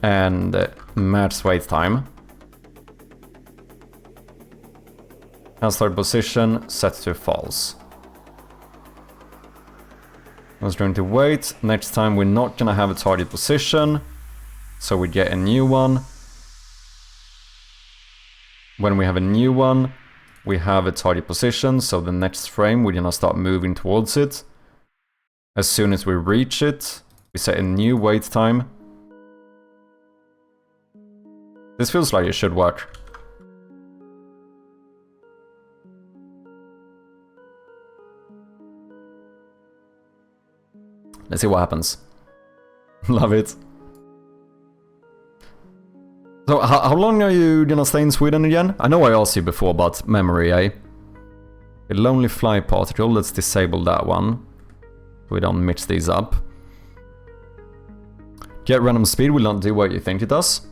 And max wait time. And start position set to false. I was going to wait. Next time we're not gonna have a target position, so we get a new one. When we have a new one, we have a target position, so the next frame we're gonna start moving towards it. As soon as we reach it, we set a new wait time. This feels like it should work. Let's see what happens. Love it. So, how long are you gonna stay in Sweden again? I know I asked you before, but memory, eh? A lonely fly particle, let's disable that one. So we don't mix these up. Get random speed will not do what you think it does.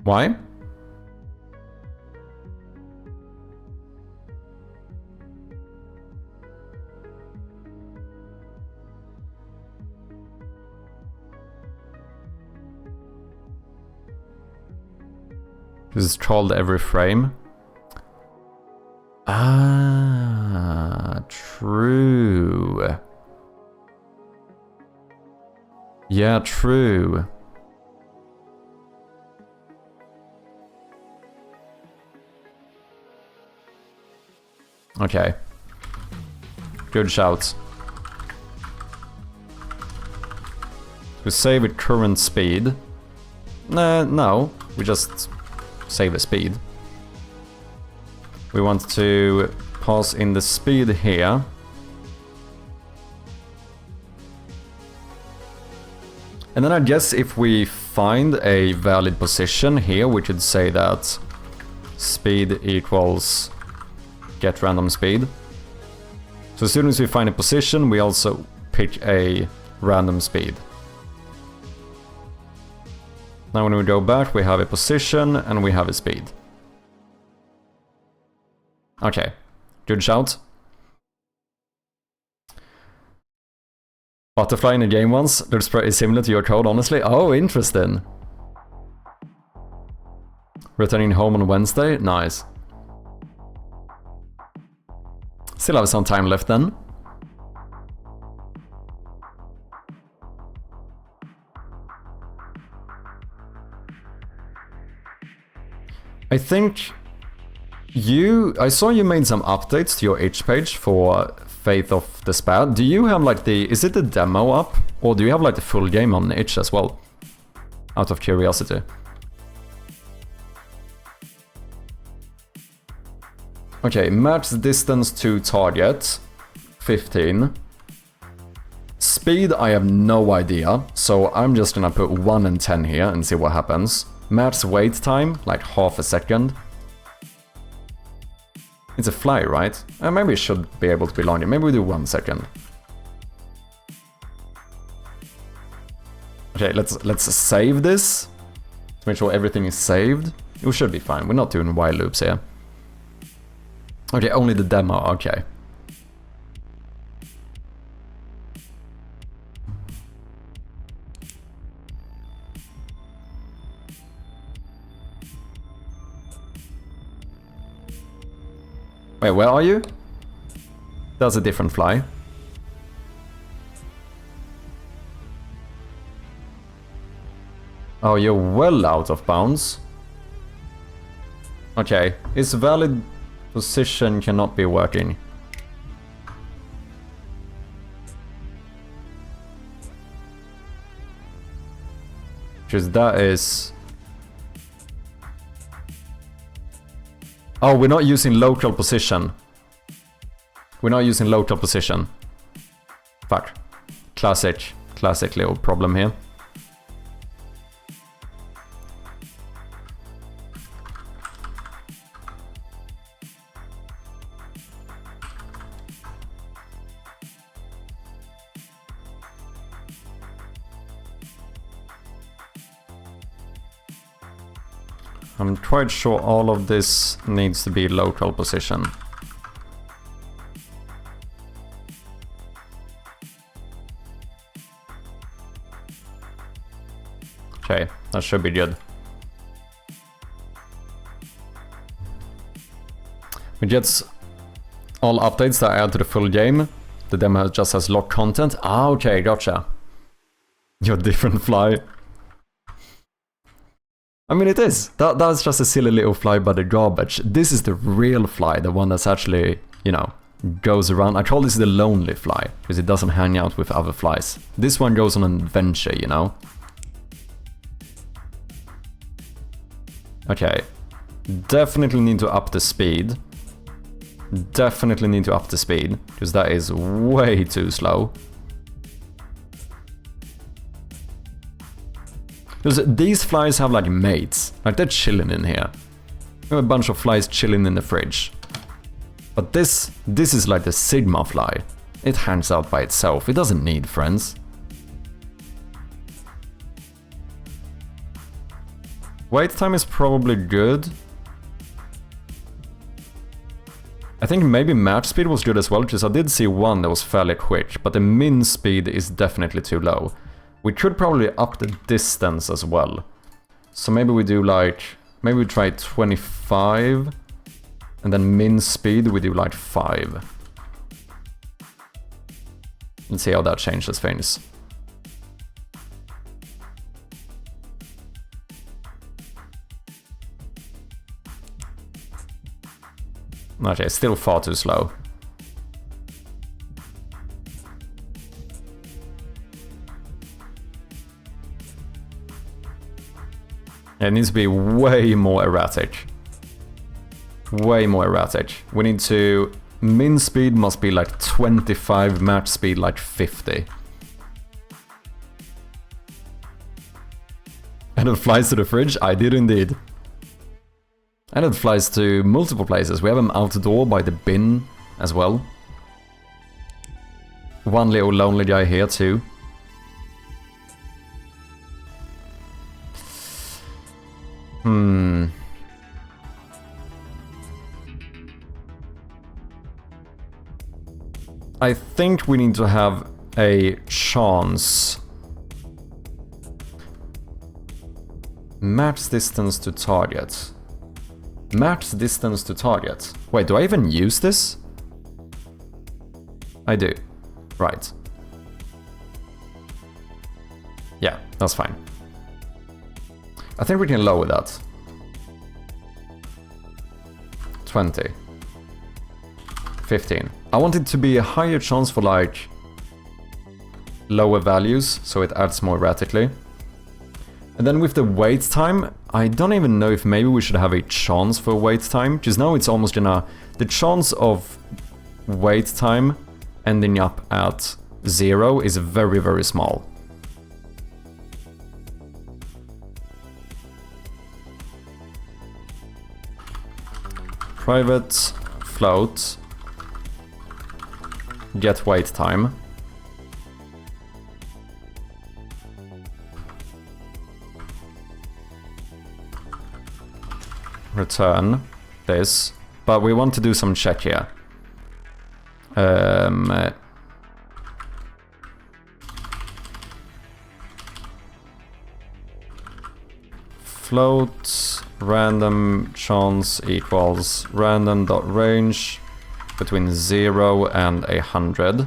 Why? This is trolled every frame. Ah, true. Yeah, true. Okay. Good shout. We save at current speed. No, we just save the speed. We want to pass in the speed here. And then I guess if we find a valid position here, we could say that speed equals get random speed. So as soon as we find a position, we also pick a random speed. Now when we go back, we have a position and we have a speed. Okay, good shout. Butterfly in the game once, looks pretty similar to your code, honestly. Oh, interesting. Returning home on Wednesday, nice. Still have some time left then. I think I saw you made some updates to your itch page for Faith of Despair. Do you have like is it the demo up? Or do you have like the full game on itch as well? Out of curiosity. Okay, max distance to target. 15. Speed, I have no idea, so I'm just gonna put 1 and 10 here and see what happens. Max wait time, like half a second. It's a fly, right? Maybe it should be able to be longer. Maybe we do 1 second. Okay, let's save this to make sure everything is saved. We should be fine. We're not doing while loops here. Okay, only the demo. Okay. Wait, where are you? That's a different fly. Oh, you're well out of bounds. Okay, its valid position cannot be working. Because that is... Oh, we're not using local position. We're not using local position. Fuck. Classic little problem here. I'm quite sure all of this needs to be local position. Okay, that should be good. We get all updates that add to the full game. The demo just has locked content. Ah, okay, gotcha. Your different fly. I mean, it is. That's just a silly little fly by the garbage. This is the real fly, the one that's actually, you know, goes around. I call this the lonely fly, because it doesn't hang out with other flies. This one goes on an adventure, you know? Okay. Definitely need to up the speed. Definitely need to up the speed, because that is way too slow. Because these flies have like mates, like they're chilling in here. We have a bunch of flies chilling in the fridge. But this is like the Sigma fly. It hangs out by itself, it doesn't need friends. Wait time is probably good. I think maybe match speed was good as well, because I did see one that was fairly quick, but the min speed is definitely too low. We could probably up the distance as well. So maybe we do like, maybe we try 25, and then min speed we do like 5. Let's see how that changes things. Okay, still far too slow. It needs to be way more erratic. Way more erratic. We need to... Min speed must be like 25, max speed like 50. And it flies to the fridge? I did indeed. And it flies to multiple places. We have them outdoor by the bin as well. One little lonely guy here too. I think we need to have a chance. Max distance to target. Max distance to target. Wait, do I even use this? I do. Right. Yeah, that's fine. I think we can lower that. 20. 15. I want it to be a higher chance for like lower values, so it adds more erratically. And then with the wait time, I don't even know if maybe we should have a chance for wait time, because now it's almost gonna... The chance of wait time ending up at 0 is very, very small. Private float, get wait time. Return this, but we want to do some check here. Float random chance equals random.range between 0 and 100.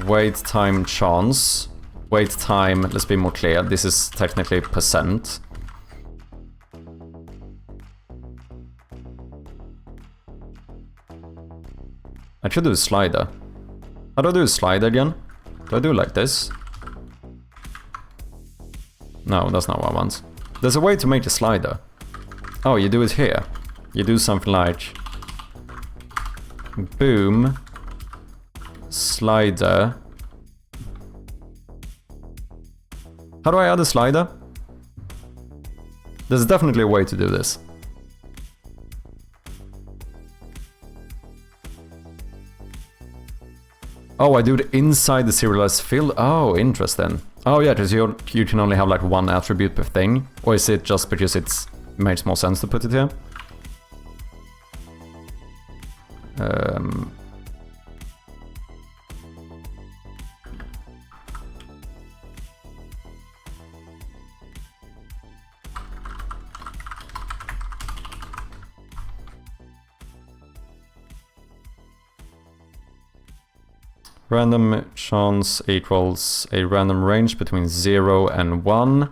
Wait time chance. Wait time, let's be more clear, this is technically percent. I should do a slider. How do I do a slider again? Do I do it like this? No, that's not what I want. There's a way to make a slider. Oh, you do it here. You do something like... boom. Slider. How do I add a slider? There's definitely a way to do this. Oh, I do it inside the serialized field? Oh, interesting. Oh yeah, because you can only have like one attribute per thing. Or is it just because it makes more sense to put it here? Random chance equals a random range between 0 and 1.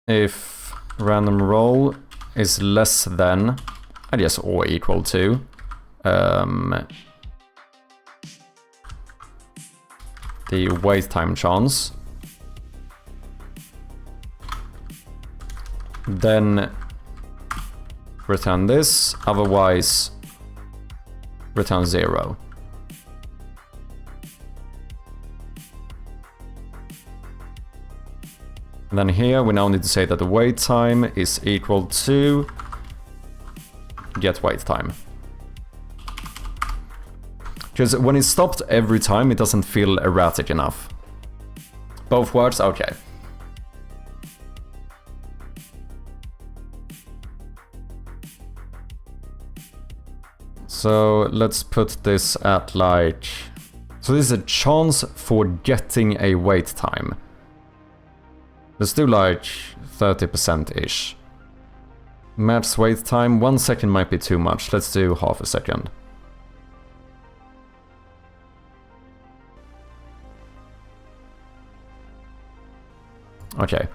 If random roll is less than, I guess, or equal to, the wait time chance, then return this, otherwise return 0. And then here we now need to say that the wait time is equal to get wait time. Because when it's stopped every time, it doesn't feel erratic enough. Both works? Okay. So let's put this at like... So this is a chance for getting a wait time. Let's do like 30%-ish. Max wait time, 1 second might be too much. Let's do half a second. Okay.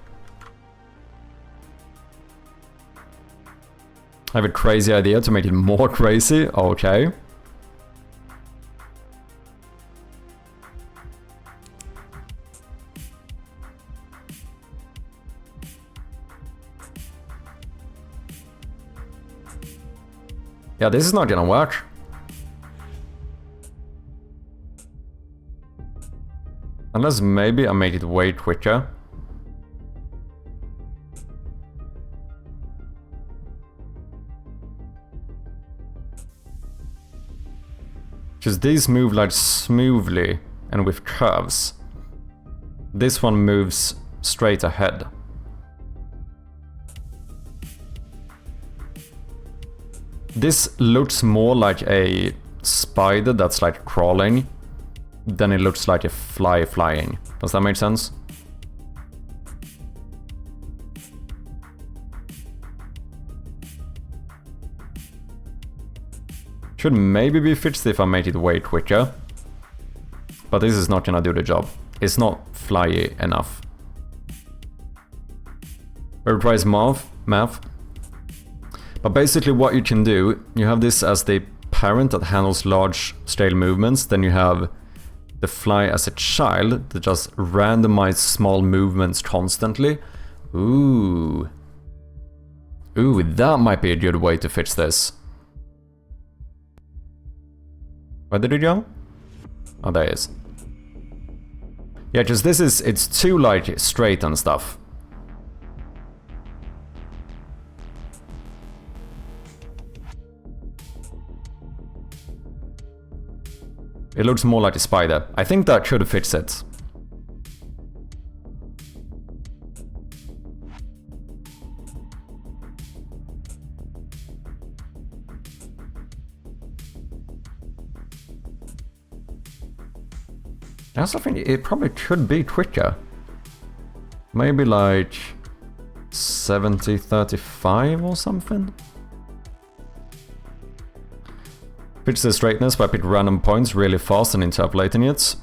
I have a crazy idea to make it more crazy. Okay. Yeah, this is not gonna work. Unless maybe I make it way quicker. Because these move like smoothly and with curves. This one moves straight ahead. This looks more like a spider that's like crawling than it looks like a fly flying. Does that make sense? Should maybe be fixed if I made it way quicker. But this is not gonna do the job. It's not flyy enough. It requires math. But basically what you can do, you have this as the parent that handles large scale movements, then you have the fly as a child that just randomizes small movements constantly. Ooh. Ooh, that might be a good way to fix this. Where did it go? Oh, there it is. Yeah, because this is, it's too like straight and stuff. It looks more like a spider. I think that could fix it. I also think it probably could be quicker. Maybe like 70-35 or something? Fix the straightness by picking random points really fast and interpolating it.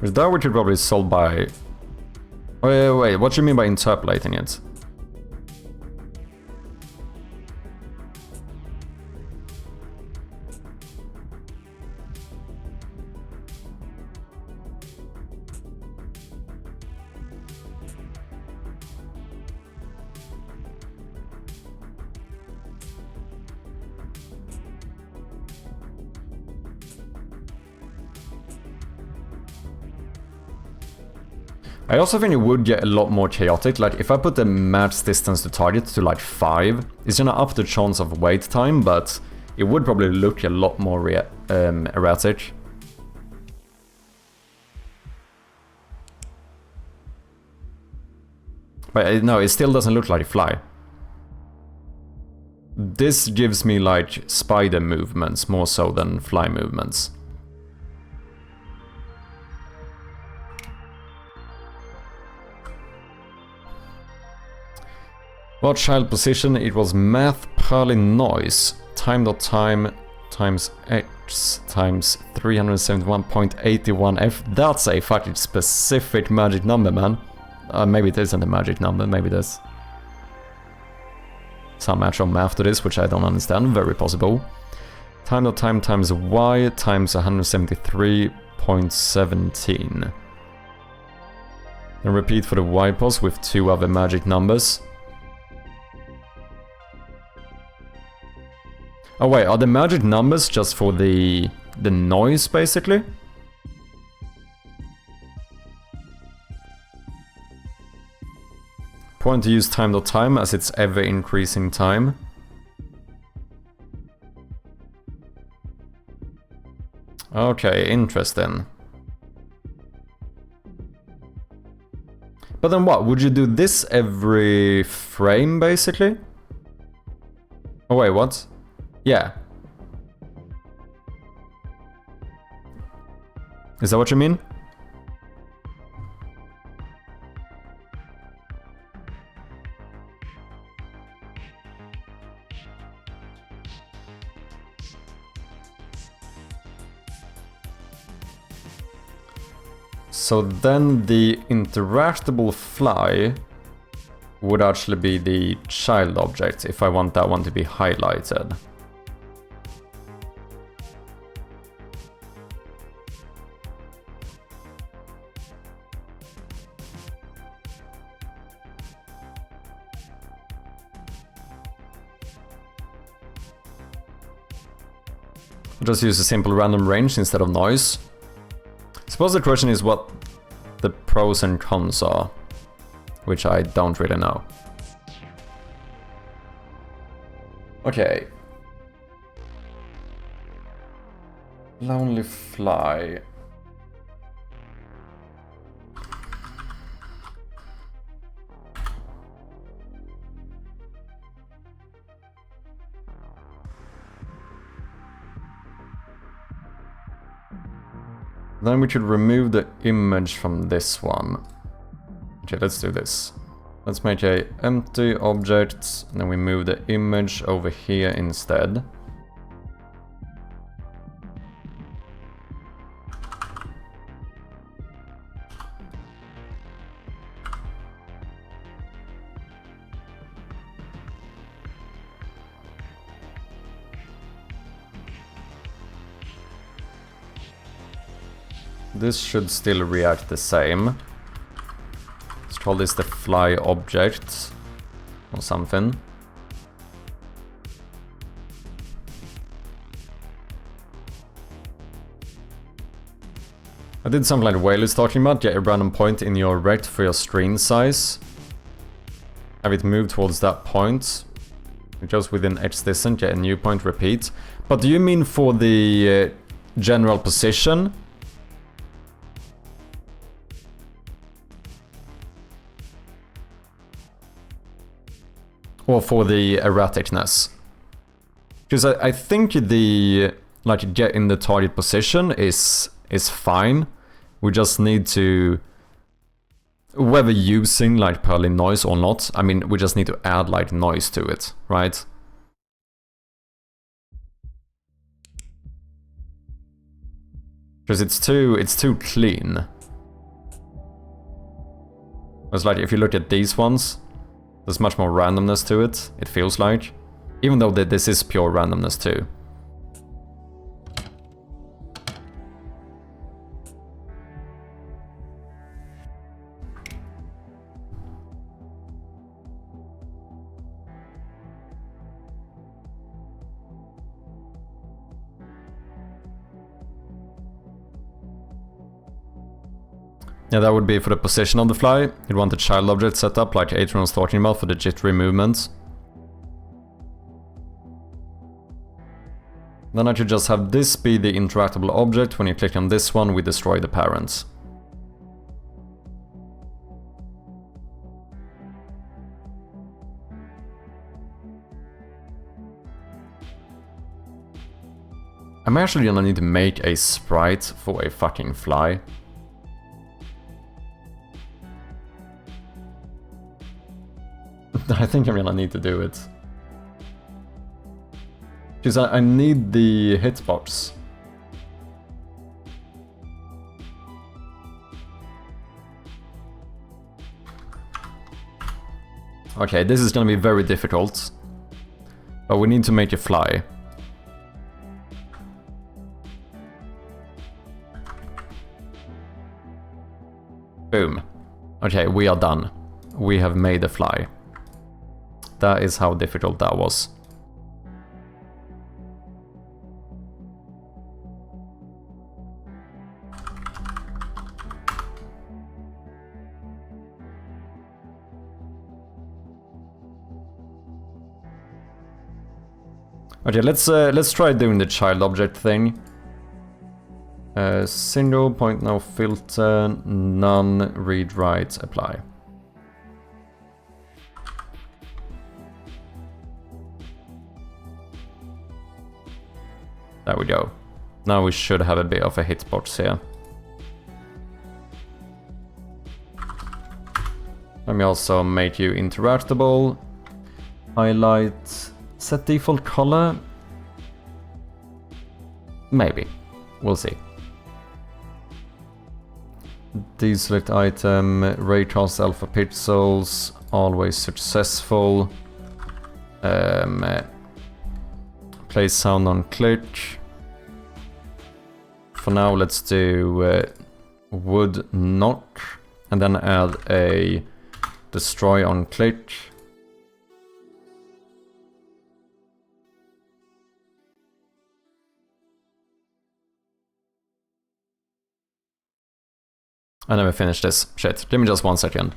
Which that we could probably solve by... Wait, what do you mean by interpolating it? I also think it would get a lot more chaotic. Like, if I put the max distance to target to like 5, it's gonna up the chance of wait time, but it would probably look a lot more erratic. But no, it still doesn't look like a fly. This gives me like spider movements more so than fly movements. What child position? It was math Perly noise. Time.time times x times 371.81f. That's a fucking specific magic number, man. Maybe it isn't a magic number, maybe there's some actual math to this, which I don't understand. Very possible. Time.time times y times 173.17. Then repeat for the y pos with 2 other magic numbers. Oh wait, are the magic numbers just for the noise, basically? Point to use time.time as it's ever increasing time. Okay, interesting. But then what, would you do this every frame, basically? Oh wait, what? Yeah. Is that what you mean? So then the interactable fly would actually be the child object if I want that one to be highlighted. Just use a simple random range instead of noise. Suppose the question is what the pros and cons are, which I don't really know. Okay. Lonely fly. Then we should remove the image from this one. Okay, let's do this. Let's make a empty object, and then we move the image over here instead. This should still react the same. Let's call this the fly object or something. I did something like Whale is talking about, get a random point in your rect for your screen size. Have it move towards that point. Just within X distance, get a new point, repeat. But do you mean for the general position? Or for the erraticness? Because I think the, like, get in the target position is fine. We just need to, whether using like Perlin noise or not, I mean, we just need to add like noise to it, right? Because it's too clean. It's like if you look at these ones, there's much more randomness to it, it feels like. Even though this is pure randomness too. Yeah, that would be for the position of the fly. You'd want the child object set up like Adrian was talking about for the jittery movements. Then I should just have this be the interactable object. When you click on this one, we destroy the parents. I'm actually gonna need to make a sprite for a fucking fly. I think I'm gonna need to do it. Because I need the hitbox. Okay, this is gonna be very difficult. But we need to make a fly. Boom. Okay, we are done. We have made a fly. That is how difficult that was. Okay, let's try doing the child object thing. Single point no filter, none, read write, apply. There we go. Now we should have a bit of a hitbox here. Let me also make you interactable. Highlight. Set default color? Maybe. We'll see. Deselect item. Raycast alpha pixels. Always successful. Play sound on click. For now, let's do would knock, and then add a destroy on click. I never finished this. Shit, give me just 1 second.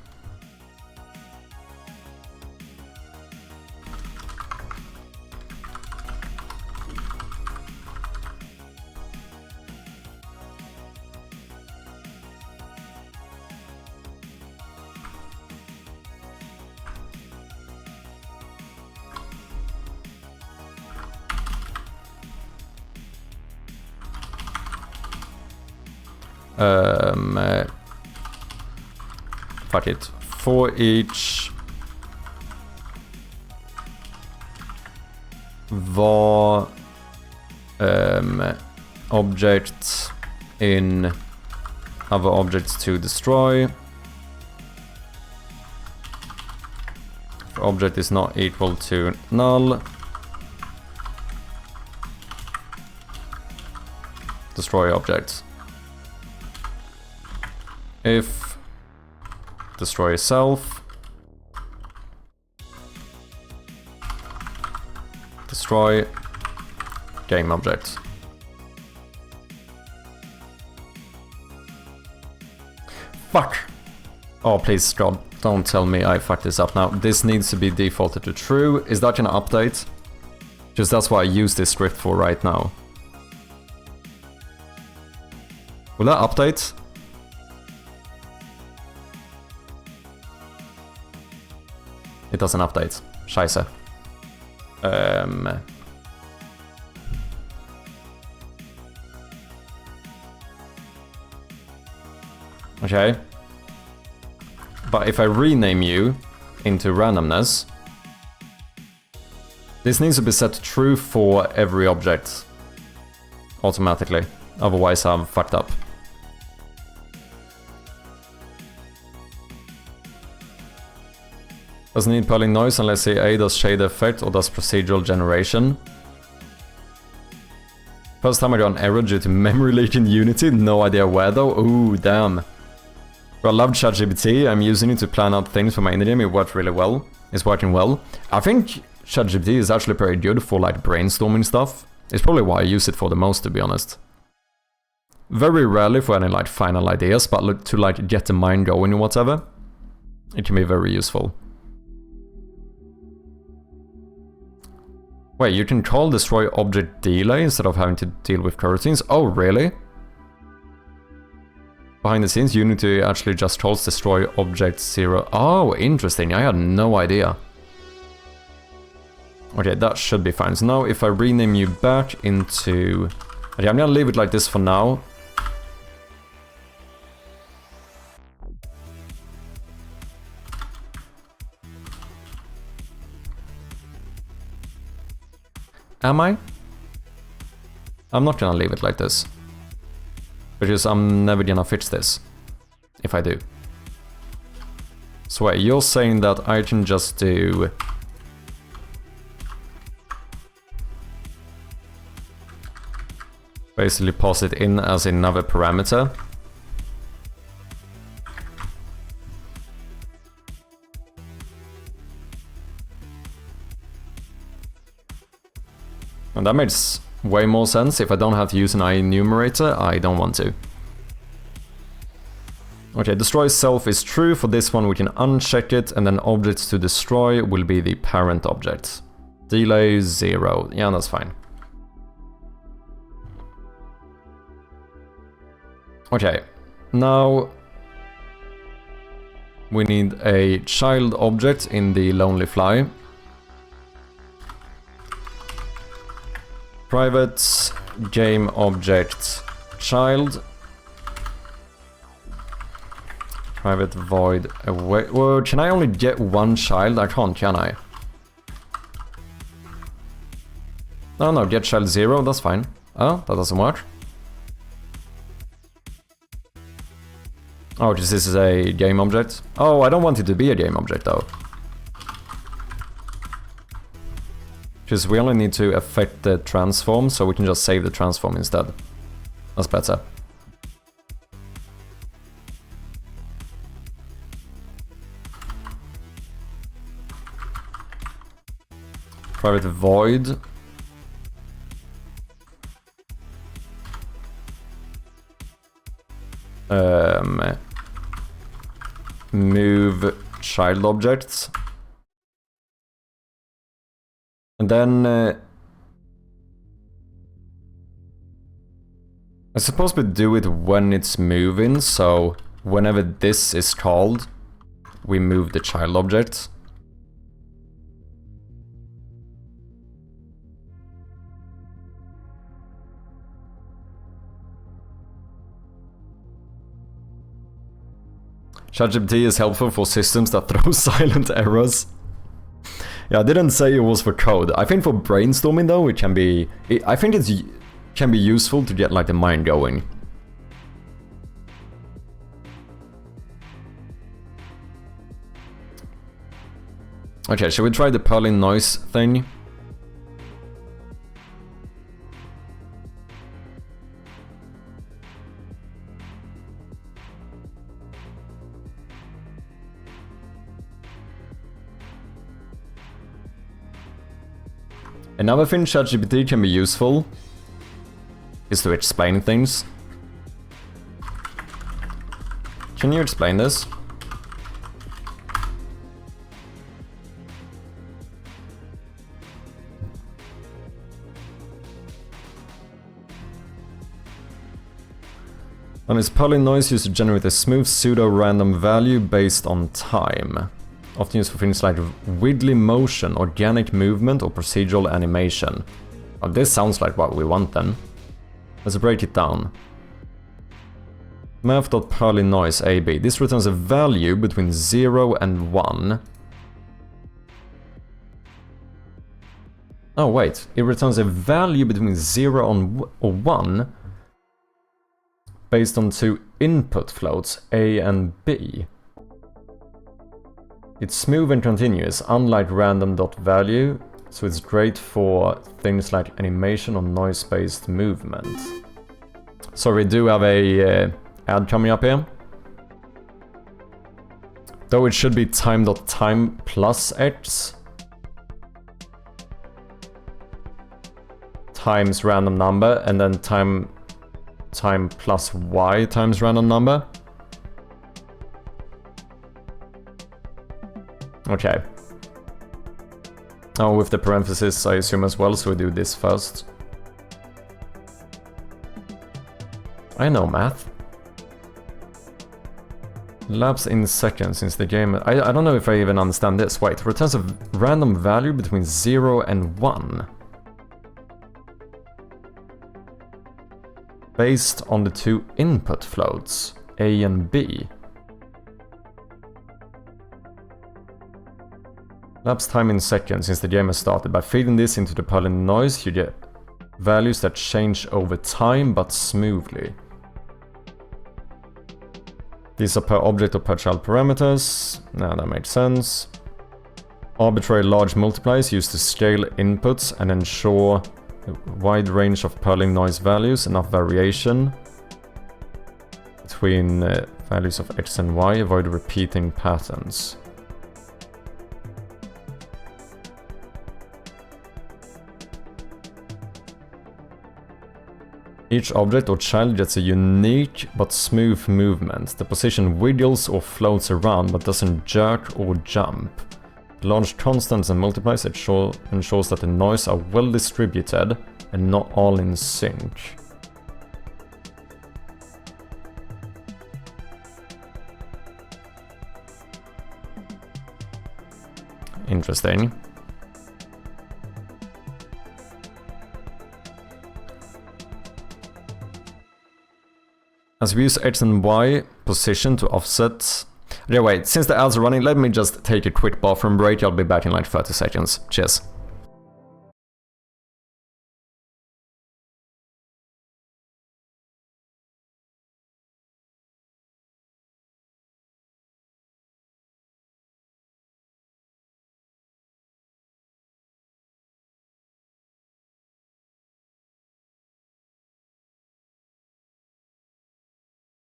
Fuck it. For each var object in other objects to destroy. If object is not equal to null, destroy objects. if destroy self, destroy game object. Fuck! Oh, please, God, don't tell me I fucked this up now. This needs to be defaulted to true. Is that gonna update? Just that's what I use this script for right now. Will that update? It doesn't update. Scheiße. Okay. But if I rename you into randomness, this needs to be set to true for every object automatically. Otherwise I'm fucked up. Doesn't need purling noise unless say A does shade effect or does procedural generation. First time I got an error due to memory leak in Unity, no idea where though. Ooh, damn. Well, I love ChatGPT, I'm using it to plan out things for my indie game, it worked really well. It's working well. I think ChatGPT is actually pretty good for like brainstorming stuff. It's probably what I use it for the most, to be honest. Very rarely for any like final ideas, but to like get the mind going or whatever, it can be very useful. Wait, you can call destroy object delay instead of having to deal with coroutines? Oh, really? Behind the scenes, Unity actually just calls destroy object 0. Oh, interesting. I had no idea. Okay, that should be fine. So now if I rename you back into... Okay, I'm gonna leave it like this for now. Am I? I'm not gonna leave it like this. Because I'm never gonna fix this. If I do. So wait, you're saying that I can just do... basically pass it in as another parameter. And that makes way more sense. If I don't have to use an enumerator, I don't want to. Okay, destroy self is true. For this one we can uncheck it, and then objects to destroy will be the parent object. Delay 0. Yeah, that's fine. Okay, now we need a child object in the Lonely Fly. Private game object child. Private void away. Well, can I only get one child? I can't, can I? No, no, get child 0, that's fine. Oh, that doesn't work. Oh, this is a game object? Oh, I don't want it to be a game object though. Because we only need to affect the transform, so we can just save the transform instead. That's better. Private void. Move child objects. And then I suppose we do it when it's moving, so whenever this is called, we move the child object. ChatGPT is helpful for systems that throw silent errors. Yeah, I didn't say it was for code. I think for brainstorming though, it can be... I think it can be useful to get like the mind going. Okay, shall we try the purling noise thing? Another thing ChatGPT can be useful is to explain things. Can you explain this? And its Perlin noise used to generate a smooth pseudo-random value based on time. Often used for things like wiggly motion, organic movement, or procedural animation. Oh, this sounds like what we want then. Let's break it down. Math.Perlin noise AB. This returns a value between 0 and 1. Oh wait, it returns a value between 0 and 1 based on two input floats, A and B. It's smooth and continuous, unlike random.value, so it's great for things like animation or noise-based movement. So we do have a ad coming up here. Though it should be time.time plus x times random number, and then time plus y times random number. Okay. Oh, with the parentheses I assume as well, so we do this first. I know math. Laps in seconds since the game... I don't know if I even understand this. Wait, returns a random value between 0 and 1. Based on the two input floats, A and B. Lapse time in seconds since the game has started. By feeding this into the Perlin noise, you get values that change over time but smoothly. These are per object or per child parameters. Now that makes sense. Arbitrary large multipliers used to scale inputs and ensure a wide range of Perlin noise values, enough variation between values of x and y, avoid repeating patterns. Each object or child gets a unique but smooth movement. The position wiggles or floats around but doesn't jerk or jump. Large constants and multiplies ensures that the noise are well distributed and not all in sync. Interesting. As we use X and Y position to offset... Yeah, wait, since the ads are running, let me just take a quick bathroom break. I'll be back in like 30 seconds. Cheers.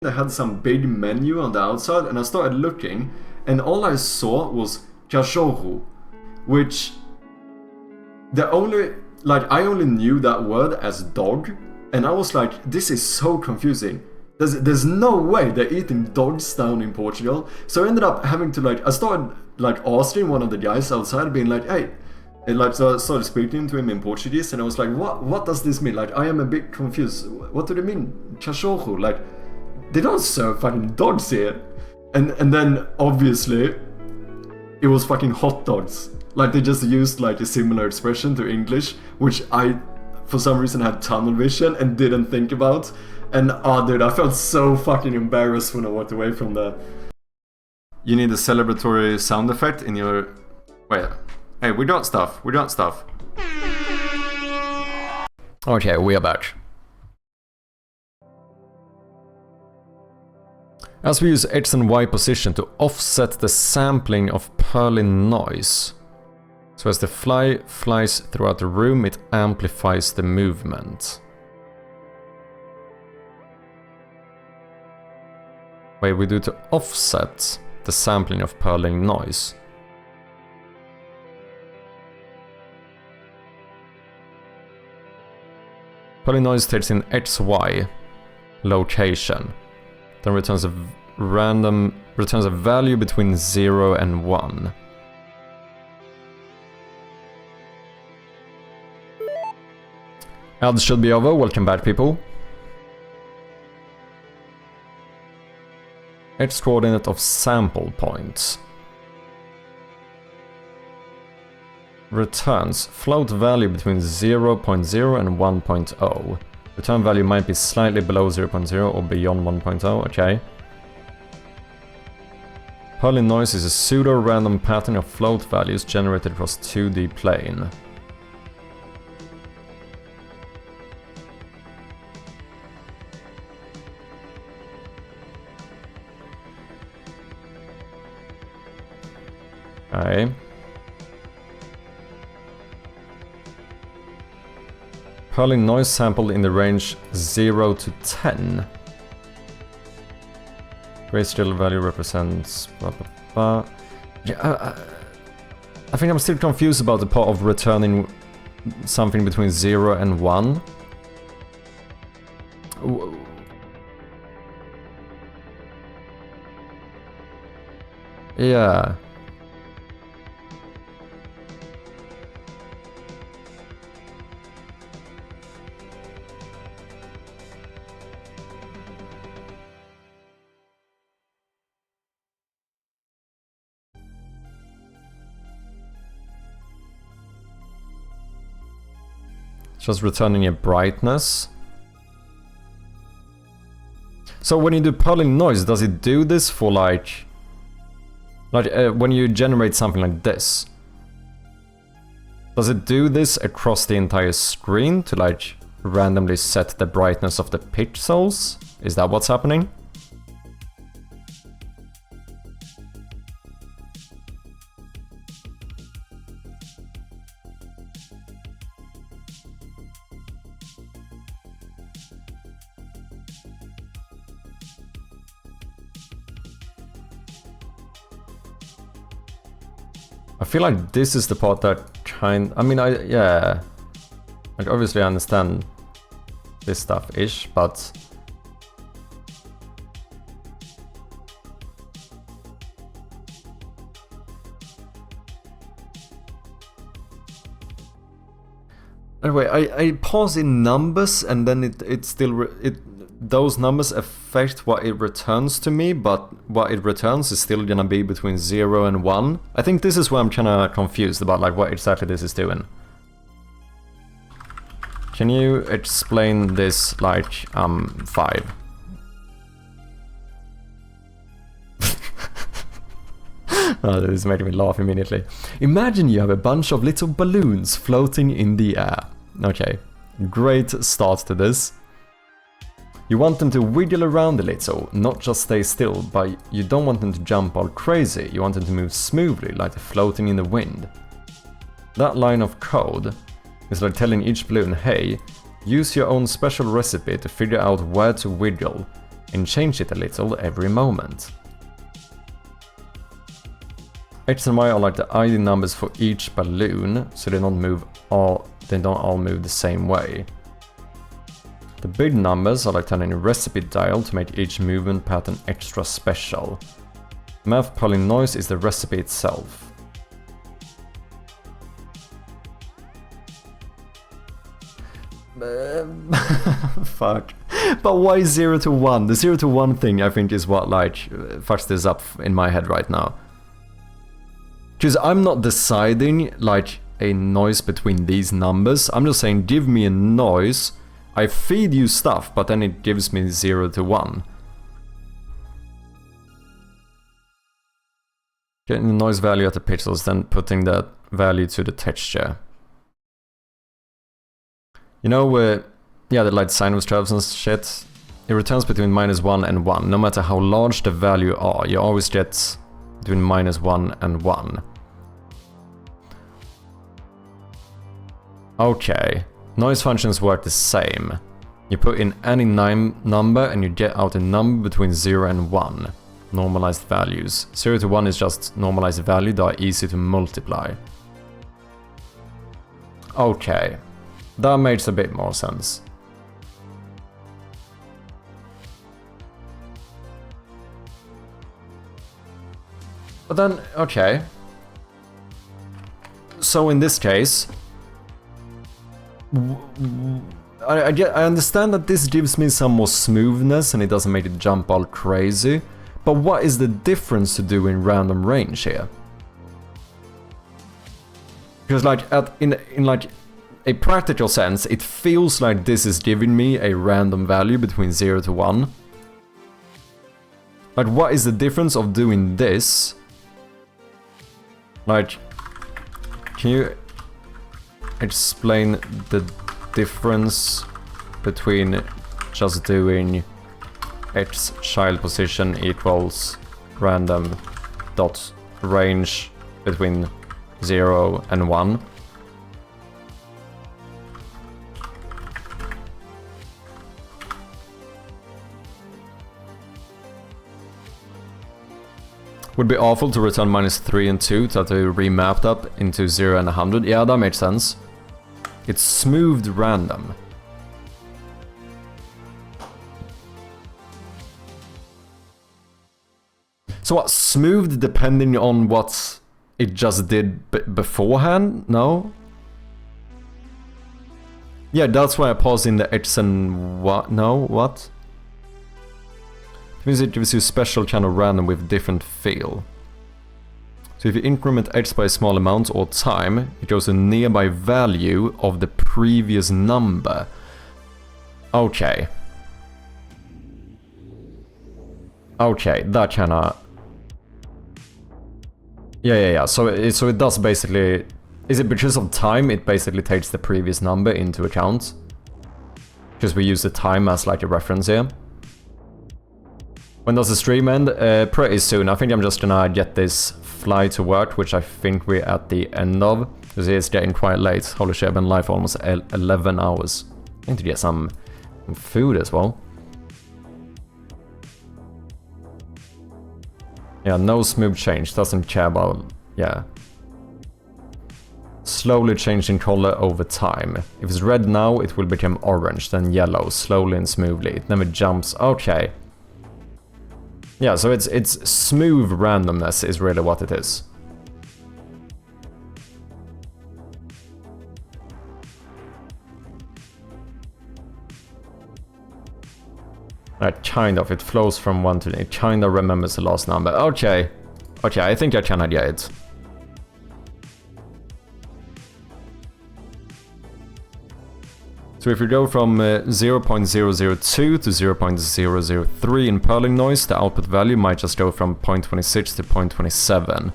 They had some big menu on the outside, and I started looking, and all I saw was cachorro, which I only knew that word as dog, and I was like, this is so confusing. There's no way they're eating dogs down in Portugal. So I ended up having to I started asking one of the guys outside, being like, hey, and so I started speaking to him in Portuguese, and I was like, what does this mean? I am a bit confused. What do they mean, cachorro? They don't serve fucking dogs here. And then, obviously, it was fucking hot dogs. They just used, a similar expression to English, which I, for some reason, had tunnel vision and didn't think about. And, dude, I felt so fucking embarrassed when I walked away from the... You need a celebratory sound effect in your... Wait. Hey, we got stuff. Okay, we are back. As we use X and Y position to offset the sampling of Perlin noise. So as the fly flies throughout the room, it amplifies the movement. Wait, we do to offset the sampling of Perlin noise. Polynoise states in XY location, then returns a value between 0 and 1. Ads should be over. Welcome back, people. X coordinate of sample points. Returns float value between 0.0 and 1.0. Return value might be slightly below 0.0 or beyond 1.0, okay. Polynoise is a pseudo-random pattern of float values generated across 2D plane. Okay. Polynoise sampled in the range 0 to 10. Grayscale value represents blah blah blah. Yeah, I think I'm still confused about the part of returning something between 0 and 1. Yeah. Just returning a brightness. So when you do polynoise, does it do this for like when you generate something like this? Does it do this across the entire screen to like randomly set the brightness of the pixels? Is that what's happening? I feel like this is the part that yeah. Like obviously I understand this stuff-ish, but anyway, I pause in numbers and then it still those numbers affect what it returns to me, but what it returns is still gonna be between 0 and 1. I think this is where I'm kinda confused about like what exactly this is doing. Can you explain this like 5? Oh, this is making me laugh immediately. Imagine you have a bunch of little balloons floating in the air. Okay, great start to this. You want them to wiggle around a little, not just stay still, but you don't want them to jump all crazy, you want them to move smoothly, like they're floating in the wind. That line of code is like telling each balloon, hey, use your own special recipe to figure out where to wiggle, and change it a little every moment. X and Y are like the ID numbers for each balloon, so they don't all move the same way. The big numbers are like turning a recipe dial to make each movement pattern extra special. Math polynoise is the recipe itself. Fuck. But why 0 to 1? The 0 to 1 thing I think is what like fucks this up in my head right now. Because I'm not deciding like a noise between these numbers. I'm just saying give me a noise. I feed you stuff, but then it gives me 0 to 1. Getting the noise value at the pixels, then putting that value to the texture. You know, yeah, the like sine waves travels and shit. It returns between -1 and 1. No matter how large the value are, you always get between -1 and 1. Okay. Noise functions work the same. You put in any number and you get out a number between 0 and 1. Normalized values. 0 to 1 is just normalized value that are easy to multiply. Okay. That makes a bit more sense. But then, okay. So in this case, I understand that this gives me some more smoothness and it doesn't make it jump all crazy. But what is the difference to doing random range here? Because like in like a practical sense, it feels like this is giving me a random value between 0 to 1. Like, what is the difference of doing this? Like, can you explain the difference between just doing x child position equals random dot range between 0 and 1? Would be awful to return -3 and 2 to have to remap that into 0 and 100. Yeah, that makes sense. It's smoothed random. So what, smoothed depending on what it just did beforehand? No? Yeah, that's why I paused in the x and what? No, what? It means it gives you special kind of random with different feel. So if you increment x by a small amount or time, it goes a nearby value of the previous number. Okay. Okay, that kinda... Yeah. So it does basically... Is it because of time? It basically takes the previous number into account. Because we use the time as like a reference here. When does the stream end? Pretty soon. I think I'm just gonna get this fly to work, which I think we're at the end of. Because it's getting quite late. Holy shit, I've been live for almost 11 hours. I need to get some food as well. Yeah, no smooth change. Doesn't care about... Yeah. Slowly changing color over time. If it's red now, it will become orange, then yellow, slowly and smoothly. It never jumps. Okay. Yeah, so it's smooth randomness is really what it is. Kind of, it flows from one to the... It kind of remembers the last number. Okay. Okay, I think I kinda get it. So if we go from 0.002 to 0.003 in purling noise, the output value might just go from 0.26 to 0.27.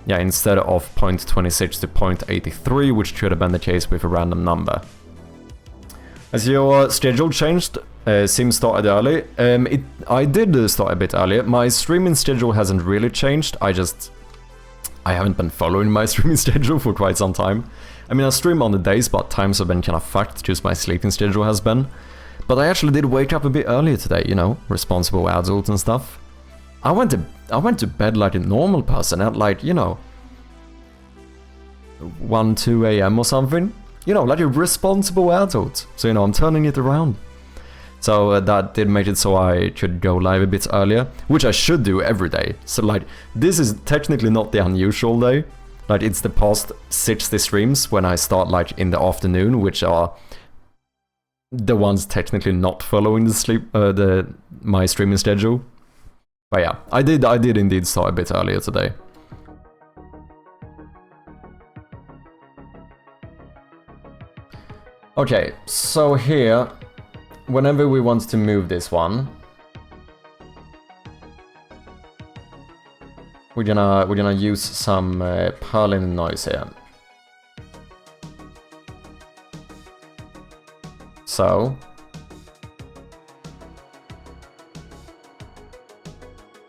Yeah, instead of 0.26 to 0.83, which should have been the case with a random number. As your schedule changed, Sim started early. I did start a bit earlier. My streaming schedule hasn't really changed. I haven't been following my streaming schedule for quite some time. I mean, I stream on the days, but times have been kind of fucked, just my sleeping schedule has been. But I actually did wake up a bit earlier today, you know, responsible adult and stuff. I went to bed like a normal person at like, you know, 1, 2 a.m. or something. You know, like a responsible adult. So, you know, I'm turning it around. So that did make it so I could go live a bit earlier, which I should do every day. So like, this is technically not the unusual day. Like, it's the past 60 streams when I start like in the afternoon, which are the ones technically not following my streaming schedule. But yeah, I did indeed start a bit earlier today. Okay, so here, whenever we want to move this one, we're gonna use some purling noise here. So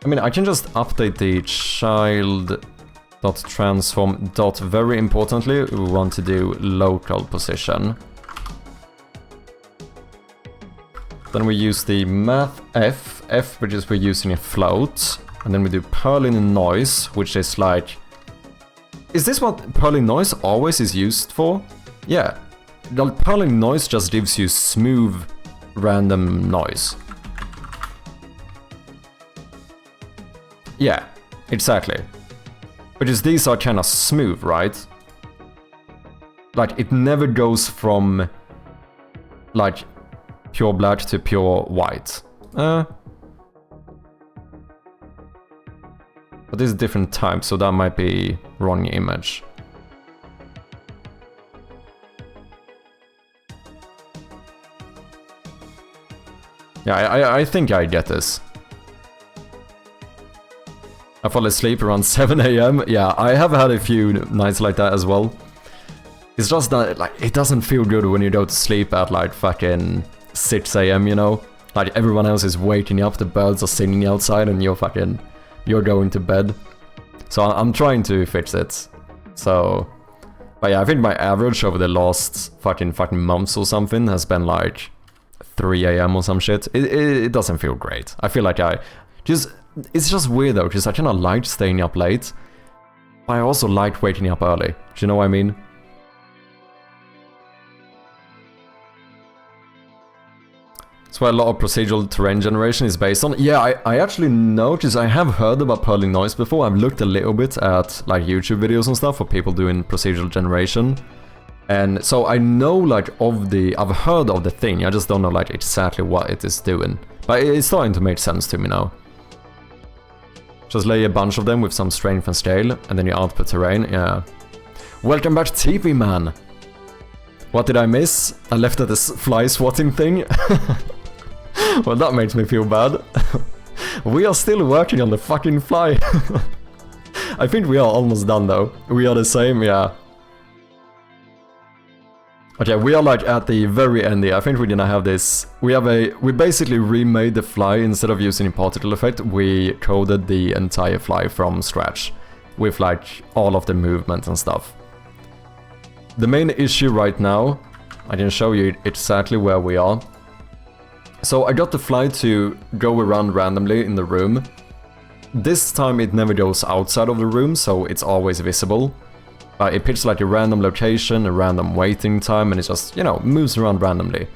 I mean, I can just update the child.transform. Very importantly, we want to do local position. Then we use the math F, which is we're using a float. And then we do purling noise, which is like... Is this what purling noise always is used for? Yeah. The purling noise just gives you smooth, random noise. Yeah, exactly. Because these are kind of smooth, right? Like, it never goes from, like, pure black to pure white. But this is different type, so that might be wrong image. Yeah, I think I get this. I fall asleep around 7 AM. Yeah, I have had a few nights like that as well. It's just that, like, it doesn't feel good when you go to sleep at, like, fucking 6 AM, you know? Like, everyone else is waking up, the birds are singing outside, and you're going to bed. So I'm trying to fix it. So, but yeah, I think my average over the last fucking months or something has been, like, 3 AM or some shit. It doesn't feel great. I feel like it's just weird though, because I kind of like staying up late, but I also like waking up early. Do you know what I mean? That's why a lot of procedural terrain generation is based on. Yeah, I actually noticed, I have heard about Purling Noise before. I've looked a little bit at like YouTube videos and stuff for people doing procedural generation. And so I know like I've heard of the thing, I just don't know like exactly what it is doing. But it's starting to make sense to me now. Just lay a bunch of them with some strength and scale, and then you output terrain, yeah. Welcome back TP man! What did I miss? I left at this fly swatting thing. Well, that makes me feel bad. We are still working on the fucking fly. I think we are almost done though. We are the same, yeah. Okay, we are like at the very end here. I think we're gonna have this. We basically remade the fly. Instead of using a particle effect, we coded the entire fly from scratch with like all of the movement and stuff. The main issue right now, I can show you exactly where we are. So I got the fly to go around randomly in the room. This time it never goes outside of the room, so it's always visible. It picks like a random location, a random waiting time, and it just, you know, moves around randomly.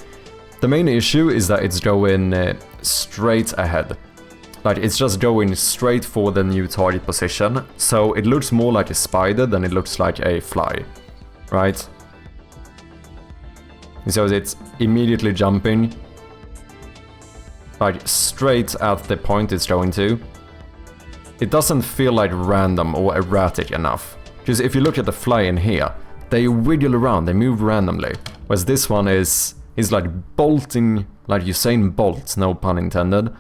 The main issue is that it's going straight ahead. Like, it's just going straight for the new target position, so it looks more like a spider than it looks like a fly, right? So it's immediately jumping, like, straight at the point it's going to. It doesn't feel like random or erratic enough. Because if you look at the fly in here, they wiggle around, they move randomly. Whereas this one is like bolting, like Usain Bolt, no pun intended,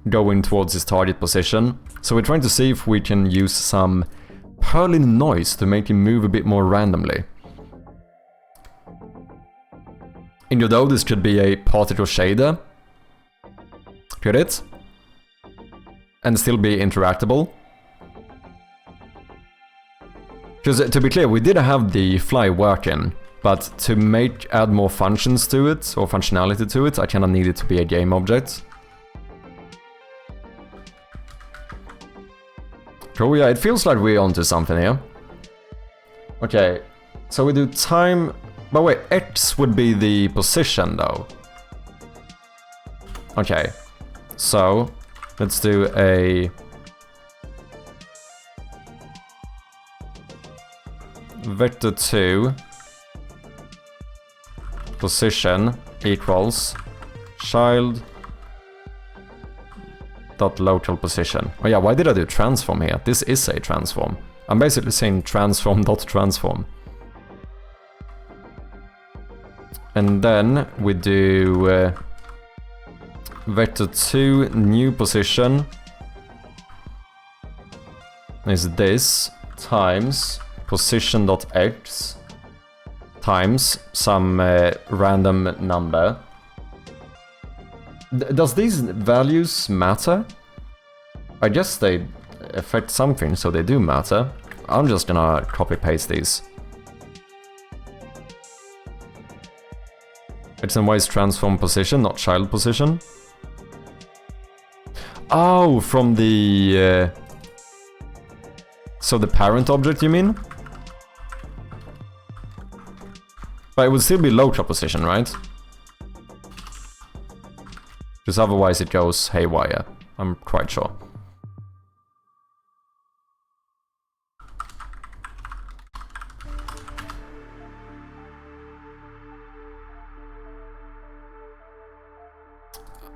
going towards his target position. So we're trying to see if we can use some Purling Noise to make him move a bit more randomly. In Godot, this could be a particle shader. Could it? And still be interactable. Because to be clear, we did have the fly working, but to add more functions to it, or functionality to it, I kinda need it to be a game object. Cool, yeah, it feels like we're onto something here. Okay, so we do time... But wait, X would be the position though. Okay, so let's do a... vector 2 position equals child dot local position. Oh yeah, why did I do transform here? This is a transform. I'm basically saying transform dot transform. And then we do vector 2 new position is this times position.x times some random number. Does these values matter? I guess they affect something, so they do matter. I'm just gonna copy paste these. X and Y is transform position, not child position. Oh, from the... so the parent object, you mean? But it would still be local position, right? Because otherwise it goes haywire, I'm quite sure.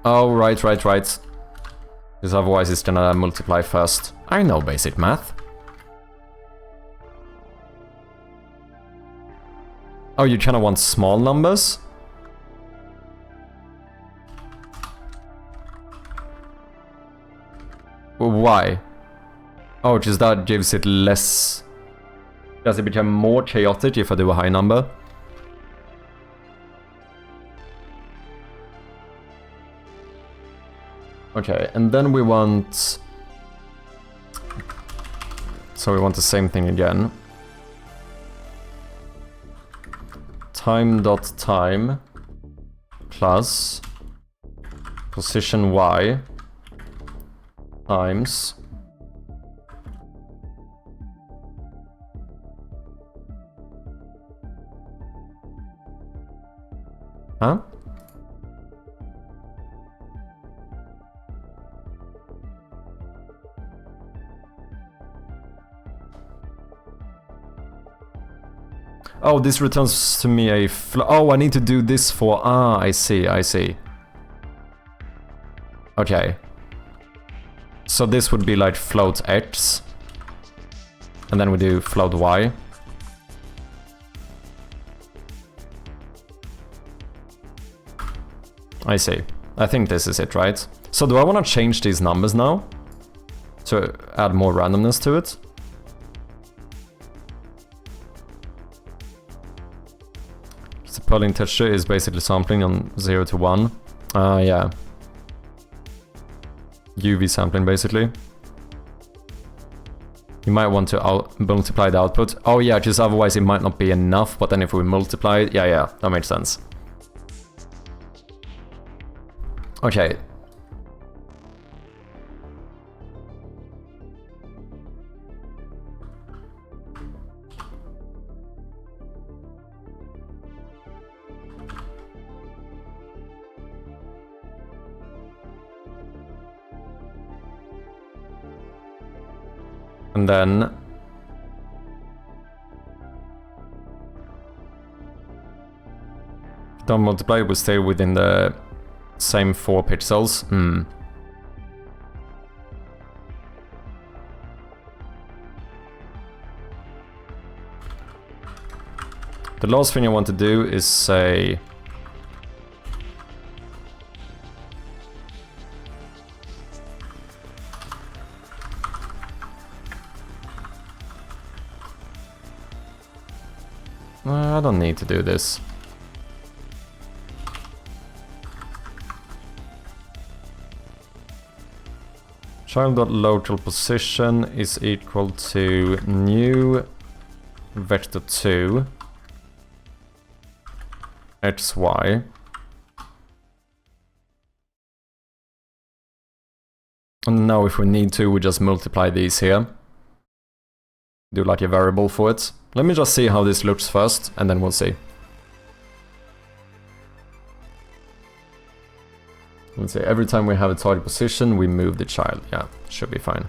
Oh, right. Because otherwise it's gonna multiply first. I know basic math. Oh, you kinda want small numbers? Well, why? Oh, just that gives it less... Does it become more chaotic if I do a high number? Okay, and then we want... So we want the same thing again. Time.time plus position y times huh? Oh, this returns to me a oh, I need to do this for... Ah, I see. Okay. So this would be like float x. And then we do float y. I see. I think this is it, right? So do I want to change these numbers now? To add more randomness to it? The polling texture is basically sampling on 0 to 1. Yeah. UV sampling, basically. You might want to multiply the output. Oh yeah, just otherwise it might not be enough, but then if we multiply it... Yeah, that makes sense. Okay. And then... Don't multiply, we stay within the same 4 pixels. The last thing I want to do is say... I don't need to do this. Child.local position is equal to new vector 2 xy. And now if we need to, we just multiply these here. Do like a variable for it. Let me just see how this looks first, and then we'll see. Let's see, every time we have a target position, we move the child. Yeah, should be fine.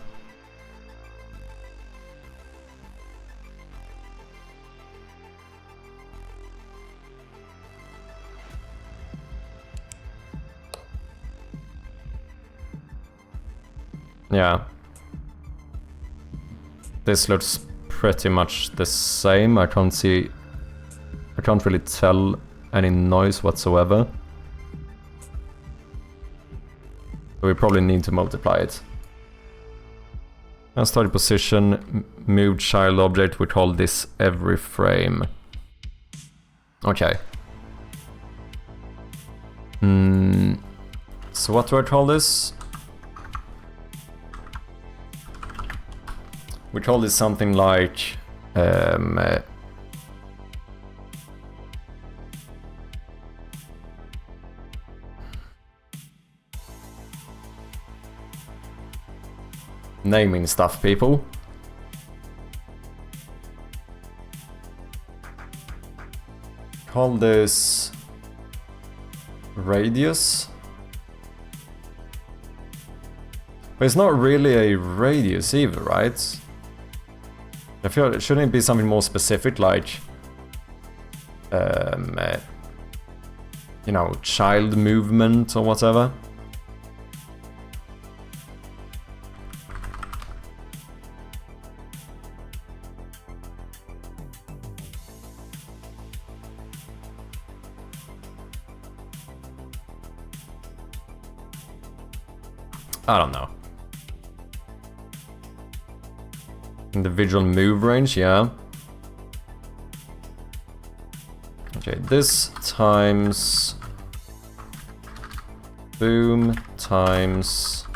Yeah. This looks pretty much the same. I can't really tell any noise whatsoever. So we probably need to multiply it. Now starting position, move child object, we call this every frame. Okay. So what do I call this? We call this something like naming stuff, people. Call this radius. But it's not really a radius either, right? I feel it shouldn't be something more specific, like, you know, child movement or whatever. I don't know. Individual move range, yeah. Okay, this times boom times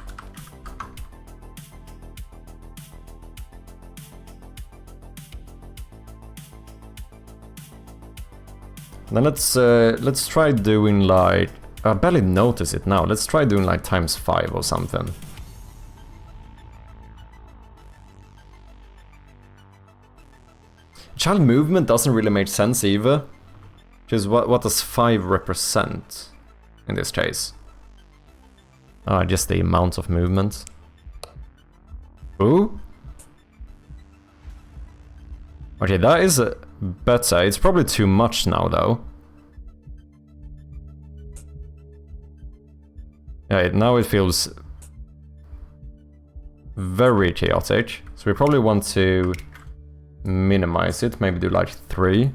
then let's try doing like, I barely notice it now. Let's try doing like times 5 or something. Child movement doesn't really make sense either. Because what does 5 represent in this case? Just the amount of movement. Ooh. Okay, that is better. It's probably too much now though. Yeah, now it feels very chaotic. So we probably want to minimize it, maybe do like 3.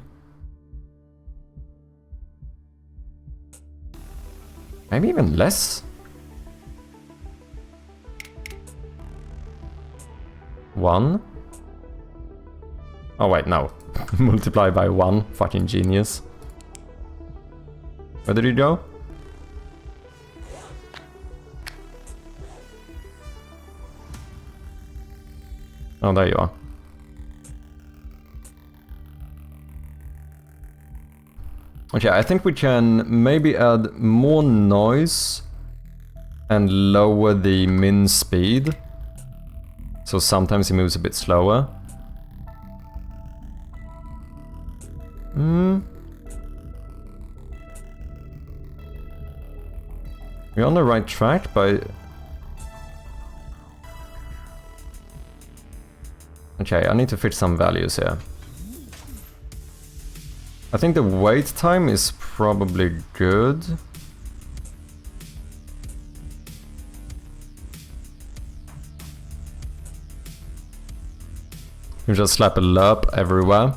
Maybe even less. 1. Oh wait, no. Multiply by 1. Fucking genius. Where did you go? Oh, there you are. Okay, I think we can maybe add more noise and lower the min speed. So sometimes he moves a bit slower. We're on the right track, but... Okay, I need to fit some values here. I think the wait time is probably good. You just slap a lerp everywhere.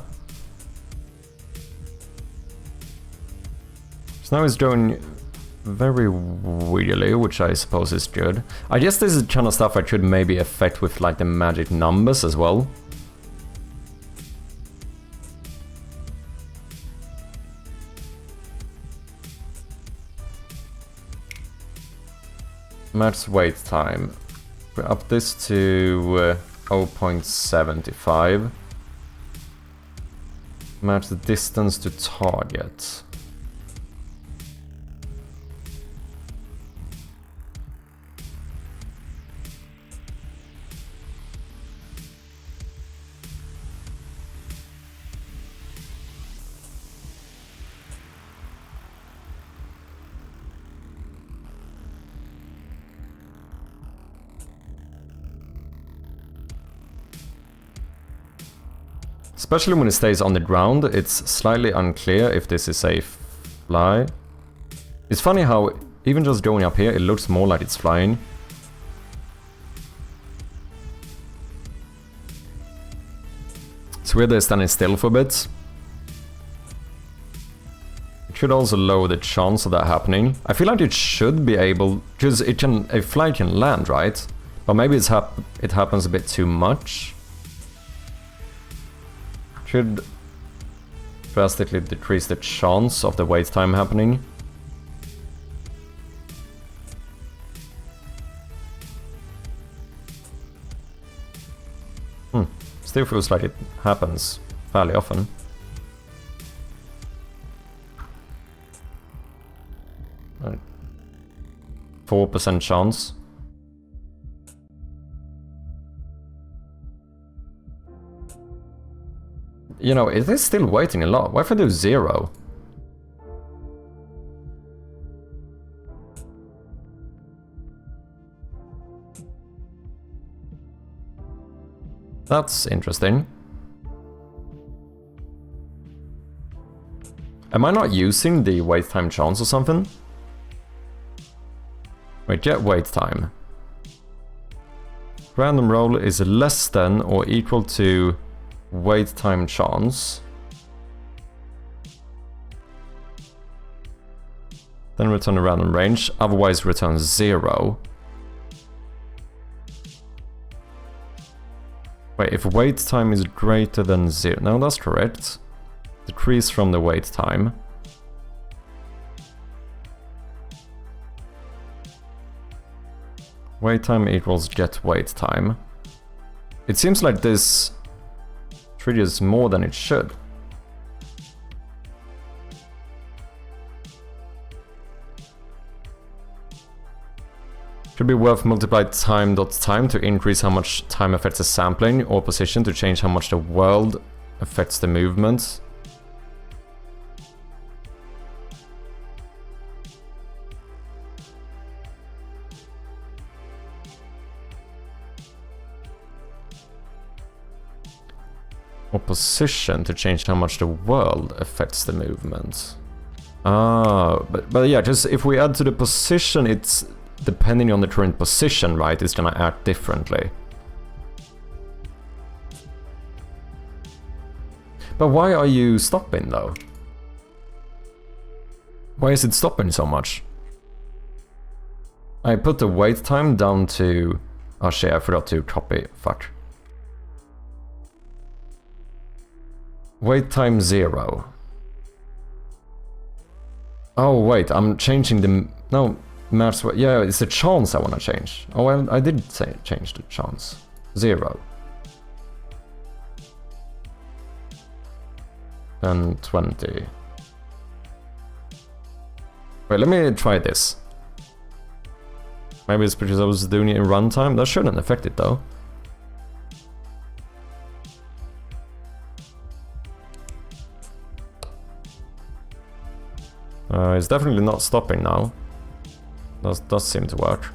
So now it's going very weirdly, which I suppose is good. I guess this is the kind of stuff I could maybe affect with like the magic numbers as well. Max wait time. We up this to 0.75. Match the distance to target. Especially when it stays on the ground, it's slightly unclear if this is a fly. It's funny how even just going up here, it looks more like it's flying. It's weird they're standing still for a bit. It should also lower the chance of that happening. I feel like it should be able, because a fly can land, right? But maybe it happens a bit too much. Should drastically decrease the chance of the wait time happening. Still feels like it happens fairly often. Right. 4% chance. You know, it is still waiting a lot. What if I do 0? That's interesting. Am I not using the wait time chance or something? Wait, get wait time. Random roll is less than or equal to wait time chance. Then return a random range, otherwise return 0. Wait, if wait time is greater than 0... No, that's correct. Decrease from the wait time. Wait time equals get wait time. It seems like this triggers more than it should. Should be worth multiplied time.time to increase how much time affects the sampling or position to change how much the world affects the movement. Or position to change how much the world affects the movement. Ah, but yeah, just if we add to the position, it's depending on the current position, right? It's gonna act differently. But why are you stopping though? Why is it stopping so much? I put the wait time down to... Oh shit, I forgot to copy. Fuck. Wait time 0. Oh wait, I'm changing the... No, maths... Yeah, it's the chance I want to change. Oh well, I did say change the chance. 0. And 20. Wait, let me try this. Maybe it's because I was doing it in runtime. That shouldn't affect it though. It's definitely not stopping now. Does seem to work.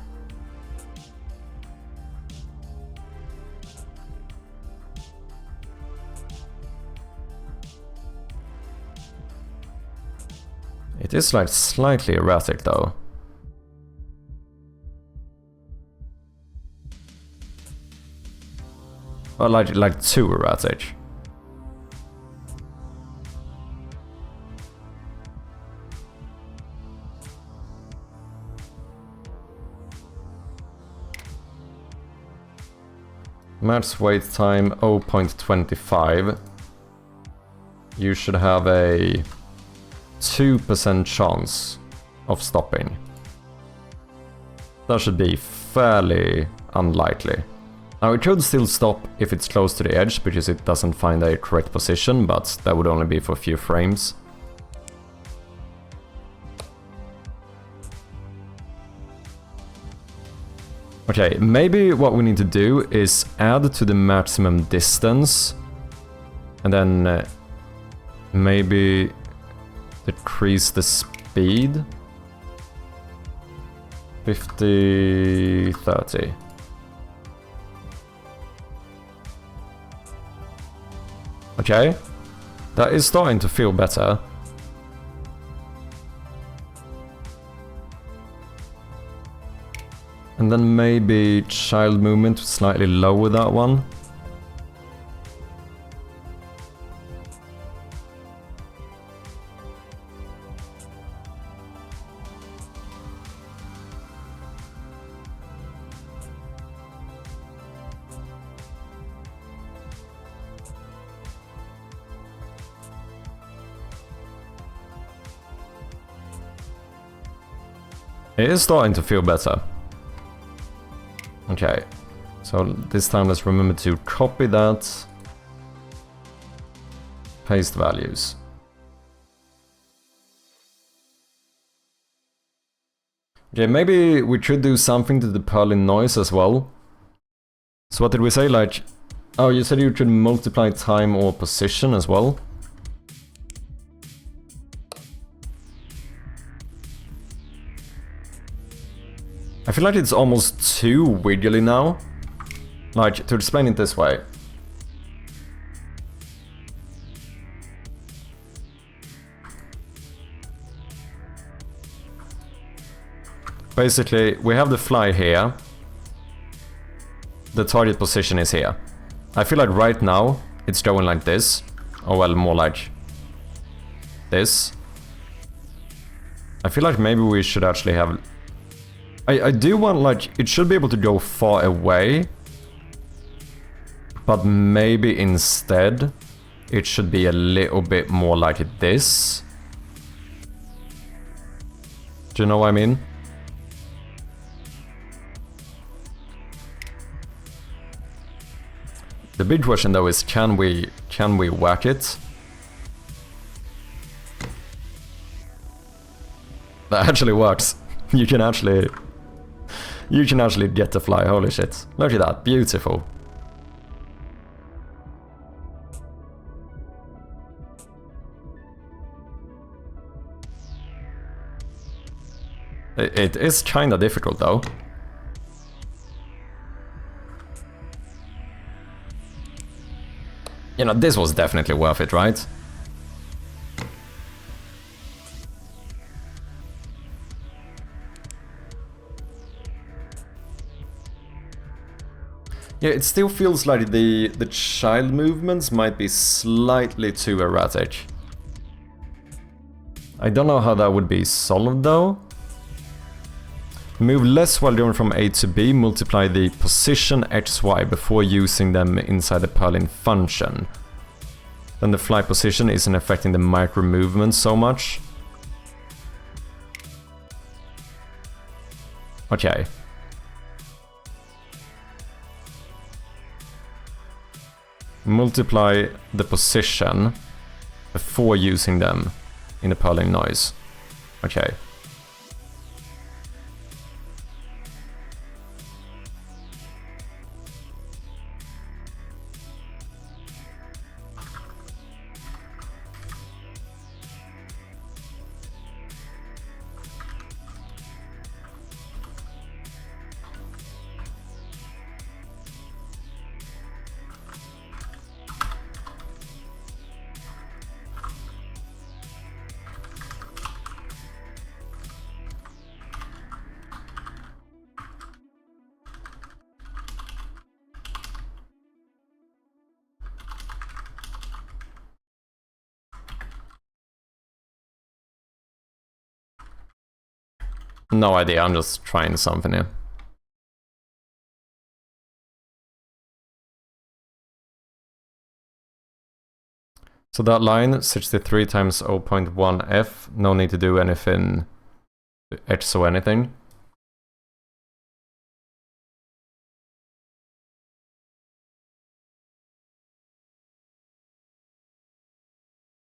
It is like slightly erratic though. Or like too erratic. Max wait time 0.25. You should have a 2% chance of stopping. That should be fairly unlikely. Now it could still stop if it's close to the edge because it doesn't find a correct position, but that would only be for a few frames. Okay, maybe what we need to do is add to the maximum distance and then maybe decrease the speed. 50, 30. Okay, that is starting to feel better. And then maybe child movement, slightly lower that one. It is starting to feel better. Okay, so this time let's remember to copy that. Paste values. Okay, maybe we should do something to the purling noise as well. So what did we say? Like, oh, you said you should multiply time or position as well. I feel like it's almost too wiggly now. Like, to explain it this way. Basically, we have the fly here. The target position is here. I feel like right now, it's going like this. Or well, more like this. I feel like maybe we should actually have... I do want, like, it should be able to go far away. But maybe instead it should be a little bit more like this. Do you know what I mean? The big question though is, can we whack it? That actually works. You can actually get to fly. Holy shit. Look at that. Beautiful. It is kinda difficult though. You know, this was definitely worth it, right? Yeah, it still feels like the child movements might be slightly too erratic. I don't know how that would be solved though. Move less while going from A to B, multiply the position XY before using them inside the purling function. Then the fly position isn't affecting the micro movement so much. Okay. Multiply the position before using them in the purling noise. Okay. No idea, I'm just trying something here. So that line, 63 times 0.1 f, no need to do anything, H or anything.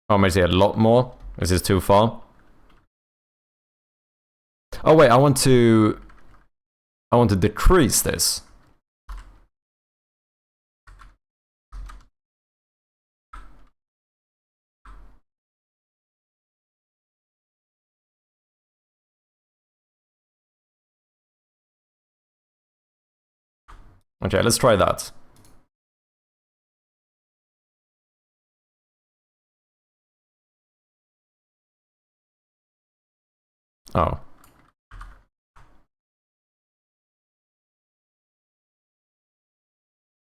Oh, maybe a lot more? Is this too far? Oh wait, I want to decrease this. Okay, let's try that. Oh.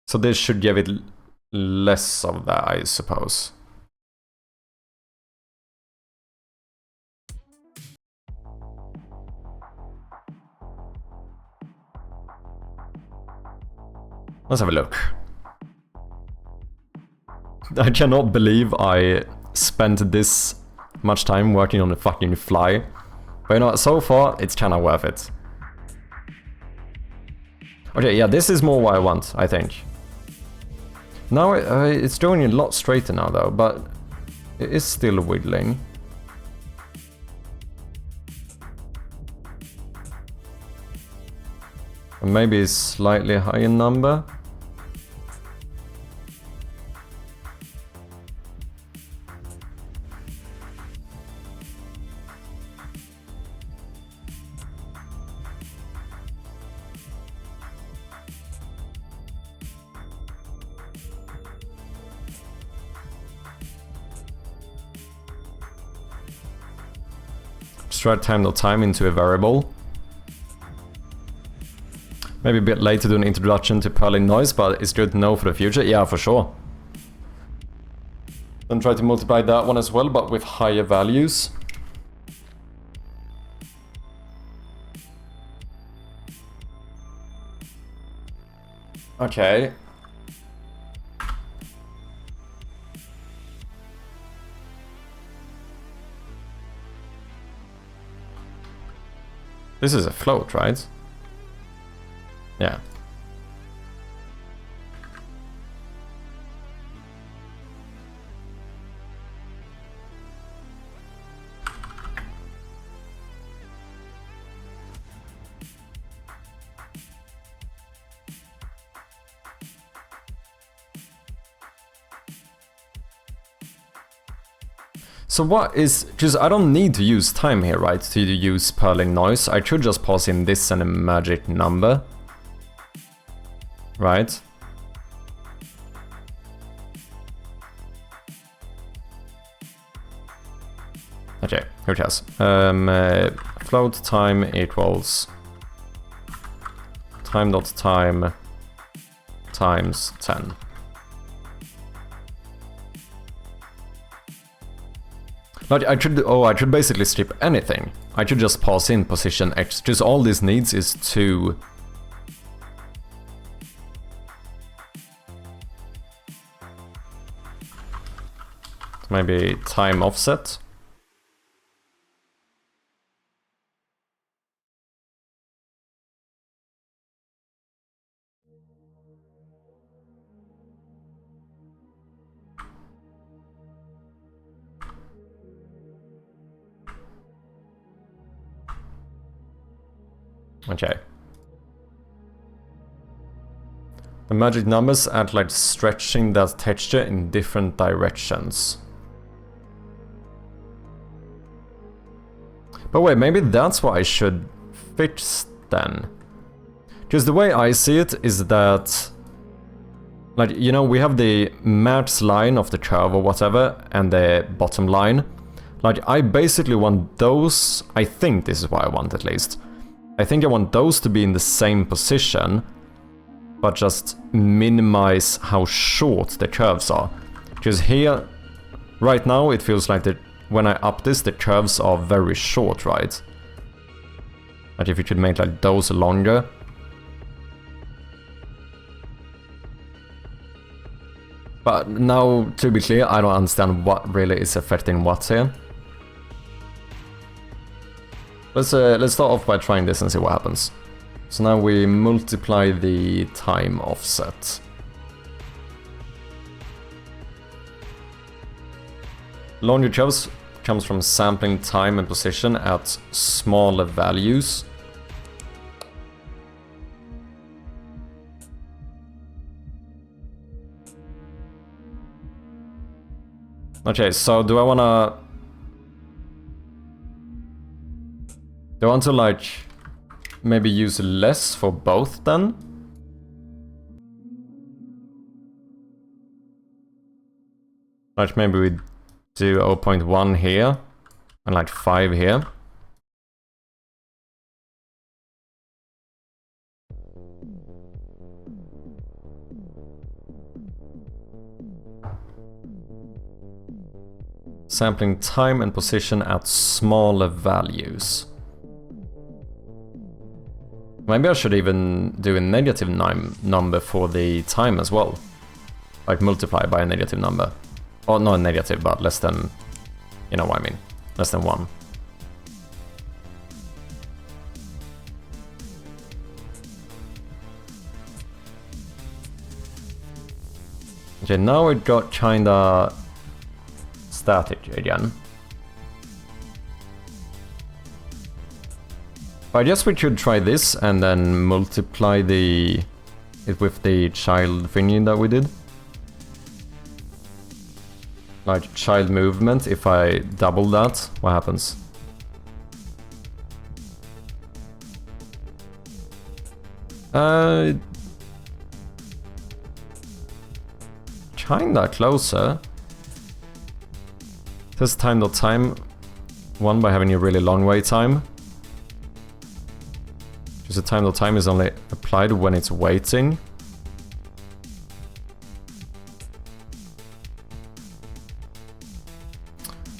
So this should give it less of that, I suppose. Let's have a look. I cannot believe I spent this much time working on a fucking fly. But you know, so far, it's kinda worth it. Okay, yeah, this is more what I want, I think. Now it's going a lot straighter now though, but it is still wiggling. Maybe a slightly higher number. Try to time the time into a variable. Maybe a bit late to do an introduction to purling noise, but it's good to know for the future. Yeah, for sure. Then try to multiply that one as well, but with higher values. Okay. This is a float, right? Yeah. So what is, because I don't need to use time here, right, to use purling noise. I should just pass in this and a magic number. Right? Okay, here it has. Float time equals time.time times 10. Like I should basically skip anything. I should just pass in position X. Just all this needs is to maybe time offset. Okay. The magic numbers add like stretching that texture in different directions. But wait, maybe that's what I should fix then. Because the way I see it is that, like, you know, we have the max line of the curve or whatever and the bottom line. Like, I basically want those, I think this is what I want at least. I think I want those to be in the same position, but just minimize how short the curves are. Because here, right now, it feels like that when I up this, the curves are very short, right? Like if you could make like those longer. But now, to be clear, I don't understand what really is affecting what here. Let's start off by trying this and see what happens. So now we multiply the time offset. Longer curves comes from sampling time and position at smaller values. Okay, so do I want to like maybe use less for both then? Like maybe we do 0.1 here and like 5 here. Sampling time and position at smaller values. Maybe I should even do a negative number for the time as well. Like multiply by a negative number. Or not negative, but less than, you know what I mean. Less than 1. Okay, now it got kinda static again. I guess we should try this and then multiply it with the child thingy that we did. Like child movement, if I double that, what happens? Kinda closer. Test time.time 1 by having a really long wait time. Because the time.time is only applied when it's waiting.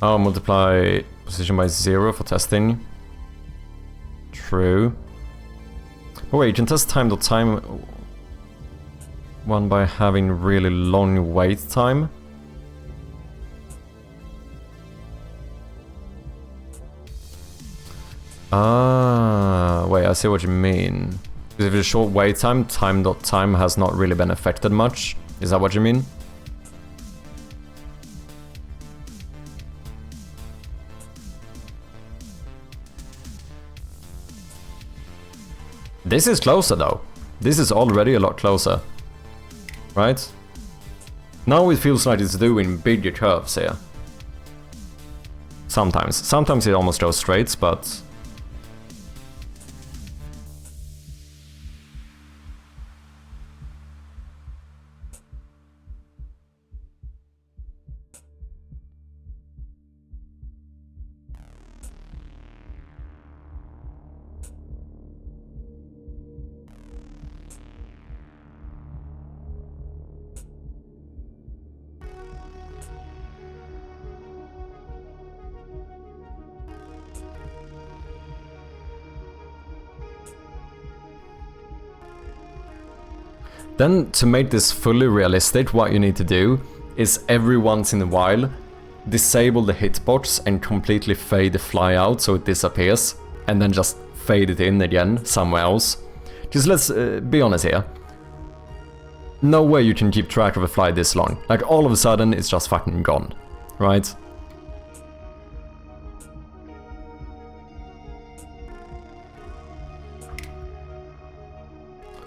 Oh, multiply position by 0 for testing. True. Oh wait, you can test time.time 1 by having really long wait time. Ah, wait, I see what you mean. If it's short wait time, time.time has not really been affected much. Is that what you mean? This is closer though. This is already a lot closer. Right? Now it feels like it's doing bigger curves here. Sometimes. Sometimes it almost goes straight, but... Then, to make this fully realistic, what you need to do is every once in a while disable the hitbox and completely fade the fly out so it disappears, and then just fade it in again somewhere else. Because let's be honest here. No way you can keep track of a fly this long. Like, all of a sudden it's just fucking gone, right?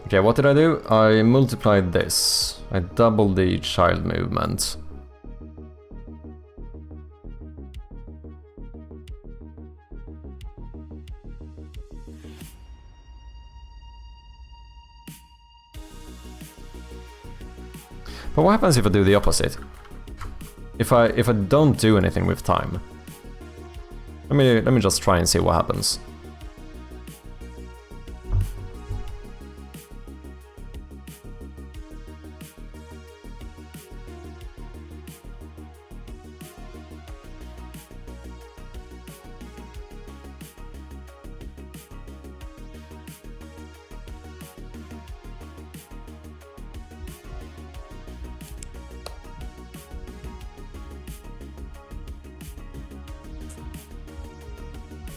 Okay, what did I do? I multiplied this. I doubled the child movement. But what happens if I do the opposite? If I don't do anything with time? Let me just try and see what happens.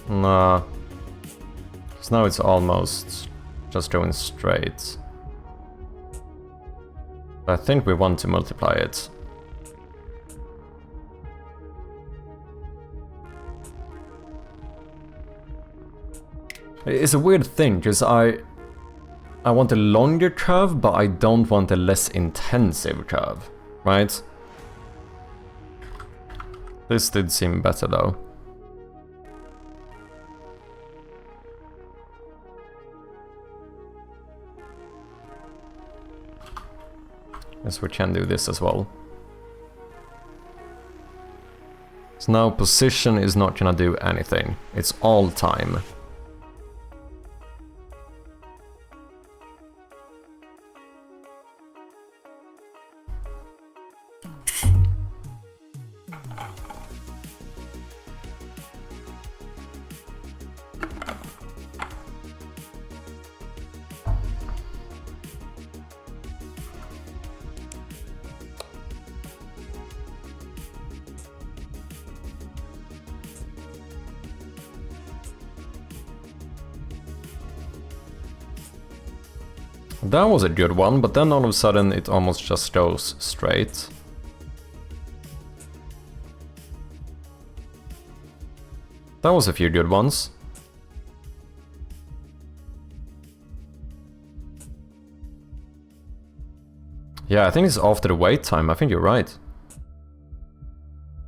Nah. So now it's almost just going straight. I think we want to multiply it. It's a weird thing, because I want a longer curve, but I don't want a less intensive curve, right? This did seem better though. Yes, we can do this as well. So now position is not gonna do anything. It's all time. That was a good one, but then all of a sudden it almost just goes straight. That was a few good ones. Yeah, I think it's after the wait time, I think you're right.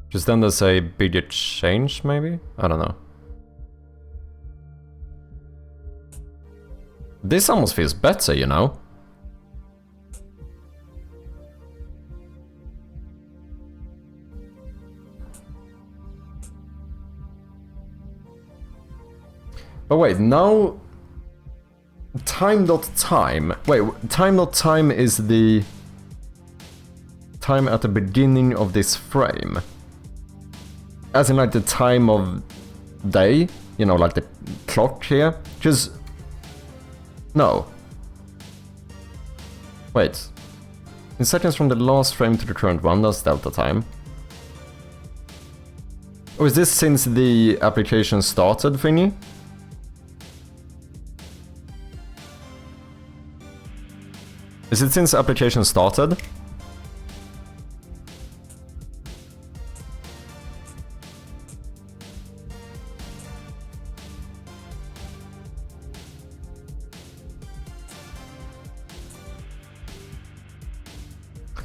Just then there's a bigger change, maybe? I don't know. This almost feels better, you know? But wait, now... time.time... Wait, time.time is the... time at the beginning of this frame. As in like the time of day? You know, like the clock here? Because... No. Wait. In seconds from the last frame to the current one, that's delta time. Or is this since the application started thingy? Is it since application started?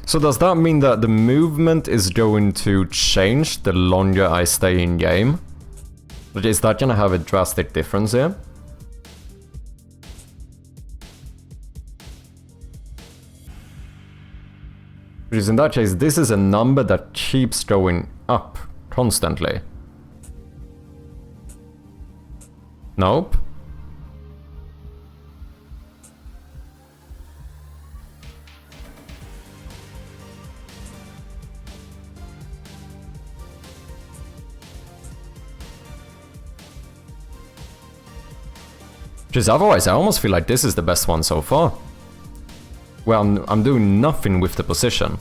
So does that mean that the movement is going to change the longer I stay in game? But is that gonna have a drastic difference here? Because in that case, this is a number that keeps going up constantly. Nope. Because otherwise, I almost feel like this is the best one so far. Well, I'm doing nothing with the position.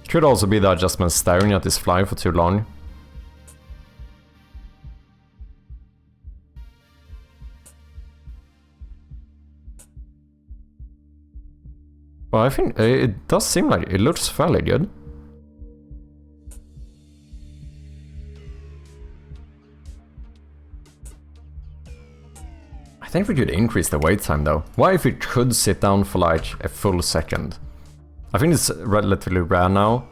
Could also be that I've just been staring at this fly for too long. Well, I think it does seem like it looks fairly good. I think we could increase the wait time though. What if it could sit down for like a full second? I think it's relatively rare now.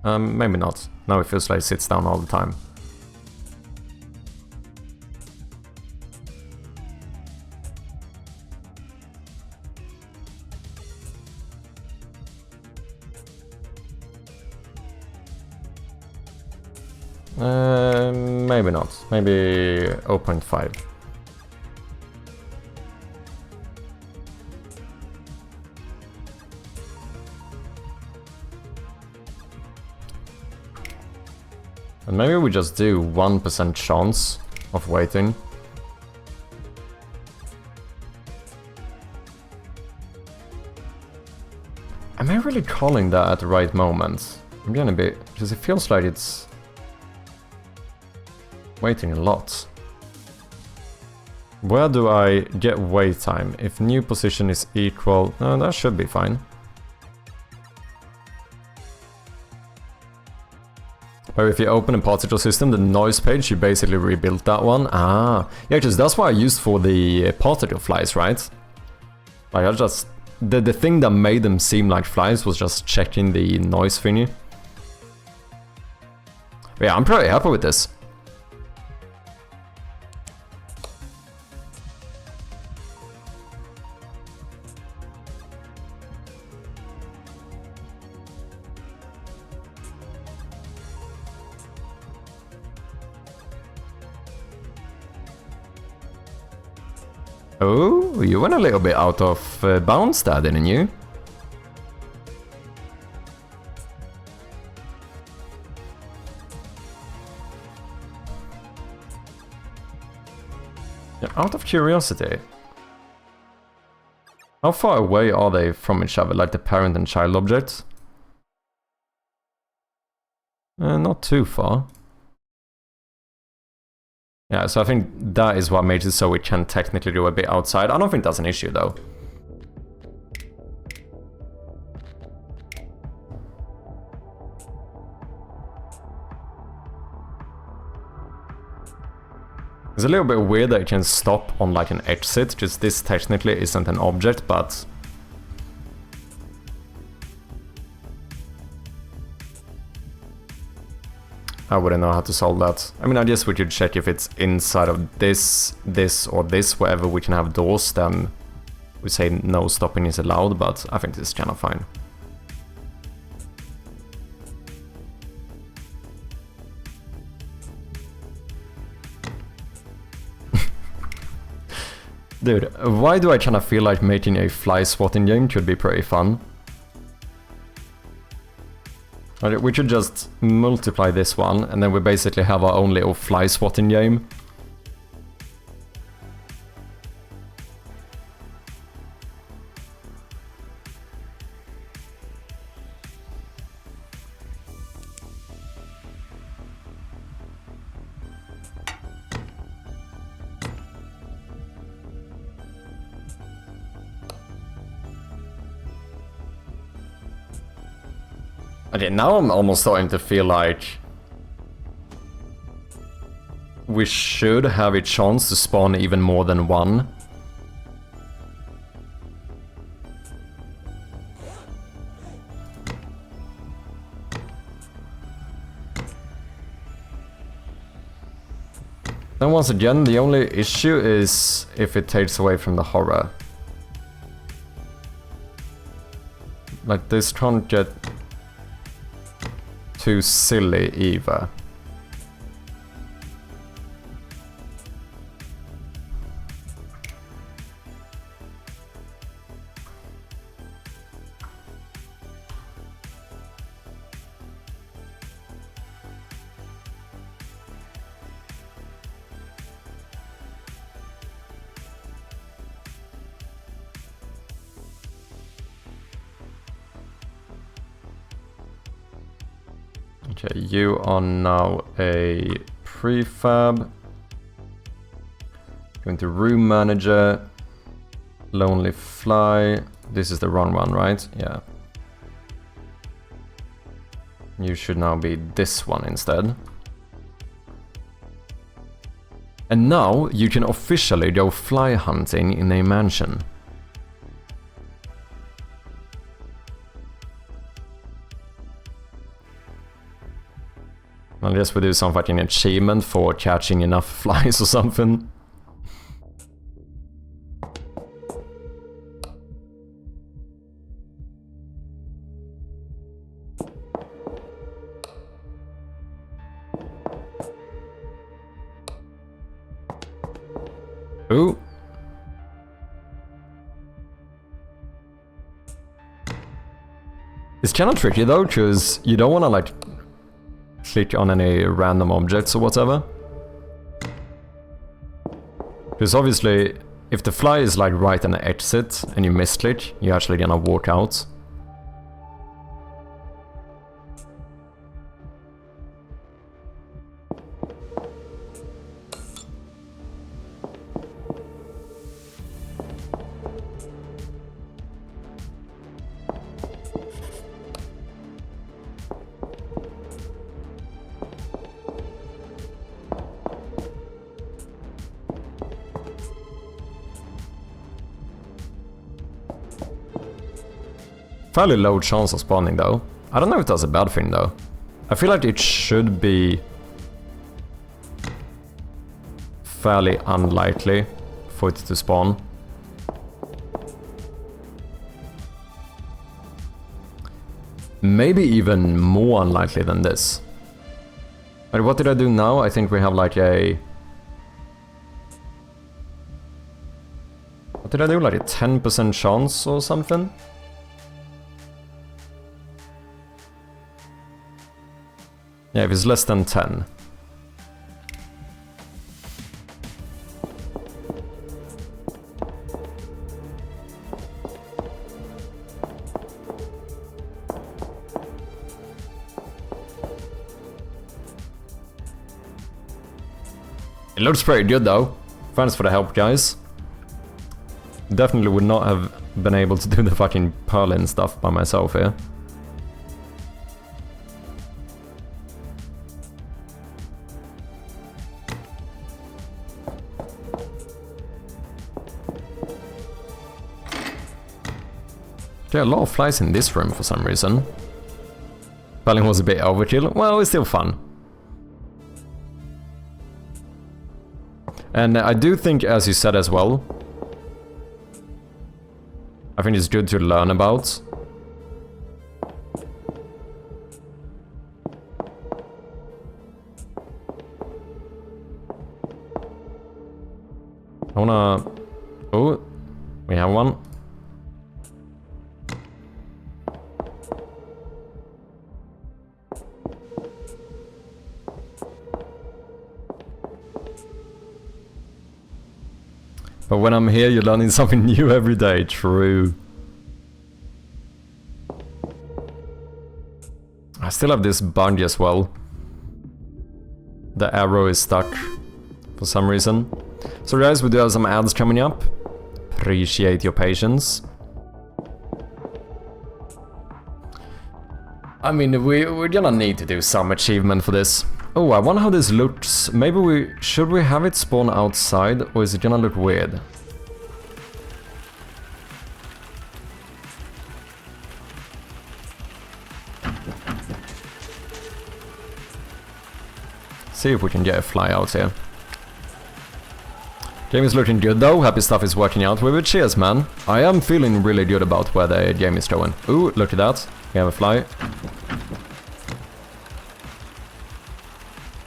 Maybe not. Now it feels like it sits down all the time. Maybe not. Maybe 0.5. And maybe we just do 1% chance of waiting. Am I really calling that at the right moment? I'm gonna be... because it feels like it's... waiting a lot. Where do I get wait time? If new position is equal... no, that should be fine. Or if you open a particle system, the noise page, you basically rebuilt that one. Ah, yeah, because that's what I used for the particle flies, right? Like I just... the thing that made them seem like flies was just checking the noise thingy. But yeah, I'm pretty happy with this. Oh, you went a little bit out of bounds there, didn't you? Yeah, out of curiosity, how far away are they from each other, like the parent and child objects? Not too far. Yeah, so I think that is what makes it so we can technically do a bit outside. I don't think that's an issue though. It's a little bit weird that it can stop on like an exit, just this technically isn't an object, but... I wouldn't know how to solve that. I mean, I guess we could check if it's inside of this, or this, wherever we can have doors, then we say no stopping is allowed, but I think this is kind of fine. Dude, why do I kind of feel like making a fly swatting game could be pretty fun? We should just multiply this one, and then we basically have our own little fly swatting game. Okay, now I'm almost starting to feel like we should have a chance to spawn even more than one. Then once again, the only issue is if it takes away from the horror. Like, this can't get too silly either. Okay, you are now a prefab. Going to room manager. Lonely fly. This is the wrong one, right? Yeah. You should now be this one instead. And now you can officially go fly hunting in a mansion. Unless we do some fucking achievement for catching enough flies or something. Ooh. It's kind of tricky though, because you don't want to like click on any random objects or whatever. Because obviously, if the fly is like right on the exit and you misclick, you're actually gonna walk out. Fairly low chance of spawning though. I don't know if that's a bad thing though. I feel like it should be fairly unlikely for it to spawn. Maybe even more unlikely than this. But what did I do now? I think we have like a... What did I do? Like a 10% chance or something? Yeah, if it's less than 10. It looks pretty good though. Thanks for the help, guys. Definitely would not have been able to do the fucking Perlin stuff by myself here. There are a lot of flies in this room for some reason. Perlin was a bit overkill. Well, it's still fun. And I do think, as you said as well, I think it's good to learn about. I wanna... Oh, we have one. But when I'm here, you're learning something new every day. True. I still have this bug as well. The arrow is stuck for some reason. So guys, we do have some ads coming up. Appreciate your patience. I mean, we're gonna need to do some achievement for this. Oh, I wonder how this looks. Maybe should we have it spawn outside, or is it gonna look weird? See if we can get a fly out here. Game is looking good though, happy stuff is working out with it, cheers man. I am feeling really good about where the game is going. Ooh, look at that, we have a fly.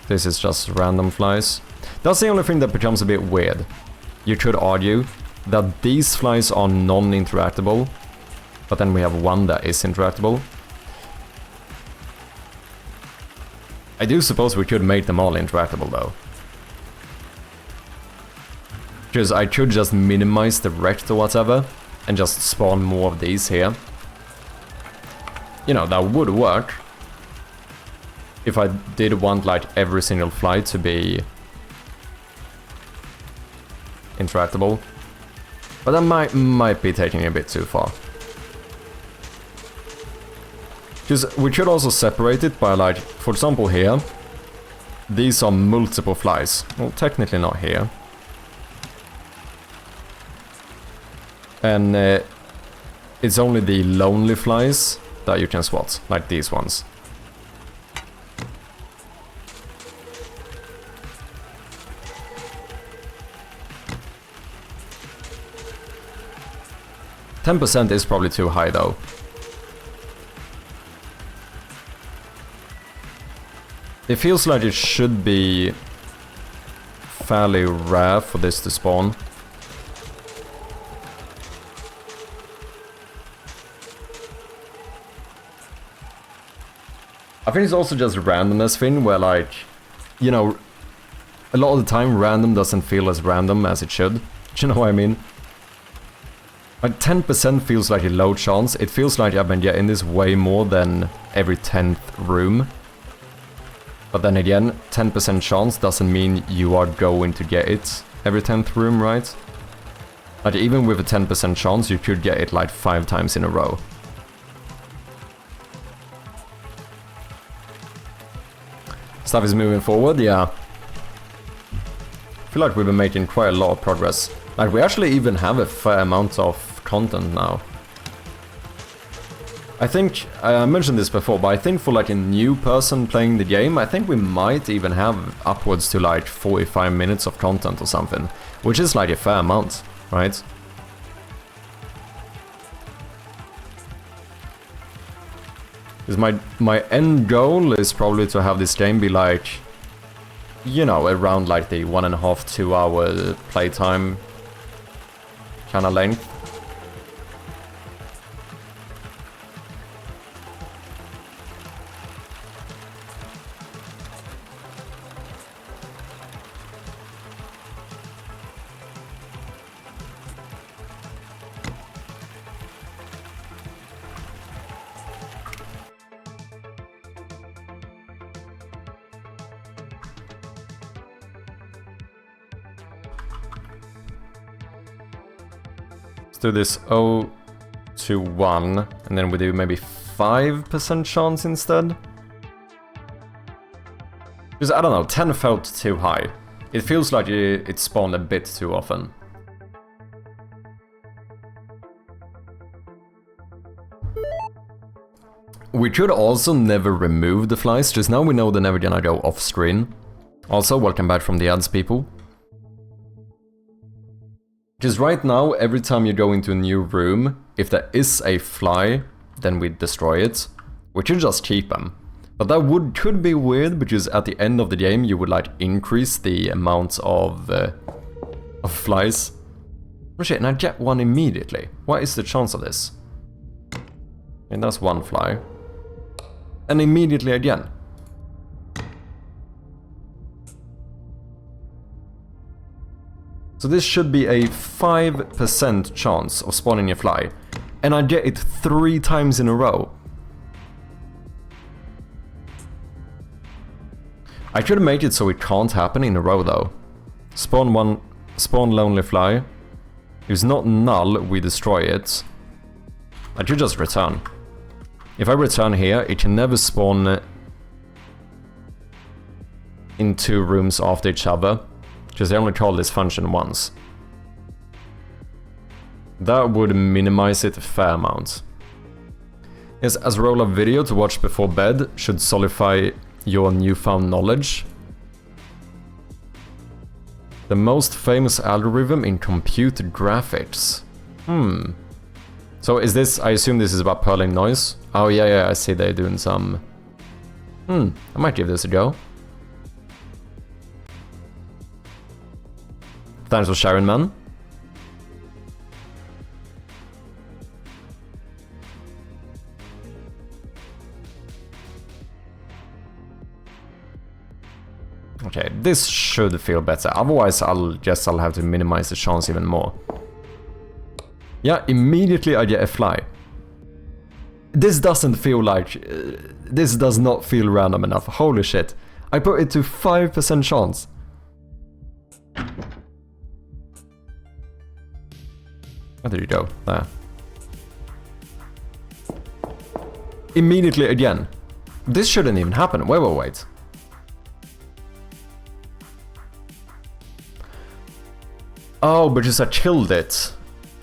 This is just random flies. That's the only thing that becomes a bit weird. You could argue that these flies are non-interactable, but then we have one that is interactable. I do suppose we could make them all interactable though. Because I could just minimize the rect or whatever, and just spawn more of these here. You know, that would work. If I did want like every single fly to be interactable. But that might be taking it a bit too far. Because we could also separate it by like, for example here, these are multiple flies. Well, technically not here. And it's only the lonely flies that you can swat, like these ones. %10 is probably too high though. It feels like it should be fairly rare for this to spawn. I think it's also just a randomness thing where like, you know, a lot of the time random doesn't feel as random as it should. Do you know what I mean? Like 10% feels like a low chance. It feels like I've been getting this way more than every 10th room. But then again, 10% chance doesn't mean you are going to get it every 10th room, right? Like even with a 10% chance, you could get it like 5 times in a row. Stuff is moving forward, yeah. I feel like we've been making quite a lot of progress. Like we actually even have a fair amount of content now. I think, I mentioned this before, but I think for like a new person playing the game, I think we might even have upwards to like 45 minutes of content or something. Which is like a fair amount, right? Because my end goal is probably to have this game be like, you know, around like the 1.5 to 2 hour playtime kind of length. Do this 0 to 1, and then we do maybe 5% chance instead. Because I don't know, 10 felt too high. It feels like it spawned a bit too often. We could also never remove the flies, just now we know they're never gonna go off screen. Also, welcome back from the ads, people. Because right now, every time you go into a new room, if there is a fly, then we destroy it. We could just keep them. But that could be weird, because at the end of the game, you would like increase the amount of flies. Oh shit, and I get one immediately. What is the chance of this? And that's one fly. And immediately again. So this should be a 5% chance of spawning a fly. And I get it 3 times in a row. I could make it so it can't happen in a row though. Spawn lonely fly. If it's not null, we destroy it. I could just return. If I return here, it can never spawn in 2 rooms after each other, because they only call this function once. That would minimize it a fair amount. Yes, as a roll-up video to watch before bed should solidify your newfound knowledge. The most famous algorithm in computer graphics. So is this, I assume this is about purling noise? Oh yeah, I see they're doing some... I might give this a go. Thanks for sharing, man. Okay, this should feel better. Otherwise, I'll have to minimize the chance even more. Yeah, immediately I get a fly. This doesn't feel like... this does not feel random enough. Holy shit. I put it to 5% chance. Where did you go? There. Immediately again. This shouldn't even happen. Wait. Oh, because I killed it.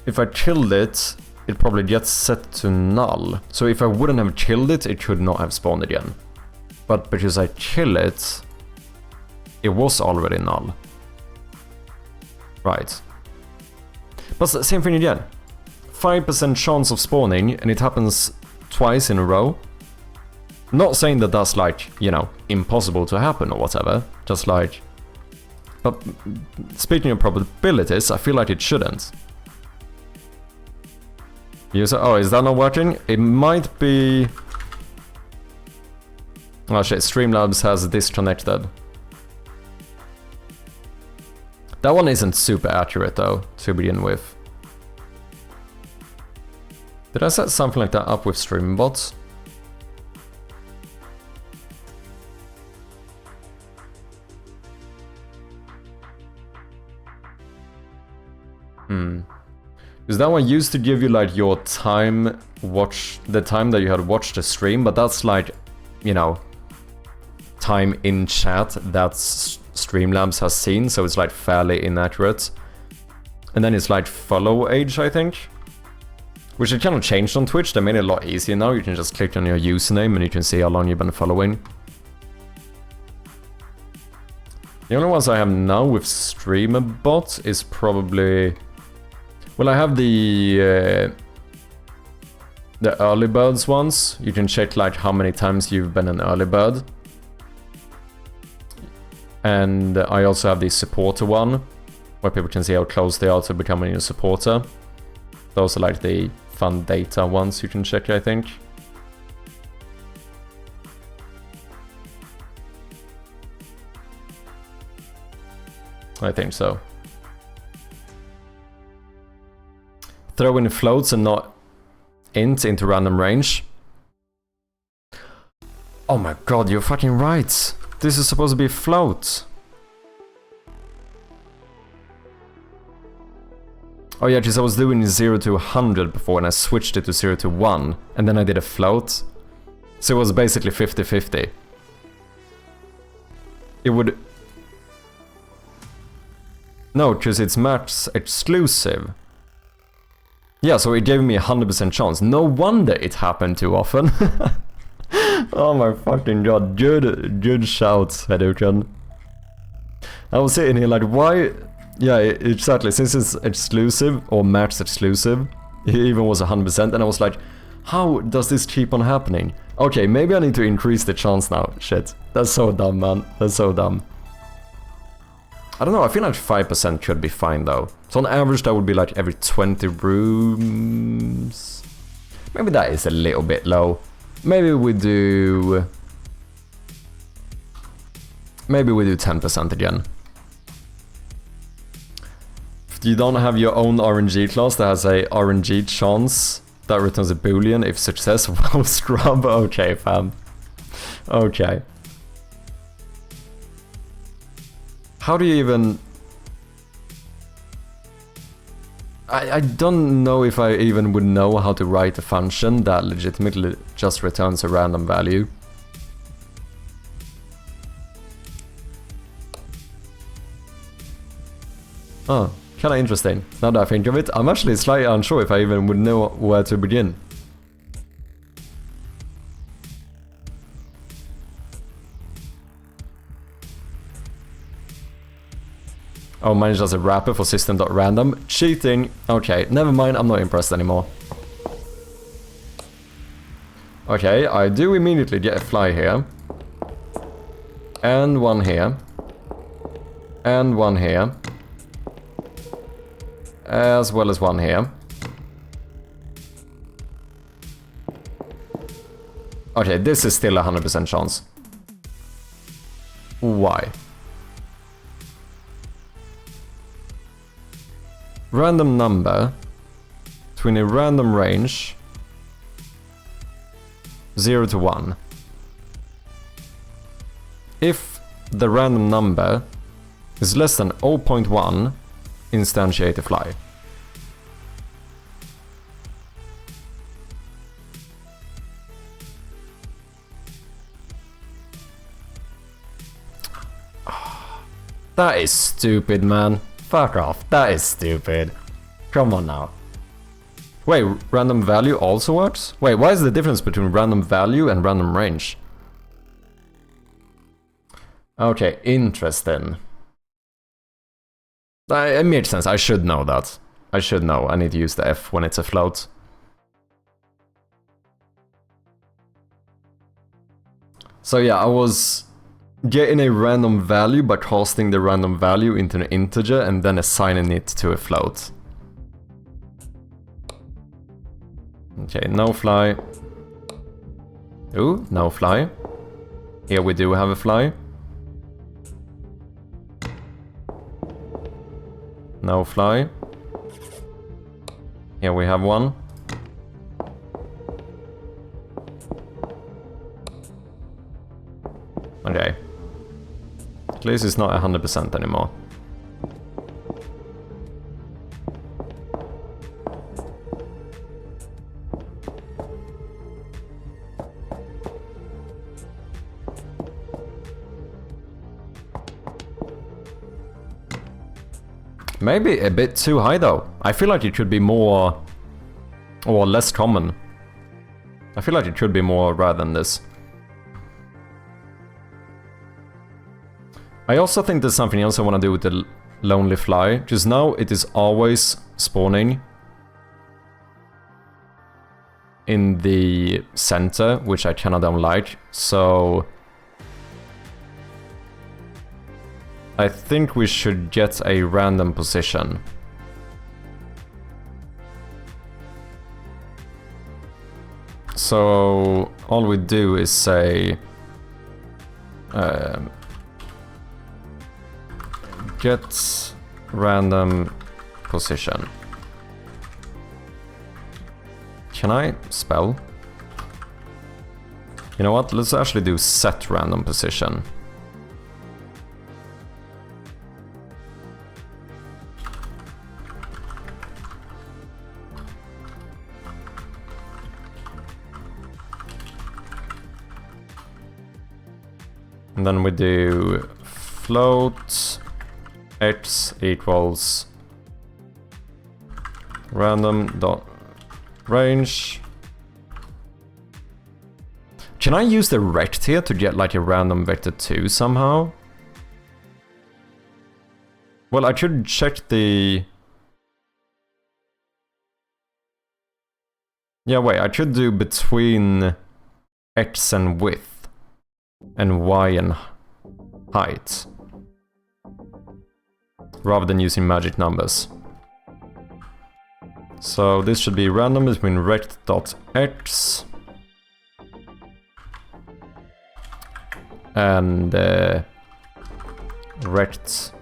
If I killed it, it probably gets set to null. So if I wouldn't have killed it, it could not have spawned again. But because I kill it, it was already null. Right. But same thing again. 5% chance of spawning, and it happens twice in a row. Not saying that that's like, you know, impossible to happen or whatever. Just like... But speaking of probabilities, I feel like it shouldn't. User, oh, is that not working? It might be... Oh shit, Streamlabs has disconnected. That one isn't super accurate though, to begin with. Did I set something like that up with Streambots? Because that one used to give you like your time the time that you had watched the stream, but that's like, you know, time in chat that Streamlabs has seen, so it's like fairly inaccurate. And then it's like follow age, I think. Which it kind of changed on Twitch, they made it a lot easier now, you can just click on your username and you can see how long you've been following. The only ones I have now with StreamerBot is probably... Well, I have the early birds ones. You can check like how many times you've been an early bird. And I also have the supporter one, where people can see how close they are to becoming a supporter. Those are like the fun data ones you can check, I think. I think so. Throw in floats and not int into random range. Oh my god, you're fucking right. This is supposed to be a float. Oh yeah, because I was doing 0 to 100 before and I switched it to 0 to 1. And then I did a float. So it was basically 50-50. It would... No, because it's match exclusive. Yeah, so it gave me a 100% chance. No wonder it happened too often. Oh my fucking god. Good shouts, Hadouken. I was sitting here like, why... Yeah, exactly. Since it's exclusive, or match exclusive, it even was 100%, and I was like, how does this keep on happening? Okay, maybe I need to increase the chance now. Shit. That's so dumb, man. That's so dumb. I don't know, I feel like 5% should be fine though. So on average that would be like every 20 rooms. Maybe that is a little bit low. Maybe we do 10% again. If you don't have your own RNG class that has a RNG chance that returns a boolean if success, well scrub. Okay, fam. Okay. How do you even... I don't know if I even would know how to write a function that legitimately just returns a random value. Oh, kinda interesting. Now that I think of it, I'm actually slightly unsure if I even would know where to begin. Oh, mine is just a wrapper for system.random. Cheating! Okay, never mind, I'm not impressed anymore. Okay, I do immediately get a fly here. And one here. And one here. As well as one here. Okay, this is still a 100% chance. Why? Random number between a random range 0 to 1. If the random number is less than 0.1, instantiate a fly. That is stupid, man. Fuck off. That is stupid. Come on now. Wait, random value also works? Wait, what is the difference between random value and random range? Okay, interesting. It makes sense. I should know that. I should know. I need to use the F when it's a float. So yeah, I was getting a random value by casting the random value into an integer and then assigning it to a float. Okay, no fly. Ooh, no fly. Here we do have a fly. No fly. Here we have one. Okay. At least it's not 100% anymore. Maybe a bit too high though. I feel like it should be more or less common. I feel like it should be more rare than this. I also think there's something else I want to do with the lonely fly, because now it is always spawning in the center, which I kinda don't like, so I think we should get a random position. So all we do is say get random position. Can I spell? You know what? Let's actually do set random position. And then we do float x equals random dot range. Can I use the rect here to get like a random vector 2 somehow? Well, I should check the... Yeah, wait, I should do between x and width and y and height, rather than using magic numbers. So this should be random between rect.x and rect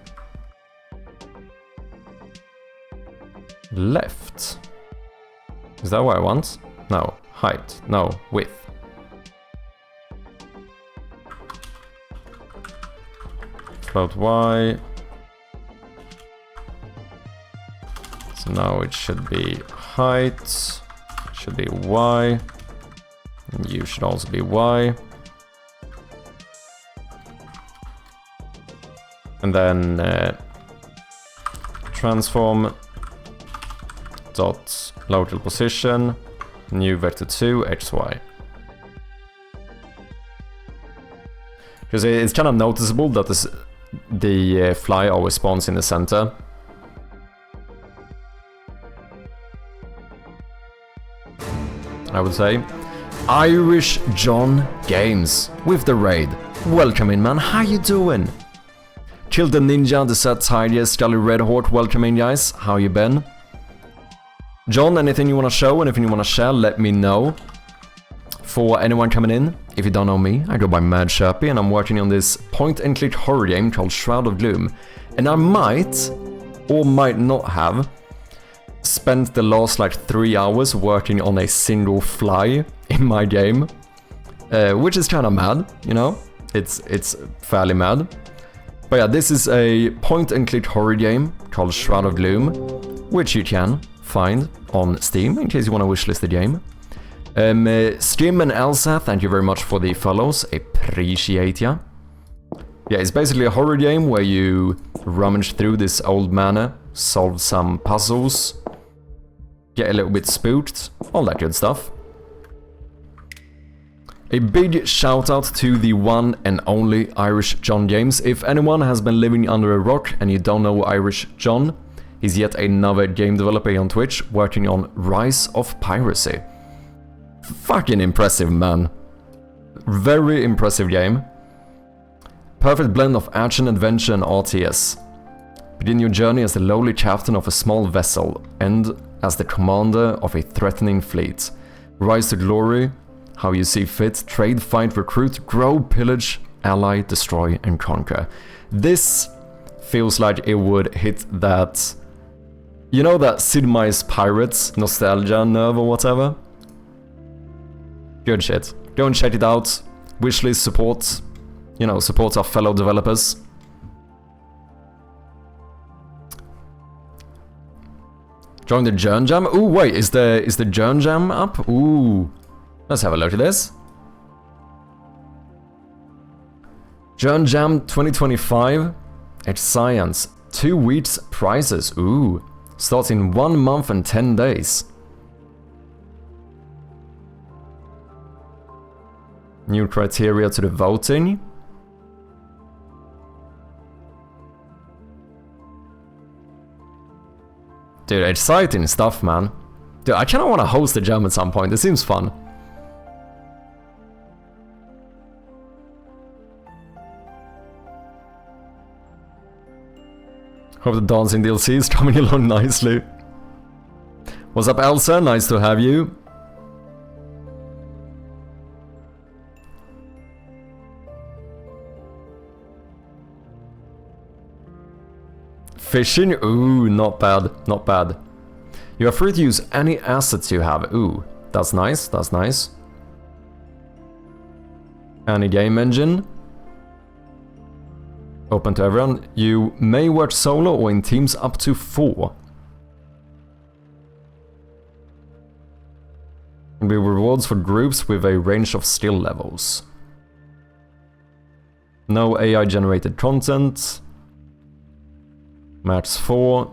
left. Is that what I want? No. Height. No. Width. Float y. Now it should be height. It should be Y. And you should also be Y. And then transform dot local position, new vector 2 xy. Because it's kind of noticeable that the fly always spawns in the center. I would say. Irish John Games with the raid. Welcome in, man. How you doing? Kill the Ninja, the Set Tidier, Scully Redhawk. Welcome in, guys. How you been? John, anything you want to show, anything you want to share, let me know. For anyone coming in, if you don't know me, I go by Mad Sherpy and I'm working on this point-and-click horror game called Shroud of Gloom. And I might, or might not have, spent the last like 3 hours working on a single fly in my game. Which is kind of mad, you know? It's fairly mad. But yeah, this is a point-and-click horror game called Shroud of Gloom, which you can find on Steam in case you want to wishlist the game. Skim and Elsa, thank you very much for the follows, appreciate ya. Yeah, it's basically a horror game where you rummage through this old manor, solve some puzzles, get a little bit spooked, all that good stuff. A big shout out to the one and only Irish John Games. If anyone has been living under a rock and you don't know Irish John, he's yet another game developer on Twitch working on Rise of Piracy. Fucking impressive, man. Very impressive game. Perfect blend of action, adventure and RTS. Begin your journey as the lowly captain of a small vessel, end as the commander of a threatening fleet. Rise to glory, how you see fit, trade, fight, recruit, grow, pillage, ally, destroy and conquer. This feels like it would hit that, you know, that Sid Meier's Pirates nostalgia nerve or whatever? Good shit. Go and check it out. Wishlist support, you know, support our fellow developers. Join the Jern Jam. Ooh, wait, is the Jern Jam up? Ooh, let's have a look at this. Jern Jam 2025. It's science. 2 weeks prizes. Ooh, starts in 1 month and 10 days. New criteria to the voting. Dude, exciting stuff, man. Dude, I kinda wanna host a jam at some point, it seems fun. Hope the dancing DLC is coming along nicely. What's up, Elsa? Nice to have you. Fishing? Ooh, not bad, not bad. You are free to use any assets you have. Ooh, that's nice, that's nice. Any game engine. Open to everyone. You may work solo or in teams up to 4. There will be rewards for groups with a range of skill levels. No AI generated content. Match 4.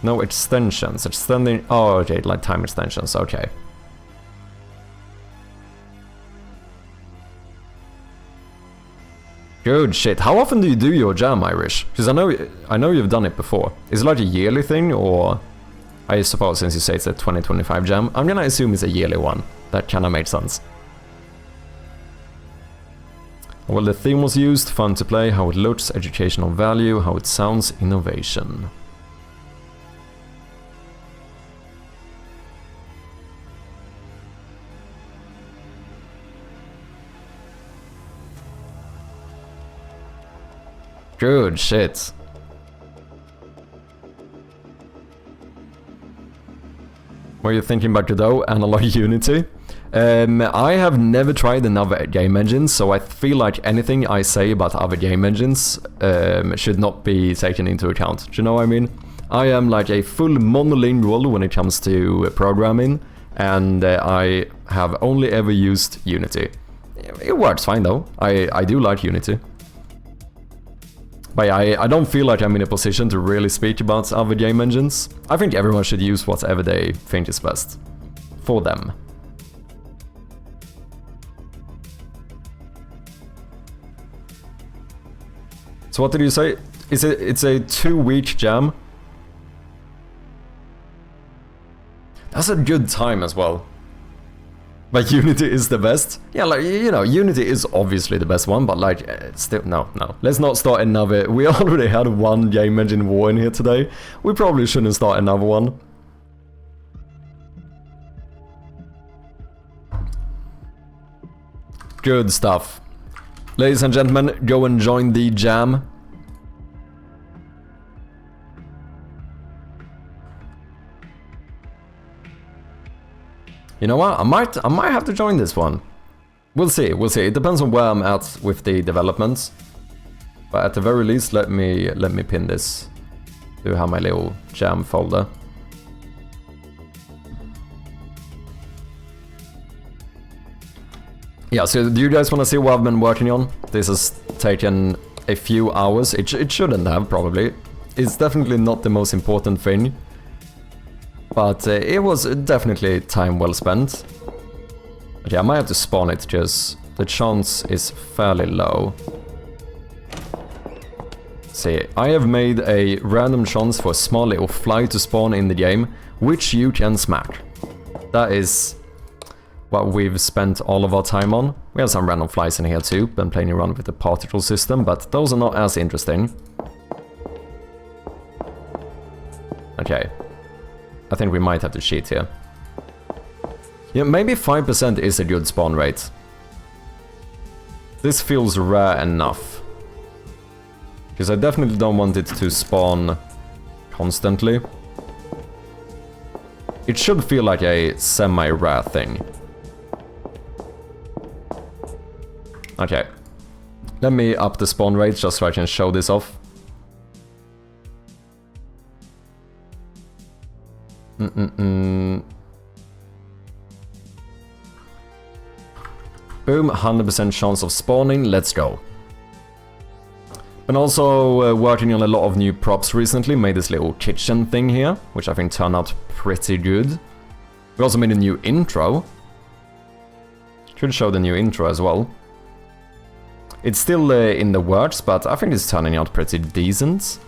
No extensions. Extending. Oh, okay, like time extensions. Okay. Good shit. How often do you do your jam, Irish? Because I know you've done it before. Is it like a yearly thing, or I suppose since you say it's a 2025 jam, I'm gonna assume it's a yearly one. That kinda makes sense. Well, the theme was used, fun to play, how it looks, educational value, how it sounds, innovation. Good shit. What are you thinking about Godot, Analog, Unity? I have never tried another game engine, so I feel like anything I say about other game engines should not be taken into account. Do you know what I mean? I am like a full monolingual when it comes to programming, and I have only ever used Unity. It works fine though. I do like Unity. But I don't feel like I'm in a position to really speak about other game engines. I think everyone should use whatever they think is best for them. So what did you say? It's a 2-week jam? That's a good time as well. But Unity is the best? Yeah, like, you know, Unity is obviously the best one, but like, still, no. Let's not start another. We already had one game engine war in here today. We probably shouldn't start another one. Good stuff. Ladies and gentlemen, go and join the jam. You know what? I might have to join this one. We'll see. It depends on where I'm at with the developments. But at the very least, let me pin this to have my little jam folder. Yeah, so do you guys want to see what I've been working on? This has taken a few hours. It shouldn't have, probably. It's definitely not the most important thing. But it was definitely time well spent. Okay, I might have to spawn it because the chance is fairly low. See, I have made a random chance for a small little fly to spawn in the game, which you can smack. That is what we've spent all of our time on. We have some random flies in here too, been playing around with the particle system, but those are not as interesting. Okay. I think we might have to cheat here. Yeah, maybe 5% is a good spawn rate. This feels rare enough. Because I definitely don't want it to spawn constantly. It should feel like a semi-rare thing. Okay. Let me up the spawn rate just so I can show this off. Boom, 100% chance of spawning, let's go. Been also working on a lot of new props recently, made this little kitchen thing here, which I think turned out pretty good. We also made a new intro. Should show the new intro as well. It's still in the works, but I think it's turning out pretty decent.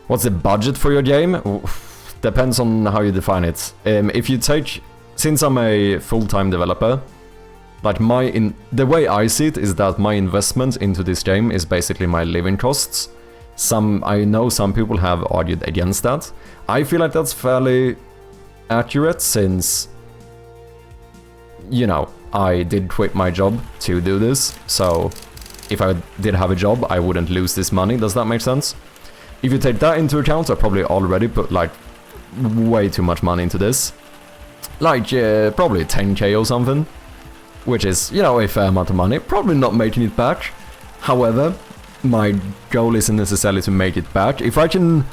What's the budget for your game? Oof, depends on how you define it. If you take, since I'm a full-time developer, like the way I see it is that my investment into this game is basically my living costs. I know some people have argued against that. I feel like that's fairly accurate since, you know, I did quit my job to do this. So if I did have a job, I wouldn't lose this money. Does that make sense? If you take that into account, I probably already put like way too much money into this. Like probably 10k or something. Which is, you know, a fair amount of money. Probably not making it back. However, my goal isn't necessarily to make it back. If I can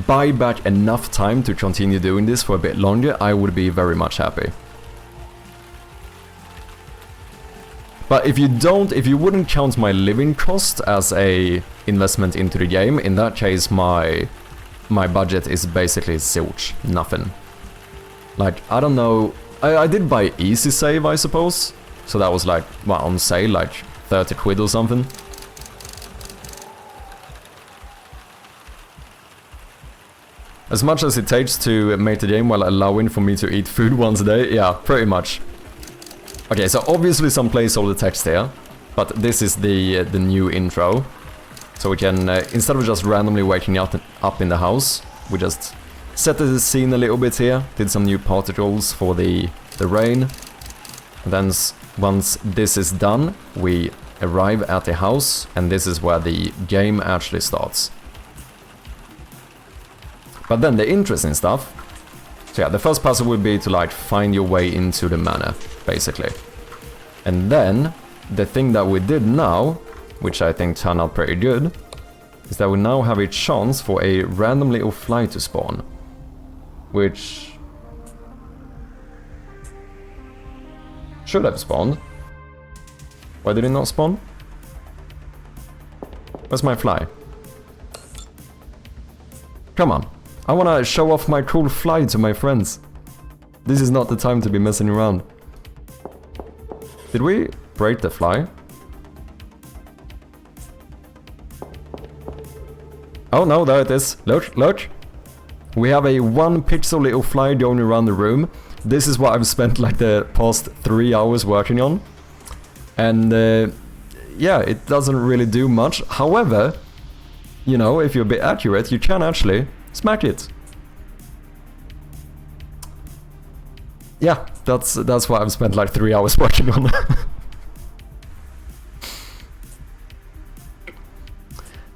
buy back enough time to continue doing this for a bit longer, I would be very much happy. But if you wouldn't count my living cost as a investment into the game, in that case my budget is basically zilch, nothing. Like, I don't know, I did buy Easy Save, I suppose, so that was like, well, on sale, like 30 quid or something. As much as it takes to make the game while allowing for me to eat food once a day, yeah, pretty much. Okay, so obviously some placeholder text here, but this is the new intro. So we can, instead of just randomly waking up in the house, we just set the scene a little bit here, did some new particles for the rain. And then once this is done, we arrive at the house, and this is where the game actually starts. But then the interesting stuff So yeah, the first puzzle would be to like find your way into the manor, basically. And then, the thing that we did now, which I think turned out pretty good, is that we now have a chance for a random little fly to spawn. Which should have spawned. Why did it not spawn? Where's my fly? Come on. I wanna show off my cool fly to my friends. This is not the time to be messing around. Did we break the fly? Oh no, there it is. Look, look. We have a 1 pixel little fly going around the room. This is what I've spent like the past 3 hours working on. And yeah, it doesn't really do much. However, you know, if you're a bit accurate, you can actually smack it. Yeah, that's what I've spent like 3 hours working on.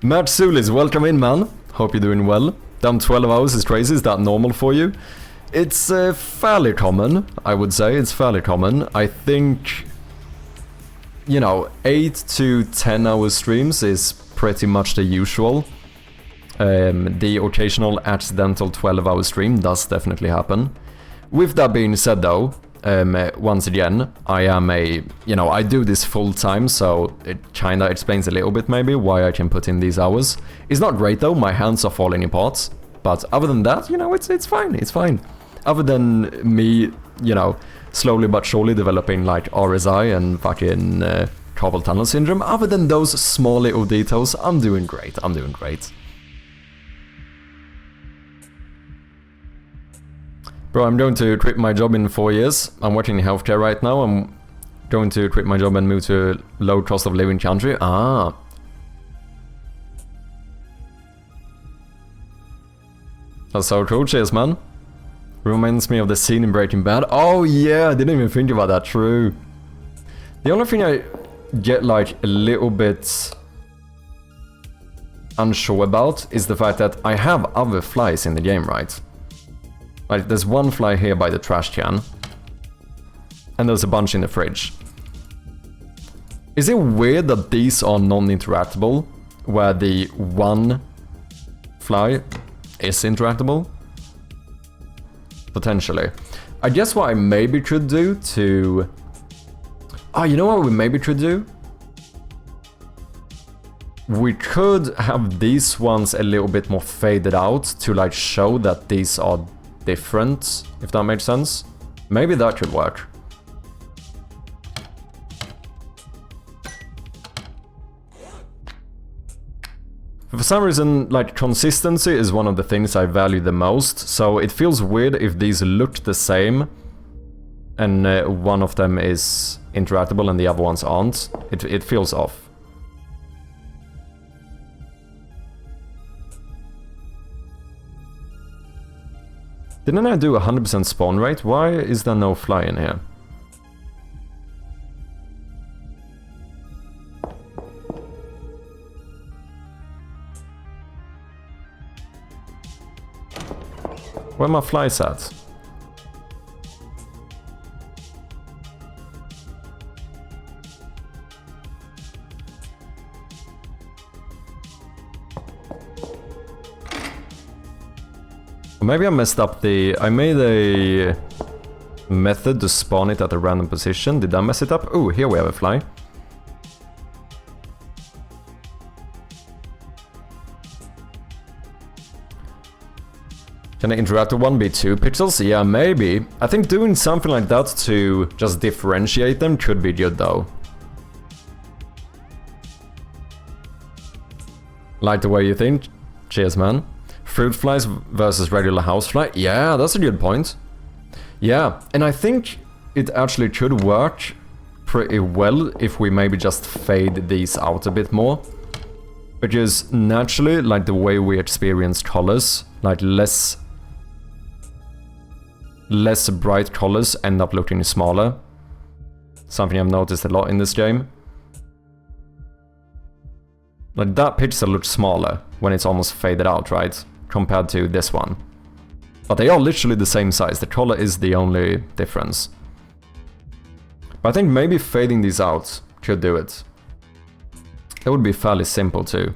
Matt Sulis, welcome in, man. Hope you're doing well. Damn, 12 hours is crazy. Is that normal for you? It's fairly common, I would say. It's fairly common. I think, you know, 8 to 10 hour streams is pretty much the usual. The occasional accidental 12-hour stream does definitely happen. With that being said, though, once again, I am you know, I do this full time, so it kinda explains a little bit maybe why I can put in these hours. It's not great though, my hands are falling apart, but other than that, you know, it's fine, it's fine. Other than me, you know, slowly but surely developing like RSI and fucking carpal tunnel syndrome, other than those small little details, I'm doing great, I'm doing great. Bro, I'm going to quit my job in 4 years. I'm working in healthcare right now. I'm going to quit my job and move to a low cost of living country. Ah. That's so cool, cheers, man. Reminds me of the scene in Breaking Bad. Oh yeah, I didn't even think about that, true. The only thing I get like a little bit unsure about is the fact that I have other flies in the game, right? Like, there's one fly here by the trash can. And there's a bunch in the fridge. Is it weird that these are non-interactable, where the one fly is interactable? Potentially. I guess what I maybe could do to... Oh, you know what we maybe could do? We could have these ones a little bit more faded out to like show that these are different, if that makes sense. Maybe that could work. For some reason, like, consistency is one of the things I value the most, so it feels weird if these look the same and one of them is interactable and the other ones aren't. It feels off. Didn't I do 100% spawn rate? Why is there no fly in here? Where are my flies at? Maybe I messed up the... I made a method to spawn it at a random position. Did I mess it up? Oh, here we have a fly. Can the interactive one be 2 pixels? Yeah, maybe. I think doing something like that to just differentiate them could be good though. Like the way you think? Cheers, man. Fruit flies versus regular housefly? Yeah, that's a good point. Yeah, and I think it actually could work pretty well if we maybe just fade these out a bit more. Because naturally, like the way we experience colors, like less bright colors end up looking smaller. Something I've noticed a lot in this game. Like that pixel looks smaller when it's almost faded out, right? Compared to this one. But they are literally the same size, the color is the only difference. But I think maybe fading these out could do it. That would be fairly simple too.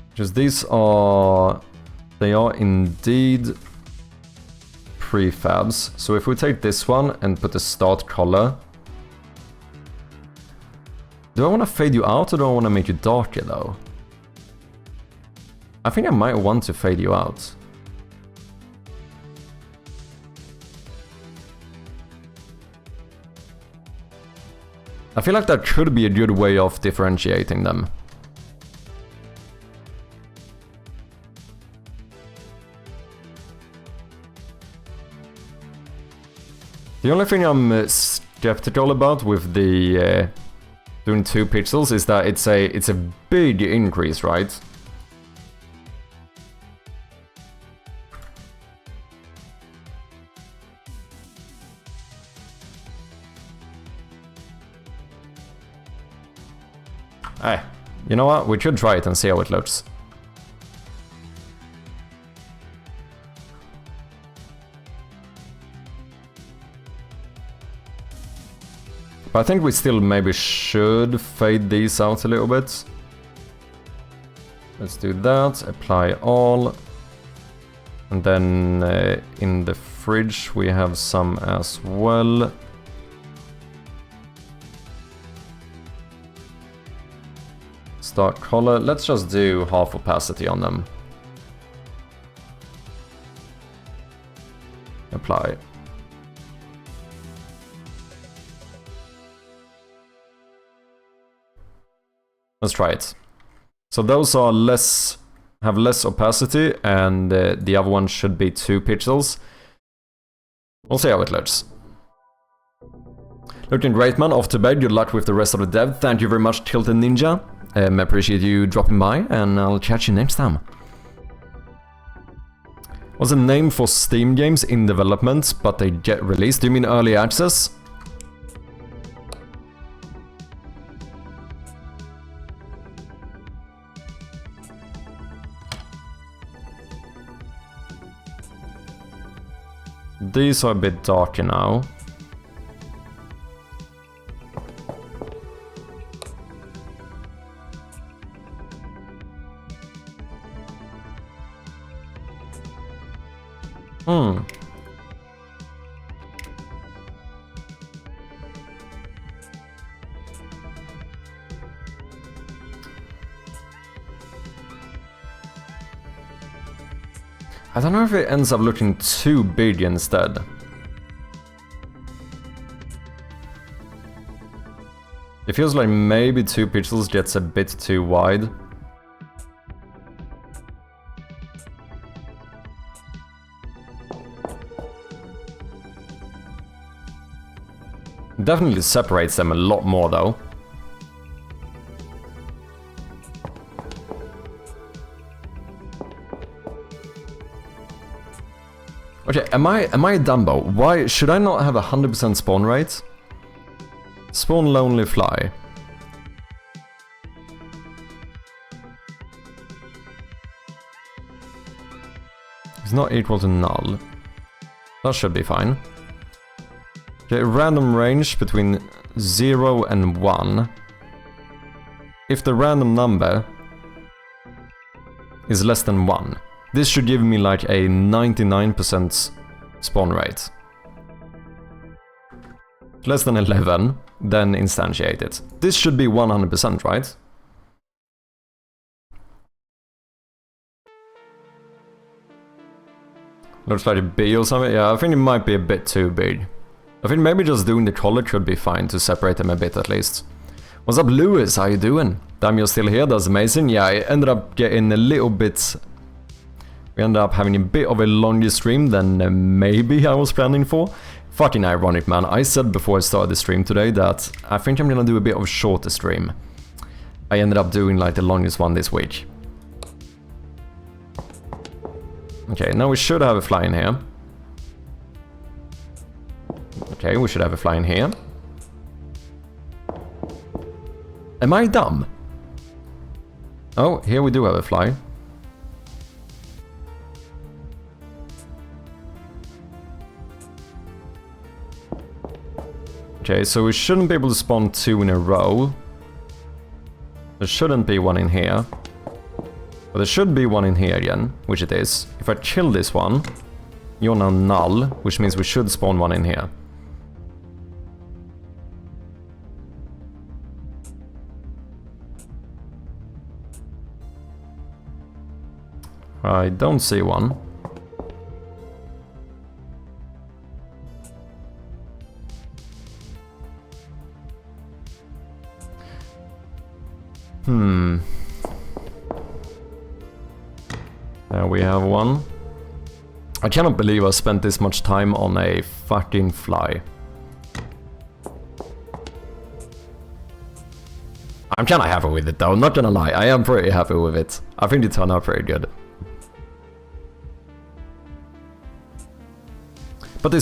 Because these are... They are indeed prefabs. So if we take this one and put the start color... Do I want to fade you out or do I want to make you darker though? I think I might want to fade you out. I feel like that could be a good way of differentiating them. The only thing I'm skeptical about with the doing 2 pixels is that it's a big increase, right? You know what? We should try it and see how it looks. But I think we still maybe should fade these out a little bit. Let's do that, apply all. And then in the fridge we have some as well. Start color, let's just do half opacity on them. Apply. Let's try it. So those are have less opacity, and the other one should be 2 pixels. We'll see how it looks. Looking great, man. Off to bed. Good luck with the rest of the dev. Thank you very much, Tilted Ninja. I appreciate you dropping by, and I'll catch you next time. What's the name for Steam games in development, but they get released? Do you mean early access? These are a bit darker now. I don't know if it ends up looking too big instead. It feels like maybe 2 pixels gets a bit too wide. Definitely separates them a lot more though. Okay, am I a Dumbo? Why should I not have 100% spawn rate? Spawn lonely fly. It's not equal to null. That should be fine. Okay, random range between 0 and 1. If the random number is less than 1, this should give me like a 99% spawn rate. Less than 11, then instantiate it. This should be 100%, right? Looks like a B or something. Yeah, I think it might be a bit too big. I think maybe just doing the color could be fine to separate them a bit at least. What's up, Lewis? How you doing? Damn, you're still here. That's amazing. Yeah, I ended up getting a little bit... We ended up having a bit of a longer stream than maybe I was planning for. Fucking ironic, man. I said before I started the stream today that I think I'm gonna do a bit of a shorter stream. I ended up doing like the longest one this week. Okay, now we should have a fly in here. Okay, we should have a fly in here. Am I dumb? Oh, here we do have a fly. Okay, so we shouldn't be able to spawn 2 in a row. There shouldn't be one in here. But there should be one in here again, which it is. If I kill this one, you're now null, which means we should spawn one in here. I don't see one. There we have one. I cannot believe I spent this much time on a fucking fly. I'm kinda happy with it though, not gonna lie, I am pretty happy with it. I think it turned out pretty good. But this